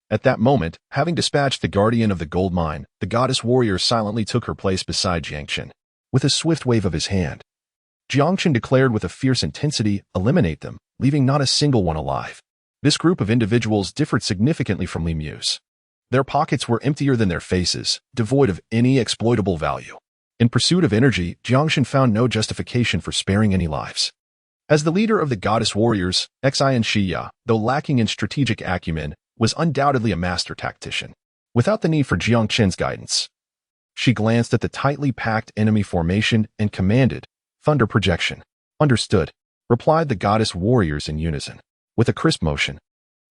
At that moment, having dispatched the guardian of the gold mine, the goddess warrior silently took her place beside Jiang Chen. With a swift wave of his hand, Jiang Chen declared with a fierce intensity, eliminate them, leaving not a single one alive. This group of individuals differed significantly from Li Mu's. Their pockets were emptier than their faces, devoid of any exploitable value. In pursuit of energy, Jiang Chen found no justification for sparing any lives. As the leader of the goddess warriors, Xian Shiya, though lacking in strategic acumen, was undoubtedly a master tactician. Without the need for Jiang Chen's guidance, she glanced at the tightly packed enemy formation and commanded, thunder projection. Understood, replied the goddess warriors in unison. With a crisp motion,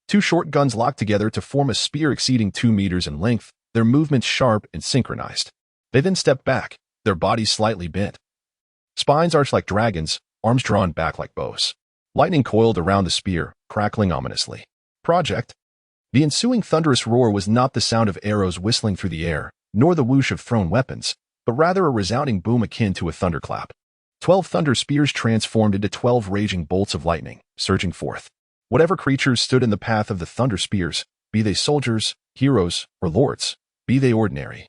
two short guns locked together to form a spear exceeding 2 meters in length, their movements sharp and synchronized. They then stepped back, their bodies slightly bent. Spines arched like dragons, arms drawn back like bows. Lightning coiled around the spear, crackling ominously. Project. The ensuing thunderous roar was not the sound of arrows whistling through the air, nor the whoosh of thrown weapons, but rather a resounding boom akin to a thunderclap. 12 thunder spears transformed into 12 raging bolts of lightning, surging forth. Whatever creatures stood in the path of the thunder spears, be they soldiers, heroes, or lords, be they ordinary,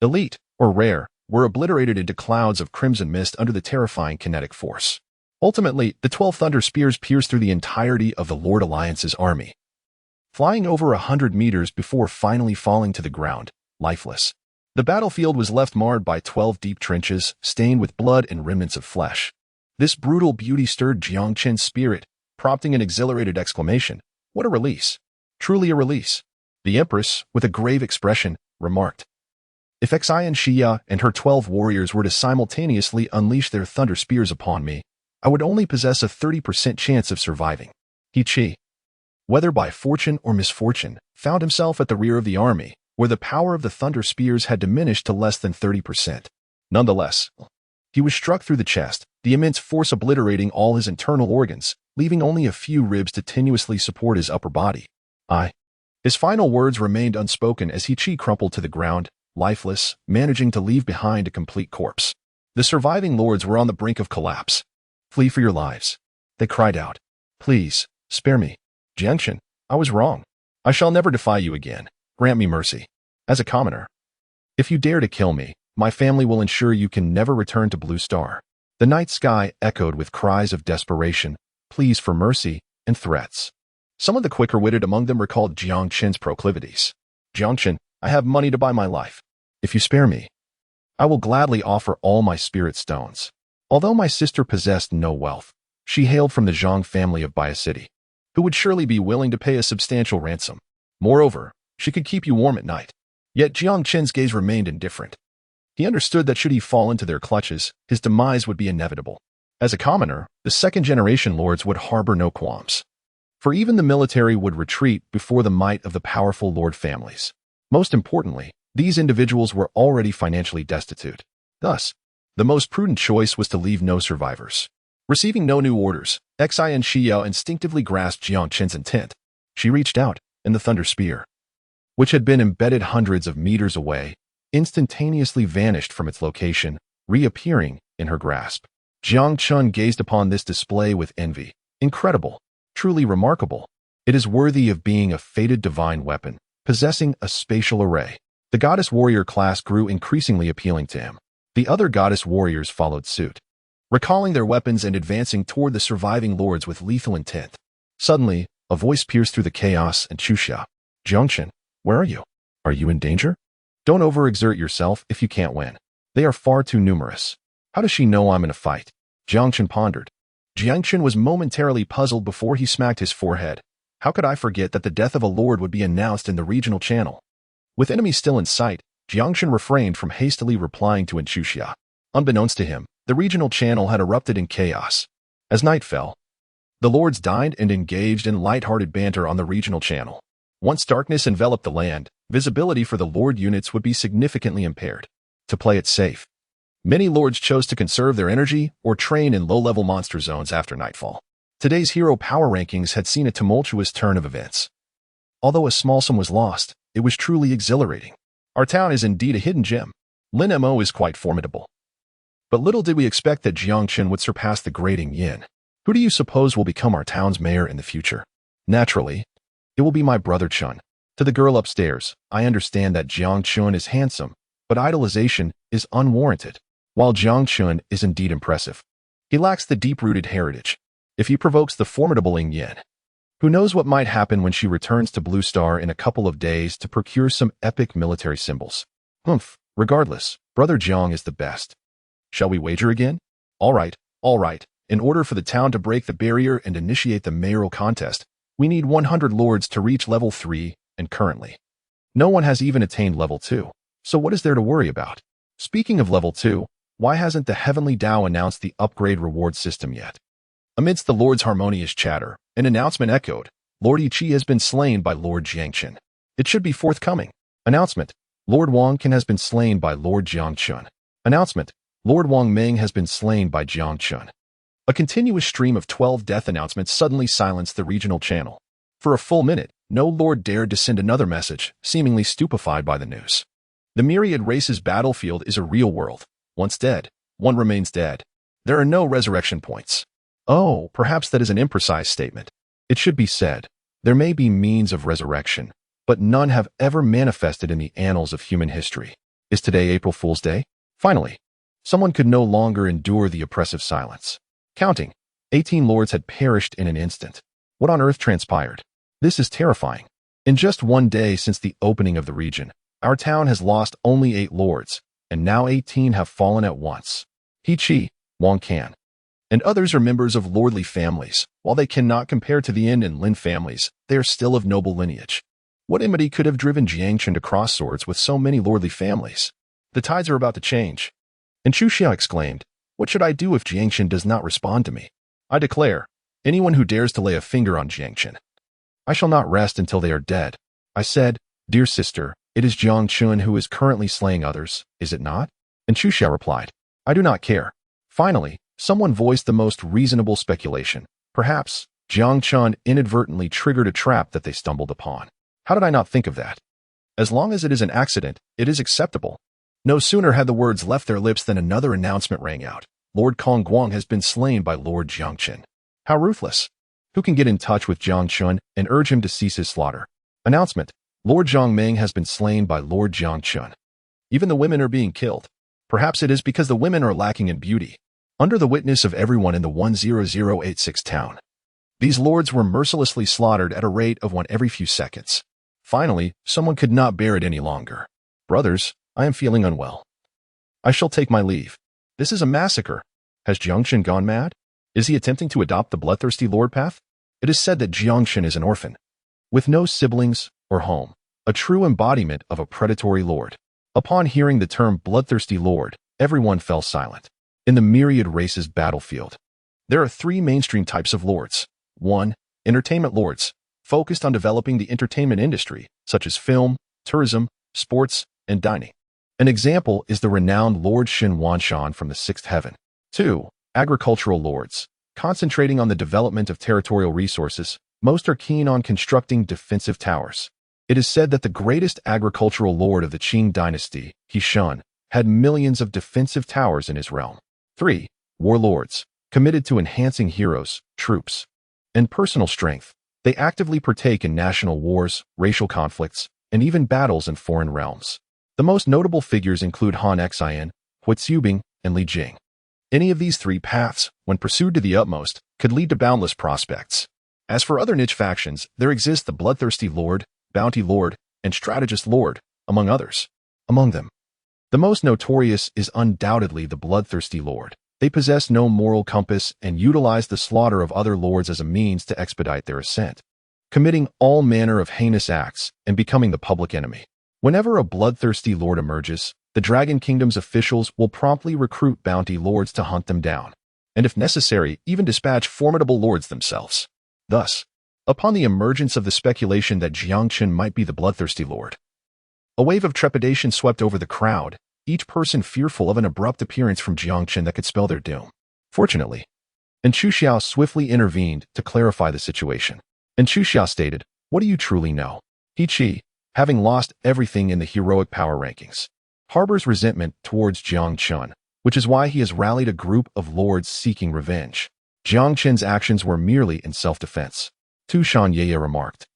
elite, or rare, were obliterated into clouds of crimson mist under the terrifying kinetic force. Ultimately, the 12 thunder spears pierced through the entirety of the Lord Alliance's army, flying over 100 meters before finally falling to the ground, lifeless. The battlefield was left marred by 12 deep trenches, stained with blood and remnants of flesh. This brutal beauty stirred Jiang Chen's spirit, prompting an exhilarated exclamation. What a release! Truly a release! The Empress, with a grave expression, remarked. If Xian Shiya and her 12 warriors were to simultaneously unleash their thunder spears upon me, I would only possess a 30% chance of surviving. He, whether by fortune or misfortune, found himself at the rear of the army, where the power of the thunder spears had diminished to less than 30%. Nonetheless, he was struck through the chest, the immense force obliterating all his internal organs, leaving only a few ribs to tenuously support his upper body. His final words remained unspoken as Chi crumpled to the ground, lifeless, managing to leave behind a complete corpse. The surviving lords were on the brink of collapse. Flee for your lives, they cried out. Please, spare me. Jiang Chen, I was wrong. I shall never defy you again. Grant me mercy. As a commoner, if you dare to kill me, my family will ensure you can never return to Blue Star. The night sky echoed with cries of desperation, pleas for mercy, and threats. Some of the quicker-witted among them recalled Jiang Chen's proclivities. Jiang Chen, I have money to buy my life. If you spare me, I will gladly offer all my spirit stones. Although my sister possessed no wealth, she hailed from the Zhang family of Baya City, who would surely be willing to pay a substantial ransom. Moreover, she could keep you warm at night. Yet Jiang Chen's gaze remained indifferent. He understood that should he fall into their clutches, his demise would be inevitable. As a commoner, the second-generation lords would harbor no qualms. For even the military would retreat before the might of the powerful lord families. Most importantly, these individuals were already financially destitute. Thus, the most prudent choice was to leave no survivors. Receiving no new orders, Xian Shiya instinctively grasped Jiang Chen's intent. She reached out, and the thunder spear, which had been embedded hundreds of meters away, instantaneously vanished from its location, reappearing in her grasp. Jiang Chen gazed upon this display with envy. Incredible, truly remarkable. It is worthy of being a fated divine weapon, possessing a spatial array. The goddess warrior class grew increasingly appealing to him. The other goddess warriors followed suit, recalling their weapons and advancing toward the surviving lords with lethal intent. Suddenly, a voice pierced through the chaos and Chuxia. Jiang Chen, where are you? Are you in danger? Don't overexert yourself if you can't win. They are far too numerous. How does she know I'm in a fight? Jiang Chen pondered. Jiang Chen was momentarily puzzled before he smacked his forehead. How could I forget that the death of a lord would be announced in the regional channel? With enemies still in sight, Jiang Chen refrained from hastily replying to Chuxia. Unbeknownst to him, the regional channel had erupted in chaos. As night fell, the lords dined and engaged in light-hearted banter on the regional channel. Once darkness enveloped the land, visibility for the lord units would be significantly impaired. To play it safe, many lords chose to conserve their energy or train in low-level monster zones after nightfall. Today's hero power rankings had seen a tumultuous turn of events. Although a small sum was lost, it was truly exhilarating. Our town is indeed a hidden gem. Lin Mo is quite formidable. But little did we expect that Jiang Chen would surpass the grating Yin. Who do you suppose will become our town's mayor in the future? Naturally, it will be my brother Chen. To the girl upstairs, I understand that Jiang Chen is handsome, but idolization is unwarranted. While Jiang Chen is indeed impressive, he lacks the deep-rooted heritage. If he provokes the formidable Yin Yin, who knows what might happen when she returns to Blue Star in a couple of days to procure some epic military symbols. Regardless, Brother Jiang is the best. Shall we wager again? All right. In order for the town to break the barrier and initiate the mayoral contest, we need 100 lords to reach level 3, and currently, no one has even attained level 2. So what is there to worry about? Speaking of level 2, why hasn't the Heavenly Tao announced the upgrade reward system yet? Amidst the Lord's harmonious chatter, an announcement echoed. Lord Yiqi has been slain by Lord Jiang Chen. It should be forthcoming. Announcement. Lord Wang Ken has been slain by Lord Jiang Chen. Announcement. Lord Wang Ming has been slain by Jiang Chen. A continuous stream of 12 death announcements suddenly silenced the regional channel. For a full minute, no lord dared to send another message, seemingly stupefied by the news. The myriad races battlefield is a real world. Once dead, one remains dead. There are no resurrection points. Oh, perhaps that is an imprecise statement. It should be said, there may be means of resurrection, but none have ever manifested in the annals of human history. Is today April Fool's Day? Finally, someone could no longer endure the oppressive silence. Counting, 18 lords had perished in an instant. What on earth transpired? This is terrifying. In just one day since the opening of the region, our town has lost only 8 lords, and now 18 have fallen at once. Yiqi, Wang Can, and others are members of lordly families. While they cannot compare to the Yin and Lin families, they are still of noble lineage. What enmity could have driven Jiang Chen to cross swords with so many lordly families? The tides are about to change. And Chu Xiao exclaimed, what should I do if Jiang Chen does not respond to me? I declare, anyone who dares to lay a finger on Jiang Chen, I shall not rest until they are dead. I said, dear sister, it is Jiang Chen who is currently slaying others, is it not? And Chu Xiao replied, I do not care. Finally, someone voiced the most reasonable speculation. Perhaps, Jiang Chen inadvertently triggered a trap that they stumbled upon. How did I not think of that? As long as it is an accident, it is acceptable. No sooner had the words left their lips than another announcement rang out. Lord Kong Guang has been slain by Lord Jiang Chen. How ruthless. Who can get in touch with Jiang Chen and urge him to cease his slaughter? Announcement. Lord Zhang Ming has been slain by Lord Jiang Chen. Even the women are being killed. Perhaps it is because the women are lacking in beauty. Under the witness of everyone in the 10086 town, these lords were mercilessly slaughtered at a rate of one every few seconds. Finally, someone could not bear it any longer. Brothers, I am feeling unwell. I shall take my leave. This is a massacre. Has Jiang Chen gone mad? Is he attempting to adopt the bloodthirsty lord path? It is said that Jiang Chen is an orphan, with no siblings or home, a true embodiment of a predatory lord. Upon hearing the term bloodthirsty lord, everyone fell silent. In the myriad races battlefield, there are 3 mainstream types of lords. 1. Entertainment lords, focused on developing the entertainment industry, such as film, tourism, sports, and dining. An example is the renowned Lord Xin Wanshan from the 6th heaven. 2. Agricultural lords, concentrating on the development of territorial resources. Most are keen on constructing defensive towers. It is said that the greatest agricultural lord of the Qing dynasty, He Shun, had millions of defensive towers in his realm. 3. Warlords, committed to enhancing heroes, troops, and personal strength. They actively partake in national wars, racial conflicts, and even battles in foreign realms. The most notable figures include Han Xian, Hui Zubing, and Li Jing. Any of these 3 paths, when pursued to the utmost, could lead to boundless prospects. As for other niche factions, there exist the Bloodthirsty Lord, Bounty Lord, and Strategist Lord, among others. Among them, the most notorious is undoubtedly the Bloodthirsty Lord. They possess no moral compass and utilize the slaughter of other lords as a means to expedite their ascent, committing all manner of heinous acts and becoming the public enemy. Whenever a bloodthirsty lord emerges, the Dragon Kingdom's officials will promptly recruit bounty lords to hunt them down, and if necessary, even dispatch formidable lords themselves. Thus, upon the emergence of the speculation that Jiang Chen might be the bloodthirsty lord, a wave of trepidation swept over the crowd, each person fearful of an abrupt appearance from Jiang Chen that could spell their doom. Fortunately, and Chu Xiao swiftly intervened to clarify the situation. And Chu Xiao stated, what do you truly know? Yiqi, having lost everything in the heroic power rankings, harbors resentment towards Jiang Chen, which is why he has rallied a group of lords seeking revenge. Jiang Chen's actions were merely in self-defense. Tu Shan-Ye remarked.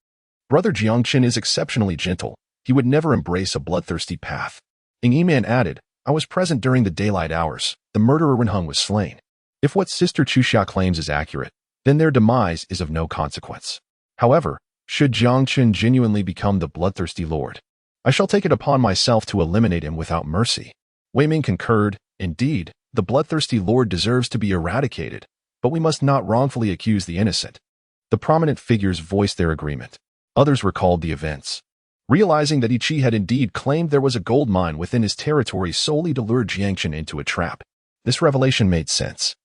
Brother Jiang Chen is exceptionally gentle. He would never embrace a bloodthirsty path. Ng Yiman added, I was present during the daylight hours. The murderer Ren Heng was slain. If what Sister Chuxia claims is accurate, then their demise is of no consequence. However, should Jiang Chen genuinely become the bloodthirsty lord, I shall take it upon myself to eliminate him without mercy. Wei Ming concurred. Indeed, the bloodthirsty lord deserves to be eradicated, but we must not wrongfully accuse the innocent. The prominent figures voiced their agreement. Others recalled the events. Realizing that Ichi had indeed claimed there was a gold mine within his territory solely to lure Jiang Chen into a trap, this revelation made sense.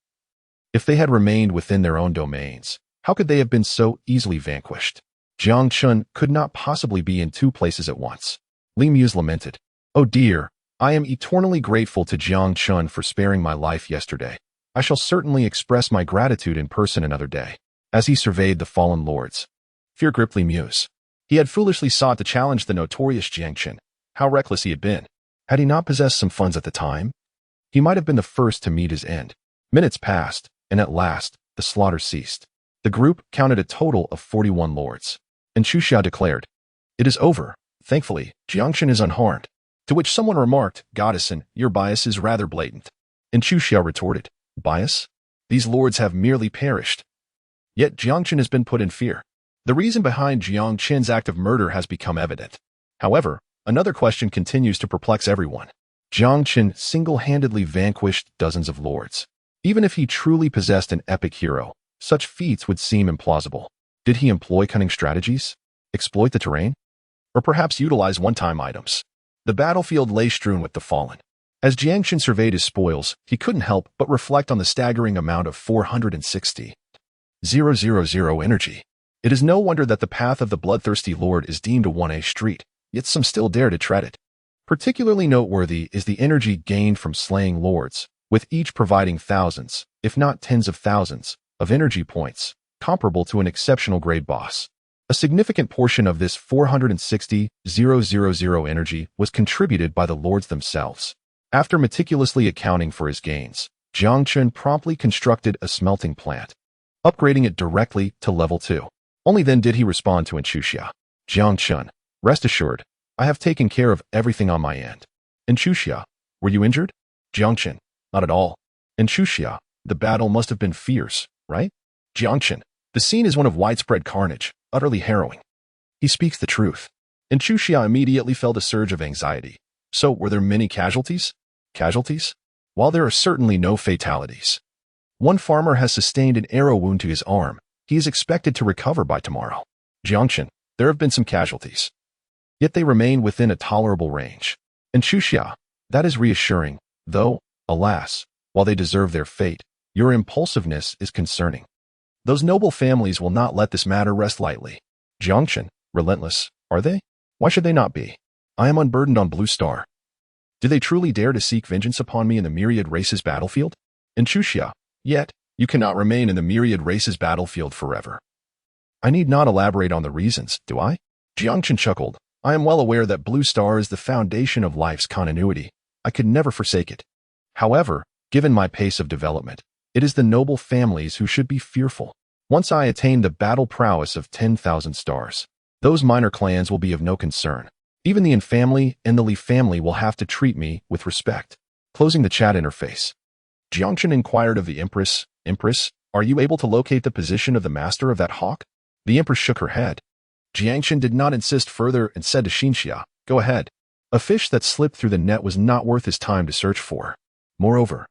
If they had remained within their own domains, how could they have been so easily vanquished? Jiang Chen could not possibly be in two places at once. Li Muse lamented, Oh dear, I am eternally grateful to Jiang Chen for sparing my life yesterday. I shall certainly express my gratitude in person another day. As he surveyed the fallen lords, fear gripped Li Muse. He had foolishly sought to challenge the notorious Jiang Chen. How reckless he had been. Had he not possessed some funds at the time? He might have been the first to meet his end. Minutes passed, and at last, the slaughter ceased. The group counted a total of 41 lords. And Chuxia declared, It is over. Thankfully, Jiang Chen is unharmed. To which someone remarked, Goddessin, your bias is rather blatant. And Chuxia retorted, Bias? These lords have merely perished. Yet Jiang Chen has been put in fear. The reason behind Jiang Chen's act of murder has become evident. However, another question continues to perplex everyone. Jiang Chen single-handedly vanquished dozens of lords. Even if he truly possessed an epic hero, such feats would seem implausible. Did he employ cunning strategies? Exploit the terrain? Or perhaps utilize one-time items? The battlefield lay strewn with the fallen. As Jiang Chen surveyed his spoils, he couldn't help but reflect on the staggering amount of 460,000 energy. It is no wonder that the path of the bloodthirsty lord is deemed a 1A street, yet some still dare to tread it. Particularly noteworthy is the energy gained from slaying lords, with each providing thousands, if not tens of thousands, of energy points, comparable to an exceptional grade boss. A significant portion of this 460,000 energy was contributed by the lords themselves. After meticulously accounting for his gains, Jiang Chen promptly constructed a smelting plant, upgrading it directly to level 2. Only then did he respond to Chuxia. Jiang Chen, rest assured, I have taken care of everything on my end. Chuxia, were you injured? Jiang Chen, not at all. Chuxia, the battle must have been fierce, right? Jiang Chen, the scene is one of widespread carnage, utterly harrowing. He speaks the truth. Chuxia immediately felt a surge of anxiety. So, were there many casualties? Casualties? While there are certainly no fatalities. One farmer has sustained an arrow wound to his arm. He is expected to recover by tomorrow. Jiang Chen, there have been some casualties. Yet they remain within a tolerable range. Chuxia, that is reassuring, though, alas, while they deserve their fate, your impulsiveness is concerning. Those noble families will not let this matter rest lightly. Jiang Chen, relentless, are they? Why should they not be? I am unburdened on Blue Star. Do they truly dare to seek vengeance upon me in the Myriad Races battlefield? Chuxia, yet, you cannot remain in the Myriad Races battlefield forever. I need not elaborate on the reasons, do I? Jiang Chen chuckled. I am well aware that Blue Star is the foundation of life's continuity. I could never forsake it. However, given my pace of development, it is the noble families who should be fearful. Once I attain the battle prowess of 10,000 stars, those minor clans will be of no concern. Even the Yin family and the Li family will have to treat me with respect. Closing the chat interface, Jiang Chen inquired of the Empress, Empress, are you able to locate the position of the master of that hawk? The Empress shook her head. Jiang Chen did not insist further and said to Xinxia, go ahead. A fish that slipped through the net was not worth his time to search for. Moreover,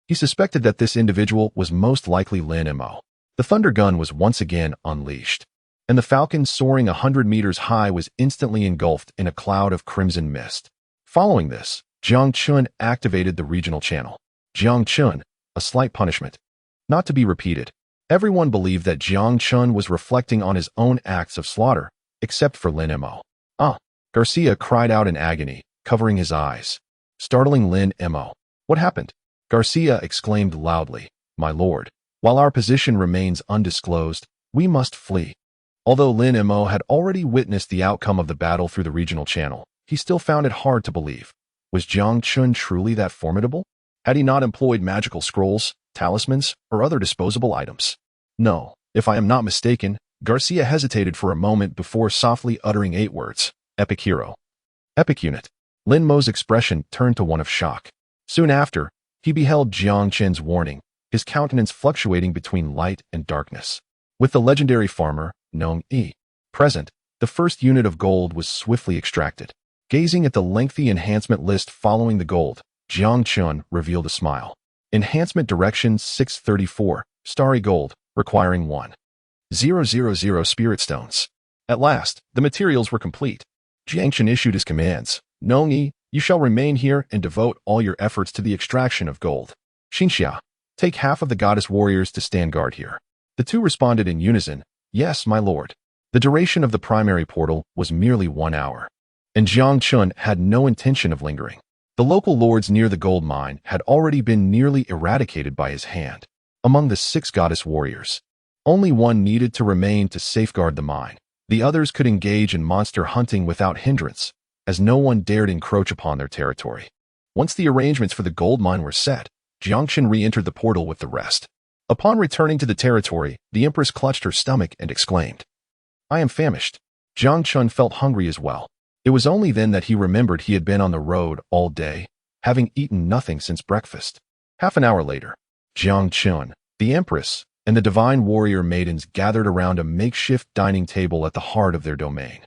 he suspected that this individual was most likely Lin Mo. The thunder gun was once again unleashed, and the falcon soaring 100 meters high was instantly engulfed in a cloud of crimson mist. Following this, Jiang Chen activated the regional channel. Jiang Chen, a slight punishment. Not to be repeated. Everyone believed that Jiang Chen was reflecting on his own acts of slaughter, except for Lin Mo. Garcia cried out in agony, covering his eyes. Startling Lin Mo. What happened? Garcia exclaimed loudly, my lord, while our position remains undisclosed, we must flee. Although Lin Mo had already witnessed the outcome of the battle through the regional channel, he still found it hard to believe. Was Jiang Chen truly that formidable? Had he not employed magical scrolls, talismans, or other disposable items? No, if I am not mistaken, Garcia hesitated for a moment before softly uttering 8 words. Epic hero. Epic unit. Lin Mo's expression turned to one of shock. Soon after, he beheld Jiang Chen's warning, his countenance fluctuating between light and darkness. With the legendary farmer, Nong Yi, present, the first unit of gold was swiftly extracted. Gazing at the lengthy enhancement list following the gold, Jiang Chen revealed a smile. Enhancement Direction 634, Starry Gold, requiring 1,000 Spirit Stones. At last, the materials were complete. Jiang Chen issued his commands. Nong Yi, you shall remain here and devote all your efforts to the extraction of gold. Xinxia, take half of the goddess warriors to stand guard here. The two responded in unison, yes, my lord. The duration of the primary portal was merely 1 hour. And Jiang Chen had no intention of lingering. The local lords near the gold mine had already been nearly eradicated by his hand. Among the 6 goddess warriors, only one needed to remain to safeguard the mine. The others could engage in monster hunting without hindrance, as no one dared encroach upon their territory. Once the arrangements for the gold mine were set, Jiang Chen re-entered the portal with the rest. Upon returning to the territory, the Empress clutched her stomach and exclaimed, I am famished. Jiang Chen felt hungry as well. It was only then that he remembered he had been on the road all day, having eaten nothing since breakfast. Half an hour later, Jiang Chen, the Empress, and the divine warrior maidens gathered around a makeshift dining table at the heart of their domain,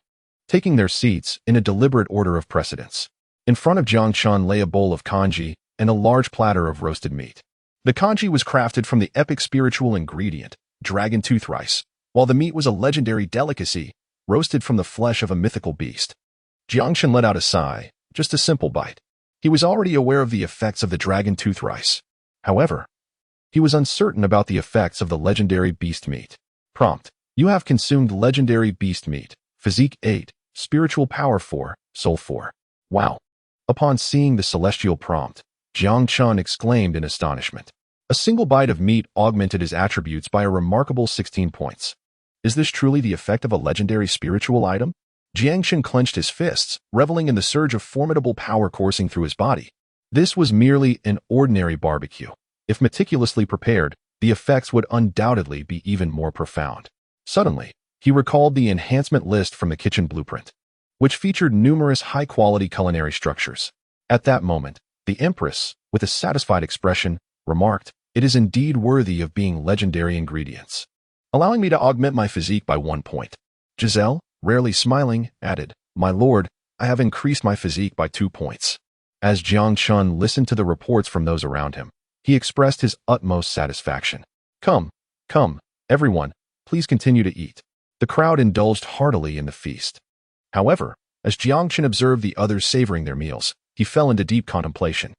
taking their seats in a deliberate order of precedence. In front of Jiang Chen lay a bowl of congee and a large platter of roasted meat. The congee was crafted from the epic spiritual ingredient, dragon tooth rice, while the meat was a legendary delicacy, roasted from the flesh of a mythical beast. Jiang Chen let out a sigh, just a simple bite. He was already aware of the effects of the dragon tooth rice. However, he was uncertain about the effects of the legendary beast meat. Prompt: you have consumed legendary beast meat, physique 8, spiritual power 4, soul 4. Wow. Upon seeing the celestial prompt, Jiang Chen exclaimed in astonishment. A single bite of meat augmented his attributes by a remarkable 16 points. Is this truly the effect of a legendary spiritual item? Jiang Chen clenched his fists, reveling in the surge of formidable power coursing through his body. This was merely an ordinary barbecue. If meticulously prepared, the effects would undoubtedly be even more profound. Suddenly, he recalled the enhancement list from the kitchen blueprint, which featured numerous high-quality culinary structures. At that moment, the Empress, with a satisfied expression, remarked, "It is indeed worthy of being legendary ingredients, allowing me to augment my physique by 1 point." Giselle, rarely smiling, added, "My lord, I have increased my physique by 2 points." As Jiang Chen listened to the reports from those around him, he expressed his utmost satisfaction. Come, everyone, please continue to eat." The crowd indulged heartily in the feast. However, as Jiang Chen observed the others savoring their meals, he fell into deep contemplation.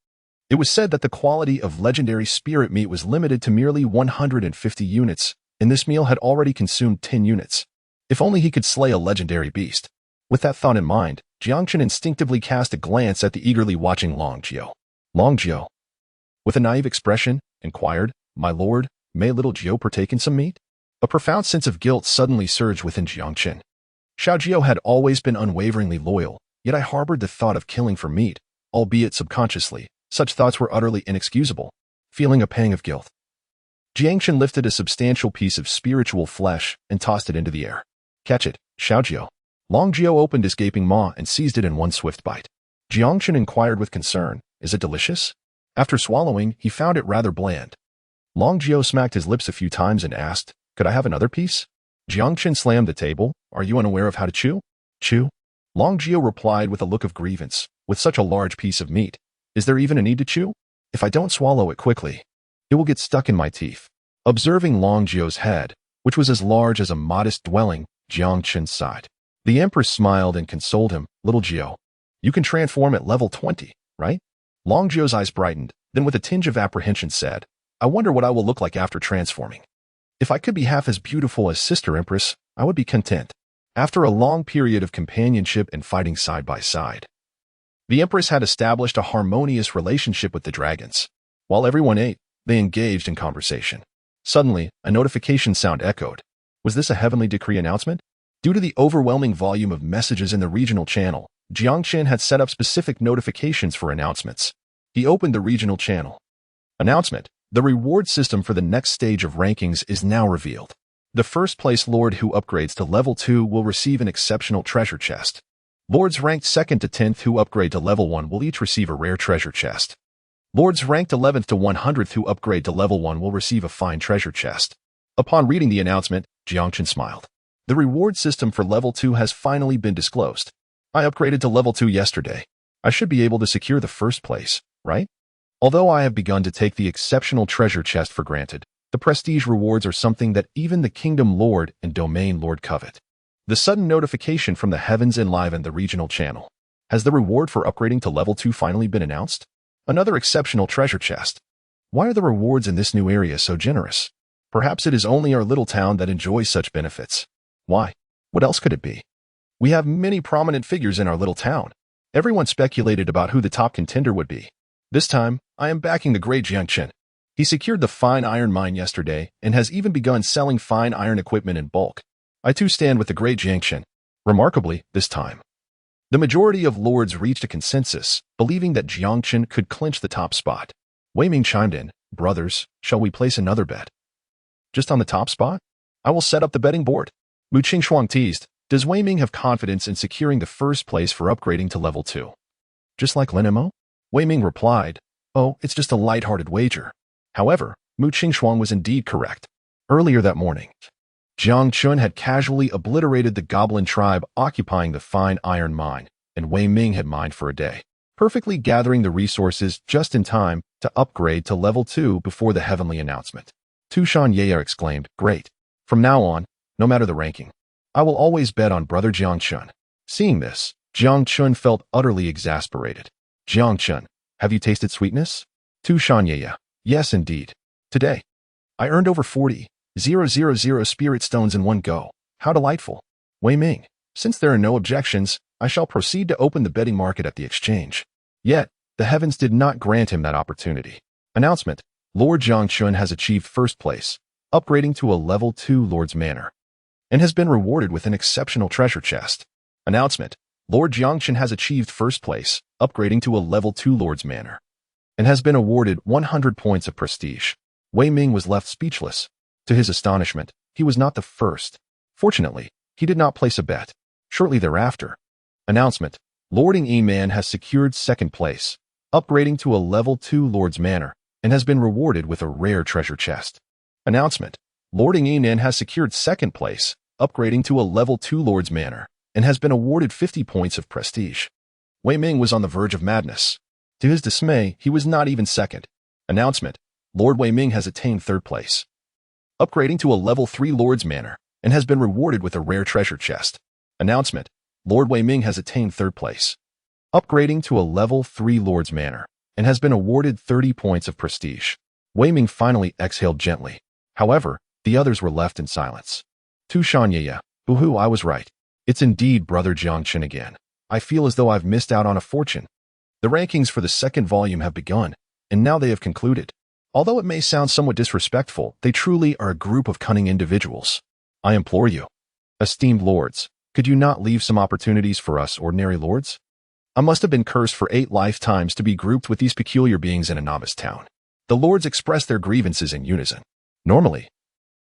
It was said that the quality of legendary spirit meat was limited to merely 150 units, and this meal had already consumed 10 units. If only he could slay a legendary beast. With that thought in mind, Jiang Chen instinctively cast a glance at the eagerly watching Long Jiao. Long Jiao, with a naive expression, inquired, "My lord, may little Jiao partake in some meat?" A profound sense of guilt suddenly surged within Jiang Chen. Xiao Jiao had always been unwaveringly loyal, yet I harbored the thought of killing for meat, albeit subconsciously. Such thoughts were utterly inexcusable. Feeling a pang of guilt, Jiang Chen lifted a substantial piece of spiritual flesh and tossed it into the air. "Catch it, Xiao Jiao." Long Jiao opened his gaping maw and seized it in one swift bite. Jiang Chen inquired with concern, "Is it delicious?" After swallowing, he found it rather bland. Long Jiao smacked his lips a few times and asked, "Could I have another piece?" Jiang Chen slammed the table. "Are you unaware of how to chew?" "Chew?" Long Jiao replied with a look of grievance. "With such a large piece of meat, is there even a need to chew? If I don't swallow it quickly, it will get stuck in my teeth." Observing Long Jiao's head, which was as large as a modest dwelling, Jiang Chen sighed. The Empress smiled and consoled him. "Little Jiao, you can transform at level 20, right?" Long Jiao's eyes brightened, then with a tinge of apprehension said, "I wonder what I will look like after transforming. If I could be half as beautiful as Sister Empress, I would be content." After a long period of companionship and fighting side by side, the Empress had established a harmonious relationship with the dragons. While everyone ate, they engaged in conversation. Suddenly, a notification sound echoed. Was this a heavenly decree announcement? Due to the overwhelming volume of messages in the regional channel, Jiang Chen had set up specific notifications for announcements. He opened the regional channel. Announcement: the reward system for the next stage of rankings is now revealed. The first place Lord who upgrades to level 2 will receive an exceptional treasure chest. Lords ranked 2nd to 10th who upgrade to level 1 will each receive a rare treasure chest. Lords ranked 11th to 100th who upgrade to level 1 will receive a fine treasure chest. Upon reading the announcement, Jiang Chen smiled. The reward system for level 2 has finally been disclosed. I upgraded to level 2 yesterday. I should be able to secure the first place, right? Although I have begun to take the exceptional treasure chest for granted, the prestige rewards are something that even the Kingdom Lord and Domain Lord covet. The sudden notification from the heavens enlivened the regional channel. Has the reward for upgrading to level 2 finally been announced? Another exceptional treasure chest. Why are the rewards in this new area so generous? Perhaps it is only our little town that enjoys such benefits. Why? What else could it be? We have many prominent figures in our little town. Everyone speculated about who the top contender would be. This time, I am backing the great Jiang Chen. He secured the fine iron mine yesterday and has even begun selling fine iron equipment in bulk. I too stand with the great Jiang Chen. Remarkably, this time, the majority of lords reached a consensus, believing that Jiang Chen could clinch the top spot. Wei Ming chimed in, "Brothers, shall we place another bet? Just on the top spot? I will set up the betting board." Mu Qingshuang teased, "Does Wei Ming have confidence in securing the first place for upgrading to level 2? Just like Lin Mo?" Wei Ming replied, "Oh, it's just a light-hearted wager." However, Mu Qingshuang was indeed correct. Earlier that morning, Jiang Chen had casually obliterated the goblin tribe occupying the fine iron mine, and Wei Ming had mined for a day, perfectly gathering the resources just in time to upgrade to level 2 before the heavenly announcement. Tu Shan Ye exclaimed, "Great. From now on, no matter the ranking, I will always bet on brother Jiang Chen." Seeing this, Jiang Chen felt utterly exasperated. "Jiang Chen, have you tasted sweetness?" Tu Shan Ye, "Yes, indeed. Today, I earned over 40,000 spirit stones in one go. How delightful." Wei Ming, "Since there are no objections, I shall proceed to open the betting market at the exchange." Yet, the heavens did not grant him that opportunity. Announcement: Lord Jiang Chen has achieved first place, upgrading to a level 2 Lord's Manor, and has been rewarded with an exceptional treasure chest. Announcement: Lord Jiang Chen has achieved first place, upgrading to a level 2 Lord's Manor, and has been awarded 100 points of prestige. Wei Ming was left speechless. To his astonishment, he was not the first. Fortunately, he did not place a bet. Shortly thereafter, announcement: Lord Ing Man has secured second place, upgrading to a level 2 Lord's Manor, and has been rewarded with a rare treasure chest. Announcement: Lord Ing Man has secured second place, upgrading to a level 2 Lord's Manor, and has been awarded 50 points of prestige. Wei Ming was on the verge of madness. To his dismay, he was not even second. Announcement: Lord Wei Ming has attained third place, upgrading to a level 3 Lord's Manor, and has been rewarded with a rare treasure chest. Announcement: Lord Wei Ming has attained third place, upgrading to a level 3 Lord's Manor, and has been awarded 30 points of prestige. Wei Ming finally exhaled gently. However, the others were left in silence. Tu Shan Ye, "Boo-hoo, I was right. It's indeed brother Jiang Chen again. I feel as though I've missed out on a fortune." The rankings for the second volume have begun, and now they have concluded. Although it may sound somewhat disrespectful, they truly are a group of cunning individuals. I implore you, esteemed lords, could you not leave some opportunities for us ordinary lords? I must have been cursed for 8 lifetimes to be grouped with these peculiar beings in a novice town. The lords expressed their grievances in unison. Normally,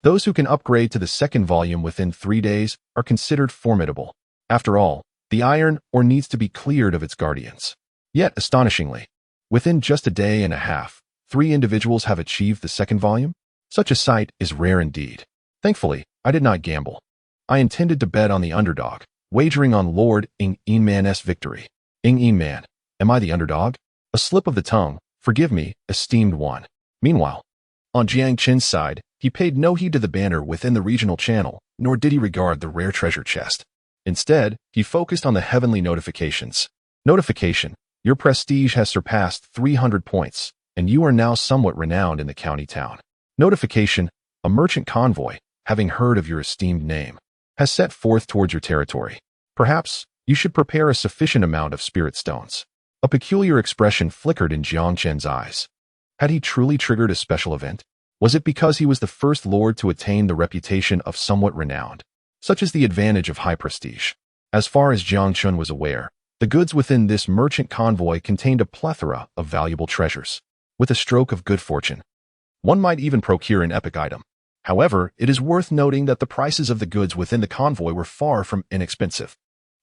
those who can upgrade to the second volume within 3 days are considered formidable. After all, the iron ore needs to be cleared of its guardians. Yet, astonishingly, within just a day and a half, 3 individuals have achieved the second volume. Such a sight is rare indeed. Thankfully, I did not gamble. I intended to bet on the underdog, wagering on Lord Ing Man's victory. Ing Man, am I the underdog? A slip of the tongue, forgive me, esteemed one. Meanwhile, on Jiang Chen's side, he paid no heed to the banner within the regional channel, nor did he regard the rare treasure chest. Instead, he focused on the heavenly notifications. Notification: your prestige has surpassed 300 points, and you are now somewhat renowned in the county town. Notification: a merchant convoy, having heard of your esteemed name, has set forth towards your territory. Perhaps you should prepare a sufficient amount of spirit stones. A peculiar expression flickered in Jiang Chen's eyes. Had he truly triggered a special event? Was it because he was the first lord to attain the reputation of somewhat renowned? Such is the advantage of high prestige. As far as Jiang Chen was aware, the goods within this merchant convoy contained a plethora of valuable treasures. with a stroke of good fortune. One might even procure an epic item. However, it is worth noting that the prices of the goods within the convoy were far from inexpensive.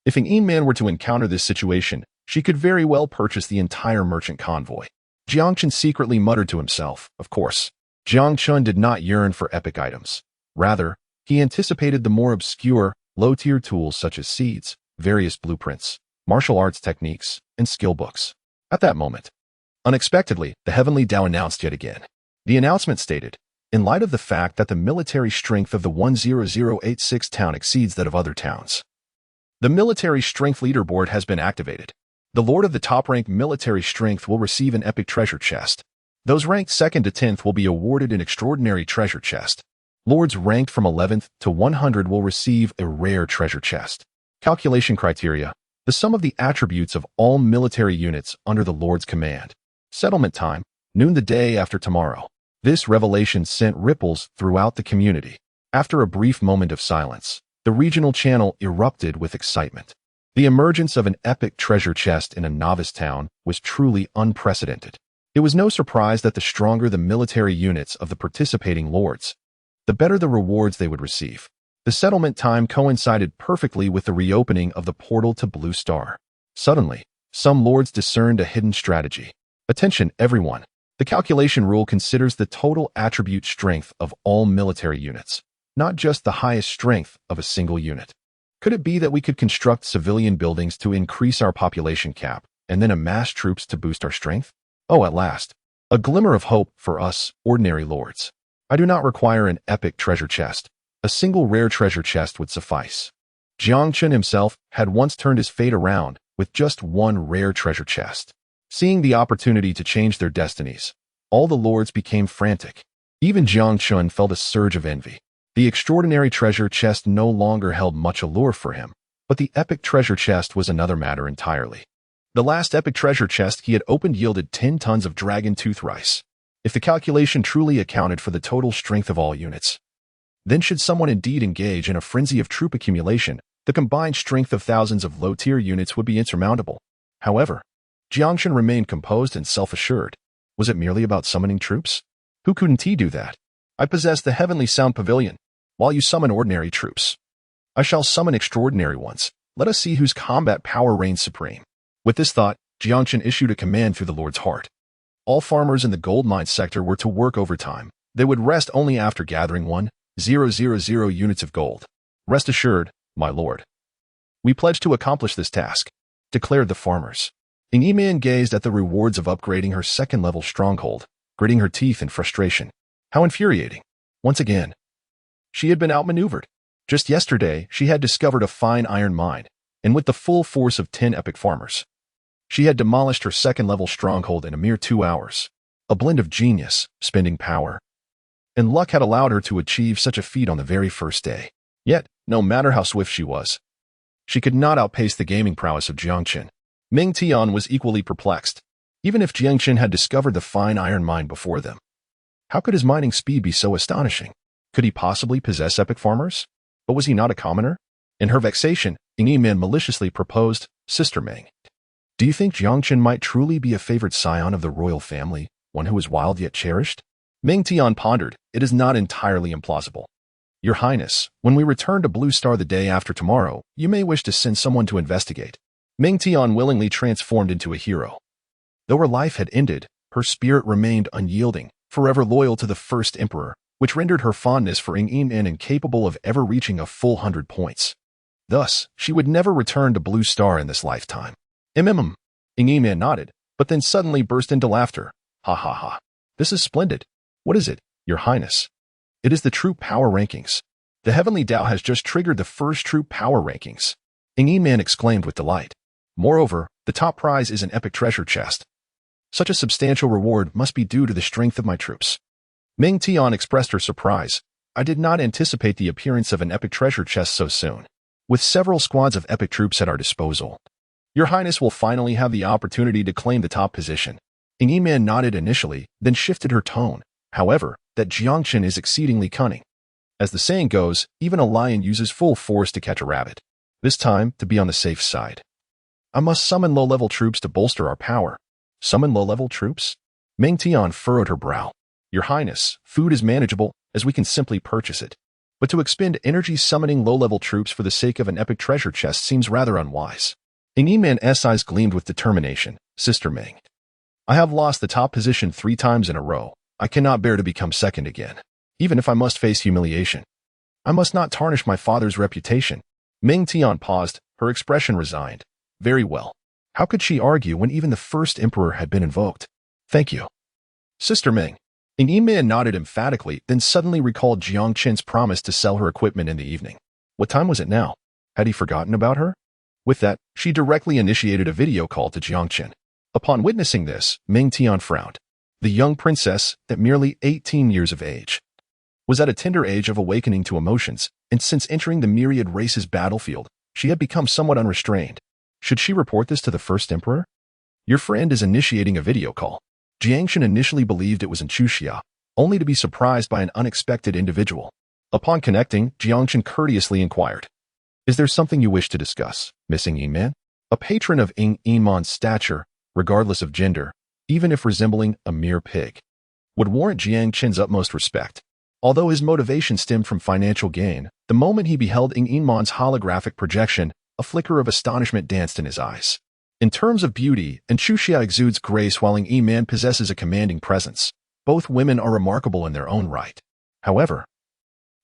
If an Man were to encounter this situation, she could very well purchase the entire merchant convoy. Jiang Chen secretly muttered to himself. Of course, Jiang Chen did not yearn for epic items. Rather, he anticipated the more obscure, low-tier tools such as seeds, various blueprints, martial arts techniques, and skill books. At that moment, unexpectedly, the Heavenly Dao announced yet again. The announcement stated, in light of the fact that the military strength of the 10086 town exceeds that of other towns, the military strength leaderboard has been activated. The Lord of the top-ranked military strength will receive an epic treasure chest. Those ranked 2nd to 10th will be awarded an extraordinary treasure chest. Lords ranked from 11th to 100 will receive a rare treasure chest. Calculation criteria: the sum of the attributes of all military units under the Lord's command. Settlement time: noon the day after tomorrow. This revelation sent ripples throughout the community. After a brief moment of silence, the regional channel erupted with excitement. The emergence of an epic treasure chest in a novice town was truly unprecedented. It was no surprise that the stronger the military units of the participating lords, the better the rewards they would receive. The settlement time coincided perfectly with the reopening of the portal to Blue Star. Suddenly, some lords discerned a hidden strategy. Attention, everyone. The calculation rule considers the total attribute strength of all military units, not just the highest strength of a single unit. Could it be that we could construct civilian buildings to increase our population cap and then amass troops to boost our strength? Oh, at last, a glimmer of hope for us, ordinary lords. I do not require an epic treasure chest. A single rare treasure chest would suffice. Jiang Chen himself had once turned his fate around with just one rare treasure chest. Seeing the opportunity to change their destinies, all the lords became frantic. Even Jiang Chen felt a surge of envy. The extraordinary treasure chest no longer held much allure for him, but the epic treasure chest was another matter entirely. The last epic treasure chest he had opened yielded 10 tons of dragon tooth rice. If the calculation truly accounted for the total strength of all units, then should someone indeed engage in a frenzy of troop accumulation, the combined strength of thousands of low-tier units would be insurmountable. However, Jiang Chen remained composed and self-assured. Was it merely about summoning troops? Who couldn't he do that? I possess the heavenly sound pavilion. While you summon ordinary troops, I shall summon extraordinary ones. Let us see whose combat power reigns supreme. With this thought, Jiang Chen issued a command through the Lord's heart. All farmers in the gold mine sector were to work overtime. They would rest only after gathering 1,000 units of gold. Rest assured, my lord. We pledge to accomplish this task, declared the farmers. Yiman gazed at the rewards of upgrading her second-level stronghold, gritting her teeth in frustration. How infuriating. Once again, she had been outmaneuvered. Just yesterday, she had discovered a fine iron mine, and with the full force of 10 epic farmers, she had demolished her second-level stronghold in a mere 2 hours. A blend of genius, spending power, and luck had allowed her to achieve such a feat on the very first day. Yet, no matter how swift she was, she could not outpace the gaming prowess of Jiang Chen. Ming Tian was equally perplexed. Even if Jiang Chen had discovered the fine iron mine before them, how could his mining speed be so astonishing? Could he possibly possess epic farmers? But was he not a commoner? In her vexation, Yiman maliciously proposed, Sister Ming, do you think Jiang Chen might truly be a favored scion of the royal family, one who is wild yet cherished? Ming Tian pondered, it is not entirely implausible. Your Highness, when we return to Blue Star the day after tomorrow, you may wish to send someone to investigate. Ming Tian willingly transformed into a hero. Though her life had ended, her spirit remained unyielding, forever loyal to the first emperor, which rendered her fondness for Yiman incapable of ever reaching a full 100 points. Thus, she would never return to Blue Star in this lifetime. Yiman nodded, but then suddenly burst into laughter. Ha ha ha. This is splendid. What is it, Your Highness? It is the troop power rankings. The Heavenly Dao has just triggered the first troop power rankings. Yiman exclaimed with delight. Moreover, the top prize is an epic treasure chest. Such a substantial reward must be due to the strength of my troops. Ming Tian expressed her surprise. I did not anticipate the appearance of an epic treasure chest so soon. With several squads of epic troops at our disposal, Your Highness will finally have the opportunity to claim the top position. Yiman nodded initially, then shifted her tone. However, that Jiang Chen is exceedingly cunning. As the saying goes, even a lion uses full force to catch a rabbit. This time, to be on the safe side, I must summon low-level troops to bolster our power. Summon low-level troops? Meng Tian furrowed her brow. Your Highness, food is manageable, as we can simply purchase it. But to expend energy summoning low-level troops for the sake of an epic treasure chest seems rather unwise. Ing Man's eyes gleamed with determination. Sister Meng, I have lost the top position 3 times in a row. I cannot bear to become second again, even if I must face humiliation. I must not tarnish my father's reputation. Meng Tian paused, her expression resigned. Very well. How could she argue when even the first emperor had been invoked? Thank you. Sister Meng. Ing Man nodded emphatically, then suddenly recalled Jiang Chen's promise to sell her equipment in the evening. What time was it now? Had he forgotten about her? With that, she directly initiated a video call to Jiang Chen. Upon witnessing this, Meng Tian frowned. The young princess, at merely 18 years of age, was at a tender age of awakening to emotions, and since entering the myriad races battlefield, she had become somewhat unrestrained. Should she report this to the first emperor? Your friend is initiating a video call. Jiang Chen initially believed it was Inchuxia, only to be surprised by an unexpected individual. Upon connecting, Jiang Chen courteously inquired, Is there something you wish to discuss, Miss Ing Man? A patron of Ing Man's stature, regardless of gender, even if resembling a mere pig, would warrant Jiang Chen's utmost respect. Although his motivation stemmed from financial gain, the moment he beheld Ing Man's holographic projection, a flicker of astonishment danced in his eyes. In terms of beauty, Inchuxia exudes grace while Ing Man possesses a commanding presence. Both women are remarkable in their own right. However,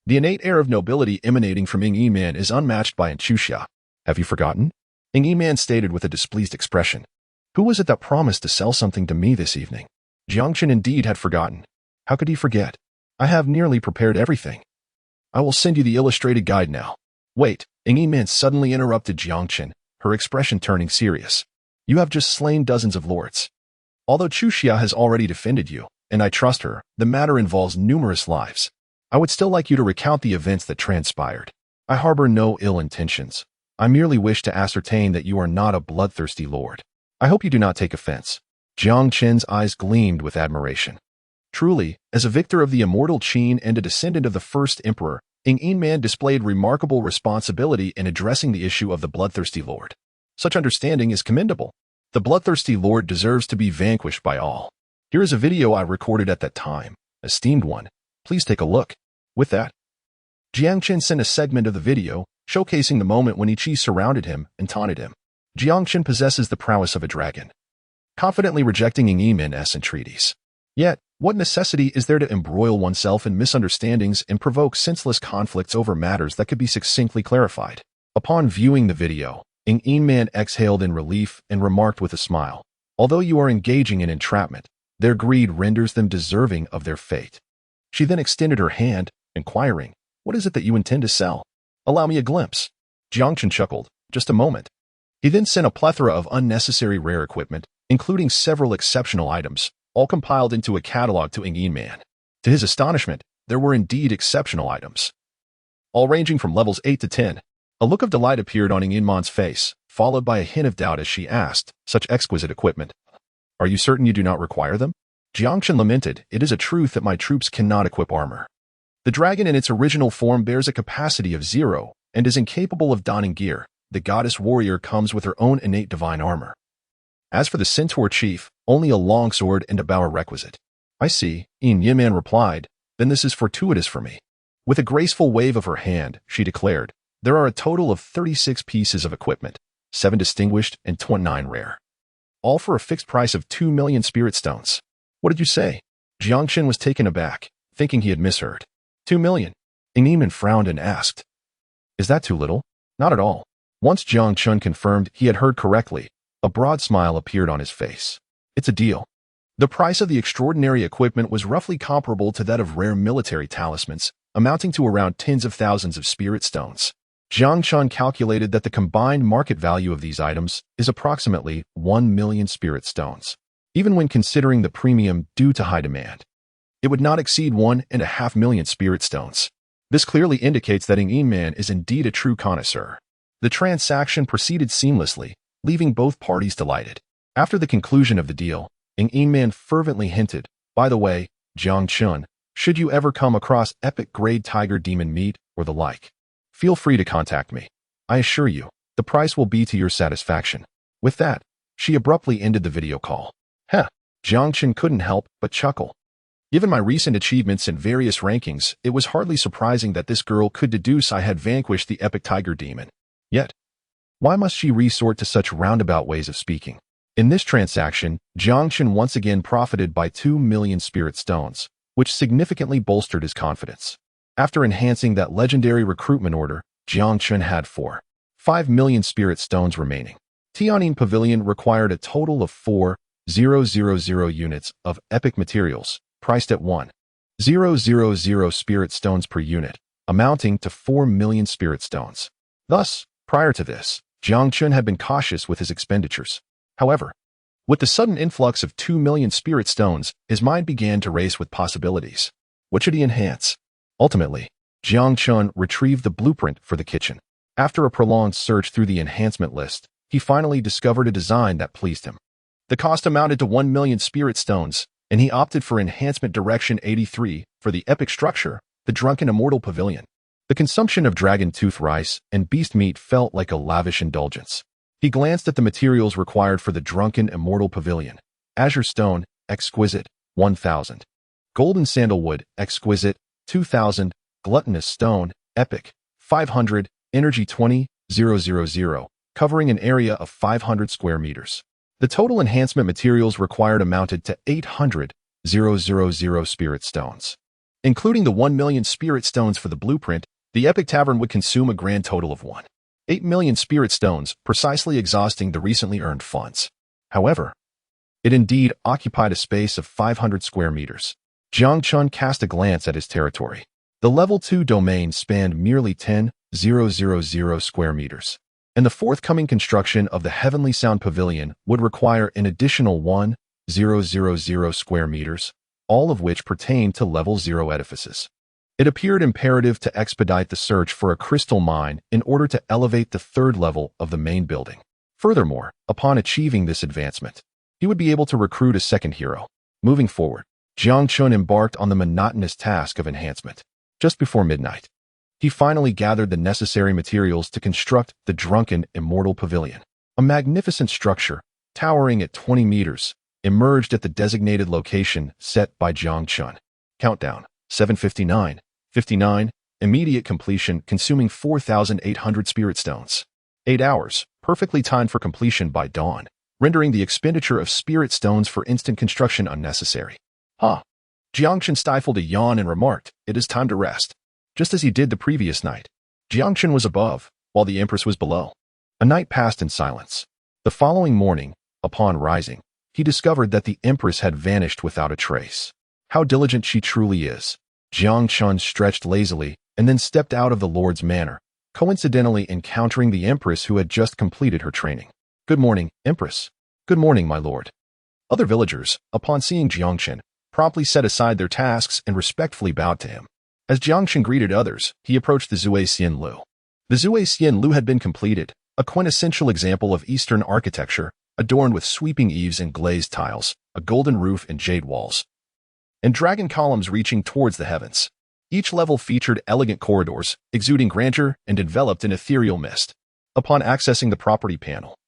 the innate air of nobility emanating from Ing Man is unmatched by Inchuxia. Have you forgotten? Ing Man stated with a displeased expression. Who was it that promised to sell something to me this evening? Jiang Chen indeed had forgotten. How could he forget? I have nearly prepared everything. I will send you the illustrated guide now. Wait, Ing Man suddenly interrupted Jiang Chen, her expression turning serious. You have just slain dozens of lords. Although Chuxia has already defended you, and I trust her, the matter involves numerous lives. I would still like you to recount the events that transpired. I harbor no ill intentions. I merely wish to ascertain that you are not a bloodthirsty lord. I hope you do not take offense. Jiang Chen's eyes gleamed with admiration. Truly, as a victor of the immortal Qin and a descendant of the first emperor, Ing Man displayed remarkable responsibility in addressing the issue of the bloodthirsty lord. Such understanding is commendable. The bloodthirsty lord deserves to be vanquished by all. Here is a video I recorded at that time. Esteemed one, please take a look. With that, Jiang Chen sent a segment of the video, showcasing the moment when Ichi surrounded him and taunted him. Jiang Chen possesses the prowess of a dragon, confidently rejecting Ing Man's entreaties. Yet, what necessity is there to embroil oneself in misunderstandings and provoke senseless conflicts over matters that could be succinctly clarified? Upon viewing the video, Ing Man exhaled in relief and remarked with a smile, although you are engaging in entrapment, their greed renders them deserving of their fate. She then extended her hand, inquiring, What is it that you intend to sell? Allow me a glimpse. Jiang Chen chuckled, Just a moment. He then sent a plethora of unnecessary rare equipment, including several exceptional items, all compiled into a catalog to Ing Man. To his astonishment, there were indeed exceptional items, all ranging from levels 8 to 10. A look of delight appeared on Ing Man's face, followed by a hint of doubt as she asked, Such exquisite equipment. Are you certain you do not require them? Jiang Chen lamented, It is a truth that my troops cannot equip armor. The dragon in its original form bears a capacity of 0 and is incapable of donning gear. The goddess warrior comes with her own innate divine armor. As for the centaur chief, only a long sword and a bow are requisite. I see, Ing Man replied, Then this is fortuitous for me. With a graceful wave of her hand, she declared, There are a total of 36 pieces of equipment, 7 distinguished and 29 rare. All for a fixed price of 2 million spirit stones. What did you say? Jiang Chen was taken aback, thinking he had misheard. 2 million. Ing Man frowned and asked, Is that too little? Not at all. Once Jiang Chen confirmed he had heard correctly, a broad smile appeared on his face. It's a deal. The price of the extraordinary equipment was roughly comparable to that of rare military talismans, amounting to around tens of thousands of spirit stones. Jiang Chen calculated that the combined market value of these items is approximately 1 million spirit stones. Even when considering the premium due to high demand, it would not exceed 1.5 million spirit stones. This clearly indicates that Ing Man is indeed a true connoisseur. The transaction proceeded seamlessly, leaving both parties delighted. After the conclusion of the deal, Ing Man fervently hinted, By the way, Jiang Chen, should you ever come across epic-grade tiger demon meat or the like, feel free to contact me. I assure you, the price will be to your satisfaction. With that, she abruptly ended the video call. Heh, Jiang Chen couldn't help but chuckle. Given my recent achievements in various rankings, it was hardly surprising that this girl could deduce I had vanquished the epic tiger demon. Yet, why must she resort to such roundabout ways of speaking? In this transaction, Jiang Chen once again profited by 2 million spirit stones, which significantly bolstered his confidence. After enhancing that legendary recruitment order, Jiang Chen had 5 million spirit stones remaining. Tianyin Pavilion required a total of 4,000 units of epic materials, priced at 1,000 spirit stones per unit, amounting to 4 million spirit stones. Thus, prior to this, Jiang Chen had been cautious with his expenditures. However, with the sudden influx of 2 million spirit stones, his mind began to race with possibilities. What should he enhance? Ultimately, Jiang Chen retrieved the blueprint for the kitchen. After a prolonged search through the enhancement list, he finally discovered a design that pleased him. The cost amounted to 1 million spirit stones, and he opted for Enhancement Direction 83 for the epic structure, the Drunken Immortal Pavilion. The consumption of dragon tooth rice and beast meat felt like a lavish indulgence. He glanced at the materials required for the Drunken Immortal Pavilion. Azure Stone, Exquisite, 1,000. Golden Sandalwood, Exquisite, 2,000. Gluttonous Stone, Epic, 500. Energy 20,000, covering an area of 500 square meters. The total enhancement materials required amounted to 800,000 spirit stones. Including the 1 million spirit stones for the blueprint, the Epic Tavern would consume a grand total of 8 million spirit stones, precisely exhausting the recently earned funds. However, it indeed occupied a space of 500 square meters. Jiang Chen cast a glance at his territory. The level 2 domain spanned merely 10,000 square meters, and the forthcoming construction of the Heavenly Sound Pavilion would require an additional 1,000 square meters, all of which pertain to level 0 edifices. It appeared imperative to expedite the search for a crystal mine in order to elevate the third level of the main building. Furthermore, upon achieving this advancement, he would be able to recruit a second hero. Moving forward, Jiang Chen embarked on the monotonous task of enhancement. Just before midnight, he finally gathered the necessary materials to construct the Drunken Immortal Pavilion. A magnificent structure, towering at 20 meters, emerged at the designated location set by Jiang Chen. Countdown, 7:59, 59, immediate completion consuming 4,800 spirit stones. 8 hours, perfectly timed for completion by dawn, rendering the expenditure of spirit stones for instant construction unnecessary. Jiang Chen stifled a yawn and remarked, "It is time to rest." Just as he did the previous night, Jiang Chen was above, while the Empress was below. A night passed in silence. The following morning, upon rising, he discovered that the Empress had vanished without a trace. How diligent she truly is. Jiang Chen stretched lazily and then stepped out of the Lord's manor, coincidentally encountering the Empress who had just completed her training. "Good morning, Empress." "Good morning, my lord." Other villagers, upon seeing Jiang Chen, promptly set aside their tasks and respectfully bowed to him. As Jiang Chen greeted others, he approached the Zui Xian Lu. The Zui Xian Lu had been completed, a quintessential example of Eastern architecture, adorned with sweeping eaves and glazed tiles, a golden roof and jade walls, and dragon columns reaching towards the heavens. Each level featured elegant corridors, exuding grandeur and enveloped in ethereal mist. Upon accessing the property panel,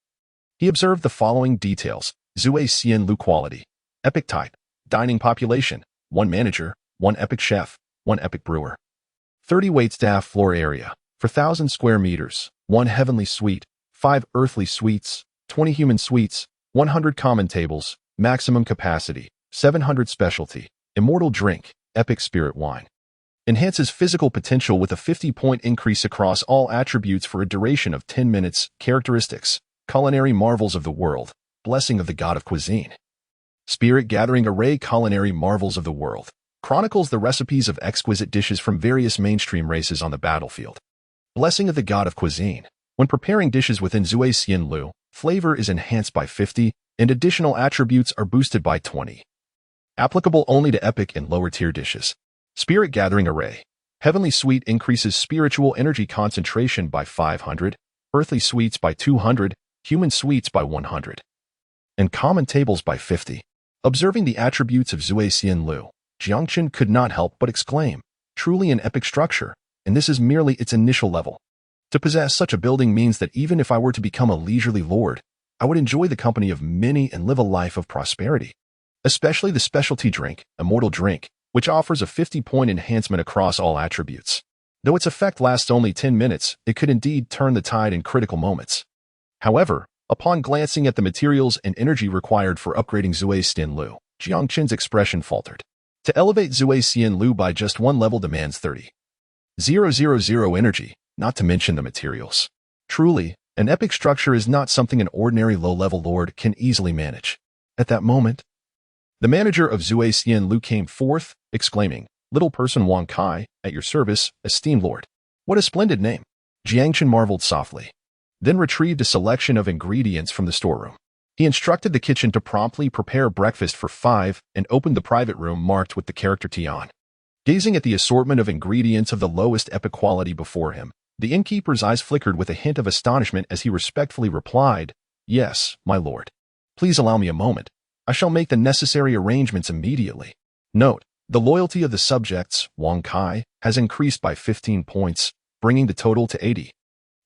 he observed the following details: Zui Xian Lu quality, epic type, dining population, 1 manager, 1 epic chef, 1 epic brewer. 30 waitstaff floor area, 4,000 square meters, 1 heavenly suite, 5 earthly suites, 20 human suites, 100 common tables, maximum capacity, 700 specialty, immortal drink, epic spirit wine. Enhances physical potential with a 50-point increase across all attributes for a duration of 10 minutes. Characteristics: culinary marvels of the world, blessing of the god of cuisine. Spirit gathering array, culinary marvels of the world. Chronicles the recipes of exquisite dishes from various mainstream races on the battlefield. Blessing of the god of cuisine. When preparing dishes within Zui Xian Lu, flavor is enhanced by 50, and additional attributes are boosted by 20. Applicable only to epic and lower-tier dishes. Spirit gathering array. Heavenly suite increases spiritual energy concentration by 500, earthly suites by 200, human suites by 100, and common tables by 50. Observing the attributes of Zui Xian Lu, Jiang Chen could not help but exclaim, "Truly an epic structure, and this is merely its initial level. To possess such a building means that even if I were to become a leisurely lord, I would enjoy the company of many and live a life of prosperity." especially the specialty drink, Immortal Drink, which offers a 50-point enhancement across all attributes. Though its effect lasts only 10 minutes, it could indeed turn the tide in critical moments. However, upon glancing at the materials and energy required for upgrading Zui Xian Lu, Jiang Chen's expression faltered. To elevate Zui Xian Lu by just one level demands 30,000 energy, not to mention the materials. Truly, an epic structure is not something an ordinary low-level lord can easily manage. At that moment, the manager of Zui Xian Lu came forth, exclaiming, "Little person Wang Kai, at your service, esteemed lord." What a splendid name! Jiang Chen marveled softly, then retrieved a selection of ingredients from the storeroom. He instructed the kitchen to promptly prepare breakfast for 5 and opened the private room marked with the character Tian. Gazing at the assortment of ingredients of the lowest epic quality before him, the innkeeper's eyes flickered with a hint of astonishment as he respectfully replied, "Yes, my lord. Please allow me a moment. I shall make the necessary arrangements immediately." Note, the loyalty of the subjects, Wang Kai, has increased by 15 points, bringing the total to 80.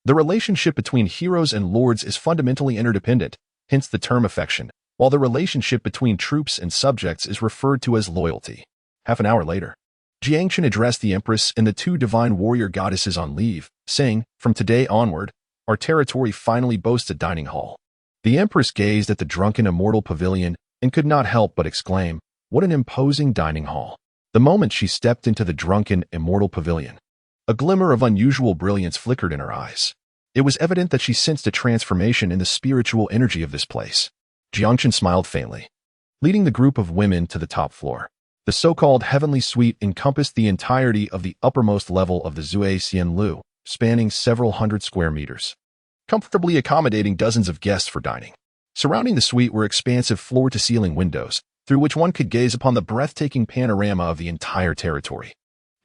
The relationship between heroes and lords is fundamentally interdependent, hence the term affection, while the relationship between troops and subjects is referred to as loyalty. Half an hour later, Jiang Chen addressed the Empress and the 2 divine warrior goddesses on leave, saying, "From today onward, our territory finally boasts a dining hall." The Empress gazed at the drunken immortal pavilion and could not help but exclaim, "What an imposing dining hall." The moment she stepped into the drunken immortal pavilion, a glimmer of unusual brilliance flickered in her eyes. It was evident that she sensed a transformation in the spiritual energy of this place. Jiang Chen smiled faintly, leading the group of women to the top floor. The so-called heavenly suite encompassed the entirety of the uppermost level of the Zui Xian Lu, spanning several hundred square meters, comfortably accommodating dozens of guests for dining. Surrounding the suite were expansive floor-to-ceiling windows, through which one could gaze upon the breathtaking panorama of the entire territory.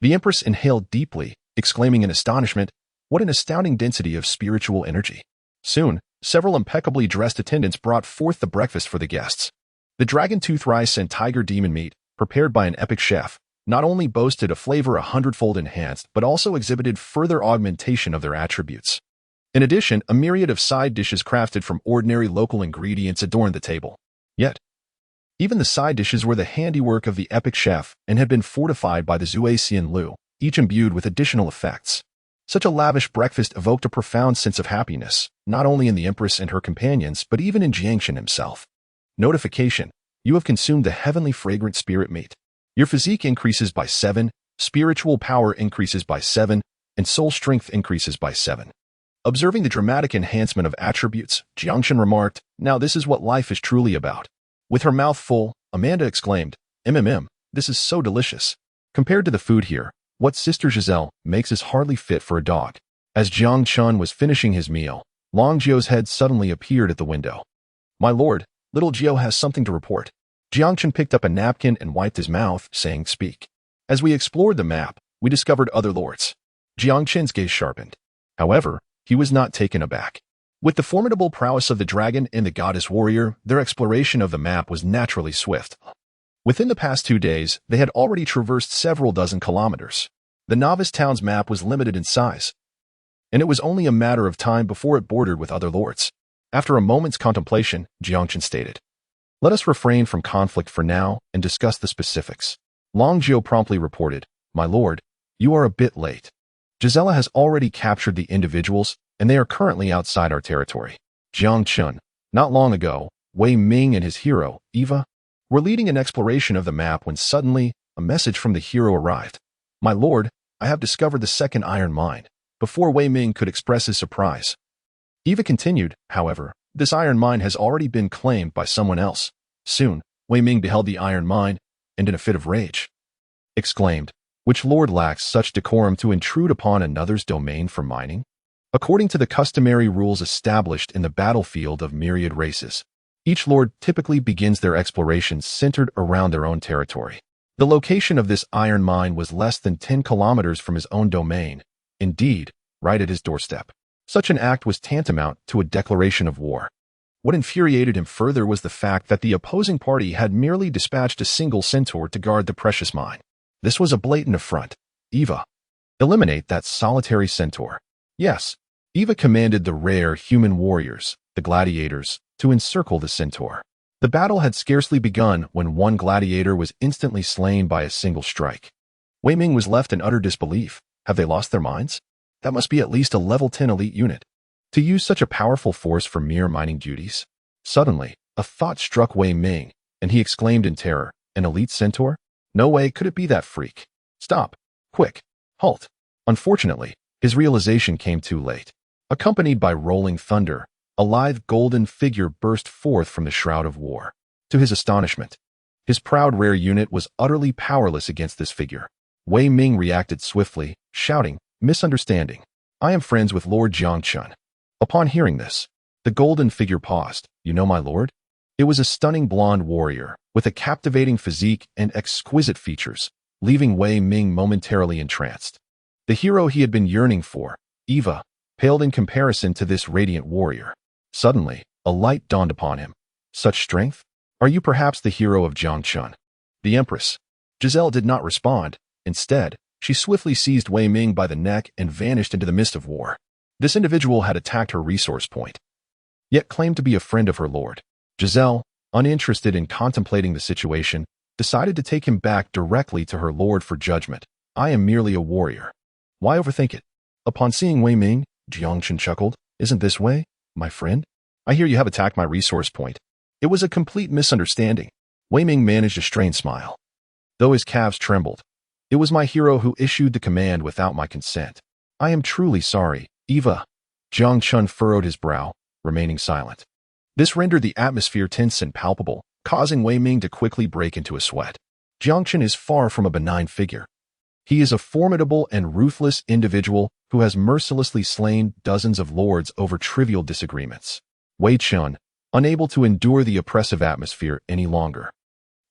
The Empress inhaled deeply, exclaiming in astonishment, "What an astounding density of spiritual energy." Soon, several impeccably dressed attendants brought forth the breakfast for the guests. The dragon tooth rice and tiger demon meat, prepared by an epic chef, not only boasted a flavor 100-fold enhanced, but also exhibited further augmentation of their attributes. In addition, a myriad of side dishes crafted from ordinary local ingredients adorned the table. Yet, even the side dishes were the handiwork of the epic chef and had been fortified by the Zui Xian Lu, each imbued with additional effects. Such a lavish breakfast evoked a profound sense of happiness, not only in the Empress and her companions, but even in Jiang Chen himself. Notification: you have consumed the heavenly fragrant spirit meat. Your physique increases by 7, spiritual power increases by 7, and soul strength increases by 7. Observing the dramatic enhancement of attributes, Jiang Chen remarked, "Now this is what life is truly about." With her mouth full, Amanda exclaimed, This is so delicious. Compared to the food here, what Sister Giselle makes is hardly fit for a dog." As Jiang Chen was finishing his meal, Long Jio's head suddenly appeared at the window. "My lord, little Jio has something to report." Jiang Chen picked up a napkin and wiped his mouth, saying, "Speak." As we explored the map, we discovered other lords. Jiang Chen's gaze sharpened. However, he was not taken aback. With the formidable prowess of the dragon and the goddess warrior, their exploration of the map was naturally swift. Within the past 2 days, they had already traversed several dozen kilometers. The novice town's map was limited in size, and it was only a matter of time before it bordered with other lords. After a moment's contemplation, Jiang Chen stated, "Let us refrain from conflict for now and discuss the specifics." Long Jio promptly reported, "My lord, you are a bit late. Gisela has already captured the individuals, and they are currently outside our territory." Jiang Chen, not long ago, Wei Ming and his hero, Eva, were leading an exploration of the map when suddenly, a message from the hero arrived. "My lord, I have discovered the second iron mine." Before Wei Ming could express his surprise, Eva continued, "However, this iron mine has already been claimed by someone else." Soon, Wei Ming beheld the iron mine, and in a fit of rage, exclaimed, "Which lord lacks such decorum to intrude upon another's domain for mining?" According to the customary rules established in the battlefield of myriad races, each lord typically begins their explorations centered around their own territory. The location of this iron mine was less than 10 kilometers from his own domain, indeed, right at his doorstep. Such an act was tantamount to a declaration of war. What infuriated him further was the fact that the opposing party had merely dispatched a single centaur to guard the precious mine. This was a blatant affront. "Eva, eliminate that solitary centaur." Yes, Eva commanded the rare human warriors, the gladiators, to encircle the centaur. The battle had scarcely begun when one gladiator was instantly slain by a single strike. Wei Ming was left in utter disbelief. Have they lost their minds? That must be at least a level 10 elite unit. To use such a powerful force for mere mining duties? Suddenly, a thought struck Wei Ming, and he exclaimed in terror, an elite centaur? No way could it be that freak. Stop. Quick. Halt. Unfortunately, his realization came too late. Accompanied by rolling thunder, a lithe golden figure burst forth from the shroud of war. To his astonishment, his proud rare unit was utterly powerless against this figure. Wei Ming reacted swiftly, shouting, "Misunderstanding. I am friends with Lord Jiang Chen." Upon hearing this, the golden figure paused. You know my lord? It was a stunning blonde warrior, with a captivating physique and exquisite features, leaving Wei Ming momentarily entranced. The hero he had been yearning for, Eva, paled in comparison to this radiant warrior. Suddenly, a light dawned upon him. Such strength? Are you perhaps the hero of Jiang Chen? The Empress. Giselle did not respond. Instead, she swiftly seized Wei Ming by the neck and vanished into the mist of war. This individual had attacked her resource point, yet claimed to be a friend of her lord. Giselle, uninterested in contemplating the situation, decided to take him back directly to her lord for judgment. I am merely a warrior. Why overthink it? Upon seeing Wei Ming, Jiang Chen chuckled. Isn't this way, my friend? I hear you have attacked my resource point. It was a complete misunderstanding. Wei Ming managed a strained smile, though his calves trembled. It was my hero who issued the command without my consent. I am truly sorry, Eva. Jiang Chen furrowed his brow, remaining silent. This rendered the atmosphere tense and palpable, causing Wei Ming to quickly break into a sweat. Jiang Chen is far from a benign figure. He is a formidable and ruthless individual who has mercilessly slain dozens of lords over trivial disagreements. Wei Chen, unable to endure the oppressive atmosphere any longer,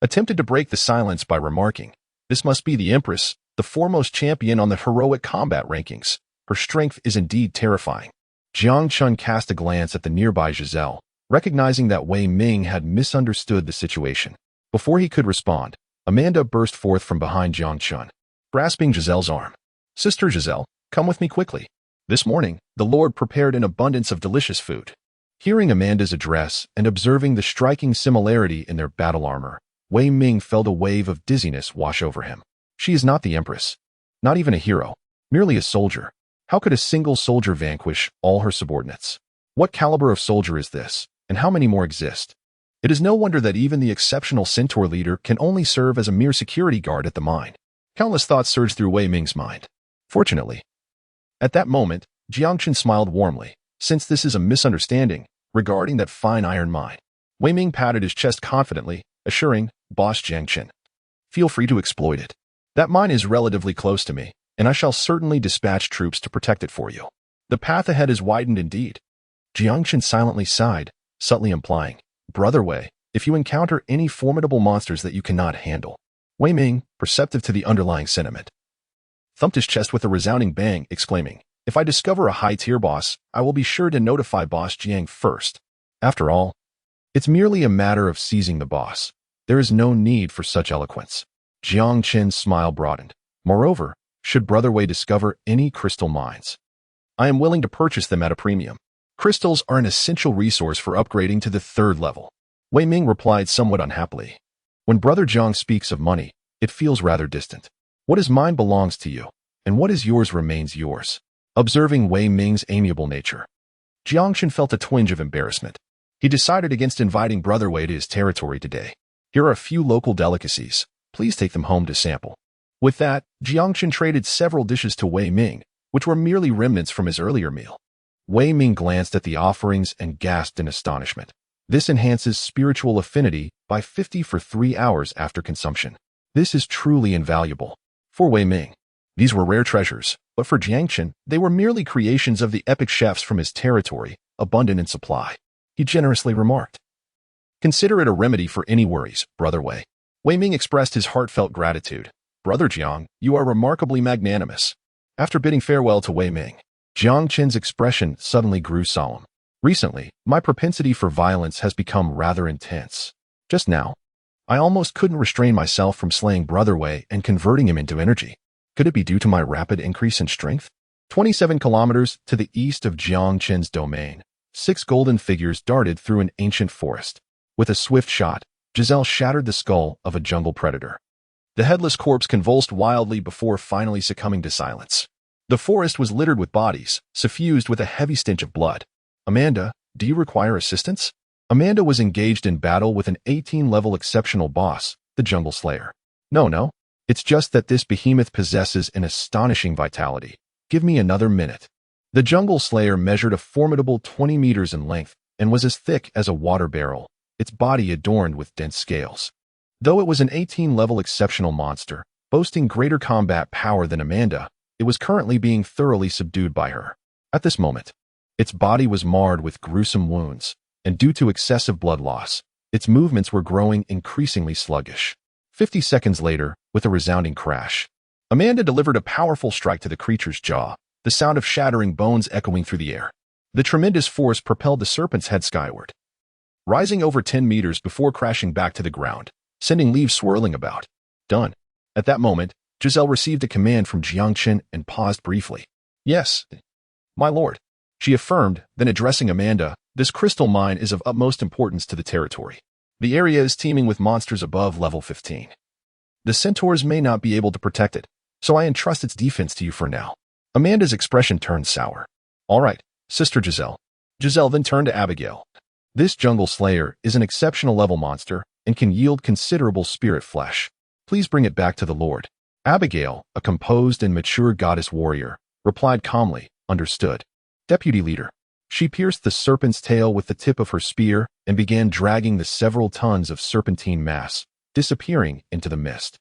attempted to break the silence by remarking, "This must be the Empress, the foremost champion on the heroic combat rankings. Her strength is indeed terrifying." Jiang Chen cast a glance at the nearby Giselle, recognizing that Wei Ming had misunderstood the situation. Before he could respond, Amanda burst forth from behind Jiang Chen, grasping Giselle's arm. "Sister Giselle, come with me quickly. This morning, the Lord prepared an abundance of delicious food." Hearing Amanda's address and observing the striking similarity in their battle armor, Wei Ming felt a wave of dizziness wash over him. She is not the Empress, not even a hero, merely a soldier. How could a single soldier vanquish all her subordinates? What caliber of soldier is this, and how many more exist? It is no wonder that even the exceptional centaur leader can only serve as a mere security guard at the mine. Countless thoughts surged through Wei Ming's mind. Fortunately, at that moment, Jiang Chen smiled warmly. Since this is a misunderstanding regarding that fine iron mine, Wei Ming patted his chest confidently, assuring, "Boss Jiang Chen, feel free to exploit it. That mine is relatively close to me, and I shall certainly dispatch troops to protect it for you." The path ahead is widened indeed. Jiang Chen silently sighed, subtly implying, "Brother Wei, if you encounter any formidable monsters that you cannot handle." Wei Ming, perceptive to the underlying sentiment, thumped his chest with a resounding bang, exclaiming, "If I discover a high-tier boss, I will be sure to notify Boss Jiang first. After all, it's merely a matter of seizing the boss. There is no need for such eloquence." Jiang Chen's smile broadened. "Moreover, should Brother Wei discover any crystal mines, I am willing to purchase them at a premium. Crystals are an essential resource for upgrading to the 3rd level." Wei Ming replied somewhat unhappily. "When Brother Jiang speaks of money, it feels rather distant. What is mine belongs to you, and what is yours remains yours." Observing Wei Ming's amiable nature, Jiang Chen felt a twinge of embarrassment. He decided against inviting Brother Wei to his territory today. "Here are a few local delicacies. Please take them home to sample." With that, Jiang Chen traded several dishes to Wei Ming, which were merely remnants from his earlier meal. Wei Ming glanced at the offerings and gasped in astonishment. This enhances spiritual affinity by 50 for 3 hours after consumption. This is truly invaluable. For Wei Ming, these were rare treasures, but for Jiang Chen, they were merely creations of the epic chefs from his territory, abundant in supply. He generously remarked, "Consider it a remedy for any worries, Brother Wei." Wei Ming expressed his heartfelt gratitude. "Brother Jiang, you are remarkably magnanimous." After bidding farewell to Wei Ming, Jiang Chen's expression suddenly grew solemn. "Recently, my propensity for violence has become rather intense. Just now, I almost couldn't restrain myself from slaying Brother Wei and converting him into energy. Could it be due to my rapid increase in strength?" 27 kilometers to the east of Jiang Chen's domain, 6 golden figures darted through an ancient forest. With a swift shot, Giselle shattered the skull of a jungle predator. The headless corpse convulsed wildly before finally succumbing to silence. The forest was littered with bodies, suffused with a heavy stench of blood. Amanda, do you require assistance? Amanda was engaged in battle with an 18-level exceptional boss, the Jungle Slayer. No. It's just that this behemoth possesses an astonishing vitality. Give me another minute. The Jungle Slayer measured a formidable 20 meters in length and was as thick as a water barrel, its body adorned with dense scales. Though it was an 18-level exceptional monster, boasting greater combat power than Amanda, it was currently being thoroughly subdued by her. At this moment, its body was marred with gruesome wounds, and due to excessive blood loss, its movements were growing increasingly sluggish. 50 seconds later, with a resounding crash, Amanda delivered a powerful strike to the creature's jaw, the sound of shattering bones echoing through the air. The tremendous force propelled the serpent's head skyward, rising over 10 meters before crashing back to the ground, sending leaves swirling about. Done. At that moment, Giselle received a command from Jiang Chen and paused briefly. Yes, my lord, she affirmed, then addressing Amanda, this crystal mine is of utmost importance to the territory. The area is teeming with monsters above level 15. The centaurs may not be able to protect it, so I entrust its defense to you for now. Amanda's expression turned sour. All right, Sister Giselle. Giselle then turned to Abigail. This Jungle Slayer is an exceptional level monster and can yield considerable spirit flesh. Please bring it back to the Lord. Abigail, a composed and mature goddess warrior, replied calmly, understood. Deputy leader. She pierced the serpent's tail with the tip of her spear and began dragging the several tons of serpentine mass, disappearing into the mist.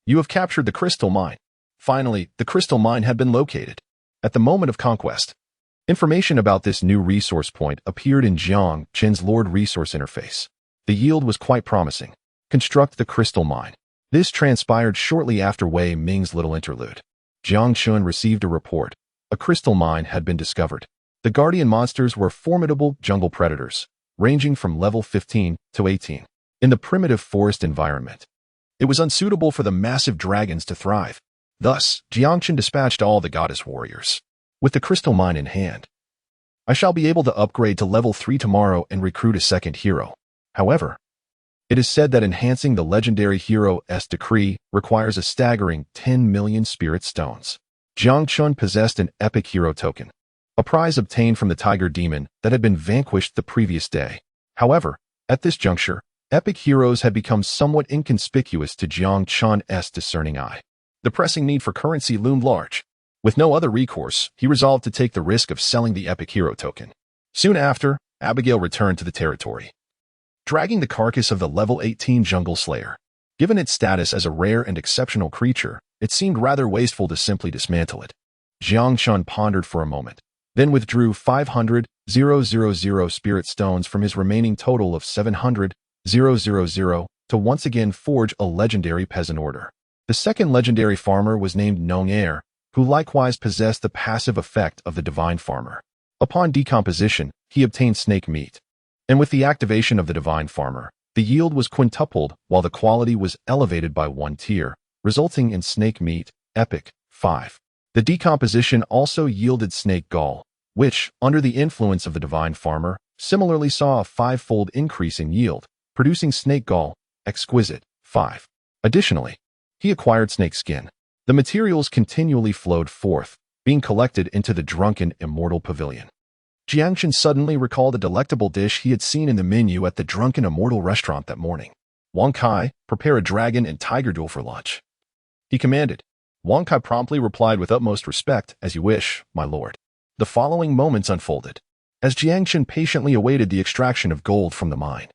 You have captured the crystal mine. Finally, the crystal mine had been located. At the moment of conquest, information about this new resource point appeared in Jiang Chen's Lord Resource interface. The yield was quite promising. Construct the crystal mine. This transpired shortly after Wei Ming's little interlude. Jiang Chen received a report. A crystal mine had been discovered. The guardian monsters were formidable jungle predators, ranging from level 15 to 18. In the primitive forest environment, it was unsuitable for the massive dragons to thrive. Thus, Jiang Chen dispatched all the goddess warriors. With the crystal mine in hand, I shall be able to upgrade to level 3 tomorrow and recruit a second hero. However, it is said that enhancing the legendary hero's decree requires a staggering 10 million spirit stones. Jiang Chen possessed an epic hero token, a prize obtained from the tiger demon that had been vanquished the previous day. However, at this juncture, epic heroes had become somewhat inconspicuous to Jiang Chen's discerning eye. The pressing need for currency loomed large. With no other recourse, he resolved to take the risk of selling the epic hero token. Soon after, Abigail returned to the territory, dragging the carcass of the level 18 Jungle Slayer. Given its status as a rare and exceptional creature, it seemed rather wasteful to simply dismantle it. Jiang Chen pondered for a moment, then withdrew 500,000 spirit stones from his remaining total of 700,000 to once again forge a legendary peasant order. The second legendary farmer was named Nong Air, who likewise possessed the passive effect of the divine farmer. Upon decomposition, he obtained snake meat. And with the activation of the divine farmer, the yield was quintupled while the quality was elevated by 1 tier, resulting in snake meat, epic, 5. The decomposition also yielded snake gall, which, under the influence of the divine farmer, similarly saw a 5-fold increase in yield, producing snake gall, exquisite, 5. Additionally, he acquired snake skin. The materials continually flowed forth, being collected into the drunken immortal pavilion. Jiang Chen suddenly recalled a delectable dish he had seen in the menu at the drunken immortal restaurant that morning. Wang Kai, prepare a dragon and tiger duel for lunch, he commanded. Wang Kai promptly replied with utmost respect, as you wish, my lord. The following moments unfolded. As Jiang Chen patiently awaited the extraction of gold from the mine,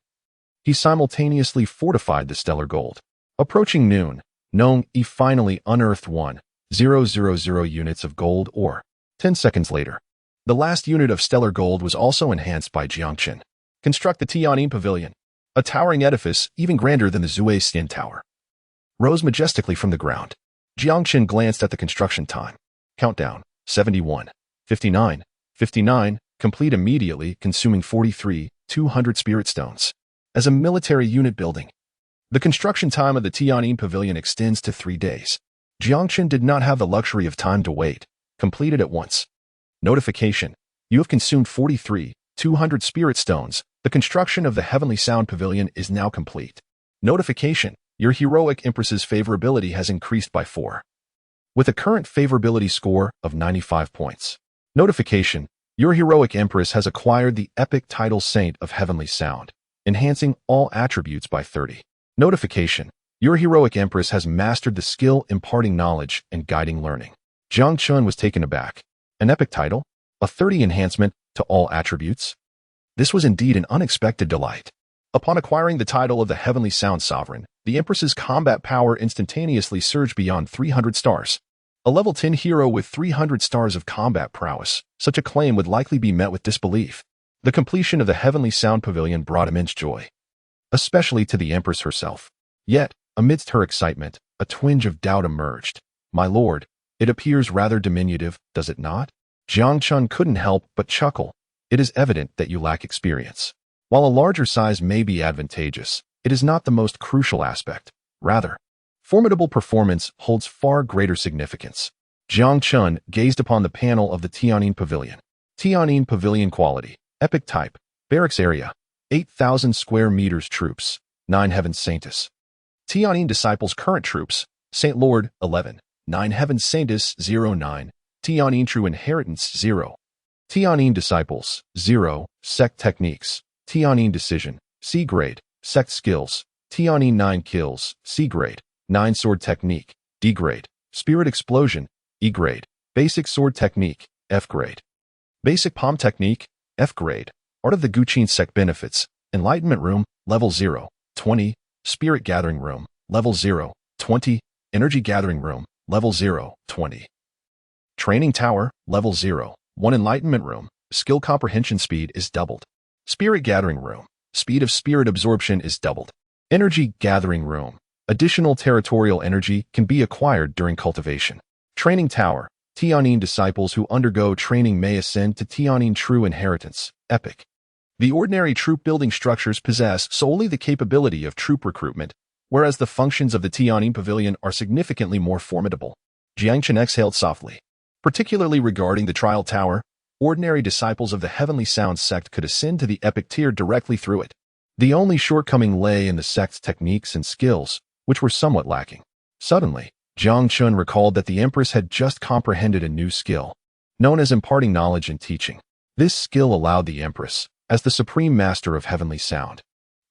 he simultaneously fortified the stellar gold. Approaching noon, Nong Yi finally unearthed 1,000 units of gold ore. 10 seconds later, the last unit of stellar gold was also enhanced by Jiang Chen. Construct the Tianyin Pavilion. A towering edifice, even grander than the Zhuai Xin Tower, rose majestically from the ground. Jiang Chen glanced at the construction time. Countdown, 71, 59, 59, complete immediately, consuming 43,200 spirit stones. As a military unit building, the construction time of the Tianyin Pavilion extends to 3 days. Jiang Chen did not have the luxury of time to wait. Completed at once. Notification. You have consumed 43 200 spirit stones. The construction of the Heavenly Sound Pavilion is now complete. Notification: your heroic Empress's favorability has increased by 4. With a current favorability score of 95 points. Notification: your heroic Empress has acquired the epic title Saint of Heavenly Sound, enhancing all attributes by 30. Notification: your heroic Empress has mastered the skill imparting knowledge and guiding learning. Jiang Chen was taken aback. An epic title? A 30 enhancement to all attributes? This was indeed an unexpected delight. Upon acquiring the title of the Heavenly Sound Sovereign, the Empress's combat power instantaneously surged beyond 300 stars. A level 10 hero with 300 stars of combat prowess, such a claim would likely be met with disbelief. The completion of the Heavenly Sound Pavilion brought immense joy, especially to the Empress herself. Yet, amidst her excitement, a twinge of doubt emerged. My lord, it appears rather diminutive, does it not? Jiang Chen couldn't help but chuckle. It is evident that you lack experience. While a larger size may be advantageous, it is not the most crucial aspect. Rather, formidable performance holds far greater significance. Jiang Chen gazed upon the panel of the Tianyin Pavilion. Tianyin Pavilion quality, epic type, barracks area, 8,000 square meters troops, 9 Heaven Saints. Tianyin Disciples current troops, Saint Lord, 11, 9 Heaven Saints 09, Tianyin True Inheritance 0. Tianyin Disciples, 0, Sect Techniques, Tianyin Decision, C grade, Sect Skills, Tianyin 9 Kills, C grade, 9 Sword Technique, D grade, Spirit Explosion, E grade, Basic Sword Technique, F grade. Basic Palm Technique, F grade, Art of the Guqin Sect Benefits, Enlightenment Room, Level 0, 20, Spirit Gathering Room, Level 0, 20, Energy Gathering Room, Level 0, 20. Training Tower, Level 0, 1 Enlightenment Room, Skill Comprehension Speed is doubled. Spirit Gathering Room, Speed of Spirit Absorption is doubled. Energy Gathering Room, additional territorial energy can be acquired during cultivation. Training Tower, Tianyin Disciples who undergo training may ascend to Tianyin True Inheritance, Epic. The ordinary troop building structures possess solely the capability of troop recruitment, whereas the functions of the Tianyin Pavilion are significantly more formidable. Jiang Chen exhaled softly. Particularly regarding the Trial Tower, ordinary disciples of the Heavenly Sound sect could ascend to the epic tier directly through it. The only shortcoming lay in the sect's techniques and skills, which were somewhat lacking. Suddenly, Jiang Chen recalled that the Empress had just comprehended a new skill, known as imparting knowledge and teaching. This skill allowed the Empress, as the supreme master of Heavenly Sound,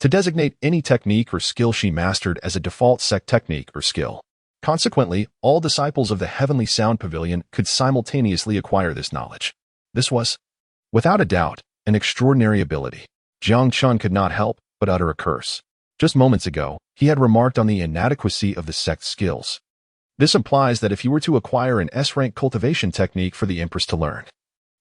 to designate any technique or skill she mastered as a default sect technique or skill. Consequently, all disciples of the Heavenly Sound Pavilion could simultaneously acquire this knowledge. This was, without a doubt, an extraordinary ability. Jiang Chen could not help but utter a curse. Just moments ago, he had remarked on the inadequacy of the sect's skills. This implies that if he were to acquire an S-rank cultivation technique for the Empress to learn,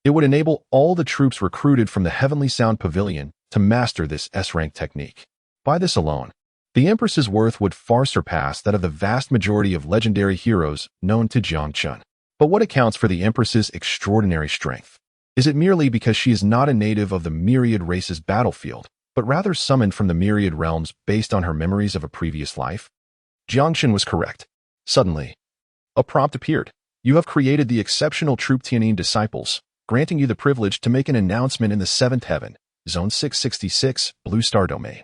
it would enable all the troops recruited from the Heavenly Sound Pavilion to master this S-rank technique. By this alone, the Empress's worth would far surpass that of the vast majority of legendary heroes known to Jiang Chen. But what accounts for the Empress's extraordinary strength? Is it merely because she is not a native of the myriad race's battlefield, but rather summoned from the myriad realms based on her memories of a previous life? Jiang Chen was correct. Suddenly, a prompt appeared. You have created the exceptional troop Tianyin Disciples, granting you the privilege to make an announcement in the 7th Heaven, Zone 666, Blue Star Domain.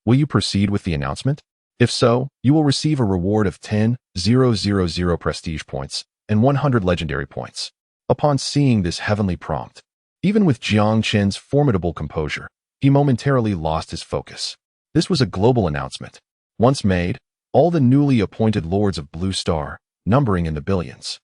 Will you proceed with the announcement? If so, you will receive a reward of 10,000 prestige points and 100 legendary points. Upon seeing this heavenly prompt, even with Jiang Chen's formidable composure, he momentarily lost his focus. This was a global announcement. Once made, all the newly appointed lords of Blue Star, numbering in the billions,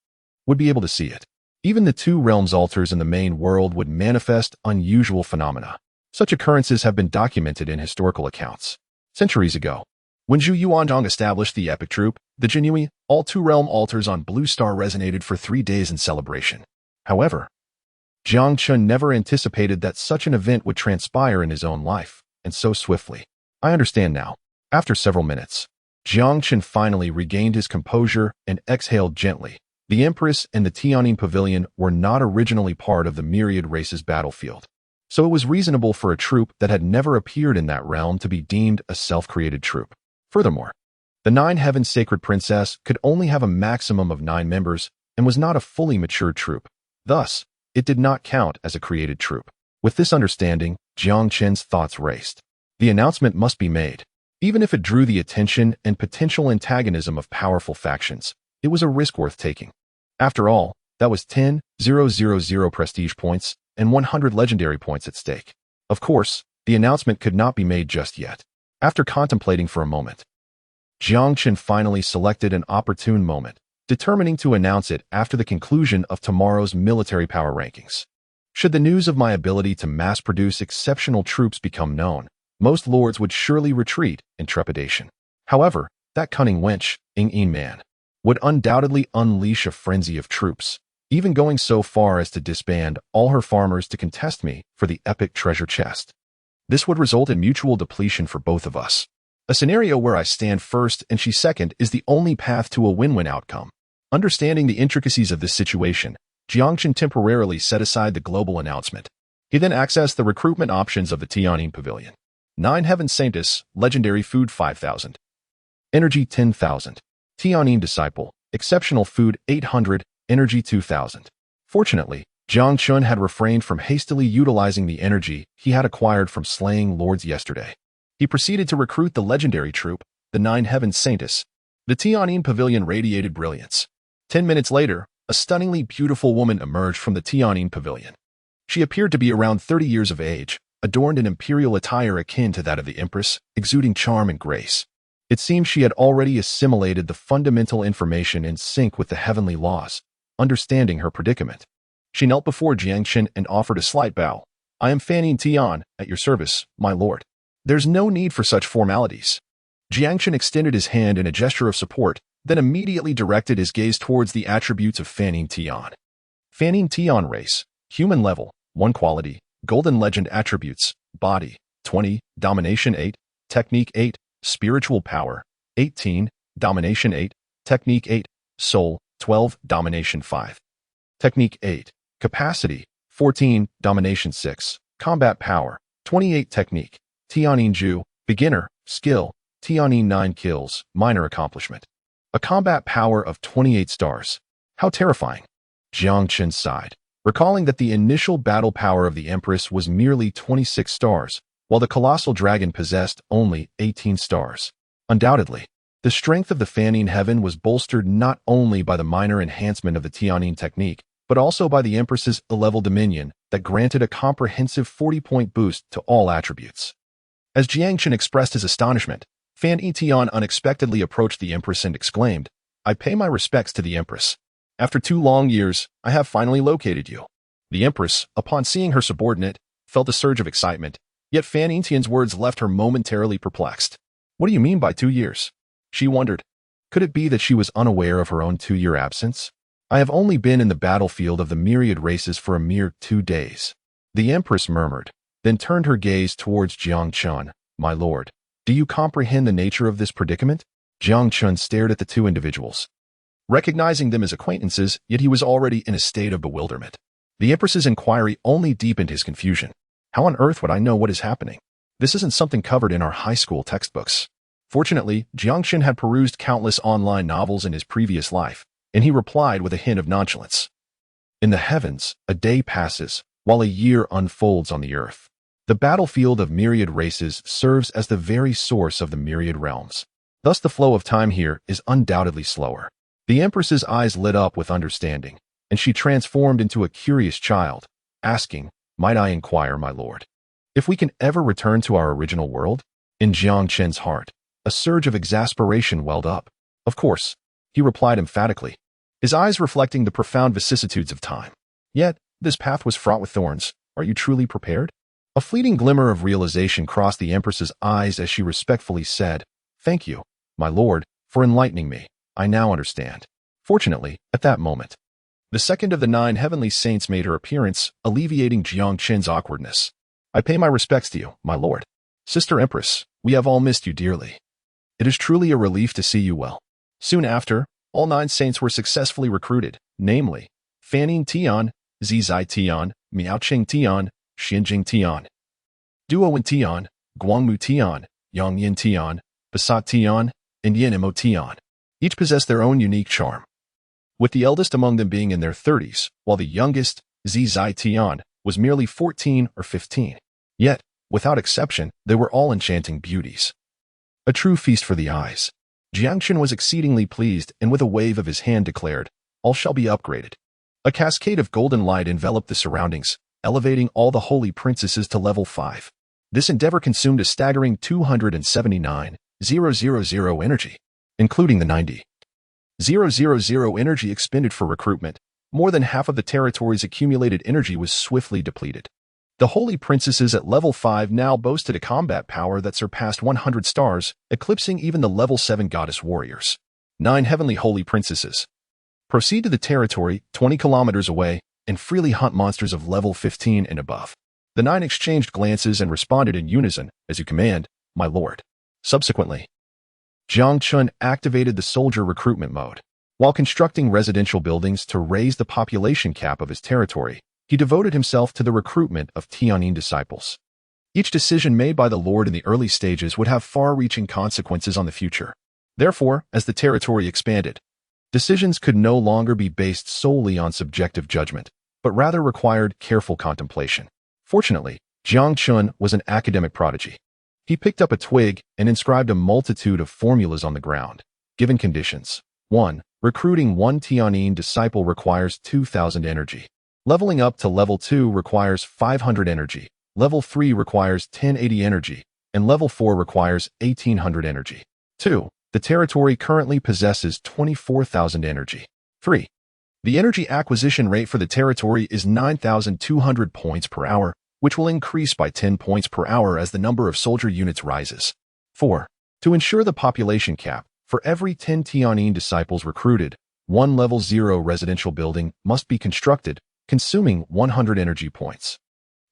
would be able to see it. Even the 2 realms altars in the main world would manifest unusual phenomena. Such occurrences have been documented in historical accounts. Centuries ago, when Zhu Yuanzhang established the epic troop, the Jinui, all 2 realm altars on Blue Star resonated for 3 days in celebration. However, Jiang Chen never anticipated that such an event would transpire in his own life, and so swiftly. I understand now. After several minutes, Jiang Chen finally regained his composure and exhaled gently. The Empress and the Tianyin Pavilion were not originally part of the myriad race's battlefield, so it was reasonable for a troop that had never appeared in that realm to be deemed a self-created troop. Furthermore, the 9 Heaven Sacred Princess could only have a maximum of 9 members and was not a fully mature troop. Thus, it did not count as a created troop. With this understanding, Jiang Chen's thoughts raced. The announcement must be made. Even if it drew the attention and potential antagonism of powerful factions, it was a risk worth taking. After all, that was 10,000 prestige points and 100 legendary points at stake. Of course, the announcement could not be made just yet. After contemplating for a moment, Jiang Chen finally selected an opportune moment, determining to announce it after the conclusion of tomorrow's military power rankings. Should the news of my ability to mass-produce exceptional troops become known, most lords would surely retreat in trepidation. However, that cunning wench, Yin Man, would undoubtedly unleash a frenzy of troops, even going so far as to disband all her farmers to contest me for the epic treasure chest. This would result in mutual depletion for both of us. A scenario where I stand first and she second is the only path to a win-win outcome. Understanding the intricacies of this situation, Jiang Chen temporarily set aside the global announcement. He then accessed the recruitment options of the Tianyin Pavilion. 9 Heaven Saintus, Legendary Food 5,000. Energy 10,000. Tianyin Disciple, Exceptional Food 800, Energy 2,000. Fortunately, Jiang Chen had refrained from hastily utilizing the energy he had acquired from slaying lords yesterday. He proceeded to recruit the legendary troop, the 9 Heaven Saintus. The Tianyin Pavilion radiated brilliance. 10 minutes later, a stunningly beautiful woman emerged from the Tianyin Pavilion. She appeared to be around 30 years of age, adorned in imperial attire akin to that of the Empress, exuding charm and grace. It seemed she had already assimilated the fundamental information in sync with the heavenly laws, understanding her predicament. She knelt before Jiang Chen and offered a slight bow. "I am Fanning Tian, at your service, my lord." "There's no need for such formalities." Jiang Chen extended his hand in a gesture of support, then immediately directed his gaze towards the attributes of Fanning Tian. Fanning Tian race, human level, 1 quality, golden legend attributes, body, 20, domination 8, technique 8, spiritual power, 18, domination 8, technique 8, soul, 12, domination 5. Technique 8, capacity, 14, domination 6, combat power, 28 technique, Tianyin Ju, beginner, skill, Tianyin 9 kills, minor accomplishment. A combat power of 28 stars. How terrifying. Jiang Chen sighed, recalling that the initial battle power of the Empress was merely 26 stars, while the colossal dragon possessed only 18 stars. Undoubtedly, the strength of the Fanning Heaven was bolstered not only by the minor enhancement of the Tianyin technique, but also by the Empress's level dominion that granted a comprehensive 40-point boost to all attributes. As Jiang Chen expressed his astonishment, Fanning Tian unexpectedly approached the Empress and exclaimed, "I pay my respects to the Empress. After 2 long years, I have finally located you." The Empress, upon seeing her subordinate, felt a surge of excitement, yet Fanning Tian's words left her momentarily perplexed. "What do you mean by 2 years?" She wondered. Could it be that she was unaware of her own 2-year absence? "I have only been in the battlefield of the myriad races for a mere 2 days. The Empress murmured, then turned her gaze towards Jiang Chen. "My lord, do you comprehend the nature of this predicament?" Jiang Chen stared at the 2 individuals, recognizing them as acquaintances, yet he was already in a state of bewilderment. The Empress's inquiry only deepened his confusion. How on earth would I know what is happening? This isn't something covered in our high school textbooks. Fortunately, Jiang Chen had perused countless online novels in his previous life, and he replied with a hint of nonchalance. "In the heavens, a day passes, while a year unfolds on the earth. The battlefield of myriad races serves as the very source of the myriad realms. Thus the flow of time here is undoubtedly slower." The Empress's eyes lit up with understanding, and she transformed into a curious child, asking, "Might I inquire, my lord, if we can ever return to our original world?" In Jiang Chen's heart, a surge of exasperation welled up. "Of course," he replied emphatically, his eyes reflecting the profound vicissitudes of time. "Yet, this path was fraught with thorns. Are you truly prepared?" A fleeting glimmer of realization crossed the Empress's eyes as she respectfully said, "Thank you, my lord, for enlightening me. I now understand." Fortunately, at that moment, the second of the 9 heavenly saints made her appearance, alleviating Jiang Chen's awkwardness. "I pay my respects to you, my lord. Sister Empress, we have all missed you dearly. It is truly a relief to see you well." Soon after, all 9 saints were successfully recruited, namely, Fanning Tian, Zizai Tian, Miaoqing Tian, Xinjing Tian, Duowen Tian, Guangmu Tian, Yangyin Tian, Basat Tian, and Yanimo Tian. Each possessed their own unique charm, with the eldest among them being in their 30s, while the youngest, Zizai Tian, was merely 14 or 15. Yet, without exception, they were all enchanting beauties. A true feast for the eyes. Jiang Chen was exceedingly pleased and with a wave of his hand declared, "All shall be upgraded." A cascade of golden light enveloped the surroundings, elevating all the holy princesses to level 5. This endeavor consumed a staggering 279,000 energy, including the 90,000 energy expended for recruitment. More than half of the territory's accumulated energy was swiftly depleted. The holy princesses at level 5 now boasted a combat power that surpassed 100 stars, eclipsing even the level 7 goddess warriors. 9 heavenly holy princesses. Proceed to the territory 20 kilometers away and freely hunt monsters of level 15 and above. The 9 exchanged glances and responded in unison, "As you command, my lord." Subsequently, Jiang Chen activated the soldier recruitment mode. While constructing residential buildings to raise the population cap of his territory, he devoted himself to the recruitment of Tianyin disciples. Each decision made by the Lord in the early stages would have far-reaching consequences on the future. Therefore, as the territory expanded, decisions could no longer be based solely on subjective judgment, but rather required careful contemplation. Fortunately, Jiang Chen was an academic prodigy. He picked up a twig and inscribed a multitude of formulas on the ground. Given conditions: 1. Recruiting 1 Tianyin disciple requires 2,000 energy. Leveling up to level 2 requires 500 energy. Level 3 requires 1080 energy, and level 4 requires 1800 energy. 2. The territory currently possesses 24,000 energy. 3. The energy acquisition rate for the territory is 9,200 points per hour, which will increase by 10 points per hour as the number of soldier units rises. 4. To ensure the population cap, for every 10 Tianyin disciples recruited, 1 level 0 residential building must be constructed, consuming 100 energy points.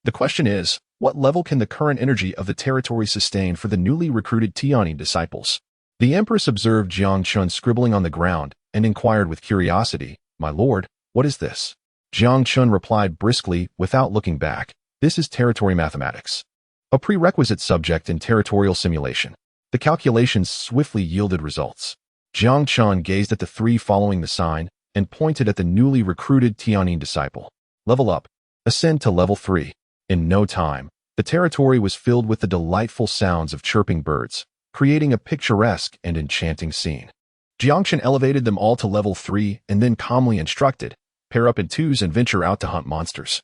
The question is, what level can the current energy of the territory sustain for the newly recruited Tianyin disciples? The empress observed Jiang Chen scribbling on the ground and inquired with curiosity, "My lord, what is this?" Jiang Chen replied briskly without looking back, "This is territory mathematics, a prerequisite subject in territorial simulation." The calculations swiftly yielded results. Jiang Chen gazed at the 3 following the sign and pointed at the newly recruited Tianyin disciple. "Level up. Ascend to level 3. In no time, the territory was filled with the delightful sounds of chirping birds, creating a picturesque and enchanting scene. Jiang Chen elevated them all to level 3 and then calmly instructed, "Pair up in 2s and venture out to hunt monsters.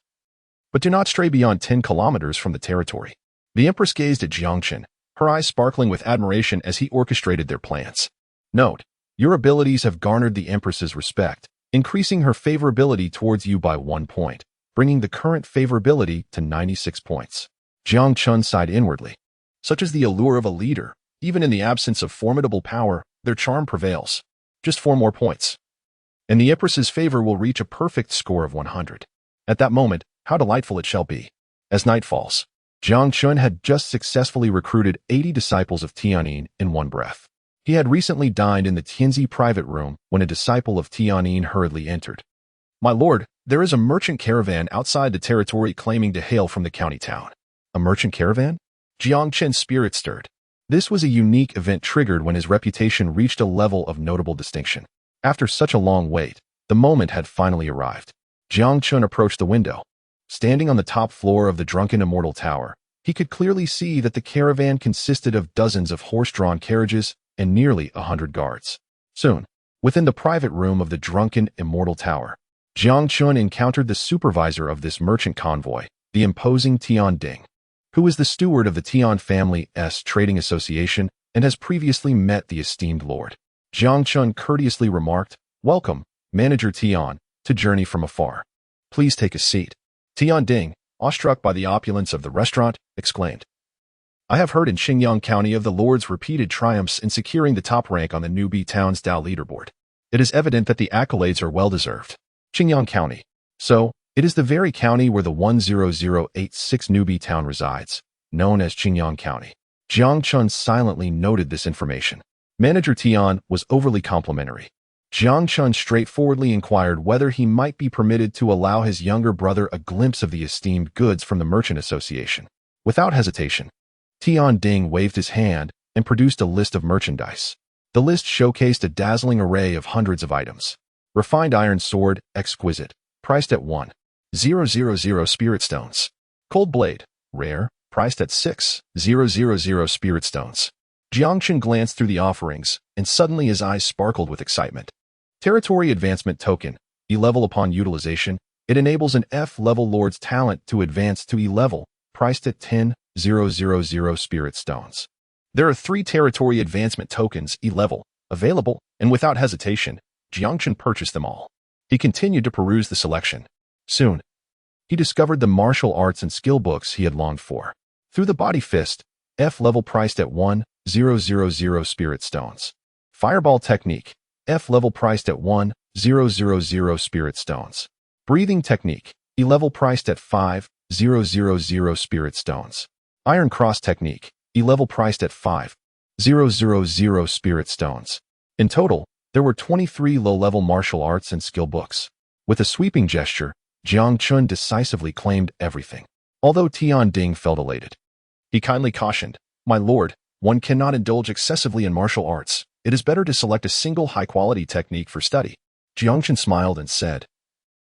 But do not stray beyond 10 kilometers from the territory." The empress gazed at Jiang Chen, her eyes sparkling with admiration as he orchestrated their plans. Note: your abilities have garnered the empress's respect, increasing her favorability towards you by 1 point, bringing the current favorability to 96 points. Jiang Chen sighed inwardly. Such is the allure of a leader. Even in the absence of formidable power, their charm prevails. Just 4 more points, and the empress's favor will reach a perfect score of 100. At that moment, how delightful it shall be. As night falls, Jiang Chen had just successfully recruited 80 disciples of Tianyin in one breath. He had recently dined in the Tianzi private room when a disciple of Tianyin hurriedly entered. "My lord, there is a merchant caravan outside the territory claiming to hail from the county town." A merchant caravan? Jiang Chen's spirit stirred. This was a unique event triggered when his reputation reached a level of notable distinction. After such a long wait, the moment had finally arrived. Jiang Chen approached the window. Standing on the top floor of the drunken immortal tower, he could clearly see that the caravan consisted of dozens of horse-drawn carriages and nearly 100 guards. Soon, within the private room of the drunken immortal tower, Jiang Chen encountered the supervisor of this merchant convoy, the imposing Tian Ding, who is the steward of the Tian family's trading association and has previously met the esteemed lord. Jiang Chen courteously remarked, "Welcome, Manager Tian, to journey from afar. Please take a seat." Tian Ding, awestruck by the opulence of the restaurant, exclaimed, "I have heard in Xinjiang County of the Lord's repeated triumphs in securing the top rank on the Newbie Town's Dao leaderboard. It is evident that the accolades are well-deserved. Xinjiang County. So, it is the very county where the 10086 Newbie Town resides, known as Xinjiang County." Jiang Chen silently noted this information. Manager Tian was overly complimentary. Jiang Chen straightforwardly inquired whether he might be permitted to allow his younger brother a glimpse of the esteemed goods from the Merchant Association. Without hesitation, Tian Ding waved his hand and produced a list of merchandise. The list showcased a dazzling array of hundreds of items. Refined iron sword, exquisite, priced at 1 5,000 spirit stones. Cold blade, rare, priced at 6,000 spirit stones. Jiang Chen glanced through the offerings, and suddenly his eyes sparkled with excitement. Territory Advancement Token, E-level upon utilization. It enables an F-level Lord's talent to advance to E-level, priced at 10,000 spirit stones. There are 3 Territory Advancement Tokens, E-level, available, and without hesitation, Jiang Chen purchased them all. He continued to peruse the selection. Soon, he discovered the martial arts and skill books he had longed for. Through the Body Fist, F-level priced at 1,000 spirit stones. Fireball Technique, F-level priced at 1,000 spirit stones. Breathing Technique, E-level priced at 5,000 spirit stones. Iron Cross Technique, E-level priced at 5,000 spirit stones. In total, there were 23 low-level martial arts and skill books. With a sweeping gesture, Jiang Chen decisively claimed everything. Although Tian Ding felt elated, he kindly cautioned, "My lord, one cannot indulge excessively in martial arts. It is better to select a single high-quality technique for study." Jiang Chen smiled and said,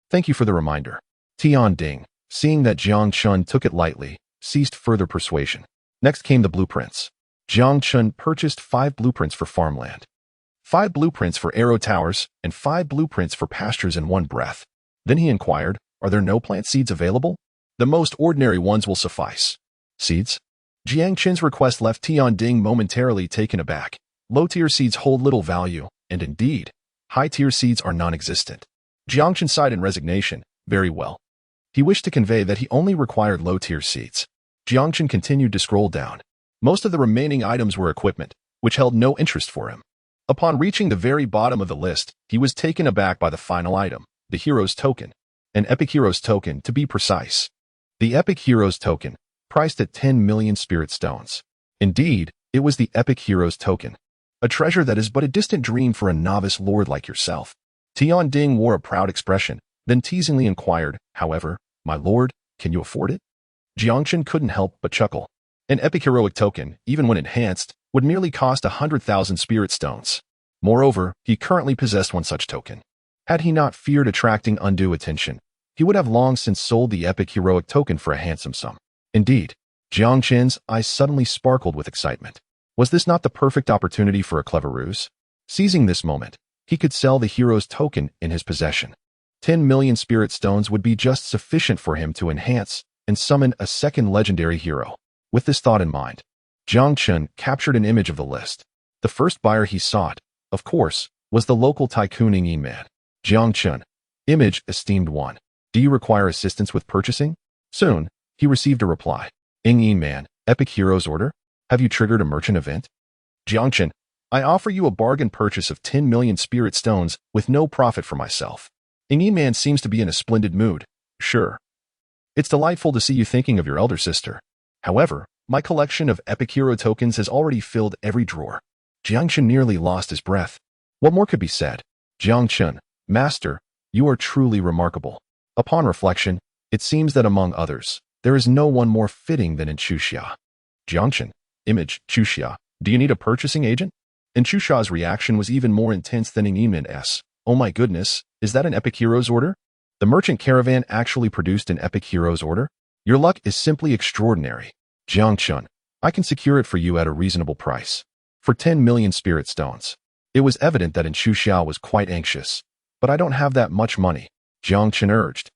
"Thank you for the reminder." Tian Ding, seeing that Jiang Chen took it lightly, ceased further persuasion. Next came the blueprints. Jiang Chen purchased 5 blueprints for farmland, 5 blueprints for arrow towers, and 5 blueprints for pastures in one breath. Then he inquired, "Are there no plant seeds available?" "The most ordinary ones will suffice." "Seeds?" Jiang Chen's request left Tian Ding momentarily taken aback. Low-tier seeds hold little value, and indeed, high-tier seeds are non-existent. Jiang Chen sighed in resignation. Very well. He wished to convey that he only required low-tier seeds. Jiang Chen continued to scroll down. Most of the remaining items were equipment, which held no interest for him. Upon reaching the very bottom of the list, he was taken aback by the final item, the Hero's Token. An Epic Hero's Token, to be precise. The Epic Hero's Token, priced at 10 million spirit stones. Indeed, it was the Epic Hero's Token. A treasure that is but a distant dream for a novice lord like yourself. Tian Ding wore a proud expression, then teasingly inquired, "However, my lord, can you afford it?" Jiang Chen couldn't help but chuckle. An Epic Heroic Token, even when enhanced, would merely cost 100,000 spirit stones. Moreover, he currently possessed one such token. Had he not feared attracting undue attention, he would have long since sold the Epic Heroic Token for a handsome sum. Indeed, Jiang Chen's eyes suddenly sparkled with excitement. Was this not the perfect opportunity for a clever ruse? Seizing this moment, he could sell the Hero's Token in his possession. 10 million spirit stones would be just sufficient for him to enhance and summon a second legendary hero. With this thought in mind, Jiang Chen captured an image of the list. The first buyer he sought, of course, was the local tycoon Ing Man. Jiang Chen, image esteemed one. Do you require assistance with purchasing? Soon, he received a reply. Ing Man, Epic Heroes order? Have you triggered a merchant event? Jiang Chen, I offer you a bargain purchase of 10 million spirit stones with no profit for myself. Ing Man seems to be in a splendid mood. Sure. It's delightful to see you thinking of your elder sister. However, my collection of Epic Hero tokens has already filled every drawer. Jiang Chen nearly lost his breath. What more could be said? Jiang Chen, Master, you are truly remarkable. Upon reflection, it seems that among others, there is no one more fitting than Inchuxia. Jiang Chen, image, Chuxia, do you need a purchasing agent? Inchuxia's reaction was even more intense than Ingman's. Oh my goodness, is that an Epic Heroes order? The merchant caravan actually produced an Epic Heroes order? Your luck is simply extraordinary. Jiang Chen, I can secure it for you at a reasonable price. For 10 million spirit stones. It was evident that Inchuxia was quite anxious. But I don't have that much money, Jiang Chen urged.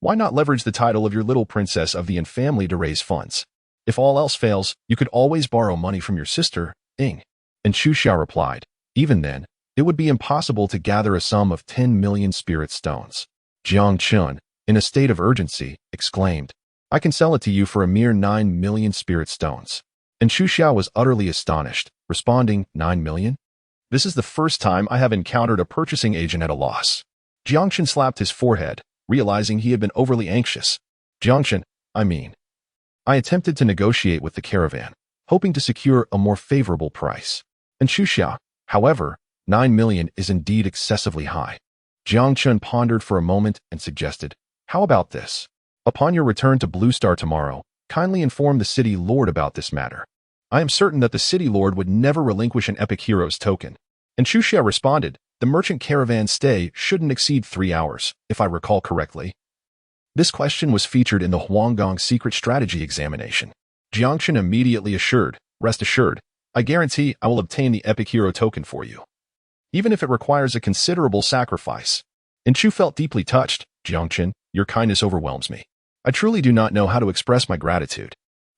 Why not leverage the title of your little princess of the Yin family to raise funds? If all else fails, you could always borrow money from your sister, Ing. Inchuxia replied. Even then, it would be impossible to gather a sum of 10 million spirit stones. Jiang Chen, in a state of urgency, exclaimed, I can sell it to you for a mere 9 million spirit stones. Inchuxia was utterly astonished, responding, 9 million? This is the first time I have encountered a purchasing agent at a loss. Jiang Chen slapped his forehead, realizing he had been overly anxious. Jiang Chen, I attempted to negotiate with the caravan, hoping to secure a more favorable price. Inchuxia, however, 9 million is indeed excessively high. Jiang Chen pondered for a moment and suggested, how about this? Upon your return to Blue Star tomorrow, kindly inform the city lord about this matter. I am certain that the city lord would never relinquish an Epic Heroes token. Inchuxia responded, the merchant caravan stay shouldn't exceed 3 hours, if I recall correctly. This question was featured in the Huanggong secret strategy examination. Jiang Chen immediately assured, "Rest assured, I guarantee I will obtain the epic hero token for you, even if it requires a considerable sacrifice." And Chu felt deeply touched. "Jiang Chen, your kindness overwhelms me. I truly do not know how to express my gratitude.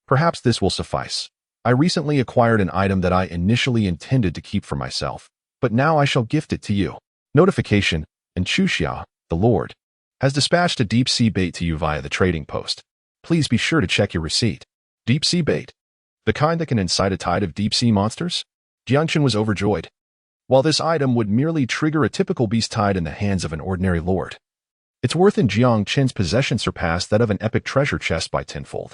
Perhaps this will suffice. I recently acquired an item that I initially intended to keep for myself, but now I shall gift it to you. Notification, and Chu Xia, the Lord, has dispatched a deep-sea bait to you via the trading post. Please be sure to check your receipt." Deep-sea bait? The kind that can incite a tide of deep-sea monsters? Jiang Chen was overjoyed. While this item would merely trigger a typical beast tide in the hands of an ordinary lord, its worth in Jiang Chen's possession surpassed that of an epic treasure chest by tenfold.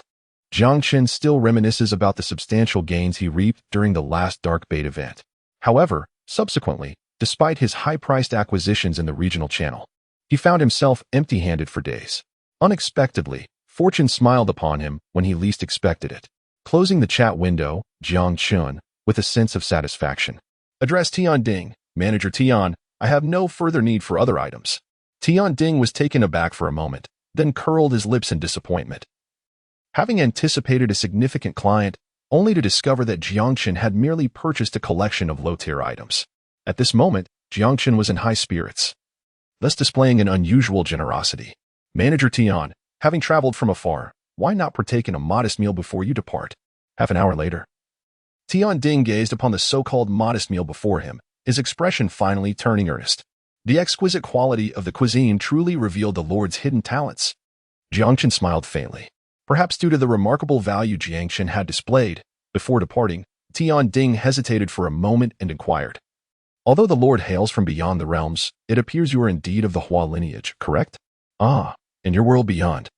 Jiang Chen still reminisces about the substantial gains he reaped during the last Dark Bait event. However, subsequently, despite his high-priced acquisitions in the regional channel, he found himself empty-handed for days. Unexpectedly, fortune smiled upon him when he least expected it. Closing the chat window, Jiang Chen, with a sense of satisfaction, addressed Tian Ding, "Manager Tian, I have no further need for other items." Tian Ding was taken aback for a moment, then curled his lips in disappointment. Having anticipated a significant client, only to discover that Jiang Chen had merely purchased a collection of low-tier items. At this moment, Jiang Chen was in high spirits, thus displaying an unusual generosity. "Manager Tian, having traveled from afar, why not partake in a modest meal before you depart?" Half an hour later, Tian Ding gazed upon the so-called modest meal before him, his expression finally turning earnest. The exquisite quality of the cuisine truly revealed the Lord's hidden talents. Jiang Chen smiled faintly. Perhaps due to the remarkable value Jiang Chen had displayed. Before departing, Tian Ding hesitated for a moment and inquired, "Although the Lord hails from beyond the realms, it appears you are indeed of the Hua lineage, correct?" "Ah, in your world beyond.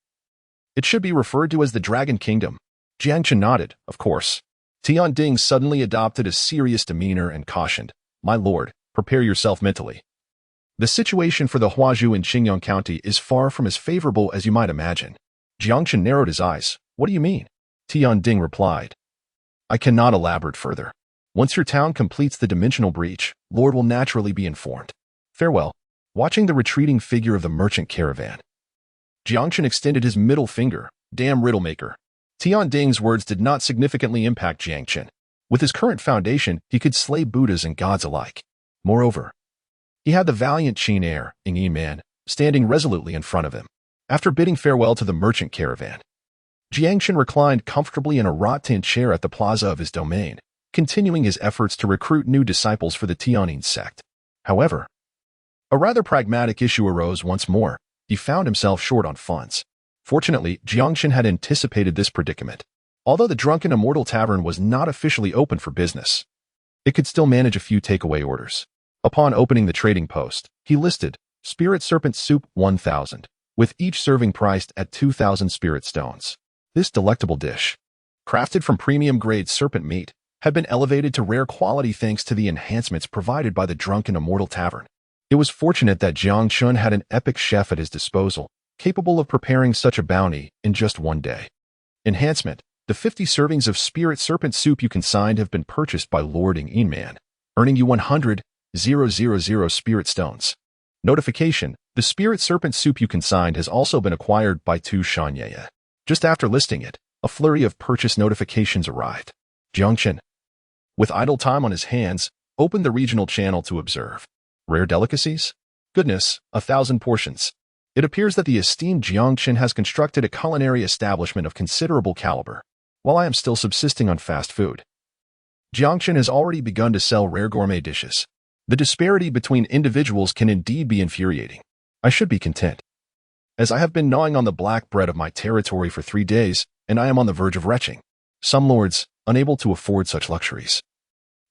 It should be referred to as the Dragon Kingdom." Jiang Chen nodded, "Of course." Tian Ding suddenly adopted a serious demeanor and cautioned, "My lord, prepare yourself mentally. The situation for the Huazhu in Qingyang County is far from as favorable as you might imagine." Jiang Chen narrowed his eyes. "What do you mean?" Tian Ding replied, "I cannot elaborate further. Once your town completes the dimensional breach, Lord will naturally be informed. Farewell." Watching the retreating figure of the merchant caravan, Jiang Chen extended his middle finger. "Damn riddlemaker." Tian Ding's words did not significantly impact Jiang Chen. With his current foundation, he could slay Buddhas and gods alike. Moreover, he had the valiant Qin heir, Yin Man, standing resolutely in front of him. After bidding farewell to the merchant caravan, Jiang Chen reclined comfortably in a rattan chair at the plaza of his domain, continuing his efforts to recruit new disciples for the Tianyin sect. However, a rather pragmatic issue arose once more. He found himself short on funds. Fortunately, Jiang Chen had anticipated this predicament. Although the Drunken Immortal Tavern was not officially open for business, it could still manage a few takeaway orders. Upon opening the trading post, he listed Spirit Serpent Soup 1,000, with each serving priced at 2,000 spirit stones. This delectable dish, crafted from premium-grade serpent meat, had been elevated to rare quality thanks to the enhancements provided by the Drunken Immortal Tavern. It was fortunate that Jiang Chen had an epic chef at his disposal, capable of preparing such a bounty in just one day. Enhancement: the 50 servings of Spirit Serpent Soup you consigned have been purchased by Lord Yin Man, earning you 100,000 spirit stones. Notification: the Spirit Serpent Soup you consigned has also been acquired by Tu Shanye. Just after listing it, a flurry of purchase notifications arrived. Jiang Chen, with idle time on his hands, opened the regional channel to observe. Rare delicacies? Goodness, 1,000 portions. It appears that the esteemed Jiang Chen has constructed a culinary establishment of considerable caliber, while I am still subsisting on fast food. Jiang Chen has already begun to sell rare gourmet dishes. The disparity between individuals can indeed be infuriating. I should be content, as I have been gnawing on the black bread of my territory for 3 days, and I am on the verge of retching. Some lords, unable to afford such luxuries,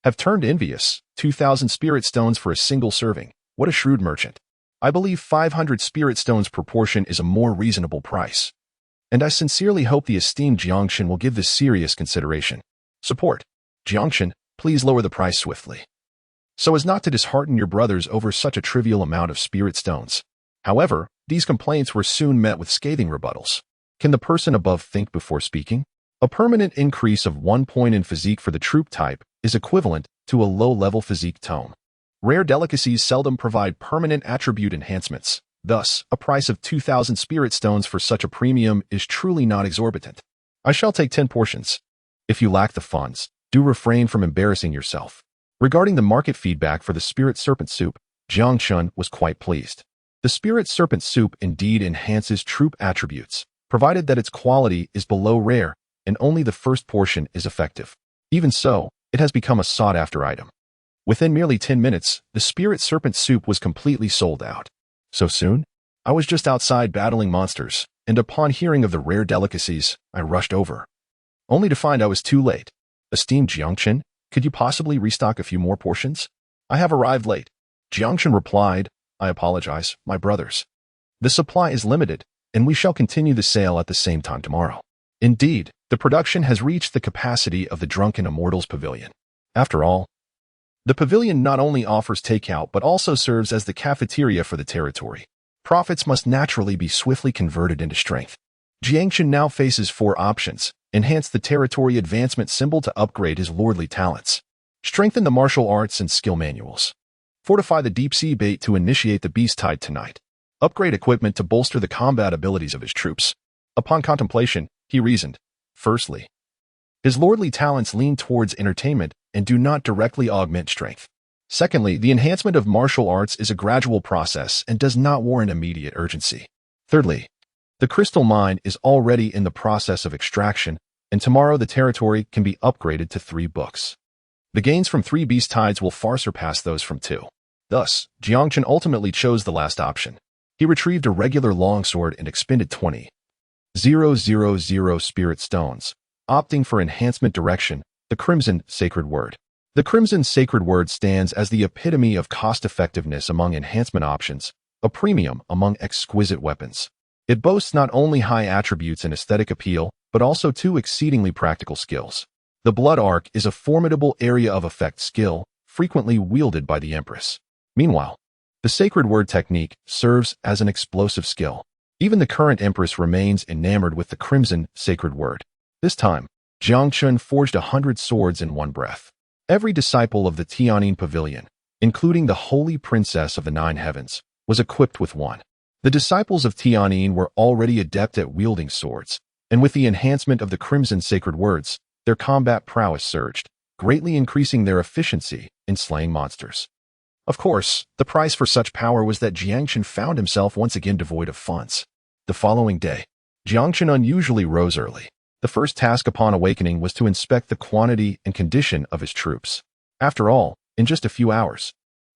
have turned envious. 2,000 spirit stones for a single serving. What a shrewd merchant. I believe 500 spirit stones per portion is a more reasonable price, and I sincerely hope the esteemed Jiang Chen will give this serious consideration. Support. Jiang Chen, please lower the price swiftly, so as not to dishearten your brothers over such a trivial amount of spirit stones. However, these complaints were soon met with scathing rebuttals. Can the person above think before speaking? A permanent increase of 1 point in physique for the troop type is equivalent to a low-level physique tome. Rare delicacies seldom provide permanent attribute enhancements. Thus, a price of 2,000 spirit stones for such a premium is truly not exorbitant. I shall take 10 portions. If you lack the funds, do refrain from embarrassing yourself. Regarding the market feedback for the Spirit Serpent Soup, Jiang Chen was quite pleased. The Spirit Serpent Soup indeed enhances troop attributes, provided that its quality is below rare and only the first portion is effective. Even so, it has become a sought-after item. Within merely 10 minutes, the Spirit Serpent Soup was completely sold out. So soon? I was just outside battling monsters, and upon hearing of the rare delicacies, I rushed over. Only to find I was too late. Esteemed Jiang Chen, could you possibly restock a few more portions? I have arrived late. Jiang Chen replied, I apologize, my brothers. The supply is limited, and we shall continue the sale at the same time tomorrow. Indeed, the production has reached the capacity of the Drunken Immortals Pavilion. After all, the pavilion not only offers takeout but also serves as the cafeteria for the territory. Profits must naturally be swiftly converted into strength. Jiang Chen now faces 4 options. Enhance the territory advancement symbol to upgrade his lordly talents. Strengthen the martial arts and skill manuals. Fortify the deep sea bait to initiate the beast tide tonight. Upgrade equipment to bolster the combat abilities of his troops. Upon contemplation, he reasoned. Firstly, his lordly talents lean towards entertainment and do not directly augment strength. Secondly, the enhancement of martial arts is a gradual process and does not warrant immediate urgency. Thirdly, the crystal mine is already in the process of extraction, and tomorrow the territory can be upgraded to 3 books. The gains from 3 beast tides will far surpass those from 2. Thus, Jiang Chen ultimately chose the last option. He retrieved a regular longsword and expended 20,000 spirit stones, opting for enhancement direction, the Crimson Sacred Word. The Crimson Sacred Word stands as the epitome of cost-effectiveness among enhancement options, a premium among exquisite weapons. It boasts not only high attributes and aesthetic appeal, but also 2 exceedingly practical skills. The Blood Arc is a formidable area of effect skill, frequently wielded by the Empress. Meanwhile, the Sacred Word technique serves as an explosive skill. Even the current Empress remains enamored with the Crimson Sacred Word. This time, Jiang Chen forged 100 swords in one breath. Every disciple of the Tianyin Pavilion, including the Holy Princess of the 9 Heavens, was equipped with one. The disciples of Tianyin were already adept at wielding swords, and with the enhancement of the Crimson Sacred Words, their combat prowess surged, greatly increasing their efficiency in slaying monsters. Of course, the price for such power was that Jiang Chen found himself once again devoid of funds. The following day, Jiang Chen unusually rose early. The first task upon awakening was to inspect the quantity and condition of his troops. After all, in just a few hours,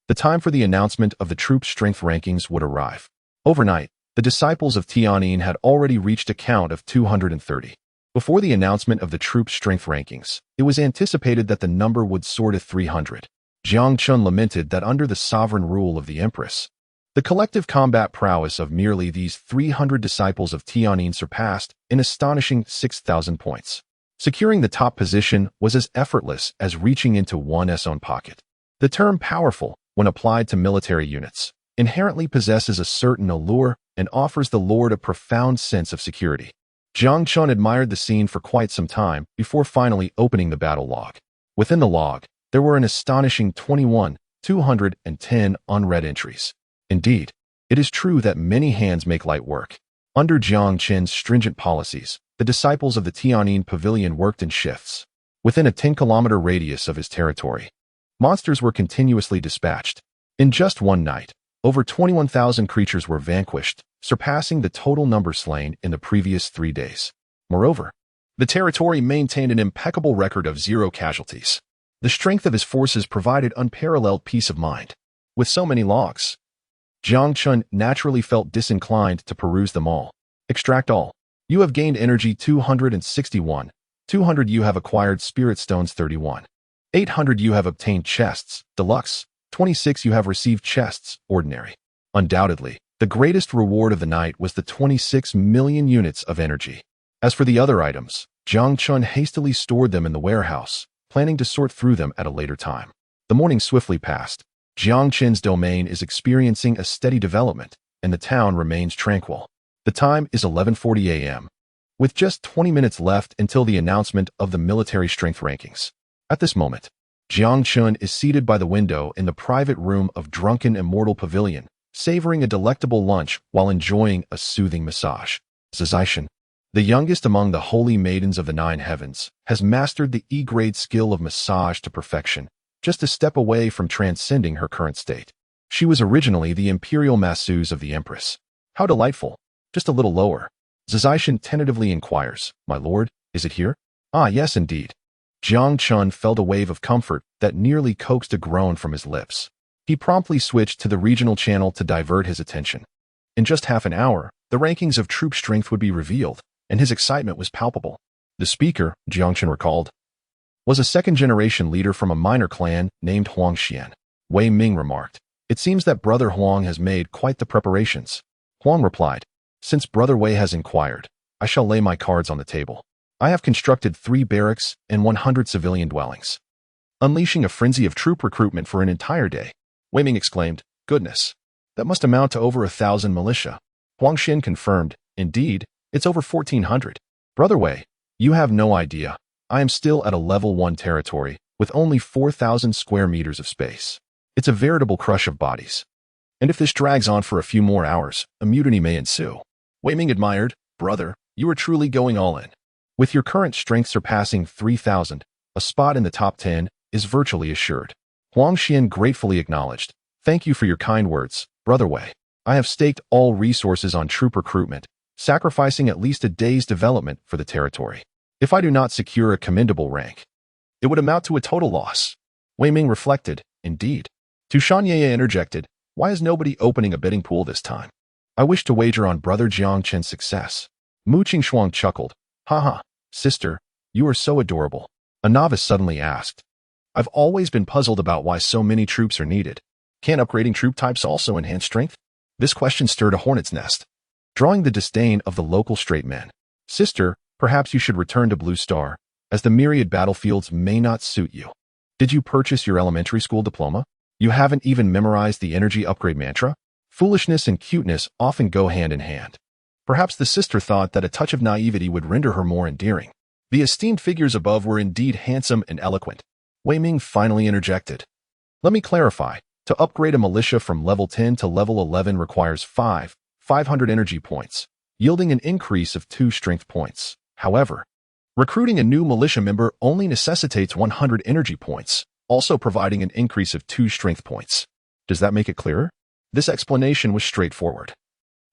the time for the announcement of the troop strength rankings would arrive. Overnight, the disciples of Tianyin had already reached a count of 230. Before the announcement of the troop strength rankings, it was anticipated that the number would soar to 300. Jiang Chen lamented that under the sovereign rule of the Empress, the collective combat prowess of merely these 300 disciples of Tianyin surpassed an astonishing 6,000 points. Securing the top position was as effortless as reaching into one's own pocket. The term powerful, when applied to military units, inherently possesses a certain allure and offers the lord a profound sense of security. Jiang Chen admired the scene for quite some time before finally opening the battle log. Within the log, there were an astonishing 21,210 unread entries. Indeed, it is true that many hands make light work. Under Jiang Chen's stringent policies, the disciples of the Tianyin Pavilion worked in shifts. Within a 10-kilometer radius of his territory, monsters were continuously dispatched. In just one night, over 21,000 creatures were vanquished, surpassing the total number slain in the previous 3 days. Moreover, the territory maintained an impeccable record of 0 casualties. The strength of his forces provided unparalleled peace of mind. With so many logs, Jiang Chen naturally felt disinclined to peruse them all. Extract all. You have gained energy 261. 200 you have acquired spirit stones 31. 800 you have obtained chests, deluxe. 26 you have received chests, ordinary. Undoubtedly, the greatest reward of the night was the 26 million units of energy. As for the other items, Jiang Chen hastily stored them in the warehouse, planning to sort through them at a later time. The morning swiftly passed. Jiang Chen's domain is experiencing a steady development, and the town remains tranquil. The time is 11:40 a.m., with just 20 minutes left until the announcement of the military strength rankings. At this moment, Jiang Chen is seated by the window in the private room of Drunken Immortal Pavilion, savoring a delectable lunch while enjoying a soothing massage. Jiang Chen, the youngest among the holy maidens of the 9 heavens, has mastered the E-grade skill of massage to perfection, just a step away from transcending her current state. She was originally the imperial masseuse of the Empress. How delightful. Just a little lower. Jiang Chen tentatively inquires, "My lord, is it here?" "Ah, yes, indeed." Jiang Chen felt a wave of comfort that nearly coaxed a groan from his lips. He promptly switched to the regional channel to divert his attention. In just half an hour, the rankings of troop strength would be revealed, and his excitement was palpable. The speaker, Jiang Chen recalled, was a second-generation leader from a minor clan named Huang Xian. Wei Ming remarked, "It seems that Brother Huang has made quite the preparations." Huang replied, "Since Brother Wei has inquired, I shall lay my cards on the table. I have constructed 3 barracks and 100 civilian dwellings." Unleashing a frenzy of troop recruitment for an entire day, Wei Ming exclaimed, "Goodness, that must amount to over 1,000 militia." Huang Xian confirmed, "Indeed, it's over 1,400. Brother Wei, you have no idea. I am still at a level 1 territory with only 4,000 square meters of space. It's a veritable crush of bodies. And if this drags on for a few more hours, a mutiny may ensue." Wei Ming admired, "Brother, you are truly going all in. With your current strength surpassing 3,000, a spot in the top 10 is virtually assured." Huang Xian gratefully acknowledged, "Thank you for your kind words, Brother Wei. I have staked all resources on troop recruitment, sacrificing at least a day's development for the territory. If I do not secure a commendable rank, it would amount to a total loss." Wei Ming reflected, "Indeed." Tu Shanye interjected, "Why is nobody opening a bidding pool this time? I wish to wager on Brother Jiang Chen's success." Mu Qingshuang chuckled, "Haha, sister, you are so adorable." A novice suddenly asked, "I've always been puzzled about why so many troops are needed. Can't upgrading troop types also enhance strength?" This question stirred a hornet's nest, drawing the disdain of the local straight men. "Sister, perhaps you should return to Blue Star, as the myriad battlefields may not suit you. Did you purchase your elementary school diploma? You haven't even memorized the energy upgrade mantra?" Foolishness and cuteness often go hand in hand. Perhaps the sister thought that a touch of naivety would render her more endearing. The esteemed figures above were indeed handsome and eloquent. Wei Ming finally interjected, "Let me clarify. To upgrade a militia from level 10 to level 11 requires 500 energy points, yielding an increase of 2 strength points. However, recruiting a new militia member only necessitates 100 energy points, also providing an increase of 2 strength points. Does that make it clearer?" This explanation was straightforward,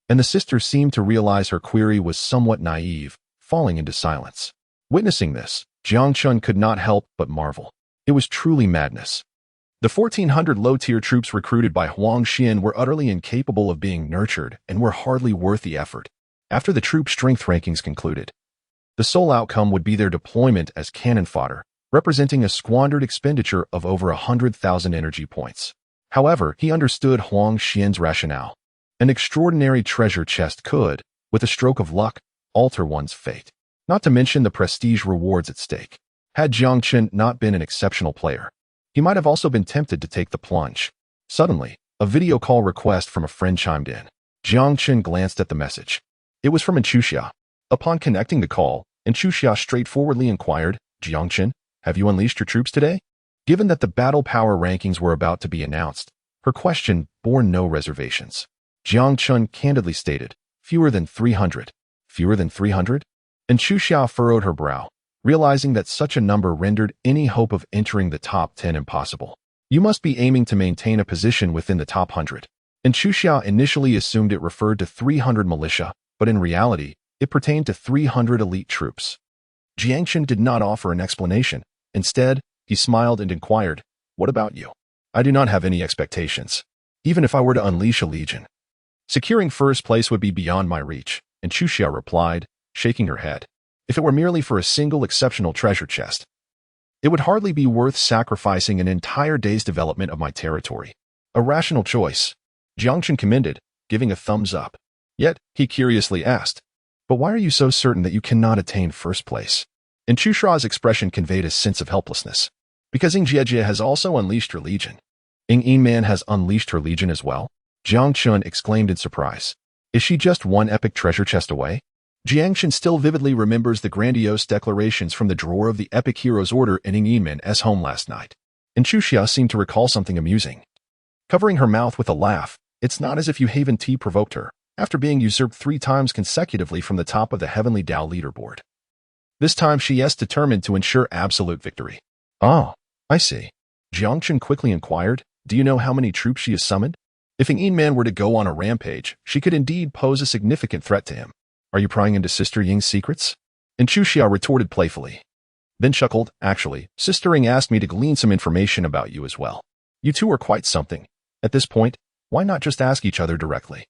and the sister seemed to realize her query was somewhat naive, falling into silence. Witnessing this, Jiang Chen could not help but marvel. It was truly madness. The 1,400 low-tier troops recruited by Huang Xian were utterly incapable of being nurtured and were hardly worth the effort. After the troop strength rankings concluded, the sole outcome would be their deployment as cannon fodder, representing a squandered expenditure of over 100,000 energy points. However, he understood Huang Xian's rationale. An extraordinary treasure chest could, with a stroke of luck, alter one's fate. Not to mention the prestige rewards at stake. Had Jiang Chen not been an exceptional player, he might have also been tempted to take the plunge. Suddenly, a video call request from a friend chimed in. Jiang Chen glanced at the message. It was from Inchuxia. Upon connecting the call, Inchuxia straightforwardly inquired, "Jiang Chen, have you unleashed your troops today?" Given that the battle power rankings were about to be announced, her question bore no reservations. Jiang Chen candidly stated, "Fewer than 300. Fewer than 300? And Inchuxia furrowed her brow, realizing that such a number rendered any hope of entering the top 10 impossible. "You must be aiming to maintain a position within the top 100. Inchuxia initially assumed it referred to 300 militia, but in reality, it pertained to 300 elite troops. Jiang Chen did not offer an explanation. Instead, he smiled and inquired, "What about you?" "I do not have any expectations, even if I were to unleash a legion. Securing first place would be beyond my reach," Inchuxia replied, shaking her head. "If it were merely for a single exceptional treasure chest, it would hardly be worth sacrificing an entire day's development of my territory." A rational choice, Jiang Chen commended, giving a thumbs up. Yet, he curiously asked, "But why are you so certain that you cannot attain first place?" Inchuxia's expression conveyed a sense of helplessness. "Because Ying Jiejie has also unleashed her legion." "Ying Yinman has unleashed her legion as well?" Jiang Chen exclaimed in surprise. "Is she just one epic treasure chest away?" Jiang Chen still vividly remembers the grandiose declarations from the drawer of the Epic Heroes Order in Ying Yinman's home last night. Inchuxia seemed to recall something amusing. Covering her mouth with a laugh, It's not as if you Haven T provoked her, after being usurped 3 times consecutively from the top of the Heavenly Tao leaderboard. This time she is determined to ensure absolute victory. Oh, I see. Jiang Chen quickly inquired, do you know how many troops she has summoned? If an Yin man were to go on a rampage, she could indeed pose a significant threat to him. Are you prying into Sister Ying's secrets? And Chu Xia retorted playfully. Then chuckled, actually, Sister Ying asked me to glean some information about you as well. You two are quite something. At this point, why not just ask each other directly?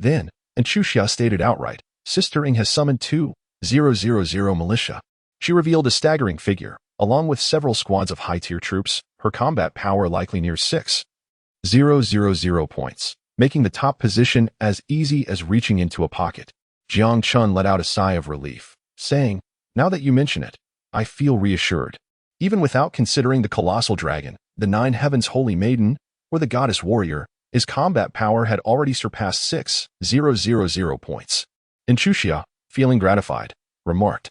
Then, and Chu Xia stated outright, Sister Ying has summoned 2,000 militia. She revealed a staggering figure, along with several squads of high-tier troops, her combat power likely near 6,000 points, making the top position as easy as reaching into a pocket. Jiang Chen let out a sigh of relief, saying, now that you mention it, I feel reassured. Even without considering the colossal dragon, the 9 heavens holy maiden, or the goddess warrior, his combat power had already surpassed 6,000 points. And Chu Xia, feeling gratified, remarked,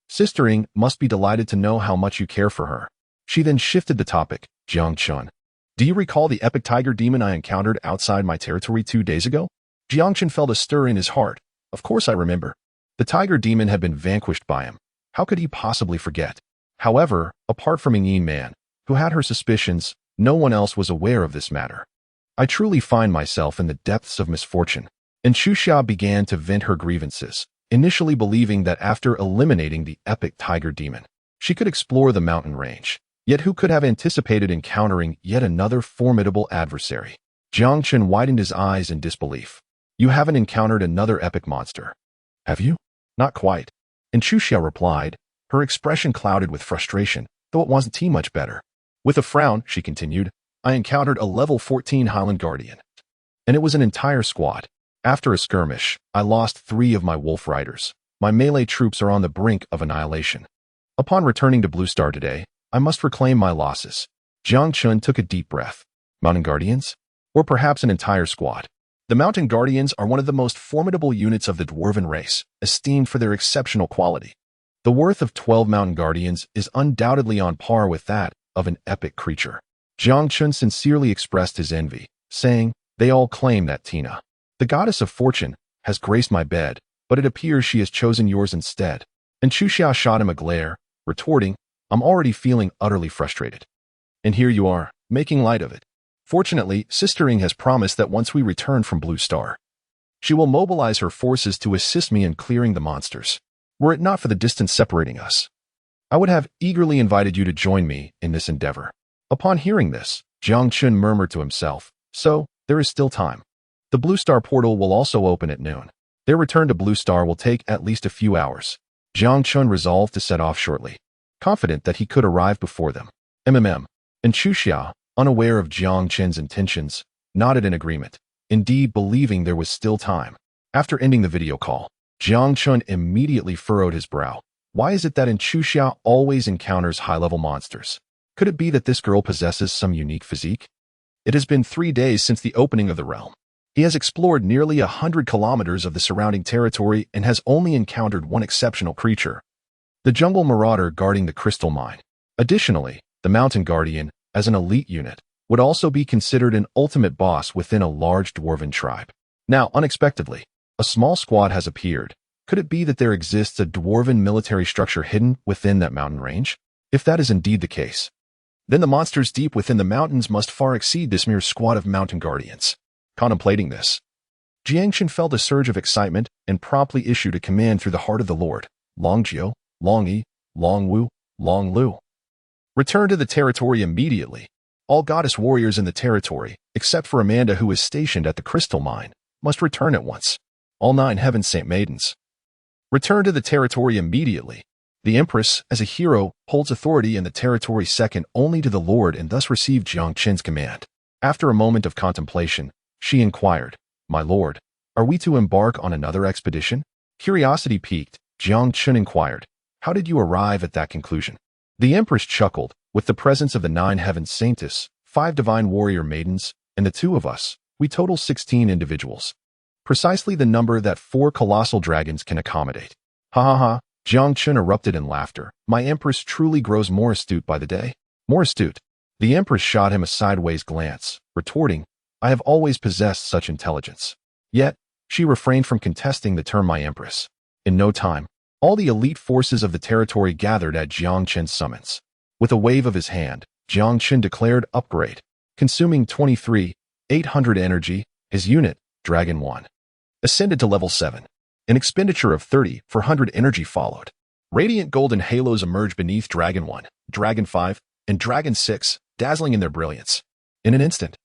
Sister Ying must be delighted to know how much you care for her. She then shifted the topic, Jiang Chen. Do you recall the epic tiger demon I encountered outside my territory 2 days ago? Jiang Chen felt a stir in his heart. Of course I remember. The tiger demon had been vanquished by him. How could he possibly forget? However, apart from Yin Man, who had her suspicions, no one else was aware of this matter. I truly find myself in the depths of misfortune. And Chu Xia began to vent her grievances, initially believing that after eliminating the epic tiger demon, she could explore the mountain range. Yet who could have anticipated encountering yet another formidable adversary? Jiang Chen widened his eyes in disbelief. You haven't encountered another epic monster, have you? Not quite. And Chu Xia replied, her expression clouded with frustration, though it wasn't too much better. With a frown, she continued, I encountered a level 14 Highland Guardian. And it was an entire squad. After a skirmish, I lost 3 of my wolf riders. My melee troops are on the brink of annihilation. Upon returning to Blue Star today, I must reclaim my losses. Jiang Chen took a deep breath. Mountain Guardians? Or perhaps an entire squad. The Mountain Guardians are one of the most formidable units of the Dwarven race, esteemed for their exceptional quality. The worth of 12 Mountain Guardians is undoubtedly on par with that of an epic creature. Jiang Chen sincerely expressed his envy, saying, they all claim that Tina, the goddess of fortune, has graced my bed, but it appears she has chosen yours instead. And Chu Xia shot him a glare, retorting, I'm already feeling utterly frustrated. And here you are, making light of it. Fortunately, Sister Ying has promised that once we return from Blue Star, she will mobilize her forces to assist me in clearing the monsters. Were it not for the distance separating us, I would have eagerly invited you to join me in this endeavor. Upon hearing this, Jiang Chen murmured to himself, so, there is still time. The Blue Star portal will also open at noon. Their return to Blue Star will take at least a few hours. Jiang Chen resolved to set off shortly, confident that he could arrive before them. And Chu Xia, unaware of Jiang Chen's intentions, nodded in agreement, indeed believing there was still time. After ending the video call, Jiang Chen immediately furrowed his brow. Why is it that Chu Xia always encounters high-level monsters? Could it be that this girl possesses some unique physique? It has been 3 days since the opening of the realm. He has explored nearly 100 kilometers of the surrounding territory and has only encountered one exceptional creature, the jungle marauder guarding the crystal mine. Additionally, the Mountain Guardian, as an elite unit, would also be considered an ultimate boss within a large dwarven tribe. Now, unexpectedly, a small squad has appeared. Could it be that there exists a dwarven military structure hidden within that mountain range? If that is indeed the case, then the monsters deep within the mountains must far exceed this mere squad of Mountain Guardians. Contemplating this, Jiang Chen felt a surge of excitement and promptly issued a command through the heart of the Lord, Long Jiu, Long Yi, Long Wu, Long Lu. Return to the territory immediately. All goddess warriors in the territory, except for Amanda who is stationed at the crystal mine, must return at once. All 9 heaven saint maidens, return to the territory immediately. The Empress, as a hero, holds authority in the territory second only to the Lord and thus received Jiang Chen's command. After a moment of contemplation, she inquired, My lord, are we to embark on another expedition? Curiosity piqued, Jiang Chen inquired, How did you arrive at that conclusion? The Empress chuckled, With the presence of the 9 heaven saintess, 5 divine warrior maidens, and the 2 of us, we total 16 individuals. Precisely the number that 4 colossal dragons can accommodate. Ha ha ha, Jiang Chen erupted in laughter. My Empress truly grows more astute by the day. More astute. The Empress shot him a sideways glance, retorting, I have always possessed such intelligence. Yet, she refrained from contesting the term my empress. In no time, all the elite forces of the territory gathered at Jiang Chen's summons. With a wave of his hand, Jiang Chen declared upgrade, consuming 23,800 energy. His unit, Dragon 1, ascended to level 7. An expenditure of 3,400 energy followed. Radiant golden halos emerged beneath Dragon 1, Dragon 5, and Dragon 6, dazzling in their brilliance. In an instant,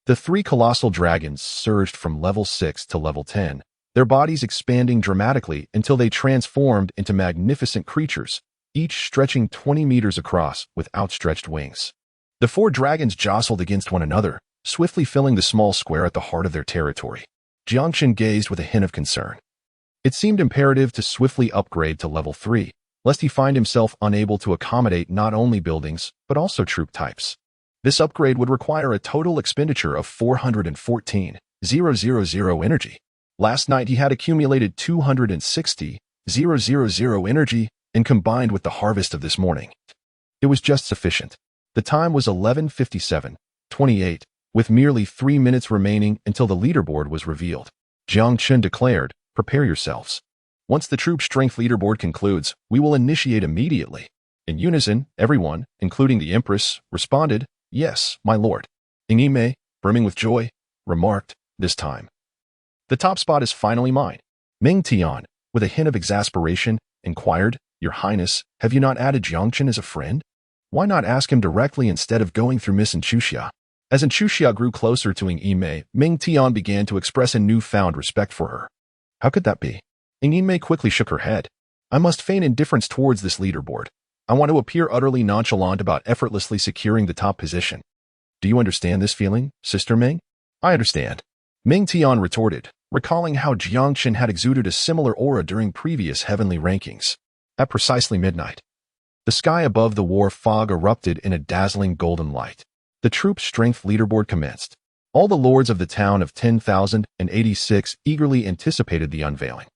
the three colossal dragons surged from level 6 to level 10, their bodies expanding dramatically until they transformed into magnificent creatures, each stretching 20 meters across with outstretched wings. The four dragons jostled against one another, swiftly filling the small square at the heart of their territory. Jiang Chen gazed with a hint of concern. It seemed imperative to swiftly upgrade to level 3, lest he find himself unable to accommodate not only buildings, but also troop types. This upgrade would require a total expenditure of 414,000 energy. Last night he had accumulated 260,000 energy, and combined with the harvest of this morning, it was just sufficient. The time was 11:57:28, with merely 3 minutes remaining until the leaderboard was revealed. Jiang Chen declared, "Prepare yourselves. Once the troop strength leaderboard concludes, we will initiate immediately." In unison, everyone, including the Empress, responded, "Yes, my lord." Ingime, brimming with joy, remarked, "This time, the top spot is finally mine." Ming Tian, with a hint of exasperation, inquired, "Your Highness, have you not added Jiang Chen as a friend? Why not ask him directly instead of going through Miss Inchuxia?" As Inchuxia grew closer to Ingime, Ming Tian began to express a newfound respect for her. How could that be? Ingime quickly shook her head. "I must feign indifference towards this leaderboard. I want to appear utterly nonchalant about effortlessly securing the top position. Do you understand this feeling, Sister Ming?" "I understand," Ming Tian retorted, recalling how Jiang Chen had exuded a similar aura during previous heavenly rankings. At precisely midnight, the sky above the war fog erupted in a dazzling golden light. The troop strength leaderboard commenced. All the lords of the town of 10,086 eagerly anticipated the unveiling.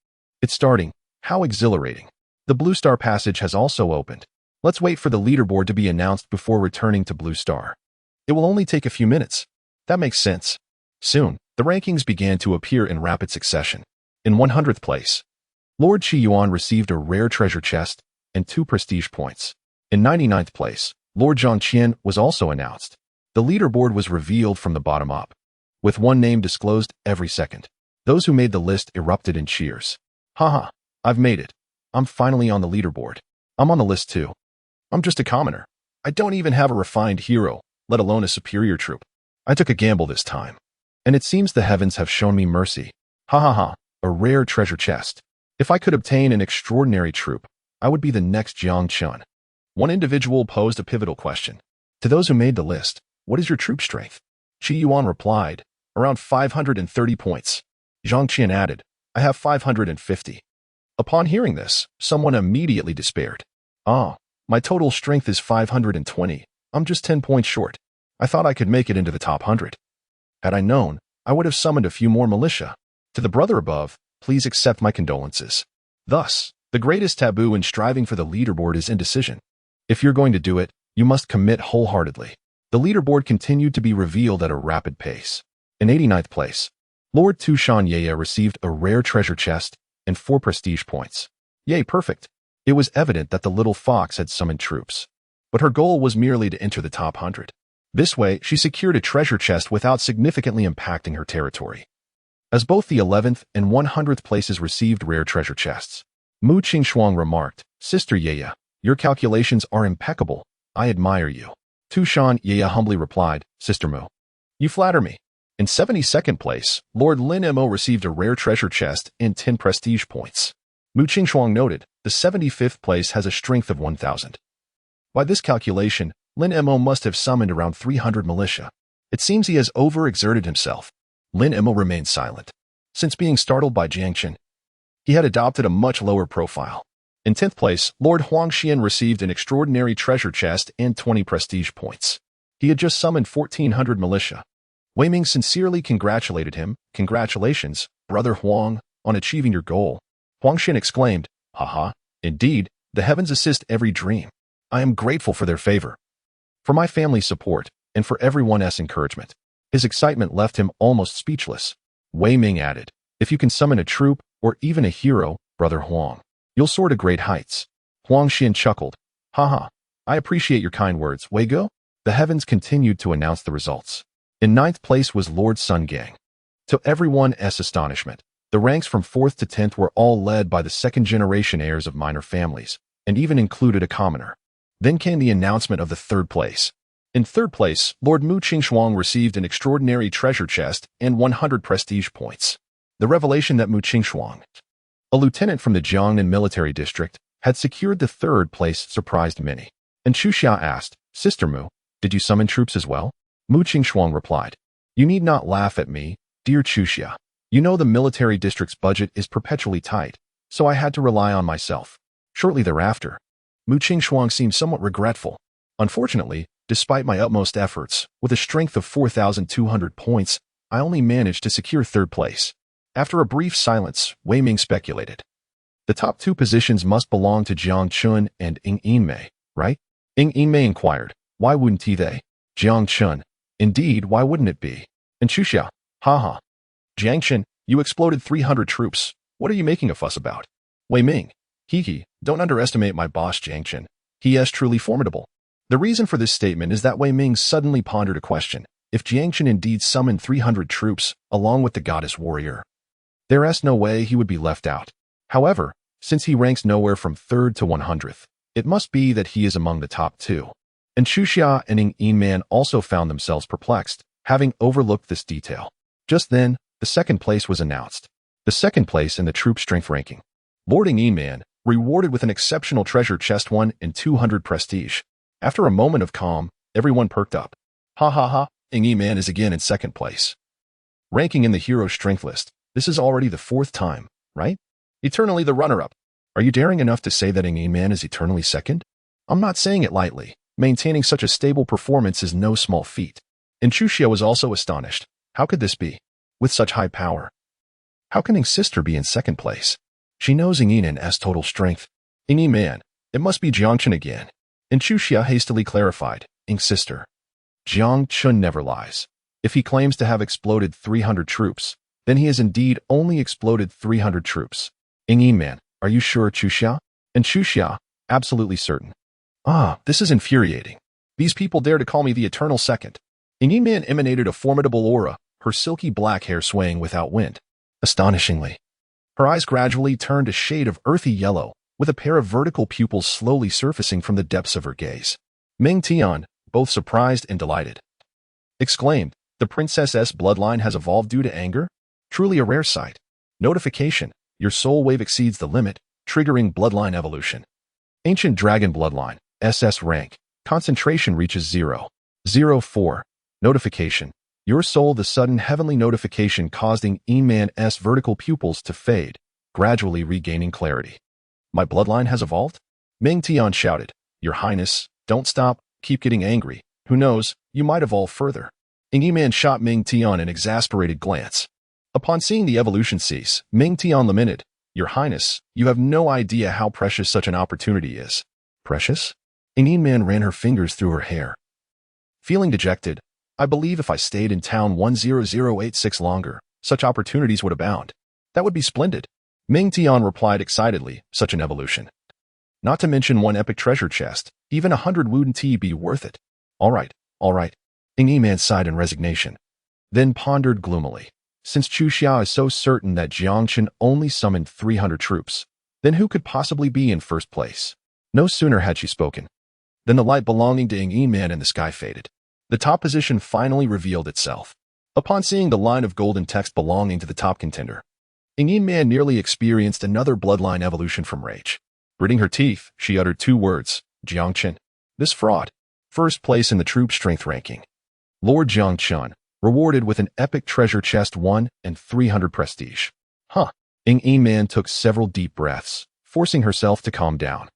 "It's starting. How exhilarating. The Blue Star passage has also opened. Let's wait for the leaderboard to be announced before returning to Blue Star. It will only take a few minutes." "That makes sense." Soon, the rankings began to appear in rapid succession. In 100th place, Lord Qi Yuan received a rare treasure chest and 2 prestige points. In 99th place, Lord Jiang Chen was also announced. The leaderboard was revealed from the bottom up, with one name disclosed every second. Those who made the list erupted in cheers. "Haha, I've made it. I'm finally on the leaderboard. I'm on the list too. I'm just a commoner. I don't even have a refined hero, let alone a superior troop. I took a gamble this time, and it seems the heavens have shown me mercy. Ha ha ha, a rare treasure chest. If I could obtain an extraordinary troop, I would be the next Jiang Chen." One individual posed a pivotal question. To those who made the list, "What is your troop strength?" Qi Yuan replied, "Around 530 points." Jiang Chen added, "I have 550. Upon hearing this, someone immediately despaired. "Ah, my total strength is 520. I'm just 10 points short. I thought I could make it into the top 100. Had I known, I would have summoned a few more militia. To the brother above, please accept my condolences." Thus, the greatest taboo in striving for the leaderboard is indecision. If you're going to do it, you must commit wholeheartedly. The leaderboard continued to be revealed at a rapid pace. In 89th place, Lord Tushan Yaya received a rare treasure chest and 4 prestige points. Yay, perfect. It was evident that the little fox had summoned troops, but her goal was merely to enter the top 100. This way, she secured a treasure chest without significantly impacting her territory. As both the 11th and 100th places received rare treasure chests, Mu Qingshuang remarked, "Sister Yaya, your calculations are impeccable. I admire you." Tushan Yaya humbly replied, "Sister Mu, you flatter me." In 72nd place, Lord Lin Mo received a rare treasure chest and 10 prestige points. Mu Qingshuang noted, "The 75th place has a strength of 1,000. By this calculation, Lin Mo must have summoned around 300 militia. It seems he has overexerted himself." Lin Mo remained silent. Since being startled by Jiang Chen, he had adopted a much lower profile. In 10th place, Lord Huang Xian received an extraordinary treasure chest and 20 prestige points. He had just summoned 1,400 militia. Wei Ming sincerely congratulated him. "Congratulations, Brother Huang, on achieving your goal." Huang Xian exclaimed, "Haha, indeed, the heavens assist every dream. I am grateful for their favor, for my family's support, and for everyone's encouragement." His excitement left him almost speechless. Wei Ming added, if you can summon a troop, or even a hero, Brother Huang, you'll soar to great heights. Huang Xian chuckled. Haha, I appreciate your kind words, Wei Go. The heavens continued to announce the results. In ninth place was Lord Sun Gang. To everyone's astonishment, the ranks from 4th to 10th were all led by the second-generation heirs of minor families, and even included a commoner. Then came the announcement of the 3rd place. In 3rd place, Lord Mu Qingshuang received an extraordinary treasure chest and 100 prestige points. The revelation that Mu Qingshuang, a lieutenant from the Jiangnan military district, had secured the 3rd place surprised many. And Chu Xia asked, Sister Mu, did you summon troops as well? Mu Qingshuang replied, you need not laugh at me, dear Chu Xia. You know the military district's budget is perpetually tight, so I had to rely on myself. Shortly thereafter, Mu Qingshuang seemed somewhat regretful. Unfortunately, despite my utmost efforts, with a strength of 4,200 points, I only managed to secure 3rd place. After a brief silence, Wei Ming speculated. The top 2 positions must belong to Jiang Chen and Ying Yinmei, right? Ying Yinmei inquired, why wouldn't they? Jiang Chen, indeed, why wouldn't it be? And Chu Xia, haha. Jiang Chen, you exploded 300 troops. What are you making a fuss about? Wei Ming, hee, don't underestimate my boss Jiang Chen. He is truly formidable. The reason for this statement is that Wei Ming suddenly pondered a question. If Jiang Chen indeed summoned 300 troops, along with the goddess warrior, there is no way he would be left out. However, since he ranks nowhere from 3rd to 100th, it must be that he is among the top 2. And Chu Xia and Ying Yinmei also found themselves perplexed, having overlooked this detail. Just then, the 2nd place was announced. The 2nd place in the troop strength ranking. Lord Ying Yinmei, rewarded with an exceptional treasure chest 1 and 200 prestige. After a moment of calm, everyone perked up. Ha, Ying Yinmei is again in 2nd place. Ranking in the hero strength list, this is already the 4th time, right? Eternally the runner-up. Are you daring enough to say that Ying Yinmei is eternally 2nd? I'm not saying it lightly. Maintaining such a stable performance is no small feat. And Chu Xia was also astonished. How could this be? With such high power. How can Ying's sister be in 2nd place? She knows Ying Yinmei's total strength. Ying Yinmei, it must be Jiang Chen again. And Chu Xia hastily clarified, Ying's sister. Jiang Chen never lies. If he claims to have exploded 300 troops, then he has indeed only exploded 300 troops. Ying Yinmei, are you sure, Chu Xia? And Chu Xia, absolutely certain. This is infuriating. These people dare to call me the eternal 2nd. Ying Yinmei emanated a formidable aura, her silky black hair swaying without wind. Astonishingly, her eyes gradually turned a shade of earthy yellow, with a pair of vertical pupils slowly surfacing from the depths of her gaze. Ming Tian, both surprised and delighted, exclaimed, the princess's bloodline has evolved due to anger? Truly a rare sight. Notification, your soul wave exceeds the limit, triggering bloodline evolution. Ancient dragon bloodline, SS rank, concentration reaches 0. 04. Notification. Your soul the sudden heavenly notification causing Yinmei's vertical pupils to fade, gradually regaining clarity. My bloodline has evolved? Ming Tian shouted, Your Highness, don't stop, keep getting angry. Who knows, you might evolve further. Ying Yinmei shot Ming Tian an exasperated glance. Upon seeing the evolution cease, Ming Tian lamented, Your Highness, you have no idea how precious such an opportunity is. Precious? Ying Yinmei ran her fingers through her hair. Feeling dejected, I believe if I stayed in town 10086 longer, such opportunities would abound. That would be splendid. Ming Tian replied excitedly, such an evolution. Not to mention 1 epic treasure chest, even 100 wooden tea be worth it. All right. Ying Yinmei sighed in resignation. Then pondered gloomily. Since Chu Xia is so certain that Jiang Chen only summoned 300 troops, then who could possibly be in 1st place? No sooner had she spoken than the light belonging to Ying Yinmei in the sky faded. The top position finally revealed itself. Upon seeing the line of golden text belonging to the top contender, Ying Yinmei nearly experienced another bloodline evolution from rage. Gritting her teeth, she uttered 2 words, Jiang Chen. This fraud. 1st place in the troop strength ranking. Lord Jiang Chen, rewarded with an epic treasure chest 1 and 300 prestige. Ying Yinmei took several deep breaths, forcing herself to calm down.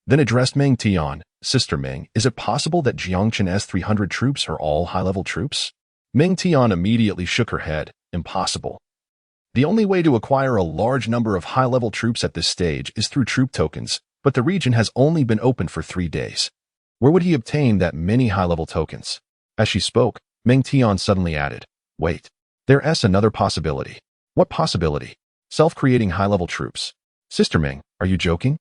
Then addressed Ming Tian, Sister Ming, is it possible that Jiang Chen's 300 troops are all high-level troops? Ming Tian immediately shook her head, impossible. The only way to acquire a large number of high-level troops at this stage is through troop tokens, but the region has only been open for 3 days. Where would he obtain that many high-level tokens? As she spoke, Ming Tian suddenly added, Wait. There's another possibility. What possibility? Self-creating high-level troops. Sister Ming, are you joking?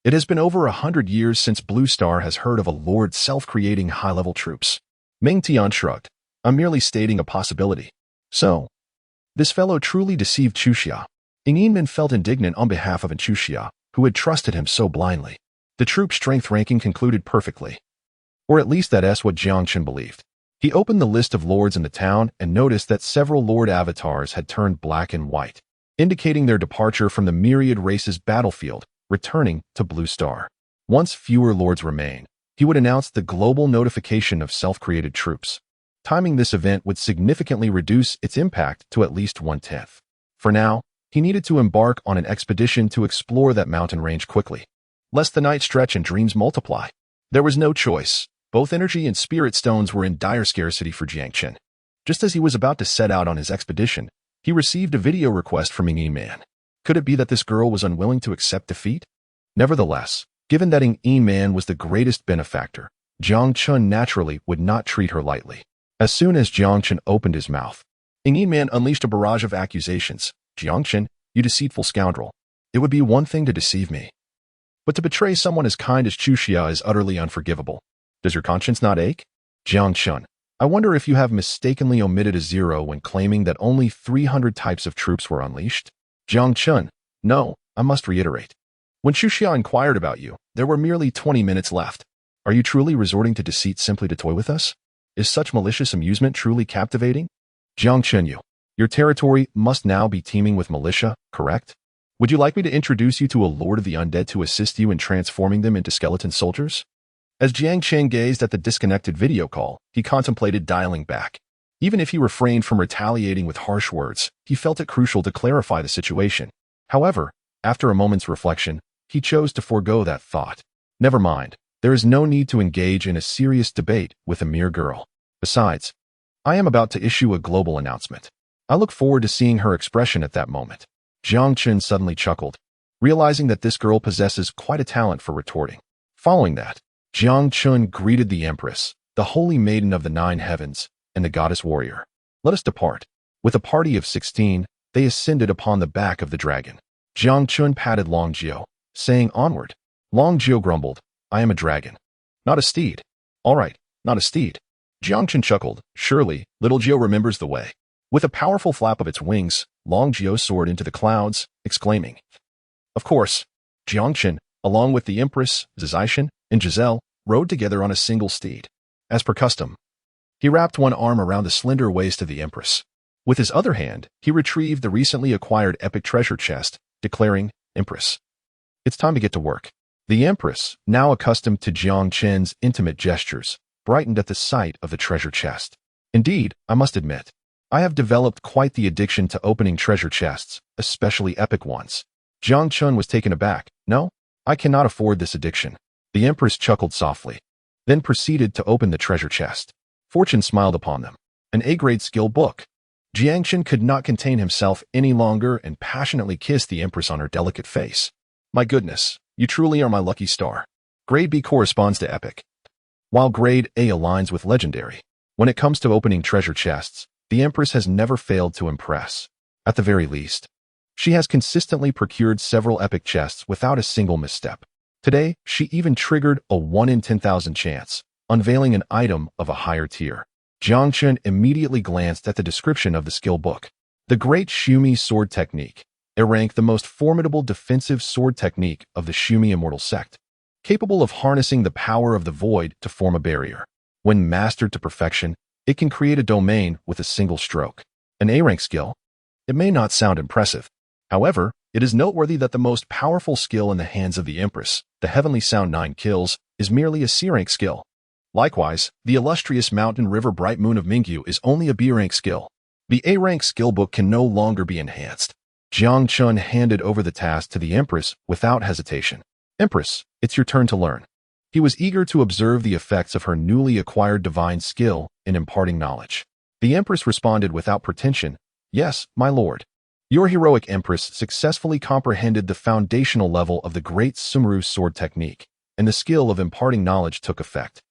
It has been over 100 years since Blue Star has heard of a lord self-creating high-level troops. Ming Tian shrugged. I'm merely stating a possibility. So, this fellow truly deceived Chuxia. Ying Yinmin felt indignant on behalf of Chuxia, who had trusted him so blindly. The troop strength ranking concluded perfectly. Or at least that's what Jiang Chen believed. He opened the list of lords in the town and noticed that several lord avatars had turned black and white, indicating their departure from the myriad races battlefield, returning to Blue Star. Once fewer lords remain, he would announce the global notification of self-created troops. Timing this event would significantly reduce its impact to at least 1/10. For now, he needed to embark on an expedition to explore that mountain range quickly, lest the night stretch and dreams multiply. There was no choice. Both energy and spirit stones were in dire scarcity for Jiang Chen. Just as he was about to set out on his expedition, he received a video request from Ying Yinmin. Could it be that this girl was unwilling to accept defeat? Nevertheless, given that Ying Yinmin was the greatest benefactor, Jiang Chen naturally would not treat her lightly. As soon as Jiang Chen opened his mouth, Ying Yinmin unleashed a barrage of accusations. Jiang Chen, you deceitful scoundrel. It would be one thing to deceive me, but to betray someone as kind as Chuxia is utterly unforgivable. Does your conscience not ache? Jiang Chen, I wonder if you have mistakenly omitted a 0 when claiming that only 300 types of troops were unleashed? Jiang Chen, no, I must reiterate. When Chuxia inquired about you, there were merely 20 minutes left. Are you truly resorting to deceit simply to toy with us? Is such malicious amusement truly captivating? Jiang Chen, your territory must now be teeming with militia, correct? Would you like me to introduce you to a lord of the undead to assist you in transforming them into skeleton soldiers? As Jiang Chen gazed at the disconnected video call, he contemplated dialing back. Even if he refrained from retaliating with harsh words, he felt it crucial to clarify the situation. However, after a moment's reflection, he chose to forego that thought. Never mind, there is no need to engage in a serious debate with a mere girl. Besides, I am about to issue a global announcement. I look forward to seeing her expression at that moment. Jiang Chen suddenly chuckled, realizing that this girl possesses quite a talent for retorting. Following that, Jiang Chen greeted the Empress, the holy maiden of the 9 heavens, and the goddess warrior. Let us depart. With a party of 16, they ascended upon the back of the dragon. Jiang Chen patted Long Jiao, saying onward. Long Jiao grumbled, I am a dragon, not a steed. All right, not a steed. Jiang Chen chuckled, surely, little Jiao remembers the way. With a powerful flap of its wings, Long Jiao soared into the clouds, exclaiming. Of course, Jiang Chen, along with the Empress, Zizishan, and Giselle, rode together on a single steed. As per custom, he wrapped one arm around the slender waist of the Empress. With his other hand, he retrieved the recently acquired epic treasure chest, declaring, Empress, it's time to get to work. The Empress, now accustomed to Jiang Chen's intimate gestures, brightened at the sight of the treasure chest. Indeed, I must admit, I have developed quite the addiction to opening treasure chests, especially epic ones. Jiang Chen was taken aback. No, I cannot afford this addiction. The Empress chuckled softly, then proceeded to open the treasure chest. Fortune smiled upon them. An A-grade skill book. Jiang Chen could not contain himself any longer and passionately kissed the Empress on her delicate face. My goodness, you truly are my lucky star. Grade B corresponds to epic, while Grade A aligns with legendary. When it comes to opening treasure chests, the Empress has never failed to impress. At the very least, she has consistently procured several epic chests without a single misstep. Today, she even triggered a 1 in 10,000 chance, unveiling an item of a higher tier. Jiang Chen immediately glanced at the description of the skill book. The Great Shumi Sword Technique. It ranked the most formidable defensive sword technique of the Shumi Immortal Sect, capable of harnessing the power of the void to form a barrier. When mastered to perfection, it can create a domain with a single stroke. An A-rank skill? It may not sound impressive. However, it is noteworthy that the most powerful skill in the hands of the Empress, the Heavenly Sound 9 Kills, is merely a C-rank skill. Likewise, the illustrious Mountain River Bright Moon of Mingyu is only a B-rank skill. The A-rank skill book can no longer be enhanced. Jiang Chen handed over the task to the Empress without hesitation. Empress, it's your turn to learn. He was eager to observe the effects of her newly acquired divine skill in imparting knowledge. The Empress responded without pretension, Yes, my lord. Your heroic Empress successfully comprehended the foundational level of the Great Sumeru Sword Technique, and the skill of imparting knowledge took effect.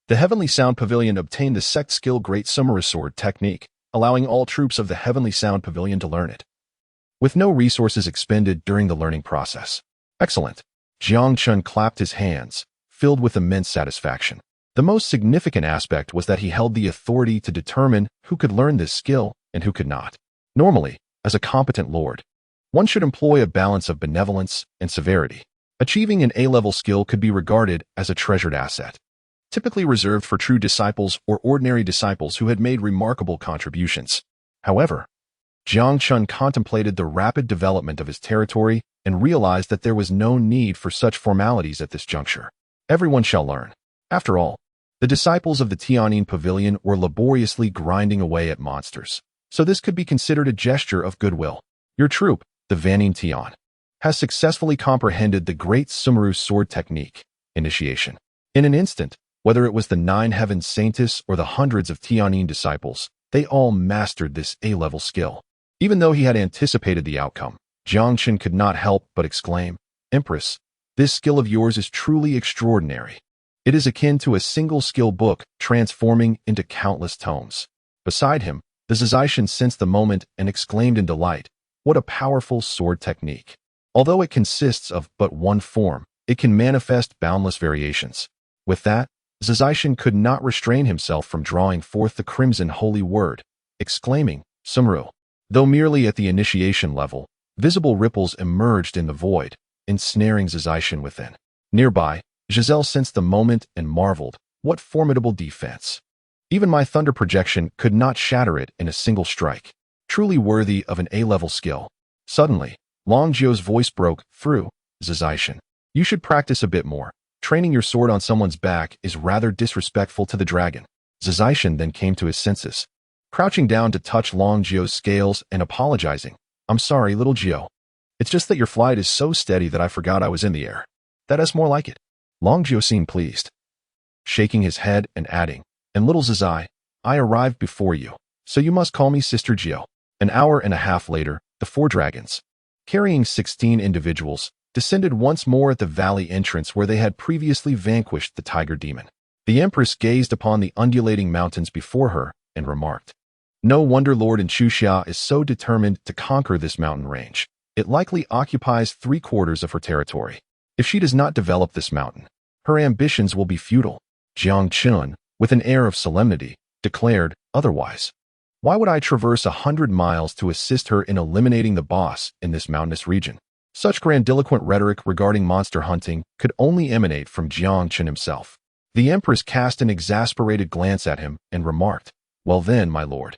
The Heavenly Sound Pavilion obtained the sect skill Great Sumeru Sword Technique, allowing all troops of the Heavenly Sound Pavilion to learn it, with no resources expended during the learning process. Excellent. Jiang Chen clapped his hands, filled with immense satisfaction. The most significant aspect was that he held the authority to determine who could learn this skill and who could not. Normally, as a competent lord, one should employ a balance of benevolence and severity. Achieving an A-level skill could be regarded as a treasured asset, typically reserved for true disciples or ordinary disciples who had made remarkable contributions. However, Jiang Chen contemplated the rapid development of his territory and realized that there was no need for such formalities at this juncture. Everyone shall learn. After all, the disciples of the Tianyin Pavilion were laboriously grinding away at monsters, so this could be considered a gesture of goodwill. Your troop, the Vanning Tian, has successfully comprehended the great Sumeru sword technique, initiation. In an instant, whether it was the 9 heaven saintess or the hundreds of Tianyin disciples, they all mastered this A-level skill. Even though he had anticipated the outcome, Jiang Chen could not help but exclaim, "Empress, this skill of yours is truly extraordinary. It is akin to a single skill book transforming into countless tomes." Beside him, the Zizaishan sensed the moment and exclaimed in delight, "What a powerful sword technique! Although it consists of but one form, it can manifest boundless variations." With that, Zizaishan could not restrain himself from drawing forth the crimson holy word, exclaiming, "Sumeru." Though merely at the initiation level, visible ripples emerged in the void, ensnaring Zizaishan within. Nearby, Giselle sensed the moment and marveled, "What formidable defense! Even my thunder projection could not shatter it in a single strike. Truly worthy of an A-level skill." Suddenly, Long Jio's voice broke through. "Zizaishan, you should practice a bit more. Training your sword on someone's back is rather disrespectful to the dragon." Zizaishan then came to his senses, crouching down to touch Long Jio's scales and apologizing. "I'm sorry, little Jio. It's just that your flight is so steady that I forgot I was in the air. That is more like it." Long Jio seemed pleased, shaking his head and adding, "And little Zizai, I arrived before you, so you must call me Sister Jio." An hour and a half later, the 4 dragons, carrying 16 individuals, descended once more at the valley entrance where they had previously vanquished the tiger demon. The Empress gazed upon the undulating mountains before her and remarked, "No wonder Lord Inchuxia is so determined to conquer this mountain range. It likely occupies 3/4 of her territory. If she does not develop this mountain, her ambitions will be futile." Jiang Chen, with an air of solemnity, declared, "Otherwise, why would I traverse 100 miles to assist her in eliminating the boss in this mountainous region?" Such grandiloquent rhetoric regarding monster hunting could only emanate from Jiang Chen himself. The Empress cast an exasperated glance at him and remarked, "Well then, my lord,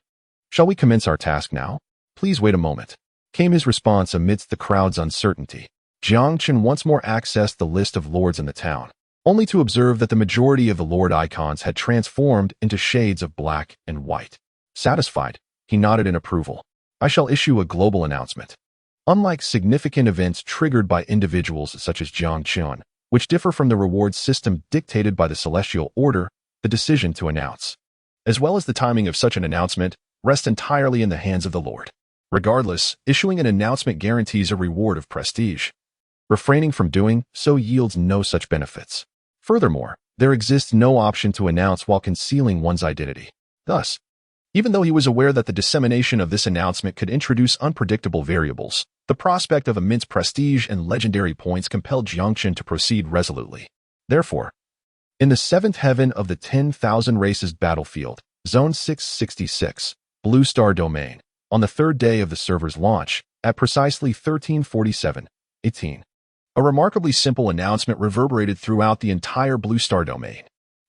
shall we commence our task now?" "Please wait a moment," came his response amidst the crowd's uncertainty. Jiang Chen once more accessed the list of lords in the town, only to observe that the majority of the lord icons had transformed into shades of black and white. Satisfied, he nodded in approval. "I shall issue a global announcement. Unlike significant events triggered by individuals such as Jiang Chen, which differ from the reward system dictated by the celestial order, the decision to announce, as well as the timing of such an announcement, rest entirely in the hands of the Lord. Regardless, issuing an announcement guarantees a reward of prestige. Refraining from doing so yields no such benefits. Furthermore, there exists no option to announce while concealing one's identity. Thus, even though he was aware that the dissemination of this announcement could introduce unpredictable variables, the prospect of immense prestige and legendary points compelled Jiang Chen to proceed resolutely. Therefore, in the 7th heaven of the 10,000 races battlefield, Zone 666, Blue Star Domain, on the 3rd day of the server's launch, at precisely 13:47:18, a remarkably simple announcement reverberated throughout the entire Blue Star Domain.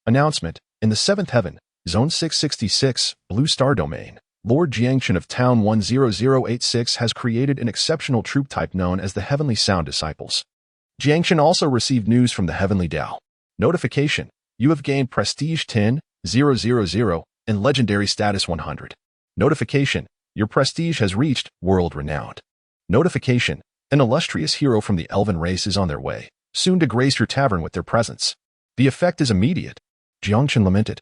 Announcement: in the 7th heaven, Zone 666, Blue Star Domain, Lord Jiang Chen of Town 10086 has created an exceptional troop type known as the Heavenly Sound Disciples. Jiang Chen also received news from the Heavenly Tao. Notification: you have gained Prestige 10,000 and Legendary Status 100. Notification: your prestige has reached World Renowned. Notification: an illustrious hero from the Elven race is on their way, soon to grace your tavern with their presence. The effect is immediate. Jiang Chen lamented.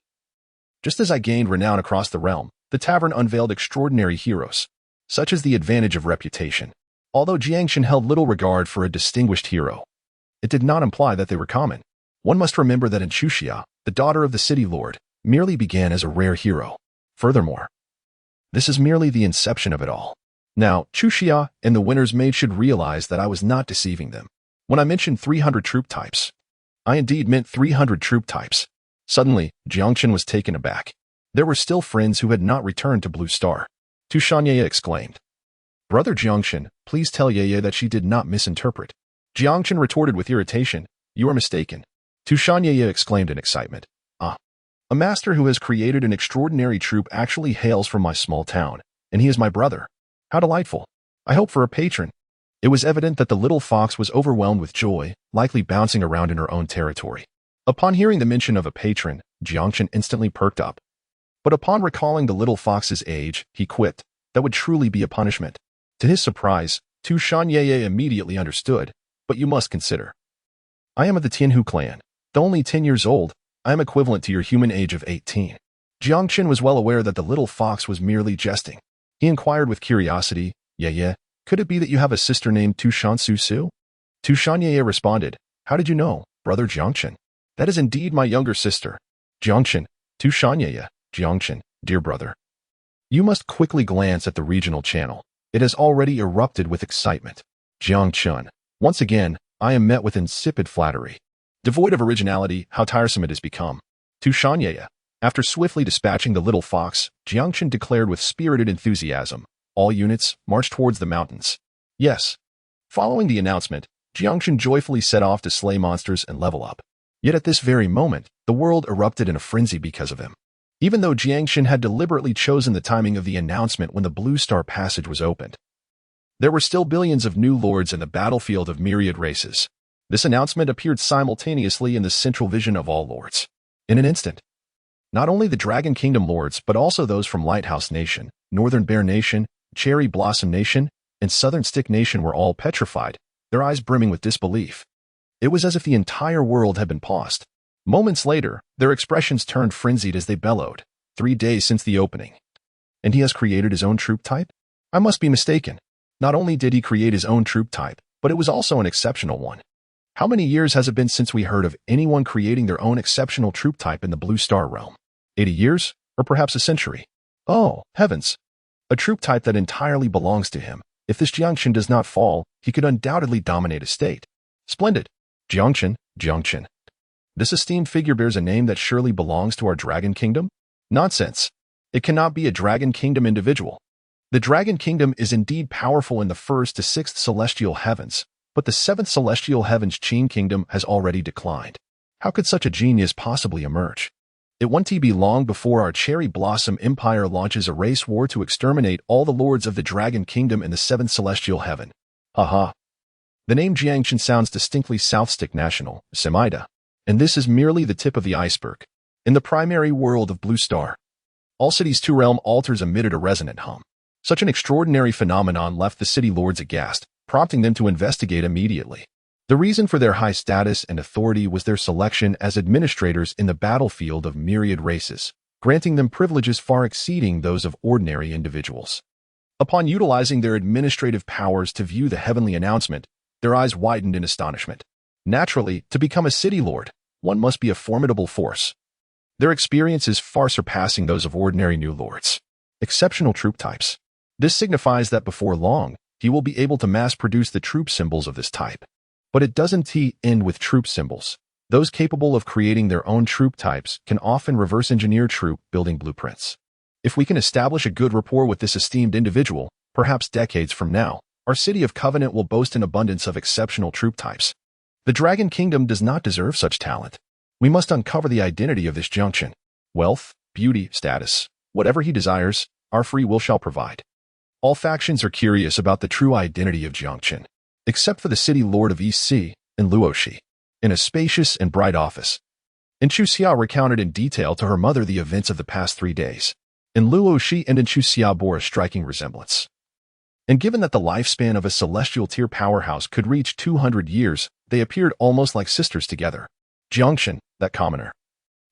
Just as I gained renown across the realm, the tavern unveiled extraordinary heroes. Such is the advantage of reputation. Although Jiang Chen held little regard for a distinguished hero, it did not imply that they were common. One must remember that Inchuxia, the daughter of the city lord, merely began as a rare hero. Furthermore, This is merely the inception of it all. Now, Chu Xia and the winner's maid should realize that I was not deceiving them. When I mentioned 300 troop types, I indeed meant 300 troop types. Suddenly, Jiang Chen was taken aback. There were still friends who had not returned to Blue Star. Tu Shanye exclaimed. Brother Jiang Chen, please tell Ye that she did not misinterpret. Jiang Chen retorted with irritation. You are mistaken. Tu Shanye exclaimed in excitement. Ah. A master who has created an extraordinary troop actually hails from my small town, and he is my brother. How delightful. I hope for a patron. It was evident that the little fox was overwhelmed with joy, likely bouncing around in her own territory. Upon hearing the mention of a patron, Jiang Chen instantly perked up. But upon recalling the little fox's age, he quipped, that would truly be a punishment. To his surprise, Tu Shanye immediately understood, but you must consider. I am of the Tianhu clan. Though only 10 years old, I am equivalent to your human age of 18. Jiang Chen was well aware that the little fox was merely jesting. He inquired with curiosity, Ye, could it be that you have a sister named Tu Shan Su Su? Tu Shanye responded, how did you know, brother Jiang Chen? That is indeed my younger sister. Jiang Chen, Tu Shanye, Jiang Chen, dear brother. You must quickly glance at the regional channel. It has already erupted with excitement. Jiang Chen. Once again, I am met with insipid flattery. Devoid of originality, how tiresome it has become. Tu Shanye. After swiftly dispatching the little fox, Jiang Chen declared with spirited enthusiasm, all units, march towards the mountains. Yes. Following the announcement, Jiang Chen joyfully set off to slay monsters and level up. Yet at this very moment, the world erupted in a frenzy because of him. Even though Jiang Chen had deliberately chosen the timing of the announcement when the Blue Star Passage was opened, there were still billions of new lords in the battlefield of myriad races. This announcement appeared simultaneously in the central vision of all lords. In an instant, not only the Dragon Kingdom lords but also those from Lighthouse Nation, Northern Bear Nation, Cherry Blossom Nation, and Southern Stick Nation were all petrified, their eyes brimming with disbelief. It was as if the entire world had been paused. Moments later, their expressions turned frenzied as they bellowed. 3 days since the opening. And he has created his own troop type? I must be mistaken. Not only did he create his own troop type, but it was also an exceptional one. How many years has it been since we heard of anyone creating their own exceptional troop type in the Blue Star realm? 80 years? Or perhaps a century? Oh, heavens! A troop type that entirely belongs to him. If this Jiang Chen does not fall, he could undoubtedly dominate a state. Splendid! Jiang Chen, Jiang Chen. This esteemed figure bears a name that surely belongs to our Dragon Kingdom? Nonsense. It cannot be a Dragon Kingdom individual. The Dragon Kingdom is indeed powerful in the 1st to 6th celestial heavens, but the 7th celestial heavens Qin Kingdom has already declined. How could such a genius possibly emerge? It won't be long before our Cherry Blossom Empire launches a race war to exterminate all the lords of the Dragon Kingdom in the 7th celestial heaven. Haha. The name Jiang Chen sounds distinctly South Stick National, Semida. And this is merely the tip of the iceberg. In the primary world of Blue Star, all cities' 2-realm altars emitted a resonant hum. Such an extraordinary phenomenon left the city lords aghast, prompting them to investigate immediately. The reason for their high status and authority was their selection as administrators in the battlefield of myriad races, granting them privileges far exceeding those of ordinary individuals. Upon utilizing their administrative powers to view the heavenly announcement, their eyes widened in astonishment. Naturally, to become a city lord, one must be a formidable force. Their experiences far surpassing those of ordinary new lords. Exceptional troop types. This signifies that before long, he will be able to mass-produce the troop symbols of this type. But it doesn't end with troop symbols. Those capable of creating their own troop types can often reverse engineer troop building blueprints. If we can establish a good rapport with this esteemed individual, perhaps decades from now, our city of Covenant will boast an abundance of exceptional troop types. The Dragon Kingdom does not deserve such talent. We must uncover the identity of this Jiang Chen. Wealth, beauty, status, whatever he desires, our free will shall provide. All factions are curious about the true identity of Jiang Chen, except for the city lord of East Sea and Luoxi, in a spacious and bright office. And Chu Xia recounted in detail to her mother the events of the past 3 days. And Luoxi and Chu Xia bore a striking resemblance. And given that the lifespan of a celestial tier powerhouse could reach 200 years, they appeared almost like sisters together. Jiang Chen, that commoner,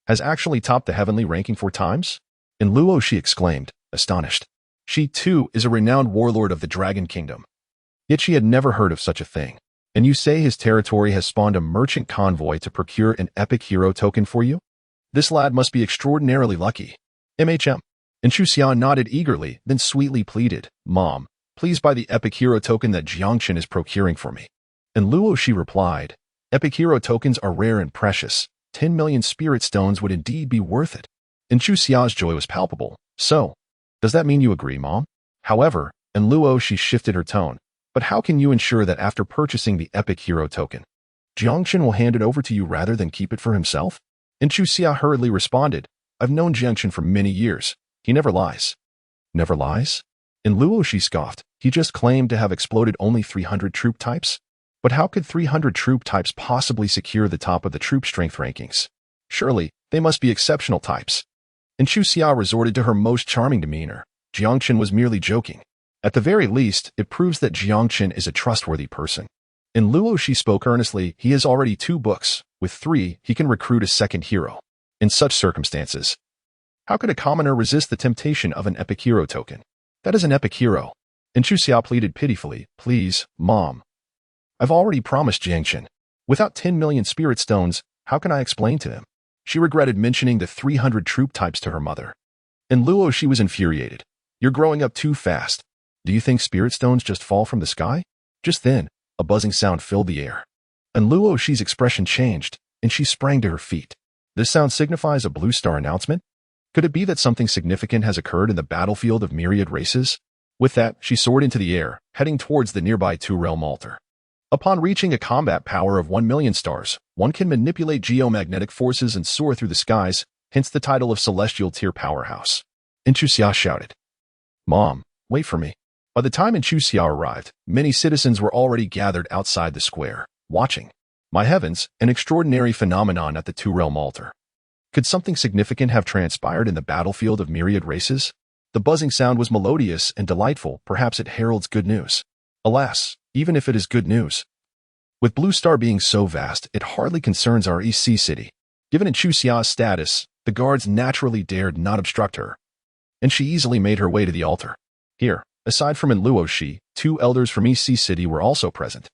has actually topped the heavenly ranking 4 times? And Luoxi exclaimed, astonished. She, too, is a renowned warlord of the Dragon Kingdom. Yet she had never heard of such a thing. And you say his territory has spawned a merchant convoy to procure an epic hero token for you? This lad must be extraordinarily lucky. MHM. And Chu Xia nodded eagerly, then sweetly pleaded, "Mom, please buy the epic hero token that Jiang Chen is procuring for me." And Luo Shi replied, "Epic hero tokens are rare and precious. 10 million spirit stones would indeed be worth it." And Chu Xia's joy was palpable. "So, does that mean you agree, Mom?" However, and Luo Shi shifted her tone, "But how can you ensure that after purchasing the epic hero token, Jiang Chen will hand it over to you rather than keep it for himself?" And Chu Xia hurriedly responded, "I've known Jiang Chen for many years. He never lies." "Never lies?" And Luo Shi scoffed. "He just claimed to have exploded only 300 troop types? But how could 300 troop types possibly secure the top of the troop strength rankings? Surely, they must be exceptional types." And Chu Xia resorted to her most charming demeanor. Jiang Chen was merely joking. At the very least, it proves that Jiang Chen is a trustworthy person. And Luo Shi spoke earnestly. He has already 2 books. With 3, he can recruit a second hero. In such circumstances, how could a commoner resist the temptation of an epic hero token? That is an epic hero. And Chu Xia pleaded pitifully, "Please, Mom. I've already promised Jiang Chen. Without 10 million spirit stones, how can I explain to him?" She regretted mentioning the 300 troop types to her mother. And Luo Shi was infuriated. "You're growing up too fast. Do you think spirit stones just fall from the sky?" Just then, a buzzing sound filled the air. And Luo Shi's expression changed, and she sprang to her feet. This sound signifies a blue star announcement? Could it be that something significant has occurred in the battlefield of myriad races? With that, she soared into the air, heading towards the nearby 2-realm altar. Upon reaching a combat power of 1 million stars, one can manipulate geomagnetic forces and soar through the skies, hence the title of Celestial Tier Powerhouse. And Chu Xia shouted, "Mom, wait for me." By the time Chu Xia arrived, many citizens were already gathered outside the square, watching. My heavens, an extraordinary phenomenon at the 2-realm altar. Could something significant have transpired in the battlefield of myriad races? The buzzing sound was melodious and delightful. Perhaps it heralds good news. Alas, even if it is good news, with Blue Star being so vast, it hardly concerns our EC city. Given Chu Xia's status, the guards naturally dared not obstruct her, and she easily made her way to the altar. Here, aside from Luo Shi, 2 elders from EC city were also present.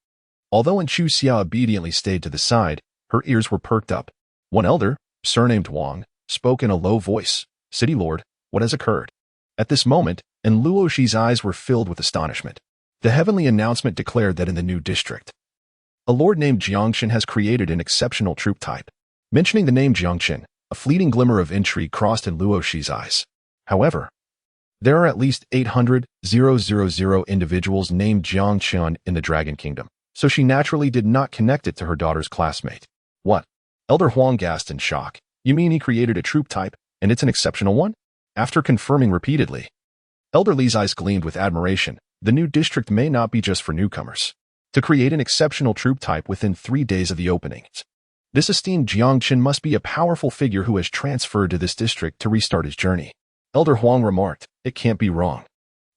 Although Chu Xia obediently stayed to the side, her ears were perked up. One elder, surnamed Wang, spoke in a low voice, "City Lord, what has occurred?" At this moment, Luo Shi's eyes were filled with astonishment. The heavenly announcement declared that in the new district, a lord named Jiang Chen has created an exceptional troop type. Mentioning the name Jiang Chen, a fleeting glimmer of intrigue crossed in Luo Shi's eyes. However, there are at least 800,000 individuals named Jiang Chen in the Dragon Kingdom, so she naturally did not connect it to her daughter's classmate. "What?" Elder Huang gasped in shock. "You mean he created a troop type, and it's an exceptional one?" After confirming repeatedly, Elder Li's eyes gleamed with admiration. The new district may not be just for newcomers. To create an exceptional troop type within 3 days of the opening, this esteemed Jiang Chen must be a powerful figure who has transferred to this district to restart his journey. Elder Huang remarked, "It can't be wrong.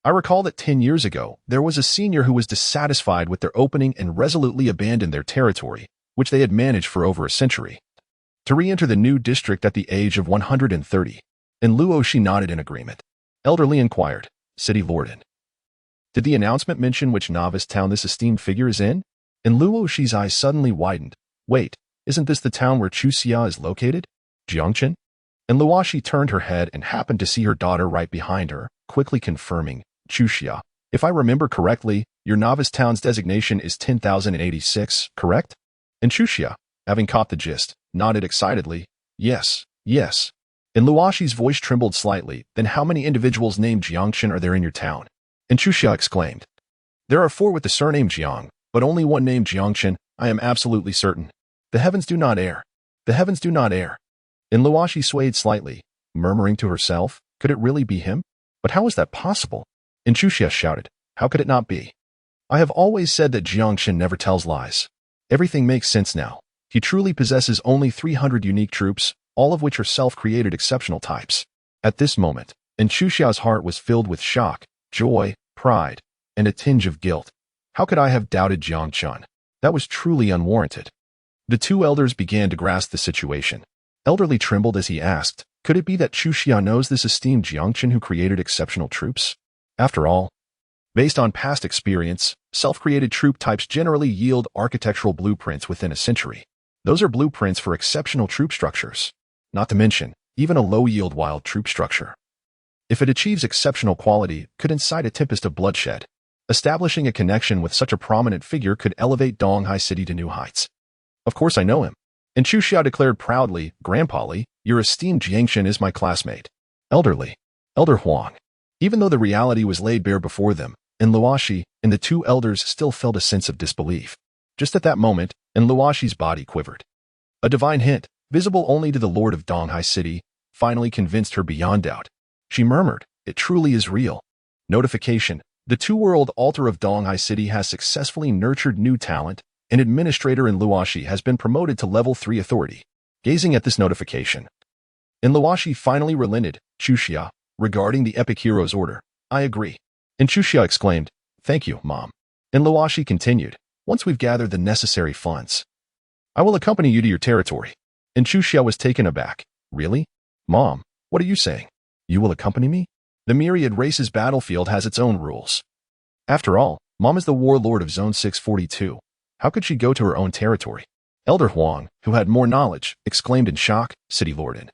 I recall that 10 years ago, there was a senior who was dissatisfied with their opening and resolutely abandoned their territory, which they had managed for over a century, to re-enter the new district at the age of 130. And Luo Shi nodded in agreement. Elder Li inquired, "City Lord, did the announcement mention which novice town this esteemed figure is in?" And Luo Shi's eyes suddenly widened. "Wait, isn't this the town where Chu Xia is located? Jiang Chen?" And Luo Shi turned her head and happened to see her daughter right behind her, quickly confirming, "Chu Xia, if I remember correctly, your novice town's designation is 10,086, correct?" And Chu Xia, having caught the gist, nodded excitedly, "Yes, yes." And Luo Shi's voice trembled slightly. "Then how many individuals named Jiang Chen are there in your town?" And Chu Xia exclaimed, "There are 4 with the surname Jiang, but only one named Jiang Chen. I am absolutely certain. The heavens do not err. The heavens do not err." And Luo Shi swayed slightly, murmuring to herself, "Could it really be him? But how is that possible?" And Chu Xia shouted, "How could it not be? I have always said that Jiang Chen never tells lies. Everything makes sense now. He truly possesses only 300 unique troops, all of which are self-created exceptional types." At this moment, Chu Xia's heart was filled with shock, joy, pride, and a tinge of guilt. How could I have doubted Jiang Chen? That was truly unwarranted. The 2 elders began to grasp the situation. Elder Li trembled as he asked, "Could it be that Chu Xia knows this esteemed Jiang Chen who created exceptional troops?" After all, based on past experience, self-created troop types generally yield architectural blueprints within a century. Those are blueprints for exceptional troop structures. Not to mention, even a low-yield wild troop structure if it achieves exceptional quality, could incite a tempest of bloodshed. Establishing a connection with such a prominent figure could elevate Donghai City to new heights. Of course I know him. And Chu Xia declared proudly, Grandpa Li, your esteemed Jiang Chen is my classmate. Elder Huang. Even though the reality was laid bare before them, and Luoshi and the two elders still felt a sense of disbelief. Just at that moment, and Luoshi's body quivered. A divine hint, visible only to the Lord of Donghai City, finally convinced her beyond doubt. She murmured, it truly is real. Notification. The two-world altar of Donghai City has successfully nurtured new talent. An administrator in Luoshi has been promoted to level 3 authority. Gazing at this notification, and Luoshi finally relented, Chu Xia, regarding the epic hero's order. I agree. And Chu Xia exclaimed, thank you, Mom. And Luoshi continued, once we've gathered the necessary funds, I will accompany you to your territory. And Chu Xia was taken aback. Really? Mom, what are you saying? You will accompany me? The Myriad Races battlefield has its own rules. After all, Mom is the warlord of Zone 642. How could she go to her own territory? Elder Huang, who had more knowledge, exclaimed in shock, City Lordin.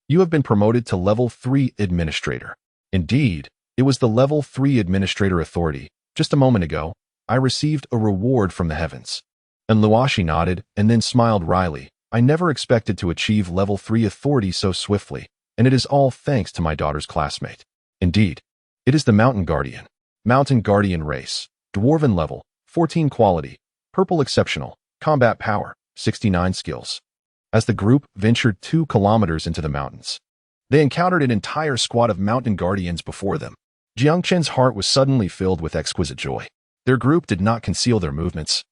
You have been promoted to Level 3 Administrator. Indeed, it was the Level 3 Administrator authority. Just a moment ago, I received a reward from the heavens. And Luoshi nodded and then smiled wryly. I never expected to achieve Level 3 authority so swiftly, and it is all thanks to my daughter's classmate. Indeed, it is the Mountain Guardian race, Dwarven level, 14 quality, Purple exceptional, combat power, 69 skills. As the group ventured 2 kilometers into the mountains, they encountered an entire squad of mountain guardians before them. Jiang Chen's heart was suddenly filled with exquisite joy. Their group did not conceal their movements,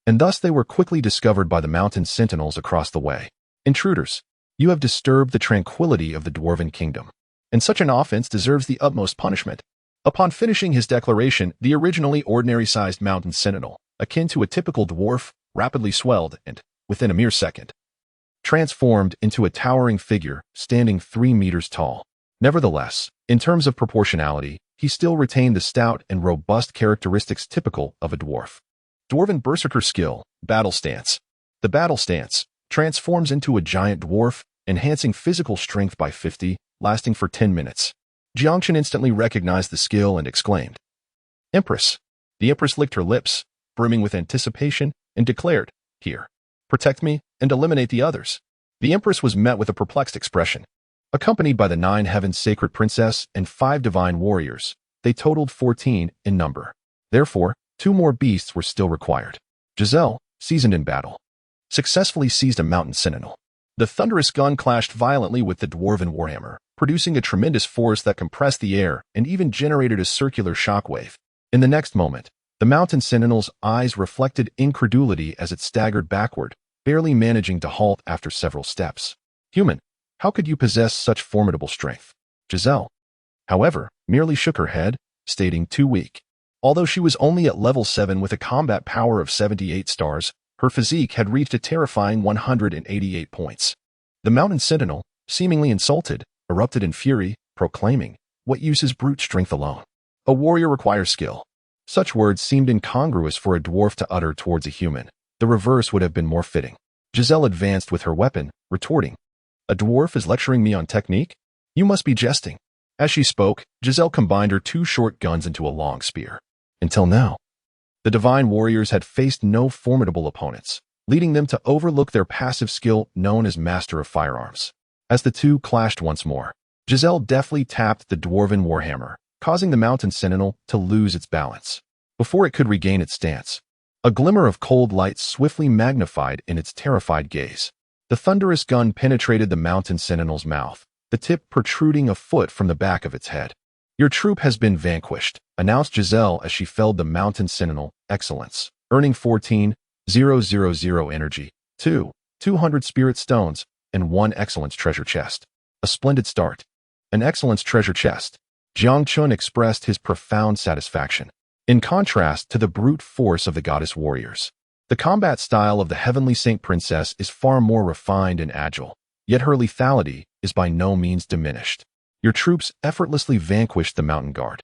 and thus they were quickly discovered by the mountain sentinels across the way. Intruders, you have disturbed the tranquility of the Dwarven Kingdom, and such an offense deserves the utmost punishment. Upon finishing his declaration, the originally ordinary-sized mountain sentinel, akin to a typical dwarf, rapidly swelled and, within a mere second, transformed into a towering figure standing 3 meters tall. Nevertheless, in terms of proportionality, he still retained the stout and robust characteristics typical of a dwarf. Dwarven Berserker skill, Battle Stance. The Battle Stance transforms into a giant dwarf, enhancing physical strength by 50, lasting for 10 minutes. Jiang Chen instantly recognized the skill and exclaimed, Empress. The Empress licked her lips, brimming with anticipation, and declared, Here, protect me and eliminate the others. The Empress was met with a perplexed expression. Accompanied by the 9 Heaven Sacred Princess and 5 Divine Warriors, they totaled 14 in number. Therefore, 2 more beasts were still required. Giselle, seasoned in battle, successfully seized a mountain sentinel. The thunderous gun clashed violently with the dwarven warhammer, producing a tremendous force that compressed the air and even generated a circular shockwave. In the next moment, the mountain sentinel's eyes reflected incredulity as it staggered backward, barely managing to halt after several steps. Human, how could you possess such formidable strength? Giselle, however, merely shook her head, stating too weak. Although she was only at level 7 with a combat power of 78 stars, her physique had reached a terrifying 188 points. The mountain sentinel, seemingly insulted, erupted in fury, proclaiming, What use is brute strength alone? A warrior requires skill. Such words seemed incongruous for a dwarf to utter towards a human. The reverse would have been more fitting. Giselle advanced with her weapon, retorting, A dwarf is lecturing me on technique? You must be jesting. As she spoke, Giselle combined her 2 short guns into a long spear. Until now, the Divine Warriors had faced no formidable opponents, leading them to overlook their passive skill known as Master of Firearms. As the 2 clashed once more, Giselle deftly tapped the Dwarven Warhammer, causing the Mountain Sentinel to lose its balance. Before it could regain its stance, a glimmer of cold light swiftly magnified in its terrified gaze. The thunderous gun penetrated the Mountain Sentinel's mouth, the tip protruding a foot from the back of its head. Your troop has been vanquished, announced Giselle as she felled the Mountain Sentinel, Excellence, earning 14,000 energy, 200 spirit stones, and 1 Excellence treasure chest. A splendid start. An Excellence treasure chest. Jiang Chen expressed his profound satisfaction. In contrast to the brute force of the goddess warriors, the combat style of the Heavenly Saint Princess is far more refined and agile, yet her lethality is by no means diminished. Your troops effortlessly vanquished the Mountain Guard.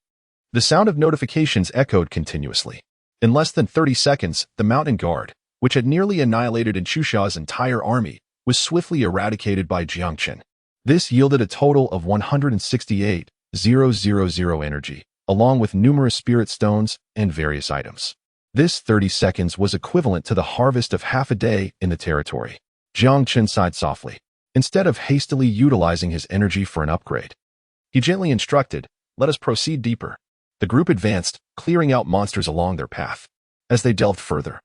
The sound of notifications echoed continuously. In less than 30 seconds, the Mountain Guard, which had nearly annihilated Chu Xia's entire army, was swiftly eradicated by Jiang Chen. This yielded a total of 168, 000 energy, along with numerous spirit stones and various items. This 30 seconds was equivalent to the harvest of half a day in the territory. Jiang Chen sighed softly. Instead of hastily utilizing his energy for an upgrade, he gently instructed, "Let us proceed deeper." The group advanced, clearing out monsters along their path. As they delved further,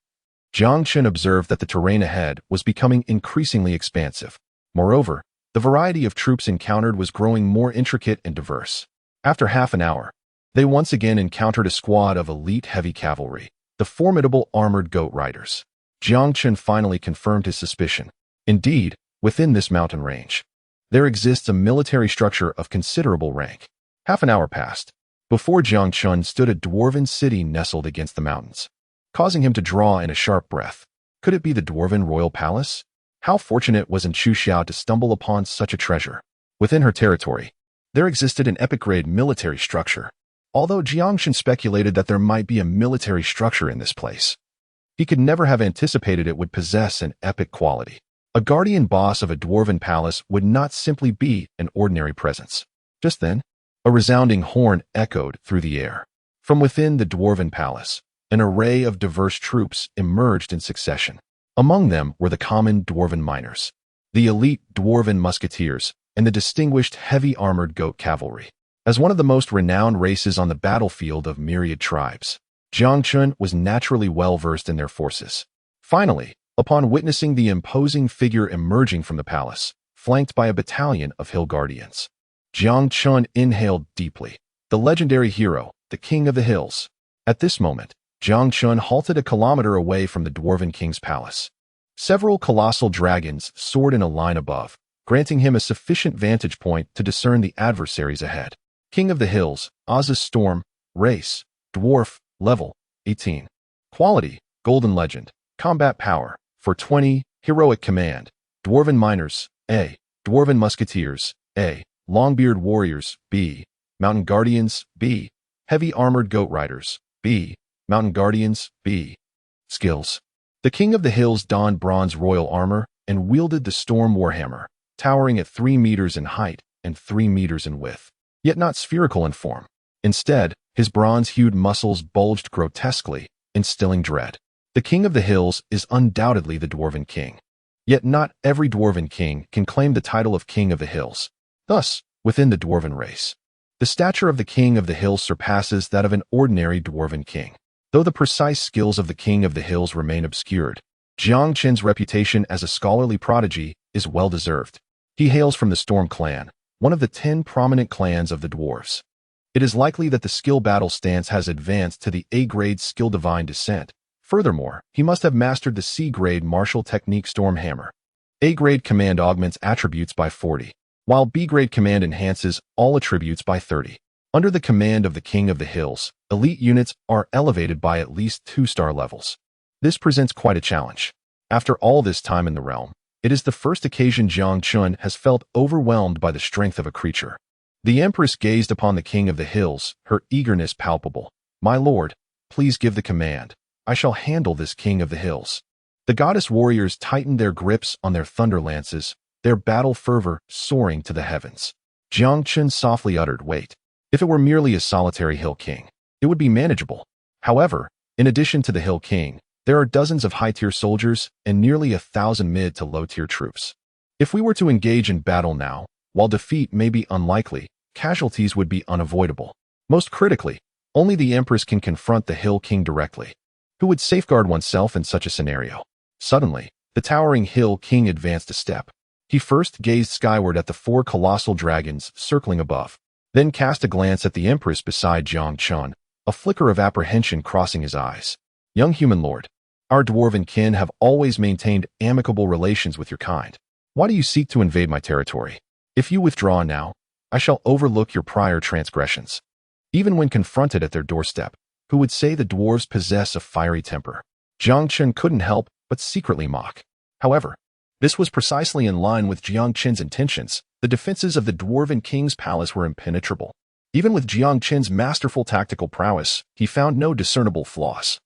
Jiang Chen observed that the terrain ahead was becoming increasingly expansive. Moreover, the variety of troops encountered was growing more intricate and diverse. After half an hour, they once again encountered a squad of elite heavy cavalry, the formidable armored goat riders. Jiang Chen finally confirmed his suspicion. Indeed, within this mountain range, there exists a military structure of considerable rank. Half an hour passed. Before Jiang Chen stood a dwarven city nestled against the mountains, causing him to draw in a sharp breath. Could it be the dwarven royal palace? How fortunate was Chu Xiao to stumble upon such a treasure. Within her territory, there existed an epic-grade military structure. Although Jiang Chen speculated that there might be a military structure in this place, he could never have anticipated it would possess an epic quality. A guardian boss of a dwarven palace would not simply be an ordinary presence. Just then, a resounding horn echoed through the air. From within the dwarven palace, an array of diverse troops emerged in succession. Among them were the common dwarven miners, the elite dwarven musketeers, and the distinguished heavy armored goat cavalry. As one of the most renowned races on the battlefield of myriad tribes, Jiang Chen was naturally well-versed in their forces. Finally, upon witnessing the imposing figure emerging from the palace, flanked by a battalion of hill guardians, Jiang Chen inhaled deeply. The legendary hero, the King of the Hills. At this moment, Jiang Chen halted a kilometer away from the Dwarven King's palace. Several colossal dragons soared in a line above, granting him a sufficient vantage point to discern the adversaries ahead. King of the Hills, Oz's Storm, Race, Dwarf, Level, 18. Quality, Golden Legend, Combat Power, for 20, Heroic Command, Dwarven Miners, A. Dwarven Musketeers, A. Longbeard Warriors, B. Mountain Guardians, B. Heavy Armored Goat Riders, B. Mountain Guardians, B. Skills. The King of the Hills donned bronze royal armor and wielded the Storm Warhammer, towering at 3 meters in height and 3 meters in width, yet not spherical in form. Instead, his bronze-hued muscles bulged grotesquely, instilling dread. The King of the Hills is undoubtedly the Dwarven King. Yet not every Dwarven King can claim the title of King of the Hills. Thus, within the Dwarven race, the stature of the King of the Hills surpasses that of an ordinary Dwarven King. Though the precise skills of the King of the Hills remain obscured, Jiang Chen's reputation as a scholarly prodigy is well-deserved. He hails from the Storm Clan, one of the 10 prominent clans of the dwarves. It is likely that the skill battle stance has advanced to the A-grade skill divine descent. Furthermore, he must have mastered the C-grade martial technique Storm Hammer. A-grade command augments attributes by 40, while B-grade command enhances all attributes by 30. Under the command of the King of the Hills, elite units are elevated by at least 2-star levels. This presents quite a challenge. After all this time in the realm, it is the first occasion Jiang Chen has felt overwhelmed by the strength of a creature. The Empress gazed upon the King of the Hills, her eagerness palpable. "My lord, please give the command. I shall handle this King of the Hills." The goddess warriors tightened their grips on their thunder lances, their battle fervor soaring to the heavens. Jiang Chen softly uttered, "Wait. If it were merely a solitary Hill King, it would be manageable. However, in addition to the Hill King, there are dozens of high-tier soldiers and nearly 1,000 mid- to low-tier troops. If we were to engage in battle now, while defeat may be unlikely, casualties would be unavoidable. Most critically, only the Empress can confront the Hill King directly. Who would safeguard oneself in such a scenario?" Suddenly, the towering Hill King advanced a step. He first gazed skyward at the 4 colossal dragons circling above, then cast a glance at the Empress beside Jiang Chen, a flicker of apprehension crossing his eyes. "Young human lord, our dwarven kin have always maintained amicable relations with your kind. Why do you seek to invade my territory? If you withdraw now, I shall overlook your prior transgressions." Even when confronted at their doorstep, who would say the dwarves possess a fiery temper? Jiang Chen couldn't help but secretly mock. However, this was precisely in line with Jiang Chen's intentions. The defenses of the Dwarven King's palace were impenetrable. Even with Jiang Chen's masterful tactical prowess, he found no discernible flaws.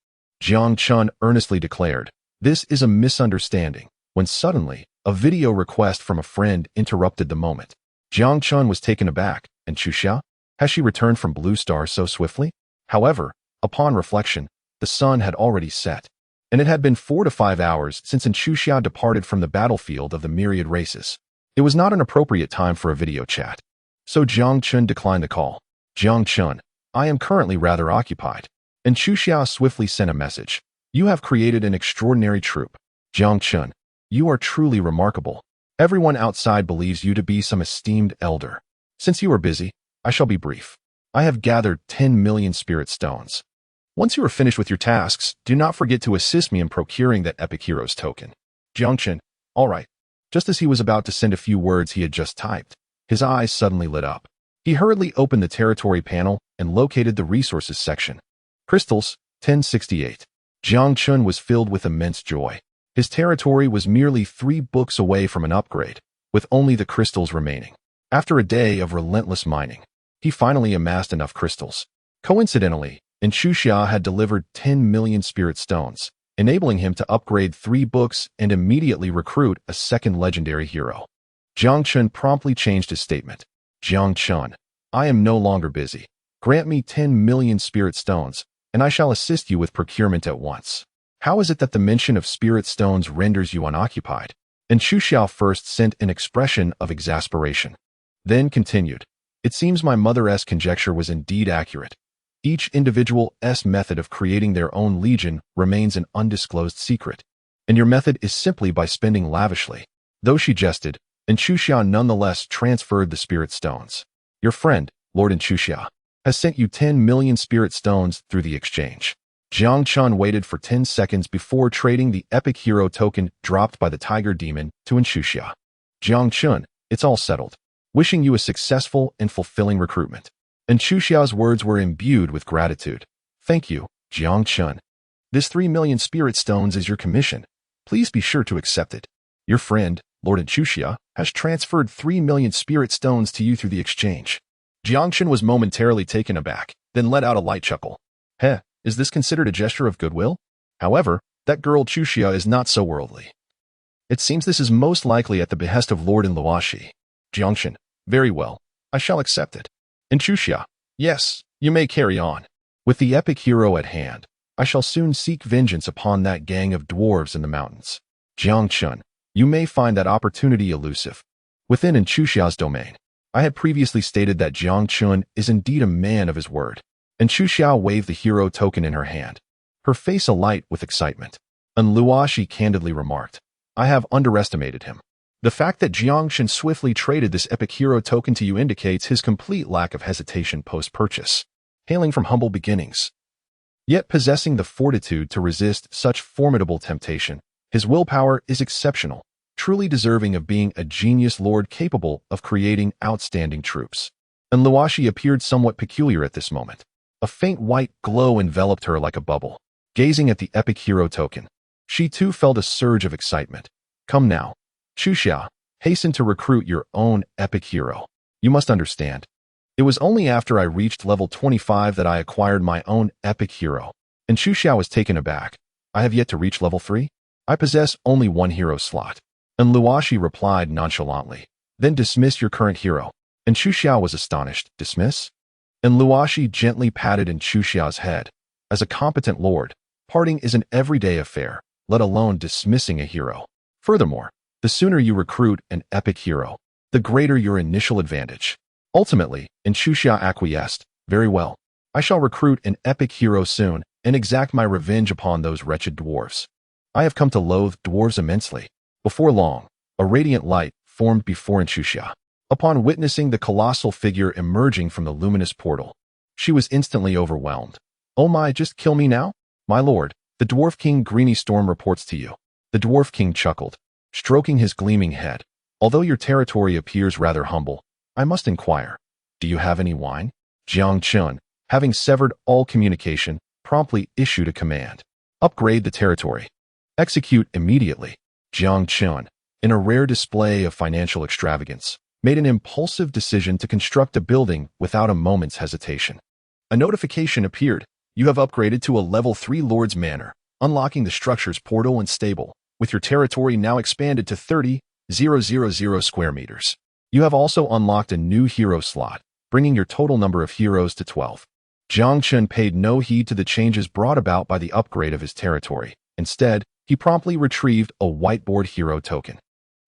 Jiang Chen earnestly declared, "This is a misunderstanding," when suddenly, a video request from a friend interrupted the moment. Jiang Chen was taken aback, "And Chu Xia?" Has she returned from Blue Star so swiftly? However, upon reflection, the sun had already set, and it had been 4 to 5 hours since Inchuxia departed from the battlefield of the myriad races. It was not an appropriate time for a video chat, so Jiang Chen declined the call. Jiang Chen, I am currently rather occupied. Inchuxia swiftly sent a message. You have created an extraordinary troop. Jiang Chen, you are truly remarkable. Everyone outside believes you to be some esteemed elder. Since you are busy, I shall be brief. I have gathered 10 million spirit stones. Once you are finished with your tasks, do not forget to assist me in procuring that Epic Heroes token. Jiang Chen, all right. Just as he was about to send a few words he had just typed, his eyes suddenly lit up. He hurriedly opened the territory panel and located the resources section. Crystals, 1068. Jiang Chen was filled with immense joy. His territory was merely 3 books away from an upgrade, with only the crystals remaining. After a day of relentless mining, he finally amassed enough crystals. Coincidentally, Inchuxia had delivered 10 million spirit stones, enabling him to upgrade 3 books and immediately recruit a second legendary hero. Jiang Chen promptly changed his statement. Jiang Chen, I am no longer busy. Grant me 10 million spirit stones, and I shall assist you with procurement at once. How is it that the mention of spirit stones renders you unoccupied? Inchuxia first sent an expression of exasperation, then continued. It seems my mother's conjecture was indeed accurate. Each individual's method of creating their own legion remains an undisclosed secret, and your method is simply by spending lavishly. Though she jested, Inchuxia nonetheless transferred the spirit stones. Your friend, Lord Inchuxia, has sent you 10 million spirit stones through the exchange. Jiang Chen waited for 10 seconds before trading the epic hero token dropped by the tiger demon to Inchuxia. Jiang Chen, it's all settled. Wishing you a successful and fulfilling recruitment. Inchuxia's words were imbued with gratitude. Thank you, Jiang Chen. This 3 million spirit stones is your commission. Please be sure to accept it. Your friend, Lord Inchuxia, has transferred 3 million spirit stones to you through the exchange. Jiang Chen was momentarily taken aback, then let out a light chuckle. Heh, is this considered a gesture of goodwill? However, that girl Chuxia is not so worldly. It seems this is most likely at the behest of Lord Luoshi. Jiang Chen, very well, I shall accept it. Inchuxia, yes, you may carry on. With the epic hero at hand, I shall soon seek vengeance upon that gang of dwarves in the mountains. Jiang Chen, you may find that opportunity elusive. Within Inchuxia's domain, I had previously stated that Jiang Chen is indeed a man of his word. Inchuxia waved the hero token in her hand, her face alight with excitement. Luoshi candidly remarked, I have underestimated him. The fact that Jiang Chen swiftly traded this epic hero token to you indicates his complete lack of hesitation post-purchase. Hailing from humble beginnings, yet possessing the fortitude to resist such formidable temptation, his willpower is exceptional, truly deserving of being a genius lord capable of creating outstanding troops. Luoshi appeared somewhat peculiar at this moment. A faint white glow enveloped her like a bubble. Gazing at the epic hero token, she too felt a surge of excitement. Come now, Chuxia, hasten to recruit your own epic hero. You must understand. It was only after I reached level 25 that I acquired my own epic hero. And Chuxia was taken aback. I have yet to reach level 3? I possess only 1 hero slot. And Luoshi replied nonchalantly. Then dismiss your current hero. And Chuxia was astonished. Dismiss? And Luoshi gently patted Inchuxia's head. As a competent lord, parting is an everyday affair, let alone dismissing a hero. Furthermore, the sooner you recruit an epic hero, the greater your initial advantage. Ultimately, Inchuxia acquiesced. Very well. I shall recruit an epic hero soon and exact my revenge upon those wretched dwarves. I have come to loathe dwarves immensely. Before long, a radiant light formed before Inchuxia. Upon witnessing the colossal figure emerging from the luminous portal, she was instantly overwhelmed. Oh my, just kill me now? My lord, the Dwarf King Greeny Storm reports to you. The Dwarf King chuckled, stroking his gleaming head. Although your territory appears rather humble, I must inquire. Do you have any wine? Jiang Chen, having severed all communication, promptly issued a command. Upgrade the territory. Execute immediately. Jiang Chen, in a rare display of financial extravagance, made an impulsive decision to construct a building without a moment's hesitation. A notification appeared. You have upgraded to a level 3 Lord's Manor, unlocking the structure's portal and stable, with your territory now expanded to 30,000 square meters. You have also unlocked a new hero slot, bringing your total number of heroes to 12. Jiang Chen paid no heed to the changes brought about by the upgrade of his territory. Instead, he promptly retrieved a whiteboard hero token.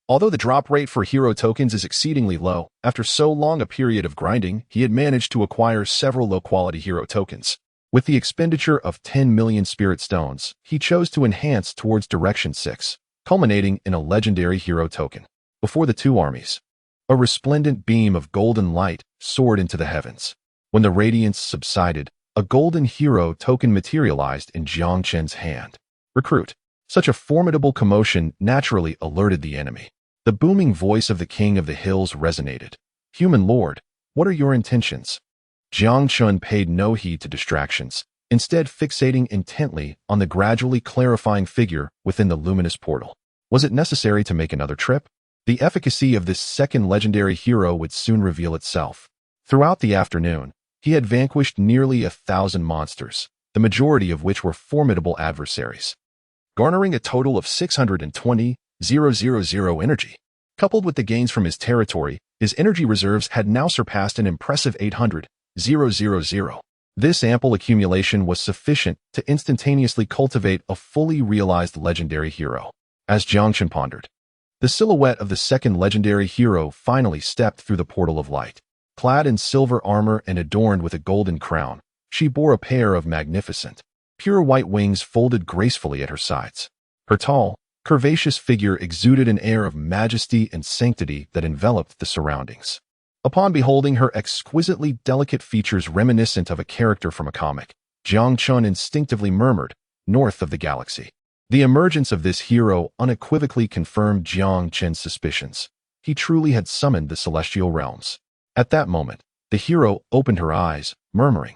Although the drop rate for hero tokens is exceedingly low, after so long a period of grinding, he had managed to acquire several low-quality hero tokens. With the expenditure of 10 million spirit stones, he chose to enhance towards Direction 6, culminating in a legendary hero token. Before the two armies, a resplendent beam of golden light soared into the heavens. When the radiance subsided, a golden hero token materialized in Jiang Chen's hand. Recruit. Such a formidable commotion naturally alerted the enemy. The booming voice of the King of the Hills resonated. Human Lord, what are your intentions? Jiang Chen paid no heed to distractions, instead fixating intently on the gradually clarifying figure within the luminous portal. Was it necessary to make another trip? The efficacy of this second legendary hero would soon reveal itself. Throughout the afternoon, he had vanquished nearly 1,000 monsters, the majority of which were formidable adversaries, garnering a total of 620,000 energy. Coupled with the gains from his territory, his energy reserves had now surpassed an impressive 800,000. This ample accumulation was sufficient to instantaneously cultivate a fully realized legendary hero. As Jiang Chen pondered, the silhouette of the second legendary hero finally stepped through the portal of light. Clad in silver armor and adorned with a golden crown, she bore a pair of magnificent, pure white wings folded gracefully at her sides. Her tall, curvaceous figure exuded an air of majesty and sanctity that enveloped the surroundings. Upon beholding her exquisitely delicate features reminiscent of a character from a comic, Jiang Chen instinctively murmured, "North of the galaxy." The emergence of this hero unequivocally confirmed Jiang Chen's suspicions. He truly had summoned the celestial realms. At that moment, the hero opened her eyes, murmuring,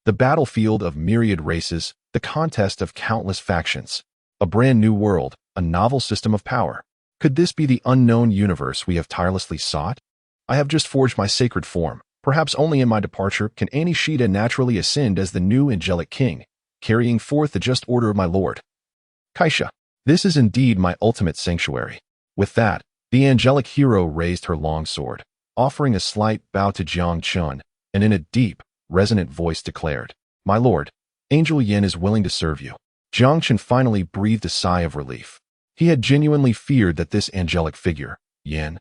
"The battlefield of myriad races, the contest of countless factions, a brand new world, a novel system of power. Could this be the unknown universe we have tirelessly sought? I have just forged my sacred form. Perhaps only in my departure can Anishida naturally ascend as the new angelic king, carrying forth the just order of my lord. Kaisha, this is indeed my ultimate sanctuary." With that, the angelic hero raised her long sword, offering a slight bow to Jiang Chen, and in a deep, resonant voice declared, "My lord, Angel Yin is willing to serve you." Jiang Chen finally breathed a sigh of relief. He had genuinely feared that this angelic figure, Yin,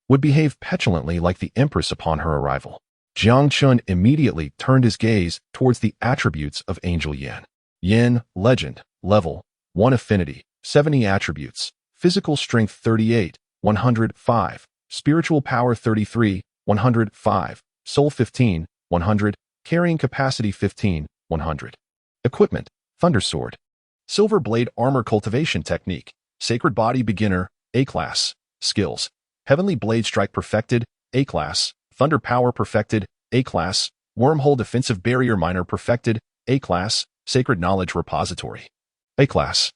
would behave petulantly like the Empress upon her arrival. Jiang Chen immediately turned his gaze towards the attributes of Angel Yin. Yin, legend, level 1 affinity, 70 attributes, physical strength 38, 105, spiritual power 33, 105, soul 15, 100, carrying capacity 15, 100. Equipment, Thunder Sword. Silver Blade Armor Cultivation Technique, Sacred Body Beginner, A-Class. Skills, Heavenly Blade Strike Perfected, A-Class. Thunder Power Perfected, A-Class. Wormhole Defensive Barrier Minor Perfected, A-Class. Sacred Knowledge Repository, A-Class.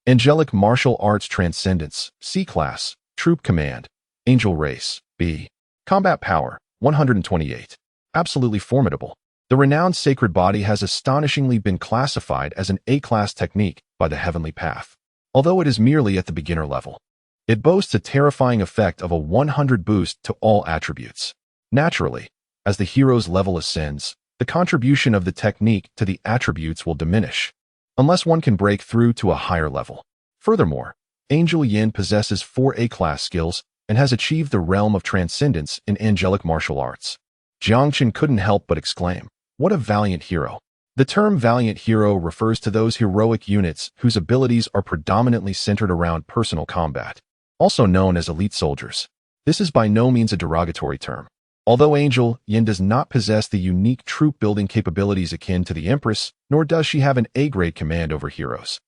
Angelic Martial Arts Transcendence, C-Class. Troop Command, Angel Race, B. Combat Power, 128. Absolutely formidable. The renowned Sacred Body has astonishingly been classified as an A-Class technique by the Heavenly Path. Although it is merely at the beginner level, it boasts a terrifying effect of a 100 boost to all attributes. Naturally, as the hero's level ascends, the contribution of the technique to the attributes will diminish, unless one can break through to a higher level. Furthermore, Angel Yin possesses 4 A-Class skills and has achieved the realm of transcendence in angelic martial arts. Jiang Chen couldn't help but exclaim, "What a valiant hero." The term valiant hero refers to those heroic units whose abilities are predominantly centered around personal combat, also known as elite soldiers. This is by no means a derogatory term. Although Angel Yin does not possess the unique troop-building capabilities akin to the Empress, nor does she have an A-grade command over heroes,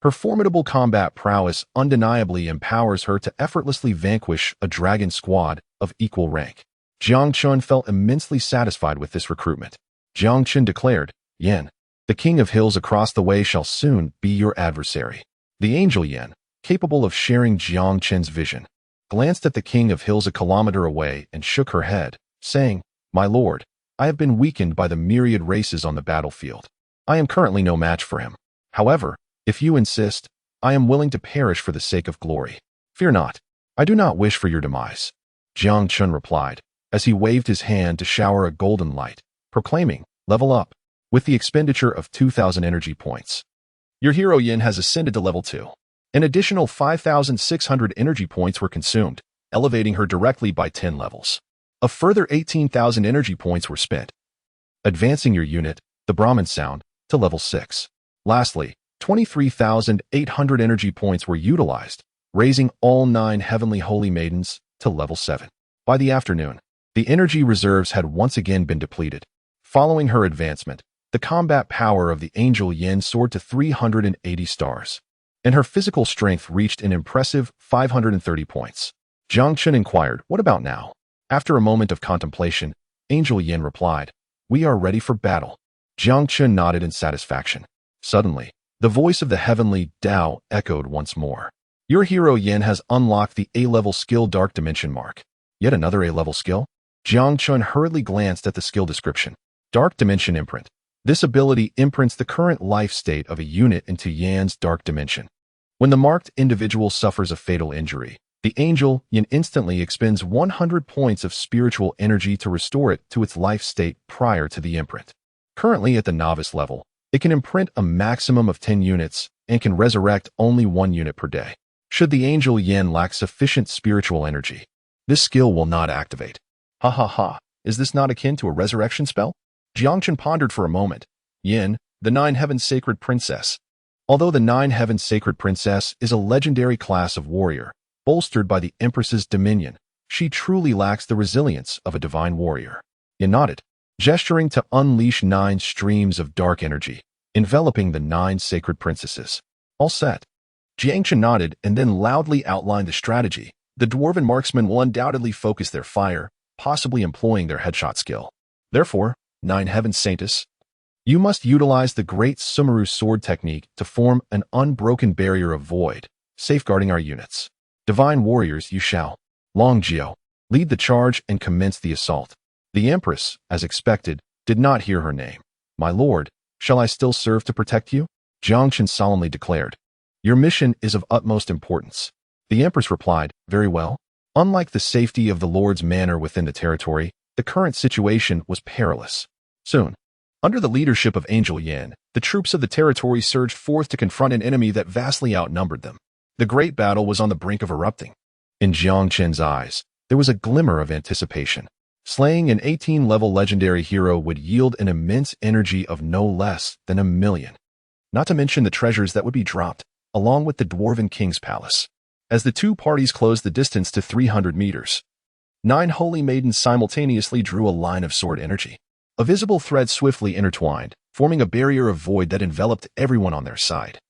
her formidable combat prowess undeniably empowers her to effortlessly vanquish a dragon squad of equal rank. Jiang Chen felt immensely satisfied with this recruitment. Jiang Chen declared, "Yin, the King of Hills across the way shall soon be your adversary." The Angel Yin, capable of sharing Jiang Chen's vision, glanced at the King of Hills a kilometer away and shook her head, saying, "My lord, I have been weakened by the myriad races on the battlefield. I am currently no match for him. However, if you insist, I am willing to perish for the sake of glory. Fear not, I do not wish for your demise." Jiang Chen replied, as he waved his hand to shower a golden light, proclaiming, "Level up," with the expenditure of 2,000 energy points. Your hero Yin has ascended to level 2. An additional 5,600 energy points were consumed, elevating her directly by 10 levels. A further 18,000 energy points were spent, advancing your unit, the Brahmin Sound, to level 6. Lastly, 23,800 energy points were utilized, raising all 9 heavenly holy maidens to level 7. By the afternoon, the energy reserves had once again been depleted. Following her advancement, the combat power of the angel Yin soared to 380 stars, and her physical strength reached an impressive 530 points. Jiang Chen inquired, "What about now?" After a moment of contemplation, Angel Yin replied, "We are ready for battle." Jiang Chen nodded in satisfaction. Suddenly, the voice of the heavenly Tao echoed once more. Your hero Yin has unlocked the A-level skill Dark Dimension Mark. Yet another A-level skill? Jiang Chen hurriedly glanced at the skill description. Dark Dimension Imprint. This ability imprints the current life state of a unit into Yan's dark dimension. When the marked individual suffers a fatal injury, the angel Yin instantly expends 100 points of spiritual energy to restore it to its life state prior to the imprint. Currently at the novice level, it can imprint a maximum of 10 units and can resurrect only 1 unit per day. Should the angel Yin lack sufficient spiritual energy, this skill will not activate. Ha ha ha, is this not akin to a resurrection spell? Jiang Chen pondered for a moment. Yin, the 9 Heavens Sacred Princess. Although the 9 Heavens Sacred Princess is a legendary class of warrior, bolstered by the Empress's dominion, she truly lacks the resilience of a divine warrior. Yin nodded, gesturing to unleash 9 streams of dark energy, enveloping the 9 sacred princesses. All set. Jiang Chen nodded and then loudly outlined the strategy. The dwarven marksmen will undoubtedly focus their fire, possibly employing their headshot skill. Therefore, 9 Heavens Saintess, you must utilize the Great Sumeru Sword technique to form an unbroken barrier of void, safeguarding our units. Divine warriors, you shall. Long Jiao, lead the charge and commence the assault. The Empress, as expected, did not hear her name. My lord, shall I still serve to protect you? Jiang Chen solemnly declared. Your mission is of utmost importance. The Empress replied, very well. Unlike the safety of the Lord's manor within the territory, the current situation was perilous. Soon, under the leadership of Angel Yin, the troops of the territory surged forth to confront an enemy that vastly outnumbered them. The great battle was on the brink of erupting. In Jiang Chen's eyes, there was a glimmer of anticipation. Slaying an 18-level legendary hero would yield an immense energy of no less than 1,000,000. Not to mention the treasures that would be dropped, along with the Dwarven King's palace. As the two parties closed the distance to 300 meters, 9 holy maidens simultaneously drew a line of sword energy. A visible thread swiftly intertwined, forming a barrier of void that enveloped everyone on their side.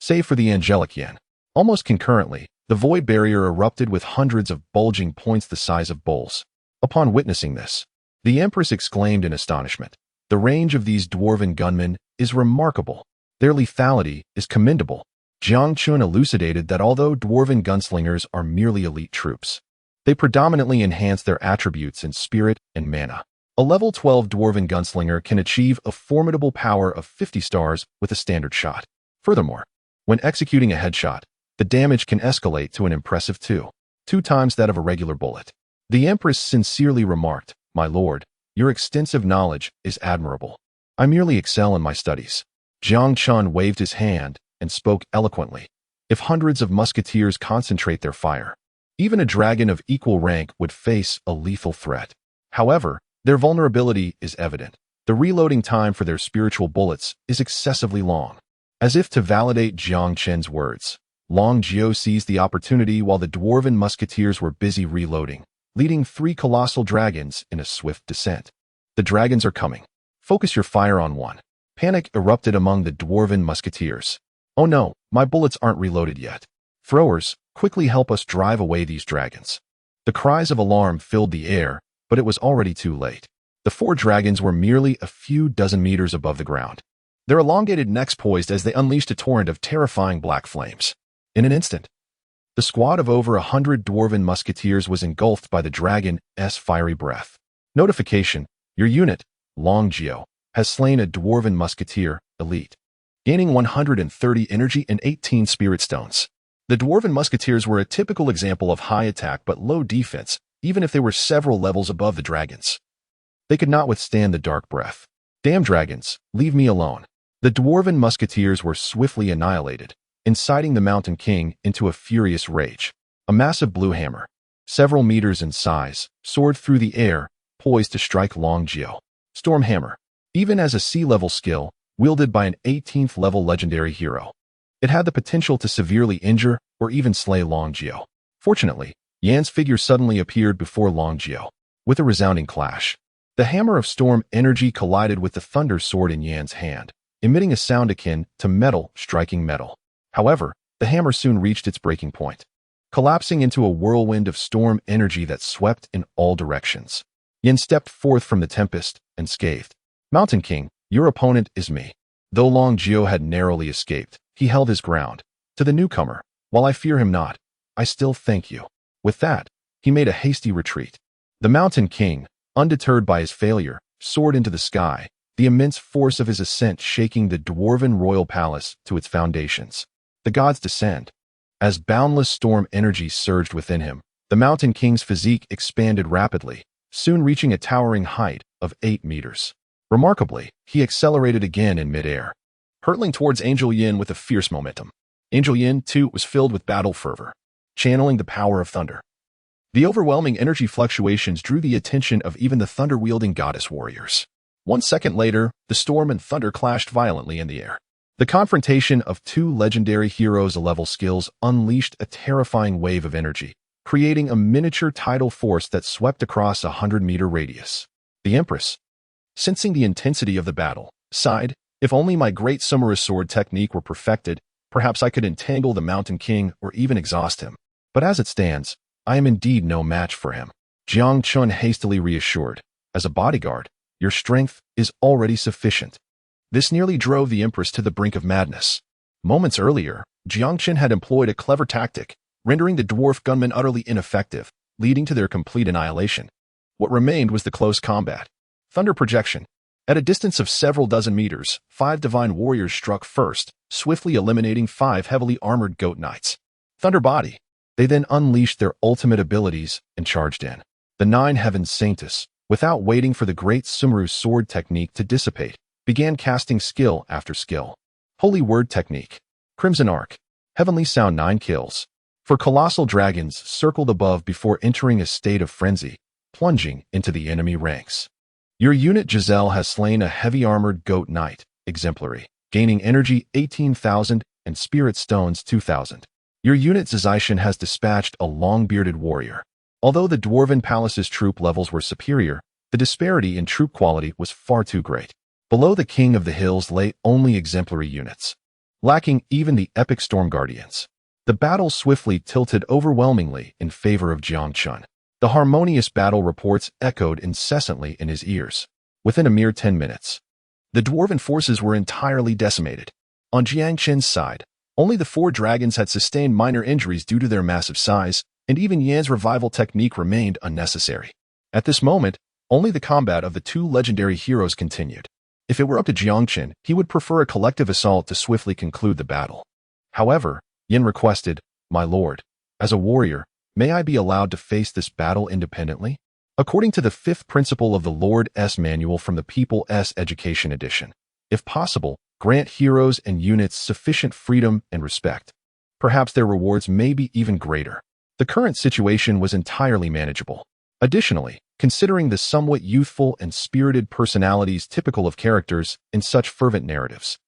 Save for the angelic Yin. Almost concurrently, the void barrier erupted with hundreds of bulging points the size of bowls. Upon witnessing this, the Empress exclaimed in astonishment. The range of these dwarven gunmen is remarkable. Their lethality is commendable. Jiang Chen elucidated that although dwarven gunslingers are merely elite troops, they predominantly enhance their attributes in spirit and mana. A level 12 dwarven gunslinger can achieve a formidable power of 50 stars with a standard shot. Furthermore, when executing a headshot, the damage can escalate to an impressive 2 times that of a regular bullet. The Empress sincerely remarked, my lord, your extensive knowledge is admirable. I merely excel in my studies. Jiang Chen waved his hand and spoke eloquently. If hundreds of musketeers concentrate their fire, even a dragon of equal rank would face a lethal threat. However, their vulnerability is evident. The reloading time for their spiritual bullets is excessively long. As if to validate Jiang Chen's words, Long Jiao seized the opportunity while the dwarven musketeers were busy reloading, leading 3 colossal dragons in a swift descent. The dragons are coming. Focus your fire on one. Panic erupted among the dwarven musketeers. Oh no, my bullets aren't reloaded yet. Throwers, quickly help us drive away these dragons. The cries of alarm filled the air, but it was already too late. The 4 dragons were merely a few dozen meters above the ground, their elongated necks poised as they unleashed a torrent of terrifying black flames. In an instant, the squad of over 100 dwarven musketeers was engulfed by the dragon's fiery breath. Notification, your unit, Long Jiao, has slain a dwarven musketeer, elite, gaining 130 energy and 18 spirit stones. The dwarven musketeers were a typical example of high attack but low defense, even if they were several levels above the dragons. They could not withstand the dark breath. Damn dragons, leave me alone. The dwarven musketeers were swiftly annihilated, inciting the Mountain King into a furious rage. A massive blue hammer, several meters in size, soared through the air, poised to strike Long Jiao. Storm Hammer, even as a sea-level skill, wielded by an 18th level legendary hero. It had the potential to severely injure or even slay Long Jiao. Fortunately, Yan's figure suddenly appeared before Long Jiao. With a resounding clash, the hammer of storm energy collided with the thunder sword in Yan's hand, emitting a sound akin to metal striking metal. However, the hammer soon reached its breaking point, collapsing into a whirlwind of storm energy that swept in all directions. Yan stepped forth from the tempest and scathed, "Mountain King, your opponent is me." Though Long Jiao had narrowly escaped, he held his ground. To the newcomer, "While I fear him not, I still thank you." With that, he made a hasty retreat. The Mountain King, undeterred by his failure, soared into the sky, the immense force of his ascent shaking the dwarven royal palace to its foundations. The gods descend. As boundless storm energy surged within him, the Mountain King's physique expanded rapidly, soon reaching a towering height of 8 meters. Remarkably, he accelerated again in midair, hurtling towards Angel Yin with a fierce momentum. Angel Yin, too, was filled with battle fervor, channeling the power of thunder. The overwhelming energy fluctuations drew the attention of even the thunder-wielding goddess warriors. 1 second later, the storm and thunder clashed violently in the air. The confrontation of two legendary heroes-level skills unleashed a terrifying wave of energy, creating a miniature tidal force that swept across a 100-meter radius. The Empress, sensing the intensity of the battle, sighed, "If only my great samurai sword technique were perfected, perhaps I could entangle the Mountain King or even exhaust him. But as it stands, I am indeed no match for him." Jiang Chen hastily reassured, "As a bodyguard, your strength is already sufficient." This nearly drove the Empress to the brink of madness. Moments earlier, Jiang Chen had employed a clever tactic, rendering the dwarf gunmen utterly ineffective, leading to their complete annihilation. What remained was the close combat. Thunder projection. At a distance of several dozen meters, 5 divine warriors struck first, swiftly eliminating 5 heavily armored goat knights. Thunder body. They then unleashed their ultimate abilities and charged in. The 9 heaven saints, without waiting for the great samurai sword technique to dissipate, began casting skill after skill. Holy word technique. Crimson arc. Heavenly sound 9 kills. For colossal dragons circled above before entering a state of frenzy, plunging into the enemy ranks. Your unit Giselle has slain a heavy armored goat knight, exemplary, gaining energy 18,000 and spirit stones 2,000. Your unit Zizishan has dispatched a long-bearded warrior. Although the Dwarven Palace's troop levels were superior, the disparity in troop quality was far too great. Below the King of the Hills lay only exemplary units, lacking even the epic Storm Guardians. The battle swiftly tilted overwhelmingly in favor of Jiang Chen. The harmonious battle reports echoed incessantly in his ears. Within a mere 10 minutes, the Dwarven forces were entirely decimated. On Jiang Chen's side, only the 4 dragons had sustained minor injuries due to their massive size, and even Yan's revival technique remained unnecessary. At this moment, only the combat of the 2 legendary heroes continued. If it were up to Jiang Chen, he would prefer a collective assault to swiftly conclude the battle. However, Yin requested, "My lord, as a warrior, may I be allowed to face this battle independently?" According to the 5th principle of the Lord's Manual from the People's Education Edition, if possible, grant heroes and units sufficient freedom and respect. Perhaps their rewards may be even greater. The current situation was entirely manageable. Additionally, considering the somewhat youthful and spirited personalities typical of characters in such fervent narratives,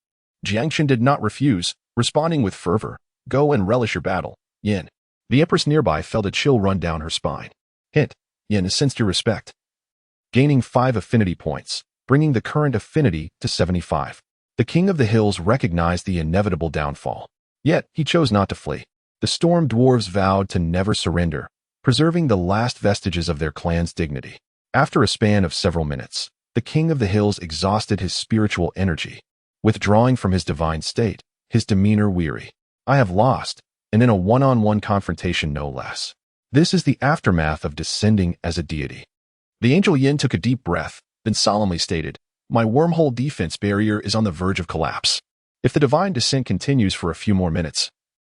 Jiang Chen did not refuse, responding with fervor, "Go and relish your battle, Yin." The Empress nearby felt a chill run down her spine. Hint, Yin has sensed your respect. Gaining 5 affinity points, bringing the current affinity to 75. The King of the Hills recognized the inevitable downfall. Yet, he chose not to flee. The Storm Dwarves vowed to never surrender, preserving the last vestiges of their clan's dignity. After a span of several minutes, the King of the Hills exhausted his spiritual energy, withdrawing from his divine state, his demeanor weary. "I have lost, and in a one-on-one confrontation no less." This is the aftermath of descending as a deity. The Angel Yin took a deep breath, then solemnly stated, "My wormhole defense barrier is on the verge of collapse. If the divine descent continues for a few more minutes,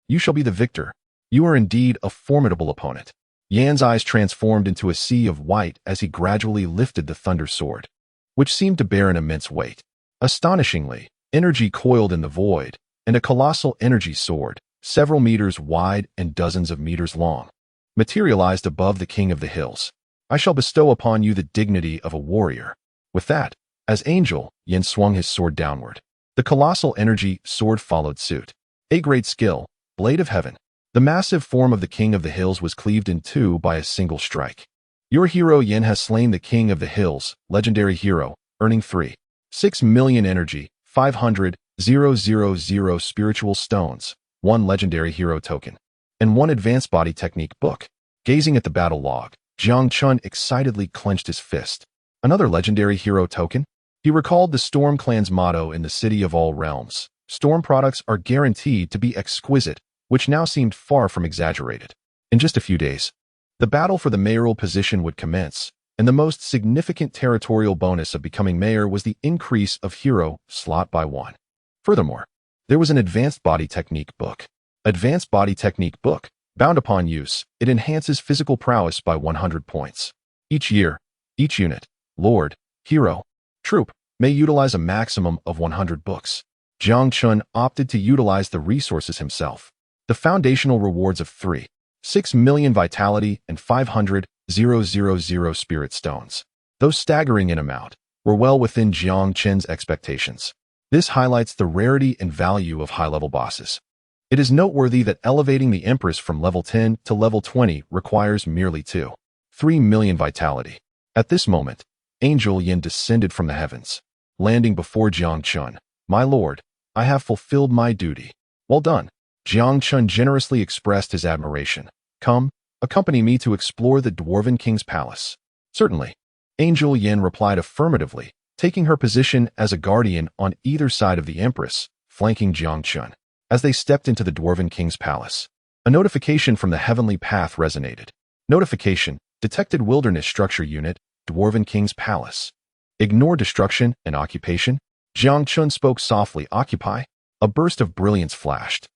you shall be the victor. You are indeed a formidable opponent." Yan's eyes transformed into a sea of white as he gradually lifted the thunder sword, which seemed to bear an immense weight. Astonishingly, energy coiled in the void, and a colossal energy sword, several meters wide and dozens of meters long, materialized above the king of the hills. I shall bestow upon you the dignity of a warrior. With that, as Angel, Yan swung his sword downward. The colossal energy sword followed suit. A great skill, blade of heaven. The massive form of the king of the hills was cleaved in two by a single strike. Your hero Yan has slain the king of the hills, legendary hero, earning 3.6 million energy, 500,000 spiritual stones, 1 legendary hero token, and 1 advanced body technique book. Gazing at the battle log, Jiang Chen excitedly clenched his fist. Another legendary hero token? He recalled the Storm Clan's motto in the City of All Realms. Storm products are guaranteed to be exquisite, which now seemed far from exaggerated. In just a few days, the battle for the mayoral position would commence, and the most significant territorial bonus of becoming mayor was the increase of hero slot by 1. Furthermore, there was an advanced body technique book. Advanced body technique book. Bound upon use, it enhances physical prowess by 100 points. Each year, each unit, lord, hero, troop, may utilize a maximum of 100 books. Jiang Chen opted to utilize the resources himself. The foundational rewards of 3.6 million vitality and 500,000 spirit stones, though staggering in amount, were well within Jiang Chen's expectations. This highlights the rarity and value of high-level bosses. It is noteworthy that elevating the Empress from level 10 to level 20 requires merely 2.3 million vitality. At this moment, Angel Yin descended from the heavens, landing before Jiang Chen. My lord, I have fulfilled my duty. Well done. Jiang Chen generously expressed his admiration. Come, accompany me to explore the Dwarven King's palace. Certainly. Angel Yin replied affirmatively, taking her position as a guardian on either side of the Empress, flanking Jiang Chen. As they stepped into the Dwarven King's palace, a notification from the Heavenly Path resonated. Notification, detected wilderness structure unit, Dwarven King's palace. Ignore destruction and occupation. Jiang Chen spoke softly. Occupy. A burst of brilliance flashed.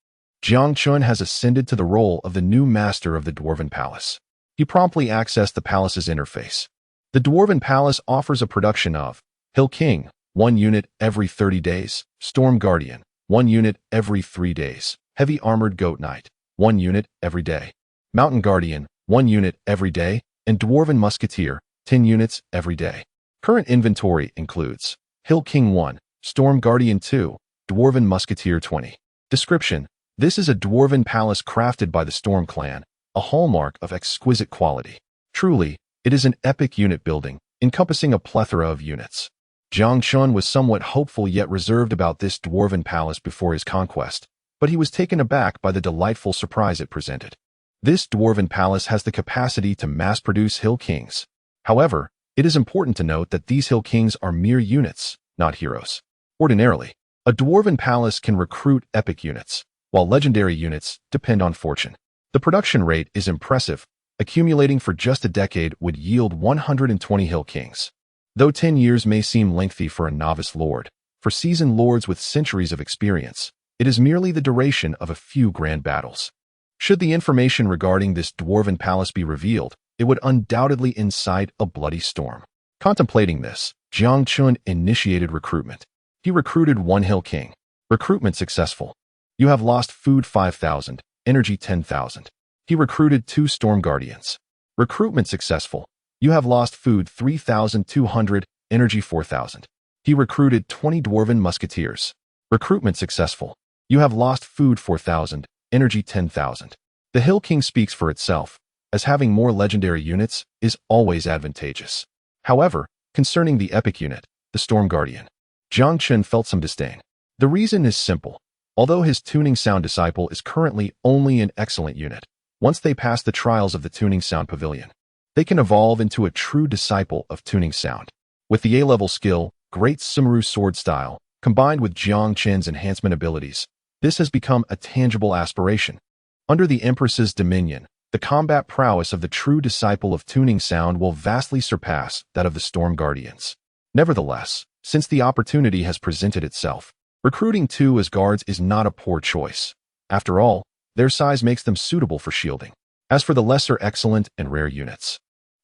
Jiang Chen has ascended to the role of the new master of the Dwarven Palace. He promptly accessed the palace's interface. The Dwarven Palace offers a production of Hill King, 1 unit every 30 days, Storm Guardian, 1 unit every 3 days, Heavy Armored Goat Knight, 1 unit every day, Mountain Guardian, 1 unit every day, and Dwarven Musketeer, 10 units every day. Current inventory includes Hill King 1, Storm Guardian 2, Dwarven Musketeer 20. Description: this is a Dwarven palace crafted by the Storm Clan, a hallmark of exquisite quality. Truly, it is an epic unit building, encompassing a plethora of units. Jiang Chen was somewhat hopeful yet reserved about this Dwarven palace before his conquest, but he was taken aback by the delightful surprise it presented. This Dwarven palace has the capacity to mass-produce Hill Kings. However, it is important to note that these Hill Kings are mere units, not heroes. Ordinarily, a Dwarven palace can recruit epic units, while legendary units depend on fortune. The production rate is impressive. Accumulating for just a decade would yield 120 Hill Kings. Though 10 years may seem lengthy for a novice lord, for seasoned lords with centuries of experience, it is merely the duration of a few grand battles. Should the information regarding this Dwarven palace be revealed, it would undoubtedly incite a bloody storm. Contemplating this, Jiang Chen initiated recruitment. He recruited 1 Hill King. Recruitment successful. You have lost food 5,000, energy 10,000. He recruited 2 Storm Guardians. Recruitment successful. You have lost food 3,200, energy 4,000. He recruited 20 Dwarven Musketeers. Recruitment successful. You have lost food 4,000, energy 10,000. The Hill King speaks for itself, as having more legendary units is always advantageous. However, concerning the epic unit, the Storm Guardian, Jiang Chen felt some disdain. The reason is simple. Although his Tuning Sound disciple is currently only an excellent unit, once they pass the trials of the Tuning Sound Pavilion, they can evolve into a true disciple of Tuning Sound. With the A-level skill, Great Sumeru Sword Style, combined with Jiang Chen's enhancement abilities, this has become a tangible aspiration. Under the Empress's dominion, the combat prowess of the true disciple of Tuning Sound will vastly surpass that of the Storm Guardians. Nevertheless, since the opportunity has presented itself, recruiting 2 as guards is not a poor choice. After all, their size makes them suitable for shielding. As for the lesser excellent and rare units,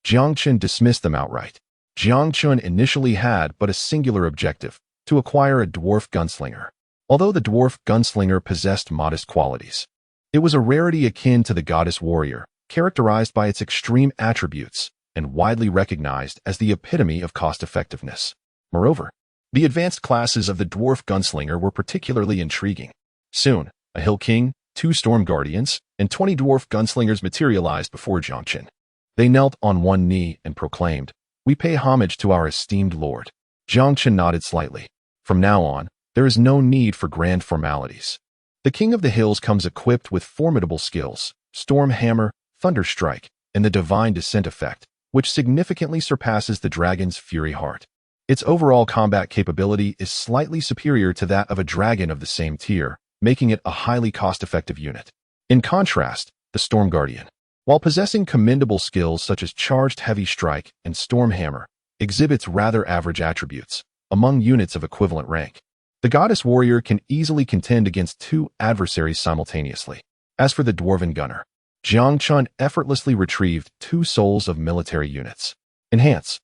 Jiang Chen dismissed them outright. Jiang Chen initially had but a singular objective, to acquire a dwarf gunslinger. Although the dwarf gunslinger possessed modest qualities, it was a rarity akin to the goddess warrior, characterized by its extreme attributes and widely recognized as the epitome of cost-effectiveness. Moreover, the advanced classes of the dwarf gunslinger were particularly intriguing. Soon, a Hill King, 2 Storm Guardians, and 20 dwarf gunslingers materialized before Jiang Chen. They knelt on one knee and proclaimed, "We pay homage to our esteemed lord." Jiang Chen nodded slightly. From now on, there is no need for grand formalities. The King of the Hills comes equipped with formidable skills, Storm Hammer, Thunder Strike, and the Divine Descent effect, which significantly surpasses the dragon's Fury Heart. Its overall combat capability is slightly superior to that of a dragon of the same tier, making it a highly cost-effective unit. In contrast, the Storm Guardian, while possessing commendable skills such as Charged Heavy Strike and Storm Hammer, exhibits rather average attributes among units of equivalent rank. The Goddess Warrior can easily contend against 2 adversaries simultaneously. As for the Dwarven Gunner, Jiang Chen effortlessly retrieved 2 souls of military units. Enhance.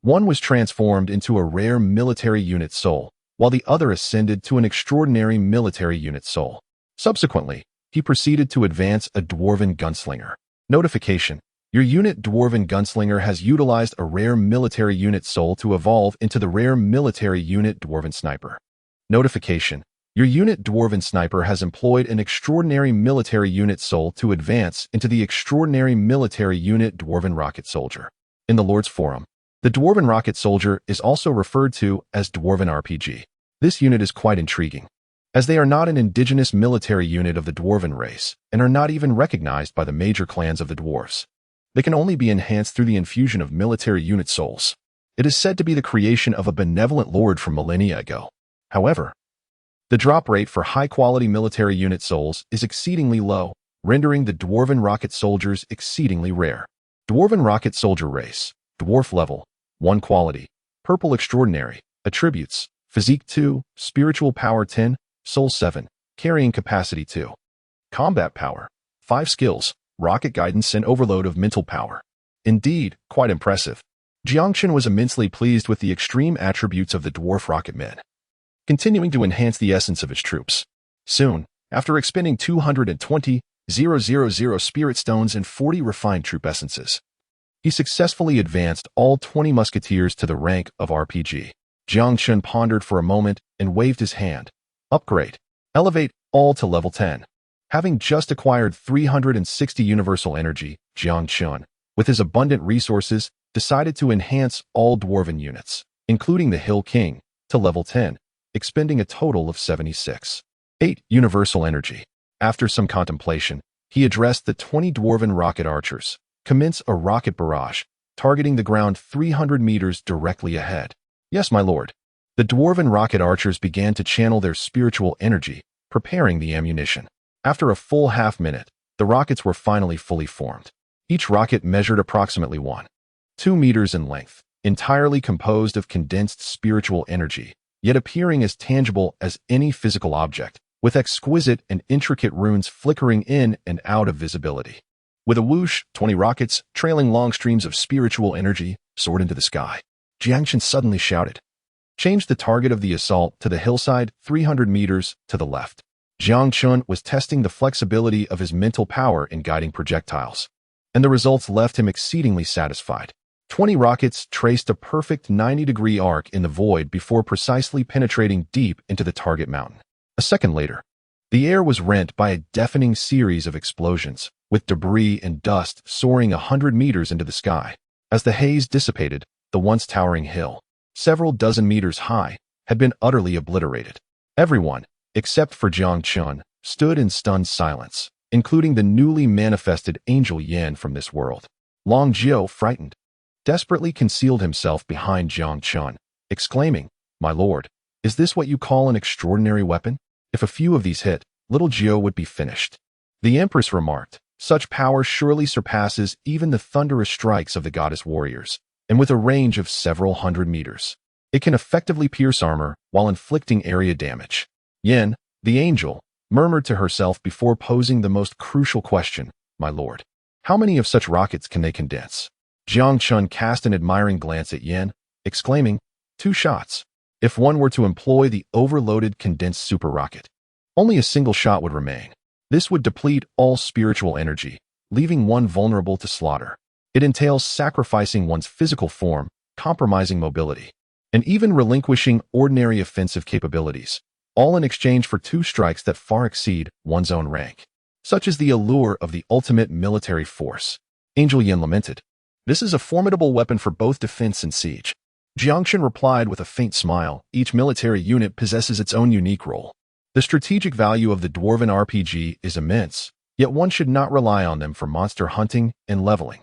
One was transformed into a rare military unit soul, while the other ascended to an extraordinary military unit soul. Subsequently, he proceeded to advance a Dwarven Gunslinger. Notification: your unit Dwarven Gunslinger has utilized a rare military unit soul to evolve into the rare military unit Dwarven Sniper. Notification: your unit Dwarven Sniper has employed an extraordinary military unit soul to advance into the extraordinary military unit Dwarven Rocket Soldier. In the Lord's Forum, the Dwarven Rocket Soldier is also referred to as Dwarven RPG. This unit is quite intriguing, as they are not an indigenous military unit of the Dwarven race and are not even recognized by the major clans of the dwarves. They can only be enhanced through the infusion of military unit souls. It is said to be the creation of a benevolent lord from millennia ago. However, the drop rate for high-quality military unit souls is exceedingly low, rendering the Dwarven Rocket Soldiers exceedingly rare. Dwarven Rocket Soldier race, Dwarf level, 1 quality, Purple Extraordinary, attributes, Physique 2, Spiritual Power 10, Soul 7, Carrying Capacity 2. Combat Power, 5 skills, Rocket Guidance and Overload of Mental Power. Indeed, quite impressive. Jiang Chen was immensely pleased with the extreme attributes of the Dwarf Rocket Men, continuing to enhance the essence of his troops. Soon, after expending 220,000 Spirit Stones and 40 refined troop essences, he successfully advanced all 20 musketeers to the rank of RPG. Jiang Chen pondered for a moment and waved his hand. Upgrade. Elevate all to level 10. Having just acquired 360 universal energy, Jiang Chen, with his abundant resources, decided to enhance all Dwarven units, including the Hill King, to level 10, expending a total of 76. 8 universal energy. After some contemplation, he addressed the 20 Dwarven rocket archers. Commence a rocket barrage, targeting the ground 300 meters directly ahead. Yes, my lord. The Dwarven rocket archers began to channel their spiritual energy, preparing the ammunition. After a full half-minute, the rockets were finally fully formed. Each rocket measured approximately 1.2 meters in length, entirely composed of condensed spiritual energy, yet appearing as tangible as any physical object, with exquisite and intricate runes flickering in and out of visibility. With a whoosh, 20 rockets, trailing long streams of spiritual energy, soared into the sky. Jiang Chen suddenly shouted. Change the target of the assault to the hillside 300 meters to the left. Jiang Chen was testing the flexibility of his mental power in guiding projectiles, and the results left him exceedingly satisfied. 20 rockets traced a perfect 90-degree arc in the void before precisely penetrating deep into the target mountain. A second later, the air was rent by a deafening series of explosions, with debris and dust soaring 100 meters into the sky. As the haze dissipated, the once towering hill, several dozen meters high, had been utterly obliterated. Everyone, except for Jiang Chen, stood in stunned silence, including the newly manifested Angel Yan from this world. Long Jiao, frightened, desperately concealed himself behind Jiang Chen, exclaiming, "My lord, is this what you call an extraordinary weapon? If a few of these hit, little Jiao would be finished." The Empress remarked, "Such power surely surpasses even the thunderous strikes of the goddess warriors, and with a range of several hundred meters, it can effectively pierce armor while inflicting area damage." Yen, the angel, murmured to herself before posing the most crucial question, "My lord, How many of such rockets can they condense? Jiang Chen cast an admiring glance at Yan, exclaiming, 2 shots. If one were to employ the overloaded condensed super rocket, only a single shot would remain. This would deplete all spiritual energy, leaving one vulnerable to slaughter. It entails sacrificing one's physical form, compromising mobility, and even relinquishing ordinary offensive capabilities, all in exchange for 2 strikes that far exceed one's own rank. Such is the allure of the ultimate military force. Angel Yin lamented. This is a formidable weapon for both defense and siege. Jiang Chen replied with a faint smile. Each military unit possesses its own unique role. The strategic value of the Dwarven RPG is immense, yet one should not rely on them for monster hunting and leveling.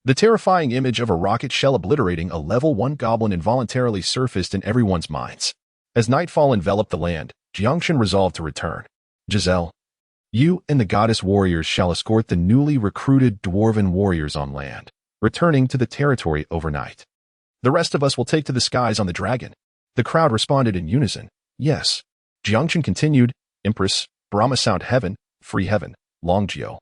The terrifying image of a rocket shell obliterating a level 1 goblin involuntarily surfaced in everyone's minds. As nightfall enveloped the land, Jiang Chen resolved to return. Giselle, you and the goddess warriors shall escort the newly recruited dwarven warriors on land, returning to the territory overnight. The rest of us will take to the skies on the dragon. The crowd responded in unison. Yes. Jiang Chen continued, Empress, Brahma Sound Heaven, Free Heaven, Longjio.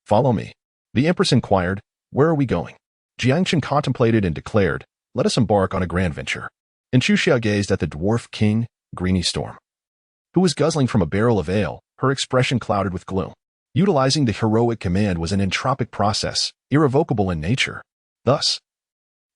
Follow me. The Empress inquired, where are we going? Jiang Chen contemplated and declared, let us embark on a grand venture. And Chuxia gazed at the dwarf king, Greeny Storm, who was guzzling from a barrel of ale, her expression clouded with gloom. Utilizing the heroic command was an entropic process, irrevocable in nature. Thus,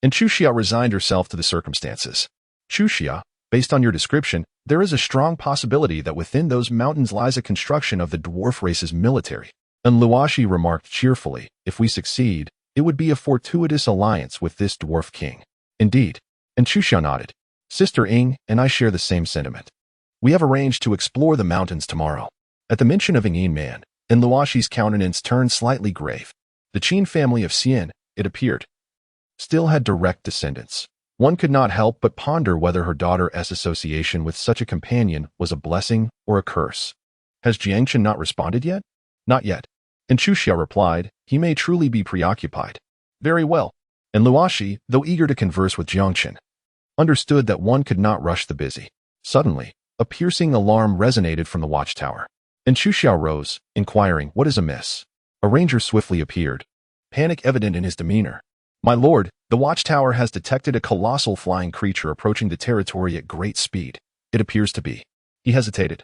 and Chuxia resigned herself to the circumstances. Chuxia, based on your description, there is a strong possibility that within those mountains lies a construction of the dwarf race's military. And Luoshi remarked cheerfully, if we succeed, it would be a fortuitous alliance with this dwarf king. Indeed. And Chuxia nodded. Sister Ing and I share the same sentiment. We have arranged to explore the mountains tomorrow. At the mention of Ing Man, and Luoshi's countenance turned slightly grave. The Qin family of Xian, it appeared, still had direct descendants. One could not help but ponder whether her daughter's association with such a companion was a blessing or a curse. Has Jiang Chen not responded yet? Not yet. And Chuxia replied, he may truly be preoccupied. Very well. And Luoshi, though eager to converse with Jiang Chen, understood that one could not rush the busy. Suddenly, a piercing alarm resonated from the watchtower. And Chuxia rose, inquiring, what is amiss? A ranger swiftly appeared, panic evident in his demeanor. My lord, the watchtower has detected a colossal flying creature approaching the territory at great speed. It appears to be. He hesitated,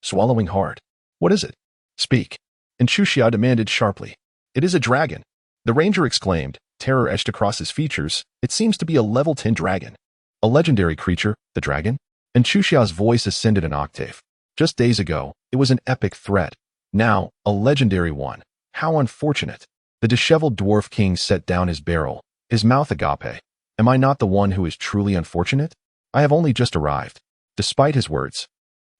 swallowing hard. What is it? Speak. And Chuxia demanded sharply. It is a dragon. The ranger exclaimed, terror etched across his features. It seems to be a level 10 dragon. A legendary creature, the dragon? And Chuxia's voice ascended an octave. Just days ago, it was an epic threat. Now, a legendary one. How unfortunate. The disheveled dwarf king set down his barrel, his mouth agape. Am I not the one who is truly unfortunate? I have only just arrived. Despite his words,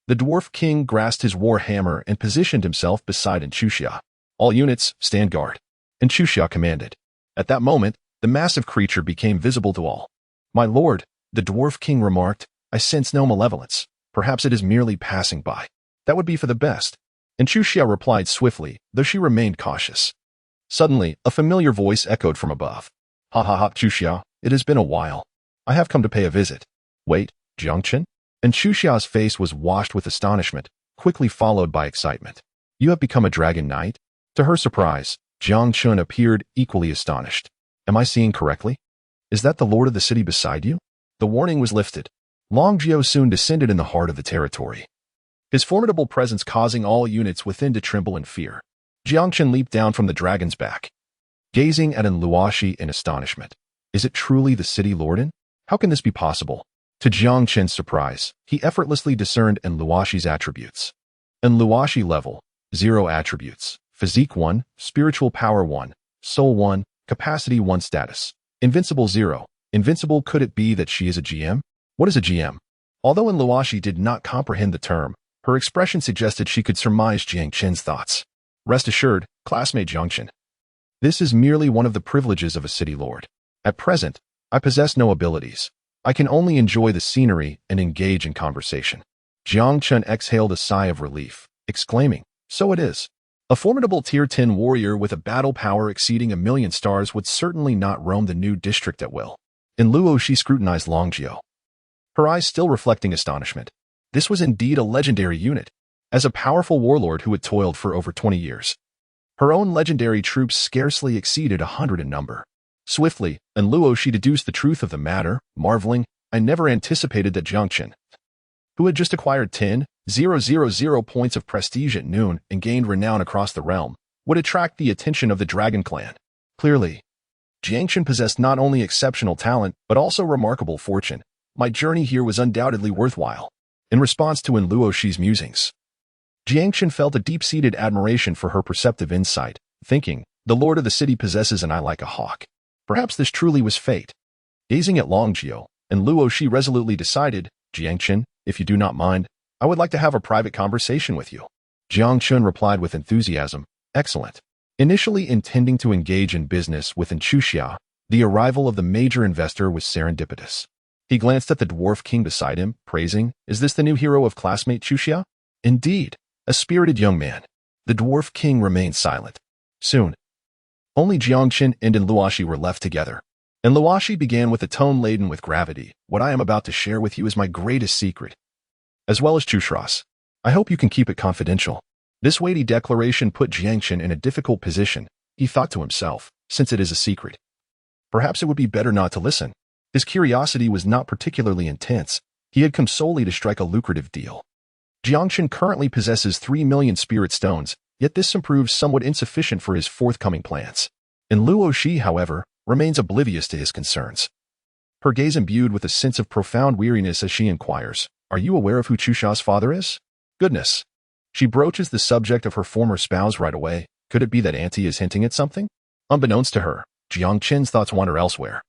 the dwarf king grasped his war hammer and positioned himself beside Chuxia. All units, stand guard. And Chuxia commanded. At that moment, the massive creature became visible to all. My lord, the dwarf king remarked, I sense no malevolence. Perhaps it is merely passing by. That would be for the best. And Chuxia replied swiftly, though she remained cautious. Suddenly, a familiar voice echoed from above. Ha ha ha, Chuxia, it has been a while. I have come to pay a visit. Wait, Jiang Chen? And Chuxia's face was washed with astonishment, quickly followed by excitement. You have become a dragon knight? To her surprise, Jiang Chen appeared equally astonished. Am I seeing correctly? Is that the lord of the city beside you? The warning was lifted. Longjio soon descended in the heart of the territory, his formidable presence causing all units within to tremble in fear. Jiang Chen leaped down from the dragon's back, gazing at Luoshi in astonishment. Is it truly the city lordin? How can this be possible? To Jiang Chen's surprise, he effortlessly discerned Luoshi's attributes. Luoshi level, 0 attributes, physique 1, spiritual power 1, soul 1, capacity 1 status. Invincible 0. Invincible, could it be that she is a GM? What is a GM? Although Luoshi did not comprehend the term, her expression suggested she could surmise Jiang Chen's thoughts. Rest assured, classmate Jiang Chen. This is merely one of the privileges of a city lord. At present, I possess no abilities. I can only enjoy the scenery and engage in conversation. Jiang Chen exhaled a sigh of relief, exclaiming, so it is. A formidable tier 10 warrior with a battle power exceeding 1,000,000 stars would certainly not roam the new district at will. In Luo, she scrutinized Longjio, her eyes still reflecting astonishment. This was indeed a legendary unit, as a powerful warlord who had toiled for over 20 years. Her own legendary troops scarcely exceeded 100 in number. Swiftly, and Luo she deduced the truth of the matter, marveling, I never anticipated that Jiang Chen, who had just acquired 10,000 points of prestige at noon and gained renown across the realm, would attract the attention of the Dragon Clan. Clearly, Jiang Chen possessed not only exceptional talent, but also remarkable fortune. My journey here was undoubtedly worthwhile. In response to Luo Shi's musings, Jiang Chen felt a deep-seated admiration for her perceptive insight, thinking, the lord of the city possesses an eye like a hawk. Perhaps this truly was fate. Gazing at Long Jiao, and Luo Shi resolutely decided, Jiang Chen, if you do not mind, I would like to have a private conversation with you. Jiang Chen replied with enthusiasm, excellent. Initially intending to engage in business with Chuxia, the arrival of the major investor was serendipitous. He glanced at the dwarf king beside him, praising, is this the new hero of classmate Chuxia? Indeed, a spirited young man. The dwarf king remained silent. Soon, only Jiang Chen and Luoshi were left together. And Luoshi began with a tone laden with gravity. What I am about to share with you is my greatest secret, as well as Chushras. I hope you can keep it confidential. This weighty declaration put Jiang Chen in a difficult position. He thought to himself, since it is a secret, perhaps it would be better not to listen. His curiosity was not particularly intense. He had come solely to strike a lucrative deal. Jiang Chen currently possesses 3 million spirit stones, yet this proves somewhat insufficient for his forthcoming plans. And Luo Shi, however, remains oblivious to his concerns. Her gaze imbued with a sense of profound weariness as she inquires, are you aware of who Chuxia's father is? Goodness. She broaches the subject of her former spouse right away. Could it be that Auntie is hinting at something? Unbeknownst to her, Jiang Chen's thoughts wander elsewhere.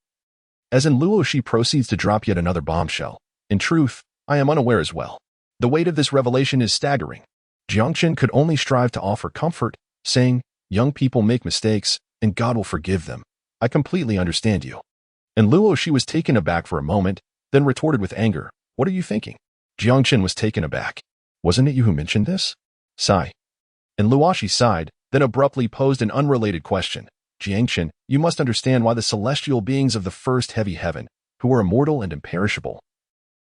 As in Luo Shi proceeds to drop yet another bombshell. In truth, I am unaware as well. The weight of this revelation is staggering. Jiang Chen could only strive to offer comfort, saying, young people make mistakes, and God will forgive them. I completely understand you. And Luo Shi was taken aback for a moment, then retorted with anger, what are you thinking? Jiang Chen was taken aback. Wasn't it you who mentioned this? Sigh. And Luo Shi sighed, then abruptly posed an unrelated question. Jiang Chen, you must understand why the celestial beings of the first heavy heaven, who are immortal and imperishable,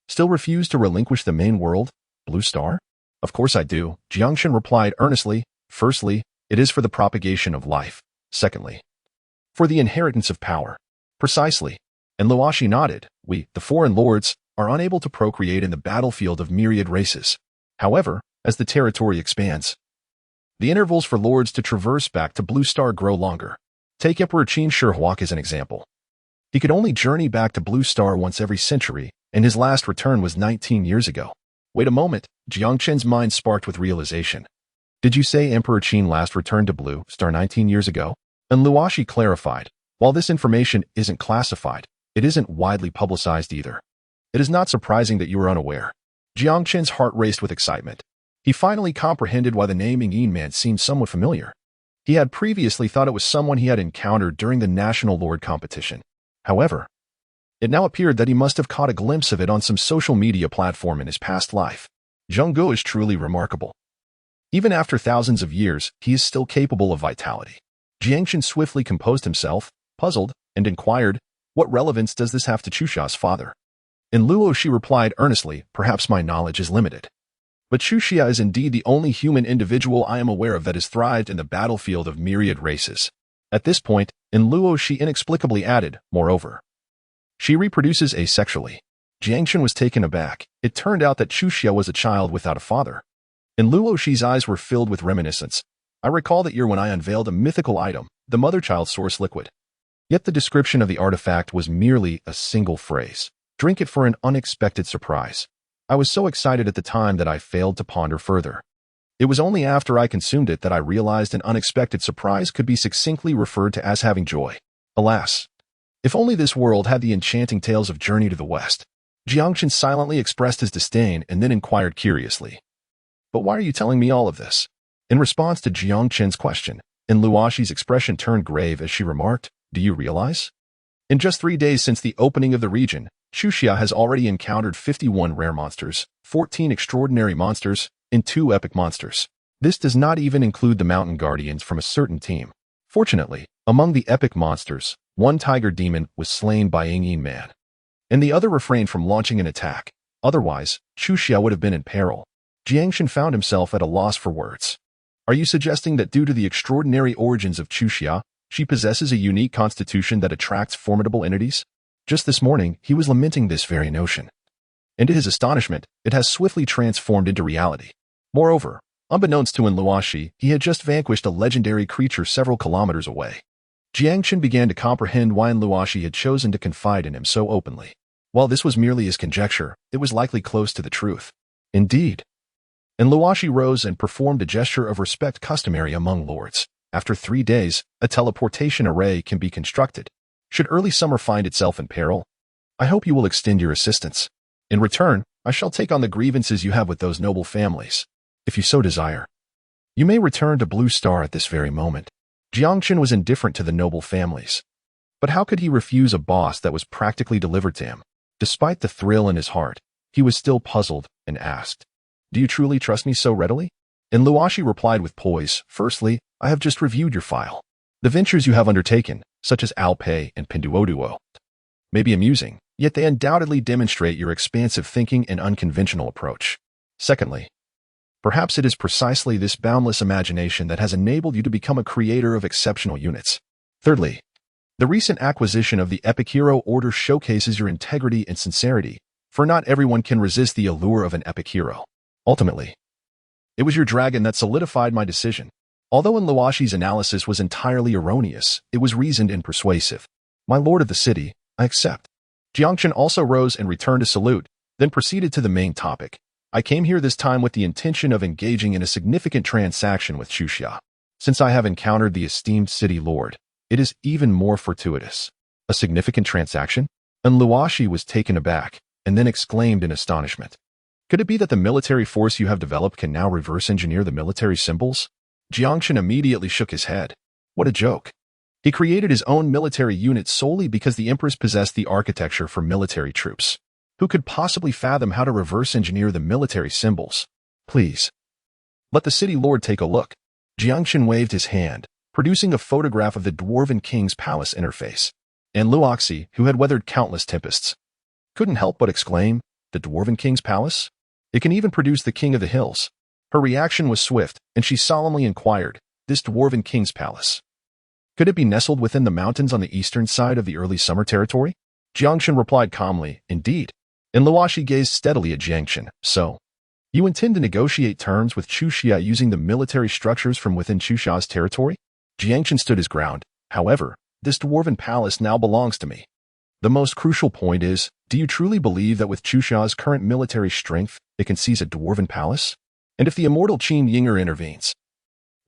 still refuse to relinquish the main world, Blue Star? Of course I do, Jiang Chen replied earnestly. Firstly, it is for the propagation of life. Secondly, for the inheritance of power. Precisely. And Luo Shi nodded. We, the foreign lords, are unable to procreate in the battlefield of myriad races. However, as the territory expands, the intervals for lords to traverse back to Blue Star grow longer. Take Emperor Qin Shi Huang as an example. He could only journey back to Blue Star once every century, and his last return was 19 years ago. Wait a moment, Jiang Chen's mind sparked with realization. Did you say Emperor Qin last returned to Blue Star 19 years ago? And Luo Shi clarified, while this information isn't classified, it isn't widely publicized either. It is not surprising that you are unaware. Jiang Chen's heart raced with excitement. He finally comprehended why the name Yin Man seemed somewhat familiar. He had previously thought it was someone he had encountered during the National Lord competition. However, it now appeared that he must have caught a glimpse of it on some social media platform in his past life. Zheng Guo is truly remarkable. Even after thousands of years, he is still capable of vitality. Jiang Chen swiftly composed himself, puzzled, and inquired, what relevance does this have to Chuxia's father? And Luo Shi replied earnestly, perhaps my knowledge is limited. But Chuxia is indeed the only human individual I am aware of that has thrived in the battlefield of myriad races. At this point, Luo Shi inexplicably added, moreover, she reproduces asexually. Jiang Chen was taken aback. It turned out that Chuxia was a child without a father. And Luo Shi's eyes were filled with reminiscence. I recall that year when I unveiled a mythical item, the mother-child source liquid. Yet the description of the artifact was merely a single phrase. Drink it for an unexpected surprise. I was so excited at the time that I failed to ponder further. It was only after I consumed it that I realized an unexpected surprise could be succinctly referred to as having joy. Alas, if only this world had the enchanting tales of Journey to the West. Jiang Chen silently expressed his disdain and then inquired curiously, but why are you telling me all of this? In response to Jiang Chen's question, Luo Shi's expression turned grave as she remarked, do you realize? In just 3 days since the opening of the region, Chuxia has already encountered 51 rare monsters, 14 extraordinary monsters, and 2 epic monsters. This does not even include the mountain guardians from a certain team. Fortunately, among the epic monsters, 1 tiger demon was slain by Yin Man, and the other refrained from launching an attack. Otherwise, Chuxia would have been in peril. Jiang Chen found himself at a loss for words. Are you suggesting that due to the extraordinary origins of Chuxia, she possesses a unique constitution that attracts formidable entities? Just this morning, he was lamenting this very notion. And to his astonishment, it has swiftly transformed into reality. Moreover, unbeknownst to Luoxi, he had just vanquished a legendary creature several kilometers away. Jiang Chen began to comprehend why Luoxi had chosen to confide in him so openly. While this was merely his conjecture, it was likely close to the truth. Indeed. And Luoxi rose and performed a gesture of respect customary among lords. After 3 days, a teleportation array can be constructed. Should early summer find itself in peril, I hope you will extend your assistance. In return, I shall take on the grievances you have with those noble families. If you so desire, you may return to Blue Star at this very moment. Jiang Chen was indifferent to the noble families. But how could he refuse a boss that was practically delivered to him? Despite the thrill in his heart, he was still puzzled and asked, "Do you truly trust me so readily?" And Luoxi replied with poise, "Firstly, I have just reviewed your file. The ventures you have undertaken, such as Alpei and Pinduoduo, may be amusing, yet they undoubtedly demonstrate your expansive thinking and unconventional approach. Secondly, perhaps it is precisely this boundless imagination that has enabled you to become a creator of exceptional units. Thirdly, the recent acquisition of the Epic Hero Order showcases your integrity and sincerity, for not everyone can resist the allure of an epic hero. Ultimately, it was your dragon that solidified my decision. Although Luoxi's analysis was entirely erroneous, it was reasoned and persuasive. My lord of the city, I accept." Jiang Chen also rose and returned a salute, then proceeded to the main topic. "I came here this time with the intention of engaging in a significant transaction with Chuxia. Since I have encountered the esteemed city lord, it is even more fortuitous." "A significant transaction?" And Luoxi was taken aback, and then exclaimed in astonishment. "Could it be that the military force you have developed can now reverse engineer the military symbols?" Jiang Chen immediately shook his head. What a joke. He created his own military unit solely because the Empress possessed the architecture for military troops. Who could possibly fathom how to reverse engineer the military symbols? "Please, let the city lord take a look." Jiang Chen waved his hand, producing a photograph of the Dwarven King's palace interface. And Luoxi, who had weathered countless tempests, couldn't help but exclaim, "The Dwarven King's palace? It can even produce the King of the Hills." Her reaction was swift, and she solemnly inquired, "This Dwarven King's palace? Could it be nestled within the mountains on the eastern side of the early summer territory?" Jiang Chen replied calmly, "Indeed." And Luoxi gazed steadily at Jiang Chen. "So, you intend to negotiate terms with Chuxia using the military structures from within Chuxia's territory?" Jiang Chen stood his ground. "However, this Dwarven palace now belongs to me. The most crucial point is, do you truly believe that with Chuxia's current military strength, it can seize a Dwarven palace? And if the immortal Qin Yinger intervenes,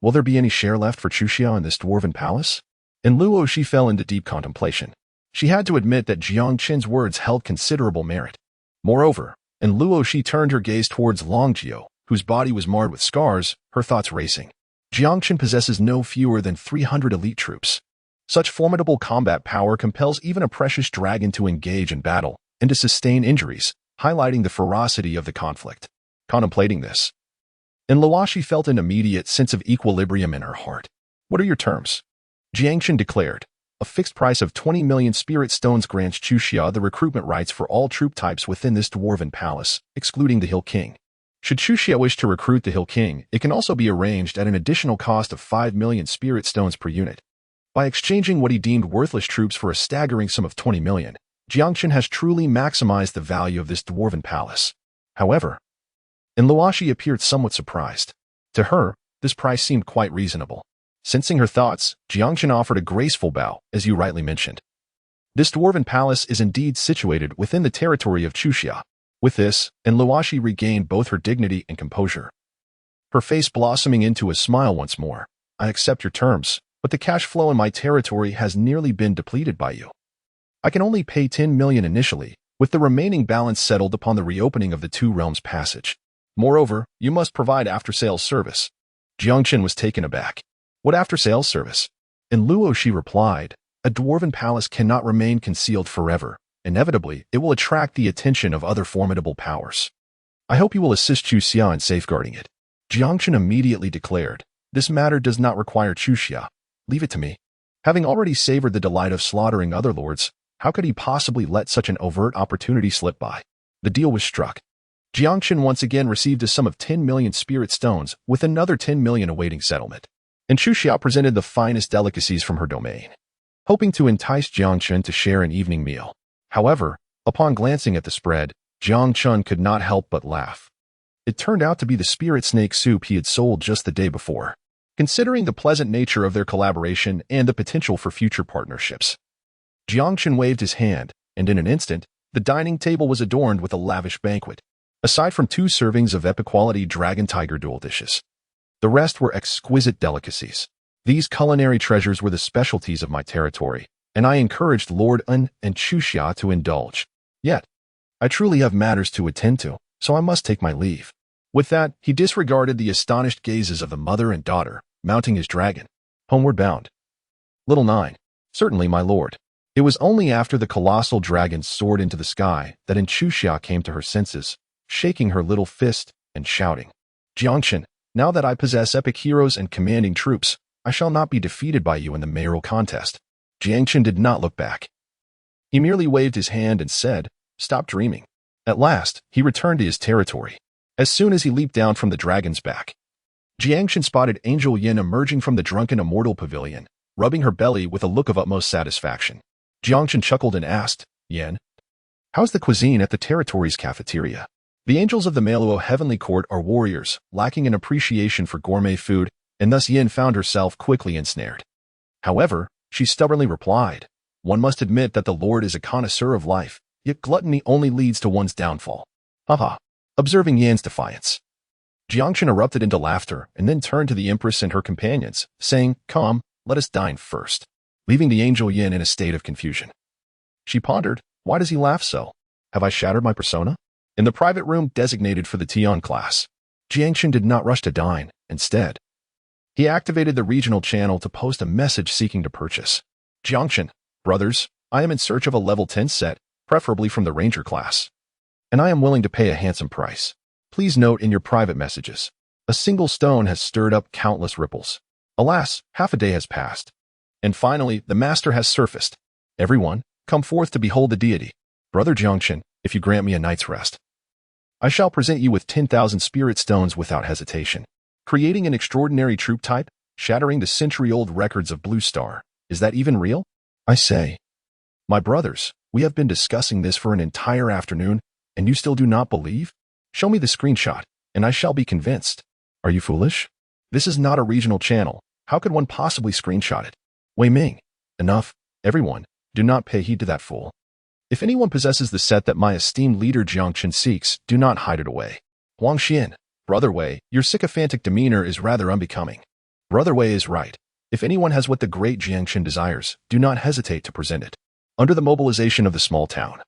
will there be any share left for Chuxia in this Dwarven palace?" And Luoxi fell into deep contemplation. She had to admit that Jiang Chen's words held considerable merit. Moreover, and Luoxi turned her gaze towards Longjio, whose body was marred with scars, her thoughts racing. Jiang Chen possesses no fewer than 300 elite troops. Such formidable combat power compels even a precious dragon to engage in battle and to sustain injuries, highlighting the ferocity of the conflict. Contemplating this, and Luoxi felt an immediate sense of equilibrium in her heart. "What are your terms?" Jiang Chen declared. "A fixed price of 20 million spirit stones grants Chuxia the recruitment rights for all troop types within this Dwarven palace, excluding the Hill King. Should Chuxia wish to recruit the Hill King, it can also be arranged at an additional cost of 5 million spirit stones per unit." By exchanging what he deemed worthless troops for a staggering sum of 20 million, Jiang Chen has truly maximized the value of this Dwarven palace. However, and Luoxi appeared somewhat surprised. To her, this price seemed quite reasonable. Sensing her thoughts, Jiang Chen offered a graceful bow, as you rightly mentioned. "This Dwarven palace is indeed situated within the territory of Chuxia." With this, and Luoxi regained both her dignity and composure, her face blossoming into a smile once more. "I accept your terms, but the cash flow in my territory has nearly been depleted by you. I can only pay 10 million initially, with the remaining balance settled upon the reopening of the Two Realms Passage. Moreover, you must provide after-sales service." Jiang Chen was taken aback. "What after-sales service?" And Luoxi replied, "A Dwarven palace cannot remain concealed forever. Inevitably, it will attract the attention of other formidable powers. I hope you will assist Chuxia in safeguarding it." Jiang Chen immediately declared, "This matter does not require Chuxia. Leave it to me." Having already savored the delight of slaughtering other lords, how could he possibly let such an overt opportunity slip by? The deal was struck. Jiang Chen once again received a sum of 10 million spirit stones, with another 10 million awaiting settlement. And Chu Xiao presented the finest delicacies from her domain, hoping to entice Jiang Chen to share an evening meal. However, upon glancing at the spread, Jiang Chen could not help but laugh. It turned out to be the spirit snake soup he had sold just the day before. Considering the pleasant nature of their collaboration and the potential for future partnerships, Jiang Chen waved his hand, and in an instant, the dining table was adorned with a lavish banquet. Aside from 2 servings of epic-quality dragon tiger dual dishes, the rest were exquisite delicacies. These culinary treasures were the specialties of my territory, and I encouraged Lord Un and Chu Xia to indulge. Yet, I truly have matters to attend to, so I must take my leave. With that, he disregarded the astonished gazes of the mother and daughter, mounting his dragon, homeward bound. Little 9. Certainly, my lord. It was only after the colossal dragon soared into the sky that Chu Xia came to her senses, shaking her little fist and shouting, Jiang Chen, now that I possess epic heroes and commanding troops, I shall not be defeated by you in the mayoral contest. Jiang Chen did not look back. He merely waved his hand and said, stop dreaming. At last, he returned to his territory. As soon as he leaped down from the dragon's back, Jiang Chen spotted Angel Yin emerging from the drunken immortal pavilion, rubbing her belly with a look of utmost satisfaction. Jiang Chen chuckled and asked, Yin, how's the cuisine at the territory's cafeteria? The angels of the Maluo Heavenly Court are warriors, lacking an appreciation for gourmet food, and thus Yin found herself quickly ensnared. However, she stubbornly replied, one must admit that the Lord is a connoisseur of life, yet gluttony only leads to one's downfall. Haha. Observing Yan's defiance, Jiang Chen erupted into laughter and then turned to the Empress and her companions, saying, come, let us dine first, leaving the angel Yin in a state of confusion. She pondered, why does he laugh so? Have I shattered my persona? In the private room designated for the Tian class, Jiang Chen did not rush to dine. Instead, he activated the regional channel to post a message seeking to purchase. Jiang Chen, brothers, I am in search of a level 10 set, preferably from the Ranger class, and I am willing to pay a handsome price. Please note in your private messages, a single stone has stirred up countless ripples. Alas, half a day has passed. And finally, the master has surfaced. Everyone, come forth to behold the deity. Brother Jiang Chen, if you grant me a night's rest, I shall present you with 10,000 spirit stones without hesitation. Creating an extraordinary troop type, shattering the century-old records of Blue Star. Is that even real? I say, my brothers, we have been discussing this for an entire afternoon, and you still do not believe? Show me the screenshot, and I shall be convinced. Are you foolish? This is not a regional channel. How could one possibly screenshot it? Wei Ming. Enough. Everyone, do not pay heed to that fool. If anyone possesses the set that my esteemed leader Jiang Chen seeks, do not hide it away. Huang Xian, Brother Wei, your sycophantic demeanor is rather unbecoming. Brother Wei is right. If anyone has what the great Jiang Chen desires, do not hesitate to present it. Under the mobilization of the small town,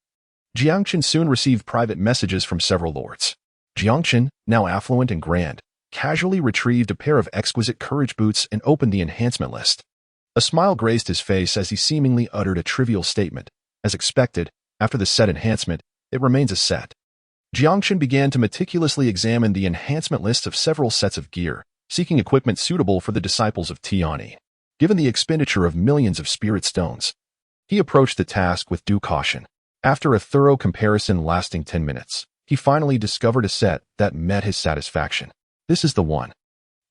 Jiang Chen soon received private messages from several lords. Jiang Chen, now affluent and grand, casually retrieved a pair of exquisite courage boots and opened the enhancement list. A smile graced his face as he seemingly uttered a trivial statement. As expected, after the set enhancement, it remains a set. Jiang Chen began to meticulously examine the enhancement list of several sets of gear, seeking equipment suitable for the disciples of Tianyi. Given the expenditure of millions of spirit stones, he approached the task with due caution. After a thorough comparison lasting 10 minutes, he finally discovered a set that met his satisfaction. This is the one.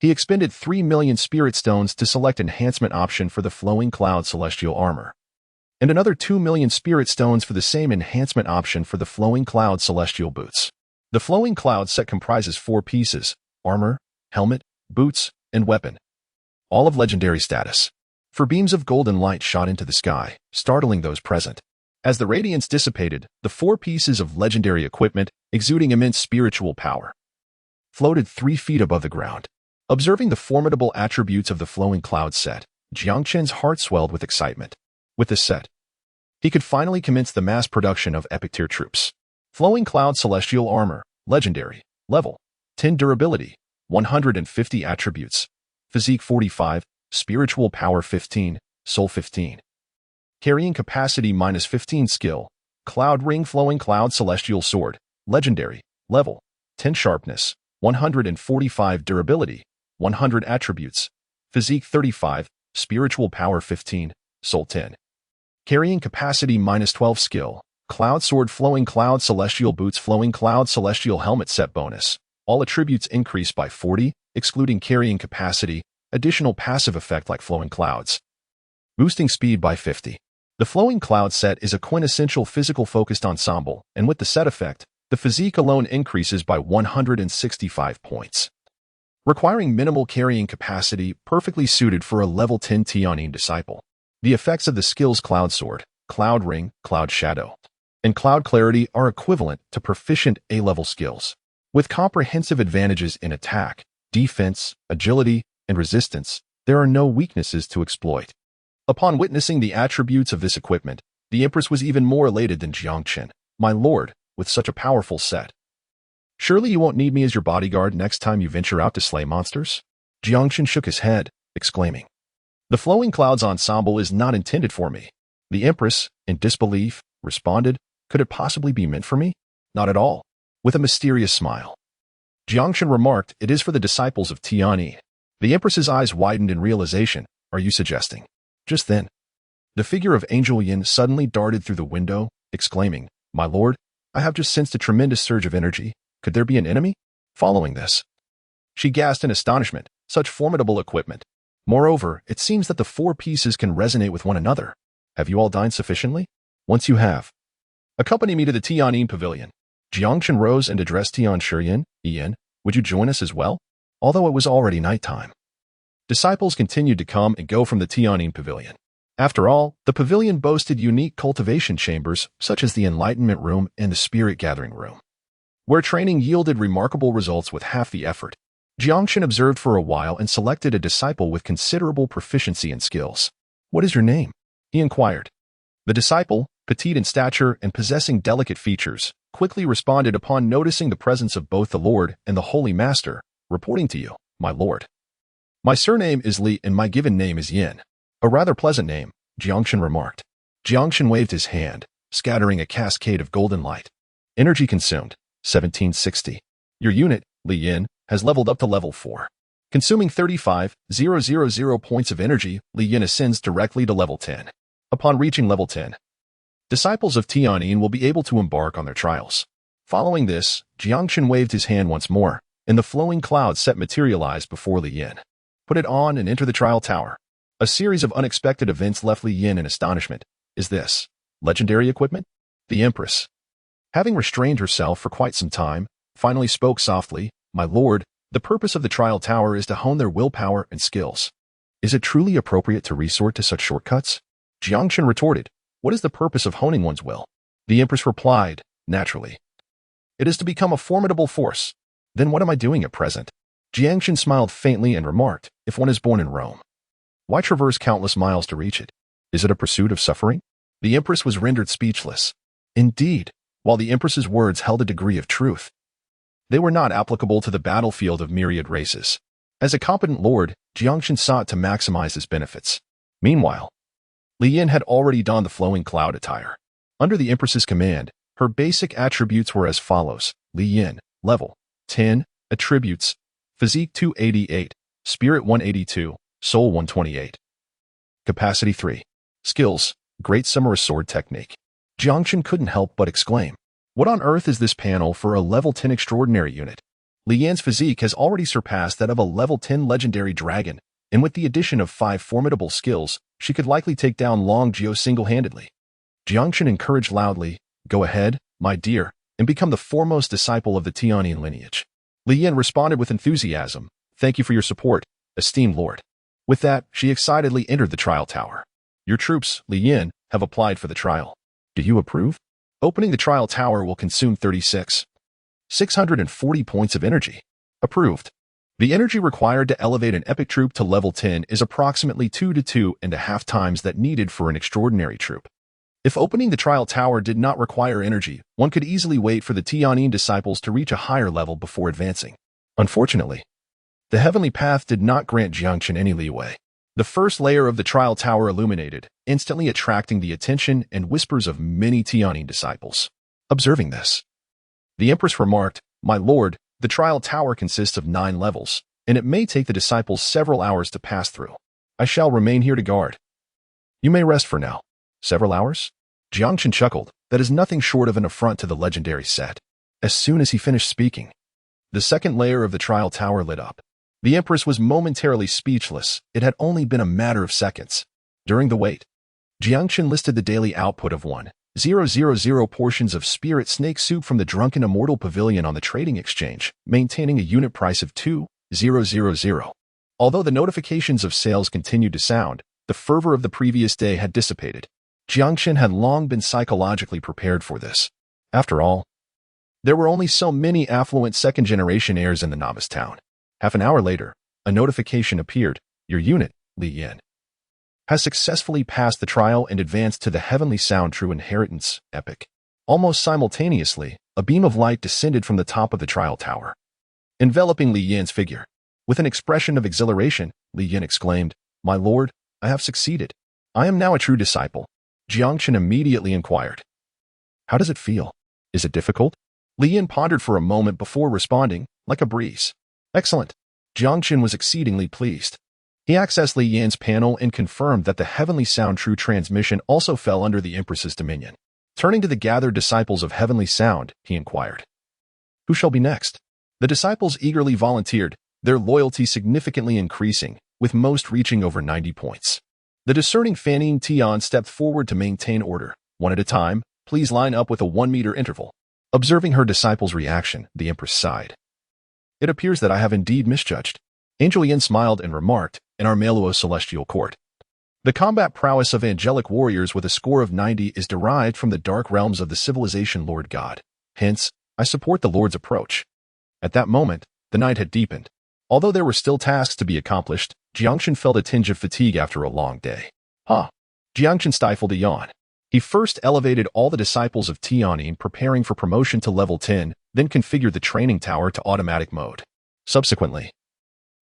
He expended 3 million spirit stones to select enhancement option for the Flowing Cloud Celestial Armor, and another 2 million spirit stones for the same enhancement option for the Flowing Cloud Celestial Boots. The Flowing Cloud set comprises 4 pieces: armor, helmet, boots, and weapon, all of legendary status. For beams of golden light shot into the sky, startling those present. As the radiance dissipated, the 4 pieces of legendary equipment, exuding immense spiritual power, floated 3 feet above the ground. Observing the formidable attributes of the Flowing Cloud set, Jiang Chen's heart swelled with excitement. With this set, he could finally commence the mass production of epic tier troops. Flowing Cloud Celestial Armor, Legendary, Level 10 Durability, 150 Attributes, Physique 45, Spiritual Power 15, Soul 15. Carrying Capacity -15 Skill, Cloud Ring Flowing Cloud Celestial Sword, Legendary, Level 10 Sharpness, 145 Durability, 100 Attributes, Physique 35, Spiritual Power 15, Soul 10. Carrying Capacity -12 Skill, Cloud Sword Flowing Cloud Celestial Boots Flowing Cloud Celestial Helmet Set Bonus. All attributes increase by 40, excluding carrying capacity, additional passive effect like Flowing Clouds. Boosting speed by 50. The Flowing Cloud set is a quintessential physical-focused ensemble, and with the set effect, the physique alone increases by 165 points. Requiring minimal carrying capacity, perfectly suited for a level 10 Tianyin disciple. The effects of the skills Cloud Sword, Cloud Ring, Cloud Shadow, and Cloud Clarity are equivalent to proficient A-level skills, with comprehensive advantages in attack, defense, agility, and resistance. There are no weaknesses to exploit. Upon witnessing the attributes of this equipment, the Empress was even more elated than Jiang Chen. My lord, with such a powerful set. Surely you won't need me as your bodyguard next time you venture out to slay monsters? Jiang Chen shook his head, exclaiming. The Flowing Clouds ensemble is not intended for me. The Empress, in disbelief, responded, could it possibly be meant for me? Not at all. With a mysterious smile. Jiang Chen remarked, it is for the disciples of Tianyin. The Empress's eyes widened in realization. Are you suggesting? Just then, the figure of Angel Yin suddenly darted through the window, exclaiming, My lord, I have just sensed a tremendous surge of energy. Could there be an enemy? Following this, she gasped in astonishment. Such formidable equipment. Moreover, it seems that the four pieces can resonate with one another. Have you all dined sufficiently? Once you have, accompany me to the Tianyin Pavilion. Jiang Chen rose and addressed Tian Shiyin. Yin, would you join us as well? Although it was already nighttime. Disciples continued to come and go from the Tianyin Pavilion. After all, the pavilion boasted unique cultivation chambers, such as the Enlightenment Room and the Spirit Gathering Room, where training yielded remarkable results with half the effort. Jiang Chen observed for a while and selected a disciple with considerable proficiency and skills. What is your name? He inquired. The disciple, petite in stature and possessing delicate features, quickly responded upon noticing the presence of both the Lord and the Holy Master, reporting to you, my lord. My surname is Li and my given name is Yin. A rather pleasant name, Jiang Chen remarked. Jiang Chen waved his hand, scattering a cascade of golden light. Energy consumed, 1760. Your unit, Li Yin, has leveled up to level 4. Consuming 35,000 points of energy, Li Yin ascends directly to level 10. Upon reaching level 10, disciples of Tianyin will be able to embark on their trials. Following this, Jiang Chen waved his hand once more, and the Flowing Cloud set materialized before Li Yin. Put it on and enter the trial tower. A series of unexpected events left Li Yin in astonishment. Is this legendary equipment? The Empress, having restrained herself for quite some time, finally spoke softly, My lord, the purpose of the trial tower is to hone their willpower and skills. Is it truly appropriate to resort to such shortcuts? Jiang Chen retorted, What is the purpose of honing one's will? The Empress replied, Naturally. It is to become a formidable force. Then what am I doing at present? Jiang Chen smiled faintly and remarked, If one is born in Rome, why traverse countless miles to reach it? Is it a pursuit of suffering? The Empress was rendered speechless. Indeed, while the Empress's words held a degree of truth, they were not applicable to the battlefield of myriad races. As a competent lord, Jiang Chen sought to maximize his benefits. Meanwhile, Li Yin had already donned the Flowing Cloud attire. Under the Empress's command, her basic attributes were as follows. Li Yin, level 10, attributes, Physique 288, Spirit 182, Soul 128. Capacity 3. Skills, Great Samurai Sword Technique. Jiang Chen couldn't help but exclaim, What on earth is this panel for a level 10 extraordinary unit? Li Yin's physique has already surpassed that of a level 10 legendary dragon, and with the addition of 5 formidable skills, she could likely take down Long Jiao single-handedly. Jiang Chen encouraged loudly, Go ahead, my dear, and become the foremost disciple of the Tianyin lineage. Li Yin responded with enthusiasm, Thank you for your support, esteemed lord. With that, she excitedly entered the trial tower. Your troops, Li Yin, have applied for the trial. Do you approve? Opening the trial tower will consume 640 points of energy. Approved. The energy required to elevate an epic troop to level 10 is approximately 2 to 2.5 times that needed for an extraordinary troop. If opening the trial tower did not require energy, one could easily wait for the Tianyin disciples to reach a higher level before advancing. Unfortunately, the heavenly path did not grant Jiang Chen any leeway. The first layer of the trial tower illuminated, instantly attracting the attention and whispers of many Tianyin disciples. Observing this, the Empress remarked, My lord, the trial tower consists of 9 levels, and it may take the disciples several hours to pass through. I shall remain here to guard. You may rest for now. Several hours? Jiang Chen chuckled, That is nothing short of an affront to the legendary set. As soon as he finished speaking, the second layer of the trial tower lit up. The Empress was momentarily speechless. It had only been a matter of seconds. During the wait, Jiang Chen listed the daily output of 1,000 portions of spirit snake soup from the Drunken Immortal Pavilion on the trading exchange, maintaining a unit price of 2,000. Although the notifications of sales continued to sound, the fervor of the previous day had dissipated. Jiang Chen had long been psychologically prepared for this. After all, there were only so many affluent second-generation heirs in the novice town. Half an hour later, a notification appeared. Your unit, Li Yan, has successfully passed the trial and advanced to the Heavenly Sound True Inheritance Epic. Almost simultaneously, a beam of light descended from the top of the trial tower, enveloping Li Yan's figure. With an expression of exhilaration, Li Yan exclaimed, "My lord, I have succeeded. I am now a true disciple." Jiang Chen immediately inquired, "How does it feel? Is it difficult?" Li Yan pondered for a moment before responding, "Like a breeze." "Excellent." Jiang Chen was exceedingly pleased. He accessed Li Yan's panel and confirmed that the Heavenly Sound True transmission also fell under the Empress's dominion. Turning to the gathered disciples of Heavenly Sound, he inquired, "Who shall be next?" The disciples eagerly volunteered, their loyalty significantly increasing, with most reaching over 90 points. The discerning Fanning Tian stepped forward to maintain order. "One at a time, please line up with a 1-meter interval." Observing her disciples' reaction, the Empress sighed. "It appears that I have indeed misjudged." Angel Yin smiled and remarked, "In our Meluo celestial court, the combat prowess of angelic warriors with a score of 90 is derived from the dark realms of the civilization Lord God. Hence, I support the Lord's approach." At that moment, the night had deepened. Although there were still tasks to be accomplished, Jiang Chen felt a tinge of fatigue after a long day. Jiang Chen stifled a yawn. He first elevated all the disciples of Tianyin, preparing for promotion to level 10, then configured the training tower to automatic mode. Subsequently,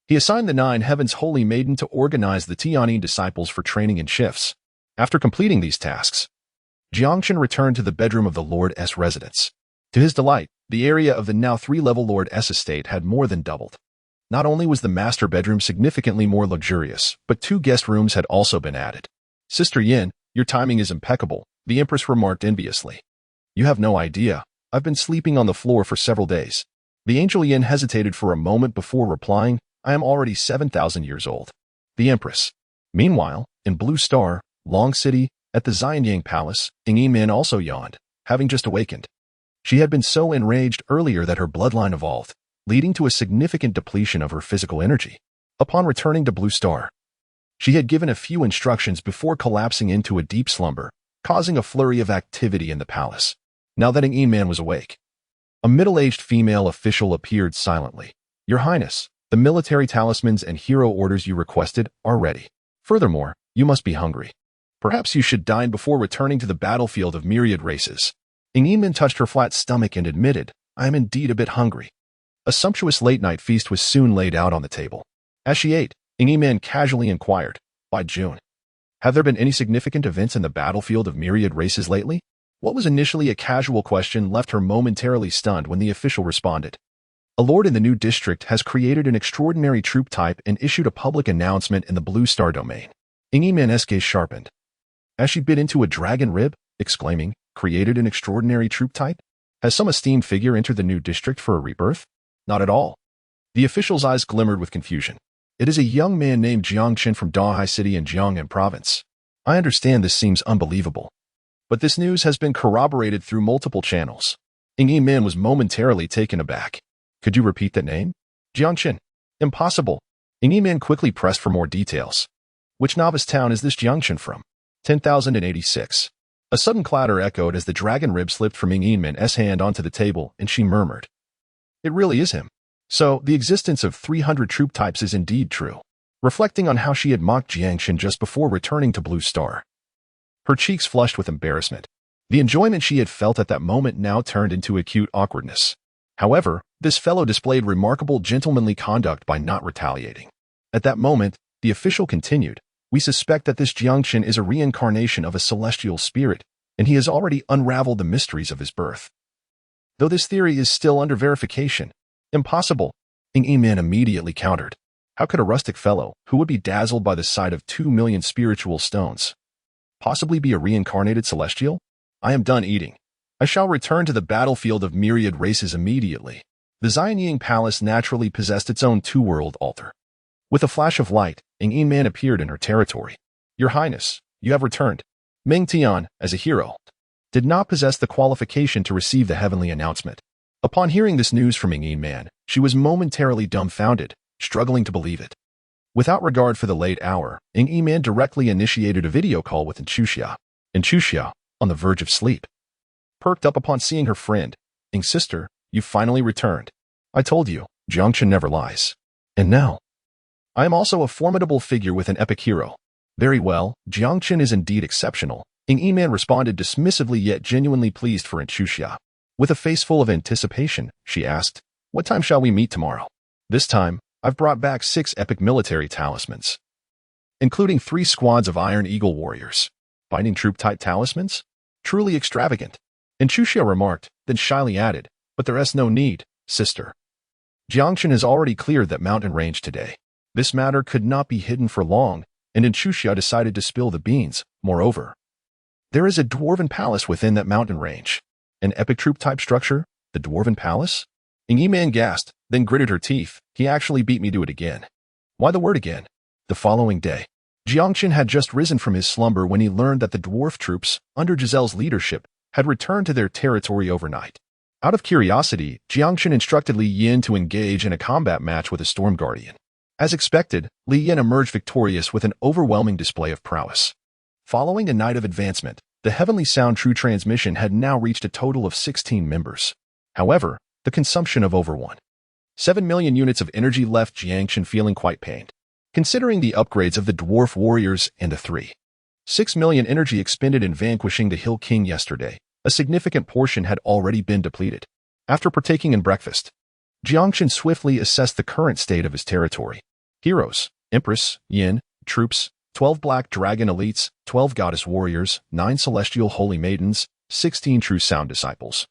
he assigned the 9 Heavens Holy Maiden to organize the Tianyin disciples for training in shifts. After completing these tasks, Jiang Chen returned to the bedroom of the Lord S residence. To his delight, the area of the now 3-level Lord S estate had more than doubled. Not only was the master bedroom significantly more luxurious, but 2 guest rooms had also been added. "Sister Yin, your timing is impeccable," the Empress remarked enviously. "You have no idea. I've been sleeping on the floor for several days." The Angel Yin hesitated for a moment before replying, "I am already 7,000 years old." The Empress. Meanwhile, in Blue Star, Long City, at the Xianyang Palace, Ying Min also yawned, having just awakened. She had been so enraged earlier that her bloodline evolved, leading to a significant depletion of her physical energy. Upon returning to Blue Star, she had given a few instructions before collapsing into a deep slumber, causing a flurry of activity in the palace. Now that Ying Man was awake, a middle-aged female official appeared silently. "Your Highness, the military talismans and hero orders you requested are ready. Furthermore, you must be hungry. Perhaps you should dine before returning to the battlefield of myriad races." Ying Man touched her flat stomach and admitted, "I am indeed a bit hungry." A sumptuous late-night feast was soon laid out on the table. As she ate, Ying Man casually inquired, "By June, have there been any significant events in the battlefield of myriad races lately?" What was initially a casual question left her momentarily stunned when the official responded. "A lord in the new district has created an extraordinary troop type and issued a public announcement in the Blue Star domain." Ying Man's gaze sharpened, as she bit into a dragon rib, exclaiming, "Created an extraordinary troop type? Has some esteemed figure entered the new district for a rebirth?" "Not at all." The official's eyes glimmered with confusion. "It is a young man named Jiang Chen from Dahai City in Jiangnan Province. I understand this seems unbelievable, but this news has been corroborated through multiple channels." Ying Man was momentarily taken aback. "Could you repeat that name?" "Jiang Chen." "Impossible." Ying Man quickly pressed for more details. "Which novice town is this Jiang Chen from?" 10,086. A sudden clatter echoed as the dragon rib slipped from Ying Man's hand onto the table, and she murmured, "It really is him. So, the existence of 300 troop types is indeed true." Reflecting on how she had mocked Jiang Chen just before returning to Blue Star, her cheeks flushed with embarrassment. The enjoyment she had felt at that moment now turned into acute awkwardness. However, this fellow displayed remarkable gentlemanly conduct by not retaliating. At that moment, the official continued, "We suspect that this Jiang Chen is a reincarnation of a celestial spirit, and he has already unraveled the mysteries of his birth. Though this theory is still under verification." "Impossible," Ying Man immediately countered. "How could a rustic fellow, who would be dazzled by the sight of 2 million spiritual stones, possibly be a reincarnated celestial? I am done eating. I shall return to the battlefield of myriad races immediately. The Xianying Palace naturally possessed its own two-world altar. With a flash of light, Ing Man appeared in her territory. Your Highness, you have returned. Ming Tian, as a hero, did not possess the qualification to receive the heavenly announcement. Upon hearing this news from Ing Man, she was momentarily dumbfounded, struggling to believe it. Without regard for the late hour, Ing Man directly initiated a video call with Inchuxia. Inchuxia, on the verge of sleep, perked up upon seeing her friend. Ing sister, you finally returned. I told you, Jiang Chen never lies. And now, I am also a formidable figure with an epic hero. Very well, Jiang Chen is indeed exceptional. Ing Man responded dismissively yet genuinely pleased for Inchuxia. With a face full of anticipation, she asked, what time shall we meet tomorrow? This time, I've brought back 6 epic military talismans, including 3 squads of Iron Eagle warriors. Binding troop-type talismans? Truly extravagant. Inchuxia remarked, then shyly added, but there's no need, sister. Jiang Chen has already cleared that mountain range today. This matter could not be hidden for long, and Inchuxia decided to spill the beans. Moreover, there is a dwarven palace within that mountain range. An epic troop-type structure? The dwarven palace? Ing Man gasped, then gritted her teeth. He actually beat me to it again. Why the word again? The following day, Jiang Chen had just risen from his slumber when he learned that the dwarf troops, under Giselle's leadership, had returned to their territory overnight. Out of curiosity, Jiang Chen instructed Li Yin to engage in a combat match with a Storm Guardian. As expected, Li Yin emerged victorious with an overwhelming display of prowess. Following a night of advancement, the Heavenly Sound True Transmission had now reached a total of 16 members. However, the consumption of over 1.7 million units of energy left Jiang Chen feeling quite pained. Considering the upgrades of the dwarf warriors and the 3.6 million energy expended in vanquishing the Hill King yesterday, a significant portion had already been depleted. After partaking in breakfast, Jiang Chen swiftly assessed the current state of his territory. Heroes, Empress, Yin, troops, 12 Black Dragon Elites, 12 Goddess Warriors, 9 Celestial Holy Maidens, 16 True Sound Disciples,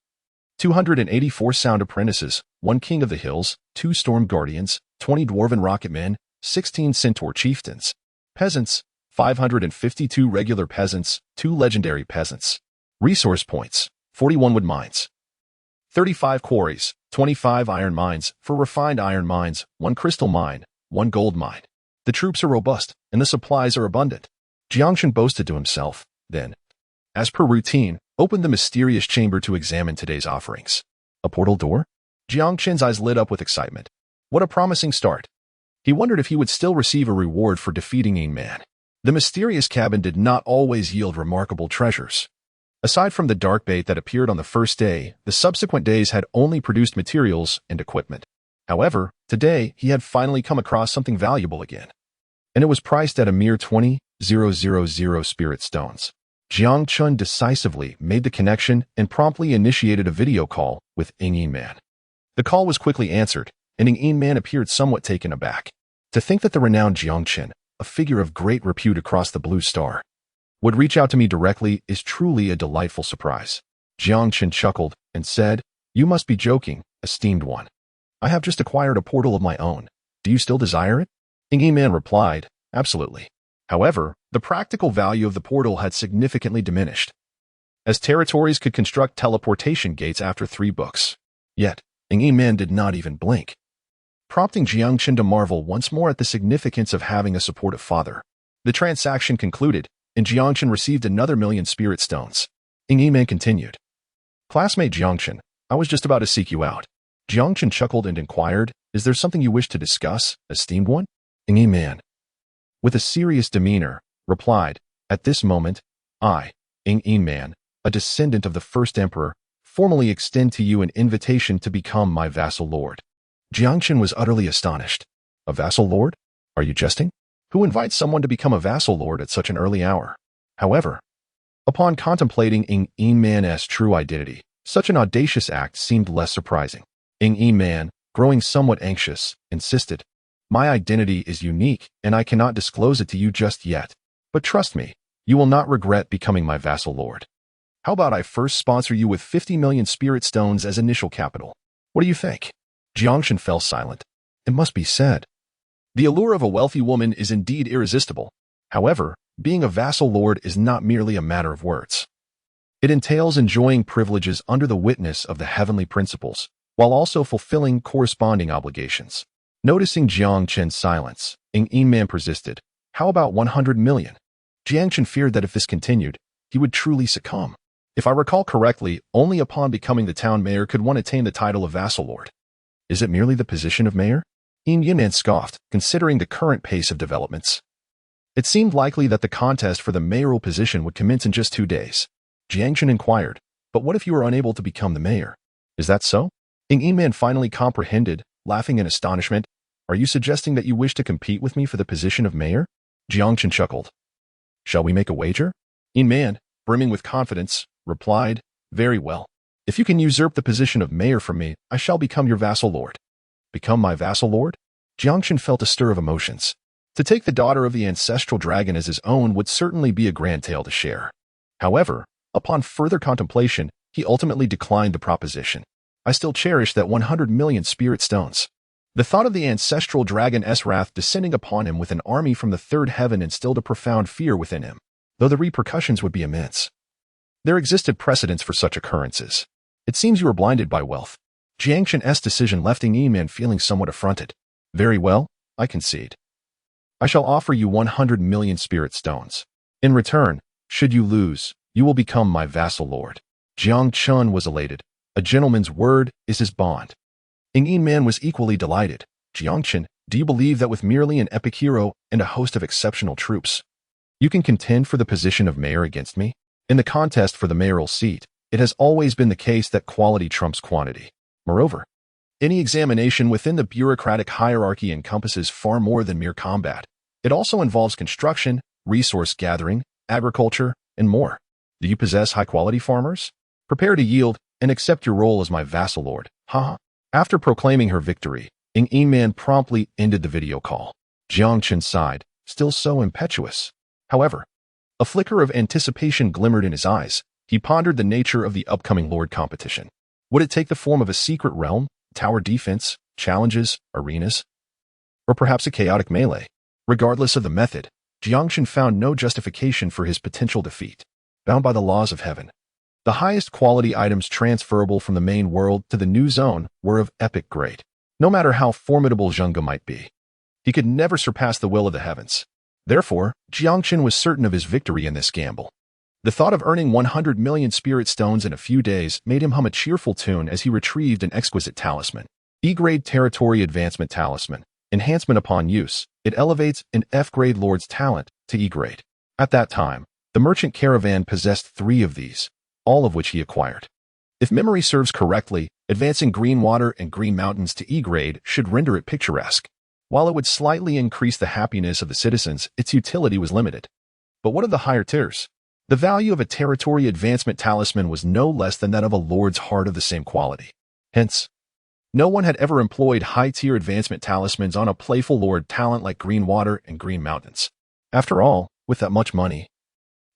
284 Sound Apprentices, 1 King of the Hills, 2 Storm Guardians, 20 Dwarven Rocketmen, 16 Centaur Chieftains, Peasants, 552 Regular Peasants, 2 Legendary Peasants. Resource points, 41 wood mines, 35 quarries, 25 iron mines, 4 refined iron mines, 1 crystal mine, 1 gold mine. The troops are robust, and the supplies are abundant. Jiang Chen boasted to himself, then, as per routine, opened the mysterious chamber to examine today's offerings. A portal door? Jiang Chen's eyes lit up with excitement. What a promising start. He wondered if he would still receive a reward for defeating Ing Man. The mysterious cabin did not always yield remarkable treasures. Aside from the dark bait that appeared on the first day, the subsequent days had only produced materials and equipment. However, today he had finally come across something valuable again, and it was priced at a mere 20,000 spirit stones. Jiang Chen decisively made the connection and promptly initiated a video call with Ing Man. The call was quickly answered, and Ing Man appeared somewhat taken aback. To think that the renowned Jiang Chen, a figure of great repute across the Blue Star, would reach out to me directly is truly a delightful surprise. Jiang Chen chuckled and said, you must be joking, esteemed one. I have just acquired a portal of my own. Do you still desire it? Ing Man replied, absolutely. However, the practical value of the portal had significantly diminished, as territories could construct teleportation gates after 3 books. Yet, Ing Man did not even blink, prompting Jiang Chen to marvel once more at the significance of having a supportive father. The transaction concluded, and Jiang Chen received another 1,000,000 spirit stones. Ing Man continued. Classmate Jiang Chen, I was just about to seek you out. Jiang Chen chuckled and inquired, is there something you wish to discuss, esteemed one? Ing Man, with a serious demeanor, replied, at this moment, I, Ing Man, a descendant of the first emperor, formally extend to you an invitation to become my vassal lord. Jiang Chen was utterly astonished. A vassal lord? Are you jesting? Who invites someone to become a vassal lord at such an early hour? However, upon contemplating Ing Man's true identity, such an audacious act seemed less surprising. Ing Man, growing somewhat anxious, insisted, my identity is unique, and I cannot disclose it to you just yet. But trust me, you will not regret becoming my vassal lord. How about I first sponsor you with 50 million spirit stones as initial capital? What do you think? Jiang Chen fell silent. It must be said, the allure of a wealthy woman is indeed irresistible. However, being a vassal lord is not merely a matter of words. It entails enjoying privileges under the witness of the heavenly principles, while also fulfilling corresponding obligations. Noticing Jiang Chen's silence, Ng Man persisted. How about 100 million? Jiang Chen feared that if this continued, he would truly succumb. If I recall correctly, only upon becoming the town mayor could one attain the title of vassal lord. Is it merely the position of mayor? Ng Man scoffed, considering the current pace of developments. It seemed likely that the contest for the mayoral position would commence in just 2 days. Jiang Chen inquired, but what if you are unable to become the mayor? Is that so? Ng Man finally comprehended, laughing in astonishment. Are you suggesting that you wish to compete with me for the position of mayor? Jiang Chen chuckled. Shall we make a wager? Ng Man, brimming with confidence, replied, very well. If you can usurp the position of mayor from me, I shall become your vassal lord. Become my vassal lord? Jiang Chen felt a stir of emotions. To take the daughter of the ancestral dragon as his own would certainly be a grand tale to share. However, upon further contemplation, he ultimately declined the proposition. I still cherish that 100 million spirit stones. The thought of the ancestral dragon's wrath descending upon him with an army from the third heaven instilled a profound fear within him, though the repercussions would be immense. There existed precedents for such occurrences. It seems you were blinded by wealth. Jiang Chen's decision left Ng Man feeling somewhat affronted. Very well, I concede. I shall offer you 100 million spirit stones. In return, should you lose, you will become my vassal lord. Jiang Chen was elated. A gentleman's word is his bond. Ng Man was equally delighted. Jiang Chen, do you believe that with merely an epic hero and a host of exceptional troops, you can contend for the position of mayor against me? In the contest for the mayoral seat, it has always been the case that quality trumps quantity. Moreover, any examination within the bureaucratic hierarchy encompasses far more than mere combat. It also involves construction, resource gathering, agriculture, and more. Do you possess high-quality farmers? Prepare to yield and accept your role as my vassal lord. Haha. After proclaiming her victory, Ng Man promptly ended the video call. Jiang Chen sighed, still so impetuous. However, a flicker of anticipation glimmered in his eyes. He pondered the nature of the upcoming lord competition. Would it take the form of a secret realm, tower defense, challenges, arenas, or perhaps a chaotic melee? Regardless of the method, Jiang Chen found no justification for his potential defeat. Bound by the laws of heaven, the highest quality items transferable from the main world to the new zone were of epic grade. No matter how formidable Zhengge might be, he could never surpass the will of the heavens. Therefore, Jiang Chen was certain of his victory in this gamble. The thought of earning 100 million spirit stones in a few days made him hum a cheerful tune as he retrieved an exquisite talisman. E-grade territory advancement talisman. Enhancement upon use. It elevates an F-grade lord's talent to E-grade. At that time, the merchant caravan possessed 3 of these, all of which he acquired. If memory serves correctly, advancing green water and green mountains to E-grade should render it picturesque. While it would slightly increase the happiness of the citizens, its utility was limited. But what of the higher tiers? The value of a territory advancement talisman was no less than that of a lord's heart of the same quality. Hence, no one had ever employed high-tier advancement talismans on a playful lord talent like green water and green mountains. After all, with that much money,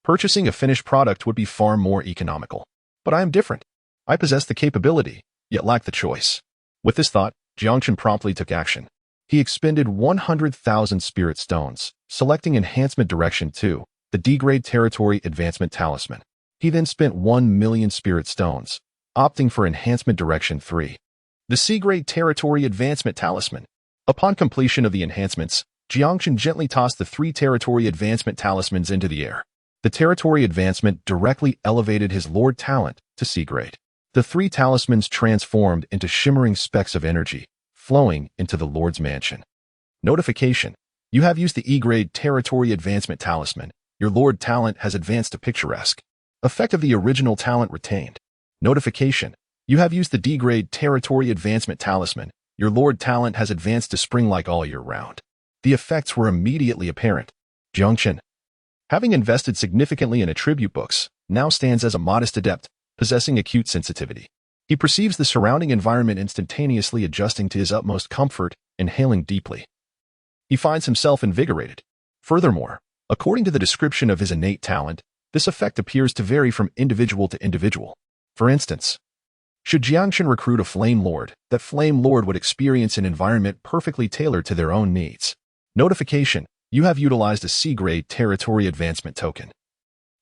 purchasing a finished product would be far more economical. But I am different. I possess the capability, yet lack the choice. With this thought, Jiang Chen promptly took action. He expended 100,000 spirit stones, selecting Enhancement Direction 2, the D-grade Territory Advancement Talisman. He then spent 1 million spirit stones, opting for Enhancement Direction 3, the C-grade Territory Advancement Talisman. Upon completion of the enhancements, Jiang Chen gently tossed the 3 Territory Advancement Talismans into the air. The Territory Advancement directly elevated his Lord talent to C-grade. The 3 talismans transformed into shimmering specks of energy, flowing into the Lord's mansion. Notification: you have used the E-grade Territory Advancement Talisman. Your Lord talent has advanced to picturesque. Effect of the original talent retained. Notification: you have used the D-grade Territory Advancement Talisman. Your Lord talent has advanced to spring-like all year round. The effects were immediately apparent. Jiang Chen, having invested significantly in attribute books, now stands as a modest adept, possessing acute sensitivity. He perceives the surrounding environment instantaneously, adjusting to his utmost comfort, inhaling deeply. He finds himself invigorated. Furthermore, according to the description of his innate talent, this effect appears to vary from individual to individual. For instance, should Jiang Chen recruit a Flame Lord, that Flame Lord would experience an environment perfectly tailored to their own needs. Notification: you have utilized a C-grade Territory Advancement token.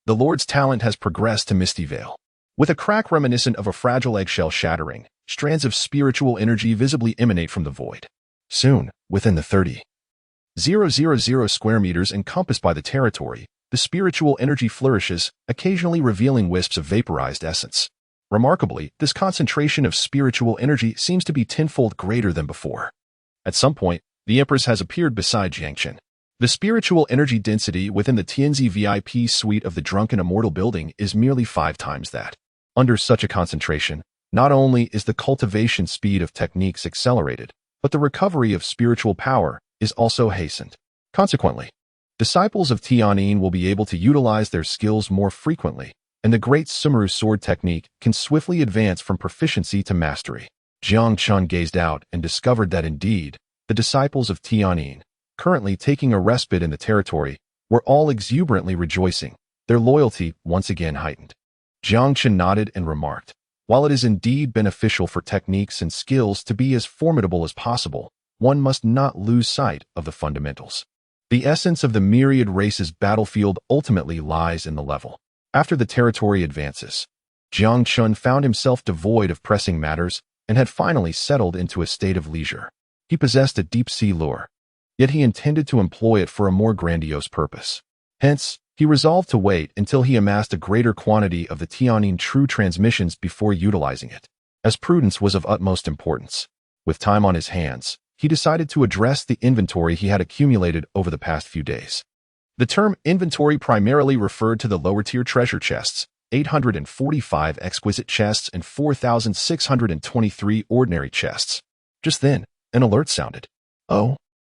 the Lord's talent has progressed to Misty Veil. With a crack reminiscent of a fragile eggshell shattering, strands of spiritual energy visibly emanate from the void. Soon, within the 30,000 square meters encompassed by the territory, the spiritual energy flourishes, occasionally revealing wisps of vaporized essence. Remarkably, this concentration of spiritual energy seems to be tenfold greater than before. At some point, the Empress has appeared beside Jiang Chen. The spiritual energy density within the Tianzi VIP suite of the Drunken Immortal building is merely 5 times that. Under such a concentration, not only is the cultivation speed of techniques accelerated, but the recovery of spiritual power is also hastened. Consequently, disciples of Tianyin will be able to utilize their skills more frequently, and the Great Sumeru sword technique can swiftly advance from proficiency to mastery. Jiang Chen gazed out and discovered that indeed, the disciples of Tianyin, currently taking a respite in the territory, were all exuberantly rejoicing, their loyalty once again heightened. Jiang Chen nodded and remarked, while it is indeed beneficial for techniques and skills to be as formidable as possible, one must not lose sight of the fundamentals. The essence of the myriad races battlefield ultimately lies in the level. After the territory advances, Jiang Chen found himself devoid of pressing matters and had finally settled into a state of leisure. He possessed a deep-sea lure, yet he intended to employ it for a more grandiose purpose. Hence, he resolved to wait until he amassed a greater quantity of the Tianyin true transmissions before utilizing it, as prudence was of utmost importance. With time on his hands, he decided to address the inventory he had accumulated over the past few days. The term inventory primarily referred to the lower-tier treasure chests, 845 exquisite chests and 4,623 ordinary chests. Just then, an alert sounded. Oh?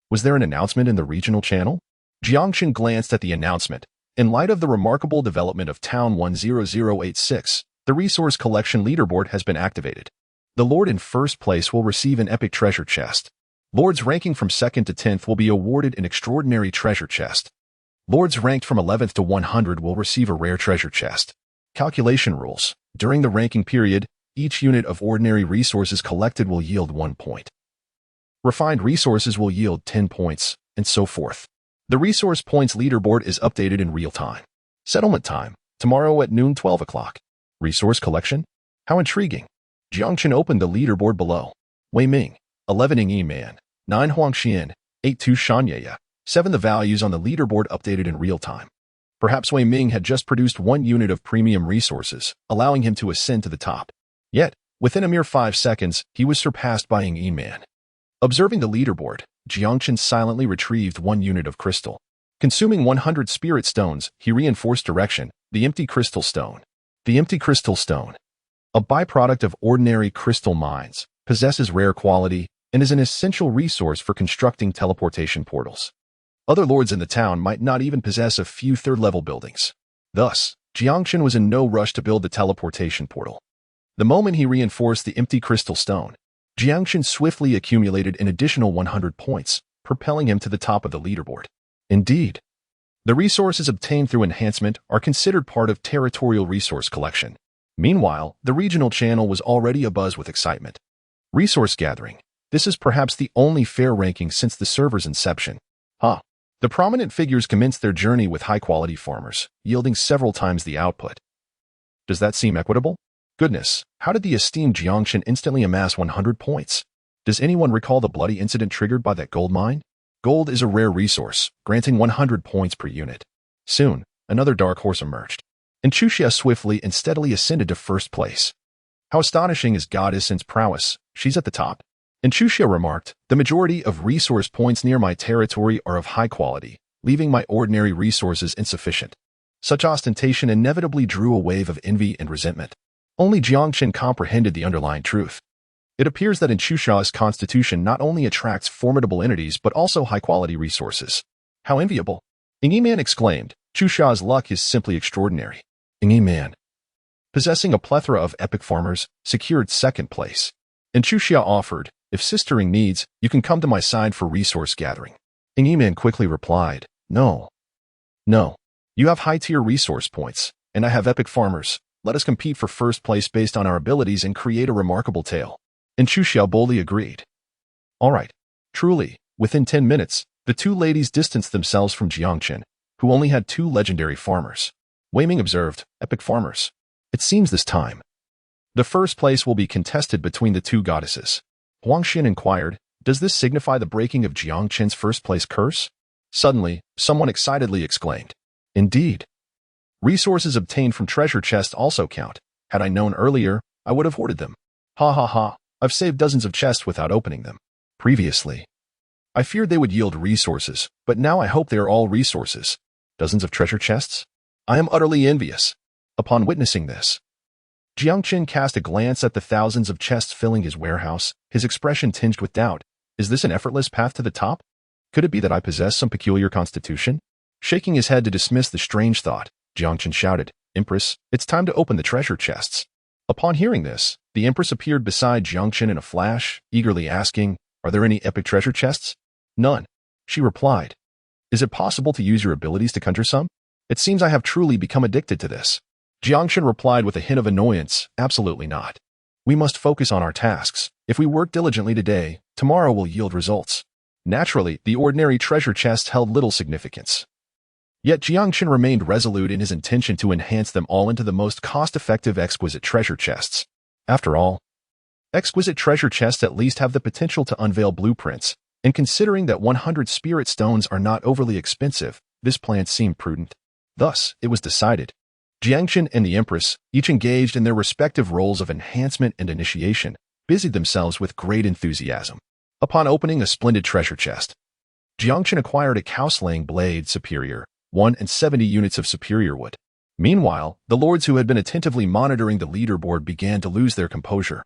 Was there an announcement in the regional channel? Jiang Chen glanced at the announcement. In light of the remarkable development of Town 10086, the resource collection leaderboard has been activated. The Lord in first place will receive an epic treasure chest. Lords ranking from 2nd to 10th will be awarded an extraordinary treasure chest. Lords ranked from 11th to 100 will receive a rare treasure chest. Calculation rules. During the ranking period, each unit of ordinary resources collected will yield 1 point. Refined resources will yield 10 points, and so forth. The resource points leaderboard is updated in real time. Settlement time, tomorrow at noon 12 o'clock. Resource collection? How intriguing. Jiang Chen opened the leaderboard below. Wei Ming, 11 Yi Man, 9 Huang Xian, 8 Tu Shanyaya, 7 the values on the leaderboard updated in real time. Perhaps Wei Ming had just produced 1 unit of premium resources, allowing him to ascend to the top. Yet, within a mere 5 seconds, he was surpassed by Yi Man. Observing the leaderboard, Jiang Chen silently retrieved 1 unit of crystal. Consuming 100 spirit stones, he reinforced direction, the empty crystal stone. The empty crystal stone, a byproduct of ordinary crystal mines, possesses rare quality and is an essential resource for constructing teleportation portals. Other lords in the town might not even possess a few third-level buildings. Thus, Jiang Chen was in no rush to build the teleportation portal. The moment he reinforced the empty crystal stone, Jiang Chen swiftly accumulated an additional 100 points, propelling him to the top of the leaderboard. Indeed, the resources obtained through enhancement are considered part of territorial resource collection. Meanwhile, the regional channel was already abuzz with excitement. Resource gathering. This is perhaps the only fair ranking since the server's inception. The prominent figures commenced their journey with high-quality farmers, yielding several times the output. Does that seem equitable? Goodness, how did the esteemed Jiang Chen instantly amass 100 points? Does anyone recall the bloody incident triggered by that gold mine? Gold is a rare resource, granting 100 points per unit. Soon, another dark horse emerged, and Chuxia swiftly and steadily ascended to first place. How astonishing is Goddess Sin's prowess, she's at the top. And Chuxia remarked, the majority of resource points near my territory are of high quality, leaving my ordinary resources insufficient. Such ostentation inevitably drew a wave of envy and resentment. Only Jiang Chen comprehended the underlying truth. It appears that in Chuxia's constitution not only attracts formidable entities but also high-quality resources. How enviable! Yi Man exclaimed, Chuxia's luck is simply extraordinary. Yi Man, possessing a plethora of epic farmers, secured second place. And Chuxia offered, if sistering needs, you can come to my side for resource gathering. Yi Man quickly replied, No. You have high-tier resource points, and I have epic farmers. Let us compete for first place based on our abilities and create a remarkable tale. And Chuxia boldly agreed. All right. Truly, within 10 minutes, the two ladies distanced themselves from Jiang Chen, who only had 2 legendary farmers. Wei Ming observed, epic farmers. It seems this time the first place will be contested between the two goddesses. Huang Xin inquired, does this signify the breaking of Jiang Chen's first-place curse? Suddenly, someone excitedly exclaimed, indeed. Resources obtained from treasure chests also count. Had I known earlier, I would have hoarded them. Ha ha ha, I've saved dozens of chests without opening them. Previously, I feared they would yield resources, but now I hope they are all resources. Dozens of treasure chests? I am utterly envious. Upon witnessing this, Jiang Chen cast a glance at the thousands of chests filling his warehouse, his expression tinged with doubt. Is this an effortless path to the top? Could it be that I possess some peculiar constitution? Shaking his head to dismiss the strange thought, Jiang Chen shouted, Empress, it's time to open the treasure chests. Upon hearing this, the Empress appeared beside Jiang Chen in a flash, eagerly asking, are there any epic treasure chests? None. She replied. Is it possible to use your abilities to conjure some? It seems I have truly become addicted to this. Jiang Chen replied with a hint of annoyance, absolutely not. We must focus on our tasks. If we work diligently today, tomorrow will yield results. Naturally, the ordinary treasure chests held little significance. Yet Jiang Chen remained resolute in his intention to enhance them all into the most cost-effective exquisite treasure chests. After all, exquisite treasure chests at least have the potential to unveil blueprints, and considering that 100 spirit stones are not overly expensive, this plan seemed prudent. Thus, it was decided. Jiang Chen and the Empress, each engaged in their respective roles of enhancement and initiation, busied themselves with great enthusiasm. Upon opening a splendid treasure chest, Jiang Chen acquired a cow-slaying blade superior, 1 and 70 units of superior wood. Meanwhile, the lords who had been attentively monitoring the leaderboard began to lose their composure.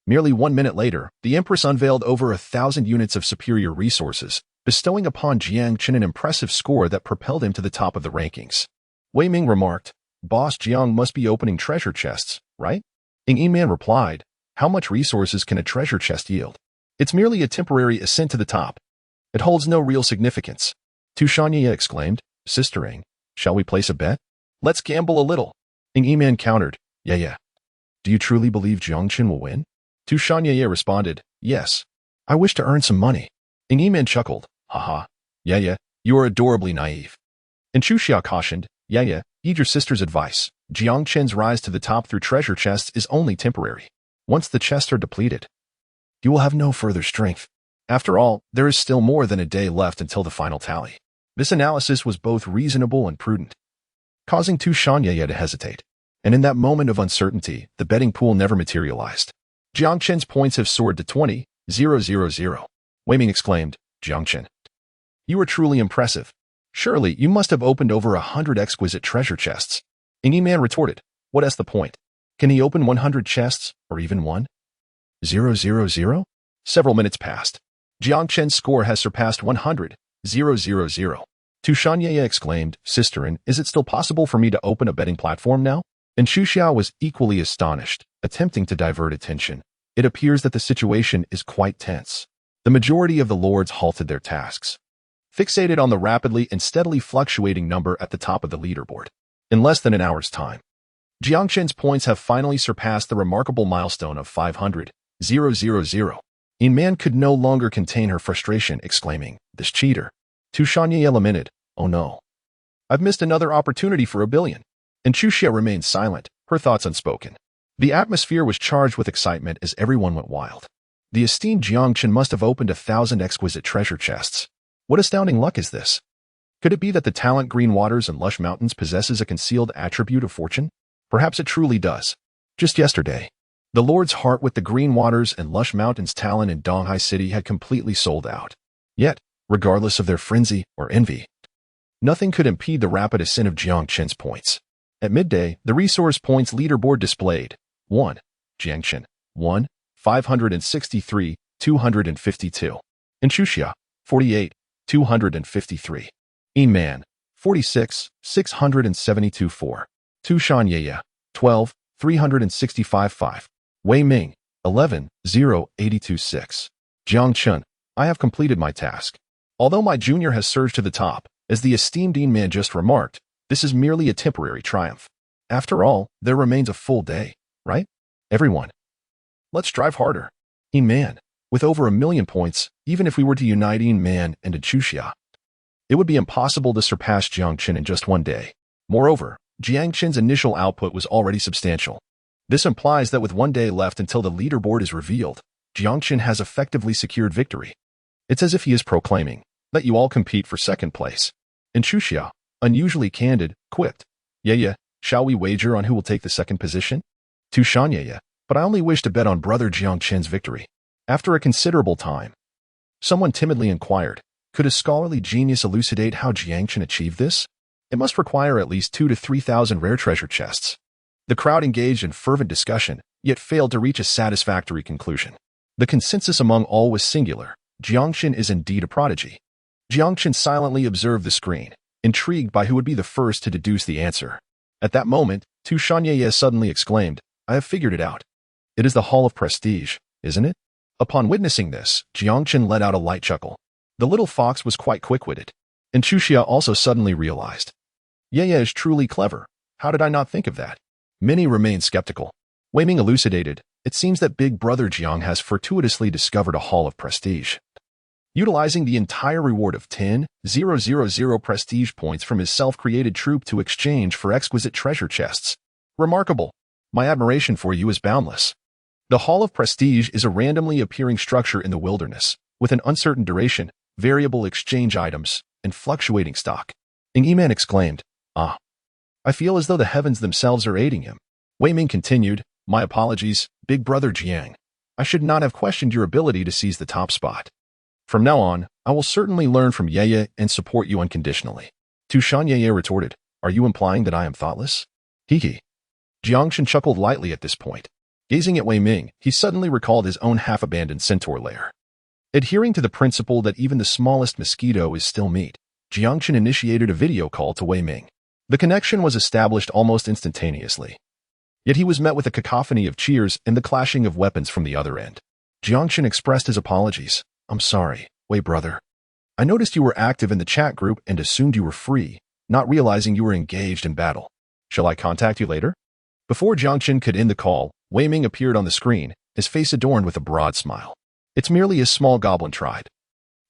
Merely 1 minute later, the Empress unveiled over 1,000 units of superior resources, bestowing upon Jiang Chen an impressive score that propelled him to the top of the rankings. Wei Ming remarked, Boss Jiang must be opening treasure chests, right? Ying Man replied, how much resources can a treasure chest yield? It's merely a temporary ascent to the top. It holds no real significance. Tu Shanya exclaimed, Sister Ying, shall we place a bet? Let's gamble a little. Ying Man countered, yeah. Do you truly believe Jiang Chen will win? Tu Shanya responded, yes. I wish to earn some money. Ying Man chuckled, haha, yeah, you are adorably naive. And Chu Xia cautioned, yeah, heed your sister's advice. Jiang Chen's rise to the top through treasure chests is only temporary. Once the chests are depleted, you will have no further strength. After all, there is still more than a day left until the final tally. This analysis was both reasonable and prudent, causing Tu Shanya to hesitate. And in that moment of uncertainty, the betting pool never materialized. Jiang Chen's points have soared to 20,000. Wei Ming exclaimed, Jiang Chen, you are truly impressive. Surely, you must have opened over 100 exquisite treasure chests. Ying Man retorted, what is the point? Can he open 100 chests, or even 1? 000? Several minutes passed. Jiang Chen's score has surpassed 100. 000. Tu Shanya exclaimed, Sisterin, is it still possible for me to open a betting platform now? And Xu Xia was equally astonished, attempting to divert attention. It appears that the situation is quite tense. The majority of the lords halted their tasks, fixated on the rapidly and steadily fluctuating number at the top of the leaderboard. In less than an hour's time, Jiang Chen's points have finally surpassed the remarkable milestone of 500. 000. Ying Man could no longer contain her frustration, exclaiming, this cheater. Tu Shanya lamented, oh no. I've missed another opportunity for a billion. And Chu Xia remained silent, her thoughts unspoken. The atmosphere was charged with excitement as everyone went wild. The esteemed Jiang Chen must have opened 1,000 exquisite treasure chests. What astounding luck is this? Could it be that the talent green waters and lush mountains possesses a concealed attribute of fortune? Perhaps it truly does. Just yesterday, the Lord's heart with the green waters and lush mountains talent in Donghai City had completely sold out. Yet, regardless of their frenzy or envy, nothing could impede the rapid ascent of Jiang Chen's points. At midday, the resource points leaderboard displayed 1. Jiang Chen, 1, 563, 252. And Xu Xia, 48, 253. Ying Man, 46, 672 4. Tu Shanya, 12, 365 5. Wei Ming, 11, 0, 82 6. Jiang Chen, I have completed my task. Although my junior has surged to the top, as the esteemed Ying Man just remarked, this is merely a temporary triumph. After all, there remains a full day, right? Everyone, let's strive harder. Ying Man, with over 1 million points, even if we were to unite Ying Man and Chu Xia, it would be impossible to surpass Jiang Chen in just one day. Moreover, Jiang Chen's initial output was already substantial. This implies that with 1 day left until the leaderboard is revealed, Jiang Chen has effectively secured victory. It's as if he is proclaiming, "Let you all compete for second place." And Chuxia, unusually candid, quipped, "Yeah, shall we wager on who will take the second position?" To Shan, yeah, but I only wish to bet on brother Jiang Chen's victory. After a considerable time, someone timidly inquired, could a scholarly genius elucidate how Jiang Chen achieved this? It must require at least 2,000 to 3,000 rare treasure chests. The crowd engaged in fervent discussion, yet failed to reach a satisfactory conclusion. The consensus among all was singular. Jiang Chen is indeed a prodigy. Jiang Chen silently observed the screen, intrigued by who would be the first to deduce the answer. At that moment, Tu Shanye suddenly exclaimed, "I have figured it out. It is the Hall of Prestige, isn't it?" Upon witnessing this, Jiang Chen let out a light chuckle. The little fox was quite quick-witted. And Chuxia also suddenly realized, "Yaya is truly clever. How did I not think of that?" Many remained skeptical. Wei Ming elucidated, "It seems that big brother Jiang has fortuitously discovered a Hall of Prestige. Utilizing the entire reward of 10,000 prestige points from his self-created troupe to exchange for exquisite treasure chests. Remarkable. My admiration for you is boundless." The Hall of Prestige is a randomly appearing structure in the wilderness, with an uncertain duration, variable exchange items, and fluctuating stock. Ng Yiman exclaimed, "Ah. I feel as though the heavens themselves are aiding him." Wei Ming continued, "My apologies, big brother Jiang. I should not have questioned your ability to seize the top spot. From now on, I will certainly learn from Yeye and support you unconditionally." Tu Shan Yeye retorted, "Are you implying that I am thoughtless?" Hee. Jiang Chen chuckled lightly at this point. Gazing at Wei Ming, he suddenly recalled his own half-abandoned centaur lair. Adhering to the principle that even the smallest mosquito is still meat, Jiang Chen initiated a video call to Wei Ming. The connection was established almost instantaneously. Yet he was met with a cacophony of cheers and the clashing of weapons from the other end. Jiang Chen expressed his apologies. "I'm sorry, Wei brother. I noticed you were active in the chat group and assumed you were free, not realizing you were engaged in battle. Shall I contact you later?" Before Jiang Chen could end the call, Wei Ming appeared on the screen, his face adorned with a broad smile. "It's merely a small goblin tribe.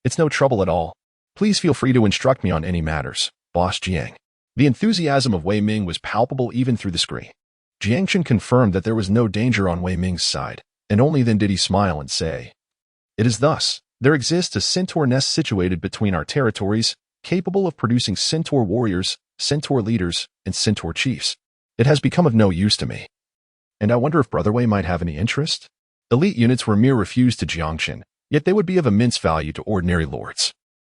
It's no trouble at all. Please feel free to instruct me on any matters, Boss Jiang." The enthusiasm of Wei Ming was palpable even through the screen. Jiang Chen confirmed that there was no danger on Wei Ming's side, and only then did he smile and say, "It is thus. There exists a centaur nest situated between our territories, capable of producing centaur warriors, centaur leaders, and centaur chiefs. It has become of no use to me. And I wonder if Brother Wei might have any interest?" Elite units were mere refuse to Jiang Chen, yet they would be of immense value to ordinary lords.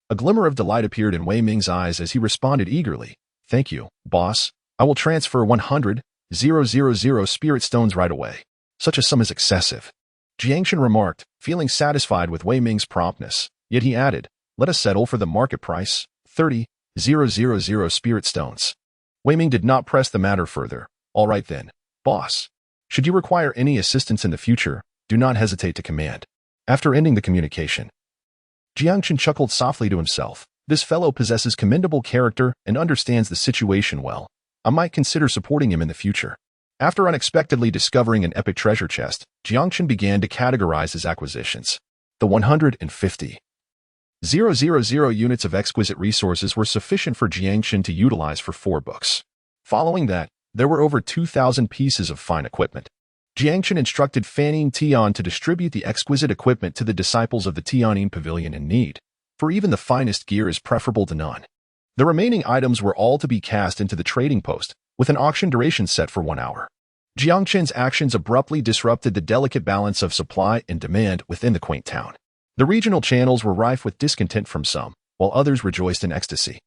A glimmer of delight appeared in Wei Ming's eyes as he responded eagerly, "Thank you, boss. I will transfer 100,000 spirit stones right away. Such a sum is excessive." Jiang Chen remarked, feeling satisfied with Wei Ming's promptness, yet he added, "Let us settle for the market price, 30,000 spirit stones." Wei Ming did not press the matter further. "All right then, boss. Should you require any assistance in the future, do not hesitate to command." After ending the communication, Jiang Chen chuckled softly to himself. This fellow possesses commendable character and understands the situation well. I might consider supporting him in the future. After unexpectedly discovering an epic treasure chest, Jiang Chen began to categorize his acquisitions. The 150,000 units of exquisite resources were sufficient for Jiang Chen to utilize for 4 books. Following that, there were over 2,000 pieces of fine equipment. Jiang Chen instructed Fanning Tian to distribute the exquisite equipment to the disciples of the Tianyin Pavilion in need, for even the finest gear is preferable to none. The remaining items were all to be cast into the trading post, with an auction duration set for 1 hour. Jiang Chen's actions abruptly disrupted the delicate balance of supply and demand within the quaint town. The regional channels were rife with discontent from some, while others rejoiced in ecstasy.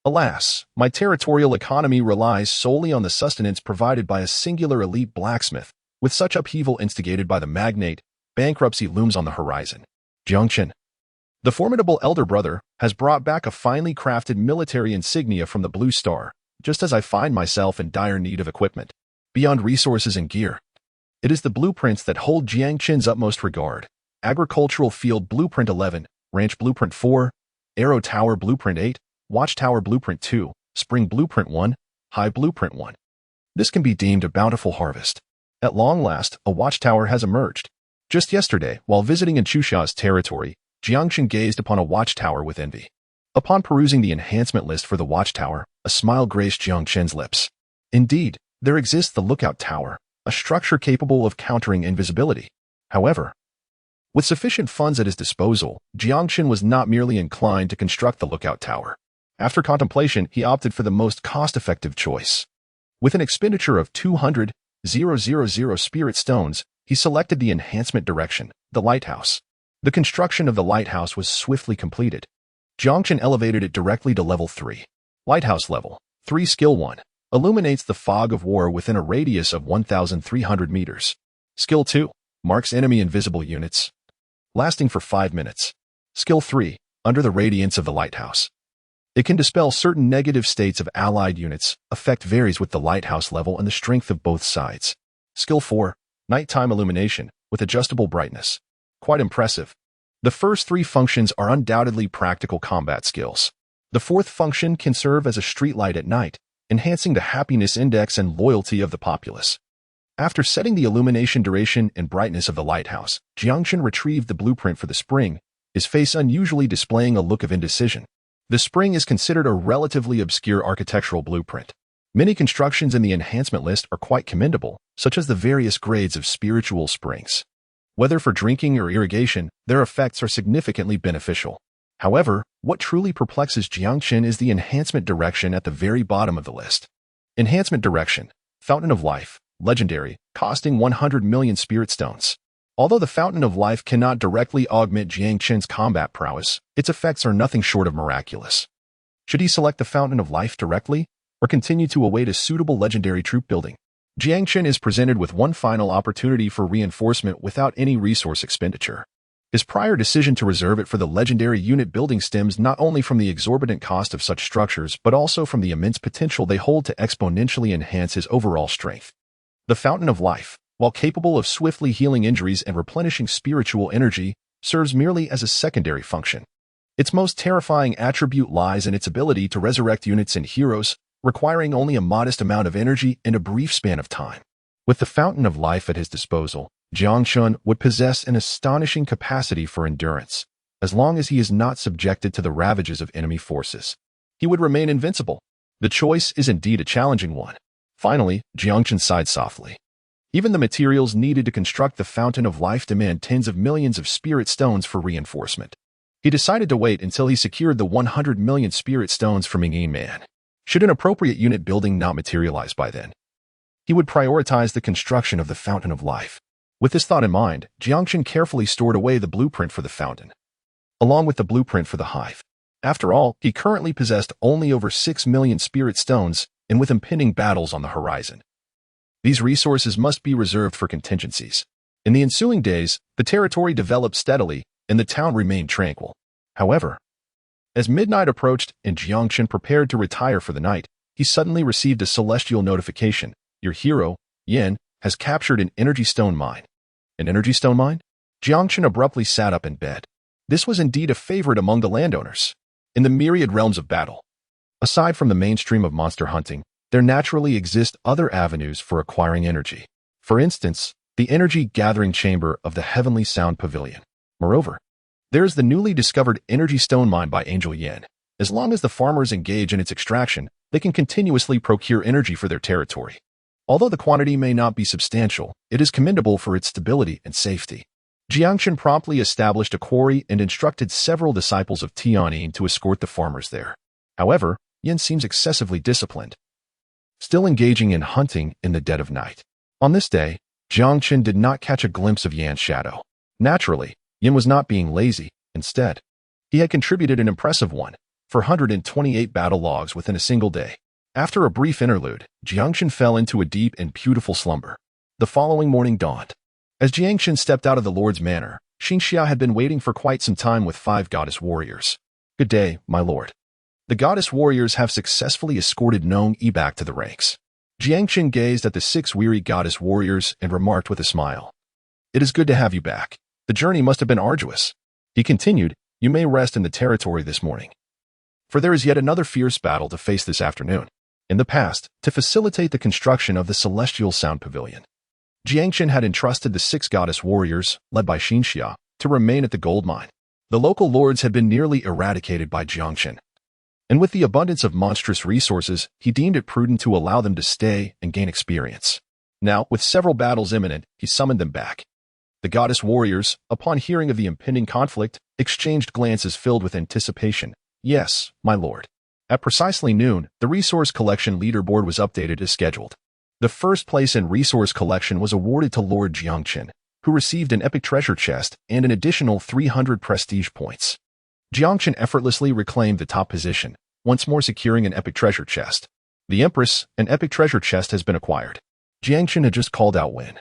"Alas, my territorial economy relies solely on the sustenance provided by a singular elite blacksmith. With such upheaval instigated by the magnate, bankruptcy looms on the horizon. Jiang Chen, the formidable elder brother, has brought back a finely crafted military insignia from the Blue Star, just as I find myself in dire need of equipment. Beyond resources and gear, it is the blueprints that hold Jiang Chen's utmost regard. Agricultural Field Blueprint 11, Ranch Blueprint 4, Arrow Tower Blueprint 8, Watchtower Blueprint 2, Spring Blueprint 1, Hive Blueprint 1. This can be deemed a bountiful harvest. At long last, a watchtower has emerged. Just yesterday, while visiting in Chuxia's territory, Jiang Chen gazed upon a watchtower with envy. Upon perusing the enhancement list for the watchtower, a smile graced Jiang Chen's lips. Indeed, there exists the lookout tower, a structure capable of countering invisibility. However, with sufficient funds at his disposal, Jiang Chen was not merely inclined to construct the lookout tower. After contemplation, he opted for the most cost-effective choice. With an expenditure of 200,000 spirit stones, he selected the enhancement direction, the lighthouse. The construction of the lighthouse was swiftly completed. Jiang Chen elevated it directly to level 3. Lighthouse level 3 Skill 1. Illuminates the fog of war within a radius of 1,300 meters. Skill 2. Marks enemy invisible units, lasting for 5 minutes. Skill 3. Under the radiance of the lighthouse. It can dispel certain negative states of allied units. Effect varies with the lighthouse level and the strength of both sides. Skill 4. Nighttime illumination with adjustable brightness. Quite impressive. The first 3 functions are undoubtedly practical combat skills. The 4th function can serve as a streetlight at night, enhancing the happiness index and loyalty of the populace. After setting the illumination duration and brightness of the lighthouse, Jiang Chen retrieved the blueprint for the spring, his face unusually displaying a look of indecision. The spring is considered a relatively obscure architectural blueprint. Many constructions in the enhancement list are quite commendable, such as the various grades of spiritual springs. Whether for drinking or irrigation, their effects are significantly beneficial. However, what truly perplexes Jiang Chen is the enhancement direction at the very bottom of the list. Enhancement direction, Fountain of Life, legendary, costing 100 million spirit stones. Although the Fountain of Life cannot directly augment Jiang Chen's combat prowess, its effects are nothing short of miraculous. Should he select the Fountain of Life directly, or continue to await a suitable legendary troop building? Jiang Chen is presented with one final opportunity for reinforcement without any resource expenditure. His prior decision to reserve it for the legendary unit building stems not only from the exorbitant cost of such structures but also from the immense potential they hold to exponentially enhance his overall strength. The Fountain of Life, while capable of swiftly healing injuries and replenishing spiritual energy, serves merely as a secondary function. Its most terrifying attribute lies in its ability to resurrect units and heroes, requiring only a modest amount of energy in a brief span of time. With the Fountain of Life at his disposal, Jiang Chen would possess an astonishing capacity for endurance. As long as he is not subjected to the ravages of enemy forces, he would remain invincible. The choice is indeed a challenging one. Finally, Jiang Chen sighed softly. Even the materials needed to construct the Fountain of Life demand tens of millions of spirit stones for reinforcement. He decided to wait until he secured the 100 million spirit stones from Yingyin Man. Should an appropriate unit building not materialize by then, he would prioritize the construction of the Fountain of Life. With this thought in mind, Jiang Chen carefully stored away the blueprint for the fountain, along with the blueprint for the hive. After all, he currently possessed only over 6 million spirit stones, and with impending battles on the horizon, these resources must be reserved for contingencies. In the ensuing days, the territory developed steadily, and the town remained tranquil. However, as midnight approached and Jiang Chen prepared to retire for the night, he suddenly received a celestial notification. Your hero, Yin, has captured an energy stone mine. An energy stone mine? Jiang Chen abruptly sat up in bed. This was indeed a favorite among the landowners. In the myriad realms of battle, aside from the mainstream of monster hunting, there naturally exist other avenues for acquiring energy. For instance, the energy gathering chamber of the Heavenly Sound Pavilion. Moreover, there is the newly discovered energy stone mine by Angel Yin. As long as the farmers engage in its extraction, they can continuously procure energy for their territory. Although the quantity may not be substantial, it is commendable for its stability and safety. Jiang Chen promptly established a quarry and instructed several disciples of Tianyin to escort the farmers there. However, Yin seems excessively disciplined, still engaging in hunting in the dead of night. On this day, Jiang Chen did not catch a glimpse of Yan's shadow. Naturally, Yin was not being lazy. Instead, he had contributed an impressive 428 battle logs within a single day. After a brief interlude, Jiang Chen fell into a deep and beautiful slumber. The following morning dawned. As Jiang Chen stepped out of the Lord's manor, Xinxia had been waiting for quite some time with 5 goddess warriors. Good day, my lord. The goddess warriors have successfully escorted Nong Yi back to the ranks. Jiang Chen gazed at the 6 weary goddess warriors and remarked with a smile. It is good to have you back. The journey must have been arduous. He continued, you may rest in the territory this morning, for there is yet another fierce battle to face this afternoon. In the past, to facilitate the construction of the Celestial Sound Pavilion, Jiang Chen had entrusted the 6 goddess warriors, led by Xinxia, to remain at the gold mine. The local lords had been nearly eradicated by Jiang Chen. And with the abundance of monstrous resources, he deemed it prudent to allow them to stay and gain experience. Now, with several battles imminent, he summoned them back. The goddess warriors, upon hearing of the impending conflict, exchanged glances filled with anticipation. Yes, my lord. At precisely noon, the resource collection leaderboard was updated as scheduled. The first place in resource collection was awarded to Lord Jiang Chen, who received an epic treasure chest and an additional 300 prestige points. Jiang Chen effortlessly reclaimed the top position, once more securing an epic treasure chest. The Empress, an epic treasure chest has been acquired. Jiang Chen had just called out when.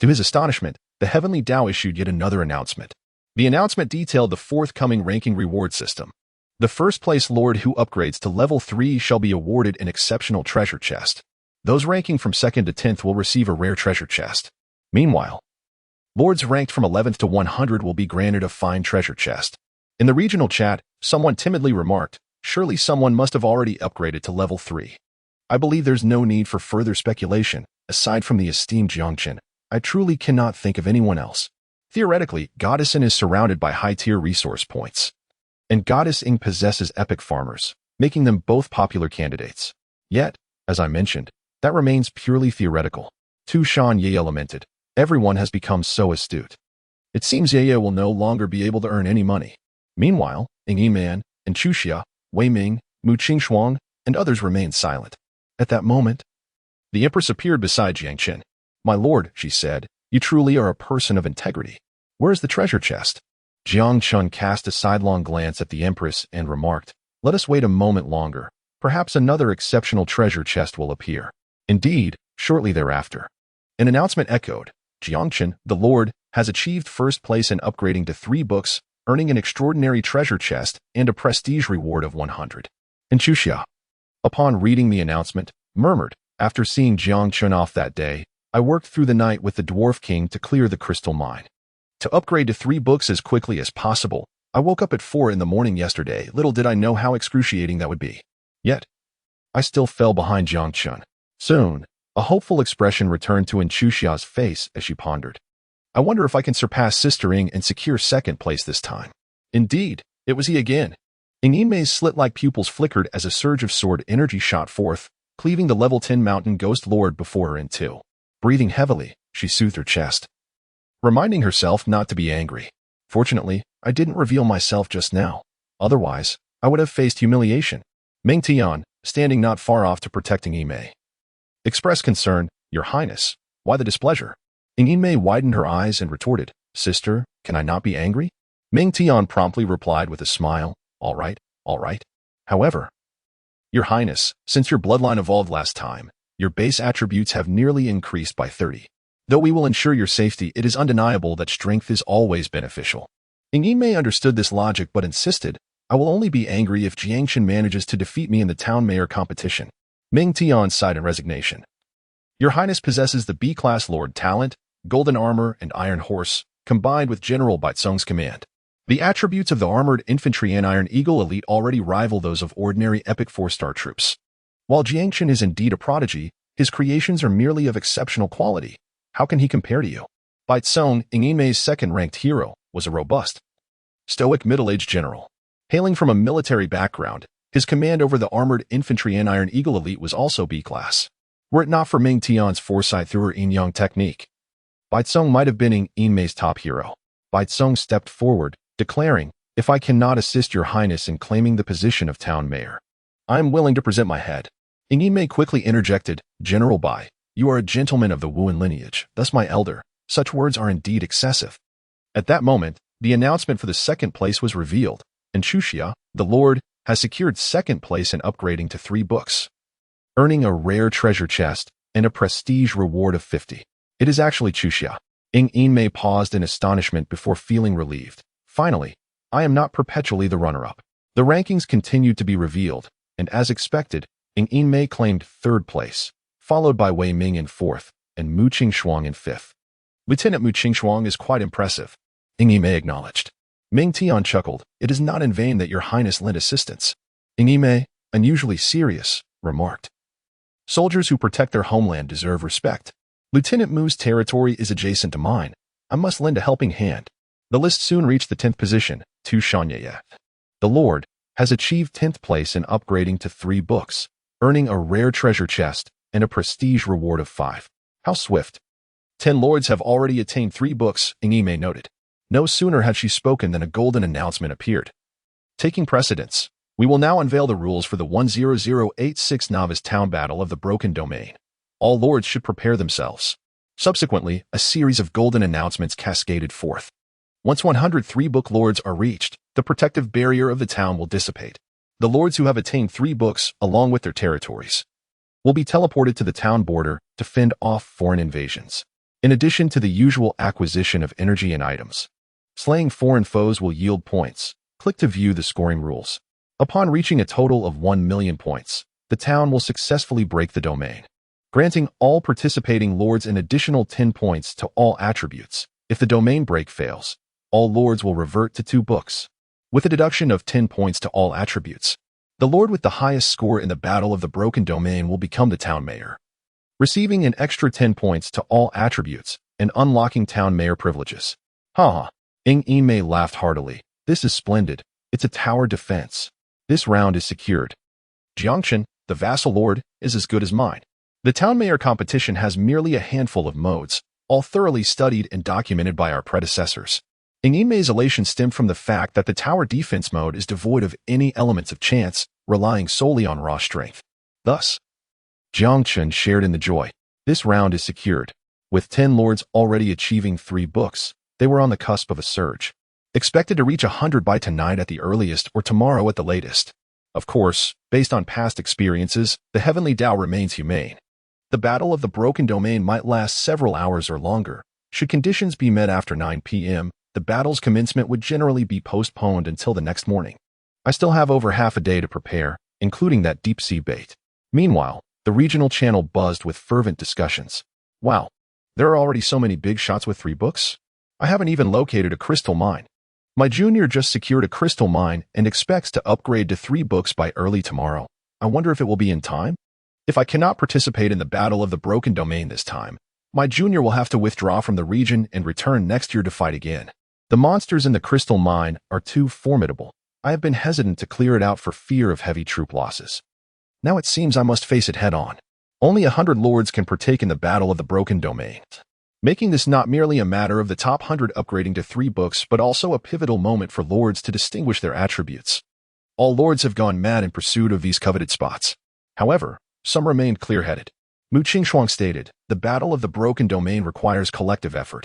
To his astonishment, the Heavenly Tao issued yet another announcement. The announcement detailed the forthcoming ranking reward system. The first place lord who upgrades to level 3 shall be awarded an exceptional treasure chest. Those ranking from 2nd to 10th will receive a rare treasure chest. Meanwhile, lords ranked from 11th to 100 will be granted a fine treasure chest. In the regional chat, someone timidly remarked, surely someone must have already upgraded to level 3. I believe there's no need for further speculation. Aside from the esteemed Jiang Chen, I truly cannot think of anyone else. Theoretically, Goddess Ing is surrounded by high-tier resource points. And Goddess Ing possesses epic farmers, making them both popular candidates. Yet, as I mentioned, that remains purely theoretical. Tu Shan Ye lamented. Everyone has become so astute. It seems Ye will no longer be able to earn any money. Meanwhile, Ing Yiman and Chuxia, Wei Ming, Mu Qingxuang, and others remained silent. At that moment, the Empress appeared beside Jiang Chen. My lord, she said, you truly are a person of integrity. Where is the treasure chest? Jiang Chen cast a sidelong glance at the Empress and remarked, let us wait a moment longer. Perhaps another exceptional treasure chest will appear. Indeed, shortly thereafter, an announcement echoed. Jiang Chen, the lord, has achieved first place in upgrading to 3 books, earning an extraordinary treasure chest and a prestige reward of 100. And Chuxia, upon reading the announcement, murmured, after seeing Jiang Chen off that day, I worked through the night with the Dwarf King to clear the crystal mine. To upgrade to 3 books as quickly as possible, I woke up at 4 in the morning yesterday. Little did I know how excruciating that would be. Yet, I still fell behind Jiang Chen. Soon, a hopeful expression returned to Chuxia's face as she pondered. I wonder if I can surpass Sister Ing and secure 2nd place this time. Indeed, it was he again. Ing Yimei's slit-like pupils flickered as a surge of sword energy shot forth, cleaving the level 10 mountain ghost lord before her in two. Breathing heavily, she soothed her chest, reminding herself not to be angry. Fortunately, I didn't reveal myself just now. Otherwise, I would have faced humiliation. Meng Tian, standing not far off to protecting Yimei, expressed concern. Your Highness, why the displeasure? Ing Yimei widened her eyes and retorted, Sister, can I not be angry? Meng Tian promptly replied with a smile, all right, all right. However, Your Highness, since your bloodline evolved last time, your base attributes have nearly increased by 30. Though we will ensure your safety, it is undeniable that strength is always beneficial. Ing Yimei understood this logic but insisted, I will only be angry if Jiang Chen manages to defeat me in the town mayor competition. Meng Tian sighed in resignation. Your Highness possesses the B-class Lord Talent, Golden Armor, and Iron Horse, combined with General Baizong's command. The attributes of the Armored Infantry and Iron Eagle Elite already rival those of ordinary epic 4-star troops. While Jiang Chen is indeed a prodigy, his creations are merely of exceptional quality. How can he compare to you? Baizong, Ing Yimei's 2nd-ranked hero, was a robust, stoic middle-aged general. Hailing from a military background, his command over the Armored Infantry and Iron Eagle Elite was also B-class. Were it not for Meng Tian's foresight through her yin-yang technique, Baizong might have been Ing Yimei's top hero. Baizong stepped forward, declaring, if I cannot assist your highness in claiming the position of town mayor, I am willing to present my head. Ing Yimei quickly interjected, General Bai, you are a gentleman of the Wuan lineage, thus my elder. Such words are indeed excessive. At that moment, the announcement for the 2nd place was revealed, and Chuxia, the lord, has secured 2nd place in upgrading to 3 books, earning a rare treasure chest and a prestige reward of 50. It is actually Chuxia. Ing Yimei paused in astonishment before feeling relieved. Finally, I am not perpetually the runner-up. The rankings continued to be revealed, and as expected, Ing Yimei claimed 3rd place, followed by Wei Ming in 4th, and Mu Qingxuang in 5th. Lieutenant Mu Qingxuang is quite impressive, Ing Yimei acknowledged. Meng Tian chuckled, it is not in vain that your highness lent assistance. Ing Yimei, unusually serious, remarked. Soldiers who protect their homeland deserve respect. Lieutenant Mu's territory is adjacent to mine. I must lend a helping hand. The list soon reached the 10th position, Tu Shanye. The Lord, has achieved 10th place in upgrading to 3 books, earning a rare treasure chest and a prestige reward of 5. How swift. 10 lords have already attained 3 books, Ingime noted. No sooner had she spoken than a golden announcement appeared. Taking precedence, we will now unveil the rules for the 10086 Novice Town Battle of the Broken Domain. All lords should prepare themselves. Subsequently, a series of golden announcements cascaded forth. Once 103 book lords are reached, the protective barrier of the town will dissipate. The lords who have attained 3 books, along with their territories, will be teleported to the town border to fend off foreign invasions. In addition to the usual acquisition of energy and items, slaying foreign foes will yield points. Click to view the scoring rules. Upon reaching a total of 1 million points, the town will successfully break the domain, granting all participating lords an additional 10 points to all attributes. If the domain break fails, all lords will revert to 2 books, with a deduction of 10 points to all attributes. The lord with the highest score in the Battle of the Broken Domain will become the town mayor, receiving an extra 10 points to all attributes and unlocking town mayor privileges. Haha. Ingime laughed heartily. This is splendid. It's a tower defense. This round is secured. Jiang Chen, the vassal lord, is as good as mine. The town mayor competition has merely a handful of modes, all thoroughly studied and documented by our predecessors. Ingime's elation stemmed from the fact that the tower defense mode is devoid of any elements of chance, relying solely on raw strength. Thus, Jiang Chen shared in the joy. This round is secured. With 10 lords already achieving 3 books, they were on the cusp of a surge, expected to reach 100 by tonight at the earliest or tomorrow at the latest. Of course, based on past experiences, the Heavenly Tao remains humane. The Battle of the Broken Domain might last several hours or longer. Should conditions be met after 9 p.m., the battle's commencement would generally be postponed until the next morning. I still have over half a day to prepare, including that deep-sea bait. Meanwhile, the regional channel buzzed with fervent discussions. Wow, there are already so many big shots with 3 books? I haven't even located a crystal mine. My junior just secured a crystal mine and expects to upgrade to 3 books by early tomorrow. I wonder if it will be in time? If I cannot participate in the Battle of the Broken Domain this time, my junior will have to withdraw from the region and return next year to fight again. The monsters in the crystal mine are too formidable. I have been hesitant to clear it out for fear of heavy troop losses. Now it seems I must face it head-on. Only 100 lords can partake in the Battle of the Broken Domain, making this not merely a matter of the top 100 upgrading to 3 books but also a pivotal moment for lords to distinguish their attributes. All lords have gone mad in pursuit of these coveted spots. However, some remained clear-headed. Mu Qingshuang stated, the Battle of the Broken Domain requires collective effort.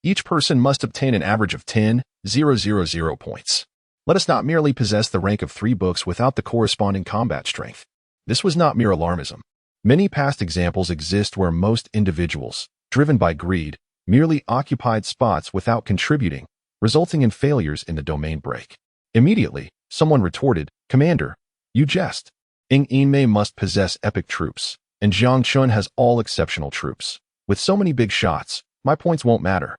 Each person must obtain an average of 10,000 points. Let us not merely possess the rank of 3 books without the corresponding combat strength. This was not mere alarmism. Many past examples exist where most individuals, driven by greed, merely occupied spots without contributing, resulting in failures in the domain break. Immediately, someone retorted, Commander, you jest. Ingime must possess epic troops, and Jiang Chen has all exceptional troops. With so many big shots, my points won't matter.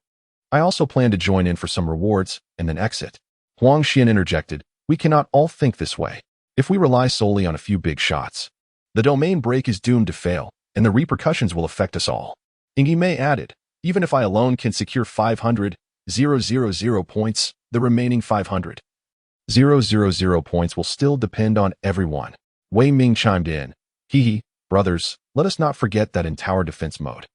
I also plan to join in for some rewards and then exit. Huang Xian interjected, we cannot all think this way. If we rely solely on a few big shots, the domain break is doomed to fail, and the repercussions will affect us all. Ingime added, even if I alone can secure 500,000 points, the remaining 500,000 points will still depend on everyone. Wei Ming chimed in, hee, brothers, let us not forget that in tower defense mode,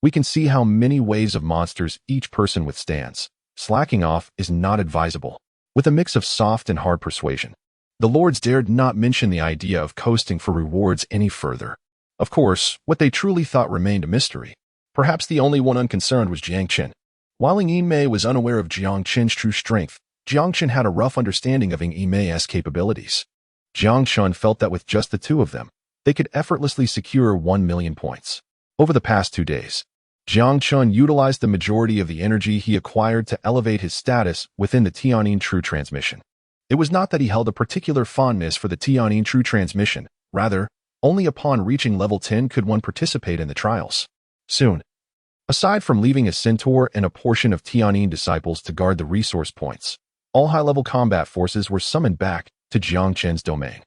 we can see how many waves of monsters each person withstands. Slacking off is not advisable. With a mix of soft and hard persuasion, the lords dared not mention the idea of coasting for rewards any further. Of course, what they truly thought remained a mystery. Perhaps the only one unconcerned was Jiang Chen. While Ingime was unaware of Jiang Chen's true strength, Jiang Chen had a rough understanding of Ingime's capabilities. Jiang Chen felt that with just the 2 of them, they could effortlessly secure 1 million points. Over the past 2 days, Jiang Chen utilized the majority of the energy he acquired to elevate his status within the Tianyin True Transmission. It was not that he held a particular fondness for the Tianyin True Transmission, rather, only upon reaching level 10 could one participate in the trials. Soon, aside from leaving a centaur and a portion of Tianyin disciples to guard the resource points, all high-level combat forces were summoned back to Jiang Chen's domain.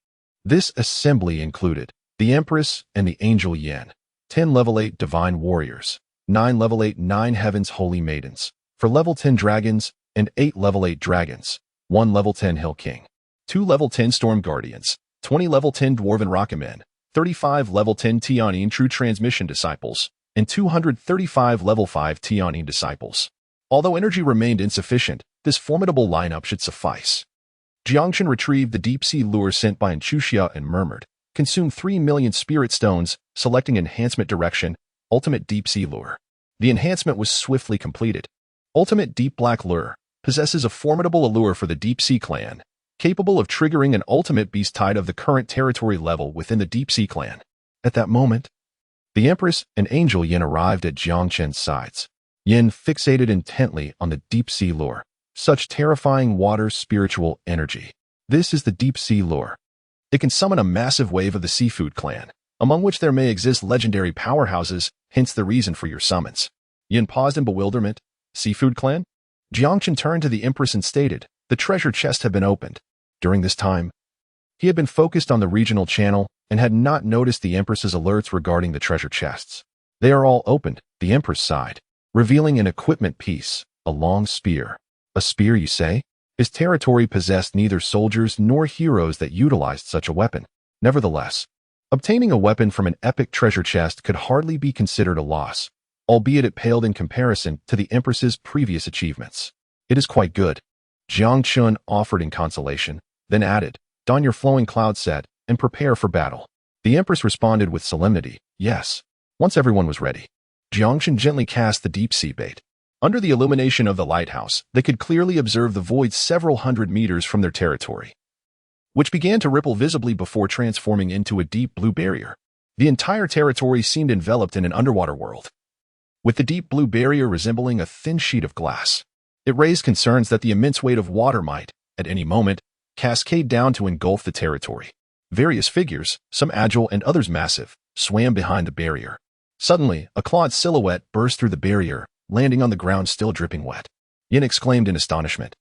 This assembly included the Empress and the Angel Yan, 10 level 8 Divine Warriors, 9 level 8 9 Heavens Holy Maidens, for level 10 dragons, and 8 level 8 dragons, 1 level 10 Hill King. 2 level 10 Storm Guardians, 20 level 10 Dwarven Rocketmen, 35 level 10 Tianyin True Transmission Disciples, and 235 level 5 Tianyin Disciples. Although energy remained insufficient, this formidable lineup should suffice. Jiang Chen retrieved the deep-sea lure sent by Anchuxia and murmured, "Consume 3 million spirit stones, selecting Enhancement Direction, Ultimate Deep-Sea Lure." The enhancement was swiftly completed. Ultimate Deep Black Lure possesses a formidable allure for the Deep-Sea Clan, capable of triggering an ultimate beast tide of the current territory level within the Deep-Sea Clan. At that moment, the Empress and Angel Yin arrived at Jiang Chen's sides. Yin fixated intently on the Deep-Sea Lure. Such terrifying water spiritual energy. This is the Deep-Sea Lure. It can summon a massive wave of the Seafood Clan, among which there may exist legendary powerhouses, hence the reason for your summons. Yin paused in bewilderment. Seafood Clan? Jiang Chen turned to the Empress and stated, the treasure chest had been opened. During this time, he had been focused on the regional channel and had not noticed the Empress's alerts regarding the treasure chests. They are all opened, the Empress sighed, revealing an equipment piece, a long spear. A spear, you say? His territory possessed neither soldiers nor heroes that utilized such a weapon. Nevertheless, obtaining a weapon from an epic treasure chest could hardly be considered a loss, albeit it paled in comparison to the Empress's previous achievements. It is quite good. Jiang Chen offered in consolation, then added, don your flowing cloud set and prepare for battle. The Empress responded with solemnity, yes. Once everyone was ready, Jiang Chen gently cast the deep-sea bait. Under the illumination of the lighthouse, they could clearly observe the void several hundred meters from their territory, which began to ripple visibly before transforming into a deep blue barrier. The entire territory seemed enveloped in an underwater world, with the deep blue barrier resembling a thin sheet of glass. It raised concerns that the immense weight of water might, at any moment, cascade down to engulf the territory. Various figures, some agile and others massive, swam behind the barrier. Suddenly, a clawed silhouette burst through the barrier, landing on the ground still dripping wet. Yin exclaimed in astonishment.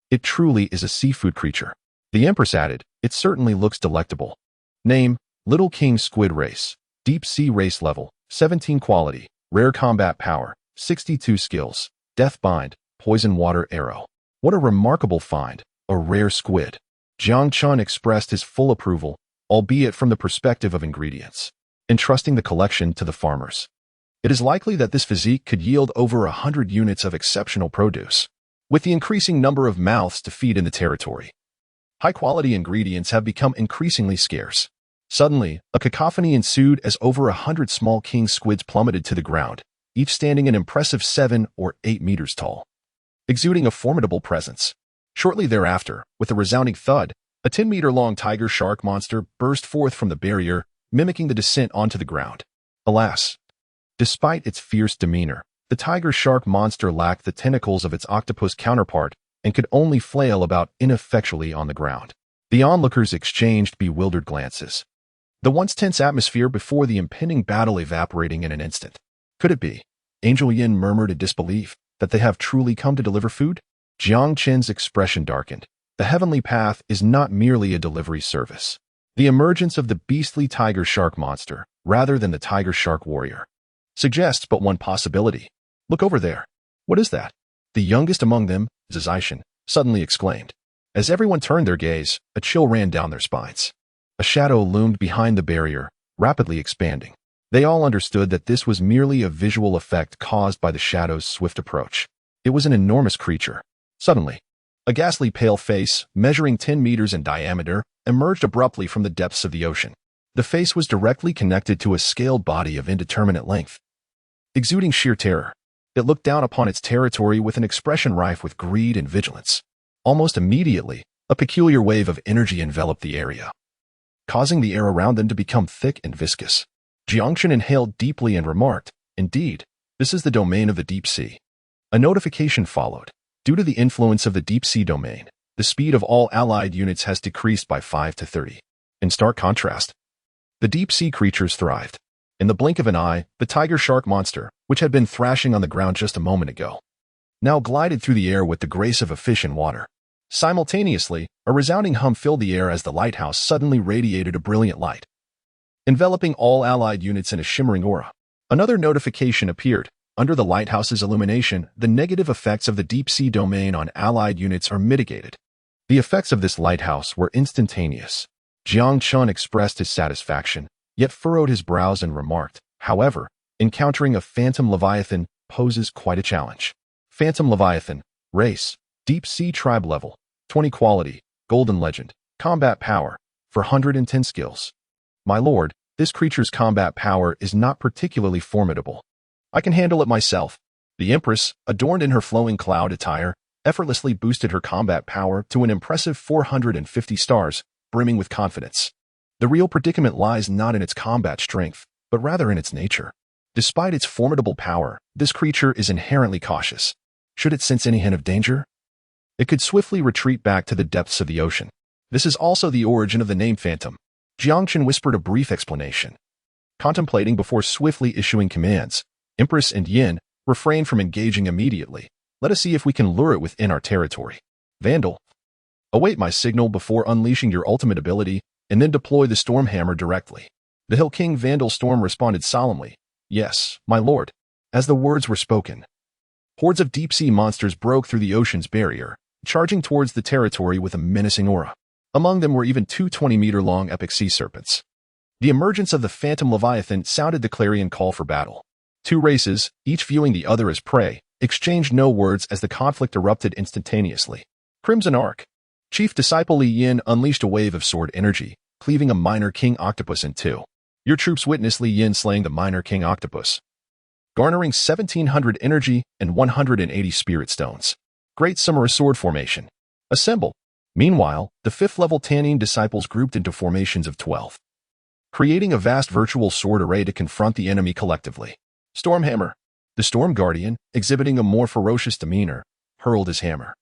It truly is a seafood creature. The Empress added, it certainly looks delectable. Name, Little King Squid Race. Deep Sea Race Level, 17 Quality. Rare Combat Power, 62 Skills. Death Bind, Poison Water Arrow. What a remarkable find, a rare squid. Jiang Chen expressed his full approval, albeit from the perspective of ingredients, entrusting the collection to the farmers. It is likely that this physique could yield over 100 units of exceptional produce, with the increasing number of mouths to feed in the territory. High-quality ingredients have become increasingly scarce. Suddenly, a cacophony ensued as over 100 small king squids plummeted to the ground, each standing an impressive 7 or 8 meters tall, exuding a formidable presence. Shortly thereafter, with a resounding thud, a 10-meter-long tiger shark monster burst forth from the barrier, mimicking the descent onto the ground. Alas! Despite its fierce demeanor, the tiger shark monster lacked the tentacles of its octopus counterpart and could only flail about ineffectually on the ground. The onlookers exchanged bewildered glances, the once tense atmosphere before the impending battle evaporating in an instant. Could it be? Angel Yin murmured in disbelief, that they have truly come to deliver food? Jiang Chen's expression darkened. The heavenly path is not merely a delivery service. The emergence of the beastly tiger shark monster, rather than the tiger shark warrior, suggests but one possibility. Look over there. What is that? The youngest among them, Zizaishan, suddenly exclaimed. As everyone turned their gaze, a chill ran down their spines. A shadow loomed behind the barrier, rapidly expanding. They all understood that this was merely a visual effect caused by the shadow's swift approach. It was an enormous creature. Suddenly, a ghastly pale face, measuring 10 meters in diameter, emerged abruptly from the depths of the ocean. The face was directly connected to a scaled body of indeterminate length, exuding sheer terror. It looked down upon its territory with an expression rife with greed and vigilance. Almost immediately, a peculiar wave of energy enveloped the area, causing the air around them to become thick and viscous. Jiang Chen inhaled deeply and remarked, indeed, this is the domain of the deep sea. A notification followed. Due to the influence of the deep sea domain, the speed of all allied units has decreased by 5 to 30. In stark contrast, the deep sea creatures thrived. In the blink of an eye, the tiger shark monster, which had been thrashing on the ground just a moment ago, now glided through the air with the grace of a fish in water. Simultaneously, a resounding hum filled the air as the lighthouse suddenly radiated a brilliant light, enveloping all allied units in a shimmering aura. Another notification appeared. Under the lighthouse's illumination, the negative effects of the deep sea domain on allied units are mitigated. The effects of this lighthouse were instantaneous. Jiang Chen expressed his satisfaction, yet furrowed his brows and remarked, however, encountering a phantom leviathan poses quite a challenge. Phantom leviathan, race, deep sea tribe level, 20 quality, golden legend, combat power, 410 skills. My lord, this creature's combat power is not particularly formidable. I can handle it myself. The Empress, adorned in her flowing cloud attire, effortlessly boosted her combat power to an impressive 450 stars, brimming with confidence. The real predicament lies not in its combat strength, but rather in its nature. Despite its formidable power, this creature is inherently cautious. Should it sense any hint of danger, it could swiftly retreat back to the depths of the ocean. This is also the origin of the name Phantom. Jiang Chen whispered a brief explanation. Contemplating before swiftly issuing commands, Empress and Yin refrained from engaging immediately. Let us see if we can lure it within our territory. Vandal, await my signal before unleashing your ultimate ability, and then deploy the Storm Hammer directly. The Hill King Vandal Storm responded solemnly, Yes, my lord. As the words were spoken, hordes of deep-sea monsters broke through the ocean's barrier, charging towards the territory with a menacing aura. Among them were even two 20-meter-long epic sea serpents. The emergence of the Phantom Leviathan sounded the clarion call for battle. Two races, each viewing the other as prey, exchanged no words as the conflict erupted instantaneously. Crimson Arc. Chief Disciple Li Yin unleashed a wave of sword energy, cleaving a minor king octopus in two. Your troops witnessed Li Yin slaying the minor king octopus, garnering 1,700 energy and 180 spirit stones. Great Samurai Sword Formation. Assemble. Meanwhile, the 5th-level Tannin disciples grouped into formations of 12, creating a vast virtual sword array to confront the enemy collectively. Stormhammer. The Storm Guardian, exhibiting a more ferocious demeanor, hurled his hammer,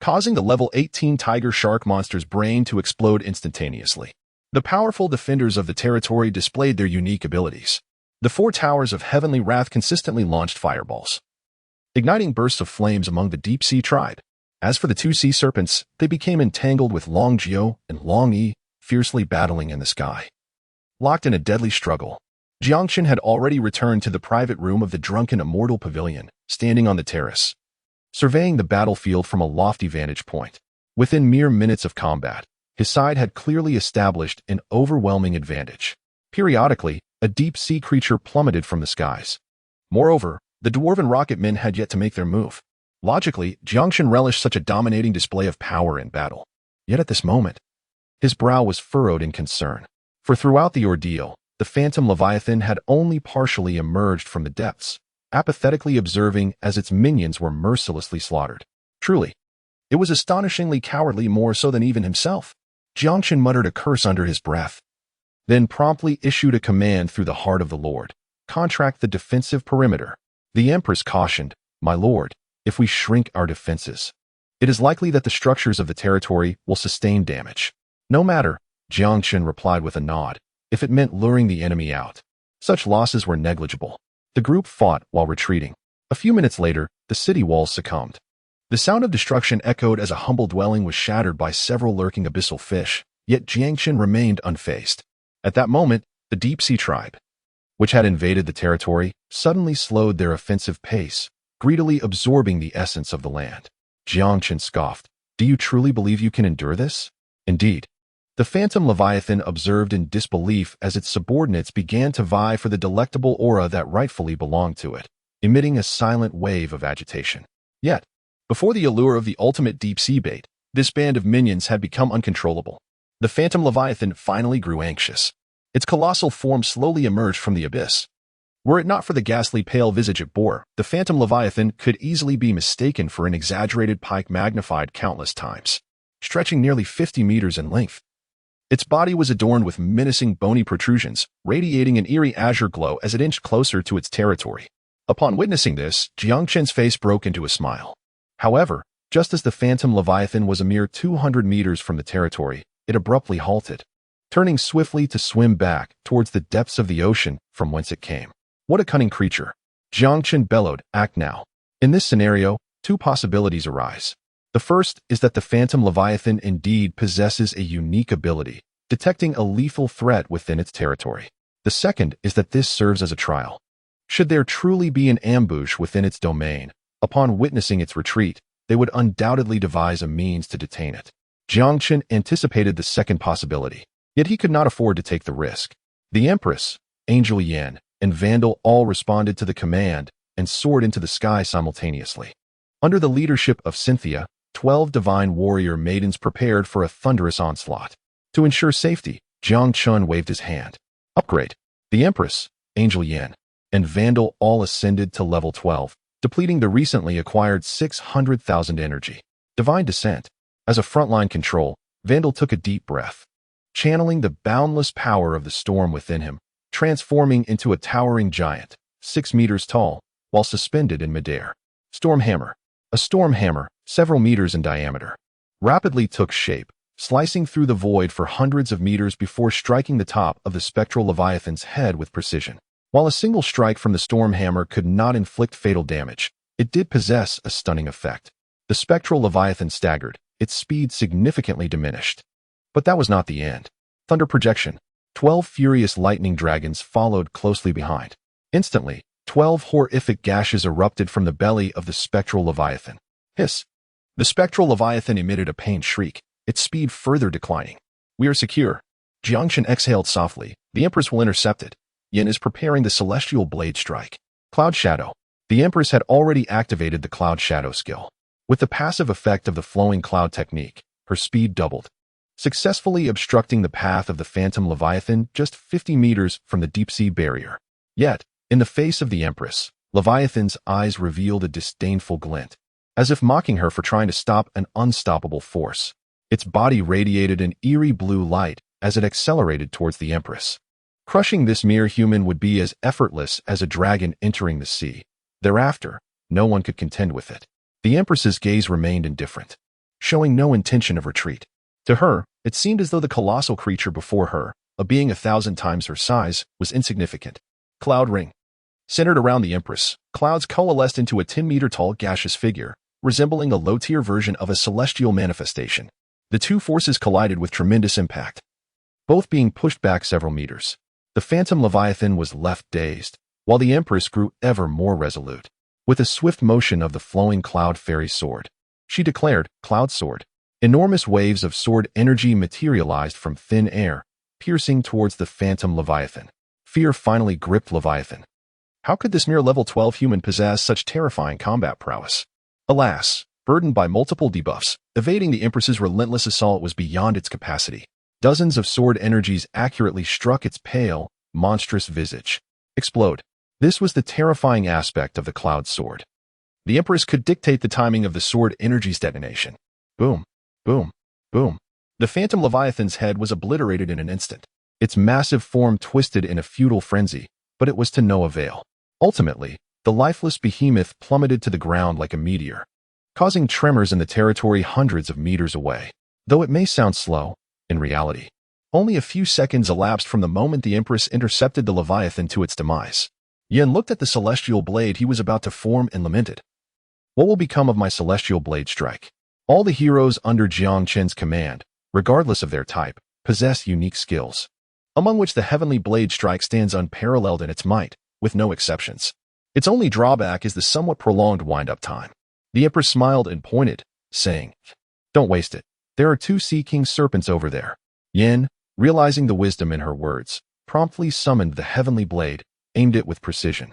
causing the level 18 Tiger Shark monster's brain to explode instantaneously. The powerful defenders of the territory displayed their unique abilities. The 4 towers of Heavenly Wrath consistently launched fireballs, igniting bursts of flames among the deep-sea tribe. As for the 2 sea serpents, they became entangled with Long Jiao and Long Yi, fiercely battling in the sky. Locked in a deadly struggle, Jiang Chen had already returned to the private room of the drunken immortal pavilion, standing on the terrace, surveying the battlefield from a lofty vantage point. Within mere minutes of combat, his side had clearly established an overwhelming advantage. Periodically, a deep-sea creature plummeted from the skies. Moreover, the dwarven rocket men had yet to make their move. Logically, Jiang Chen relished such a dominating display of power in battle. Yet at this moment, his brow was furrowed in concern. For throughout the ordeal, the Phantom Leviathan had only partially emerged from the depths, apathetically observing as its minions were mercilessly slaughtered. Truly, it was astonishingly cowardly, more so than even himself. Jiang Chen muttered a curse under his breath, then promptly issued a command through the heart of the Lord. Contract the defensive perimeter. The Empress cautioned, My lord, if we shrink our defenses, it is likely that the structures of the territory will sustain damage. No matter, Jiang Chen replied with a nod, if it meant luring the enemy out. Such losses were negligible. The group fought while retreating. A few minutes later, the city walls succumbed. The sound of destruction echoed as a humble dwelling was shattered by several lurking abyssal fish, yet Jiang Chen remained unfazed. At that moment, the deep-sea tribe, which had invaded the territory, suddenly slowed their offensive pace, greedily absorbing the essence of the land. Jiang Chen scoffed, Do you truly believe you can endure this? Indeed. The Phantom Leviathan observed in disbelief as its subordinates began to vie for the delectable aura that rightfully belonged to it, emitting a silent wave of agitation. Yet, before the allure of the ultimate deep-sea bait, this band of minions had become uncontrollable. The Phantom Leviathan finally grew anxious. Its colossal form slowly emerged from the abyss. Were it not for the ghastly pale visage it bore, the Phantom Leviathan could easily be mistaken for an exaggerated pike magnified countless times, stretching nearly 50 meters in length. Its body was adorned with menacing bony protrusions, radiating an eerie azure glow as it inched closer to its territory. Upon witnessing this, Jiang Chen's face broke into a smile. However, just as the Phantom Leviathan was a mere 200 meters from the territory, it abruptly halted, turning swiftly to swim back towards the depths of the ocean from whence it came. What a cunning creature! Jiang Chen bellowed, Act now. In this scenario, 2 possibilities arise. The first is that the Phantom Leviathan indeed possesses a unique ability, detecting a lethal threat within its territory. The second is that this serves as a trial. Should there truly be an ambush within its domain, upon witnessing its retreat, they would undoubtedly devise a means to detain it. Jiang Chen anticipated the second possibility, yet he could not afford to take the risk. The Empress, Angel Yan, and Vandal all responded to the command and soared into the sky simultaneously. Under the leadership of Cynthia, 12 divine warrior maidens prepared for a thunderous onslaught. To ensure safety, Jiang Chen waved his hand. Upgrade. The Empress, Angel Yan, and Vandal all ascended to level 12, depleting the recently acquired 600,000 energy. Divine Descent. As a frontline control, Vandal took a deep breath, channeling the boundless power of the storm within him, transforming into a towering giant, 6 meters tall, while suspended in midair. Storm Hammer. A storm hammer, several meters in diameter, rapidly took shape, slicing through the void for hundreds of meters before striking the top of the spectral leviathan's head with precision. While a single strike from the storm hammer could not inflict fatal damage, it did possess a stunning effect. The spectral leviathan staggered, its speed significantly diminished. But that was not the end. Thunder Projection. 12 furious lightning dragons followed closely behind. Instantly, 12 horrific gashes erupted from the belly of the spectral leviathan. Hiss. The spectral leviathan emitted a pained shriek, its speed further declining. We are secure. Jiang Chen exhaled softly. The Empress will intercept it. Yin is preparing the celestial blade strike. Cloud Shadow. The Empress had already activated the Cloud Shadow skill. With the passive effect of the flowing cloud technique, her speed doubled, successfully obstructing the path of the phantom leviathan just 50 meters from the deep-sea barrier. Yet, in the face of the Empress, Leviathan's eyes revealed a disdainful glint, as if mocking her for trying to stop an unstoppable force. Its body radiated an eerie blue light as it accelerated towards the Empress. Crushing this mere human would be as effortless as a dragon entering the sea. Thereafter, no one could contend with it. The Empress's gaze remained indifferent, showing no intention of retreat. To her, it seemed as though the colossal creature before her, a being 1,000 times her size, was insignificant. Cloud Ring. Centered around the Empress, clouds coalesced into a 10-meter-tall gaseous figure, resembling a low-tier version of a celestial manifestation. The two forces collided with tremendous impact, both being pushed back several meters. The phantom leviathan was left dazed, while the Empress grew ever more resolute. With a swift motion of the flowing cloud fairy sword, she declared, Cloud Sword. Enormous waves of sword energy materialized from thin air, piercing towards the phantom leviathan. Fear finally gripped Leviathan. How could this mere level 12 human possess such terrifying combat prowess? Alas, burdened by multiple debuffs, evading the Empress's relentless assault was beyond its capacity. Dozens of sword energies accurately struck its pale, monstrous visage. Explode. This was the terrifying aspect of the Cloud Sword. The Empress could dictate the timing of the sword energy's detonation. Boom, boom, boom. The phantom Leviathan's head was obliterated in an instant. Its massive form twisted in a futile frenzy, but it was to no avail. Ultimately, the lifeless behemoth plummeted to the ground like a meteor, causing tremors in the territory hundreds of meters away. Though it may sound slow, in reality, only a few seconds elapsed from the moment the Empress intercepted the Leviathan to its demise. Yin looked at the celestial blade he was about to form and lamented. What will become of my celestial blade strike? All the heroes under Jiang Chen's command, regardless of their type, possess unique skills, among which the heavenly blade strike stands unparalleled in its might, with no exceptions. Its only drawback is the somewhat prolonged wind-up time. The Empress smiled and pointed, saying, Don't waste it. There are 2 Sea King serpents over there. Yin, realizing the wisdom in her words, promptly summoned the heavenly blade, aimed it with precision,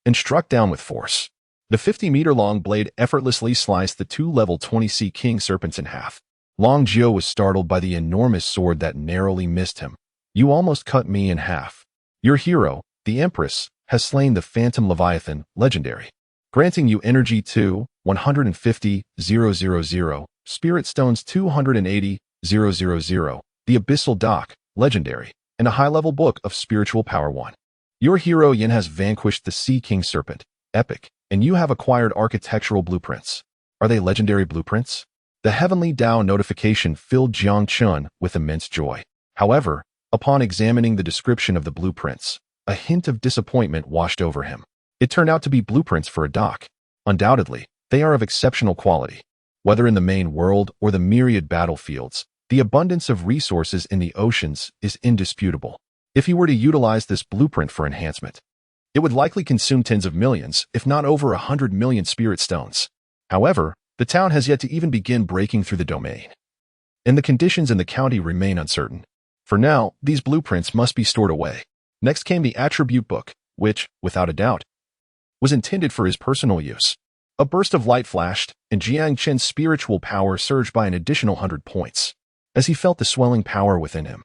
and struck down with force. The 50-meter-long blade effortlessly sliced the 2 level 20 Sea King serpents in half. Long Jiao was startled by the enormous sword that narrowly missed him. You almost cut me in half. Your hero, the Empress, has slain the Phantom Leviathan, legendary, granting you energy 2,150,000, Spirit Stones 280,000, the Abyssal Dock, legendary, and a high-level book of spiritual power 1. Your hero Yin has vanquished the Sea King Serpent, epic, and you have acquired architectural blueprints. Are they legendary blueprints? The heavenly Dao notification filled Jiang Chen with immense joy. However, upon examining the description of the blueprints, a hint of disappointment washed over him. It turned out to be blueprints for a dock. Undoubtedly, they are of exceptional quality. Whether in the main world or the myriad battlefields, the abundance of resources in the oceans is indisputable. If he were to utilize this blueprint for enhancement, it would likely consume tens of millions, if not over 100 million spirit stones. However, the town has yet to even begin breaking through the domain. and the conditions in the county remain uncertain. For now, these blueprints must be stored away. Next came the attribute book, which, without a doubt, was intended for his personal use. A burst of light flashed, and Jiang Chen's spiritual power surged by an additional 100 points. As he felt the swelling power within him,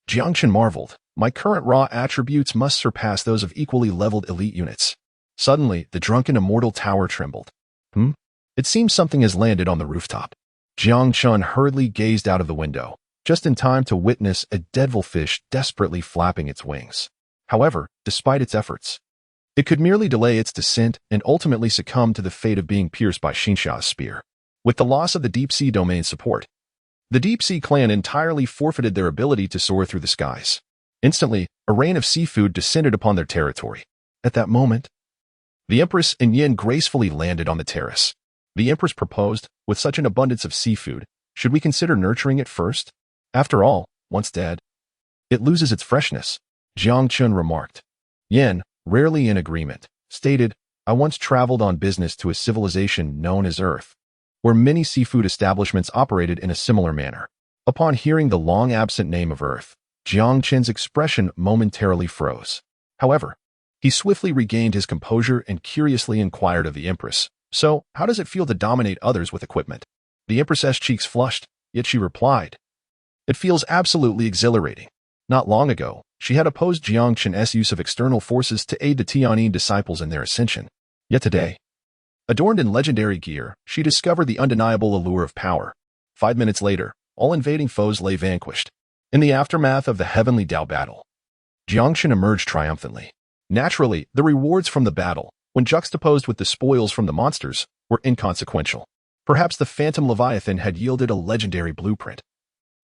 Jiang Chen marveled, my current raw attributes must surpass those of equally leveled elite units. Suddenly, the drunken immortal tower trembled. It seems something has landed on the rooftop. Jiang Chen hurriedly gazed out of the window, just in time to witness a devilfish desperately flapping its wings. However, despite its efforts, it could merely delay its descent and ultimately succumb to the fate of being pierced by Xinxia's spear. With the loss of the deep-sea domain support, the deep-sea clan entirely forfeited their ability to soar through the skies. Instantly, a rain of seafood descended upon their territory. At that moment, the Empress and Yin gracefully landed on the terrace. The Empress proposed, with such an abundance of seafood, should we consider nurturing it first? After all, once dead, it loses its freshness, Jiang Chen remarked. Yin, rarely in agreement, stated, I once traveled on business to a civilization known as Earth, where many seafood establishments operated in a similar manner. Upon hearing the long-absent name of Earth, Jiang Chen's expression momentarily froze. However, he swiftly regained his composure and curiously inquired of the Empress, so, how does it feel to dominate others with equipment? The Empress's cheeks flushed, yet she replied, it feels absolutely exhilarating. Not long ago, she had opposed Jiang Chen's use of external forces to aid the Tianyin disciples in their ascension. Yet today, adorned in legendary gear, she discovered the undeniable allure of power. 5 minutes later, all invading foes lay vanquished. In the aftermath of the Heavenly Dao battle, Jiang Chen emerged triumphantly. Naturally, the rewards from the battle, when juxtaposed with the spoils from the monsters, were inconsequential. Perhaps the Phantom Leviathan had yielded a legendary blueprint,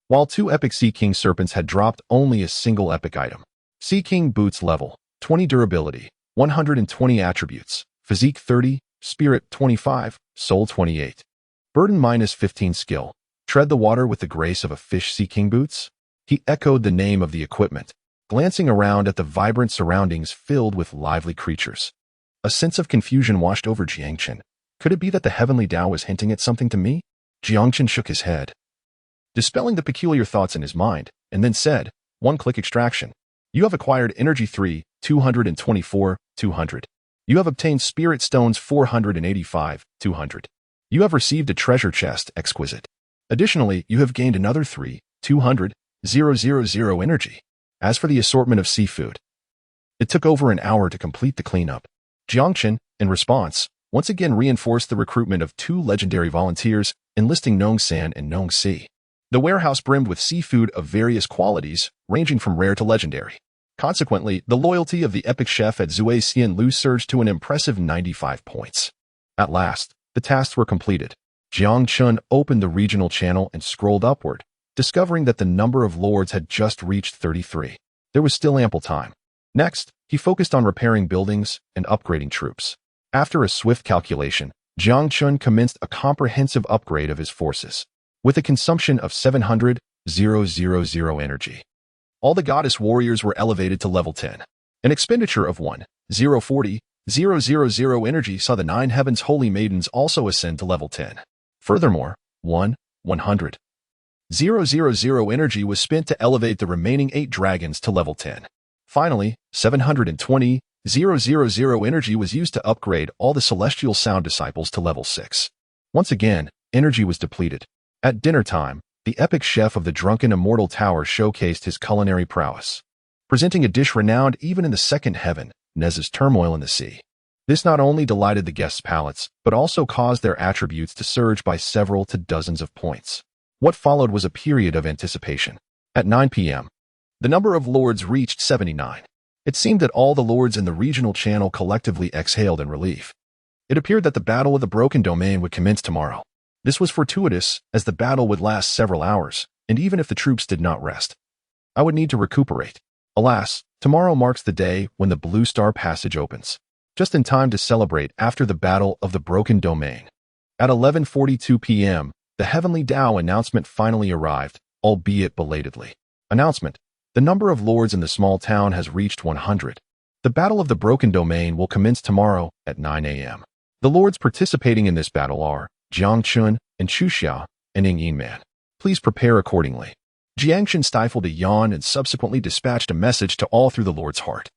while 2 epic Sea King serpents had dropped only a single epic item. Sea King boots level, 20 durability, 120 attributes, physique 30, spirit 25, soul 28. Burden minus 15 skill. Tread the water with the grace of a fish. Sea King boots? He echoed the name of the equipment, glancing around at the vibrant surroundings filled with lively creatures. A sense of confusion washed over Jiang Chen. Could it be that the Heavenly Dao was hinting at something to me? Jiang Chen shook his head, dispelling the peculiar thoughts in his mind, and then said, one-click extraction. You have acquired Energy 3, 224, 200. You have obtained Spirit Stones 485, 200. You have received a treasure chest, exquisite. Additionally, you have gained another 3, 200, 000 energy. As for the assortment of seafood, it took over an hour to complete the cleanup. Jiang Chen, in response, once again reinforced the recruitment of 2 legendary volunteers, enlisting Nong San and Nong Si. The warehouse brimmed with seafood of various qualities, ranging from rare to legendary. Consequently, the loyalty of the epic chef at Zui Xian Lu surged to an impressive 95 points. At last, the tasks were completed. Jiang Chen opened the regional channel and scrolled upward, discovering that the number of lords had just reached 33. There was still ample time. Next, he focused on repairing buildings and upgrading troops. After a swift calculation, Jiang Chen commenced a comprehensive upgrade of his forces. With a consumption of 700,000 energy, all the goddess warriors were elevated to level 10. An expenditure of 1,040,000 energy saw the 9 heavens holy maidens also ascend to level 10. Furthermore, 100,000 energy was spent to elevate the remaining 8 dragons to level 10. Finally, 720,000 energy was used to upgrade all the celestial sound disciples to level 6. Once again, energy was depleted. At dinner time, the epic chef of the drunken immortal tower showcased his culinary prowess, presenting a dish renowned even in the second heaven, Nez's turmoil in the sea. This not only delighted the guests' palates, but also caused their attributes to surge by several to dozens of points. What followed was a period of anticipation. At 9 p.m., the number of lords reached 79. It seemed that all the lords in the regional channel collectively exhaled in relief. It appeared that the Battle of the Broken Domain would commence tomorrow. This was fortuitous, as the battle would last several hours, and even if the troops did not rest, I would need to recuperate. Alas, tomorrow marks the day when the Blue Star Passage opens, just in time to celebrate after the Battle of the Broken Domain. At 11:42 p.m., the Heavenly Dao announcement finally arrived, albeit belatedly. Announcement: the number of lords in the small town has reached 100. The Battle of the Broken Domain will commence tomorrow at 9 a.m. The lords participating in this battle are Jiang Chen and Chu Xia and Ying Man. Please prepare accordingly. Jiang Chen stifled a yawn and subsequently dispatched a message to all through the Lord's heart.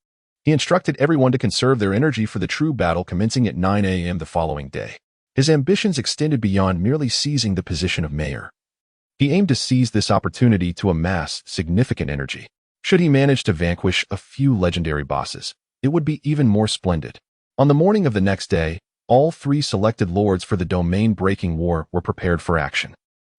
He instructed everyone to conserve their energy for the true battle commencing at 9 a.m. the following day. His ambitions extended beyond merely seizing the position of mayor. He aimed to seize this opportunity to amass significant energy. Should he manage to vanquish a few legendary bosses, it would be even more splendid. On the morning of the next day, all 3 selected lords for the domain-breaking war were prepared for action.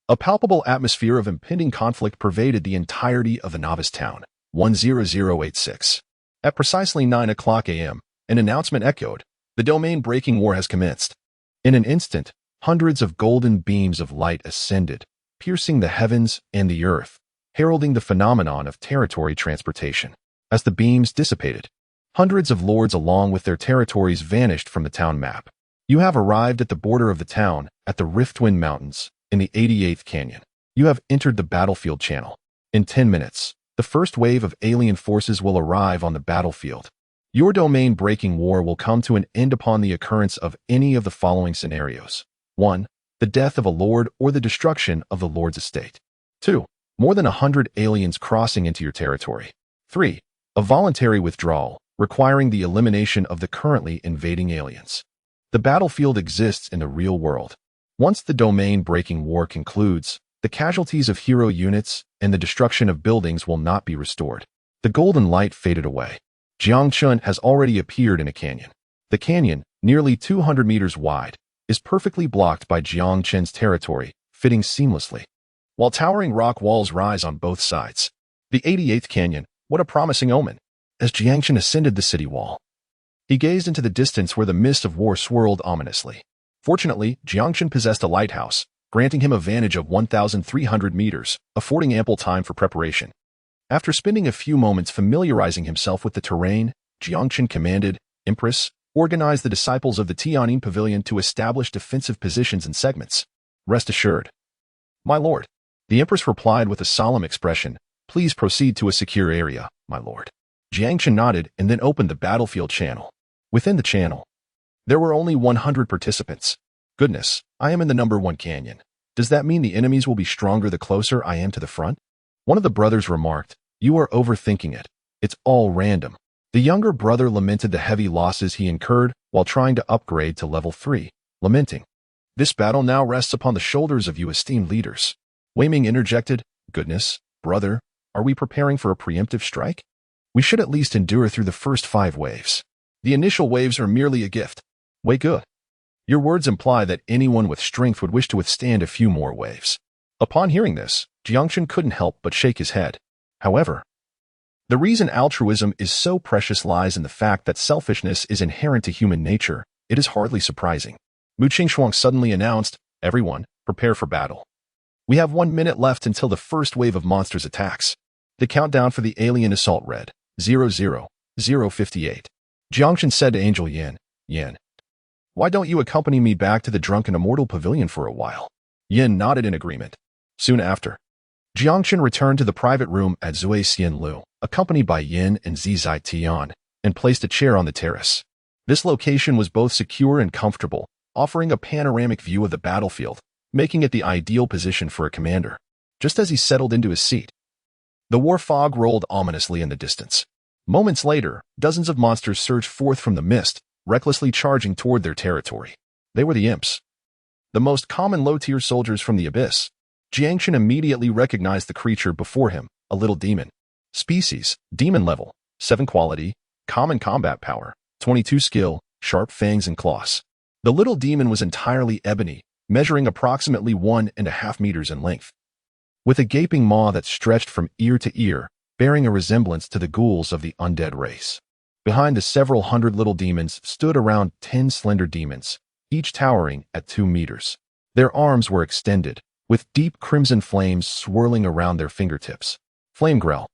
A palpable atmosphere of impending conflict pervaded the entirety of the novice town. 10086. At precisely 9 o'clock a.m., an announcement echoed. The domain-breaking war has commenced. In an instant, hundreds of golden beams of light ascended, piercing the heavens and the earth, heralding the phenomenon of territory transportation. As the beams dissipated, hundreds of lords along with their territories vanished from the town map. You have arrived at the border of the town, at the Riftwind Mountains, in the 88th Canyon. You have entered the battlefield channel. In 10 minutes, the first wave of alien forces will arrive on the battlefield. Your domain-breaking war will come to an end upon the occurrence of any of the following scenarios. 1. The death of a lord or the destruction of the lord's estate. 2. More than 100 aliens crossing into your territory. 3. A voluntary withdrawal, requiring the elimination of the currently invading aliens. The battlefield exists in the real world. Once the domain-breaking war concludes, the casualties of hero units and the destruction of buildings will not be restored. The golden light faded away. Jiang Chen has already appeared in a canyon. The canyon, nearly 200 meters wide, is perfectly blocked by Jiang Chen's territory, fitting seamlessly, while towering rock walls rise on both sides. The 88th Canyon, what a promising omen. As Jiang Chen ascended the city wall, he gazed into the distance where the mist of war swirled ominously. Fortunately, Jiang Chen possessed a lighthouse, granting him a vantage of 1,300 meters, affording ample time for preparation. After spending a few moments familiarizing himself with the terrain, Jiang Chen commanded, Empress, organize the disciples of the Tianyin Pavilion to establish defensive positions and segments. Rest assured. My lord. The Empress replied with a solemn expression, please proceed to a secure area, my lord. Jiang Chen nodded and then opened the battlefield channel. Within the channel, there were only 100 participants. Goodness, I am in the number 1 canyon. Does that mean the enemies will be stronger the closer I am to the front? One of the brothers remarked, you are overthinking it. It's all random. The younger brother lamented the heavy losses he incurred while trying to upgrade to level 3, lamenting, this battle now rests upon the shoulders of you esteemed leaders. Wei Ming interjected, goodness, brother, are we preparing for a preemptive strike? We should at least endure through the first 5 waves. The initial waves are merely a gift. Wei Ge, your words imply that anyone with strength would wish to withstand a few more waves. Upon hearing this, Jiang Chen couldn't help but shake his head. However, the reason altruism is so precious lies in the fact that selfishness is inherent to human nature. It is hardly surprising. Mu Qingshuang suddenly announced, everyone, prepare for battle. We have 1 minute left until the first wave of monsters attacks. The countdown for the alien assault read, 00:58. Jiang Chen said to Angel Yin, Yin, why don't you accompany me back to the Drunken Immortal Pavilion for a while? Yin nodded in agreement. Soon after, Jiang Chen returned to the private room at Zui Xian Lu, accompanied by Yin and Zizai Tian, and placed a chair on the terrace. This location was both secure and comfortable, offering a panoramic view of the battlefield, making it the ideal position for a commander. Just as he settled into his seat, the war fog rolled ominously in the distance. Moments later, dozens of monsters surged forth from the mist, recklessly charging toward their territory. They were the imps, the most common low-tier soldiers from the abyss. Jiang Chen immediately recognized the creature before him, a little demon. Species, demon level, 7 quality, common combat power, 22 skill, sharp fangs and claws. The little demon was entirely ebony, measuring approximately 1.5 meters in length, with a gaping maw that stretched from ear to ear, bearing a resemblance to the ghouls of the undead race. Behind the several hundred little demons stood around 10 slender demons, each towering at 2 meters. Their arms were extended, with deep crimson flames swirling around their fingertips. Flame Grell.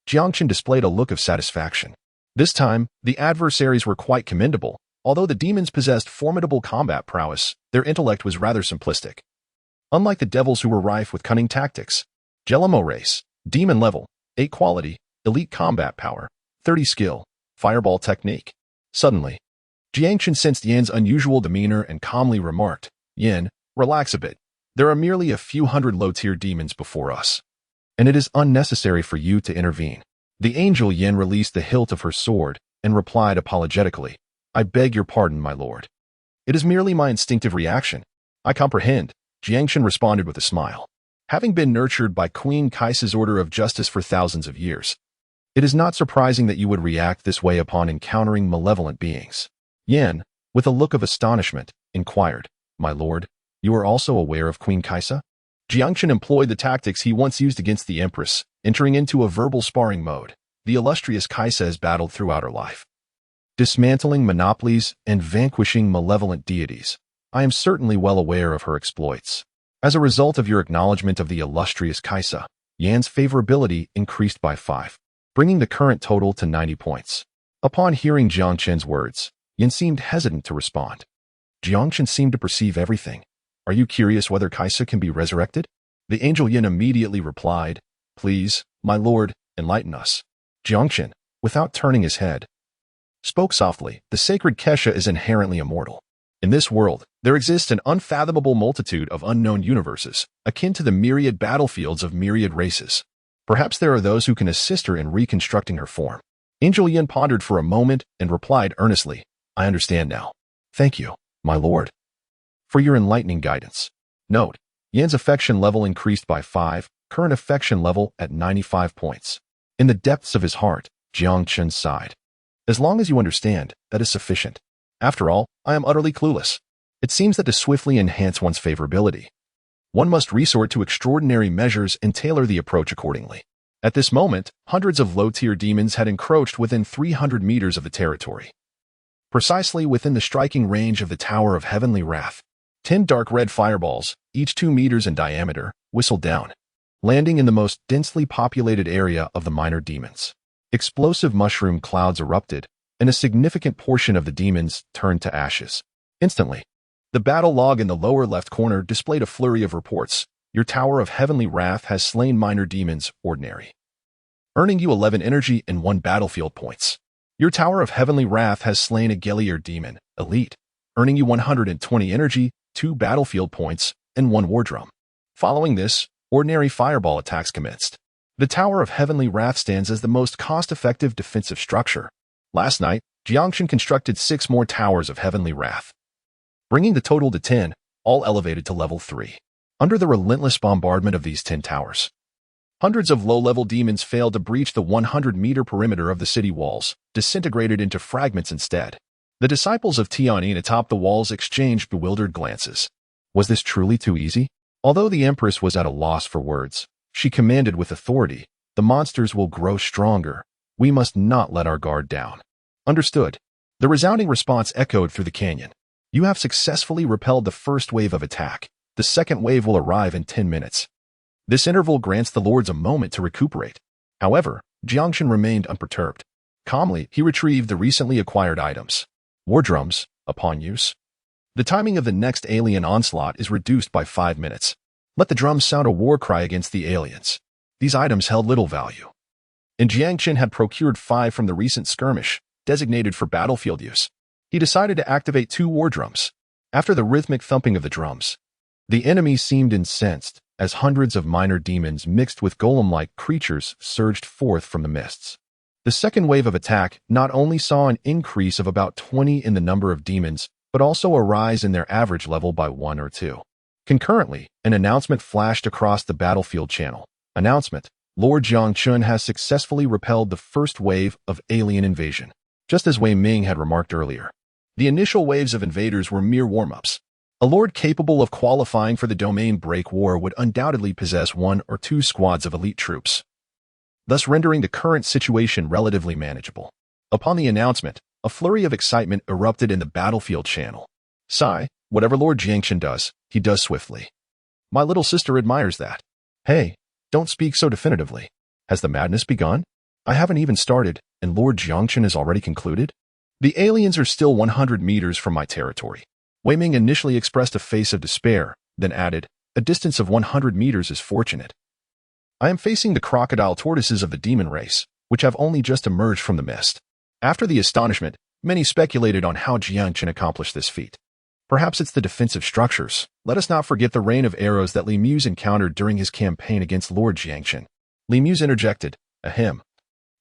Jiang Chen displayed a look of satisfaction. This time, the adversaries were quite commendable. Although the demons possessed formidable combat prowess, their intellect was rather simplistic. Unlike the devils who were rife with cunning tactics, Gelimo race, demon level, 8 quality, elite combat power, 30 skill, fireball technique. Suddenly, Jiang Chen sensed Yan's unusual demeanor and calmly remarked, Yan, relax a bit. There are merely a few hundred low-tier demons before us, and it is unnecessary for you to intervene." The angel Yin released the hilt of her sword and replied apologetically, "I beg your pardon, my lord. It is merely my instinctive reaction." "I comprehend," Jiang Chen responded with a smile. Having been nurtured by Queen Kaisa's order of justice for thousands of years, it is not surprising that you would react this way upon encountering malevolent beings. Yan, with a look of astonishment, inquired, "My lord, you are also aware of Queen Kaisa?" Jiang Chen employed the tactics he once used against the Empress, entering into a verbal sparring mode. The illustrious Kaisa has battled throughout her life, dismantling monopolies and vanquishing malevolent deities. I am certainly well aware of her exploits. As a result of your acknowledgement of the illustrious Kaisa, Yan's favorability increased by 5, bringing the current total to 90 points. Upon hearing Jiang Chen's words, Yan seemed hesitant to respond. Jiang Chen seemed to perceive everything. "Are you curious whether Kaisa can be resurrected?" The angel Yin immediately replied, "Please, my lord, enlighten us." Jiang Chen, without turning his head, spoke softly, "The sacred Kesha is inherently immortal. In this world, there exists an unfathomable multitude of unknown universes, akin to the myriad battlefields of myriad races. Perhaps there are those who can assist her in reconstructing her form." Angel Yin pondered for a moment and replied earnestly, "I understand now. Thank you, my lord, for your enlightening guidance." Note, Yan's affection level increased by 5, current affection level at 95 points. In the depths of his heart, Jiang Chen sighed. "As long as you understand, that is sufficient. After all, I am utterly clueless. It seems that to swiftly enhance one's favorability, one must resort to extraordinary measures and tailor the approach accordingly." At this moment, hundreds of low-tier demons had encroached within 300 meters of the territory. Precisely within the striking range of the Tower of Heavenly Wrath, 10 dark red fireballs, each 2 meters in diameter, whistled down, landing in the most densely populated area of the minor demons. Explosive mushroom clouds erupted, and a significant portion of the demons turned to ashes. Instantly, the battle log in the lower left corner displayed a flurry of reports. "Your Tower of Heavenly Wrath has slain minor demons, ordinary, earning you 11 energy and 1 battlefield points. Your Tower of Heavenly Wrath has slain a Gellier demon, elite, earning you 120 energy, 2 battlefield points, and 1 war drum." Following this, ordinary fireball attacks commenced. The Tower of Heavenly Wrath stands as the most cost-effective defensive structure. Last night, Jiang Chen constructed 6 more Towers of Heavenly Wrath, bringing the total to 10, all elevated to level 3. Under the relentless bombardment of these 10 towers, hundreds of low-level demons failed to breach the 100-meter perimeter of the city walls, disintegrated into fragments instead. The disciples of Tianyin atop the walls exchanged bewildered glances. Was this truly too easy? Although the Empress was at a loss for words, she commanded with authority, "The monsters will grow stronger. We must not let our guard down." "Understood." The resounding response echoed through the canyon. "You have successfully repelled the first wave of attack. The second wave will arrive in 10 minutes. This interval grants the lords a moment to recuperate." However, Jiang Chen remained unperturbed. Calmly, he retrieved the recently acquired items. War drums, upon use. The timing of the next alien onslaught is reduced by 5 minutes. Let the drums sound a war cry against the aliens. These items held little value, and Jiang Chen had procured 5 from the recent skirmish, designated for battlefield use. He decided to activate 2 war drums. After the rhythmic thumping of the drums, the enemy seemed incensed, as hundreds of minor demons mixed with golem-like creatures surged forth from the mists. The second wave of attack not only saw an increase of about 20 in the number of demons, but also a rise in their average level by 1 or 2. Concurrently, an announcement flashed across the battlefield channel. Announcement: Lord Jiang Chen has successfully repelled the first wave of alien invasion. Just as Wei Ming had remarked earlier, the initial waves of invaders were mere warm-ups. A lord capable of qualifying for the domain break war would undoubtedly possess 1 or 2 squads of elite troops, thus rendering the current situation relatively manageable. Upon the announcement, a flurry of excitement erupted in the battlefield channel. Sigh, whatever Lord Jiang Chen does, he does swiftly. My little sister admires that. Hey, don't speak so definitively. Has the madness begun? I haven't even started, and Lord Jiang Chen has already concluded? The aliens are still 100 meters from my territory. Wei Ming initially expressed a face of despair, then added, a distance of 100 meters is fortunate. I am facing the crocodile tortoises of the demon race, which have only just emerged from the mist. After the astonishment, many speculated on how Jiang Chen accomplished this feat. Perhaps it's the defensive structures. Let us not forget the rain of arrows that Li Mu's encountered during his campaign against Lord Jiang Chen. Li Mu's interjected, ahem.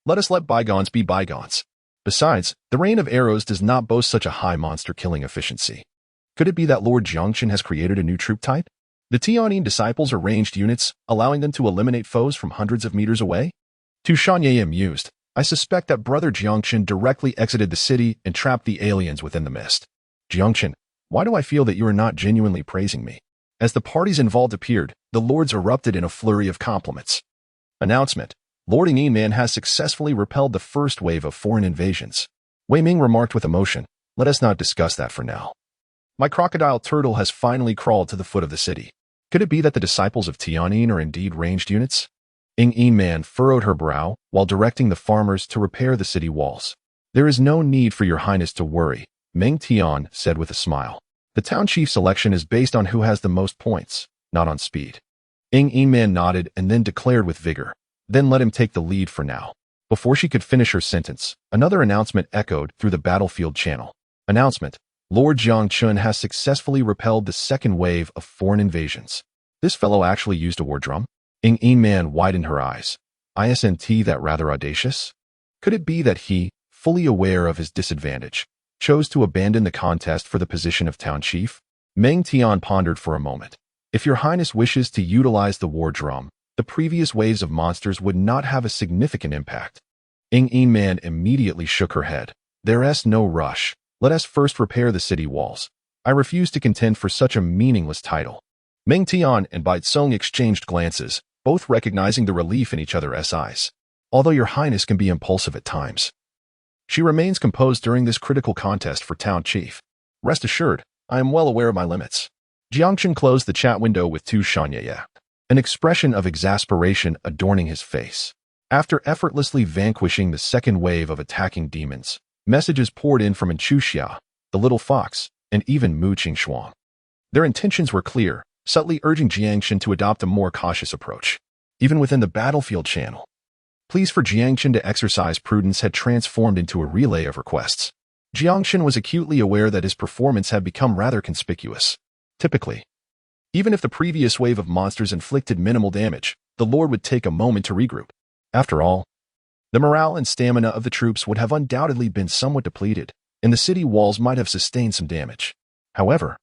Let us let bygones be bygones. Besides, the rain of arrows does not boast such a high monster-killing efficiency. Could it be that Lord Jiang Chen has created a new troop type? The Tianyin disciples are ranged units, allowing them to eliminate foes from hundreds of meters away? Tu Shanyaye mused, I suspect that Brother Jiang Chen directly exited the city and trapped the aliens within the mist. Jiang Chen, why do I feel that you are not genuinely praising me? As the parties involved appeared, the lords erupted in a flurry of compliments. Announcement. Lord Yin Man has successfully repelled the first wave of foreign invasions. Wei Ming remarked with emotion, let us not discuss that for now. My crocodile turtle has finally crawled to the foot of the city. Could it be that the disciples of Tianyin are indeed ranged units? Yin Man furrowed her brow while directing the farmers to repair the city walls. There is no need for your highness to worry, Meng Tian said with a smile. The town chief selection is based on who has the most points, not on speed. Yin Man nodded and then declared with vigor, then let him take the lead for now. Before she could finish her sentence, another announcement echoed through the battlefield channel. Announcement. Lord Jiang Chen has successfully repelled the second wave of foreign invasions. This fellow actually used a war drum? Yin Man widened her eyes. Isn't that rather audacious? Could it be that he, fully aware of his disadvantage, chose to abandon the contest for the position of town chief? Meng Tian pondered for a moment. If your highness wishes to utilize the war drum, the previous waves of monsters would not have a significant impact. Yin Man immediately shook her head. There's no rush. Let us first repair the city walls. I refuse to contend for such a meaningless title. Meng Tian and Bai Tsong exchanged glances, both recognizing the relief in each other's eyes. Although your highness can be impulsive at times, she remains composed during this critical contest for town chief. Rest assured, I am well aware of my limits. Jiang Chen closed the chat window with Tu Shanyaye, an expression of exasperation adorning his face. After effortlessly vanquishing the second wave of attacking demons, messages poured in from Enchuxia, the little fox, and even Mu Qingshuang. Their intentions were clear, subtly urging Jiang Chen to adopt a more cautious approach. Even within the battlefield channel, pleas for Jiang Chen to exercise prudence had transformed into a relay of requests. Jiang Chen was acutely aware that his performance had become rather conspicuous. Typically, even if the previous wave of monsters inflicted minimal damage, the Lord would take a moment to regroup. After all, the morale and stamina of the troops would have undoubtedly been somewhat depleted, and the city walls might have sustained some damage. However,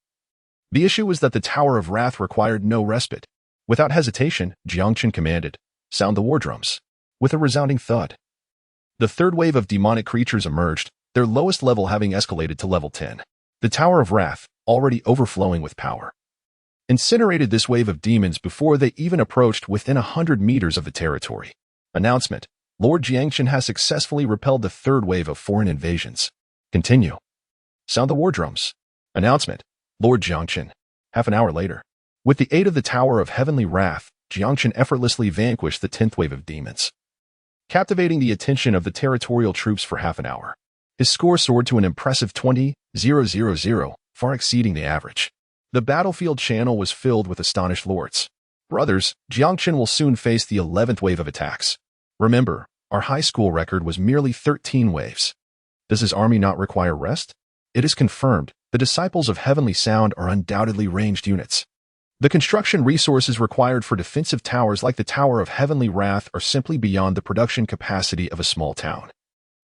the issue was that the Tower of Wrath required no respite. Without hesitation, Jiang Chen commanded, sound the war drums. With a resounding thud, the third wave of demonic creatures emerged, their lowest level having escalated to level 10. The Tower of Wrath, already overflowing with power, incinerated this wave of demons before they even approached within 100 meters of the territory. Announcement. Lord Jiang Chen has successfully repelled the third wave of foreign invasions. Continue. Sound the war drums. Announcement. Lord Jiang Chen. Half an hour later, with the aid of the Tower of Heavenly Wrath, Jiang Chen effortlessly vanquished the 10th wave of demons, captivating the attention of the territorial troops for half an hour. His score soared to an impressive 20,000, far exceeding the average. The battlefield channel was filled with astonished lords. Brothers, Jiang Chen will soon face the 11th wave of attacks. Remember, our high school record was merely 13 waves. Does his army not require rest? It is confirmed, the disciples of Heavenly Sound are undoubtedly ranged units. The construction resources required for defensive towers like the Tower of Heavenly Wrath are simply beyond the production capacity of a small town.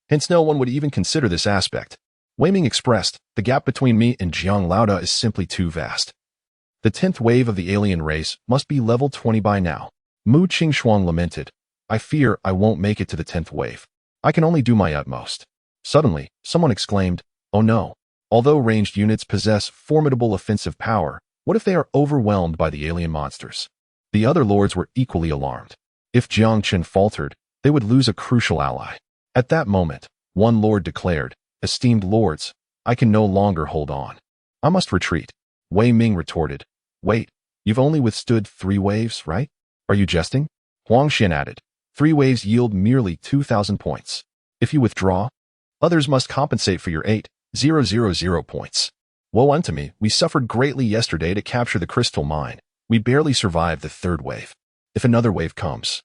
Hence no one would even consider this aspect. Wei Ming expressed, the gap between me and Jiang Lauda is simply too vast. The 10th wave of the alien race must be level 20 by now. Mu Qingshuang lamented, I fear I won't make it to the 10th wave. I can only do my utmost. Suddenly, someone exclaimed, oh no. Although ranged units possess formidable offensive power, what if they are overwhelmed by the alien monsters? The other lords were equally alarmed. If Jiang Chen faltered, they would lose a crucial ally. At that moment, one lord declared, esteemed lords, I can no longer hold on. I must retreat. Wei Ming retorted, wait, you've only withstood 3 waves, right? Are you jesting? Huang Xian added, 3 waves yield merely 2,000 points. If you withdraw, others must compensate for your 8,000 points. Woe unto me, we suffered greatly yesterday to capture the crystal mine. We barely survived the 3rd wave. If another wave comes,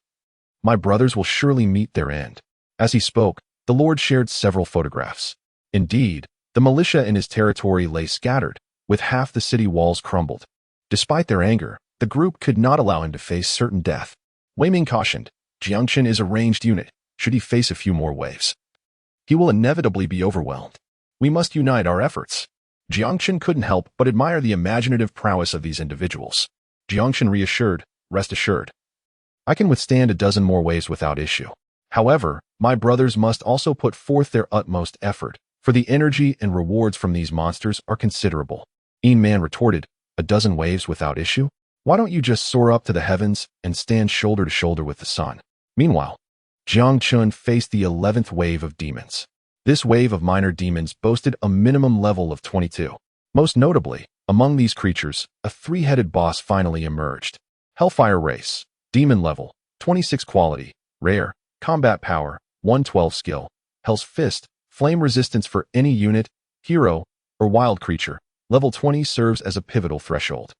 my brothers will surely meet their end. As he spoke, the Lord shared several photographs. Indeed, the militia in his territory lay scattered, with half the city walls crumbled. Despite their anger, the group could not allow him to face certain death. Wei Ming cautioned, Jiang Chen is a ranged unit. Should he face a few more waves, he will inevitably be overwhelmed. We must unite our efforts. Jiang Chen couldn't help but admire the imaginative prowess of these individuals. Jiang Chen reassured, rest assured. I can withstand a dozen more waves without issue. However, my brothers must also put forth their utmost effort, for the energy and rewards from these monsters are considerable. Yin Man retorted, a dozen waves without issue? Why don't you just soar up to the heavens and stand shoulder to shoulder with the sun? Meanwhile, Jiang Chen faced the 11th wave of demons. This wave of minor demons boasted a minimum level of 22. Most notably, among these creatures, a three-headed boss finally emerged. Hellfire Race, Demon Level, 26 Quality, Rare, Combat Power, 112 Skill, Hell's Fist, Flame Resistance for any unit, hero, or wild creature. Level 20 serves as a pivotal threshold.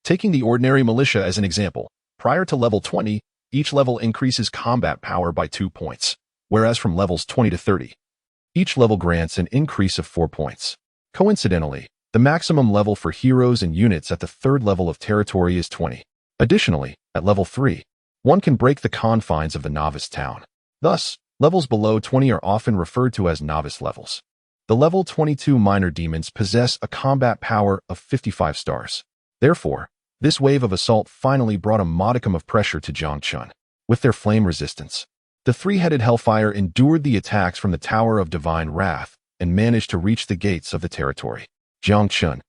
Taking the ordinary militia as an example, prior to level 20, each level increases combat power by 2 points, whereas from levels 20 to 30, each level grants an increase of 4 points. Coincidentally, the maximum level for heroes and units at the third level of territory is 20. Additionally, at level 3, one can break the confines of the novice town. Thus, levels below 20 are often referred to as novice levels. The level 22 minor demons possess a combat power of 55 stars. Therefore, this wave of assault finally brought a modicum of pressure to Jiang Chen. With their flame resistance, the three-headed Hellfire endured the attacks from the Tower of Divine Wrath and managed to reach the gates of the territory. Jiang Chen,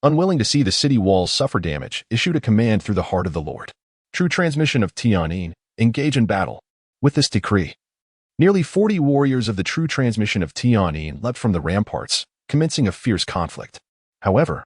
unwilling to see the city walls suffer damage, issued a command through the heart of the Lord. True transmission of Tianyin, engage in battle. With this decree, nearly 40 warriors of the true transmission of Tianyin leapt from the ramparts, commencing a fierce conflict. However,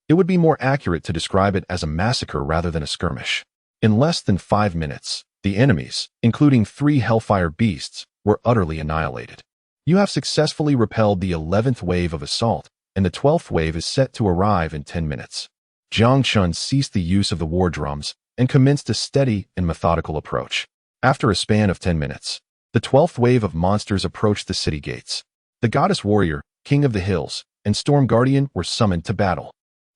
it would be more accurate to describe it as a massacre rather than a skirmish. In less than 5 minutes, the enemies, including 3 Hellfire beasts, were utterly annihilated. You have successfully repelled the 11th wave of assault, and the 12th wave is set to arrive in 10 minutes. Jiang Chen ceased the use of the war drums and commenced a steady and methodical approach. After a span of 10 minutes, the 12th wave of monsters approached the city gates. The Goddess Warrior, King of the Hills, and Storm Guardian were summoned to battle.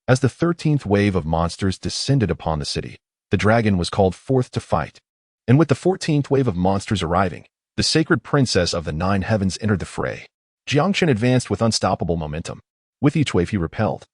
As the 13th wave of monsters descended upon the city, the dragon was called forth to fight. And with the 14th wave of monsters arriving, the sacred princess of the 9 heavens entered the fray. Jiang Chen advanced with unstoppable momentum. With each wave he repelled,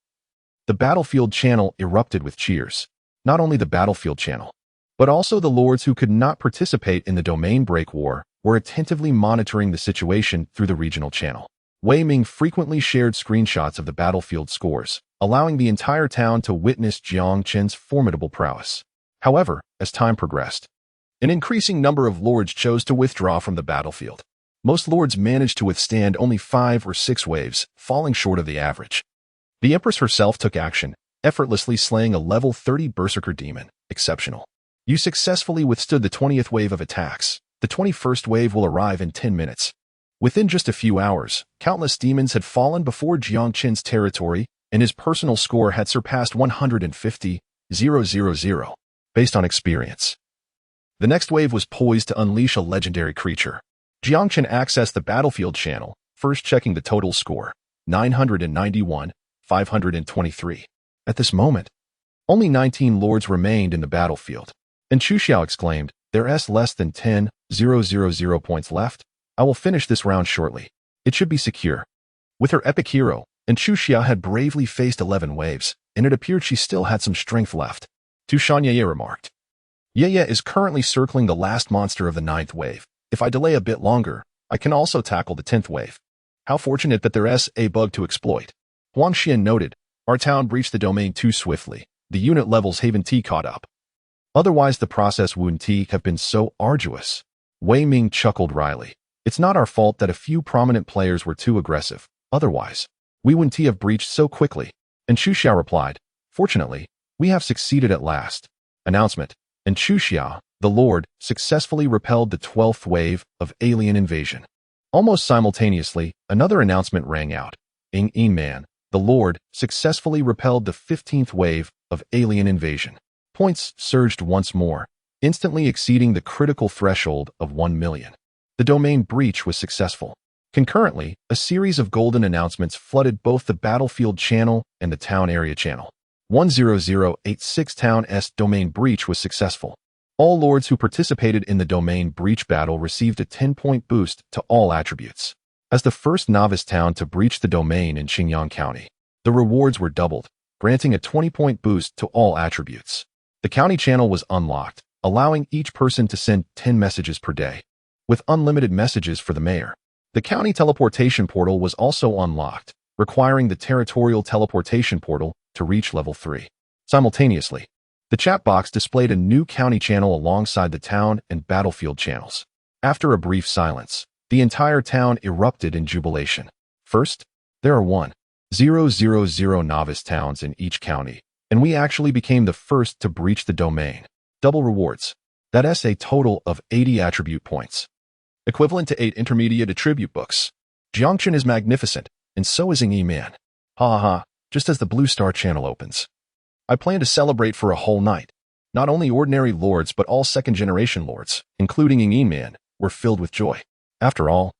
the battlefield channel erupted with cheers. Not only the battlefield channel, but also the lords who could not participate in the domain break war were attentively monitoring the situation through the regional channel. Wei Ming frequently shared screenshots of the battlefield scores, allowing the entire town to witness Jiang Chen's formidable prowess. However, as time progressed, an increasing number of lords chose to withdraw from the battlefield. Most lords managed to withstand only 5 or 6 waves, falling short of the average. The Empress herself took action, effortlessly slaying a level 30 Berserker demon. Exceptional. You successfully withstood the 20th wave of attacks. The 21st wave will arrive in 10 minutes. Within just a few hours, countless demons had fallen before Jiang Chen's territory, and his personal score had surpassed 150,000, based on experience. The next wave was poised to unleash a legendary creature. Jiang Chen accessed the battlefield channel, first checking the total score, 991,523. At this moment, only 19 lords remained in the battlefield, and Chu Xiao exclaimed, "There's less than 10,000 points left. I will finish this round shortly. It should be secure." With her epic hero, and Chu Xiao had bravely faced 11 waves, and it appeared she still had some strength left. Tu Shanyaye remarked, "Ye is currently circling the last monster of the 9th wave. If I delay a bit longer, I can also tackle the 10th wave. How fortunate that there's a bug to exploit." Huang Xian noted, "Our town breached the domain too swiftly. The unit levels Haven T caught up. Otherwise the process wouldn't T have been so arduous." Wei Ming chuckled wryly. "It's not our fault that a few prominent players were too aggressive. Otherwise, we wouldn't have breached so quickly." And Chu Xiao replied, "Fortunately, we have succeeded at last." Announcement. And Chu Xiao, the Lord, successfully repelled the 12th wave of alien invasion. Almost simultaneously, another announcement rang out. Yin Man, the Lord, successfully repelled the 15th wave of alien invasion. Points surged once more, instantly exceeding the critical threshold of 1 million. The domain breach was successful. Concurrently, a series of golden announcements flooded both the battlefield channel and the town area channel. 10086 Town S domain breach was successful. All lords who participated in the domain breach battle received a 10-point boost to all attributes. As the first novice town to breach the domain in Qingyang County, the rewards were doubled, granting a 20-point boost to all attributes. The county channel was unlocked, allowing each person to send 10 messages per day, with unlimited messages for the mayor. The county teleportation portal was also unlocked, requiring the territorial teleportation portal to reach level 3. Simultaneously, the chat box displayed a new county channel alongside the town and battlefield channels. After a brief silence, the entire town erupted in jubilation. First, there are 1,000 novice towns in each county, and we actually became the first to breach the domain. Double rewards. That's a total of 80 attribute points, equivalent to 8 intermediate attribute books. Jiang Chen is magnificent, and so is Ing Man. Ha ha, just as the Blue Star channel opens. I plan to celebrate for a whole night. Not only ordinary lords but all second-generation lords, including Ing Man, were filled with joy. After all,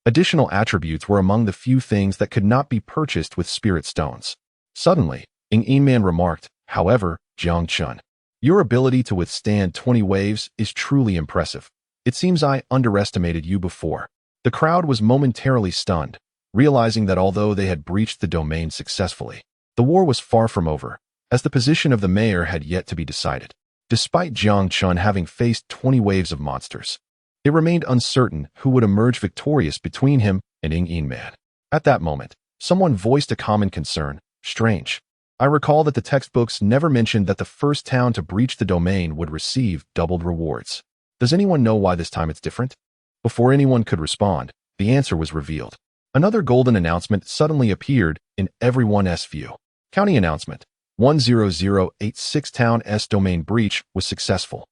additional attributes were among the few things that could not be purchased with spirit stones. Suddenly, Ing Man remarked, however, Jiang Chen, your ability to withstand 20 waves is truly impressive. It seems I underestimated you before. The crowd was momentarily stunned, realizing that although they had breached the domain successfully, the war was far from over, as the position of the mayor had yet to be decided. Despite Jiang Chen having faced 20 waves of monsters, it remained uncertain who would emerge victorious between him and Ing Man. At that moment, someone voiced a common concern. Strange. I recall that the textbooks never mentioned that the first town to breach the domain would receive doubled rewards. Does anyone know why this time it's different? Before anyone could respond, the answer was revealed. Another golden announcement suddenly appeared in everyone's view. County announcement. 10086 Town S domain breach was successful,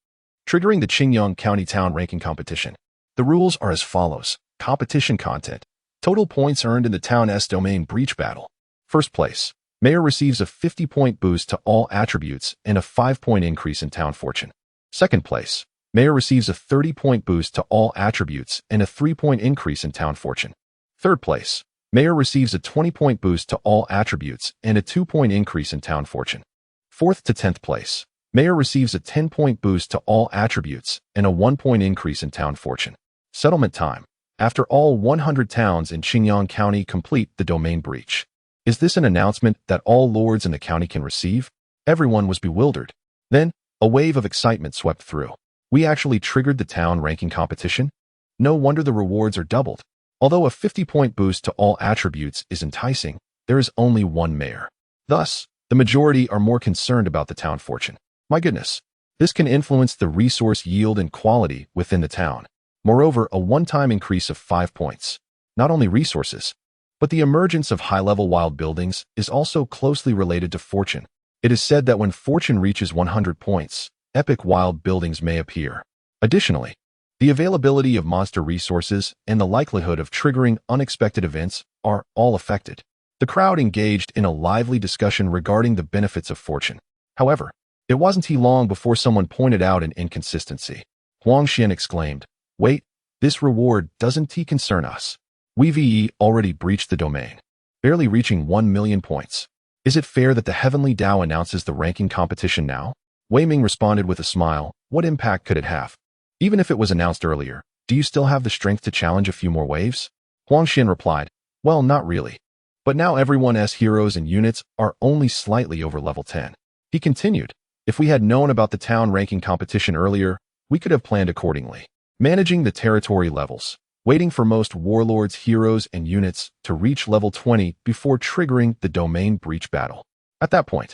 triggering the Qingyang County Town ranking competition. The rules are as follows. Competition content. Total points earned in the Town S domain breach battle. First place. Mayor receives a 50-point boost to all attributes and a 5-point increase in town fortune. Second place. Mayor receives a 30-point boost to all attributes and a 3-point increase in town fortune. Third place. Mayor receives a 20-point boost to all attributes and a 2-point increase in town fortune. Fourth to 10th place. Mayor receives a 10-point boost to all attributes and a 1-point increase in town fortune. Settlement time. After all 100 towns in Qingyang County complete the domain breach. Is this an announcement that all lords in the county can receive? Everyone was bewildered. Then, a wave of excitement swept through. We actually triggered the town ranking competition? No wonder the rewards are doubled. Although a 50-point boost to all attributes is enticing, there is only one mayor. Thus, the majority are more concerned about the town fortune. My goodness, this can influence the resource yield and quality within the town. Moreover, a one-time increase of 5 points. Not only resources, but the emergence of high-level wild buildings is also closely related to fortune. It is said that when fortune reaches 100 points, epic wild buildings may appear. Additionally, the availability of monster resources and the likelihood of triggering unexpected events are all affected. The crowd engaged in a lively discussion regarding the benefits of fortune. However, it wasn't long before someone pointed out an inconsistency. Huang Xian exclaimed, "Wait, this reward doesn't concern us. We've already breached the domain, barely reaching 1 million points. Is it fair that the Heavenly Tao announces the ranking competition now?" Wei Ming responded with a smile. What impact could it have? Even if it was announced earlier, do you still have the strength to challenge a few more waves? Huang Xian replied, well, not really. But now everyone's heroes and units are only slightly over level 10. He continued, if we had known about the town ranking competition earlier, we could have planned accordingly. Managing the territory levels, waiting for most warlords, heroes, and units to reach level 20 before triggering the domain breach battle. At that point,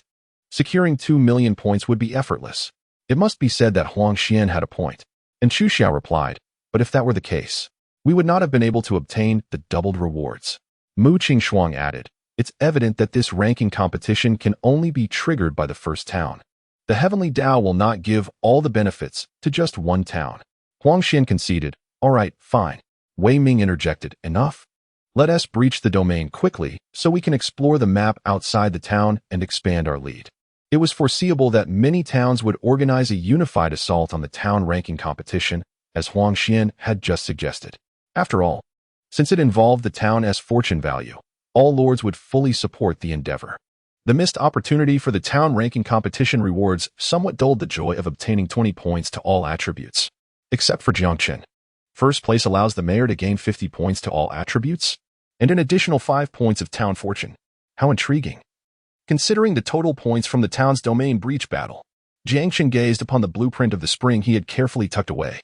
securing 2 million points would be effortless. It must be said that Huang Xian had a point. And Chu Xiao replied, but if that were the case, we would not have been able to obtain the doubled rewards. Mu Qingxuang added, it's evident that this ranking competition can only be triggered by the first town. The Heavenly Tao will not give all the benefits to just one town. Huang Xian conceded, all right, fine. Wei Ming interjected, enough. Let us breach the domain quickly so we can explore the map outside the town and expand our lead. It was foreseeable that many towns would organize a unified assault on the town ranking competition, as Huang Xian had just suggested. After all, Since it involved the town's fortune value, all lords would fully support the endeavor. The missed opportunity for the town ranking competition rewards somewhat dulled the joy of obtaining 20 points to all attributes. Except for Jiang Chen. First place allows the mayor to gain 50 points to all attributes, and an additional 5 points of town fortune. How intriguing. Considering the total points from the town's domain breach battle, Jiang Chen gazed upon the blueprint of the spring he had carefully tucked away.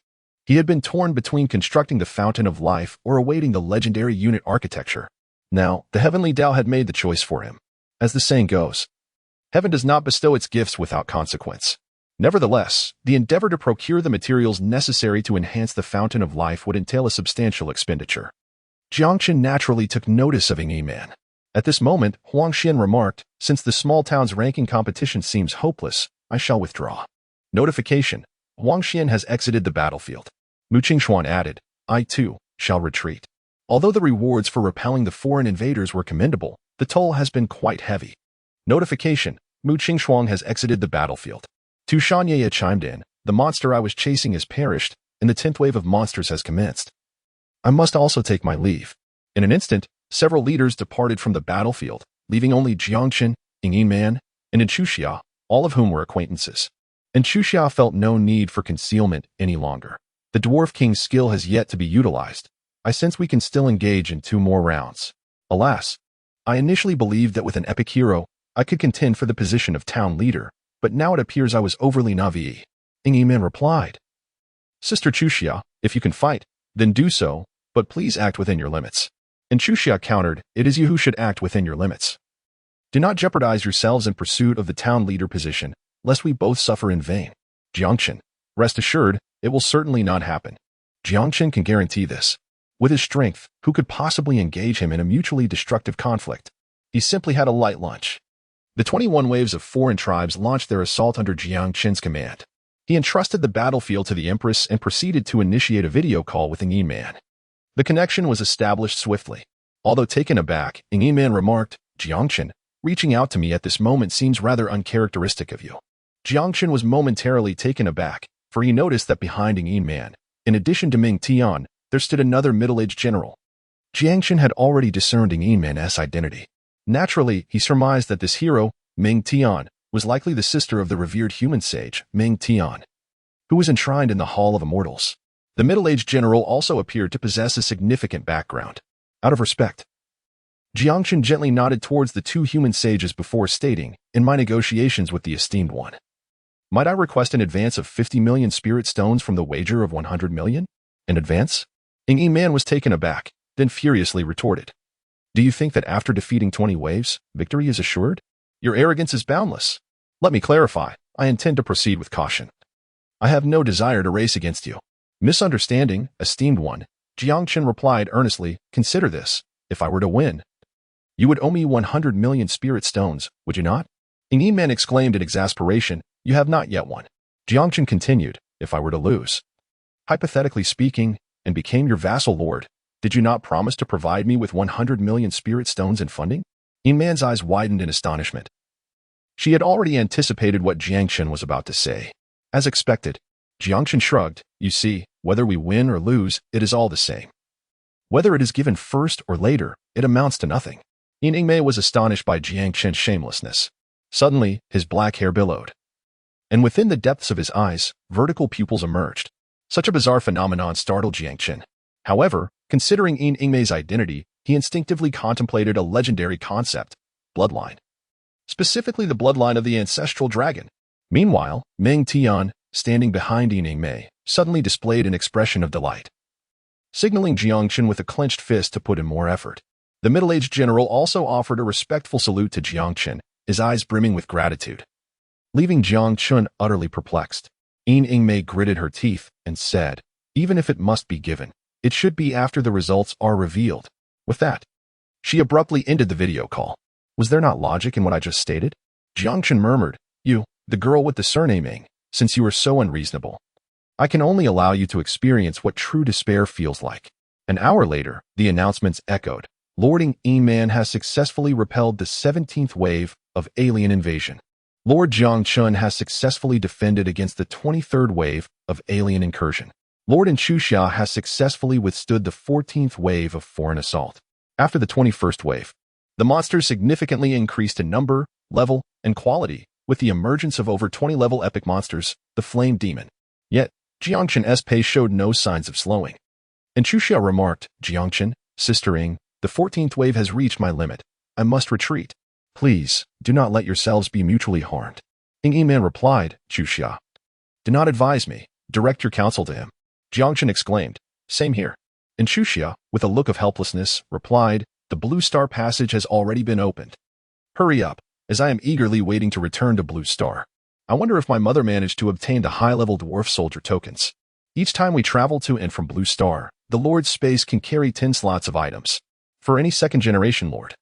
He had been torn between constructing the Fountain of Life or awaiting the legendary unit architecture. Now, the Heavenly Tao had made the choice for him. As the saying goes, heaven does not bestow its gifts without consequence. Nevertheless, the endeavor to procure the materials necessary to enhance the Fountain of Life would entail a substantial expenditure. Jiang Chen naturally took notice of Ing Man. At this moment, Huang Xian remarked, "Since the small town's ranking competition seems hopeless, I shall withdraw." Notification: Huang Xian has exited the battlefield. Mu Qingxuan added, "I too shall retreat." Although the rewards for repelling the foreign invaders were commendable, the toll has been quite heavy. Notification: Mu Qingxuan has exited the battlefield. Tu Shanye chimed in, "The monster I was chasing has perished, and the 10th wave of monsters has commenced. I must also take my leave." In an instant, several leaders departed from the battlefield, leaving only Jiang Chen, Ing Man, and Enchuxia, all of whom were acquaintances. Enchuxia felt no need for concealment any longer. The Dwarf King's skill has yet to be utilized. I sense we can still engage in 2 more rounds. Alas, I initially believed that with an epic hero, I could contend for the position of town leader, but now it appears I was overly naive. Ing Man replied, "Sister Chuxia, if you can fight, then do so, but please act within your limits." And Chuxia countered, "It is you who should act within your limits. Do not jeopardize yourselves in pursuit of the town leader position, lest we both suffer in vain." Jiang Chen, rest assured, it will certainly not happen. Jiang Chen can guarantee this. With his strength, who could possibly engage him in a mutually destructive conflict? He simply had a light lunch. The 21 waves of foreign tribes launched their assault under Jiang Chen's command. He entrusted the battlefield to the Empress and proceeded to initiate a video call with Ing Man. The connection was established swiftly. Although taken aback, Ing Man remarked, "Jiang Chen, reaching out to me at this moment seems rather uncharacteristic of you." Jiang Chen was momentarily taken aback, for he noticed that behind Ing Man, in addition to Ming Tian, there stood another middle-aged general. Jiang Chen had already discerned Ing Man's identity. Naturally, he surmised that this hero, Ming Tian, was likely the sister of the revered human sage, Ming Tian, who was enshrined in the Hall of Immortals. The middle-aged general also appeared to possess a significant background. Out of respect, Jiang Chen gently nodded towards the 2 human sages before stating, "In my negotiations with the esteemed one, might I request an advance of 50 million spirit stones from the wager of 100 million? An advance?" Ing Man was taken aback, then furiously retorted, "Do you think that after defeating 20 waves, victory is assured? Your arrogance is boundless. Let me clarify, I intend to proceed with caution. I have no desire to race against you." "Misunderstanding, esteemed one," Jiang Chen replied earnestly, "consider this. If I were to win, you would owe me 100 million spirit stones, would you not?" Ing Man exclaimed in exasperation, "You have not yet won." Jiang Chen continued, "If I were to lose, hypothetically speaking, and became your vassal lord, did you not promise to provide me with 100 million spirit stones in funding?" Ing Man's eyes widened in astonishment. She had already anticipated what Jiang Chen was about to say. As expected, Jiang Chen shrugged, "You see, whether we win or lose, it is all the same. Whether it is given first or later, it amounts to nothing." Ing Mei was astonished by Jiang Chen's shamelessness. Suddenly, his black hair billowed, and within the depths of his eyes, vertical pupils emerged. Such a bizarre phenomenon startled Jiang Chen. However, considering Ing Mei's identity, he instinctively contemplated a legendary concept, bloodline. Specifically the bloodline of the ancestral dragon. Meanwhile, Ming Tian, standing behind Ing Mei, suddenly displayed an expression of delight, signaling Jiang Chen with a clenched fist to put in more effort. The middle-aged general also offered a respectful salute to Jiang Chen, his eyes brimming with gratitude. Leaving Jiang Chen utterly perplexed, Ing Mei gritted her teeth and said, "Even if it must be given, it should be after the results are revealed." With that, she abruptly ended the video call. Was there not logic in what I just stated? Jiang Chen murmured, "You, the girl with the surname Ing, since you are so unreasonable, I can only allow you to experience what true despair feels like." An hour later, the announcements echoed. Lord Ing Man has successfully repelled the 17th wave of alien invasion. Lord Jiang Chen has successfully defended against the 23rd wave of alien incursion. Lord Inchuxia has successfully withstood the 14th wave of foreign assault. After the 21st wave, the monsters significantly increased in number, level, and quality, with the emergence of over 20-level epic monsters, the Flame Demon. Yet, Jiang Chen's pace showed no signs of slowing. Inchuxia remarked, "Jiang Chen, Sister Ing, the 14th wave has reached my limit. I must retreat. Please, do not let yourselves be mutually harmed." Ing Man replied, "Chuxia, do not advise me. Direct your counsel to him." Jiang Chen exclaimed, "Same here." Inchuxia, with a look of helplessness, replied, "The Blue Star passage has already been opened. Hurry up, as I am eagerly waiting to return to Blue Star. I wonder if my mother managed to obtain the high-level dwarf soldier tokens. Each time we travel to and from Blue Star, the Lord's space can carry 10 slots of items. For any second-generation Lord,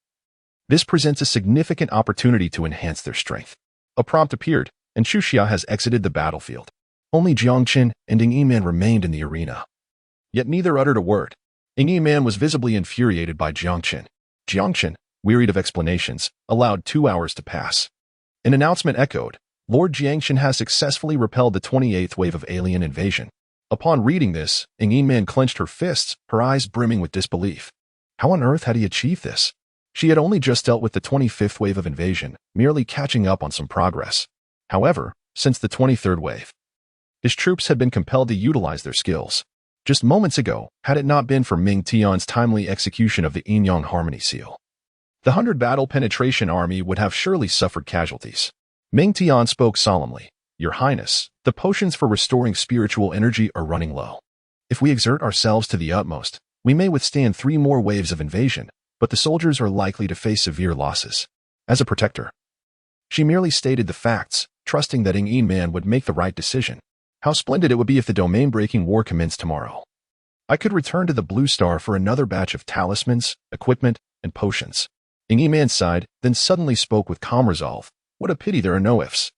this presents a significant opportunity to enhance their strength." A prompt appeared, and Chuxia has exited the battlefield. Only Jiang Chen and Ing Man remained in the arena. Yet neither uttered a word. Ing Man was visibly infuriated by Jiang Chen. Jiang Chen, wearied of explanations, allowed 2 hours to pass. An announcement echoed, "Lord Jiang Chen has successfully repelled the 28th wave of alien invasion." Upon reading this, Ing Man clenched her fists, her eyes brimming with disbelief. How on earth had he achieved this? She had only just dealt with the 25th wave of invasion, merely catching up on some progress. However, since the 23rd wave, his troops had been compelled to utilize their skills. Just moments ago, had it not been for Ming Tian's timely execution of the Yin-Yang Harmony Seal, the 100 battle penetration army would have surely suffered casualties. Ming Tian spoke solemnly, "Your Highness, the potions for restoring spiritual energy are running low. If we exert ourselves to the utmost, we may withstand 3 more waves of invasion, but the soldiers are likely to face severe losses." As a protector, she merely stated the facts, trusting that Ing Man would make the right decision. How splendid it would be if the domain-breaking war commenced tomorrow. I could return to the Blue Star for another batch of talismans, equipment, and potions. Ing Man sighed, then suddenly spoke with calm resolve. What a pity there are no ifs.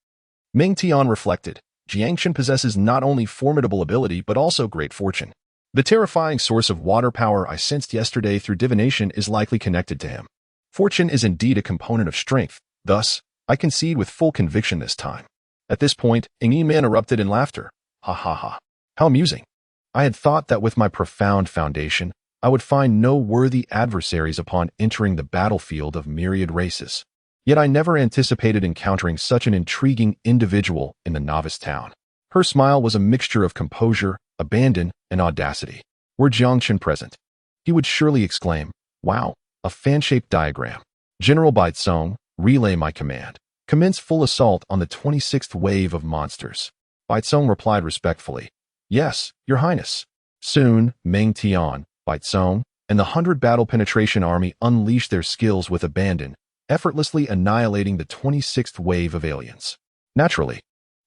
Ming Tian reflected. Jiang Chen possesses not only formidable ability but also great fortune. The terrifying source of water power I sensed yesterday through divination is likely connected to him. Fortune is indeed a component of strength, thus, I concede with full conviction this time. At this point, Ing Man erupted in laughter. Ha ha ha. How amusing. I had thought that with my profound foundation, I would find no worthy adversaries upon entering the battlefield of myriad races. Yet I never anticipated encountering such an intriguing individual in the novice town. Her smile was a mixture of composure, abandon, and audacity. Were Jiang Chen present, he would surely exclaim, "Wow, a fan-shaped diagram. General Baizong, relay my command. Commence full assault on the 26th wave of monsters." Baizong replied respectfully, "Yes, Your Highness." Soon, Ming Tian, Baizong, and the 100 battle penetration army unleashed their skills with abandon, effortlessly annihilating the 26th wave of aliens. Naturally,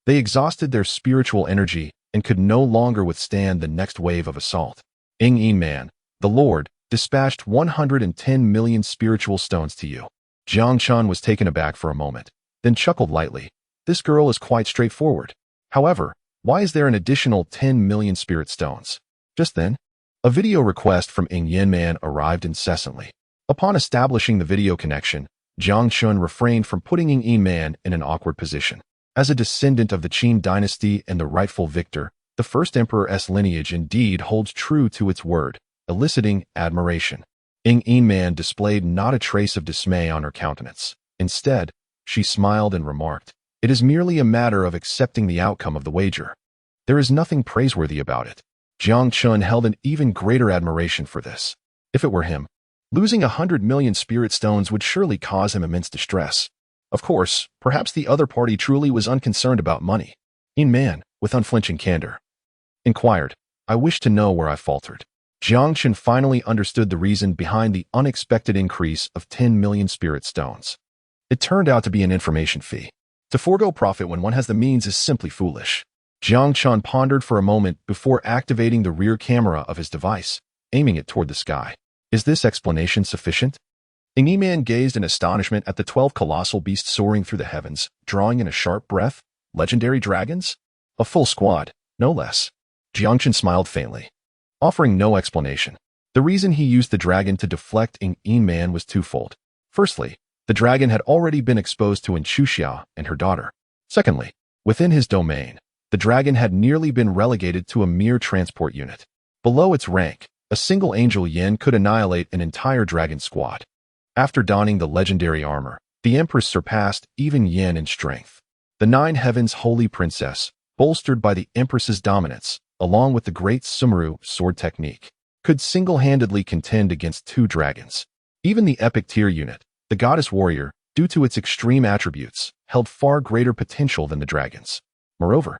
they exhausted their spiritual energy and could no longer withstand the next wave of assault. Ing Man, the Lord, dispatched 110 million spiritual stones to you. Jiang Chen was taken aback for a moment, then chuckled lightly. This girl is quite straightforward. However, why is there an additional 10 million spirit stones? Just then, a video request from Ing Man arrived incessantly. Upon establishing the video connection, Jiang Chen refrained from putting Ing Man in an awkward position. As a descendant of the Qin dynasty and the rightful victor, the first emperor's lineage indeed holds true to its word, eliciting admiration. Ing Man displayed not a trace of dismay on her countenance. Instead, she smiled and remarked, "It is merely a matter of accepting the outcome of the wager. There is nothing praiseworthy about it." Jiang Chen held an even greater admiration for this. If it were him, losing 100 million spirit stones would surely cause him immense distress. Of course, perhaps the other party truly was unconcerned about money. Ing Man, with unflinching candor, inquired, "I wish to know where I faltered." Jiang Chen finally understood the reason behind the unexpected increase of 10 million spirit stones. It turned out to be an information fee. To forego profit when one has the means is simply foolish. Jiang Chen pondered for a moment before activating the rear camera of his device, aiming it toward the sky. Is this explanation sufficient? Ing Man gazed in astonishment at the 12 colossal beasts soaring through the heavens, drawing in a sharp breath. Legendary dragons? A full squad, no less. Jiang Chen smiled faintly, offering no explanation. The reason he used the dragon to deflect Ing Man was twofold. Firstly, the dragon had already been exposed to Inchuxia and her daughter. Secondly, within his domain, The dragon had nearly been relegated to a mere transport unit. Below its rank, a single angel yin could annihilate an entire dragon squad. After donning the legendary armor, the Empress surpassed even yin in strength. The Nine Heavens Holy Princess, bolstered by the Empress's dominance, along with the great Sumeru sword technique, could single-handedly contend against two dragons. Even the epic tier unit, the Goddess Warrior, due to its extreme attributes, held far greater potential than the dragons. Moreover,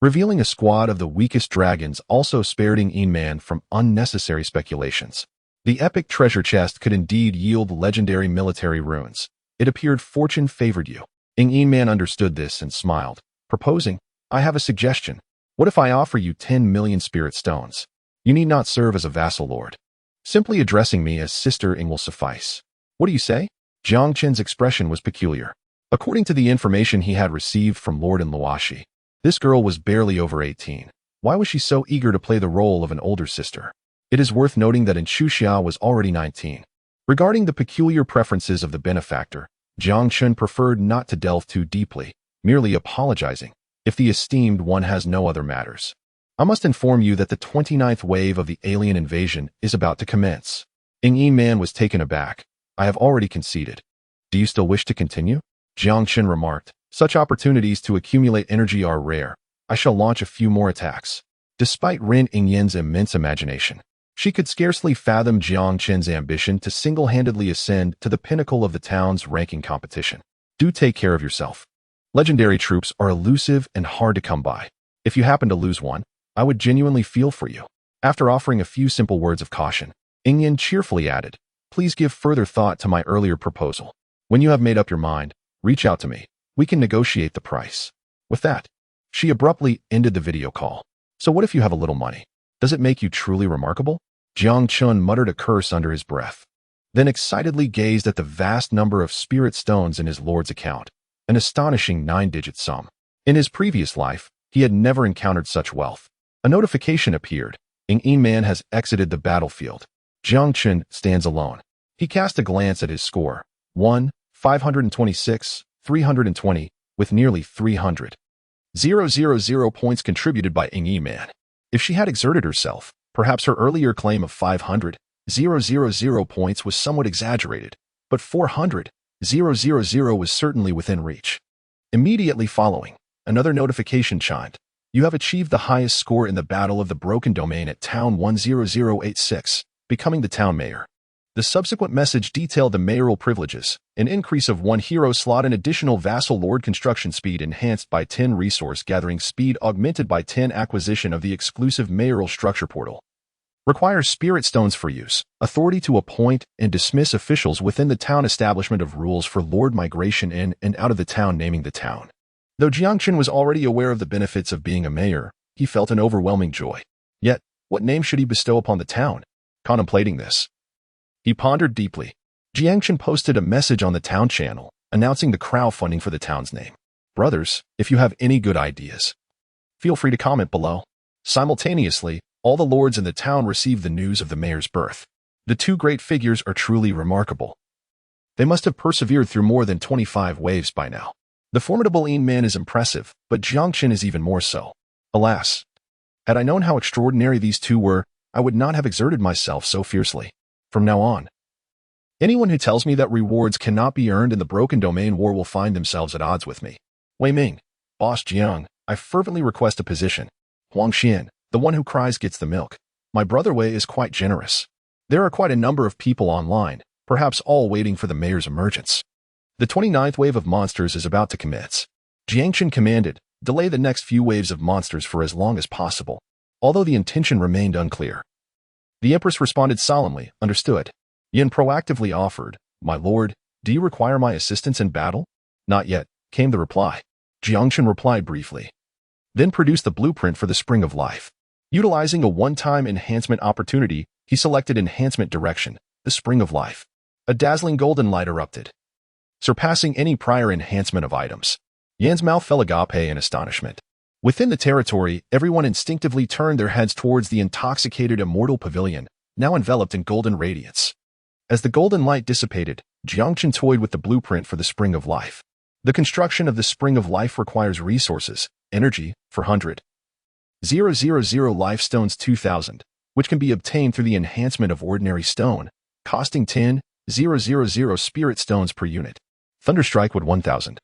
revealing a squad of the weakest dragons also spared Ing Man from unnecessary speculations. The epic treasure chest could indeed yield legendary military ruins. It appeared fortune favored you. Ing Man understood this and smiled, proposing, I have a suggestion. What if I offer you 10 million spirit stones? You need not serve as a vassal lord. Simply addressing me as Sister Ing will suffice. What do you say? Jiang Chen's expression was peculiar. According to the information he had received from Lord and Luoshi, this girl was barely over 18. Why was she so eager to play the role of an older sister? It is worth noting that Xia was already 19. Regarding the peculiar preferences of the benefactor, Jiang Chen preferred not to delve too deeply, merely apologizing, if the esteemed one has no other matters. I must inform you that the 29th wave of the alien invasion is about to commence. Ing Man was taken aback. I have already conceded. Do you still wish to continue? Jiang Chen remarked. Such opportunities to accumulate energy are rare. I shall launch a few more attacks. Despite Ren Yin's immense imagination, she could scarcely fathom Jiang Chen's ambition to single-handedly ascend to the pinnacle of the town's ranking competition. Do take care of yourself. Legendary troops are elusive and hard to come by. If you happen to lose one, I would genuinely feel for you. After offering a few simple words of caution, Ing Yin cheerfully added, Please give further thought to my earlier proposal. When you have made up your mind, reach out to me. We can negotiate the price. With that, she abruptly ended the video call. So what if you have a little money? Does it make you truly remarkable? Jiang Chen muttered a curse under his breath, then excitedly gazed at the vast number of spirit stones in his lord's account, an astonishing 9-digit sum. In his previous life, he had never encountered such wealth. A notification appeared. Ing Man has exited the battlefield. Jiang Chen stands alone. He cast a glance at his score. 1, 526, 320, with nearly 300,000 points contributed by Ing Man. If she had exerted herself, perhaps her earlier claim of 500,000 points was somewhat exaggerated, but 400,000 was certainly within reach. Immediately following, another notification chimed. You have achieved the highest score in the Battle of the Broken Domain at Town 10086, becoming the town mayor. The subsequent message detailed the mayoral privileges, an increase of 1 hero slot, an additional vassal lord construction speed enhanced by 10 resource gathering speed augmented by 10 acquisition of the exclusive mayoral structure portal. Requires spirit stones for use, authority to appoint and dismiss officials within the town, establishment of rules for lord migration in and out of the town, naming the town. Though Jiang Chen was already aware of the benefits of being a mayor, he felt an overwhelming joy. Yet, what name should he bestow upon the town? Contemplating this, he pondered deeply. Jiang Chen posted a message on the town channel, announcing the crowdfunding for the town's name. Brothers, if you have any good ideas, feel free to comment below. Simultaneously, all the lords in the town received the news of the mayor's birth. The two great figures are truly remarkable. They must have persevered through more than 25 waves by now. The formidable Ing Man is impressive, but Jiang Chen is even more so. Alas, had I known how extraordinary these two were, I would not have exerted myself so fiercely. From now on, anyone who tells me that rewards cannot be earned in the Broken Domain War will find themselves at odds with me. Wei Ming, Boss Jiang, I fervently request a position. Huang Xian, the one who cries gets the milk. My brother Wei is quite generous. There are quite a number of people online, perhaps all waiting for the mayor's emergence. The 29th wave of monsters is about to commence. Jiang Chen commanded, delay the next few waves of monsters for as long as possible, although the intention remained unclear. The Empress responded solemnly, understood. Yin proactively offered, My lord, do you require my assistance in battle? Not yet, came the reply. Jiang Chen replied briefly, then produced the blueprint for the Spring of Life. Utilizing a one-time enhancement opportunity, he selected Enhancement Direction, the Spring of Life. A dazzling golden light erupted, surpassing any prior enhancement of items. Yan's mouth fell agape in astonishment. Within the territory, everyone instinctively turned their heads towards the intoxicated immortal pavilion, now enveloped in golden radiance. As the golden light dissipated, Jiang Chen toyed with the blueprint for the Spring of Life. The construction of the Spring of Life requires resources, Energy, 400. 000 Life Stones 2000, which can be obtained through the enhancement of Ordinary Stone, costing 10,000 Spirit Stones per unit. Thunderstrike Wood 1000,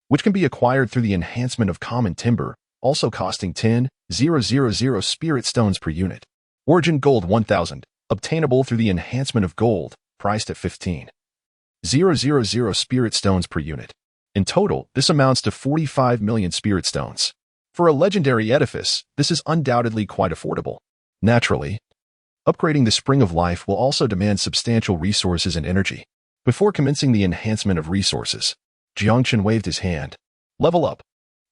which can be acquired through the enhancement of Common Timber, also costing 10,000 Spirit Stones per unit. Origin Gold 1000, obtainable through the enhancement of Gold, priced at 15,000 Spirit Stones per unit. In total, this amounts to 45 million Spirit Stones. For a legendary edifice, this is undoubtedly quite affordable. Naturally, upgrading the Spring of Life will also demand substantial resources and energy. Before commencing the enhancement of resources, Jiang Chen waved his hand. Level up.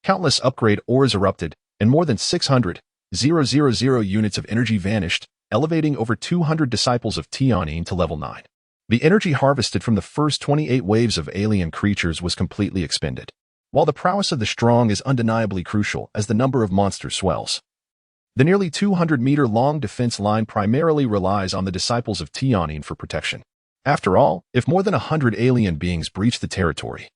Countless upgrade ores erupted, and more than 600,000 units of energy vanished, elevating over 200 disciples of Tianyin to level 9. The energy harvested from the first 28 waves of alien creatures was completely expended. While the prowess of the strong is undeniably crucial as the number of monsters swells, the nearly 200-meter-long defense line primarily relies on the disciples of Tianyin for protection. After all, if more than 100 alien beings breach the territory,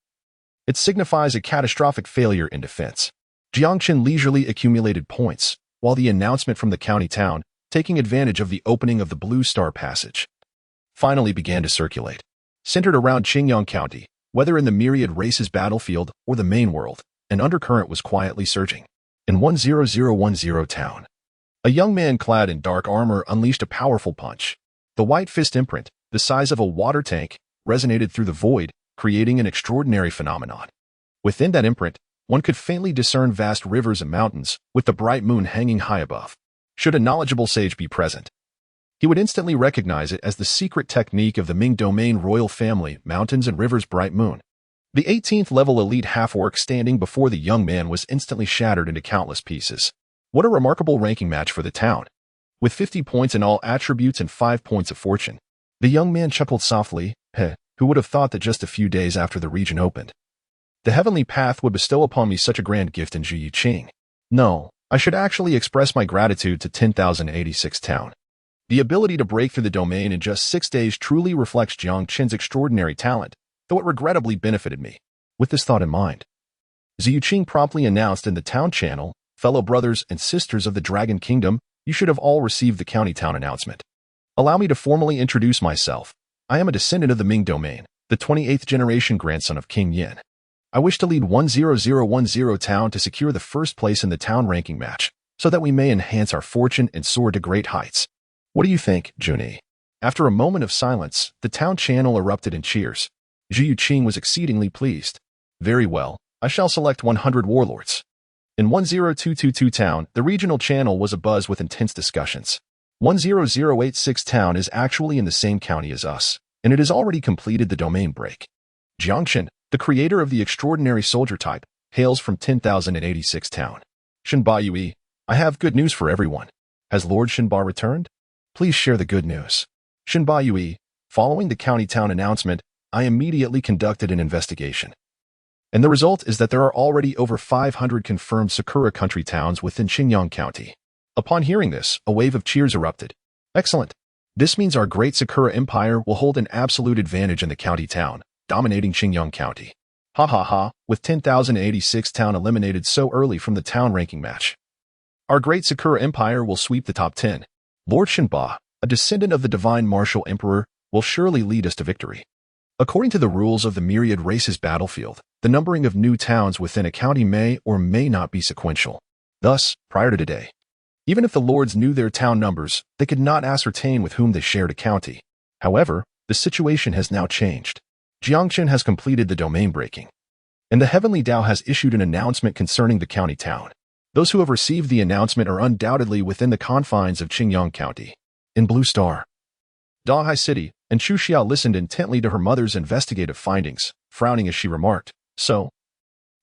it signifies a catastrophic failure in defense. Jiang Chen leisurely accumulated points, while the announcement from the county town, taking advantage of the opening of the Blue Star Passage, finally began to circulate. Centered around Qingyang County, whether in the myriad races battlefield or the main world, an undercurrent was quietly surging. In 10010 town, a young man clad in dark armor unleashed a powerful punch. The white fist imprint, the size of a water tank, resonated through the void, creating an extraordinary phenomenon. Within that imprint, one could faintly discern vast rivers and mountains, with the bright moon hanging high above. Should a knowledgeable sage be present, he would instantly recognize it as the secret technique of the Ming Domain royal family, Mountains and Rivers Bright Moon. The 18th level elite half-orc standing before the young man was instantly shattered into countless pieces. What a remarkable ranking match for the town. With 50 points in all attributes and 5 points of fortune, the young man chuckled softly. Who would have thought that just a few days after the region opened, the heavenly path would bestow upon me such a grand gift in Jiangqing? No, I should actually express my gratitude to 10,086 town. The ability to break through the domain in just 6 days truly reflects Jiang Chen's extraordinary talent, though it regrettably benefited me. With this thought in mind, Jiangqing promptly announced in the town channel, fellow brothers and sisters of the Dragon Kingdom, you should have all received the county town announcement. Allow me to formally introduce myself. I am a descendant of the Ming Domain, the 28th generation grandson of King Yin. I wish to lead 10010 town to secure the first place in the town ranking match, so that we may enhance our fortune and soar to great heights. What do you think, Junie? After a moment of silence, the town channel erupted in cheers. Zhu Yuqing was exceedingly pleased. Very well, I shall select 100 warlords. In 10222 town, the regional channel was abuzz with intense discussions. 10086 town is actually in the same county as us, and it has already completed the domain break. Jiang Chen, the creator of the extraordinary soldier type, hails from 10,086 town. Shenba Yui, I have good news for everyone. Has Lord Shenba returned? Please share the good news. Shenba Yui, following the county town announcement, I immediately conducted an investigation. And the result is that there are already over 500 confirmed Sakura country towns within Xinjiang County. Upon hearing this, a wave of cheers erupted. Excellent. This means our great Sakura Empire will hold an absolute advantage in the county town, dominating Xinjiang County. Ha ha ha, with 10,086 town eliminated so early from the town ranking match. Our great Sakura Empire will sweep the top 10. Lord Shenba, a descendant of the divine martial emperor, will surely lead us to victory. According to the rules of the myriad races battlefield, the numbering of new towns within a county may or may not be sequential. Thus, prior to today, even if the lords knew their town numbers, they could not ascertain with whom they shared a county. However, the situation has now changed. Jiang Chen has completed the domain breaking, and the Heavenly Dao has issued an announcement concerning the county town. Those who have received the announcement are undoubtedly within the confines of Qingyang County. In Blue Star, Dahai City, and Chu Xiao listened intently to her mother's investigative findings, frowning as she remarked, so,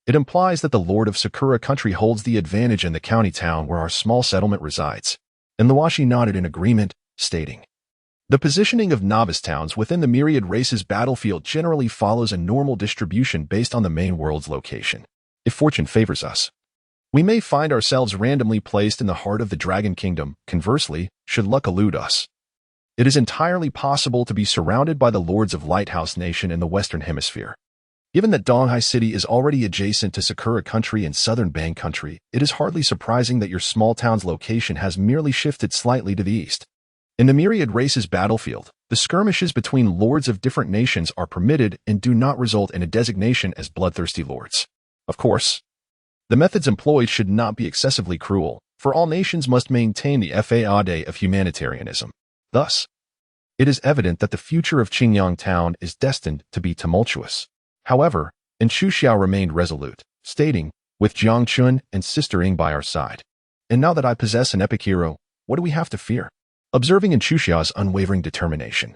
it implies that the Lord of Sakura Country holds the advantage in the county town where our small settlement resides. And Luashi nodded in agreement, stating, the positioning of novice towns within the myriad races battlefield generally follows a normal distribution based on the main world's location. If fortune favors us, we may find ourselves randomly placed in the heart of the Dragon Kingdom. Conversely, should luck elude us, it is entirely possible to be surrounded by the lords of Lighthouse Nation in the Western Hemisphere. Given that Donghai City is already adjacent to Sakura Country and Southern Bang Country, it is hardly surprising that your small town's location has merely shifted slightly to the east. In the Myriad Races battlefield, the skirmishes between lords of different nations are permitted and do not result in a designation as bloodthirsty lords. Of course, the methods employed should not be excessively cruel, for all nations must maintain the faade of humanitarianism. Thus, it is evident that the future of Qingyang Town is destined to be tumultuous. However, Chu remained resolute, stating, "With Jiang Chen and Sister Ying by our side. And now that I possess an epic hero, what do we have to fear?" Observing Chu unwavering determination,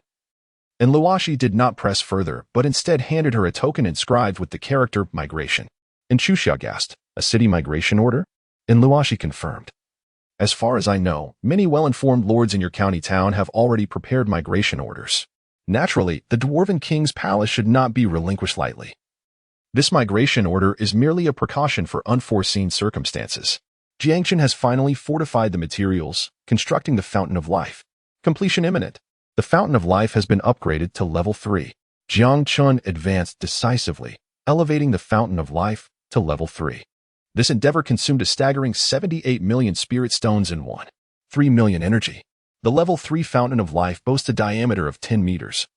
Luoshi did not press further, but instead handed her a token inscribed with the character migration. Chu gasped, "A city migration order?" Luoshi confirmed, "As far as I know, many well-informed lords in your county town have already prepared migration orders. Naturally, the Dwarven King's palace should not be relinquished lightly. This migration order is merely a precaution for unforeseen circumstances. Jiang Chen has finally fortified the materials, constructing the Fountain of Life. Completion imminent. The Fountain of Life has been upgraded to level 3. Jiang Chen advanced decisively, elevating the Fountain of Life to level 3. This endeavor consumed a staggering 78 million spirit stones in 3 million energy. The level 3 Fountain of Life boasts a diameter of 10 meters.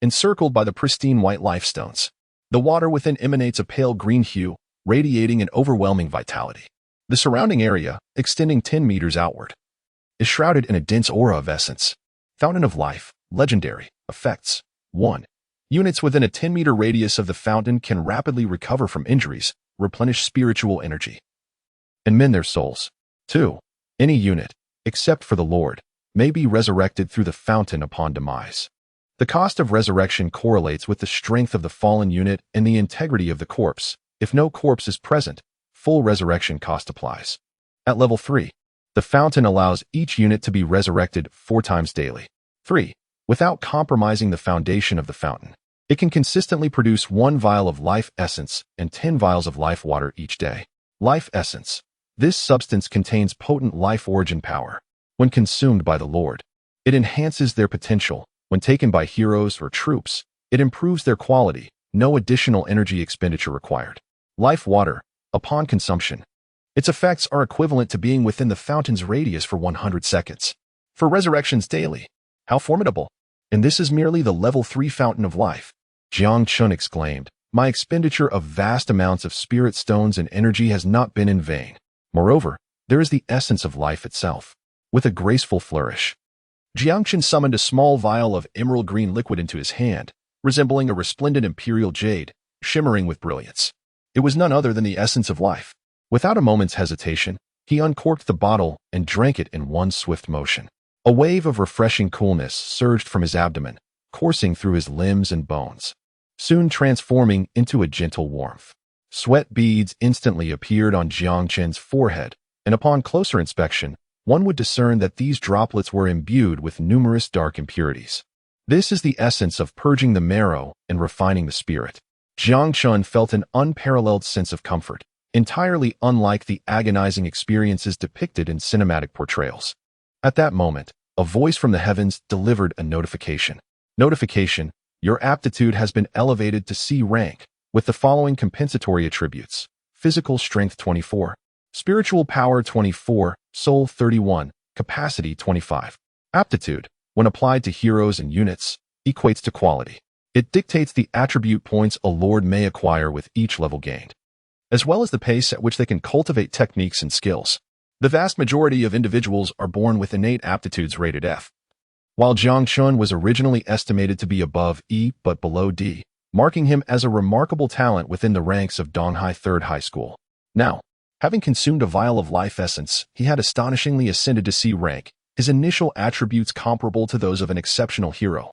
Encircled by the pristine white life stones, the water within emanates a pale green hue, radiating an overwhelming vitality. The surrounding area, extending 10 meters outward, is shrouded in a dense aura of essence. Fountain of Life, Legendary, Effects. 1. Units within a 10-meter radius of the fountain can rapidly recover from injuries, replenish spiritual energy, and mend their souls. 2. Any unit, except for the Lord, may be resurrected through the fountain upon demise. The cost of resurrection correlates with the strength of the fallen unit and the integrity of the corpse. If no corpse is present, full resurrection cost applies. At level 3, the fountain allows each unit to be resurrected 4 times daily. 3. Without compromising the foundation of the fountain, it can consistently produce 1 vial of life essence and 10 vials of life water each day. Life essence. This substance contains potent life origin power. When consumed by the Lord, it enhances their potential. When taken by heroes or troops, it improves their quality. No additional energy expenditure required. Life water. Upon consumption, its effects are equivalent to being within the fountain's radius for 100 seconds. For resurrections daily. How formidable! And this is merely the level 3 Fountain of Life. Jiang Chen exclaimed, "My expenditure of vast amounts of spirit stones and energy has not been in vain. Moreover, there is the essence of life itself." With a graceful flourish, Jiang Chen summoned a small vial of emerald green liquid into his hand, resembling a resplendent imperial jade, shimmering with brilliance. It was none other than the essence of life. Without a moment's hesitation, he uncorked the bottle and drank it in one swift motion. A wave of refreshing coolness surged from his abdomen, coursing through his limbs and bones, soon transforming into a gentle warmth. Sweat beads instantly appeared on Jiang Chen's forehead, and upon closer inspection, one would discern that these droplets were imbued with numerous dark impurities. This is the essence of purging the marrow and refining the spirit. Jiang Chen felt an unparalleled sense of comfort, entirely unlike the agonizing experiences depicted in cinematic portrayals. At that moment, a voice from the heavens delivered a notification. Notification: your aptitude has been elevated to C rank, with the following compensatory attributes: physical strength 24, spiritual power 24, soul 31, capacity 25. Aptitude, when applied to heroes and units, equates to quality. It dictates the attribute points a lord may acquire with each level gained, as well as the pace at which they can cultivate techniques and skills. The vast majority of individuals are born with innate aptitudes rated F. While Jiang Chen was originally estimated to be above E but below D, marking him as a remarkable talent within the ranks of Donghai Third High School. Now, having consumed a vial of life essence, he had astonishingly ascended to C rank, his initial attributes comparable to those of an exceptional hero.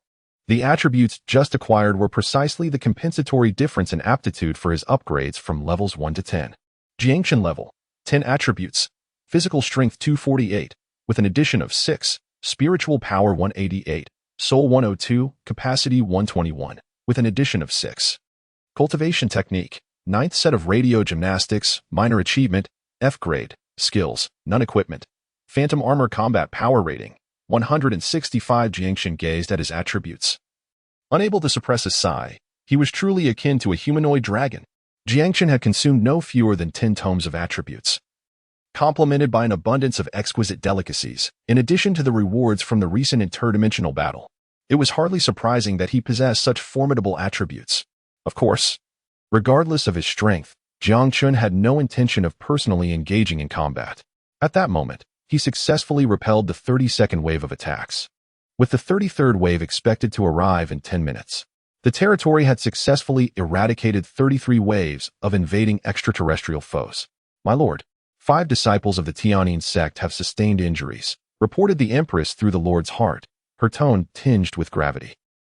The attributes just acquired were precisely the compensatory difference in aptitude for his upgrades from levels 1 to 10. Jiang Chen level, 10 attributes, physical strength 248, with an addition of 6, spiritual power 188, soul 102, capacity 121, with an addition of 6. Cultivation technique, 9th set of radio gymnastics, minor achievement, F grade, skills, none equipment, phantom armor combat power rating, 165. Jiang Chen gazed at his attributes. Unable to suppress a sigh, He was truly akin to a humanoid dragon. Jiang Chen had consumed no fewer than 10 tomes of attributes, complemented by an abundance of exquisite delicacies, in addition to the rewards from the recent interdimensional battle. It was hardly surprising that he possessed such formidable attributes. Of course, regardless of his strength, Jiang Chen had no intention of personally engaging in combat. At that moment, he successfully repelled the 32nd wave of attacks, with the 33rd wave expected to arrive in 10 minutes. The territory had successfully eradicated 33 waves of invading extraterrestrial foes. My lord, 5 disciples of the Tianyin sect have sustained injuries, reported the Empress through the Lord's heart, her tone tinged with gravity.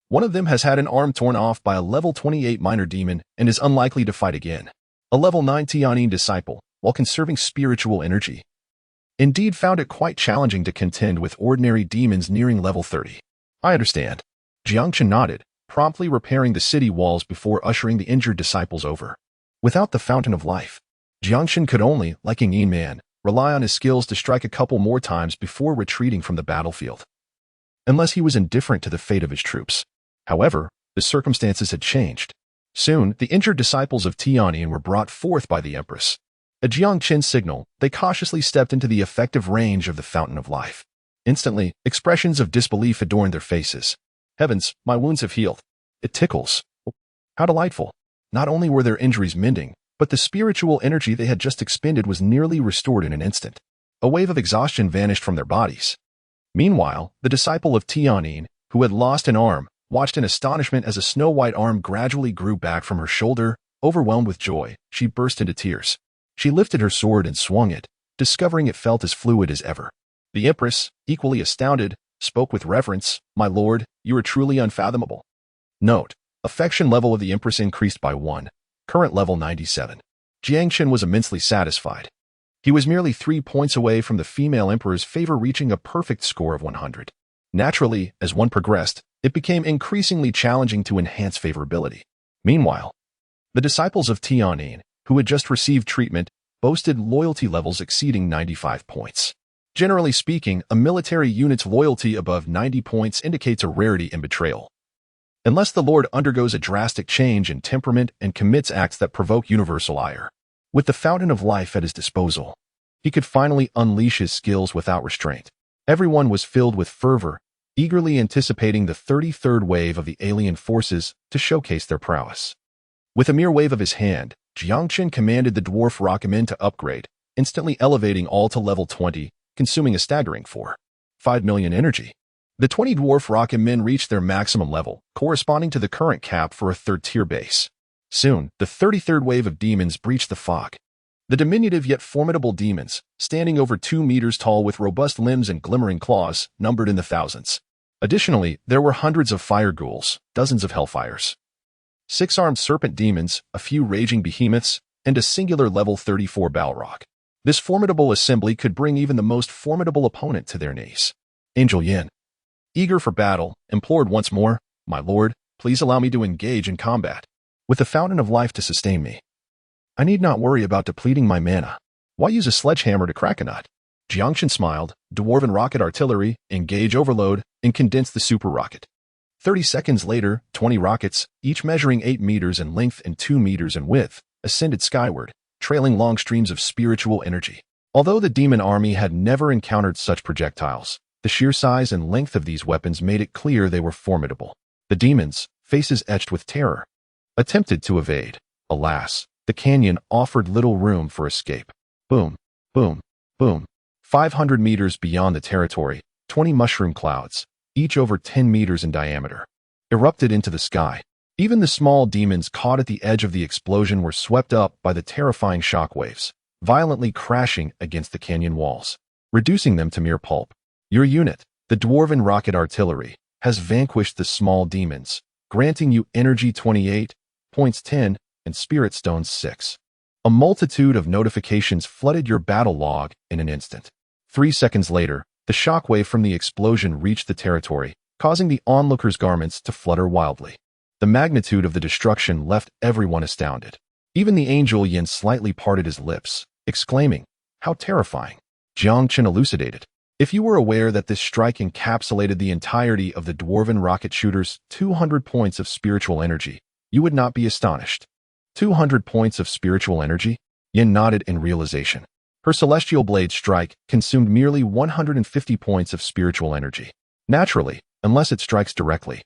One of them has had an arm torn off by a level 28 minor demon and is unlikely to fight again. A level 9 Tianyin disciple, while conserving spiritual energy, indeed found it quite challenging to contend with ordinary demons nearing level 30. I understand. Jiang Chen nodded, promptly repairing the city walls before ushering the injured disciples over. Without the Fountain of Life, Jiang Chen could only, like a Yin man, rely on his skills to strike a couple more times before retreating from the battlefield, unless he was indifferent to the fate of his troops. However, the circumstances had changed. Soon, the injured disciples of Tianyin were brought forth by the Empress. At Jiang Chen's signal, they cautiously stepped into the effective range of the Fountain of Life. Instantly, expressions of disbelief adorned their faces. Heavens, my wounds have healed. It tickles. How delightful. Not only were their injuries mending, but the spiritual energy they had just expended was nearly restored in an instant. A wave of exhaustion vanished from their bodies. Meanwhile, the disciple of Tianyin, who had lost an arm, watched in astonishment as a snow-white arm gradually grew back from her shoulder. Overwhelmed with joy, she burst into tears. She lifted her sword and swung it, discovering it felt as fluid as ever. The Empress, equally astounded, spoke with reverence, "My lord, you are truly unfathomable." Note: affection level of the Empress increased by 1, current level 97. Jiang Chen was immensely satisfied. He was merely 3 points away from the female emperor's favor reaching a perfect score of 100. Naturally, as one progressed, it became increasingly challenging to enhance favorability. Meanwhile, the disciples of Tianyin, who had just received treatment, boasted loyalty levels exceeding 95 points. Generally speaking, a military unit's loyalty above 90 points indicates a rarity in betrayal, unless the Lord undergoes a drastic change in temperament and commits acts that provoke universal ire. With the Fountain of Life at his disposal, he could finally unleash his skills without restraint. Everyone was filled with fervor, eagerly anticipating the 33rd wave of the alien forces to showcase their prowess. With a mere wave of his hand, Jiang Chen commanded the dwarf rocketmen to upgrade, instantly elevating all to level 20, consuming a staggering 4.5 million energy. The 20 dwarf rocketmen reached their maximum level, corresponding to the current cap for a 3rd-tier base. Soon, the 33rd wave of demons breached the fog. The diminutive yet formidable demons, standing over 2 meters tall with robust limbs and glimmering claws, numbered in the thousands. Additionally, there were hundreds of fire ghouls, dozens of hellfires, 6-armed serpent demons, a few raging behemoths, and a singular level 34 Balrog. This formidable assembly could bring even the most formidable opponent to their knees. Angel Yin, eager for battle, implored once more, "My lord, please allow me to engage in combat. With the Fountain of Life to sustain me, I need not worry about depleting my mana. Why use a sledgehammer to crack a nut?" Jiang Chen smiled. Dwarven rocket artillery, engage overload, and condense the super rocket. 30 seconds later, 20 rockets, each measuring 8 meters in length and 2 meters in width, ascended skyward, trailing long streams of spiritual energy. Although the demon army had never encountered such projectiles, the sheer size and length of these weapons made it clear they were formidable. The demons, faces etched with terror, attempted to evade. Alas, the canyon offered little room for escape. Boom, boom, boom. 500 meters beyond the territory, 20 mushroom clouds, each over 10 meters in diameter, erupted into the sky. Even the small demons caught at the edge of the explosion were swept up by the terrifying shockwaves, violently crashing against the canyon walls, reducing them to mere pulp. Your unit, the Dwarven Rocket Artillery, has vanquished the small demons, granting you energy 28, points 10, and spirit stones 6. A multitude of notifications flooded your battle log in an instant. 3 seconds later, the shockwave from the explosion reached the territory, causing the onlookers' garments to flutter wildly. The magnitude of the destruction left everyone astounded. Even the Angel Yin slightly parted his lips, exclaiming, "How terrifying!" Jiang Chen elucidated. If you were aware that this strike encapsulated the entirety of the Dwarven rocket shooter's 200 points of spiritual energy, you would not be astonished. 200 points of spiritual energy? Yin nodded in realization. Her celestial blade strike consumed merely 150 points of spiritual energy. Naturally, unless it strikes directly.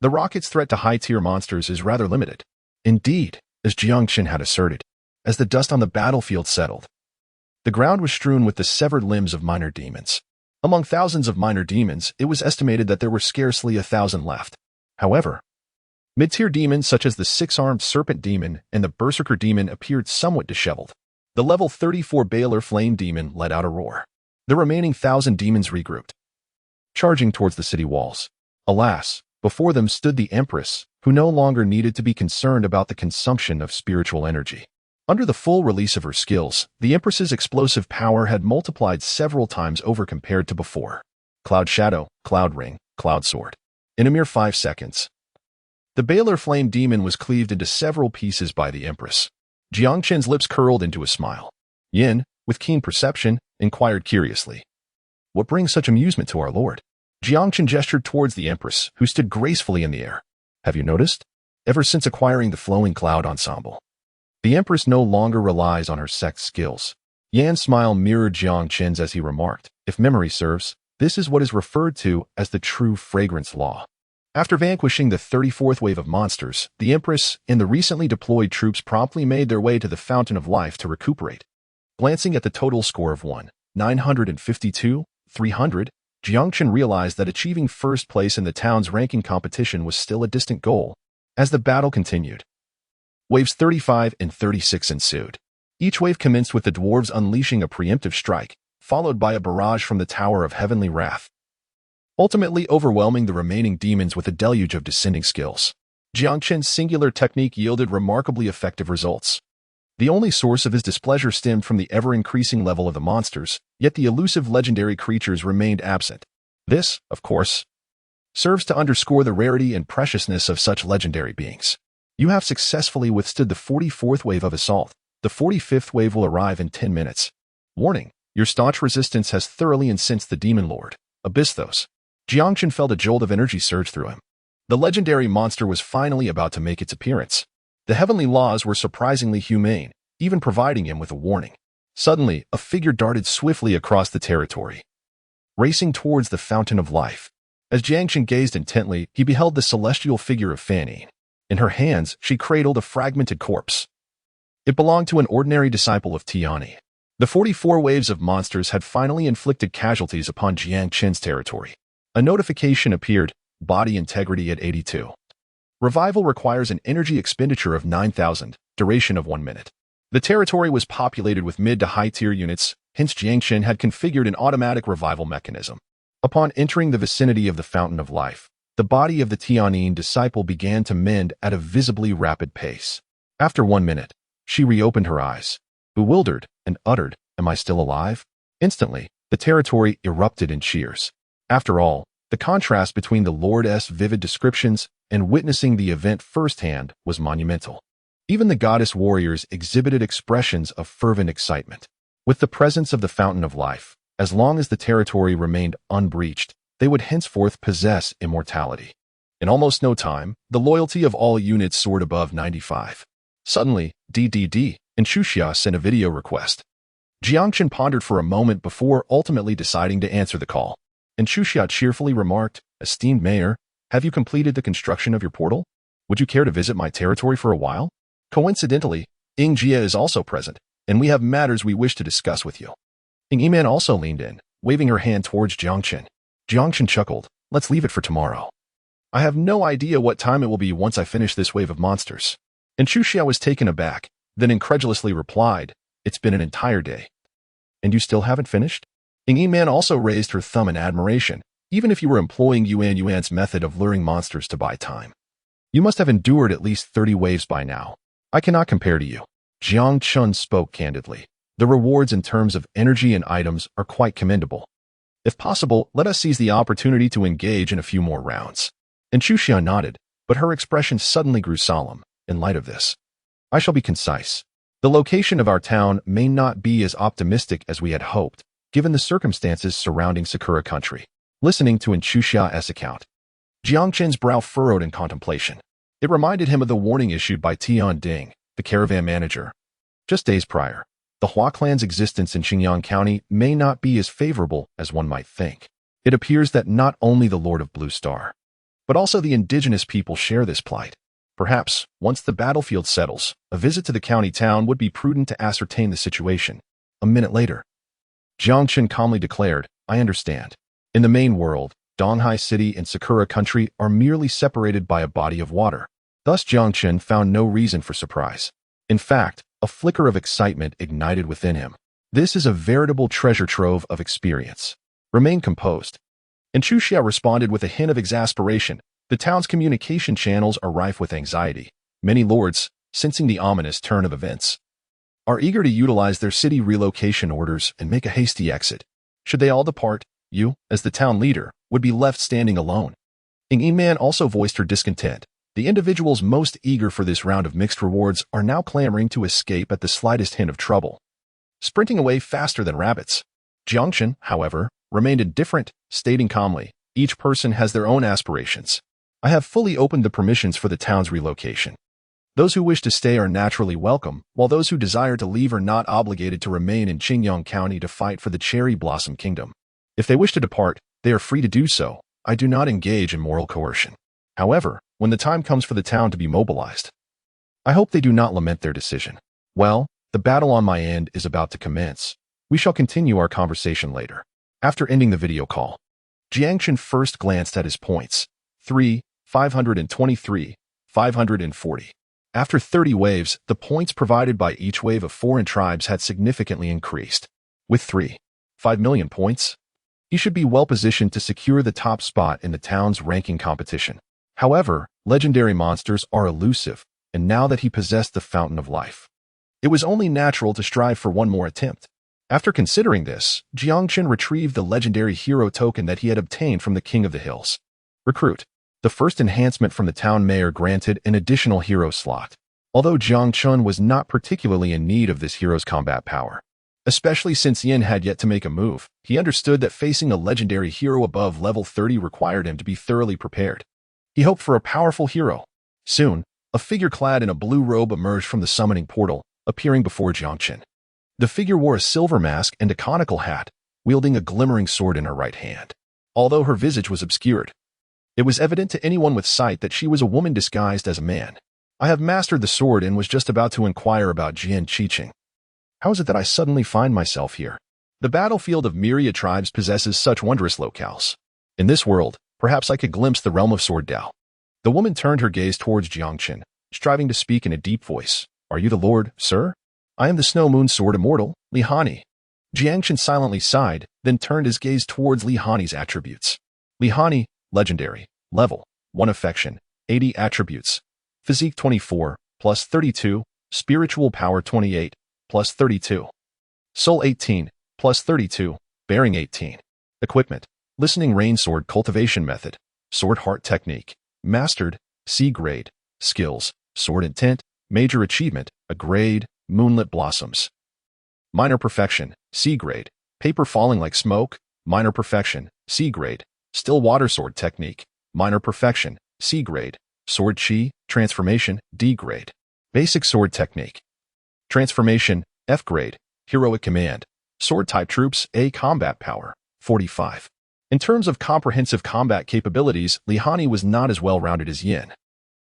The rocket's threat to high-tier monsters is rather limited. Indeed, as Jiang Chen had asserted, as the dust on the battlefield settled, the ground was strewn with the severed limbs of minor demons. Among thousands of minor demons, it was estimated that there were scarcely 1,000 left. However, mid-tier demons such as the six-armed serpent demon and the berserker demon appeared somewhat disheveled. The level 34 Baylor flame demon let out a roar. The remaining 1,000 demons regrouped, charging towards the city walls. Alas, before them stood the Empress, who no longer needed to be concerned about the consumption of spiritual energy. Under the full release of her skills, the Empress's explosive power had multiplied several times over compared to before. Cloud Shadow, Cloud Ring, Cloud Sword. In a mere 5 seconds, the Baylor flame demon was cleaved into several pieces by the Empress. Jiang Chen's lips curled into a smile. Yin, with keen perception, inquired curiously, "What brings such amusement to our lord?" Jiang Chen gestured towards the Empress, who stood gracefully in the air. "Have you noticed? Ever since acquiring the flowing cloud ensemble, the Empress no longer relies on her sex skills." Yan's smile mirrored Jiang Chen's as he remarked, "If memory serves, this is what is referred to as the true fragrance law." After vanquishing the 34th wave of monsters, the Empress and the recently deployed troops promptly made their way to the Fountain of Life to recuperate. Glancing at the total score of 952, 300, Jiang Chen realized that achieving first place in the town's ranking competition was still a distant goal. As the battle continued, waves 35 and 36 ensued. Each wave commenced with the dwarves unleashing a preemptive strike, followed by a barrage from the Tower of Heavenly Wrath, ultimately overwhelming the remaining demons with a deluge of descending skills. Jiang Chen's singular technique yielded remarkably effective results. The only source of his displeasure stemmed from the ever-increasing level of the monsters, yet the elusive legendary creatures remained absent. This, of course, serves to underscore the rarity and preciousness of such legendary beings. You have successfully withstood the 44th wave of assault. The 45th wave will arrive in 10 minutes. Warning, your staunch resistance has thoroughly incensed the Demon Lord, Abysthos. Jiang Chen felt a jolt of energy surge through him. The legendary monster was finally about to make its appearance. The heavenly laws were surprisingly humane, even providing him with a warning. Suddenly, a figure darted swiftly across the territory, racing towards the Fountain of Life. As Jiang Chen gazed intently, he beheld the celestial figure of Fanine. In her hands, she cradled a fragmented corpse. It belonged to an ordinary disciple of Tiani. The 44 waves of monsters had finally inflicted casualties upon Jiang Chen's territory. A notification appeared, body integrity at 82. Revival requires an energy expenditure of 9,000, duration of 1 minute. The territory was populated with mid to high-tier units, hence Jiang Chen had configured an automatic revival mechanism. Upon entering the vicinity of the Fountain of Life, the body of the Tianyin disciple began to mend at a visibly rapid pace. After 1 minute, she reopened her eyes, bewildered, and uttered, "Am I still alive?" Instantly, the territory erupted in cheers. After all, the contrast between the Lord's vivid descriptions and witnessing the event firsthand was monumental. Even the goddess warriors exhibited expressions of fervent excitement. With the presence of the Fountain of Life, as long as the territory remained unbreached, they would henceforth possess immortality. In almost no time, the loyalty of all units soared above 95. Suddenly, DDD and Shuxia sent a video request. Jiang Chen pondered for a moment before ultimately deciding to answer the call. And Shuxia cheerfully remarked, "Esteemed Mayor, have you completed the construction of your portal? Would you care to visit my territory for a while? Coincidentally, Ying Jia is also present, and we have matters we wish to discuss with you." Ying Yiman also leaned in, waving her hand towards Jiang Chen. Jiang Chen chuckled, "Let's leave it for tomorrow. I have no idea what time it will be once I finish this wave of monsters." And Shuxia was taken aback, then incredulously replied, "It's been an entire day. And you still haven't finished?" Ying Yiman also raised her thumb in admiration, even if you were employing Yuan's method of luring monsters to buy time. You must have endured at least 30 waves by now. I cannot compare to you. Jiang Chen spoke candidly. The rewards in terms of energy and items are quite commendable. If possible, let us seize the opportunity to engage in a few more rounds. And Shuxia nodded, but her expression suddenly grew solemn. In light of this, I shall be concise. The location of our town may not be as optimistic as we had hoped, given the circumstances surrounding Sakura country. Listening to Shuxia's account, Jiang Chen's brow furrowed in contemplation. It reminded him of the warning issued by Tian Ding, the caravan manager. Just days prior, the Hua clan's existence in Xinjiang County may not be as favorable as one might think. It appears that not only the Lord of Blue Star, but also the indigenous people share this plight. Perhaps, once the battlefield settles, a visit to the county town would be prudent to ascertain the situation. A minute later, Jiang Chen calmly declared, "I understand. In the main world, Donghai City and Sakura Country are merely separated by a body of water." Thus Jiang Chen found no reason for surprise. In fact, a flicker of excitement ignited within him. This is a veritable treasure trove of experience. Remain composed. And Chu Xia responded with a hint of exasperation. The town's communication channels are rife with anxiety. Many lords, sensing the ominous turn of events, are eager to utilize their city relocation orders and make a hasty exit. Should they all depart, you, as the town leader, would be left standing alone. Ying Yiman also voiced her discontent. The individuals most eager for this round of mixed rewards are now clamoring to escape at the slightest hint of trouble, sprinting away faster than rabbits. Jiang Chen, however, remained indifferent, stating calmly, "Each person has their own aspirations. I have fully opened the permissions for the town's relocation. Those who wish to stay are naturally welcome, while those who desire to leave are not obligated to remain in Xinjiang County to fight for the Cherry Blossom Kingdom. If they wish to depart, they are free to do so. I do not engage in moral coercion. However, when the time comes for the town to be mobilized, I hope they do not lament their decision. Well, the battle on my end is about to commence. We shall continue our conversation later." After ending the video call, Jiang Chen first glanced at his points. 3, 523, 540. After 30 waves, the points provided by each wave of foreign tribes had significantly increased. With 3.5 million points, he should be well positioned to secure the top spot in the town's ranking competition. However, legendary monsters are elusive, and now that he possessed the Fountain of Life, it was only natural to strive for one more attempt. After considering this, Jiang Chen retrieved the legendary hero token that he had obtained from the King of the Hills. Recruit. The first enhancement from the town mayor granted an additional hero slot. Although Jiang Chen was not particularly in need of this hero's combat power, especially since Yin had yet to make a move, he understood that facing a legendary hero above level 30 required him to be thoroughly prepared. He hoped for a powerful hero. Soon, a figure clad in a blue robe emerged from the summoning portal, appearing before Jiang Chen. The figure wore a silver mask and a conical hat, wielding a glimmering sword in her right hand. Although her visage was obscured, it was evident to anyone with sight that she was a woman disguised as a man. "I have mastered the sword and was just about to inquire about Jian Qiqing. How is it that I suddenly find myself here? The battlefield of myriad tribes possesses such wondrous locales. In this world, perhaps I could glimpse the realm of Sword Dao." The woman turned her gaze towards Jiang Chen, striving to speak in a deep voice. "Are you the Lord, sir?" "I am the Snow Moon Sword Immortal, Li Hani." Jiang Chen silently sighed, then turned his gaze towards Li Hani's attributes. Li Hani, legendary, level 1 affection, 80 attributes, physique 24, plus 32, spiritual power 28, plus 32, soul 18, plus 32, bearing 18. Equipment, listening rain sword cultivation method, sword heart technique, mastered, C grade, skills, sword intent, major achievement, a grade, moonlit blossoms. Minor perfection, C grade, paper falling like smoke, minor perfection, C grade, still water sword technique, minor perfection, C grade, sword chi, transformation, D grade, basic sword technique, transformation, F grade, heroic command, sword type troops, A combat power, 45. In terms of comprehensive combat capabilities, Li Hani was not as well-rounded as Yin.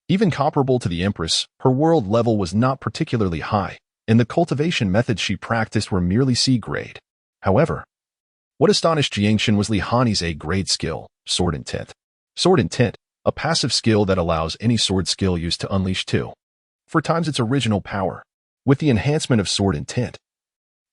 Even comparable to the Empress, her world level was not particularly high, and the cultivation methods she practiced were merely C grade. However, what astonished Jiang Chen was Li Hani's A grade skill, sword intent. Sword intent, a passive skill that allows any sword skill used to unleash 4 times its original power. With the enhancement of sword intent,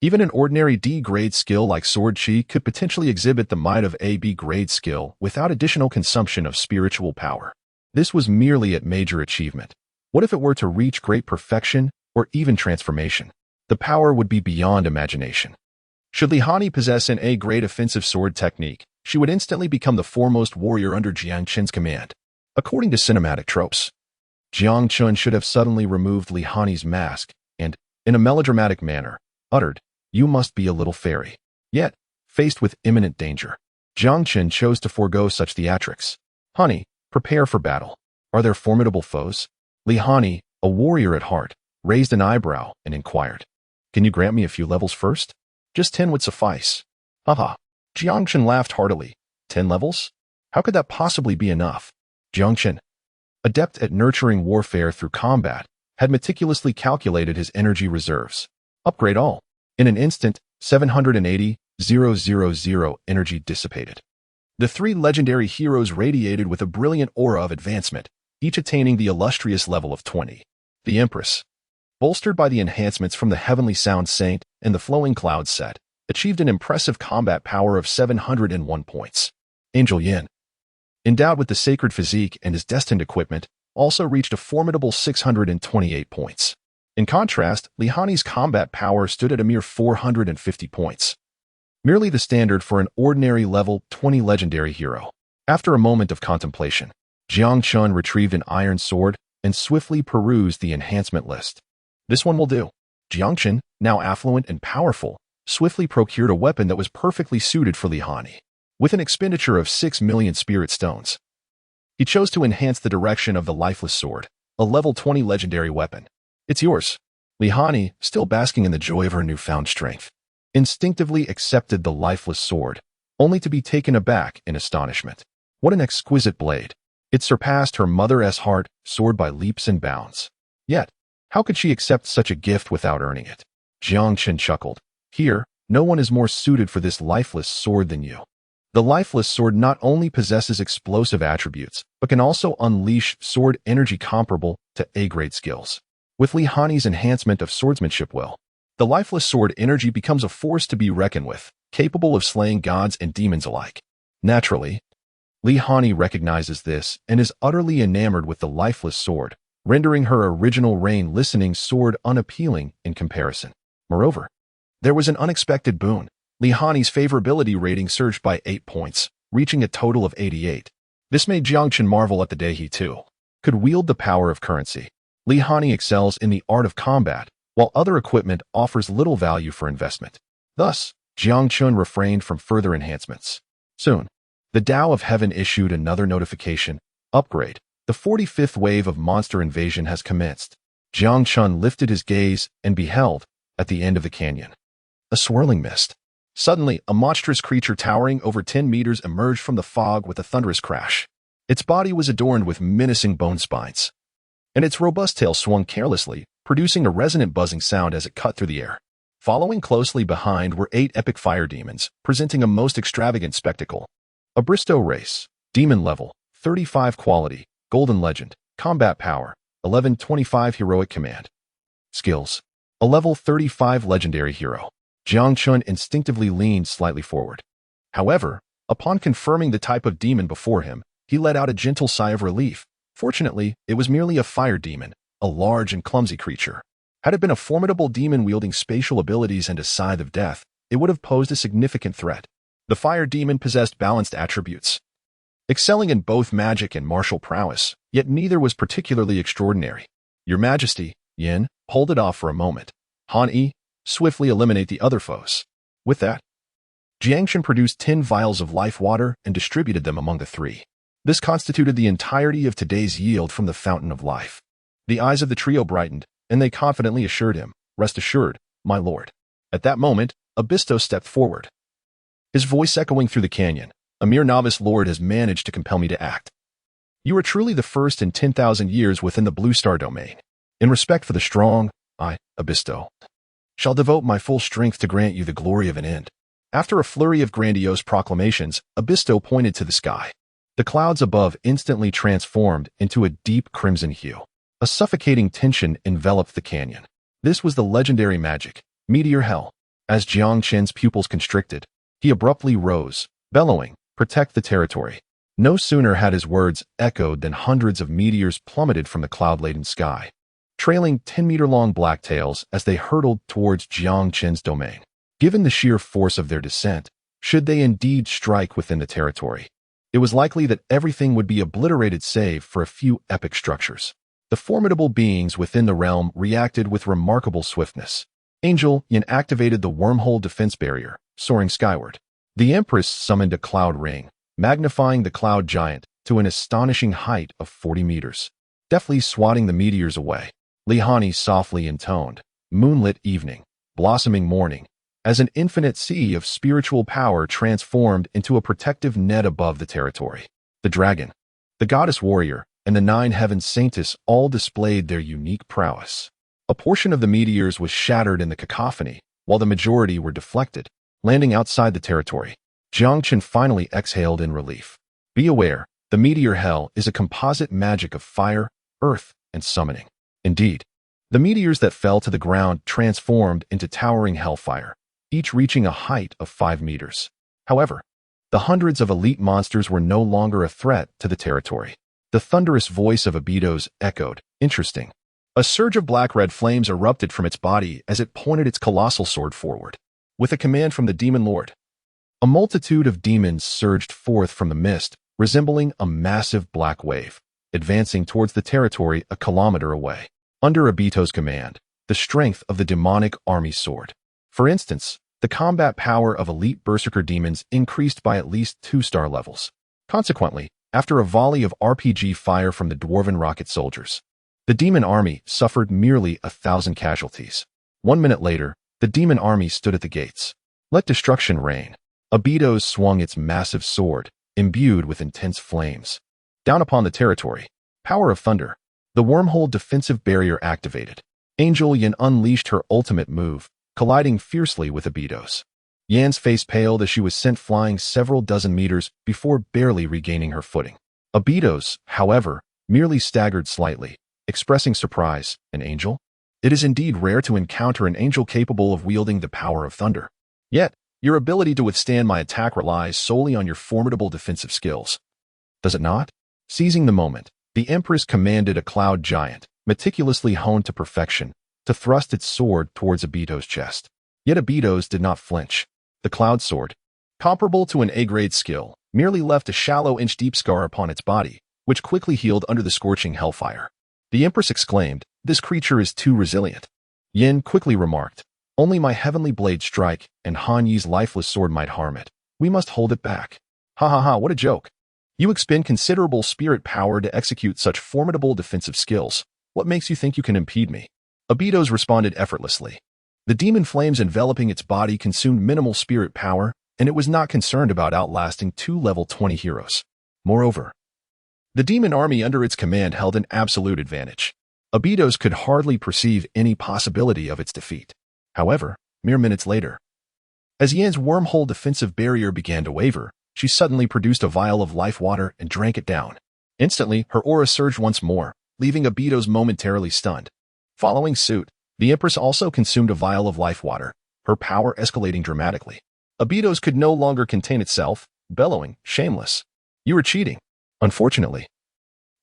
even an ordinary D-grade skill like sword chi could potentially exhibit the might of a B-grade skill without additional consumption of spiritual power. This was merely at major achievement. What if it were to reach great perfection or even transformation? The power would be beyond imagination. Should Li Hani possess an A-grade offensive sword technique, she would instantly become the foremost warrior under Jiang Chen's command. According to cinematic tropes, Jiang Chen should have suddenly removed Li Hani's mask and, in a melodramatic manner, uttered, "You must be a little fairy." Yet, faced with imminent danger, Jiang Chen chose to forego such theatrics. "Honey, prepare for battle. Are there formidable foes?" Li, a warrior at heart, raised an eyebrow and inquired, "Can you grant me a few levels first? Just 10 would suffice." Haha. Jiang Chen laughed heartily. 10 levels? How could that possibly be enough? Jiang Chen, adept at nurturing warfare through combat, had meticulously calculated his energy reserves. Upgrade all. In an instant, 780,000 energy dissipated. The three legendary heroes radiated with a brilliant aura of advancement, each attaining the illustrious level of 20. The Empress, bolstered by the enhancements from the Heavenly Sound Saint and the Flowing Cloud set, achieved an impressive combat power of 701 points. Angel Yin, endowed with the sacred physique and his destined equipment, also reached a formidable 628 points. In contrast, Li's combat power stood at a mere 450 points. Merely the standard for an ordinary level 20 legendary hero. After a moment of contemplation, Jiang Chen retrieved an iron sword and swiftly perused the enhancement list. This one will do. Jiang Chen, now affluent and powerful, swiftly procured a weapon that was perfectly suited for Li. With an expenditure of 6 million spirit stones, he chose to enhance the direction of the lifeless sword, a level 20 legendary weapon. It's yours. Li, still basking in the joy of her newfound strength, instinctively accepted the lifeless sword, only to be taken aback in astonishment. What an exquisite blade! It surpassed her mother's heart sword by leaps and bounds. Yet, how could she accept such a gift without earning it? Jiang Chen chuckled. Here, no one is more suited for this lifeless sword than you. The lifeless sword not only possesses explosive attributes, but can also unleash sword energy comparable to A-grade skills. With Li's enhancement of swordsmanship will, the lifeless sword energy becomes a force to be reckoned with, capable of slaying gods and demons alike. Naturally, Li recognizes this and is utterly enamored with the lifeless sword, rendering her original rain-listening sword unappealing in comparison. Moreover, there was an unexpected boon. Li's favorability rating surged by 8 points, reaching a total of 88. This made Jiang Chen marvel at the day he, too, could wield the power of currency. Li excels in the art of combat, while other equipment offers little value for investment. Thus, Jiang Chen refrained from further enhancements. Soon, the Tao of Heaven issued another notification. Upgrade. The 45th wave of monster invasion has commenced. Jiang Chen lifted his gaze and beheld, at the end of the canyon, a swirling mist. Suddenly, a monstrous creature towering over 10 meters emerged from the fog with a thunderous crash. Its body was adorned with menacing bone spines, and its robust tail swung carelessly, producing a resonant buzzing sound as it cut through the air. Following closely behind were 8 epic fire demons, presenting a most extravagant spectacle. A Bristow race, demon level, 35 quality, golden legend, combat power, 1125 heroic command. Skills, a level 35 legendary hero. Jiang Chen instinctively leaned slightly forward. However, upon confirming the type of demon before him, he let out a gentle sigh of relief. Fortunately, it was merely a fire demon, a large and clumsy creature. Had it been a formidable demon wielding spatial abilities and a scythe of death, it would have posed a significant threat. The fire demon possessed balanced attributes, excelling in both magic and martial prowess, yet neither was particularly extraordinary. Your Majesty, Yin, hold it off for a moment. Han, swiftly eliminate the other foes. With that, Jiang Chen produced 10 vials of life water and distributed them among the three. This constituted the entirety of today's yield from the fountain of life. The eyes of the trio brightened, and they confidently assured him, "Rest assured, my lord." At that moment, Abisto stepped forward, his voice echoing through the canyon. "A mere novice lord has managed to compel me to act. You are truly the first in 10,000 years within the Blue Star domain. In respect for the strong, I, Abisto, shall devote my full strength to grant you the glory of an end." After a flurry of grandiose proclamations, Abisto pointed to the sky. The clouds above instantly transformed into a deep crimson hue. A suffocating tension enveloped the canyon. This was the legendary magic, Meteor Hell. As Jiang Chen's pupils constricted, he abruptly rose, bellowing, "Protect the territory." No sooner had his words echoed than hundreds of meteors plummeted from the cloud-laden sky, trailing 10-meter-long black tails as they hurtled towards Jiang Chen's domain. Given the sheer force of their descent, should they indeed strike within the territory, it was likely that everything would be obliterated save for a few epic structures. The formidable beings within the realm reacted with remarkable swiftness. Angel Yin activated the wormhole defense barrier, soaring skyward. The Empress summoned a cloud ring, magnifying the cloud giant to an astonishing height of 40 meters. deftly swatting the meteors away. Lihani softly intoned, moonlit evening, blossoming morning, as an infinite sea of spiritual power transformed into a protective net above the territory. The dragon, the goddess warrior, and the 9 heaven saintess all displayed their unique prowess. A portion of the meteors was shattered in the cacophony, while the majority were deflected, landing outside the territory. Jiang Chen finally exhaled in relief. Be aware, the meteor hell is a composite magic of fire, earth, and summoning. Indeed, the meteors that fell to the ground transformed into towering hellfire, each reaching a height of 5 meters. However, the hundreds of elite monsters were no longer a threat to the territory. The thunderous voice of Abydos echoed, interesting. A surge of black-red flames erupted from its body as it pointed its colossal sword forward. With a command from the demon lord, a multitude of demons surged forth from the mist, resembling a massive black wave, advancing towards the territory a kilometer away. Under Abydos' command, the strength of the demonic army soared. For instance, the combat power of elite berserker demons increased by at least 2-star levels. Consequently, after a volley of RPG fire from the dwarven rocket soldiers, the demon army suffered merely 1,000 casualties. 1 minute later, the demon army stood at the gates. Let destruction reign. Abydos swung its massive sword, imbued with intense flames. Down upon the territory. Power of thunder. The wormhole defensive barrier activated. Angel Yan unleashed her ultimate move, colliding fiercely with Abydos. Yan's face paled as she was sent flying several dozen meters before barely regaining her footing. Abydos, however, merely staggered slightly, expressing surprise. An angel? It is indeed rare to encounter an angel capable of wielding the power of thunder. Yet, your ability to withstand my attack relies solely on your formidable defensive skills. Does it not? Seizing the moment, the Empress commanded a cloud giant, meticulously honed to perfection, to thrust its sword towards Abydos' chest. Yet Abydos did not flinch. The cloud sword, comparable to an A-grade skill, merely left a shallow inch-deep scar upon its body, which quickly healed under the scorching hellfire. The Empress exclaimed, "This creature is too resilient." Yin quickly remarked, "Only my heavenly blade strike and Han Yi's lifeless sword might harm it. We must hold it back." Ha ha ha, what a joke. You expend considerable spirit power to execute such formidable defensive skills. What makes you think you can impede me? Abydos responded effortlessly. The demon flames enveloping its body consumed minimal spirit power, and it was not concerned about outlasting 2 level 20 heroes. Moreover, the demon army under its command held an absolute advantage. Abydos could hardly perceive any possibility of its defeat. However, mere minutes later, as Yan's wormhole defensive barrier began to waver, she suddenly produced a vial of life water and drank it down. Instantly, her aura surged once more, leaving Abydos momentarily stunned. Following suit, the Empress also consumed a vial of life water, her power escalating dramatically. Abydos could no longer contain itself, bellowing, "Shameless. You are cheating." Unfortunately,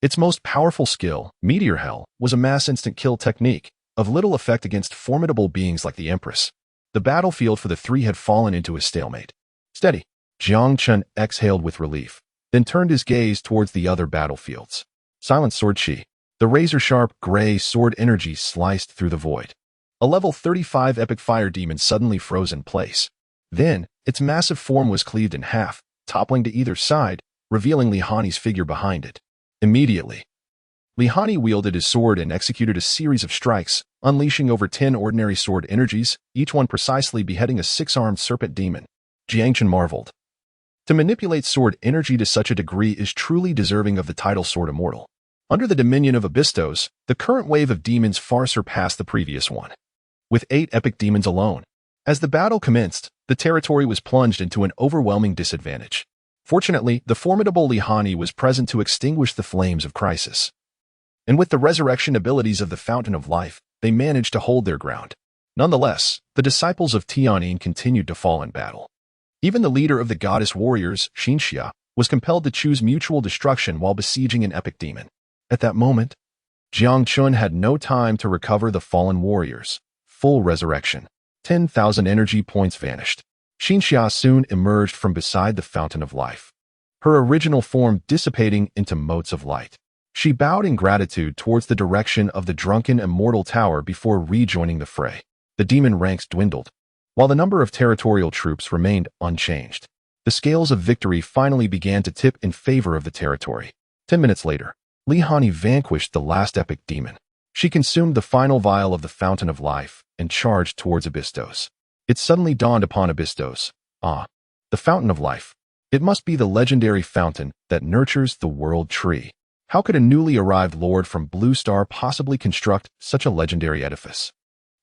its most powerful skill, Meteor Hell, was a mass instant kill technique, of little effect against formidable beings like the Empress. The battlefield for the three had fallen into a stalemate. Steady. Jiang Chen exhaled with relief, then turned his gaze towards the other battlefields. Silent Sword Chi. The razor-sharp, gray sword energy sliced through the void. A level 35 epic fire demon suddenly froze in place. Then, its massive form was cleaved in half, toppling to either side, revealing Lihani's figure behind it. Immediately, Lihani wielded his sword and executed a series of strikes, unleashing over 10 ordinary sword energies, each one precisely beheading a 6-armed serpent demon. Jiang Chen marveled. To manipulate sword energy to such a degree is truly deserving of the title Sword Immortal. Under the dominion of Abydos, the current wave of demons far surpassed the previous one. With 8 epic demons alone. As the battle commenced, the territory was plunged into an overwhelming disadvantage. Fortunately, the formidable Lihani was present to extinguish the flames of crisis. And with the resurrection abilities of the Fountain of Life, they managed to hold their ground. Nonetheless, the disciples of Tianyin continued to fall in battle. Even the leader of the goddess warriors, Xinxia, was compelled to choose mutual destruction while besieging an epic demon. At that moment, Jiang Chen had no time to recover the fallen warriors. Full resurrection. 10,000 energy points vanished. Xinxia soon emerged from beside the Fountain of Life, her original form dissipating into motes of light. She bowed in gratitude towards the direction of the drunken immortal tower before rejoining the fray. The demon ranks dwindled, while the number of territorial troops remained unchanged. The scales of victory finally began to tip in favor of the territory. 10 minutes later, Li Hani vanquished the last epic demon. She consumed the final vial of the Fountain of Life and charged towards Abystos. It suddenly dawned upon Abystos. Ah, the Fountain of Life. It must be the legendary fountain that nurtures the world tree. How could a newly arrived lord from Blue Star possibly construct such a legendary edifice?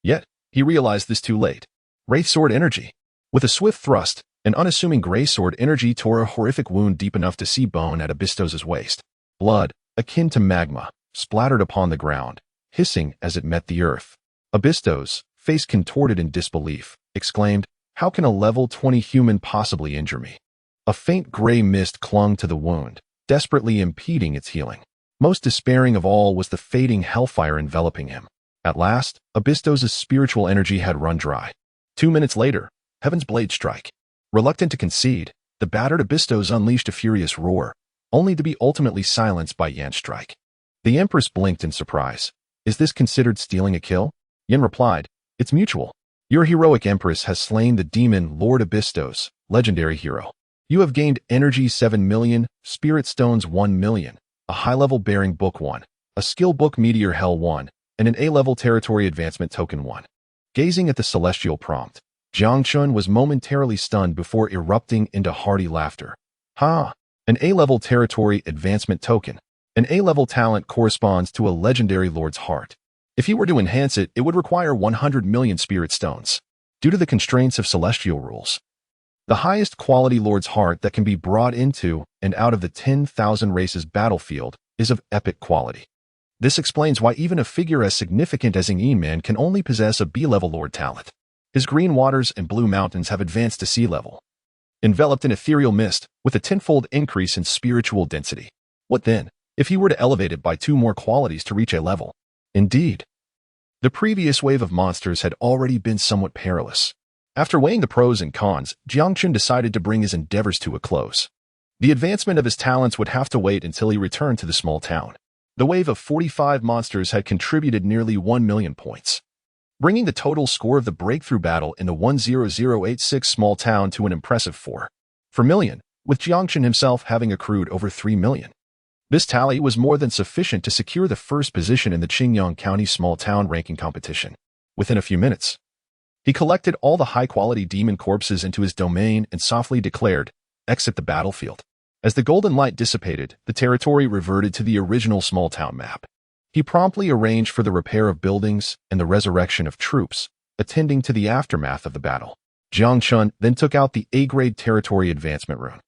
Yet, he realized this too late. Wraith Sword energy. With a swift thrust, an unassuming gray sword energy tore a horrific wound deep enough to see bone at Abystos' waist. Blood, akin to magma, splattered upon the ground, hissing as it met the earth. Abystos, face contorted in disbelief, exclaimed, "How can a level 20 human possibly injure me?" A faint gray mist clung to the wound, desperately impeding its healing. Most despairing of all was the fading hellfire enveloping him. At last, Abystos' spiritual energy had run dry. 2 minutes later, Heaven's blade strike. Reluctant to concede, the battered Abystos unleashed a furious roar, only to be ultimately silenced by Yan's strike. The Empress blinked in surprise. "Is this considered stealing a kill?" Yan replied, "It's mutual. Your heroic Empress has slain the demon Lord Abystos, legendary hero. You have gained energy 7 million, spirit stones 1 million, a high-level bearing book 1, a skill book meteor hell 1, and an A-level territory advancement token 1. Gazing at the celestial prompt, Jiang Chen was momentarily stunned before erupting into hearty laughter. Ha! An A-level territory advancement token. An A-level talent corresponds to a legendary lord's heart. If he were to enhance it, it would require 100 million spirit stones. Due to the constraints of celestial rules, the highest quality lord's heart that can be brought into and out of the 10,000 races battlefield is of epic quality. This explains why even a figure as significant as Ng Man can only possess a B-level lord talent. His green waters and blue mountains have advanced to sea level, enveloped in ethereal mist with a tenfold increase in spiritual density. What then, if he were to elevate it by 2 more qualities to reach a level? Indeed, the previous wave of monsters had already been somewhat perilous. After weighing the pros and cons, Jiang Chen decided to bring his endeavors to a close. The advancement of his talents would have to wait until he returned to the small town. The wave of 45 monsters had contributed nearly 1 million points, bringing the total score of the breakthrough battle in the 10086 small town to an impressive 4 million, with Jiang Chen himself having accrued over 3 million. This tally was more than sufficient to secure the first position in the Qingyang County small town ranking competition. Within a few minutes, he collected all the high-quality demon corpses into his domain and softly declared, "Exit the battlefield." As the golden light dissipated, the territory reverted to the original small town map. He promptly arranged for the repair of buildings and the resurrection of troops, attending to the aftermath of the battle. Jiang Chen then took out the A-grade territory advancement rune.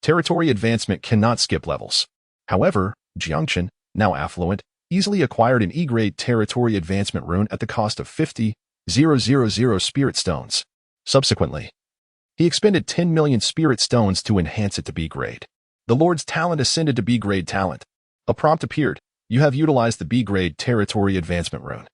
Territory advancement cannot skip levels. However, Jiang Chen, now affluent, easily acquired an E-grade territory advancement rune at the cost of 50,000 spirit stones. Subsequently, he expended 10 million spirit stones to enhance it to B-grade. The Lord's talent ascended to B-grade talent. A prompt appeared. You have utilized the B-grade territory advancement rune,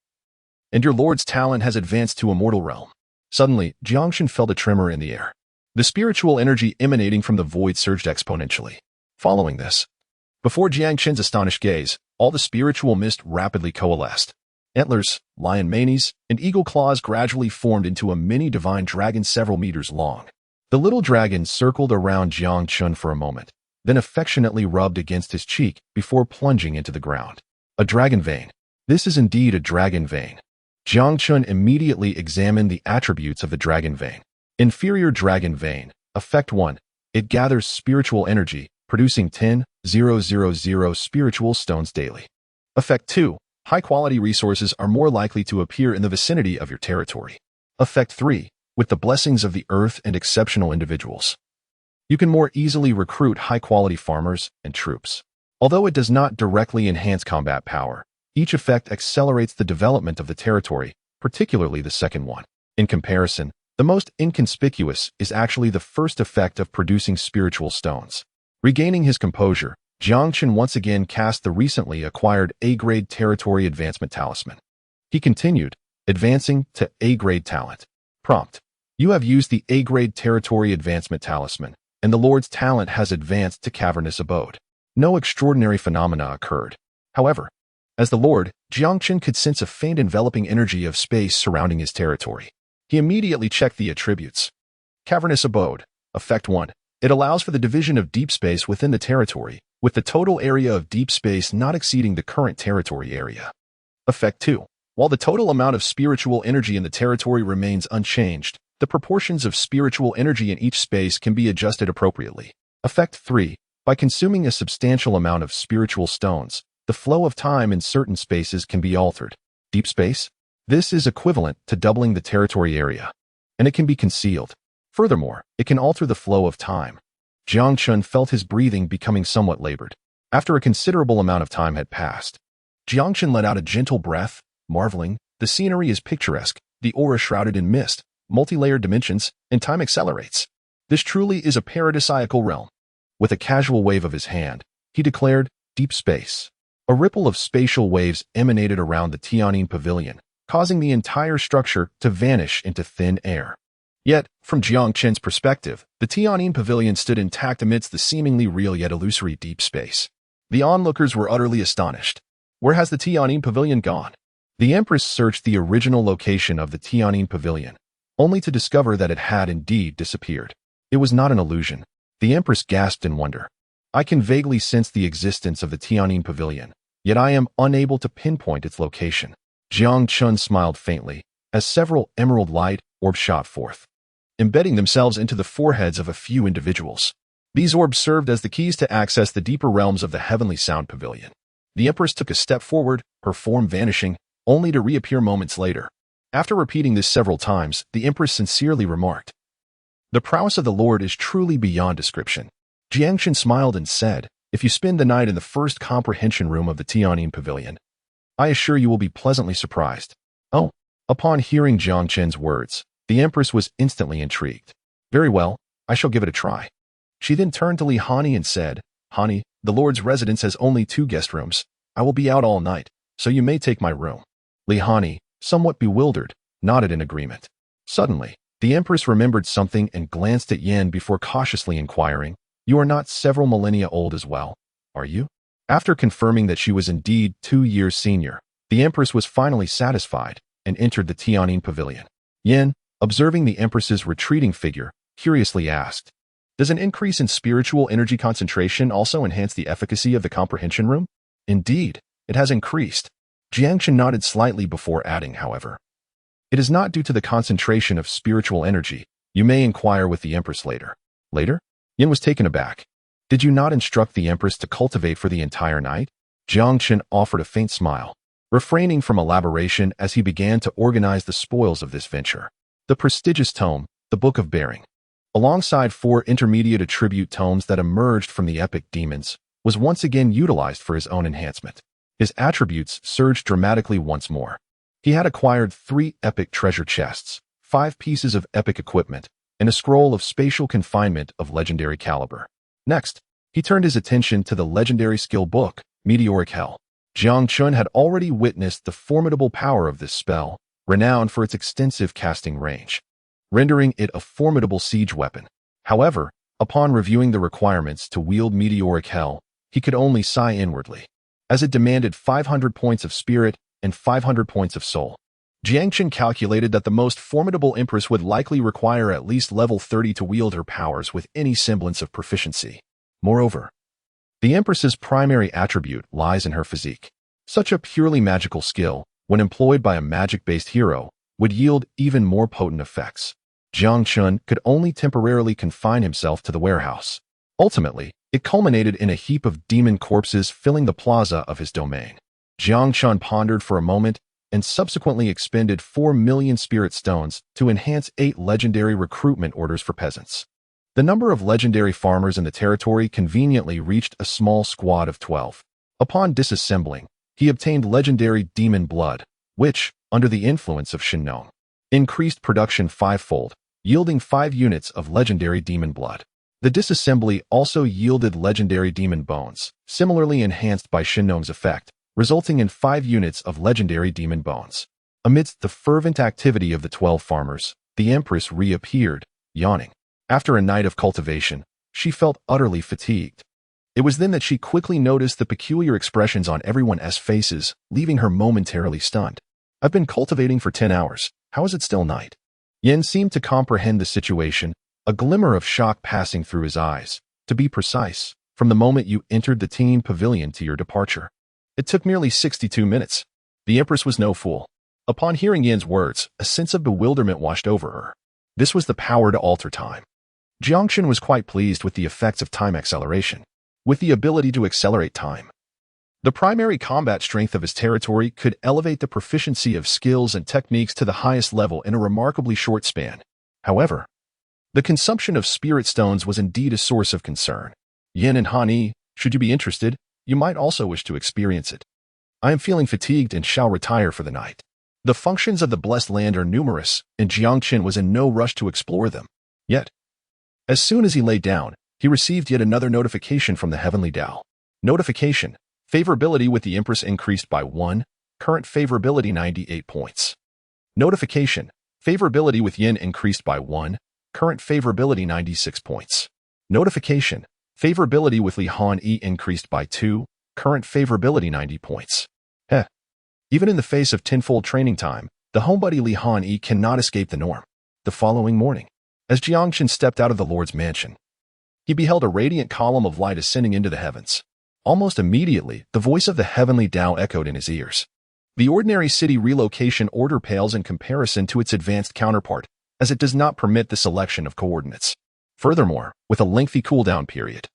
and your Lord's talent has advanced to Immortal Realm. Suddenly, Jiang Chen felt a tremor in the air. The spiritual energy emanating from the void surged exponentially. Following this, before Jiang Chen's astonished gaze, all the spiritual mist rapidly coalesced. Antlers, lion manes, and eagle claws gradually formed into a mini divine dragon several meters long. The little dragon circled around Jiang Chen for a moment, then affectionately rubbed against his cheek before plunging into the ground. A dragon vein. This is indeed a dragon vein. Jiang Chen immediately examined the attributes of the dragon vein. Inferior dragon vein. Effect 1. It gathers spiritual energy, producing 10,000 spiritual stones daily. Effect 2. High-quality resources are more likely to appear in the vicinity of your territory. Effect 3. With the blessings of the earth and exceptional individuals, you can more easily recruit high-quality farmers and troops. Although it does not directly enhance combat power, each effect accelerates the development of the territory, particularly the second one. In comparison, the most inconspicuous is actually the first effect of producing spiritual stones. Regaining his composure, Jiang Chen once again cast the recently acquired A-grade territory advancement talisman. He continued, advancing to A-grade talent. Prompt. You have used the A-grade territory advancement talisman, and the Lord's talent has advanced to cavernous abode. No extraordinary phenomena occurred. However, as the Lord, Jiang Chen could sense a faint enveloping energy of space surrounding his territory. He immediately checked the attributes. Cavernous abode. Effect 1. It allows for the division of deep space within the territory, with the total area of deep space not exceeding the current territory area. Effect 2. While the total amount of spiritual energy in the territory remains unchanged, the proportions of spiritual energy in each space can be adjusted appropriately. Effect 3. By consuming a substantial amount of spiritual stones, the flow of time in certain spaces can be altered. Deep space? This is equivalent to doubling the territory area, and it can be concealed. Furthermore, it can alter the flow of time. Jiang Chen felt his breathing becoming somewhat labored. After a considerable amount of time had passed, Jiang Chen let out a gentle breath, marveling. The scenery is picturesque, the aura shrouded in mist, multi-layered dimensions, and time accelerates. This truly is a paradisiacal realm. With a casual wave of his hand, he declared, "Deep space." A ripple of spatial waves emanated around the Tianyin Pavilion, causing the entire structure to vanish into thin air. Yet, from Jiang Chen's perspective, the Tianyin Pavilion stood intact amidst the seemingly real yet illusory deep space. The onlookers were utterly astonished. Where has the Tianyin Pavilion gone? The Empress searched the original location of the Tianyin Pavilion, only to discover that it had indeed disappeared. It was not an illusion. The Empress gasped in wonder. I can vaguely sense the existence of the Tianyin Pavilion, yet I am unable to pinpoint its location. Jiang Chen smiled faintly, as several emerald light orbs shot forth, embedding themselves into the foreheads of a few individuals. These orbs served as the keys to access the deeper realms of the Heavenly Sound Pavilion. The Empress took a step forward, her form vanishing, only to reappear moments later. After repeating this several times, the Empress sincerely remarked, "The prowess of the Lord is truly beyond description." Jiang Chen smiled and said, "If you spend the night in the first comprehension room of the Tianyin Pavilion, I assure you will be pleasantly surprised." Oh. Upon hearing Jiang Chen's words, the Empress was instantly intrigued. "Very well, I shall give it a try." She then turned to Li Hani and said, "Hani, the Lord's residence has only 2 guest rooms. I will be out all night, so you may take my room." Li Hani, somewhat bewildered, nodded in agreement. Suddenly, the Empress remembered something and glanced at Yen before cautiously inquiring, "You are not several millennia old as well, are you?" After confirming that she was indeed 2 years senior, the Empress was finally satisfied and entered the Tianyin Pavilion. Yen, observing the Empress's retreating figure, curiously asked, "Does an increase in spiritual energy concentration also enhance the efficacy of the comprehension room?" "Indeed, it has increased." Jiang Chen nodded slightly before adding, however, "It is not due to the concentration of spiritual energy. You may inquire with the Empress later." "Later?" Yen was taken aback. "Did you not instruct the Empress to cultivate for the entire night?" Jiang Chen offered a faint smile, refraining from elaboration as he began to organize the spoils of this venture. The prestigious tome, the Book of Bearing, alongside 4 intermediate attribute tomes that emerged from the epic demons, was once again utilized for his own enhancement. His attributes surged dramatically once more. He had acquired 3 epic treasure chests, 5 pieces of epic equipment, and a scroll of spatial confinement of legendary caliber. Next, he turned his attention to the legendary skill book, Meteoric Hell. Jiang Chen had already witnessed the formidable power of this spell, renowned for its extensive casting range, rendering it a formidable siege weapon. However, upon reviewing the requirements to wield Meteoric Hell, he could only sigh inwardly, as it demanded 500 points of spirit and 500 points of soul. Jiang Chen calculated that the most formidable Empress would likely require at least level 30 to wield her powers with any semblance of proficiency. Moreover, the Empress's primary attribute lies in her physique. Such a purely magical skill, when employed by a magic-based hero, would yield even more potent effects. Jiang Chen could only temporarily confine himself to the warehouse. Ultimately, it culminated in a heap of demon corpses filling the plaza of his domain. Jiang Chen pondered for a moment and subsequently expended 4 million spirit stones to enhance 8 legendary recruitment orders for peasants. The number of legendary farmers in the territory conveniently reached a small squad of 12. Upon disassembling, he obtained legendary demon blood, which, under the influence of Shinnong, increased production 5-fold, yielding 5 units of legendary demon blood. The disassembly also yielded legendary demon bones, similarly enhanced by Shinnong's effect, resulting in 5 units of legendary demon bones. Amidst the fervent activity of the 12 farmers, the Empress reappeared, yawning. After a night of cultivation, she felt utterly fatigued. It was then that she quickly noticed the peculiar expressions on everyone's faces, leaving her momentarily stunned. "I've been cultivating for 10 hours. How is it still night?" Yen seemed to comprehend the situation, a glimmer of shock passing through his eyes. "To be precise, from the moment you entered the team pavilion to your departure. It took merely 62 minutes. The Empress was no fool. Upon hearing Yin's words, a sense of bewilderment washed over her. This was the power to alter time. Jiang Chen was quite pleased with the effects of time acceleration, with the ability to accelerate time. The primary combat strength of his territory could elevate the proficiency of skills and techniques to the highest level in a remarkably short span. However, the consumption of spirit stones was indeed a source of concern. Yin and Han, should you be interested, you might also wish to experience it. I am feeling fatigued and shall retire for the night. The functions of the blessed land are numerous, and Jiang Chen was in no rush to explore them. Yet, as soon as he lay down, he received yet another notification from the heavenly Tao. Notification: favorability with the Empress increased by 1, current favorability 98 points. Notification: favorability with Yin increased by 1, current favorability 96 points. Notification: favorability with Li Han increased by 2, current favorability 90 points. Even in the face of tenfold training time, the homebody Li Han cannot escape the norm. The following morning, as Jiang Chen stepped out of the Lord's mansion, he beheld a radiant column of light ascending into the heavens. Almost immediately, the voice of the heavenly Tao echoed in his ears. The ordinary city relocation order pales in comparison to its advanced counterpart, as it does not permit the selection of coordinates. Furthermore, with a lengthy cooldown period,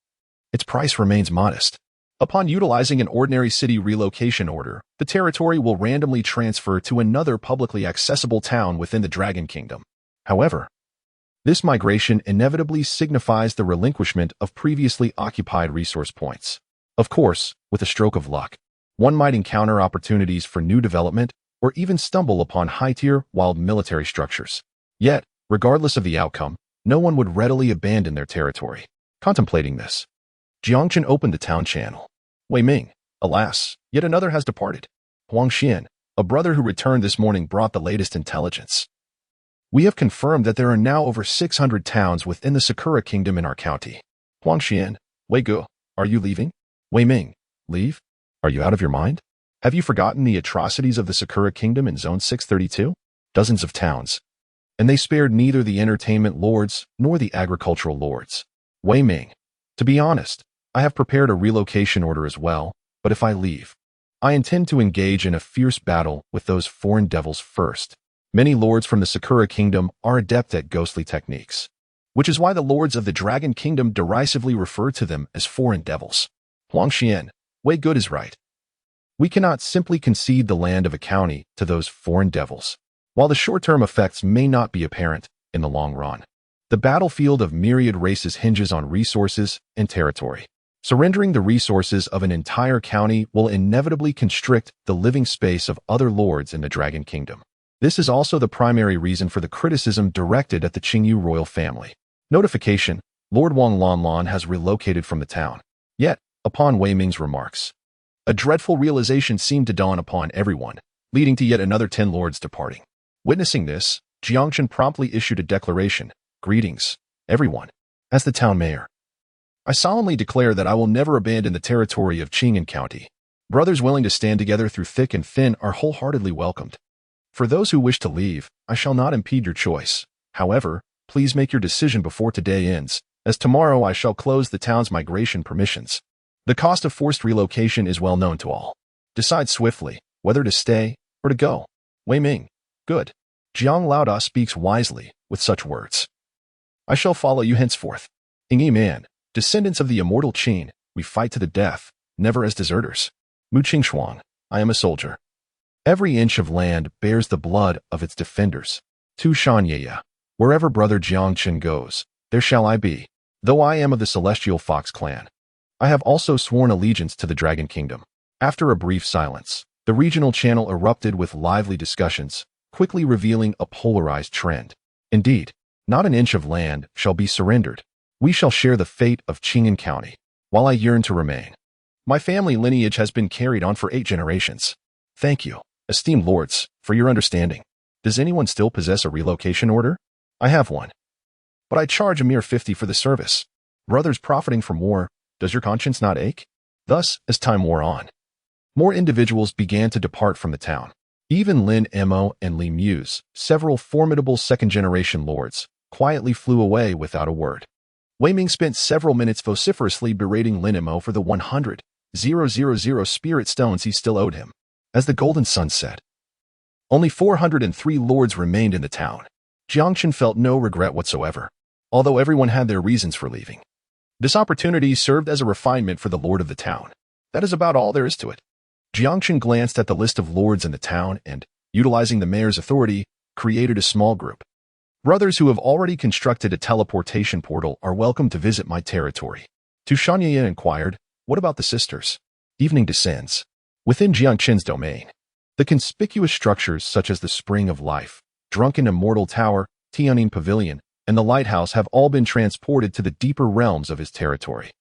its price remains modest. Upon utilizing an ordinary city relocation order, the territory will randomly transfer to another publicly accessible town within the Dragon Kingdom. However, this migration inevitably signifies the relinquishment of previously occupied resource points. Of course, with a stroke of luck, one might encounter opportunities for new development or even stumble upon high-tier wild military structures. Yet, regardless of the outcome, no one would readily abandon their territory. Contemplating this, Jiang Chen opened the town channel. Wei Ming, alas, yet another has departed. Huang Xian, a brother who returned this morning, brought the latest intelligence. We have confirmed that there are now over 600 towns within the Sakura Kingdom in our county. Huang Xian, Wei Gu, are you leaving? Wei Ming, leave? Are you out of your mind? Have you forgotten the atrocities of the Sakura Kingdom in Zone 632? Dozens of towns. And they spared neither the entertainment lords nor the agricultural lords. Wei Ming, to be honest, I have prepared a relocation order as well, but if I leave, I intend to engage in a fierce battle with those foreign devils first. Many lords from the Sakura Kingdom are adept at ghostly techniques, which is why the lords of the Dragon Kingdom derisively refer to them as foreign devils. Huang Xian, Wei Good is right. We cannot simply concede the land of a county to those foreign devils. While the short-term effects may not be apparent in the long run, the battlefield of myriad races hinges on resources and territory. Surrendering the resources of an entire county will inevitably constrict the living space of other lords in the Dragon Kingdom. This is also the primary reason for the criticism directed at the Qingyu royal family. Notification: Lord Wang Lanlan has relocated from the town. Yet, upon Wei Ming's remarks, a dreadful realization seemed to dawn upon everyone, leading to yet another 10 lords departing. Witnessing this, Jiang Chen promptly issued a declaration. Greetings, everyone. As the town mayor, I solemnly declare that I will never abandon the territory of Qing'an County. Brothers willing to stand together through thick and thin are wholeheartedly welcomed. For those who wish to leave, I shall not impede your choice. However, please make your decision before today ends, as tomorrow I shall close the town's migration permissions. The cost of forced relocation is well known to all. Decide swiftly whether to stay or to go. Wei Ming, good. Jiang Laoda speaks wisely with such words. I shall follow you henceforth. Yingyi Man, descendants of the immortal Qin, we fight to the death, never as deserters. Mu Qingxuang, I am a soldier. Every inch of land bears the blood of its defenders. Tu Shanyaya, wherever brother Jiang Chen goes, there shall I be. Though I am of the Celestial Fox clan, I have also sworn allegiance to the Dragon Kingdom. After a brief silence, the regional channel erupted with lively discussions, quickly revealing a polarized trend. Indeed, not an inch of land shall be surrendered. We shall share the fate of Qing'an County, while I yearn to remain. My family lineage has been carried on for 8 generations. Thank you, esteemed lords, for your understanding. Does anyone still possess a relocation order? I have one, but I charge a mere 50 for the service. Brothers profiting from war, does your conscience not ache? Thus, as time wore on, more individuals began to depart from the town. Even Lin Mo and Li Muse, several formidable second-generation lords, quietly flew away without a word. Wei Ming spent several minutes vociferously berating Lin Mo for the 100,000 spirit stones he still owed him. As the golden sun set, only 403 lords remained in the town. Jiang Chen felt no regret whatsoever, although everyone had their reasons for leaving. This opportunity served as a refinement for the lord of the town. That is about all there is to it. Jiang Chen glanced at the list of lords in the town and, utilizing the mayor's authority, created a small group. Brothers who have already constructed a teleportation portal are welcome to visit my territory. Tu Shanyaye inquired, what about the sisters? Evening descends. Within Jiang Chen's domain, the conspicuous structures such as the Spring of Life, Drunken Immortal Tower, Tianyin Pavilion, and the lighthouse have all been transported to the deeper realms of his territory.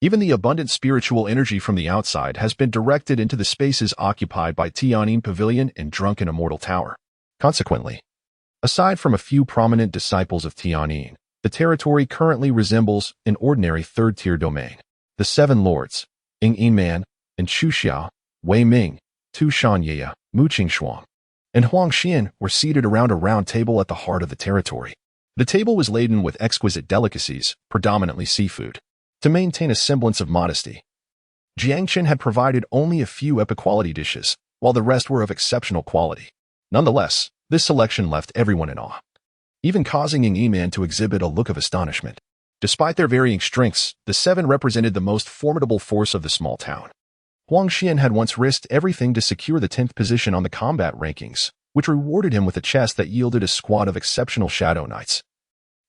Even the abundant spiritual energy from the outside has been directed into the spaces occupied by Tianyin Pavilion and Drunken Immortal Tower. Consequently, aside from a few prominent disciples of Tianyin, the territory currently resembles an ordinary third-tier domain. The seven lords, Ying Man and Chu Xiao, Wei Ming, Tu Shanyaye, Mu Qingshuang, and Huang Xian were seated around a round table at the heart of the territory. The table was laden with exquisite delicacies, predominantly seafood. To maintain a semblance of modesty, Jiang Chen had provided only a few epic-quality dishes, while the rest were of exceptional quality. Nonetheless, this selection left everyone in awe, even causing Ying Man to exhibit a look of astonishment. Despite their varying strengths, the seven represented the most formidable force of the small town. Huang Xian had once risked everything to secure the 10th position on the combat rankings, which rewarded him with a chest that yielded a squad of exceptional Shadow Knights,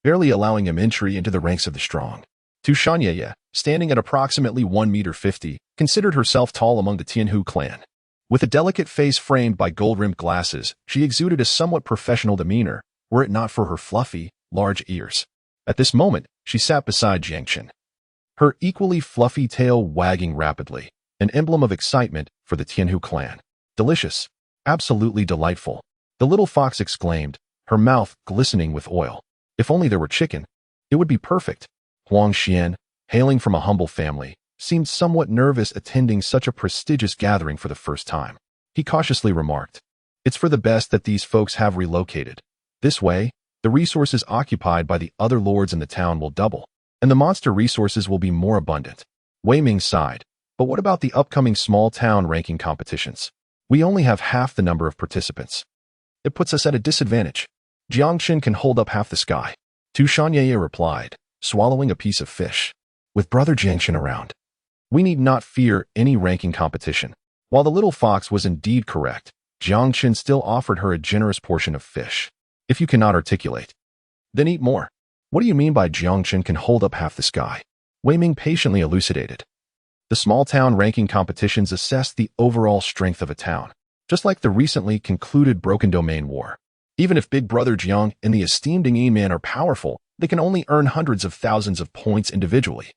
barely allowing him entry into the ranks of the strong. Tu Shanyaye, standing at approximately 1.50 meters, considered herself tall among the Tianhu clan. With a delicate face framed by gold-rimmed glasses, she exuded a somewhat professional demeanor, were it not for her fluffy, large ears. At this moment, she sat beside Jiang Chen, her equally fluffy tail wagging rapidly, an emblem of excitement for the Tianhu clan. Delicious. Absolutely delightful. The little fox exclaimed, her mouth glistening with oil. If only there were chicken, it would be perfect. Huang Xian, hailing from a humble family, seemed somewhat nervous attending such a prestigious gathering for the first time. He cautiously remarked, it's for the best that these folks have relocated. This way, the resources occupied by the other lords in the town will double, and the monster resources will be more abundant. Wei Ming sighed, but what about the upcoming small town ranking competitions? We only have half the number of participants. It puts us at a disadvantage. Jiang Chen can hold up half the sky. Tu Shanyaye replied, swallowing a piece of fish. With brother Jiang Chen around, we need not fear any ranking competition. While the little fox was indeed correct, Jiang Chen still offered her a generous portion of fish. If you cannot articulate, then eat more. What do you mean by Jiang Chen can hold up half the sky? Wei Ming patiently elucidated. The small town ranking competitions assess the overall strength of a town, just like the recently concluded Broken Domain War. Even if Big Brother Jiang and the esteemed Ying Man are powerful, they can only earn hundreds of thousands of points individually.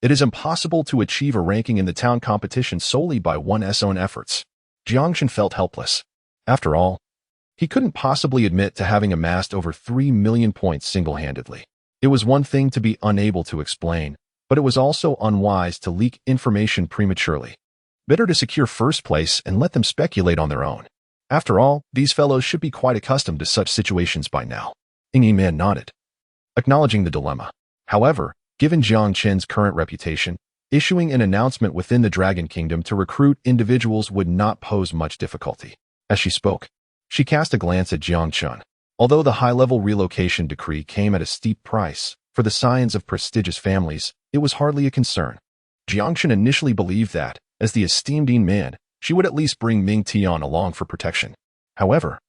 It is impossible to achieve a ranking in the town competition solely by one's own efforts. Jiang Chen felt helpless. After all, he couldn't possibly admit to having amassed over 3 million points single-handedly. It was one thing to be unable to explain, but it was also unwise to leak information prematurely. Better to secure first place and let them speculate on their own. After all, these fellows should be quite accustomed to such situations by now. Ying Man nodded, acknowledging the dilemma. However, given Jiang Chen's current reputation, issuing an announcement within the Dragon Kingdom to recruit individuals would not pose much difficulty. As she spoke, she cast a glance at Jiang Chen. Although the high-level relocation decree came at a steep price, for the scions of prestigious families, it was hardly a concern. Jiang Chen initially believed that, as the esteemed Ying Man, she would at least bring Ming Tian along for protection. However,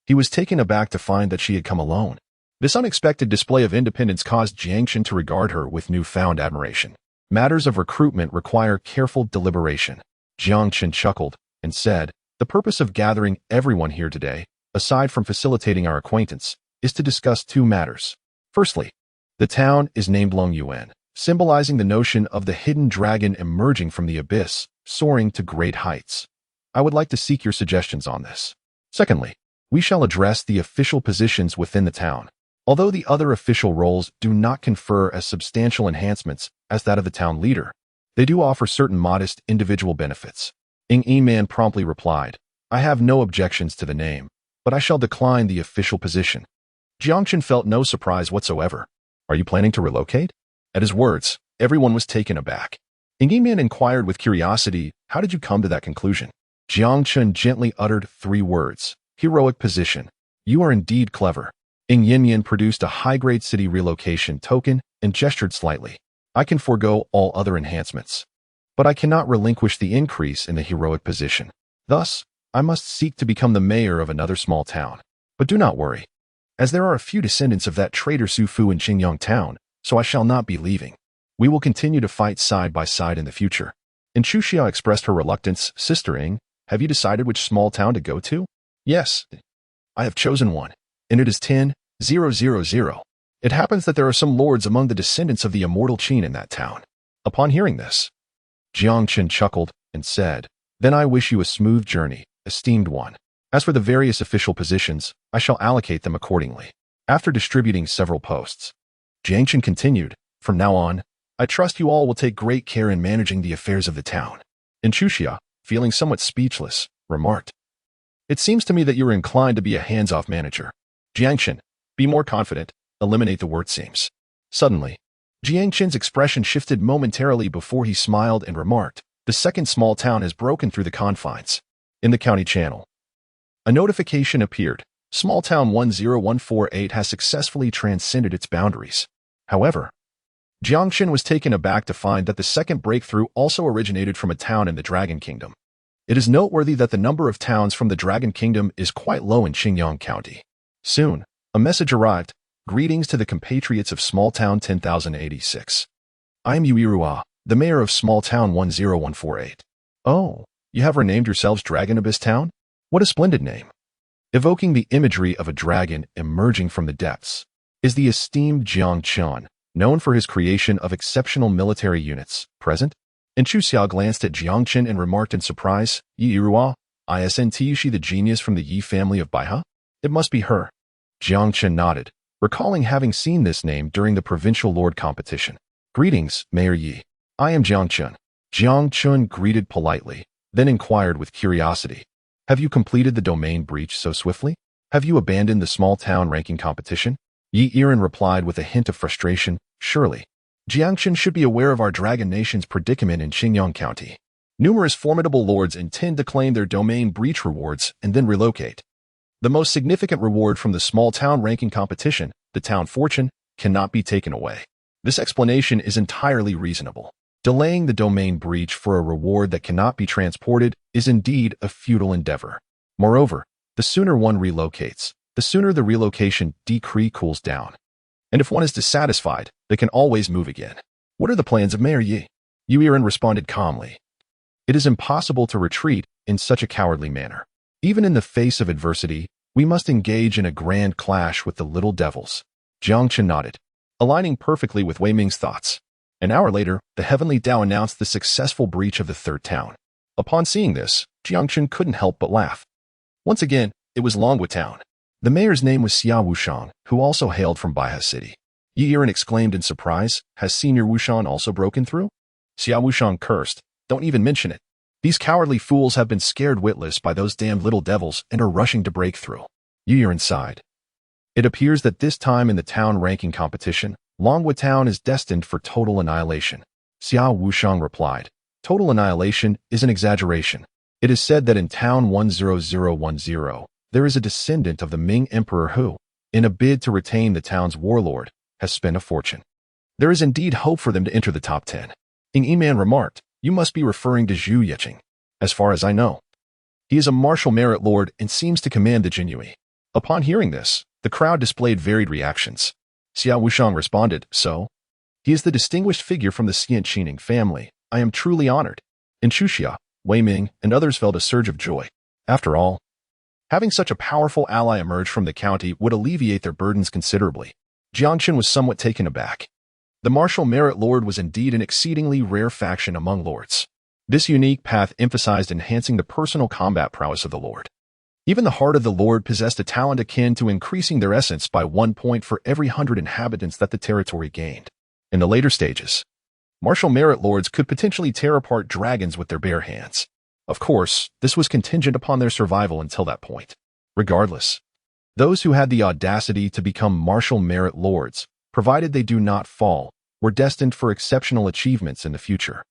he was taken aback to find that she had come alone. This unexpected display of independence caused Jiang Chen to regard her with newfound admiration. Matters of recruitment require careful deliberation. Jiang Chen chuckled and said, the purpose of gathering everyone here today, aside from facilitating our acquaintance, is to discuss two matters. Firstly, the town is named Long Yuan, symbolizing the notion of the hidden dragon emerging from the abyss, soaring to great heights. I would like to seek your suggestions on this. Secondly, we shall address the official positions within the town. Although the other official roles do not confer as substantial enhancements as that of the town leader, they do offer certain modest individual benefits. Ying Man promptly replied, I have no objections to the name, but I shall decline the official position. Jiang Chen felt no surprise whatsoever. Are you planning to relocate? At his words, everyone was taken aback. Yin inquired with curiosity, how did you come to that conclusion? Jiang Chen gently uttered 3 words. Heroic position. You are indeed clever. Yin produced a high-grade city relocation token and gestured slightly. I can forego all other enhancements, but I cannot relinquish the increase in the heroic position. Thus, I must seek to become the mayor of another small town. But do not worry, as there are a few descendants of that traitor Su Fu in Qingyang town, so I shall not be leaving. We will continue to fight side by side in the future. And Chu Xia expressed her reluctance. Sister Ing, have you decided which small town to go to? Yes, I have chosen one, and it is 10,000. It happens that there are some lords among the descendants of the immortal Qin in that town. Upon hearing this, Jiang Chen chuckled and said, Then I wish you a smooth journey, esteemed one. As for the various official positions, I shall allocate them accordingly. After distributing several posts, Jiang Chen continued, From now on, I trust you all will take great care in managing the affairs of the town. And Chu Xia, feeling somewhat speechless, remarked, It seems to me that you are inclined to be a hands-off manager. Jiang Chen, be more confident, eliminate the word seems. Suddenly, Jiang Chen's expression shifted momentarily before he smiled and remarked, The second small town has broken through the confines. In the county channel, a notification appeared. Small town 10148 has successfully transcended its boundaries. However, Jiang Chen was taken aback to find that the second breakthrough also originated from a town in the Dragon Kingdom. It is noteworthy that the number of towns from the Dragon Kingdom is quite low in Qingyang County. Soon, a message arrived. Greetings to the compatriots of Small Town 10,086. I am Yuirua, the mayor of Small Town 10148. Oh, you have renamed yourselves Dragon Abyss Town? What a splendid name. Evoking the imagery of a dragon emerging from the depths is the esteemed Jiang Chen, known for his creation of exceptional military units, present? And Chu Xia glanced at Jiang Chen and remarked in surprise, Yuirua, isn't she the genius from the Yi family of Baihe? It must be her. Jiang Chen nodded, recalling having seen this name during the provincial lord competition. Greetings, Mayor Yi. I am Jiang Chen. Jiang Chen greeted politely, then inquired with curiosity. Have you completed the domain breach so swiftly? Have you abandoned the small town ranking competition? Yi Yiren replied with a hint of frustration, Surely. Jiang Chen should be aware of our Dragon Nation's predicament in Qingyang County. Numerous formidable lords intend to claim their domain breach rewards and then relocate. The most significant reward from the small town ranking competition, the town fortune, cannot be taken away. This explanation is entirely reasonable. Delaying the domain breach for a reward that cannot be transported is indeed a futile endeavor. Moreover, the sooner one relocates, the sooner the relocation decree cools down. And if one is dissatisfied, they can always move again. What are the plans of Mayor Yi? Yuiren responded calmly. It is impossible to retreat in such a cowardly manner. Even in the face of adversity, we must engage in a grand clash with the little devils. Jiang Chen nodded, aligning perfectly with Wei Ming's thoughts. An hour later, the Heavenly Dao announced the successful breach of the third town. Upon seeing this, Jiang Chen couldn't help but laugh. Once again, it was Longwu Town. The mayor's name was Xia Wushang, who also hailed from Baihe City. Yi Yiren exclaimed in surprise, Has Senior Wushang also broken through? Xia Wushang cursed, Don't even mention it. These cowardly fools have been scared witless by those damned little devils and are rushing to break through. Yi Yiren sighed. It appears that this time in the town ranking competition, Longwu Town is destined for total annihilation. Xia Wushang replied, Total annihilation is an exaggeration. It is said that in town 10010, there is a descendant of the Ming Emperor who, in a bid to retain the town's warlord, has spent a fortune. There is indeed hope for them to enter the top 10. Ing Yiman remarked, You must be referring to Zhu Yeqing. As far as I know, he is a martial merit lord and seems to command the Jinyue. Upon hearing this, the crowd displayed varied reactions. Xia Wushang responded, So? He is the distinguished figure from the Xian Qining family. I am truly honored. And Chu Xia, Wei Ming, and others felt a surge of joy. After all, having such a powerful ally emerge from the county would alleviate their burdens considerably. Jiang Chen was somewhat taken aback. The martial merit lord was indeed an exceedingly rare faction among lords. This unique path emphasized enhancing the personal combat prowess of the lord. Even the heart of the lord possessed a talent akin to increasing their essence by 1 point for every 100 inhabitants that the territory gained. In the later stages, martial merit lords could potentially tear apart dragons with their bare hands. Of course, this was contingent upon their survival until that point. Regardless, those who had the audacity to become martial merit lords provided they do not fall, were destined for exceptional achievements in the future.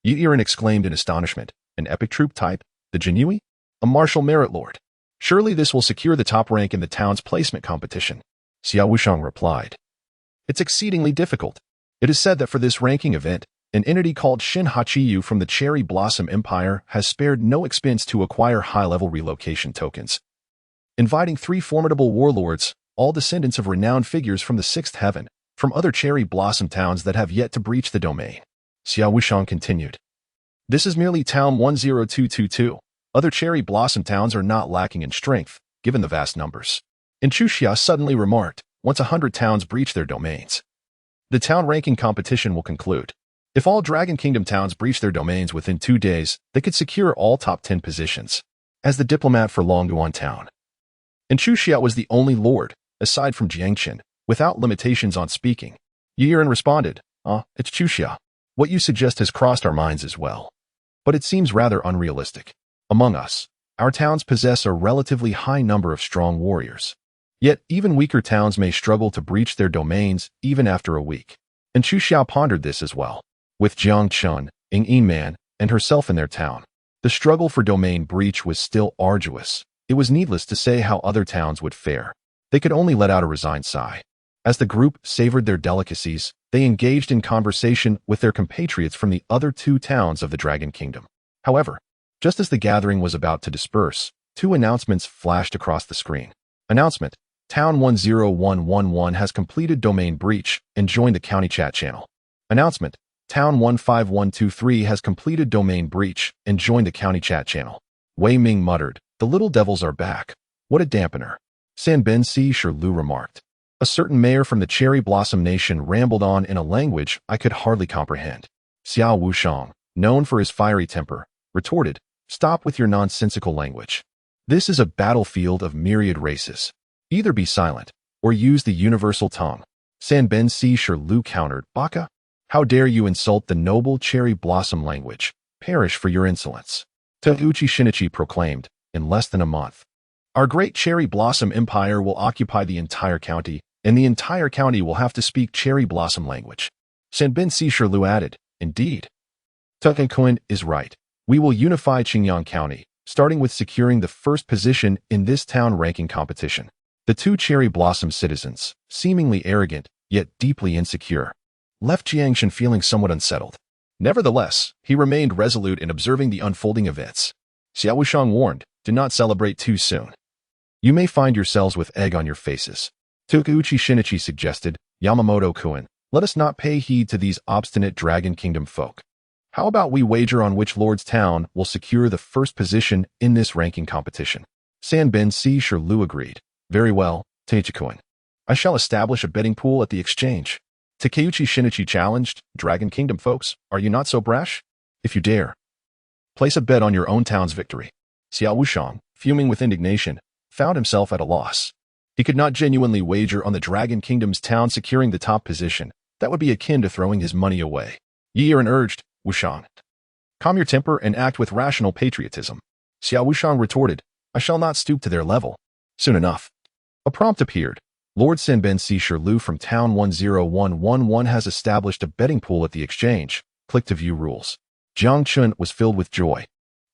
Yi Yiren exclaimed in astonishment, an epic troop type, the Jinui? A martial merit lord. Surely this will secure the top rank in the town's placement competition. Xiao Wushang replied. It's exceedingly difficult. It is said that for this ranking event, an entity called Shin Hachiyu from the Cherry Blossom Empire has spared no expense to acquire high-level relocation tokens, inviting 3 formidable warlords, all descendants of renowned figures from the 6th heaven, from other Cherry Blossom towns that have yet to breach the domain. Xiao Wushang continued. This is merely Town 10222. Other Cherry Blossom towns are not lacking in strength, given the vast numbers. And Chuxia suddenly remarked, once 100 towns breach their domains, the town ranking competition will conclude. If all Dragon Kingdom towns breach their domains within 2 days, they could secure all top 10 positions as the diplomat for Longduan town. And Chuxia was the only lord, aside from Jiang Chen, without limitations on speaking. Yi Yiren responded, it's Chuxia. What you suggest has crossed our minds as well. But it seems rather unrealistic. Among us, our towns possess a relatively high number of strong warriors. Yet even weaker towns may struggle to breach their domains even after a week. And Chuxia pondered this as well. With Jiang Chen, Ying Man, and herself in their town, the struggle for domain breach was still arduous. It was needless to say how other towns would fare. They could only let out a resigned sigh. As the group savored their delicacies, they engaged in conversation with their compatriots from the other 2 towns of the Dragon Kingdom. However, just as the gathering was about to disperse, 2 announcements flashed across the screen. Announcement: Town 10111 has completed domain breach and joined the county chat channel. Announcement: Town 15123 has completed domain breach and joined the county chat channel. Wei Ming muttered, the little devils are back. What a dampener. San Ben Si Shirlu remarked. A certain mayor from the Cherry Blossom Nation rambled on in a language I could hardly comprehend. Xiao Wushang, known for his fiery temper, retorted, stop with your nonsensical language. This is a battlefield of myriad races. Either be silent, or use the universal tongue. San Ben Si Shirlu countered, Baka? How dare you insult the noble Cherry Blossom language? Perish for your insolence. Teuchi Shinichi proclaimed, in less than a month. Our great Cherry Blossom Empire will occupy the entire county, and the entire county will have to speak Cherry Blossom language. San Ben Si Shirlu added, indeed. Teuchi is right. We will unify Qingyang County, starting with securing the first position in this town ranking competition. The 2 Cherry Blossom citizens, seemingly arrogant, yet deeply insecure, left Jiang Chen feeling somewhat unsettled. Nevertheless, he remained resolute in observing the unfolding events. Xiao Wushang warned, do not celebrate too soon. You may find yourselves with egg on your faces. Teuchi Shinichi suggested, Yamamoto-kun, let us not pay heed to these obstinate Dragon Kingdom folk. How about we wager on which lord's town will secure the first position in this ranking competition? San Ben Si Shirlu agreed. Very well, Teichi-kun. I shall establish a betting pool at the exchange. Takeuchi Shinichi challenged, Dragon Kingdom folks, are you not so brash? If you dare, place a bet on your own town's victory. Xiao Wushang, fuming with indignation, found himself at a loss. He could not genuinely wager on the Dragon Kingdom's town securing the top position. That would be akin to throwing his money away. Yi Yiren urged, Wushang, calm your temper and act with rational patriotism. Xiao Wushang retorted, I shall not stoop to their level. Soon enough, a prompt appeared. Lord San Ben Si Shirlu from Town 10111 has established a betting pool at the exchange. Click to view rules. Jiang Chen was filled with joy.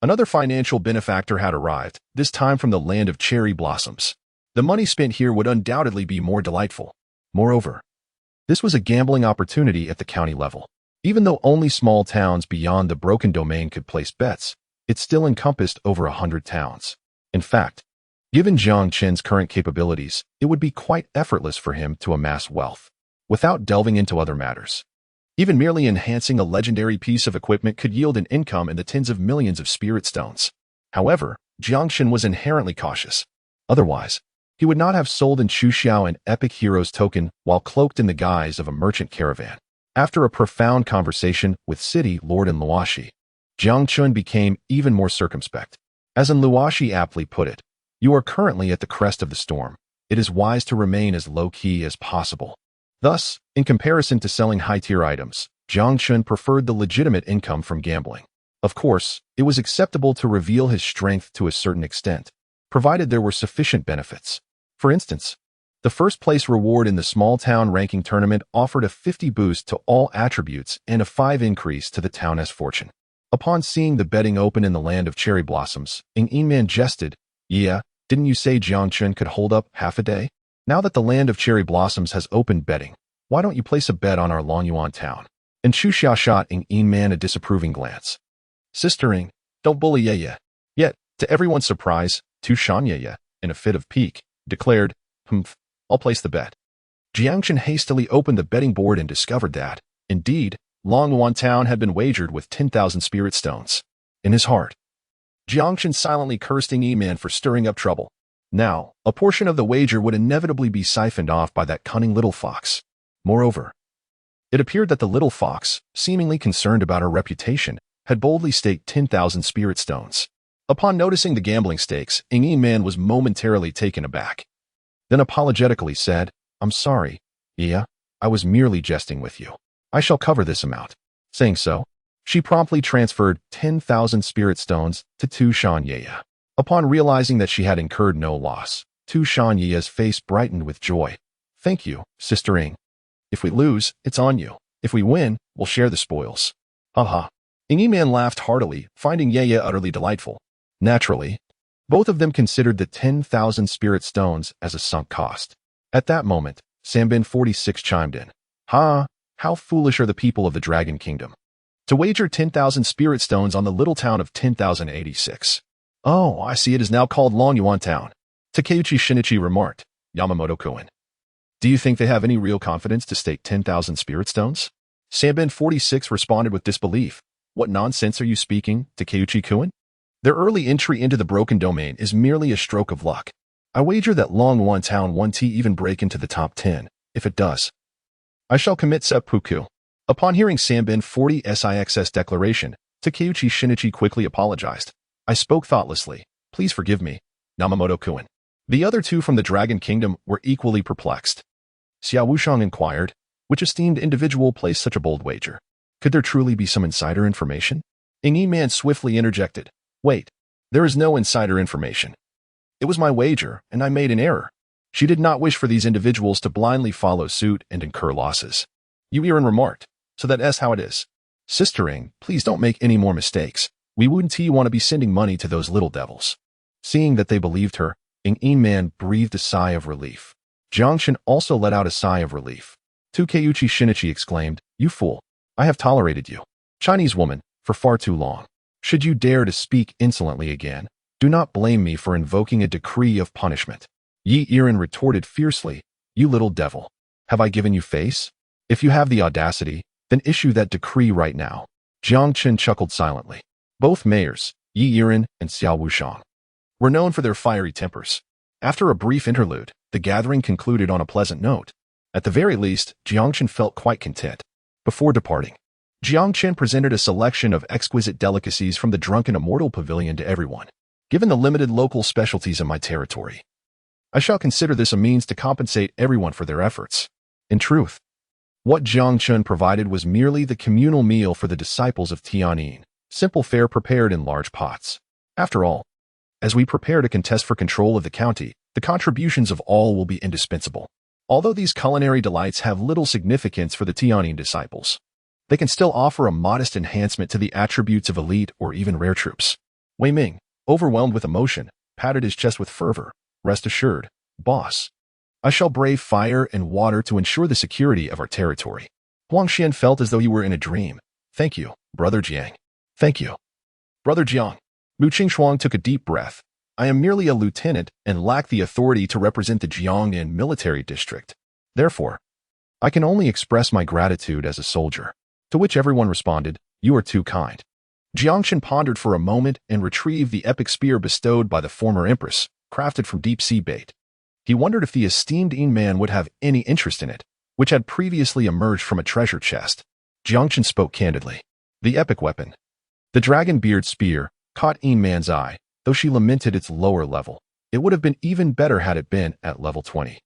Another financial benefactor had arrived, this time from the land of cherry blossoms. The money spent here would undoubtedly be more delightful. Moreover, this was a gambling opportunity at the county level. Even though only small towns beyond the broken domain could place bets, it still encompassed over 100 towns. In fact, given Jiang Chen's current capabilities, it would be quite effortless for him to amass wealth, without delving into other matters. Even merely enhancing a legendary piece of equipment could yield an income in the tens of millions of spirit stones. However, Jiang Chen was inherently cautious. Otherwise, he would not have sold in Chuxiao an epic hero's token while cloaked in the guise of a merchant caravan. After a profound conversation with City Lord in Luoshi, Jiang Chen became even more circumspect. As in Luoshi aptly put it, you are currently at the crest of the storm. It is wise to remain as low-key as possible. Thus, in comparison to selling high-tier items, Jiang Chen preferred the legitimate income from gambling. Of course, it was acceptable to reveal his strength to a certain extent, provided there were sufficient benefits. For instance, The first place reward in the small town ranking tournament offered a 50 boost to all attributes and a 5 increase to the town's fortune. Upon seeing the betting open in the land of cherry blossoms, Ng Man jested, "Yeah, didn't you say Jiang Chen could hold up half a day? Now that the land of cherry blossoms has opened betting, why don't you place a bet on our Longyuan town?" And Chu Xia shot Ng Man a disapproving glance. "Sister Ng, don't bully Ye." Yet, to everyone's surprise, Tu Shan Ye, in a fit of pique, declared, "Humph, I'll place the bet." Jiang Chen hastily opened the betting board and discovered that, indeed, Longyuan town had been wagered with 10,000 spirit stones. In his heart, Jiang Chen silently cursed Ng Man for stirring up trouble. Now, a portion of the wager would inevitably be siphoned off by that cunning little fox. Moreover, it appeared that the little fox, seemingly concerned about her reputation, had boldly staked 10,000 spirit stones. Upon noticing the gambling stakes, Ng Man was momentarily taken aback. Then apologetically said, "I'm sorry, Iya, I was merely jesting with you. I shall cover this amount." Saying so, she promptly transferred 10,000 spirit stones to Tu Shan Ye. Upon realizing that she had incurred no loss, Tu Shan Ye's face brightened with joy. "Thank you, Sister Ng. If we lose, it's on you. If we win, we'll share the spoils." Haha. Ng Man laughed heartily, finding Ye utterly delightful. Naturally, both of them considered the 10,000 spirit stones as a sunk cost. At that moment, Sambin 46 chimed in. "Ha! How foolish are the people of the Dragon Kingdom to wager 10,000 spirit stones on the little town of 10,086. Oh, I see it is now called Longyuan Town." Takeuchi Shinichi remarked, "Yamamoto-kun, do you think they have any real confidence to stake 10,000 spirit stones?" Sambin 46 responded with disbelief. "What nonsense are you speaking, Takeuchi-kun? Their early entry into the broken domain is merely a stroke of luck. I wager that Longyuan Town won't even break into the top 10. If it does, I shall commit seppuku." Upon hearing Sambin 40's declaration, Takeuchi Shinichi quickly apologized. "I spoke thoughtlessly. Please forgive me, Yamamoto-kun." The other two from the Dragon Kingdom were equally perplexed. Xiao Wushang inquired, "Which esteemed individual placed such a bold wager? Could there truly be some insider information?" Ng Man swiftly interjected, "Wait, there is no insider information. It was my wager, and I made an error." She did not wish for these individuals to blindly follow suit and incur losses. Yuiran remarked, "So that's how it is. Sister Ng, please don't make any more mistakes. We wouldn't want to be sending money to those little devils." Seeing that they believed her, Ng Man breathed a sigh of relief. Jiang Chen also let out a sigh of relief. Takeuchi Shinichi exclaimed, "You fool. I have tolerated you, Chinese woman, for far too long. Should you dare to speak insolently again, do not blame me for invoking a decree of punishment." Yi Iran retorted fiercely, "You little devil. Have I given you face? If you have the audacity, then issue that decree right now." Jiang Chen chuckled silently. Both mayors, Yi Iran and Xiao Wushang, were known for their fiery tempers. After a brief interlude, the gathering concluded on a pleasant note. At the very least, Jiang Chen felt quite content. Before departing, Jiang Chen presented a selection of exquisite delicacies from the Drunken Immortal Pavilion to everyone. "Given the limited local specialties in my territory, I shall consider this a means to compensate everyone for their efforts." In truth, what Jiang Chen provided was merely the communal meal for the disciples of Tianyin, simple fare prepared in large pots. After all, as we prepare to contest for control of the county, the contributions of all will be indispensable. Although these culinary delights have little significance for the Tianyin disciples, they can still offer a modest enhancement to the attributes of elite or even rare troops. Wei Ming, overwhelmed with emotion, patted his chest with fervor. "Rest assured, boss. I shall brave fire and water to ensure the security of our territory." Huang Xian felt as though he were in a dream. "Thank you, Brother Jiang." "Thank you, Brother Jiang." Mu Qingshuang took a deep breath. "I am merely a lieutenant and lack the authority to represent the Jiangnan military district. Therefore, I can only express my gratitude as a soldier." To which everyone responded, "You are too kind." Jiang Chen pondered for a moment and retrieved the epic spear bestowed by the former empress, crafted from deep-sea bait. He wondered if the esteemed Ng Man would have any interest in it, which had previously emerged from a treasure chest. Jiang Chen spoke candidly. The epic weapon, the dragon-beard spear, caught Ng Man's eye, though she lamented its lower level. It would have been even better had it been at level 20.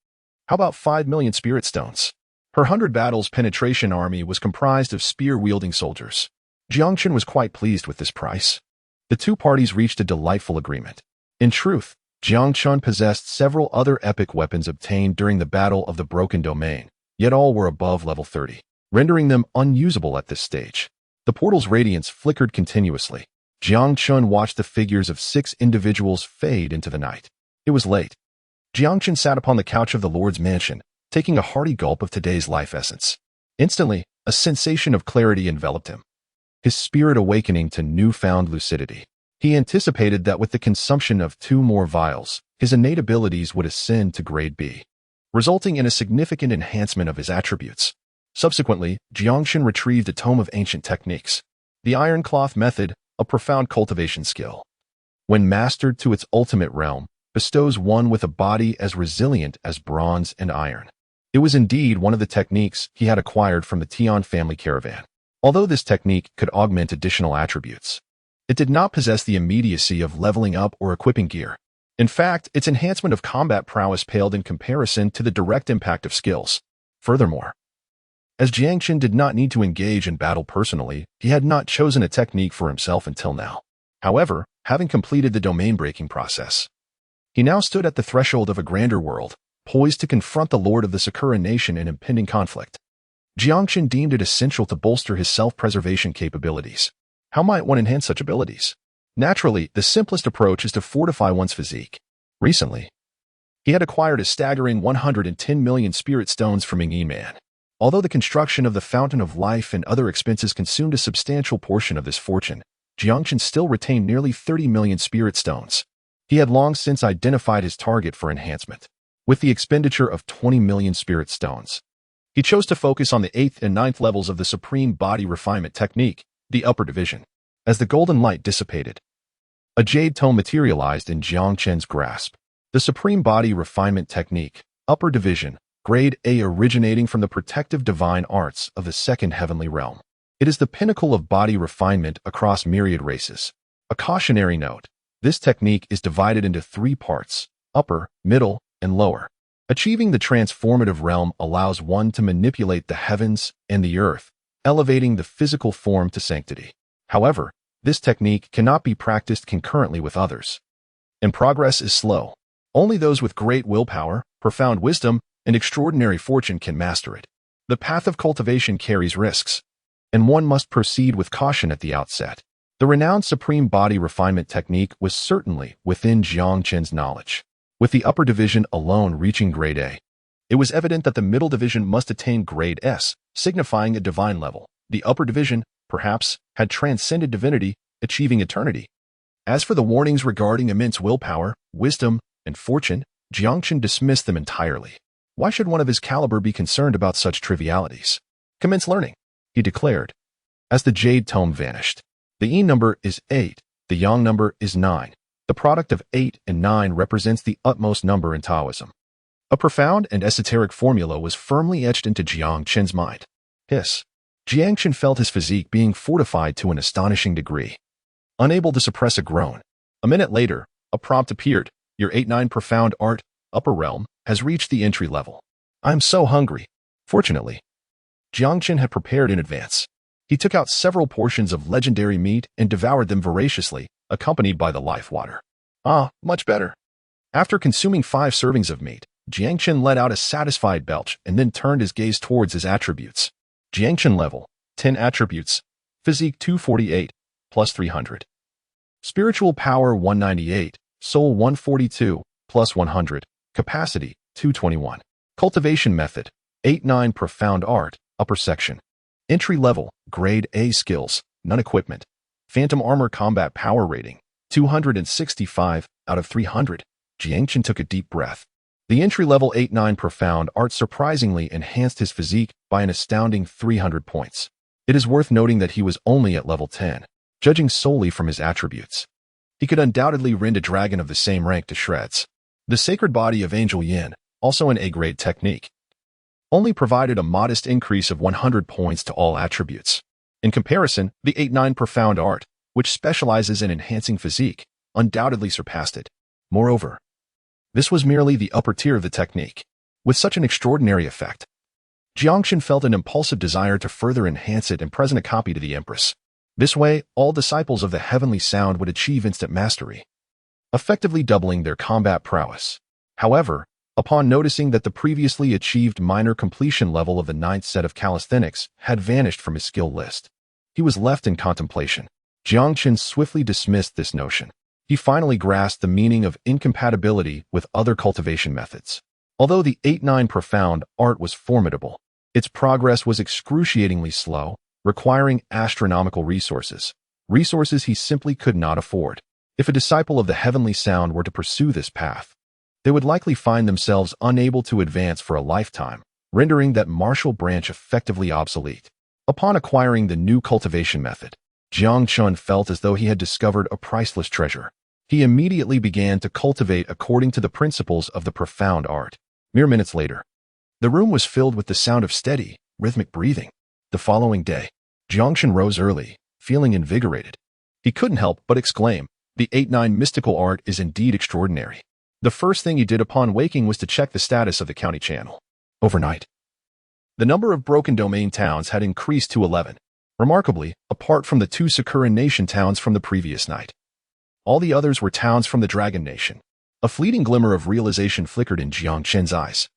How about 5 million spirit stones? Her 100 battles penetration army was comprised of spear-wielding soldiers. Jiang Chen was quite pleased with this price. The two parties reached a delightful agreement. In truth, Jiang Chen possessed several other epic weapons obtained during the Battle of the Broken Domain, yet all were above level 30, rendering them unusable at this stage. The portal's radiance flickered continuously. Jiang Chen watched the figures of 6 individuals fade into the night. It was late. Jiang Chen sat upon the couch of the Lord's mansion, taking a hearty gulp of today's life essence. Instantly, a sensation of clarity enveloped him, his spirit awakening to newfound lucidity. He anticipated that with the consumption of 2 more vials, his innate abilities would ascend to grade B, resulting in a significant enhancement of his attributes. Subsequently, Jiang Chen retrieved a tome of ancient techniques, the Iron Cloth Method, a profound cultivation skill. When mastered to its ultimate realm, bestows one with a body as resilient as bronze and iron. It was indeed one of the techniques he had acquired from the Tian family caravan. Although this technique could augment additional attributes, it did not possess the immediacy of leveling up or equipping gear. In fact, its enhancement of combat prowess paled in comparison to the direct impact of skills. Furthermore, as Jiang Chen did not need to engage in battle personally, he had not chosen a technique for himself until now. However, having completed the domain-breaking process, he now stood at the threshold of a grander world, poised to confront the lord of the Sakura nation in impending conflict. Jiang Chen deemed it essential to bolster his self-preservation capabilities. How might one enhance such abilities? Naturally, the simplest approach is to fortify one's physique. Recently, he had acquired a staggering 110 million spirit stones from Yin Man. Although the construction of the Fountain of Life and other expenses consumed a substantial portion of this fortune, Jiang Chen still retained nearly 30 million spirit stones. He had long since identified his target for enhancement. With the expenditure of 20 million spirit stones, he chose to focus on the 8th and 9th levels of the Supreme Body Refinement Technique, the upper division. As the golden light dissipated, a jade tome materialized in Jiang Chen's grasp. The Supreme Body Refinement Technique, upper division, Grade A, originating from the protective divine arts of the 2nd heavenly realm. It is the pinnacle of body refinement across myriad races. A cautionary note: this technique is divided into 3 parts, upper, middle, and lower. Achieving the transformative realm allows one to manipulate the heavens and the earth, elevating the physical form to sanctity. However, this technique cannot be practiced concurrently with others, and progress is slow. Only those with great willpower, profound wisdom, and extraordinary fortune can master it. The path of cultivation carries risks, and one must proceed with caution at the outset. The renowned Supreme Body Refinement Technique was certainly within Jiang Chen's knowledge. With the upper division alone reaching Grade A, it was evident that the middle division must attain Grade S, signifying a divine level. The upper division, perhaps, had transcended divinity, achieving eternity. As for the warnings regarding immense willpower, wisdom, and fortune, Jiang Chen dismissed them entirely. Why should one of his caliber be concerned about such trivialities? Commence learning, he declared. As the jade tome vanished, the Yin number is 8, the Yang number is 9. The product of 8 and 9 represents the utmost number in Taoism. A profound and esoteric formula was firmly etched into Jiang Chen's mind. Hiss. Jiang Chen felt his physique being fortified to an astonishing degree. Unable to suppress a groan, a minute later, a prompt appeared. Your 8-9 profound art, upper realm, has reached the entry level. I'm so hungry. Fortunately, Jiang Chen had prepared in advance. He took out several portions of legendary meat and devoured them voraciously, accompanied by the life water. Ah, much better. After consuming 5 servings of meat, Jiang Chen let out a satisfied belch and then turned his gaze towards his attributes. Jiang Chen level, 10 attributes. Physique 248, plus 300. Spiritual power 198, soul 142, plus 100. Capacity 221. Cultivation method 8-9 profound art, upper section. Entry level, grade A skills, none equipment. Phantom armor combat power rating 265 out of 300. Jiang Chen took a deep breath. The entry level 8-9 profound art surprisingly enhanced his physique by an astounding 300 points. It is worth noting that he was only at level 10, judging solely from his attributes. He could undoubtedly rend a dragon of the same rank to shreds. The sacred body of Angel Yin, also an A-grade technique, only provided a modest increase of 100 points to all attributes. In comparison, the 8-9 profound art, which specializes in enhancing physique, undoubtedly surpassed it. Moreover, this was merely the upper tier of the technique. With such an extraordinary effect, Jiang Chen felt an impulsive desire to further enhance it and present a copy to the Empress. This way, all disciples of the heavenly sound would achieve instant mastery. effectively doubling their combat prowess. However, upon noticing that the previously achieved minor completion level of the ninth set of calisthenics had vanished from his skill list, he was left in contemplation. Jiang Chen swiftly dismissed this notion. He finally grasped the meaning of incompatibility with other cultivation methods. Although the 8-9 profound art was formidable, its progress was excruciatingly slow, requiring astronomical resources he simply could not afford. If a disciple of the heavenly sound were to pursue this path, they would likely find themselves unable to advance for a lifetime, rendering that martial branch effectively obsolete. Upon acquiring the new cultivation method, Jiang Chen felt as though he had discovered a priceless treasure. He immediately began to cultivate according to the principles of the profound art. Mere minutes later, the room was filled with the sound of steady, rhythmic breathing. The following day, Jiang Chen rose early, feeling invigorated. He couldn't help but exclaim, "The 8-9 mystical art is indeed extraordinary." The first thing he did upon waking was to check the status of the county channel. Overnight, the number of broken domain towns had increased to 11. Remarkably, apart from the 2 Sakuran Nation towns from the previous night, all the others were towns from the Dragon Nation. A fleeting glimmer of realization flickered in Jiang Chen's eyes.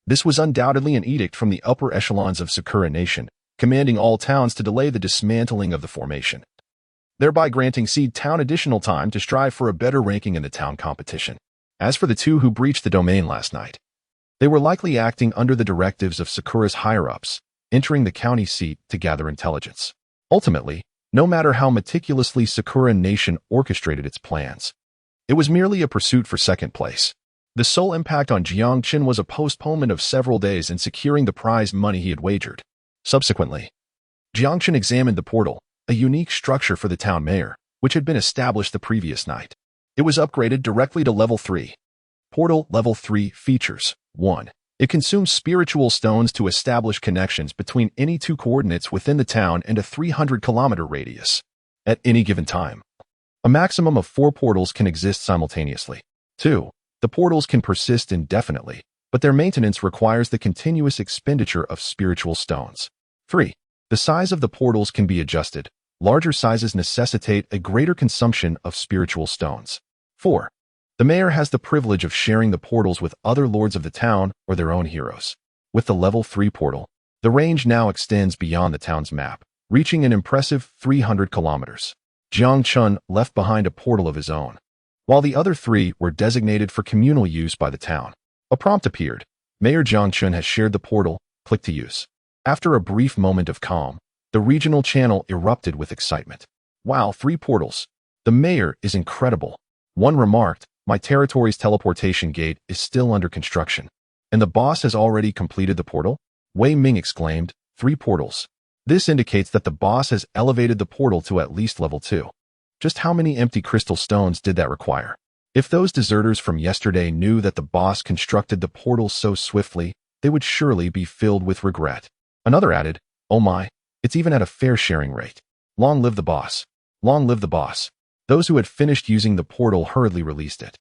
This was undoubtedly an edict from the upper echelons of Sakura Nation, commanding all towns to delay the dismantling of the formation, thereby granting Seed Town additional time to strive for a better ranking in the town competition. As for the 2 who breached the domain last night, they were likely acting under the directives of Sakura's higher-ups, entering the county seat to gather intelligence. Ultimately, no matter how meticulously Sakura Nation orchestrated its plans, it was merely a pursuit for second place. The sole impact on Jiang Chen was a postponement of several days in securing the prize money he had wagered. Subsequently, Jiang Chen examined the portal, a unique structure for the town mayor, which had been established the previous night. It was upgraded directly to level 3. Portal level 3 features 1. It consumes spiritual stones to establish connections between any 2 coordinates within the town and a 300-kilometer radius. At any given time, a maximum of 4 portals can exist simultaneously. 2. The portals can persist indefinitely, but their maintenance requires the continuous expenditure of spiritual stones. 3. The size of the portals can be adjusted. Larger sizes necessitate a greater consumption of spiritual stones. 4. The mayor has the privilege of sharing the portals with other lords of the town or their own heroes. With the level 3 portal, the range now extends beyond the town's map, reaching an impressive 300 kilometers. Jiang Chen left behind a portal of his own, while the other 3 were designated for communal use by the town. A prompt appeared. Mayor Jiang Chen has shared the portal. Click to use. After a brief moment of calm, the regional channel erupted with excitement. Wow, 3 portals. The mayor is incredible. One remarked, "My territory's teleportation gate is still under construction, and the boss has already completed the portal?" Wei Ming exclaimed, 3 portals. This indicates that the boss has elevated the portal to at least level 2. Just how many empty crystal stones did that require? If those deserters from yesterday knew that the boss constructed the portal so swiftly, they would surely be filled with regret. Another added, "Oh my, it's even at a fair sharing rate. Long live the boss. Long live the boss." Those who had finished using the portal hurriedly released it,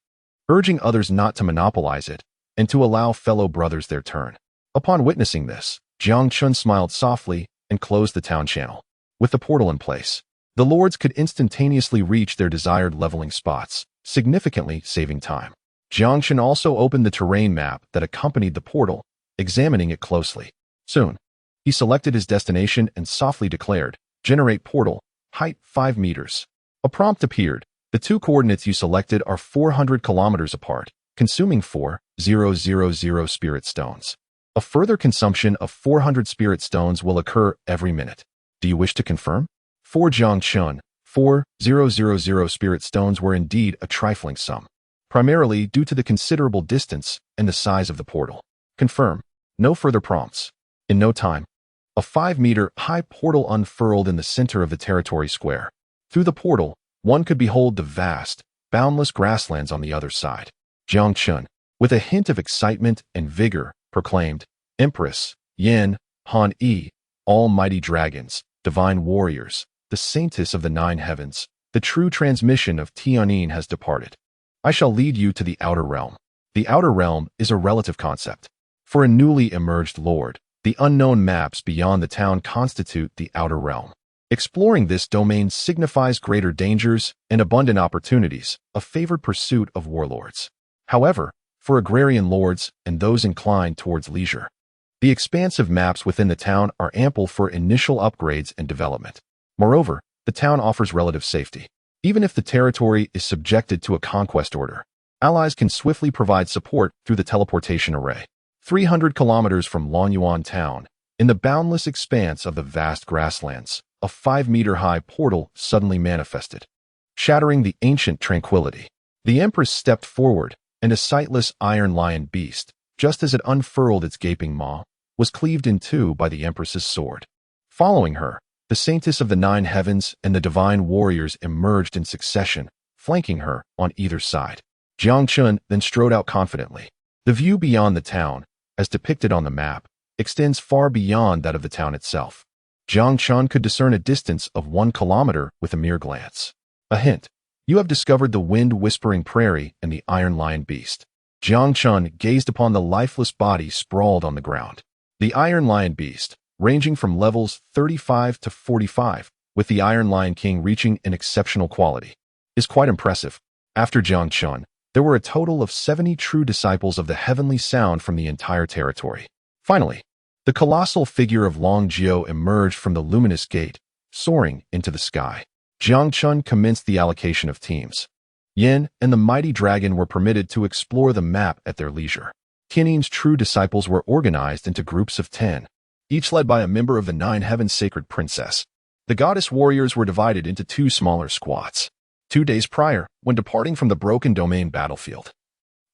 urging others not to monopolize it and to allow fellow brothers their turn. Upon witnessing this, Jiang Chen smiled softly and closed the town channel. With the portal in place, the lords could instantaneously reach their desired leveling spots, significantly saving time. Jiang Chen also opened the terrain map that accompanied the portal, examining it closely. Soon, he selected his destination and softly declared, "Generate portal, height 5 meters. A prompt appeared. The 2 coordinates you selected are 400 kilometers apart, consuming 4,000 spirit stones. A further consumption of 400 spirit stones will occur every minute. Do you wish to confirm?" For Jiang Chen, 4,000 spirit stones were indeed a trifling sum, primarily due to the considerable distance and the size of the portal. Confirm. No further prompts. In no time, a 5-meter-high portal unfurled in the center of the territory square. Through the portal, one could behold the vast, boundless grasslands on the other side. Jiang Chen, with a hint of excitement and vigor, proclaimed, "Empress, Yan, Han Yi, almighty dragons, divine warriors, the saintess of the 9 heavens, the true transmission of Tianyin has departed. I shall lead you to the outer realm." The outer realm is a relative concept. For a newly emerged lord, the unknown maps beyond the town constitute the outer realm. Exploring this domain signifies greater dangers and abundant opportunities, a favored pursuit of warlords. However, for agrarian lords and those inclined towards leisure, the expansive maps within the town are ample for initial upgrades and development. Moreover, the town offers relative safety. Even if the territory is subjected to a conquest order, allies can swiftly provide support through the teleportation array. 300 kilometers from Longyuan town, in the boundless expanse of the vast grasslands, a 5-meter-high portal suddenly manifested, shattering the ancient tranquility. The Empress stepped forward, and a sightless iron lion beast, just as it unfurled its gaping maw, was cleaved in two by the Empress's sword. Following her, the Saintess of the Nine Heavens and the divine warriors emerged in succession, flanking her on either side. Jiang Chen then strode out confidently. The view beyond the town, as depicted on the map, extends far beyond that of the town itself. Jiang Chen could discern a distance of 1 kilometer with a mere glance. A hint: you have discovered the wind-whispering prairie and the iron lion beast. Jiang Chen gazed upon the lifeless body sprawled on the ground. The iron lion beast, ranging from levels 35 to 45, with the Iron Lion King reaching an exceptional quality, is quite impressive. After Jiang Chen, there were a total of 70 true disciples of the heavenly sound from the entire territory. Finally, the colossal figure of Long Jiao emerged from the luminous gate, soaring into the sky. Jiang Chen commenced the allocation of teams. Yin and the mighty dragon were permitted to explore the map at their leisure. Tianyan's true disciples were organized into groups of 10, each led by a member of the Nine Heavens Sacred Princess. The goddess warriors were divided into 2 smaller squads. 2 days prior, when departing from the Broken Domain battlefield,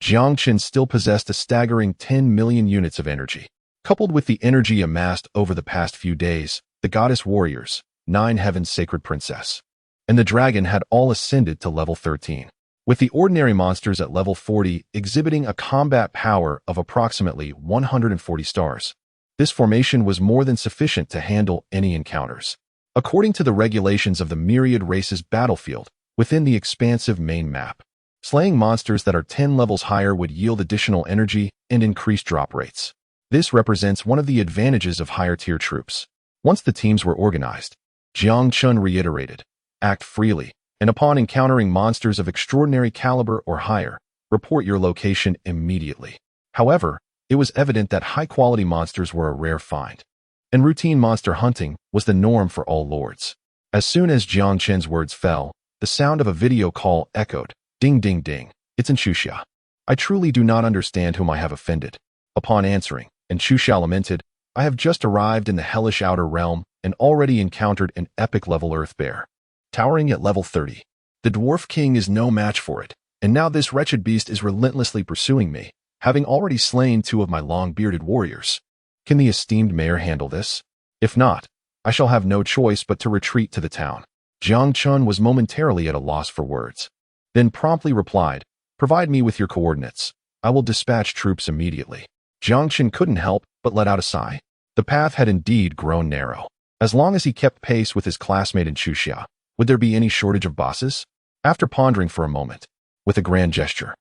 Jiang Chen still possessed a staggering 10 million units of energy. Coupled with the energy amassed over the past few days, the goddess warriors, Nine Heavens Sacred Princess, and the dragon had all ascended to level 13, with the ordinary monsters at level 40 exhibiting a combat power of approximately 140 stars. This formation was more than sufficient to handle any encounters. According to the regulations of the myriad races battlefield within the expansive main map, slaying monsters that are 10 levels higher would yield additional energy and increase drop rates. This represents one of the advantages of higher-tier troops. Once the teams were organized, Jiang Chen reiterated, act freely, and upon encountering monsters of extraordinary caliber or higher, report your location immediately. However, it was evident that high-quality monsters were a rare find, and routine monster hunting was the norm for all lords. As soon as Jiang Chen's words fell, the sound of a video call echoed. Ding ding ding, it's Inchuxia. I truly do not understand whom I have offended. Upon answering, Inchuxia lamented, I have just arrived in the hellish outer realm and already encountered an epic-level earth bear, towering at level 30. The dwarf king is no match for it, and now this wretched beast is relentlessly pursuing me, having already slain 2 of my long-bearded warriors. Can the esteemed mayor handle this? If not, I shall have no choice but to retreat to the town. Jiang Chen was momentarily at a loss for words, then promptly replied, provide me with your coordinates. I will dispatch troops immediately. Jiang Chen couldn't help but let out a sigh. The path had indeed grown narrow. As long as he kept pace with his classmate Inchuxia, would there be any shortage of bosses? After pondering for a moment, with a grand gesture,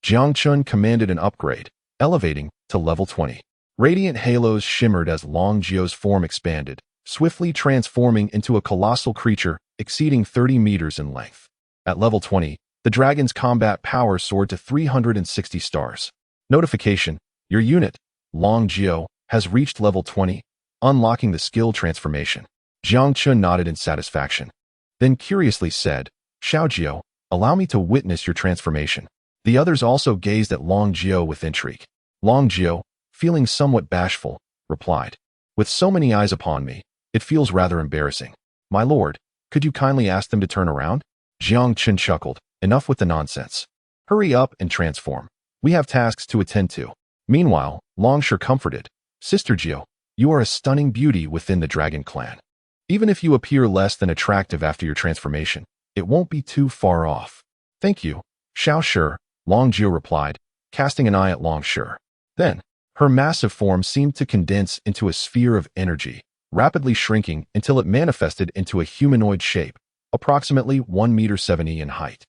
Jiang Chen commanded an upgrade, elevating to level 20. Radiant halos shimmered as Long Jiao's form expanded, swiftly transforming into a colossal creature exceeding 30 meters in length. At level 20, the dragon's combat power soared to 360 stars. Notification: your unit, Long Jiao, has reached level 20, unlocking the skill transformation. Jiang Chen nodded in satisfaction, then curiously said, Xiao Jiao, allow me to witness your transformation. The others also gazed at Long Jiao with intrigue. Long Jiao, feeling somewhat bashful, replied, with so many eyes upon me, it feels rather embarrassing. My lord, could you kindly ask them to turn around? Jiang Chen chuckled, enough with the nonsense. Hurry up and transform. We have tasks to attend to. Meanwhile, Long Shi comforted, Sister Jiao, you are a stunning beauty within the dragon clan. Even if you appear less than attractive after your transformation, it won't be too far off. Thank you, Xiao Shi, Long Jiao replied, casting an eye at Long Shi. Then, her massive form seemed to condense into a sphere of energy, rapidly shrinking until it manifested into a humanoid shape, approximately 1 meter 70 in height.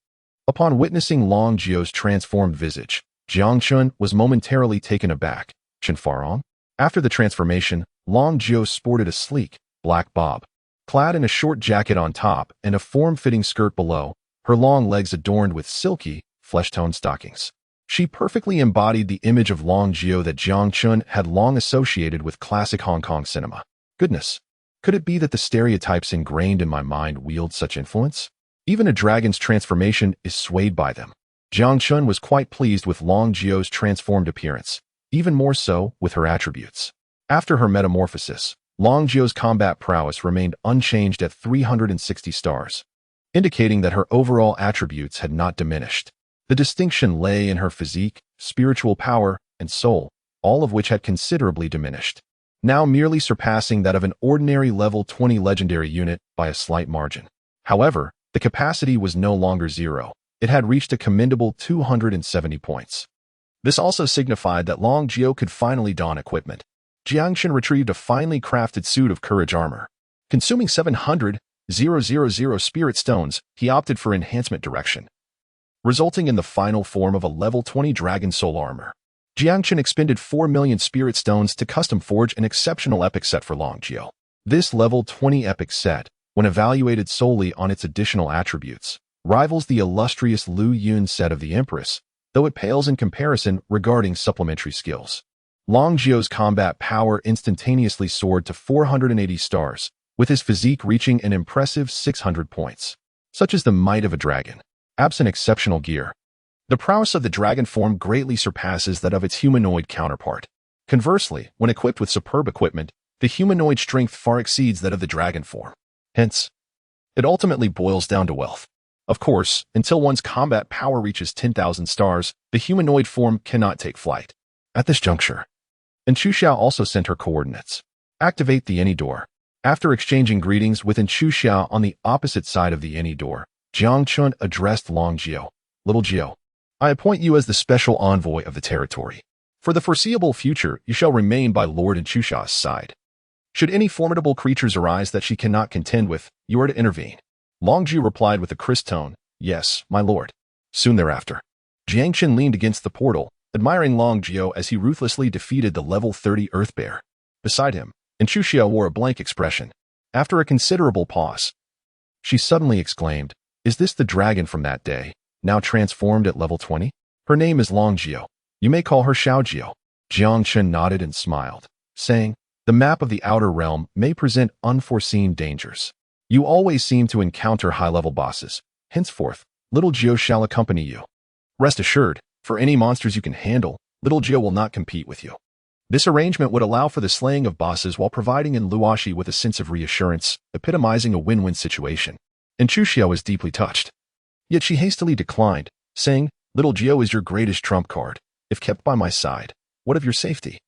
Upon witnessing Long Jiao's transformed visage, Jiang Chen was momentarily taken aback. Chen Farong? After the transformation, Long Jiao sported a sleek, black bob, Clad in a short jacket on top and a form-fitting skirt below, her long legs adorned with silky, flesh-toned stockings. She perfectly embodied the image of Long Jiao that Jiang Chen had long associated with classic Hong Kong cinema. Goodness, could it be that the stereotypes ingrained in my mind wield such influence? Even a dragon's transformation is swayed by them. Jiang Chen was quite pleased with Long Jiao's transformed appearance, even more so with her attributes. After her metamorphosis, Long Jiao's combat prowess remained unchanged at 360 stars, indicating that her overall attributes had not diminished. The distinction lay in her physique, spiritual power, and soul, all of which had considerably diminished, now merely surpassing that of an ordinary level 20 legendary unit by a slight margin. However, the capacity was no longer zero. It had reached a commendable 270 points. This also signified that Long Jiao could finally don equipment. Jiang Chen retrieved a finely crafted suit of courage armor. Consuming 700,000 spirit stones, he opted for enhancement direction, resulting in the final form of a level 20 dragon soul armor. Jiang Chen expended 4 million spirit stones to custom forge an exceptional epic set for Long Jiao. This level 20 epic set, when evaluated solely on its additional attributes, rivals the illustrious Lu Yun set of the Empress, though it pales in comparison regarding supplementary skills. Long Jiao's combat power instantaneously soared to 480 stars, with his physique reaching an impressive 600 points. Such is the might of a dragon. Absent exceptional gear, the prowess of the dragon form greatly surpasses that of its humanoid counterpart. Conversely, when equipped with superb equipment, the humanoid strength far exceeds that of the dragon form. Hence, it ultimately boils down to wealth. Of course, until one's combat power reaches 10,000 stars, the humanoid form cannot take flight. At this juncture, Xiao also sent her coordinates. Activate the any door. After exchanging greetings with Xiao on the opposite side of the any door, Jiang Chen addressed Long Jiao. Little Jiao, I appoint you as the special envoy of the territory. For the foreseeable future, you shall remain by Lord Xiao's side. Should any formidable creatures arise that she cannot contend with, you are to intervene. Long Jiao replied with a crisp tone, Yes, my lord. Soon thereafter, Jiang Chen leaned against the portal, admiring Long Jiao as he ruthlessly defeated the level 30 Earth Bear. Beside him, Xiao wore a blank expression. After a considerable pause, she suddenly exclaimed, Is this the dragon from that day, now transformed at level 20? Her name is Long Jiao. You may call her Xiao Jiao. Jiang Chen nodded and smiled, saying, The map of the outer realm may present unforeseen dangers. You always seem to encounter high-level bosses. Henceforth, Little Jiao shall accompany you. Rest assured, for any monsters you can handle, Little Jiao will not compete with you. This arrangement would allow for the slaying of bosses while providing in Luoshi with a sense of reassurance, epitomizing a win-win situation. Xiao was deeply touched. Yet she hastily declined, saying, Little Jiao is your greatest trump card. If kept by my side, what of your safety?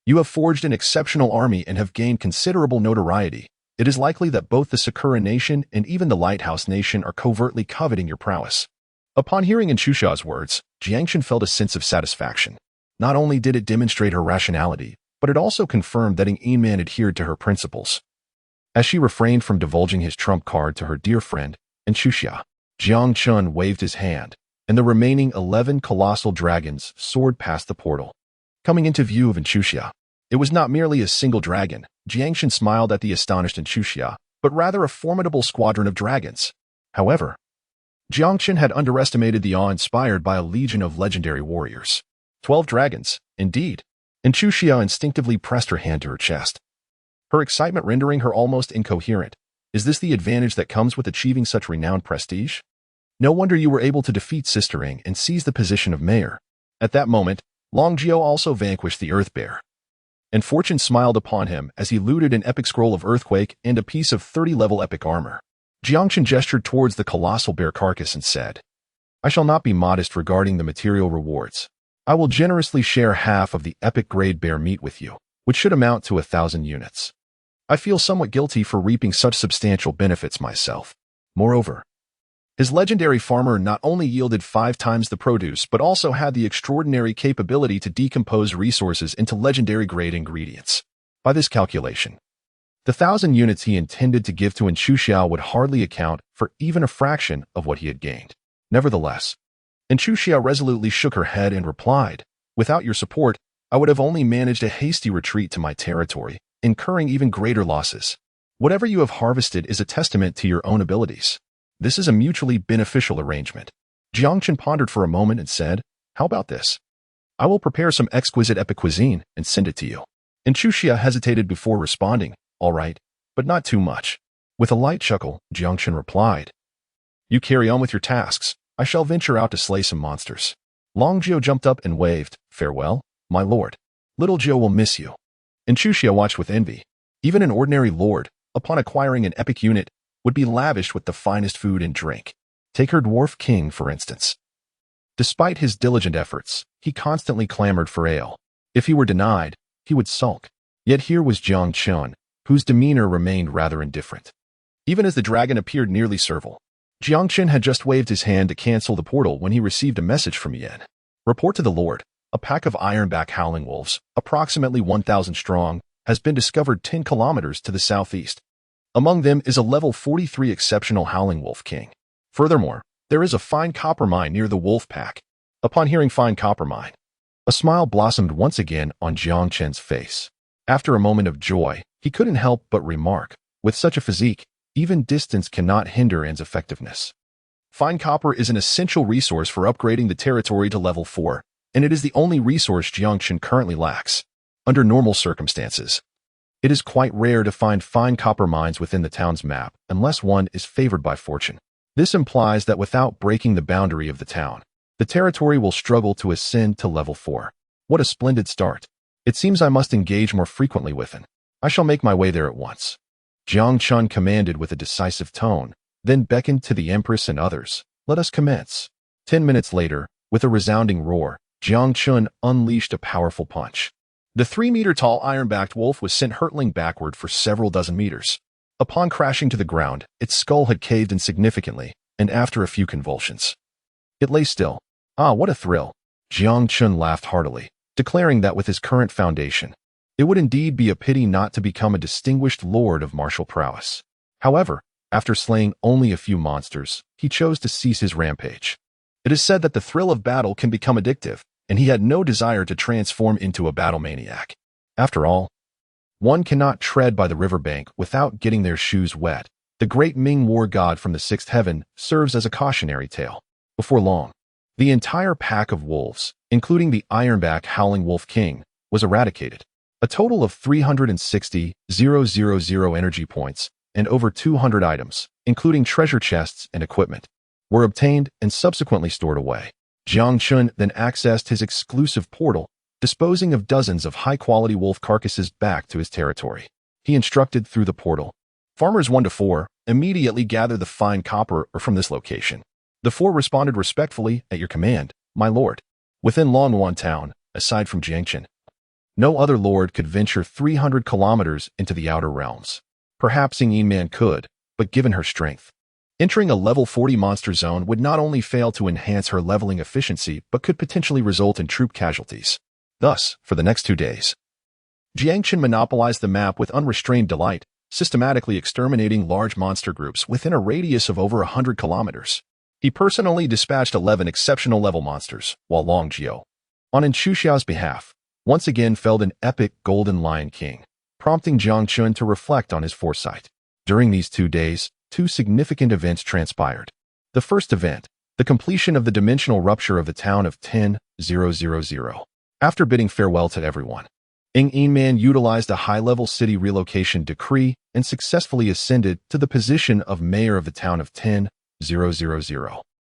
You have forged an exceptional army and have gained considerable notoriety. It is likely that both the Sakura Nation and even the Lighthouse Nation are covertly coveting your prowess. Upon hearing Xiao's words, Jiang Chen felt a sense of satisfaction. Not only did it demonstrate her rationality, but it also confirmed that Yin Man adhered to her principles. As she refrained from divulging his trump card to her dear friend, Xiao, Jiang Chen waved his hand, and the remaining 11 colossal dragons soared past the portal. Coming into view of Xiao, it was not merely a single dragon. Jiang Chen smiled at the astonished Xiao, but rather a formidable squadron of dragons. However, Jiang Chen had underestimated the awe inspired by a legion of legendary warriors. 12 dragons, indeed. Xiao instinctively pressed her hand to her chest, her excitement rendering her almost incoherent. Is this the advantage that comes with achieving such renowned prestige? No wonder you were able to defeat Sister Ing and seize the position of mayor. At that moment, Long Jiao also vanquished the Earth Bear. And fortune smiled upon him as he looted an epic scroll of Earthquake and a piece of 30-level epic armor. Jiang Chen gestured towards the colossal bear carcass and said, I shall not be modest regarding the material rewards. I will generously share half of the epic grade bear meat with you, which should amount to 1,000 units. I feel somewhat guilty for reaping such substantial benefits myself. Moreover, his legendary farmer not only yielded 5 times the produce but also had the extraordinary capability to decompose resources into legendary grade ingredients. By this calculation, the 1,000 units he intended to give to Xiao would hardly account for even a fraction of what he had gained. Nevertheless, Xiao resolutely shook her head and replied, Without your support, I would have only managed a hasty retreat to my territory, incurring even greater losses. Whatever you have harvested is a testament to your own abilities. This is a mutually beneficial arrangement. Jiang Chen pondered for a moment and said, "How about this? I will prepare some exquisite epic cuisine and send it to you." And Chuxia hesitated before responding, "All right, but not too much." With a light chuckle, Jiang Chen replied, "You carry on with your tasks. I shall venture out to slay some monsters." Long Jiu jumped up and waved, "Farewell, my lord. Little Jiu will miss you." And Chuxia watched with envy. Even an ordinary lord, upon acquiring an epic unit, would be lavished with the finest food and drink. Take her dwarf king, for instance. Despite his diligent efforts, he constantly clamored for ale. If he were denied, he would sulk. Yet here was Jiang Chen, whose demeanor remained rather indifferent. Even as the dragon appeared nearly servile, Jiang Chen had just waved his hand to cancel the portal when he received a message from Yen. "Report to the Lord. A pack of ironback howling wolves, approximately 1,000 strong, has been discovered 10 kilometers to the southeast. Among them is a level 43 exceptional howling wolf king. Furthermore, there is a fine copper mine near the wolf pack." Upon hearing fine copper mine, a smile blossomed once again on Jiang Chen's face. After a moment of joy, he couldn't help but remark, with such a physique, even distance cannot hinder An's effectiveness. Fine copper is an essential resource for upgrading the territory to level 4, and it is the only resource Jiang Chen currently lacks. Under normal circumstances, it is quite rare to find fine copper mines within the town's map unless one is favored by fortune. This implies that without breaking the boundary of the town, the territory will struggle to ascend to level 4. What a splendid start. It seems I must engage more frequently with him. I shall make my way there at once." Jiang Chen commanded with a decisive tone, then beckoned to the Empress and others. "Let us commence." 10 minutes later, with a resounding roar, Jiang Chen unleashed a powerful punch. The 3-meter-tall iron-backed wolf was sent hurtling backward for several dozen meters. Upon crashing to the ground, its skull had caved in significantly, and after a few convulsions, it lay still. "Ah, what a thrill!" Jiang Chen laughed heartily, declaring that with his current foundation, it would indeed be a pity not to become a distinguished lord of martial prowess. However, after slaying only a few monsters, he chose to cease his rampage. It is said that the thrill of battle can become addictive, and he had no desire to transform into a battle maniac. After all, one cannot tread by the riverbank without getting their shoes wet. The great Ming war god from the 6th heaven serves as a cautionary tale. Before long, the entire pack of wolves, including the ironback howling wolf king, was eradicated. A total of 360,000 energy points and over 200 items, including treasure chests and equipment, were obtained and subsequently stored away. Jiang Chen then accessed his exclusive portal, disposing of dozens of high-quality wolf carcasses back to his territory. He instructed through the portal, "Farmers 1 to 4, immediately gather the fine copper from this location." The 4 responded respectfully, "At your command, my lord." Within Longyuan town, aside from Jiang Chen, no other lord could venture 300 kilometers into the outer realms. Perhaps Ying Man could, but given her strength, entering a level 40 monster zone would not only fail to enhance her leveling efficiency, but could potentially result in troop casualties. Thus, for the next 2 days, Jiang Chen monopolized the map with unrestrained delight, systematically exterminating large monster groups within a radius of over 100 kilometers. He personally dispatched 11 exceptional level monsters, while Long Jiu, on Chuxiao's behalf, once again felled an epic golden lion king, prompting Jiang Chen to reflect on his foresight. During these 2 days, 2 significant events transpired. The first event, the completion of the dimensional rupture of the town of 10,000. After bidding farewell to everyone, Ying Man utilized a high-level city relocation decree and successfully ascended to the position of mayor of the town of 10,000.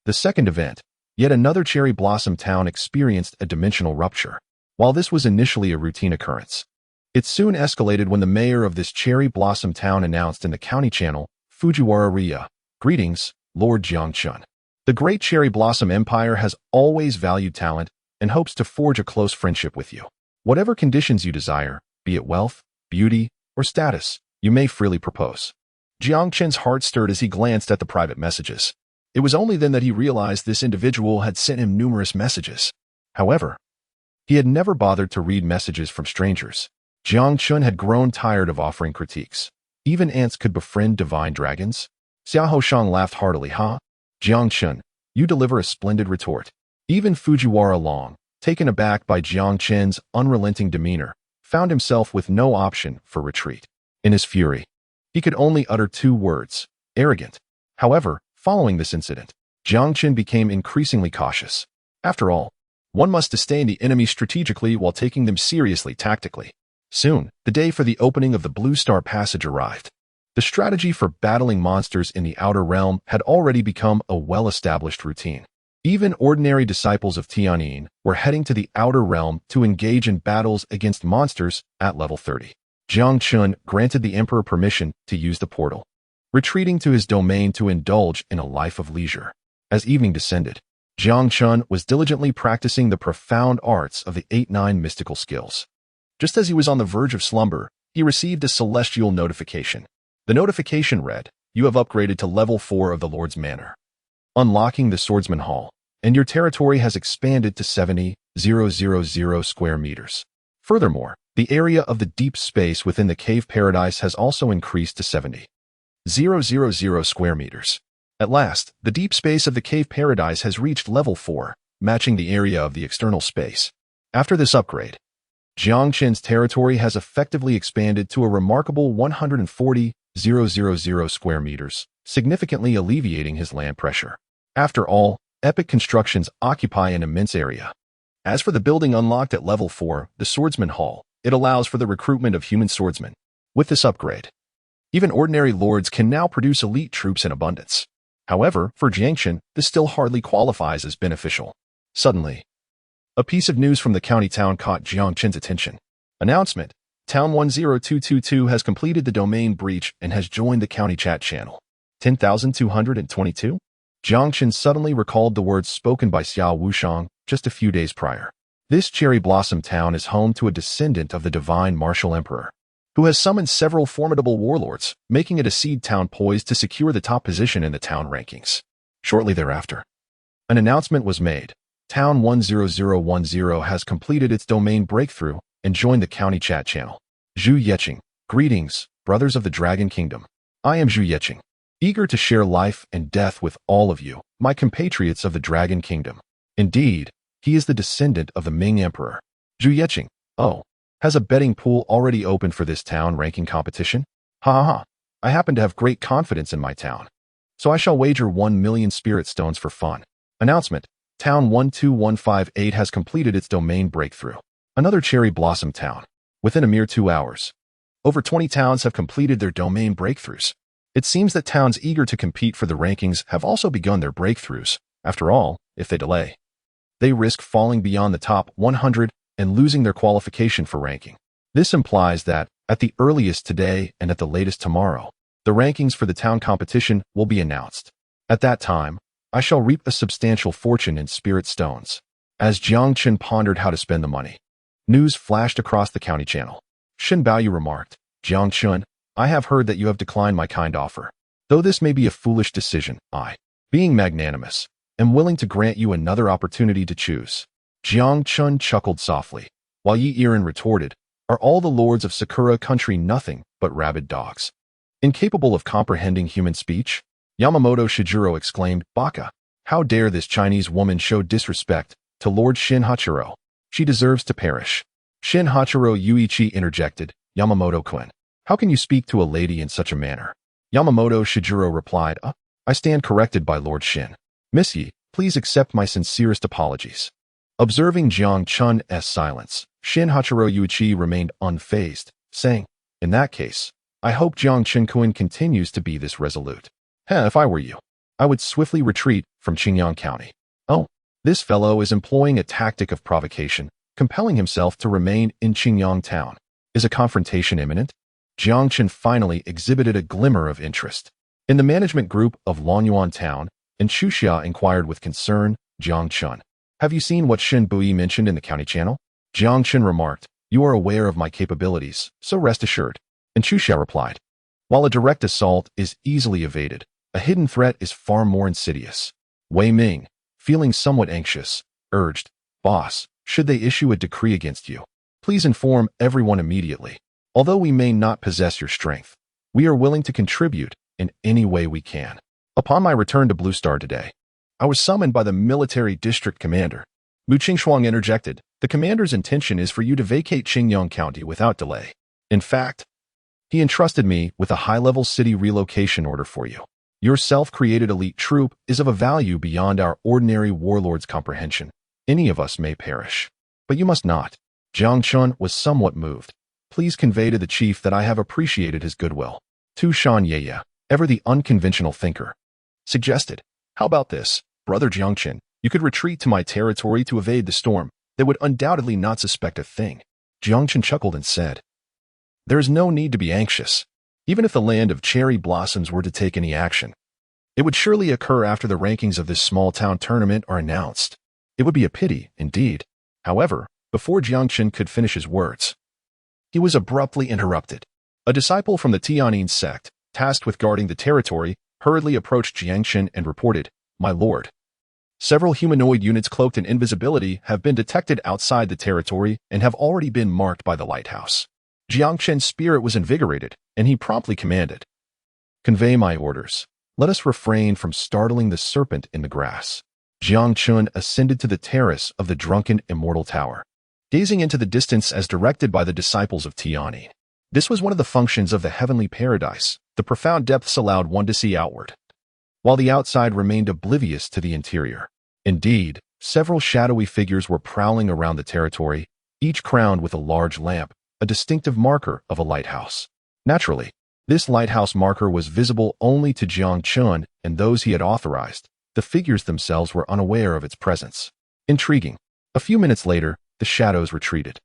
The second event, yet another cherry blossom town experienced a dimensional rupture. While this was initially a routine occurrence, it soon escalated when the mayor of this cherry blossom town announced in the county channel, "Fujiwara Ria, greetings, Lord Jiang Chen. The great cherry blossom empire has always valued talent and hopes to forge a close friendship with you. Whatever conditions you desire, be it wealth, beauty, or status, you may freely propose." Jiang Chen's heart stirred as he glanced at the private messages. It was only then that he realized this individual had sent him numerous messages. However, he had never bothered to read messages from strangers. Jiang Chen had grown tired of offering critiques. Even ants could befriend divine dragons? Xiao Hoshang laughed heartily. "Huh? Jiang Chen, you deliver a splendid retort." Even Fujiwara Long, taken aback by Jiang Chen's unrelenting demeanor, found himself with no option for retreat. In his fury, He could only utter two words: arrogant. However, following this incident, Jiang Chen became increasingly cautious. After all, one must disdain the enemy strategically while taking them seriously tactically. Soon, the day for the opening of the Blue Star Passage arrived. The strategy for battling monsters in the Outer Realm had already become a well-established routine. Even ordinary disciples of Tianyin were heading to the Outer Realm to engage in battles against monsters at level 30. Jiang Chen granted the emperor permission to use the portal, retreating to his domain to indulge in a life of leisure. As evening descended, Jiang Chen was diligently practicing the profound arts of the 8-9 mystical skills. Just as he was on the verge of slumber, he received a celestial notification. The notification read, "You have upgraded to level 4 of the Lord's Manor, unlocking the Swordsman Hall, and your territory has expanded to 70,000 square meters. Furthermore, the area of the deep space within the cave paradise has also increased to 70,000 square meters. At last, the deep space of the cave paradise has reached level 4, matching the area of the external space. After this upgrade, Jiang Chen's territory has effectively expanded to a remarkable 140,000 square meters, significantly alleviating his land pressure. After all, epic constructions occupy an immense area. As for the building unlocked at level 4, the Swordsman Hall, it allows for the recruitment of human swordsmen. With this upgrade, even ordinary lords can now produce elite troops in abundance. However, for Jiang Chen, this still hardly qualifies as beneficial. Suddenly, a piece of news from the county town caught Jiang Chen's attention. Announcement: Town 10222 has completed the domain breach and has joined the county chat channel. 10,222? Jiang Chen suddenly recalled the words spoken by Xiao Wushang just a few days prior. This cherry blossom town is home to a descendant of the divine martial emperor, who has summoned several formidable warlords, making it a seed town poised to secure the top position in the town rankings. Shortly thereafter, an announcement was made. Town 10010 has completed its domain breakthrough and joined the county chat channel. Zhu Yeqing. Greetings, brothers of the Dragon Kingdom. I am Zhu Yeqing, eager to share life and death with all of you, my compatriots of the Dragon Kingdom. Indeed, he is the descendant of the Ming Emperor. Zhu Yeqing. Oh, has a betting pool already opened for this town ranking competition? Ha ha ha. I happen to have great confidence in my town, so I shall wager 1 million spirit stones for fun. Announcement: Town 12158 has completed its domain breakthrough. Another cherry blossom town. Within a mere 2 hours, over 20 towns have completed their domain breakthroughs. It seems that towns eager to compete for the rankings have also begun their breakthroughs. After all, if they delay, they risk falling beyond the top 100 and losing their qualification for ranking. This implies that, at the earliest today and at the latest tomorrow, the rankings for the town competition will be announced. At that time, I shall reap a substantial fortune in spirit stones. As Jiang Chen pondered how to spend the money, news flashed across the county channel. Shen Baoyu remarked, Jiang Chen, I have heard that you have declined my kind offer. Though this may be a foolish decision, I, being magnanimous, am willing to grant you another opportunity to choose. Jiang Chen chuckled softly, while Yi Iren retorted, Are all the lords of Sakura country nothing but rabid dogs, incapable of comprehending human speech? Yamamoto Shijuro exclaimed, Baka, how dare this Chinese woman show disrespect to Lord Shin Hachiro? She deserves to perish. Shin Hachiro Yuichi interjected, Yamamoto-kun, how can you speak to a lady in such a manner? Yamamoto Shijuro replied, I stand corrected by Lord Shin. Miss Yi, please accept my sincerest apologies. Observing Jiang Chen's silence, Shin Hachiro Yuichi remained unfazed, saying, In that case, I hope Jiang Chen-kun continues to be this resolute. If I were you, I would swiftly retreat from Qingyang County. Oh, this fellow is employing a tactic of provocation, compelling himself to remain in Qingyang Town. Is a confrontation imminent? Jiang Chen finally exhibited a glimmer of interest. In the management group of Lonyuan Town, and Chuxia inquired with concern, Jiang Chen, have you seen what Shen Bui mentioned in the county channel? Jiang Chen remarked, You are aware of my capabilities, so rest assured. And Chuxia replied, While a direct assault is easily evaded, a hidden threat is far more insidious. Wei Ming, feeling somewhat anxious, urged, Boss, should they issue a decree against you, please inform everyone immediately. Although we may not possess your strength, we are willing to contribute in any way we can. Upon my return to Blue Star today, I was summoned by the military district commander. Mu Qingshuang interjected, The commander's intention is for you to vacate Qingyang County without delay. In fact, He entrusted me with a high-level city relocation order for you. Your self-created elite troop is of a value beyond our ordinary warlord's comprehension. Any of us may perish. But you must not. Jiang Chen was somewhat moved. Please convey to the chief that I have appreciated his goodwill. Tu Shan Ye, ever the unconventional thinker, suggested, how about this, brother Jiang Chen? You could retreat to my territory to evade the storm. They would undoubtedly not suspect a thing. Jiang Chen chuckled and said, there is no need to be anxious. Even if the land of cherry blossoms were to take any action, it would surely occur after the rankings of this small-town tournament are announced. It would be a pity, indeed. However, before Jiang Chen could finish his words, he was abruptly interrupted. A disciple from the Tianyin sect, tasked with guarding the territory, hurriedly approached Jiang Chen and reported, my lord, several humanoid units cloaked in invisibility have been detected outside the territory and have already been marked by the lighthouse. Jiang Chen's spirit was invigorated, and he promptly commanded, convey my orders. Let us refrain from startling the serpent in the grass. Jiang Chen ascended to the terrace of the drunken immortal tower, gazing into the distance as directed by the disciples of Tianyin. This was one of the functions of the heavenly paradise. The profound depths allowed one to see outward, while the outside remained oblivious to the interior. Indeed, several shadowy figures were prowling around the territory, each crowned with a large lamp, a distinctive marker of a lighthouse. Naturally, this lighthouse marker was visible only to Jiang Chen and those he had authorized. The figures themselves were unaware of its presence. Intriguing. A few minutes later, the shadows retreated.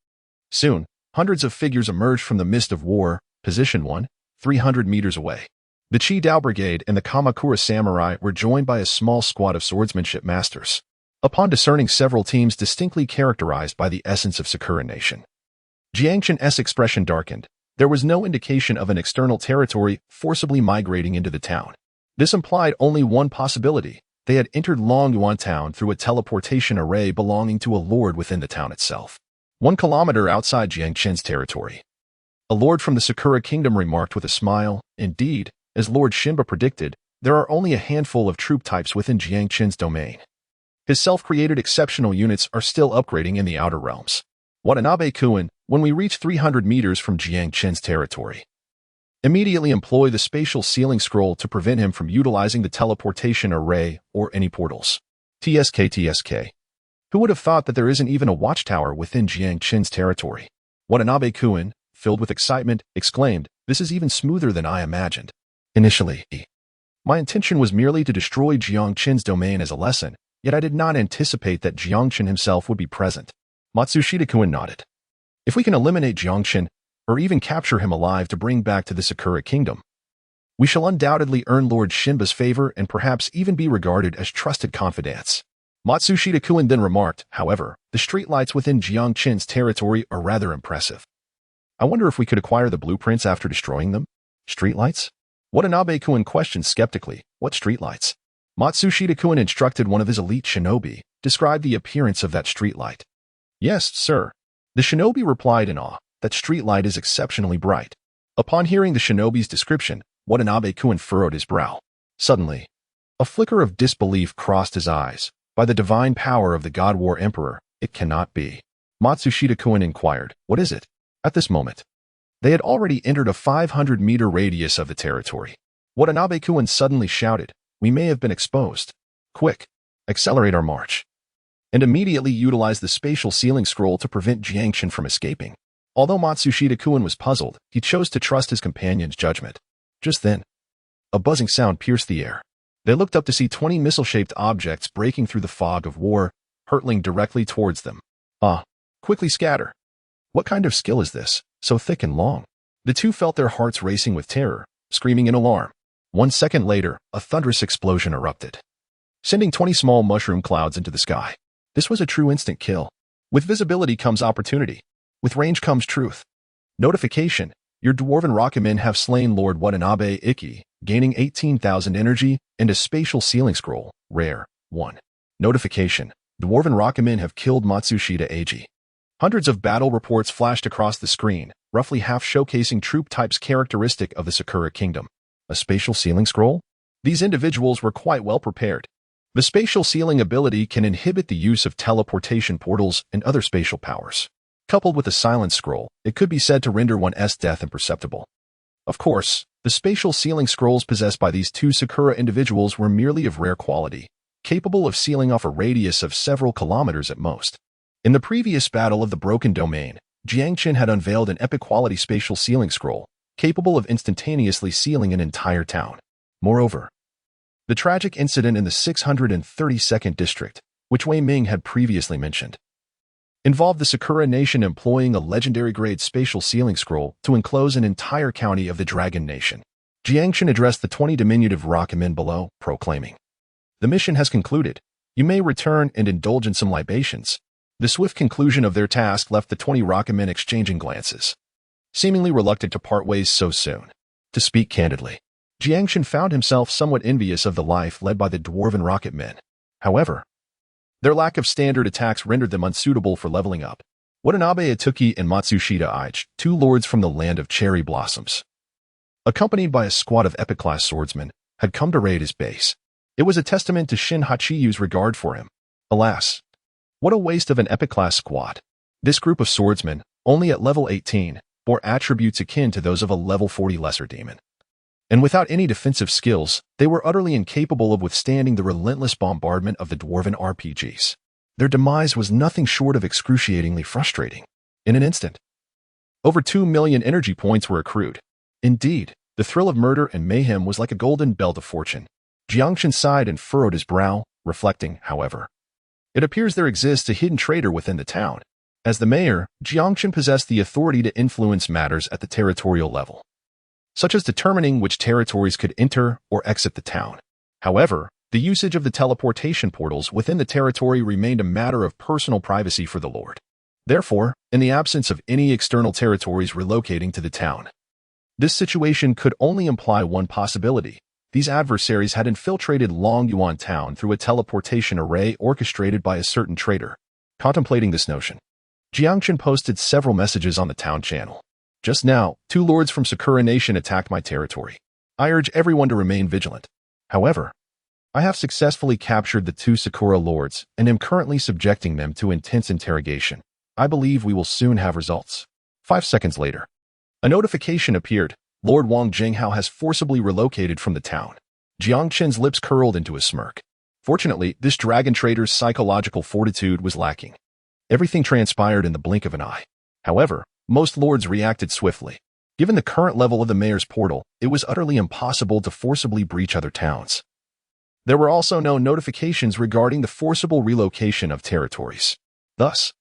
Soon, hundreds of figures emerged from the mist of war. Position 1, 300 meters away. The Chi Dao Brigade and the Kamakura Samurai were joined by a small squad of swordsmanship masters. Upon discerning several teams distinctly characterized by the essence of Sakura Nation, Jiang Chen's expression darkened. There was no indication of an external territory forcibly migrating into the town. This implied only one possibility. They had entered Longyuan town through a teleportation array belonging to a lord within the town itself. 1 kilometer outside Jiang Chen's territory, a lord from the Sakura Kingdom remarked with a smile, indeed, as Lord Shinba predicted, there are only a handful of troop types within Jiang Chen's domain. His self-created exceptional units are still upgrading in the outer realms. Watanabe-kun, when we reach 300 meters from Jiang Chen's territory, immediately employ the spatial sealing scroll to prevent him from utilizing the teleportation array or any portals. TSK. Who would have thought that there isn't even a watchtower within Jiang Chen's territory? Watanabe-kun, filled with excitement, exclaimed, this is even smoother than I imagined. Initially, my intention was merely to destroy Jiang Chen's domain as a lesson, yet I did not anticipate that Jiang Chen himself would be present. Matsushita-kun nodded. If we can eliminate Jiang Chen, or even capture him alive to bring back to the Sakura Kingdom, we shall undoubtedly earn Lord Shinba's favor and perhaps even be regarded as trusted confidants. Matsushita-kun then remarked, however, the streetlights within Jiang Chen's territory are rather impressive. I wonder if we could acquire the blueprints after destroying them? Streetlights? Watanabe-kun questioned skeptically, what streetlights? Matsushita-kun instructed one of his elite shinobi, describe the appearance of that streetlight. Yes, sir. The shinobi replied in awe, that streetlight is exceptionally bright. Upon hearing the shinobi's description, Watanabe-kun furrowed his brow. Suddenly, a flicker of disbelief crossed his eyes. By the divine power of the God War Emperor, it cannot be. Matsushita-kun inquired, what is it? At this moment, they had already entered a 500-meter radius of the territory. Watanabe-kun suddenly shouted, we may have been exposed. Quick, accelerate our march. And immediately utilize the spatial sealing scroll to prevent Jiang Chen from escaping. Although Matsushita-kun was puzzled, he chose to trust his companion's judgment. Just then, a buzzing sound pierced the air. They looked up to see 20 missile-shaped objects breaking through the fog of war, hurtling directly towards them. Quickly scatter. What kind of skill is this, so thick and long? The two felt their hearts racing with terror, screaming in alarm. 1 second later, a thunderous explosion erupted, sending 20 small mushroom clouds into the sky. This was a true instant kill. With visibility comes opportunity. With range comes truth. Notification. Your dwarven rocketmen have slain Lord Watanabe Iki, gaining 18,000 energy and a spatial sealing scroll, rare, 1. Notification. Dwarven rocketmen have killed Matsushita Ag. Hundreds of battle reports flashed across the screen, roughly half showcasing troop types characteristic of the Sakura Kingdom. A spatial sealing scroll? These individuals were quite well prepared. The spatial sealing ability can inhibit the use of teleportation portals and other spatial powers. Coupled with a silent scroll, it could be said to render one's death imperceptible. Of course, the spatial sealing scrolls possessed by these two Sakura individuals were merely of rare quality, capable of sealing off a radius of several kilometers at most. In the previous battle of the Broken Domain, Jiang Chen had unveiled an epic-quality spatial sealing scroll, capable of instantaneously sealing an entire town. Moreover, the tragic incident in the 632nd district, which Wei Ming had previously mentioned, involved the Sakura Nation employing a legendary-grade spatial sealing scroll to enclose an entire county of the Dragon Nation. Jiang Chen addressed the 20 diminutive rocketmen below, proclaiming, "The mission has concluded. You may return and indulge in some libations." The swift conclusion of their task left the 20 rocketmen exchanging glances, seemingly reluctant to part ways so soon. To speak candidly, Jiang Chen found himself somewhat envious of the life led by the dwarven rocketmen. However, their lack of standard attacks rendered them unsuitable for leveling up. Watanabe Ituki and Matsushita Aich, two lords from the land of cherry blossoms, accompanied by a squad of epic-class swordsmen, had come to raid his base. It was a testament to Shin Hachiyu's regard for him. Alas, what a waste of an epic-class squad. This group of swordsmen, only at level 18, bore attributes akin to those of a level 40 lesser demon. And without any defensive skills, they were utterly incapable of withstanding the relentless bombardment of the dwarven RPGs. Their demise was nothing short of excruciatingly frustrating. In an instant, over 2 million energy points were accrued. Indeed, the thrill of murder and mayhem was like a golden belt of fortune. Jiang Chen sighed and furrowed his brow, reflecting, however, "It appears there exists a hidden traitor within the town." As the mayor, Jiang Chen possessed the authority to influence matters at the territorial level, such as determining which territories could enter or exit the town. However, the usage of the teleportation portals within the territory remained a matter of personal privacy for the Lord. Therefore, in the absence of any external territories relocating to the town, this situation could only imply one possibility. These adversaries had infiltrated Long Yuan Town through a teleportation array orchestrated by a certain traitor. Contemplating this notion, Jiang Chen posted several messages on the town channel. "Just now, 2 lords from Sakura Nation attacked my territory. I urge everyone to remain vigilant. However, I have successfully captured the 2 Sakura lords and am currently subjecting them to intense interrogation. I believe we will soon have results." 5 seconds later, a notification appeared. Lord Wang Jinghao has forcibly relocated from the town. Jiang Chen's lips curled into a smirk. Fortunately, this dragon trader's psychological fortitude was lacking. Everything transpired in the blink of an eye. However, most lords reacted swiftly. Given the current level of the mayor's portal, it was utterly impossible to forcibly breach other towns. There were also no notifications regarding the forcible relocation of territories. Thus,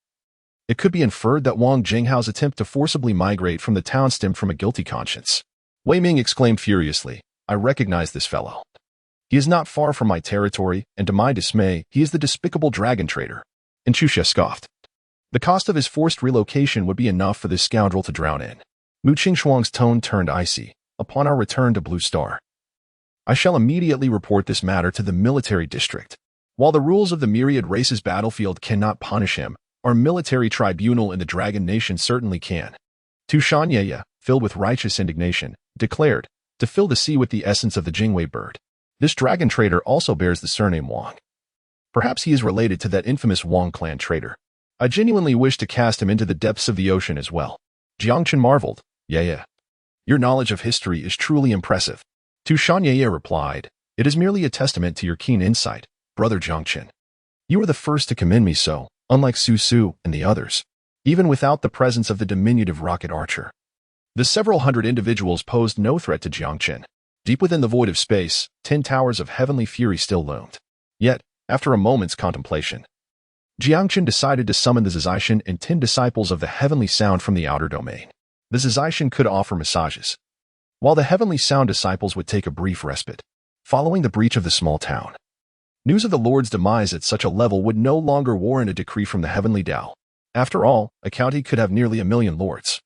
it could be inferred that Wang Jinghao's attempt to forcibly migrate from the town stemmed from a guilty conscience. Wei Ming exclaimed furiously, "I recognize this fellow. He is not far from my territory, and to my dismay, he is the despicable dragon trader." And Chusha scoffed. The cost of his forced relocation would be enough for this scoundrel to drown in. Mu Qingxuang's tone turned icy. "Upon our return to Blue Star, I shall immediately report this matter to the military district. While the rules of the myriad races battlefield cannot punish him, our military tribunal in the Dragon Nation certainly can." Tu Shanyaya, filled with righteous indignation, declared, "To fill the sea with the essence of the Jingwei bird. This dragon trader also bears the surname Wang. Perhaps he is related to that infamous Wang clan traitor. I genuinely wish to cast him into the depths of the ocean as well." Jiang Chen marveled, "Yeah. Your knowledge of history is truly impressive." Tu Shanyaya replied, "It is merely a testament to your keen insight, brother Jiang Chen. You are the first to commend me so, unlike Su Su and the others, even without the presence of the diminutive rocket archer." The several hundred individuals posed no threat to Jiang Chen. Deep within the void of space, 10 towers of heavenly fury still loomed. Yet, after a moment's contemplation, Jiang Chen decided to summon the Zizishan and 10 disciples of the heavenly sound from the outer domain. The Zizishan could offer massages, while the heavenly sound disciples would take a brief respite. Following the breach of the small town, news of the Lord's demise at such a level would no longer warrant a decree from the heavenly Tao. After all, a county could have nearly 1 million lords,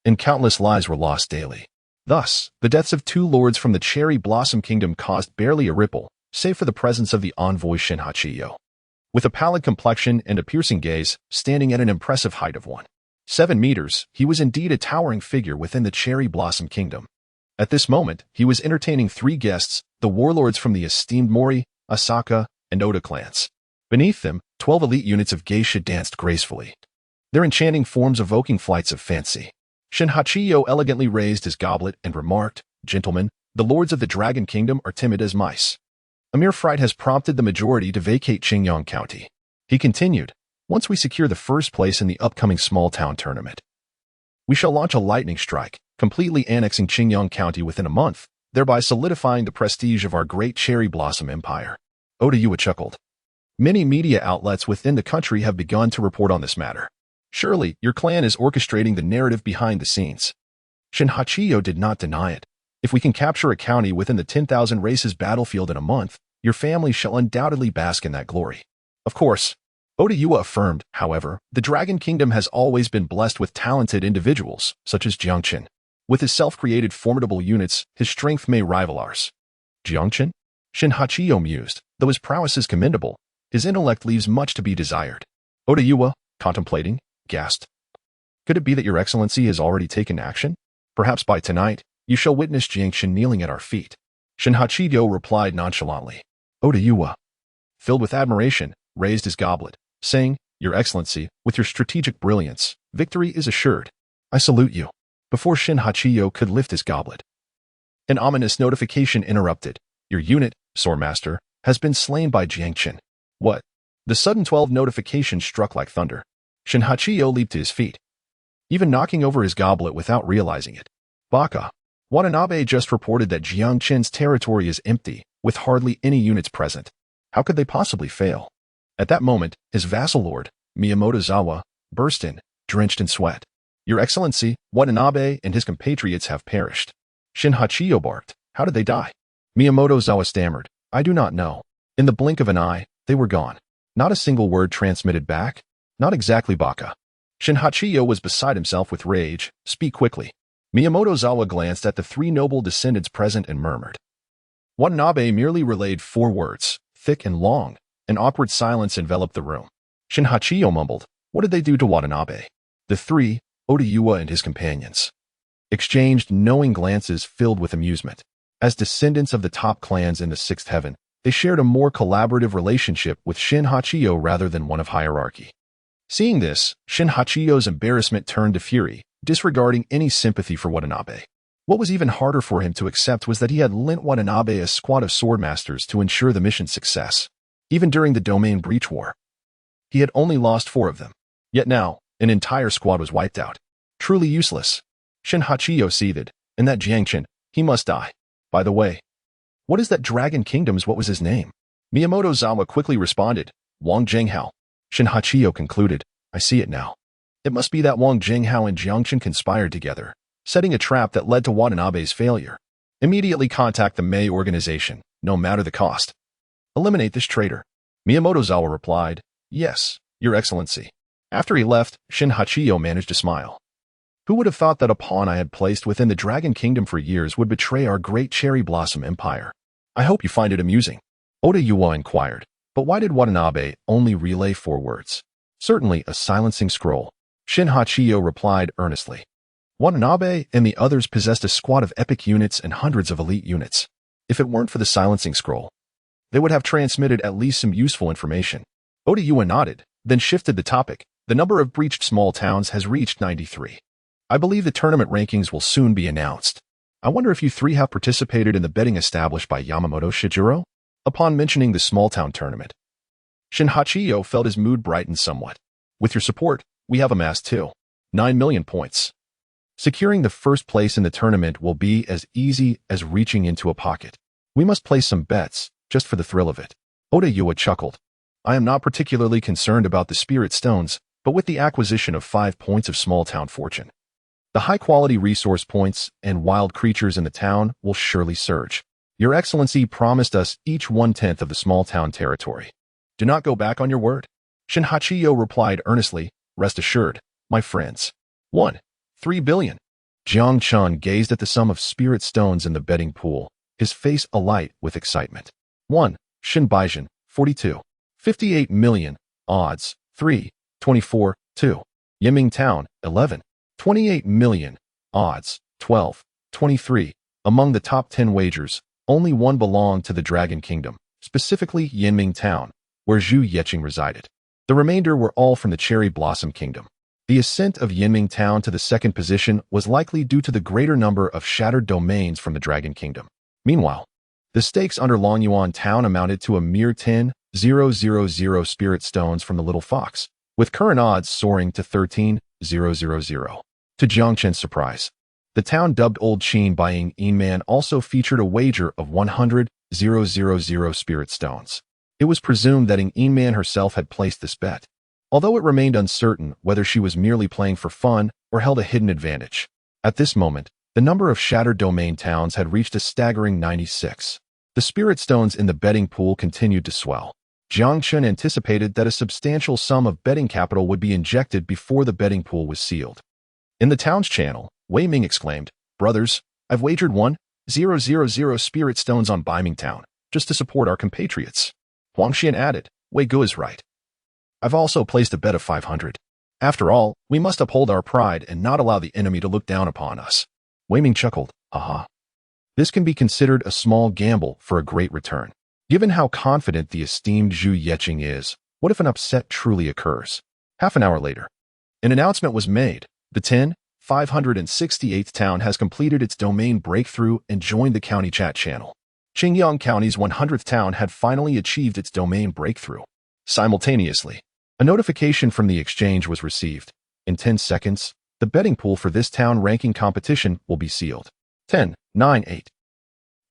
and countless lives were lost daily. Thus, the deaths of 2 lords from the Cherry Blossom Kingdom caused barely a ripple, save for the presence of the envoy Shin Hachiyo. With a pallid complexion and a piercing gaze, standing at an impressive height of 1.7 meters, he was indeed a towering figure within the Cherry Blossom Kingdom. At this moment, he was entertaining 3 guests, the warlords from the esteemed Mori, Asaka, and Oda clans. Beneath them, 12 elite units of geisha danced gracefully, their enchanting forms evoking flights of fancy. Shin Hachiyo elegantly raised his goblet and remarked, "Gentlemen, the lords of the Dragon Kingdom are timid as mice. A mere fright has prompted the majority to vacate Qingyang County." He continued, "Once we secure the first place in the upcoming small-town tournament, we shall launch a lightning strike, completely annexing Qingyang County within a month, thereby solidifying the prestige of our great cherry blossom empire." Oda Yua chuckled. "Many media outlets within the country have begun to report on this matter. Surely, your clan is orchestrating the narrative behind the scenes." Shin Hachiyo did not deny it. "If we can capture a county within the 10,000 races battlefield in a month, your family shall undoubtedly bask in that glory." Of course, Oda Yua affirmed, however, the Dragon Kingdom has always been blessed with talented individuals, such as Jiang Chen. With his self-created formidable units, his strength may rival ours. Jiang Chen? Shin Hachiyo mused. Though his prowess is commendable, his intellect leaves much to be desired. Oda Yua, contemplating, gasped. "Could it be that your excellency has already taken action? Perhaps by tonight, you shall witness Jiang Chen kneeling at our feet." Shin Hachiyo replied nonchalantly. Oda Yua, filled with admiration, raised his goblet, saying, "Your excellency, with your strategic brilliance, victory is assured. I salute you." Before Shin Hachiyo could lift his goblet, an ominous notification interrupted. "Your unit, Swordmaster, has been slain by Jiang Chen." What? The sudden 12 notification struck like thunder. Shin Hachiyo leaped to his feet, even knocking over his goblet without realizing it. "Baka, Watanabe just reported that Jiang Chen's territory is empty, with hardly any units present. How could they possibly fail?" At that moment, his vassal lord, Miyamoto Zawa, burst in, drenched in sweat. "Your excellency, Watanabe and his compatriots have perished." Shin Hachiyo barked. "How did they die?" Miyamoto Zawa stammered, "I do not know. In the blink of an eye, they were gone. Not a single word transmitted back. Not exactly, Baka." Shin Hachiyo was beside himself with rage. "Speak quickly." Miyamoto Zawa glanced at the three noble descendants present and murmured. Watanabe merely relayed 4 words, thick and long. An awkward silence enveloped the room. Shin Hachiyo mumbled, "What did they do to Watanabe?" The three, Oda Yua and his companions, exchanged knowing glances filled with amusement. As descendants of the top clans in the sixth heaven, they shared a more collaborative relationship with Shin Hachiyo rather than one of hierarchy. Seeing this, Shin Hachiyo's embarrassment turned to fury, disregarding any sympathy for Watanabe. What was even harder for him to accept was that he had lent Watanabe a squad of swordmasters to ensure the mission's success. Even during the Domain Breach War, he had only lost 4 of them. Yet now, an entire squad was wiped out. Truly useless. Shin Hachiyo seethed, and that Jiang Chen, he must die. By the way, what is that Dragon Kingdom's what was his name? Miyamoto Zawa quickly responded, "Wang Zhenghao." Shin Hachiyo concluded, "I see it now. It must be that Wang Zhenghao and Jiang Chen conspired together, setting a trap that led to Watanabe's failure. Immediately contact the Mei organization, no matter the cost. Eliminate this traitor." Miyamoto Zawa replied, "Yes, Your Excellency." After he left, Shin Hachiyo managed to smile. Who would have thought that a pawn I had placed within the Dragon Kingdom for years would betray our great cherry blossom empire? I hope you find it amusing. Oda Yua inquired, but why did Watanabe only relay 4 words? Certainly a silencing scroll. Shin Hachiyo replied earnestly. Watanabe and the others possessed a squad of epic units and hundreds of elite units. If it weren't for the silencing scroll, they would have transmitted at least some useful information. Oda Yua nodded, then shifted the topic. The number of breached small towns has reached 93. I believe the tournament rankings will soon be announced. I wonder if you 3 have participated in the betting established by Yamamoto Shijiro? Upon mentioning the small town tournament, Shin Hachiyo felt his mood brighten somewhat. With your support, we have amassed 9 million points. Securing the first place in the tournament will be as easy as reaching into a pocket. We must place some bets, just for the thrill of it. Oda Yua chuckled. I am not particularly concerned about the spirit stones, but with the acquisition of 5 points of small town fortune, the high-quality resource points and wild creatures in the town will surely surge. Your Excellency promised us each 1/10 of the small town territory. Do not go back on your word. Shin Hachiyo replied earnestly, Rest assured, my friends. 3 billion. Jiang Chen gazed at the sum of spirit stones in the betting pool, his face alight with excitement. 1. Shin Baijin, 42. 58 million. Odds, 3. 24. 2. Yiming Town, 11. 28 million. Odds, 12. 23. Among the top 10 wagers, only one belonged to the Dragon Kingdom, specifically Yinming Town, where Zhu Yeqing resided. The remainder were all from the Cherry Blossom Kingdom. The ascent of Yinming Town to the second position was likely due to the greater number of shattered domains from the Dragon Kingdom. Meanwhile, the stakes under Longyuan Town amounted to a mere 10,000 spirit stones from the Little Fox, with current odds soaring to 13,000. To Jiang Chen's surprise, the town dubbed Old Qin by Ying Man also featured a wager of 100,000 spirit stones. It was presumed that Ying Man herself had placed this bet, although it remained uncertain whether she was merely playing for fun or held a hidden advantage. At this moment, the number of shattered domain towns had reached a staggering 96. The spirit stones in the betting pool continued to swell. Jiang Chen anticipated that a substantial sum of betting capital would be injected before the betting pool was sealed. In the town's channel, Wei Ming exclaimed, "Brothers, I've wagered 1,000 spirit stones on Baiming Town, just to support our compatriots." Huang Xian added, "Wei Gu is right. I've also placed a bet of 500. After all, we must uphold our pride and not allow the enemy to look down upon us." Wei Ming chuckled, "Haha. This can be considered a small gamble for a great return. Given how confident the esteemed Zhu Yeqing is, what if an upset truly occurs?" Half an hour later, an announcement was made. The 10,568th town has completed its domain breakthrough and joined the county chat channel. Qingyang County's 100th town had finally achieved its domain breakthrough. Simultaneously, a notification from the exchange was received. In 10 seconds, the betting pool for this town ranking competition will be sealed. 10, 9, 8.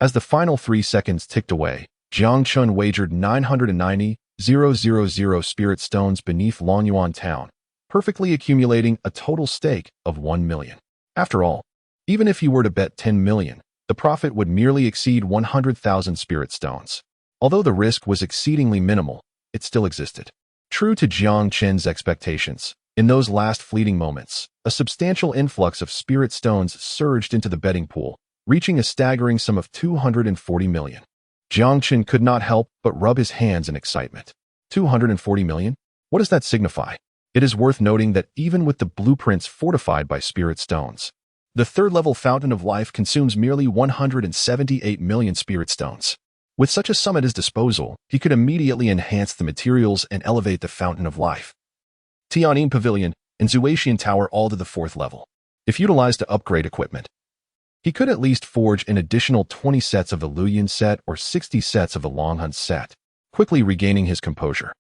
As the final 3 seconds ticked away, Jiang Chen wagered 990,000 spirit stones beneath Longyuan Town, perfectly accumulating a total stake of 1 million. After all, even if you were to bet 10 million, the profit would merely exceed 100,000 spirit stones. Although the risk was exceedingly minimal, it still existed. True to Jiang Chen's expectations, in those last fleeting moments, a substantial influx of spirit stones surged into the betting pool, reaching a staggering sum of 240 million. Jiang Chen could not help but rub his hands in excitement. 240 million? What does that signify? It is worth noting that even with the blueprints fortified by spirit stones, the third-level Fountain of Life consumes merely 178 million spirit stones. With such a sum at his disposal, he could immediately enhance the materials and elevate the Fountain of Life. Tianyin Pavilion and Zuaxian Tower all to the 4th level. If utilized to upgrade equipment, he could at least forge an additional 20 sets of the Luyin set or 60 sets of the Longhun set, quickly regaining his composure.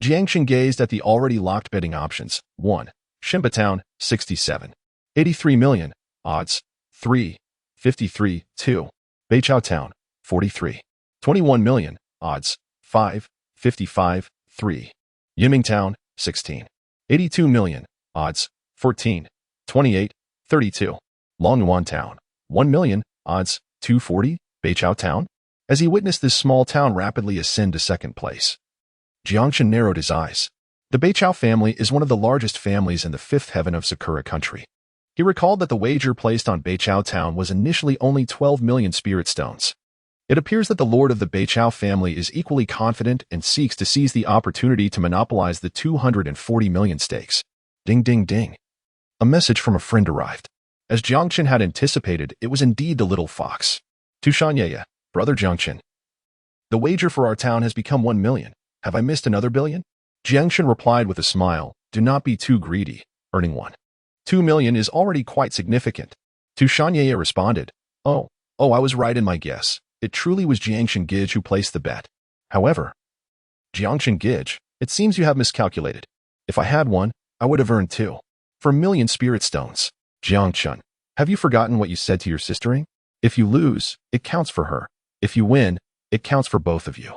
Jiang Chen gazed at the already locked betting options. 1. Shimba Town, 67. 83 million. Odds, 3. 53, 2. Beichao Town, 43. 21 million. Odds, 5. 55, 3. Yiming Town, 16. 82 million. Odds, 14. 28, 32. Longyuan Town, 1 million. Odds, 240. Beichao Town. As he witnessed this small town rapidly ascend to second place, Jiang Chen narrowed his eyes. The Beichao family is one of the largest families in the 5th heaven of Sakura country. He recalled that the wager placed on Beichao Town was initially only 12 million spirit stones. It appears that the lord of the Beichao family is equally confident and seeks to seize the opportunity to monopolize the 240 million stakes. Ding ding ding. A message from a friend arrived. As Jiang Chen had anticipated, it was indeed the little fox. To Shanyaya, brother Jiang Chen. The wager for our town has become 1 million. Have I missed another billion? Jiang Chen replied with a smile, "Do not be too greedy, earning 2 million is already quite significant." Tu Shanyaya responded, Oh, I was right in my guess. It truly was Jiang Chen Gij who placed the bet. However, Jiang Chen Gij, it seems you have miscalculated. If I had one, I would have earned 2. For a million spirit stones. Jiang Chen, have you forgotten what you said to your sistering? If you lose, it counts for her. If you win, it counts for both of you.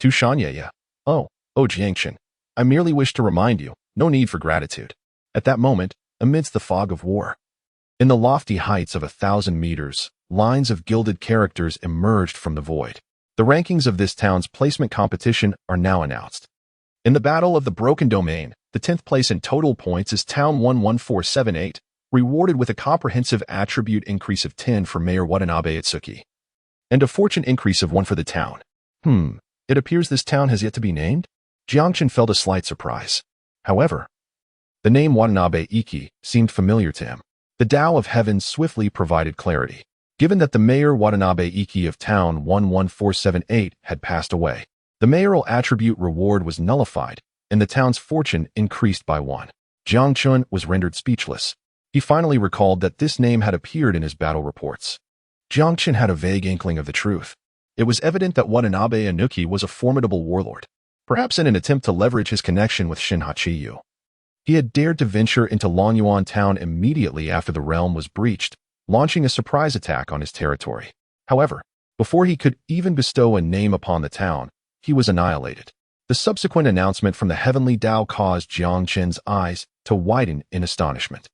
Tu Shanyaya, Oh, Jiang Chen, I merely wish to remind you, no need for gratitude. At that moment, amidst the fog of war, in the lofty heights of 1,000 meters, lines of gilded characters emerged from the void. The rankings of this town's placement competition are now announced. In the Battle of the Broken Domain, the 10th place in total points is Town 11478, rewarded with a comprehensive attribute increase of 10 for Mayor Watanabe Itsuki, and a fortune increase of 1 for the town. It appears this town has yet to be named? Jiang Chen felt a slight surprise. However, the name Watanabe Iki seemed familiar to him. The Tao of Heaven swiftly provided clarity. Given that the Mayor Watanabe Iki of Town 11478 had passed away, the mayoral attribute reward was nullified, and the town's fortune increased by 1. Jiang Chen was rendered speechless. He finally recalled that this name had appeared in his battle reports. Jiang Chen had a vague inkling of the truth. It was evident that Watanabe Inuki was a formidable warlord, perhaps in an attempt to leverage his connection with Shin Hachiyu. He had dared to venture into Longyuan town immediately after the realm was breached, launching a surprise attack on his territory. However, before he could even bestow a name upon the town, he was annihilated. The subsequent announcement from the heavenly Tao caused Jiang Chen's eyes to widen in astonishment.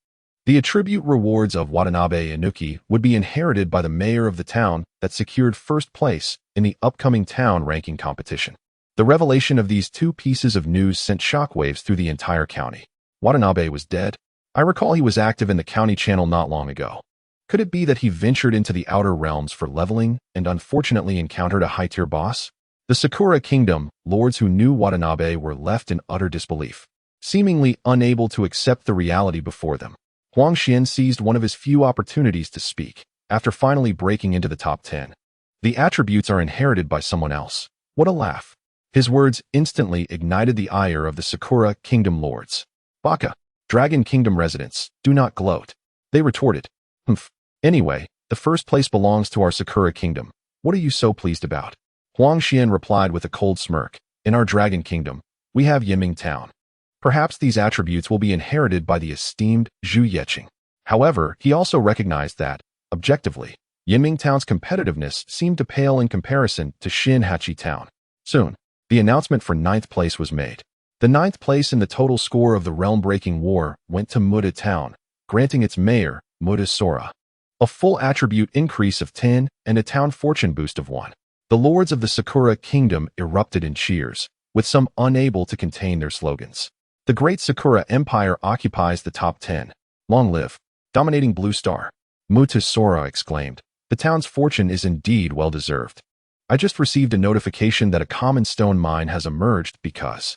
The attribute rewards of Watanabe Inuki would be inherited by the mayor of the town that secured first place in the upcoming town ranking competition. The revelation of these two pieces of news sent shockwaves through the entire county. Watanabe was dead. I recall he was active in the county channel not long ago. Could it be that he ventured into the outer realms for leveling and unfortunately encountered a high-tier boss? The Sakura Kingdom lords who knew Watanabe were left in utter disbelief, seemingly unable to accept the reality before them. Huang Xian seized one of his few opportunities to speak, after finally breaking into the top 10. The attributes are inherited by someone else. What a laugh. His words instantly ignited the ire of the Sakura Kingdom lords. Baka, Dragon Kingdom residents, do not gloat. They retorted. Humph. Anyway, the first place belongs to our Sakura Kingdom. What are you so pleased about? Huang Xian replied with a cold smirk. In our Dragon Kingdom, we have Yiming Town. Perhaps these attributes will be inherited by the esteemed Zhu Yeqing. However, he also recognized that, objectively, Yiming Town's competitiveness seemed to pale in comparison to Shin Hachi Town. Soon, the announcement for 9th place was made. The 9th place in the total score of the realm-breaking war went to Muda Town, granting its mayor, Muda Sora, a full attribute increase of 10 and a town fortune boost of 1. The lords of the Sakura Kingdom erupted in cheers, with some unable to contain their slogans. The great Sakura Empire occupies the top 10. Long live, dominating Blue Star. Muta Sora exclaimed. The town's fortune is indeed well-deserved. I just received a notification that a common stone mine has emerged because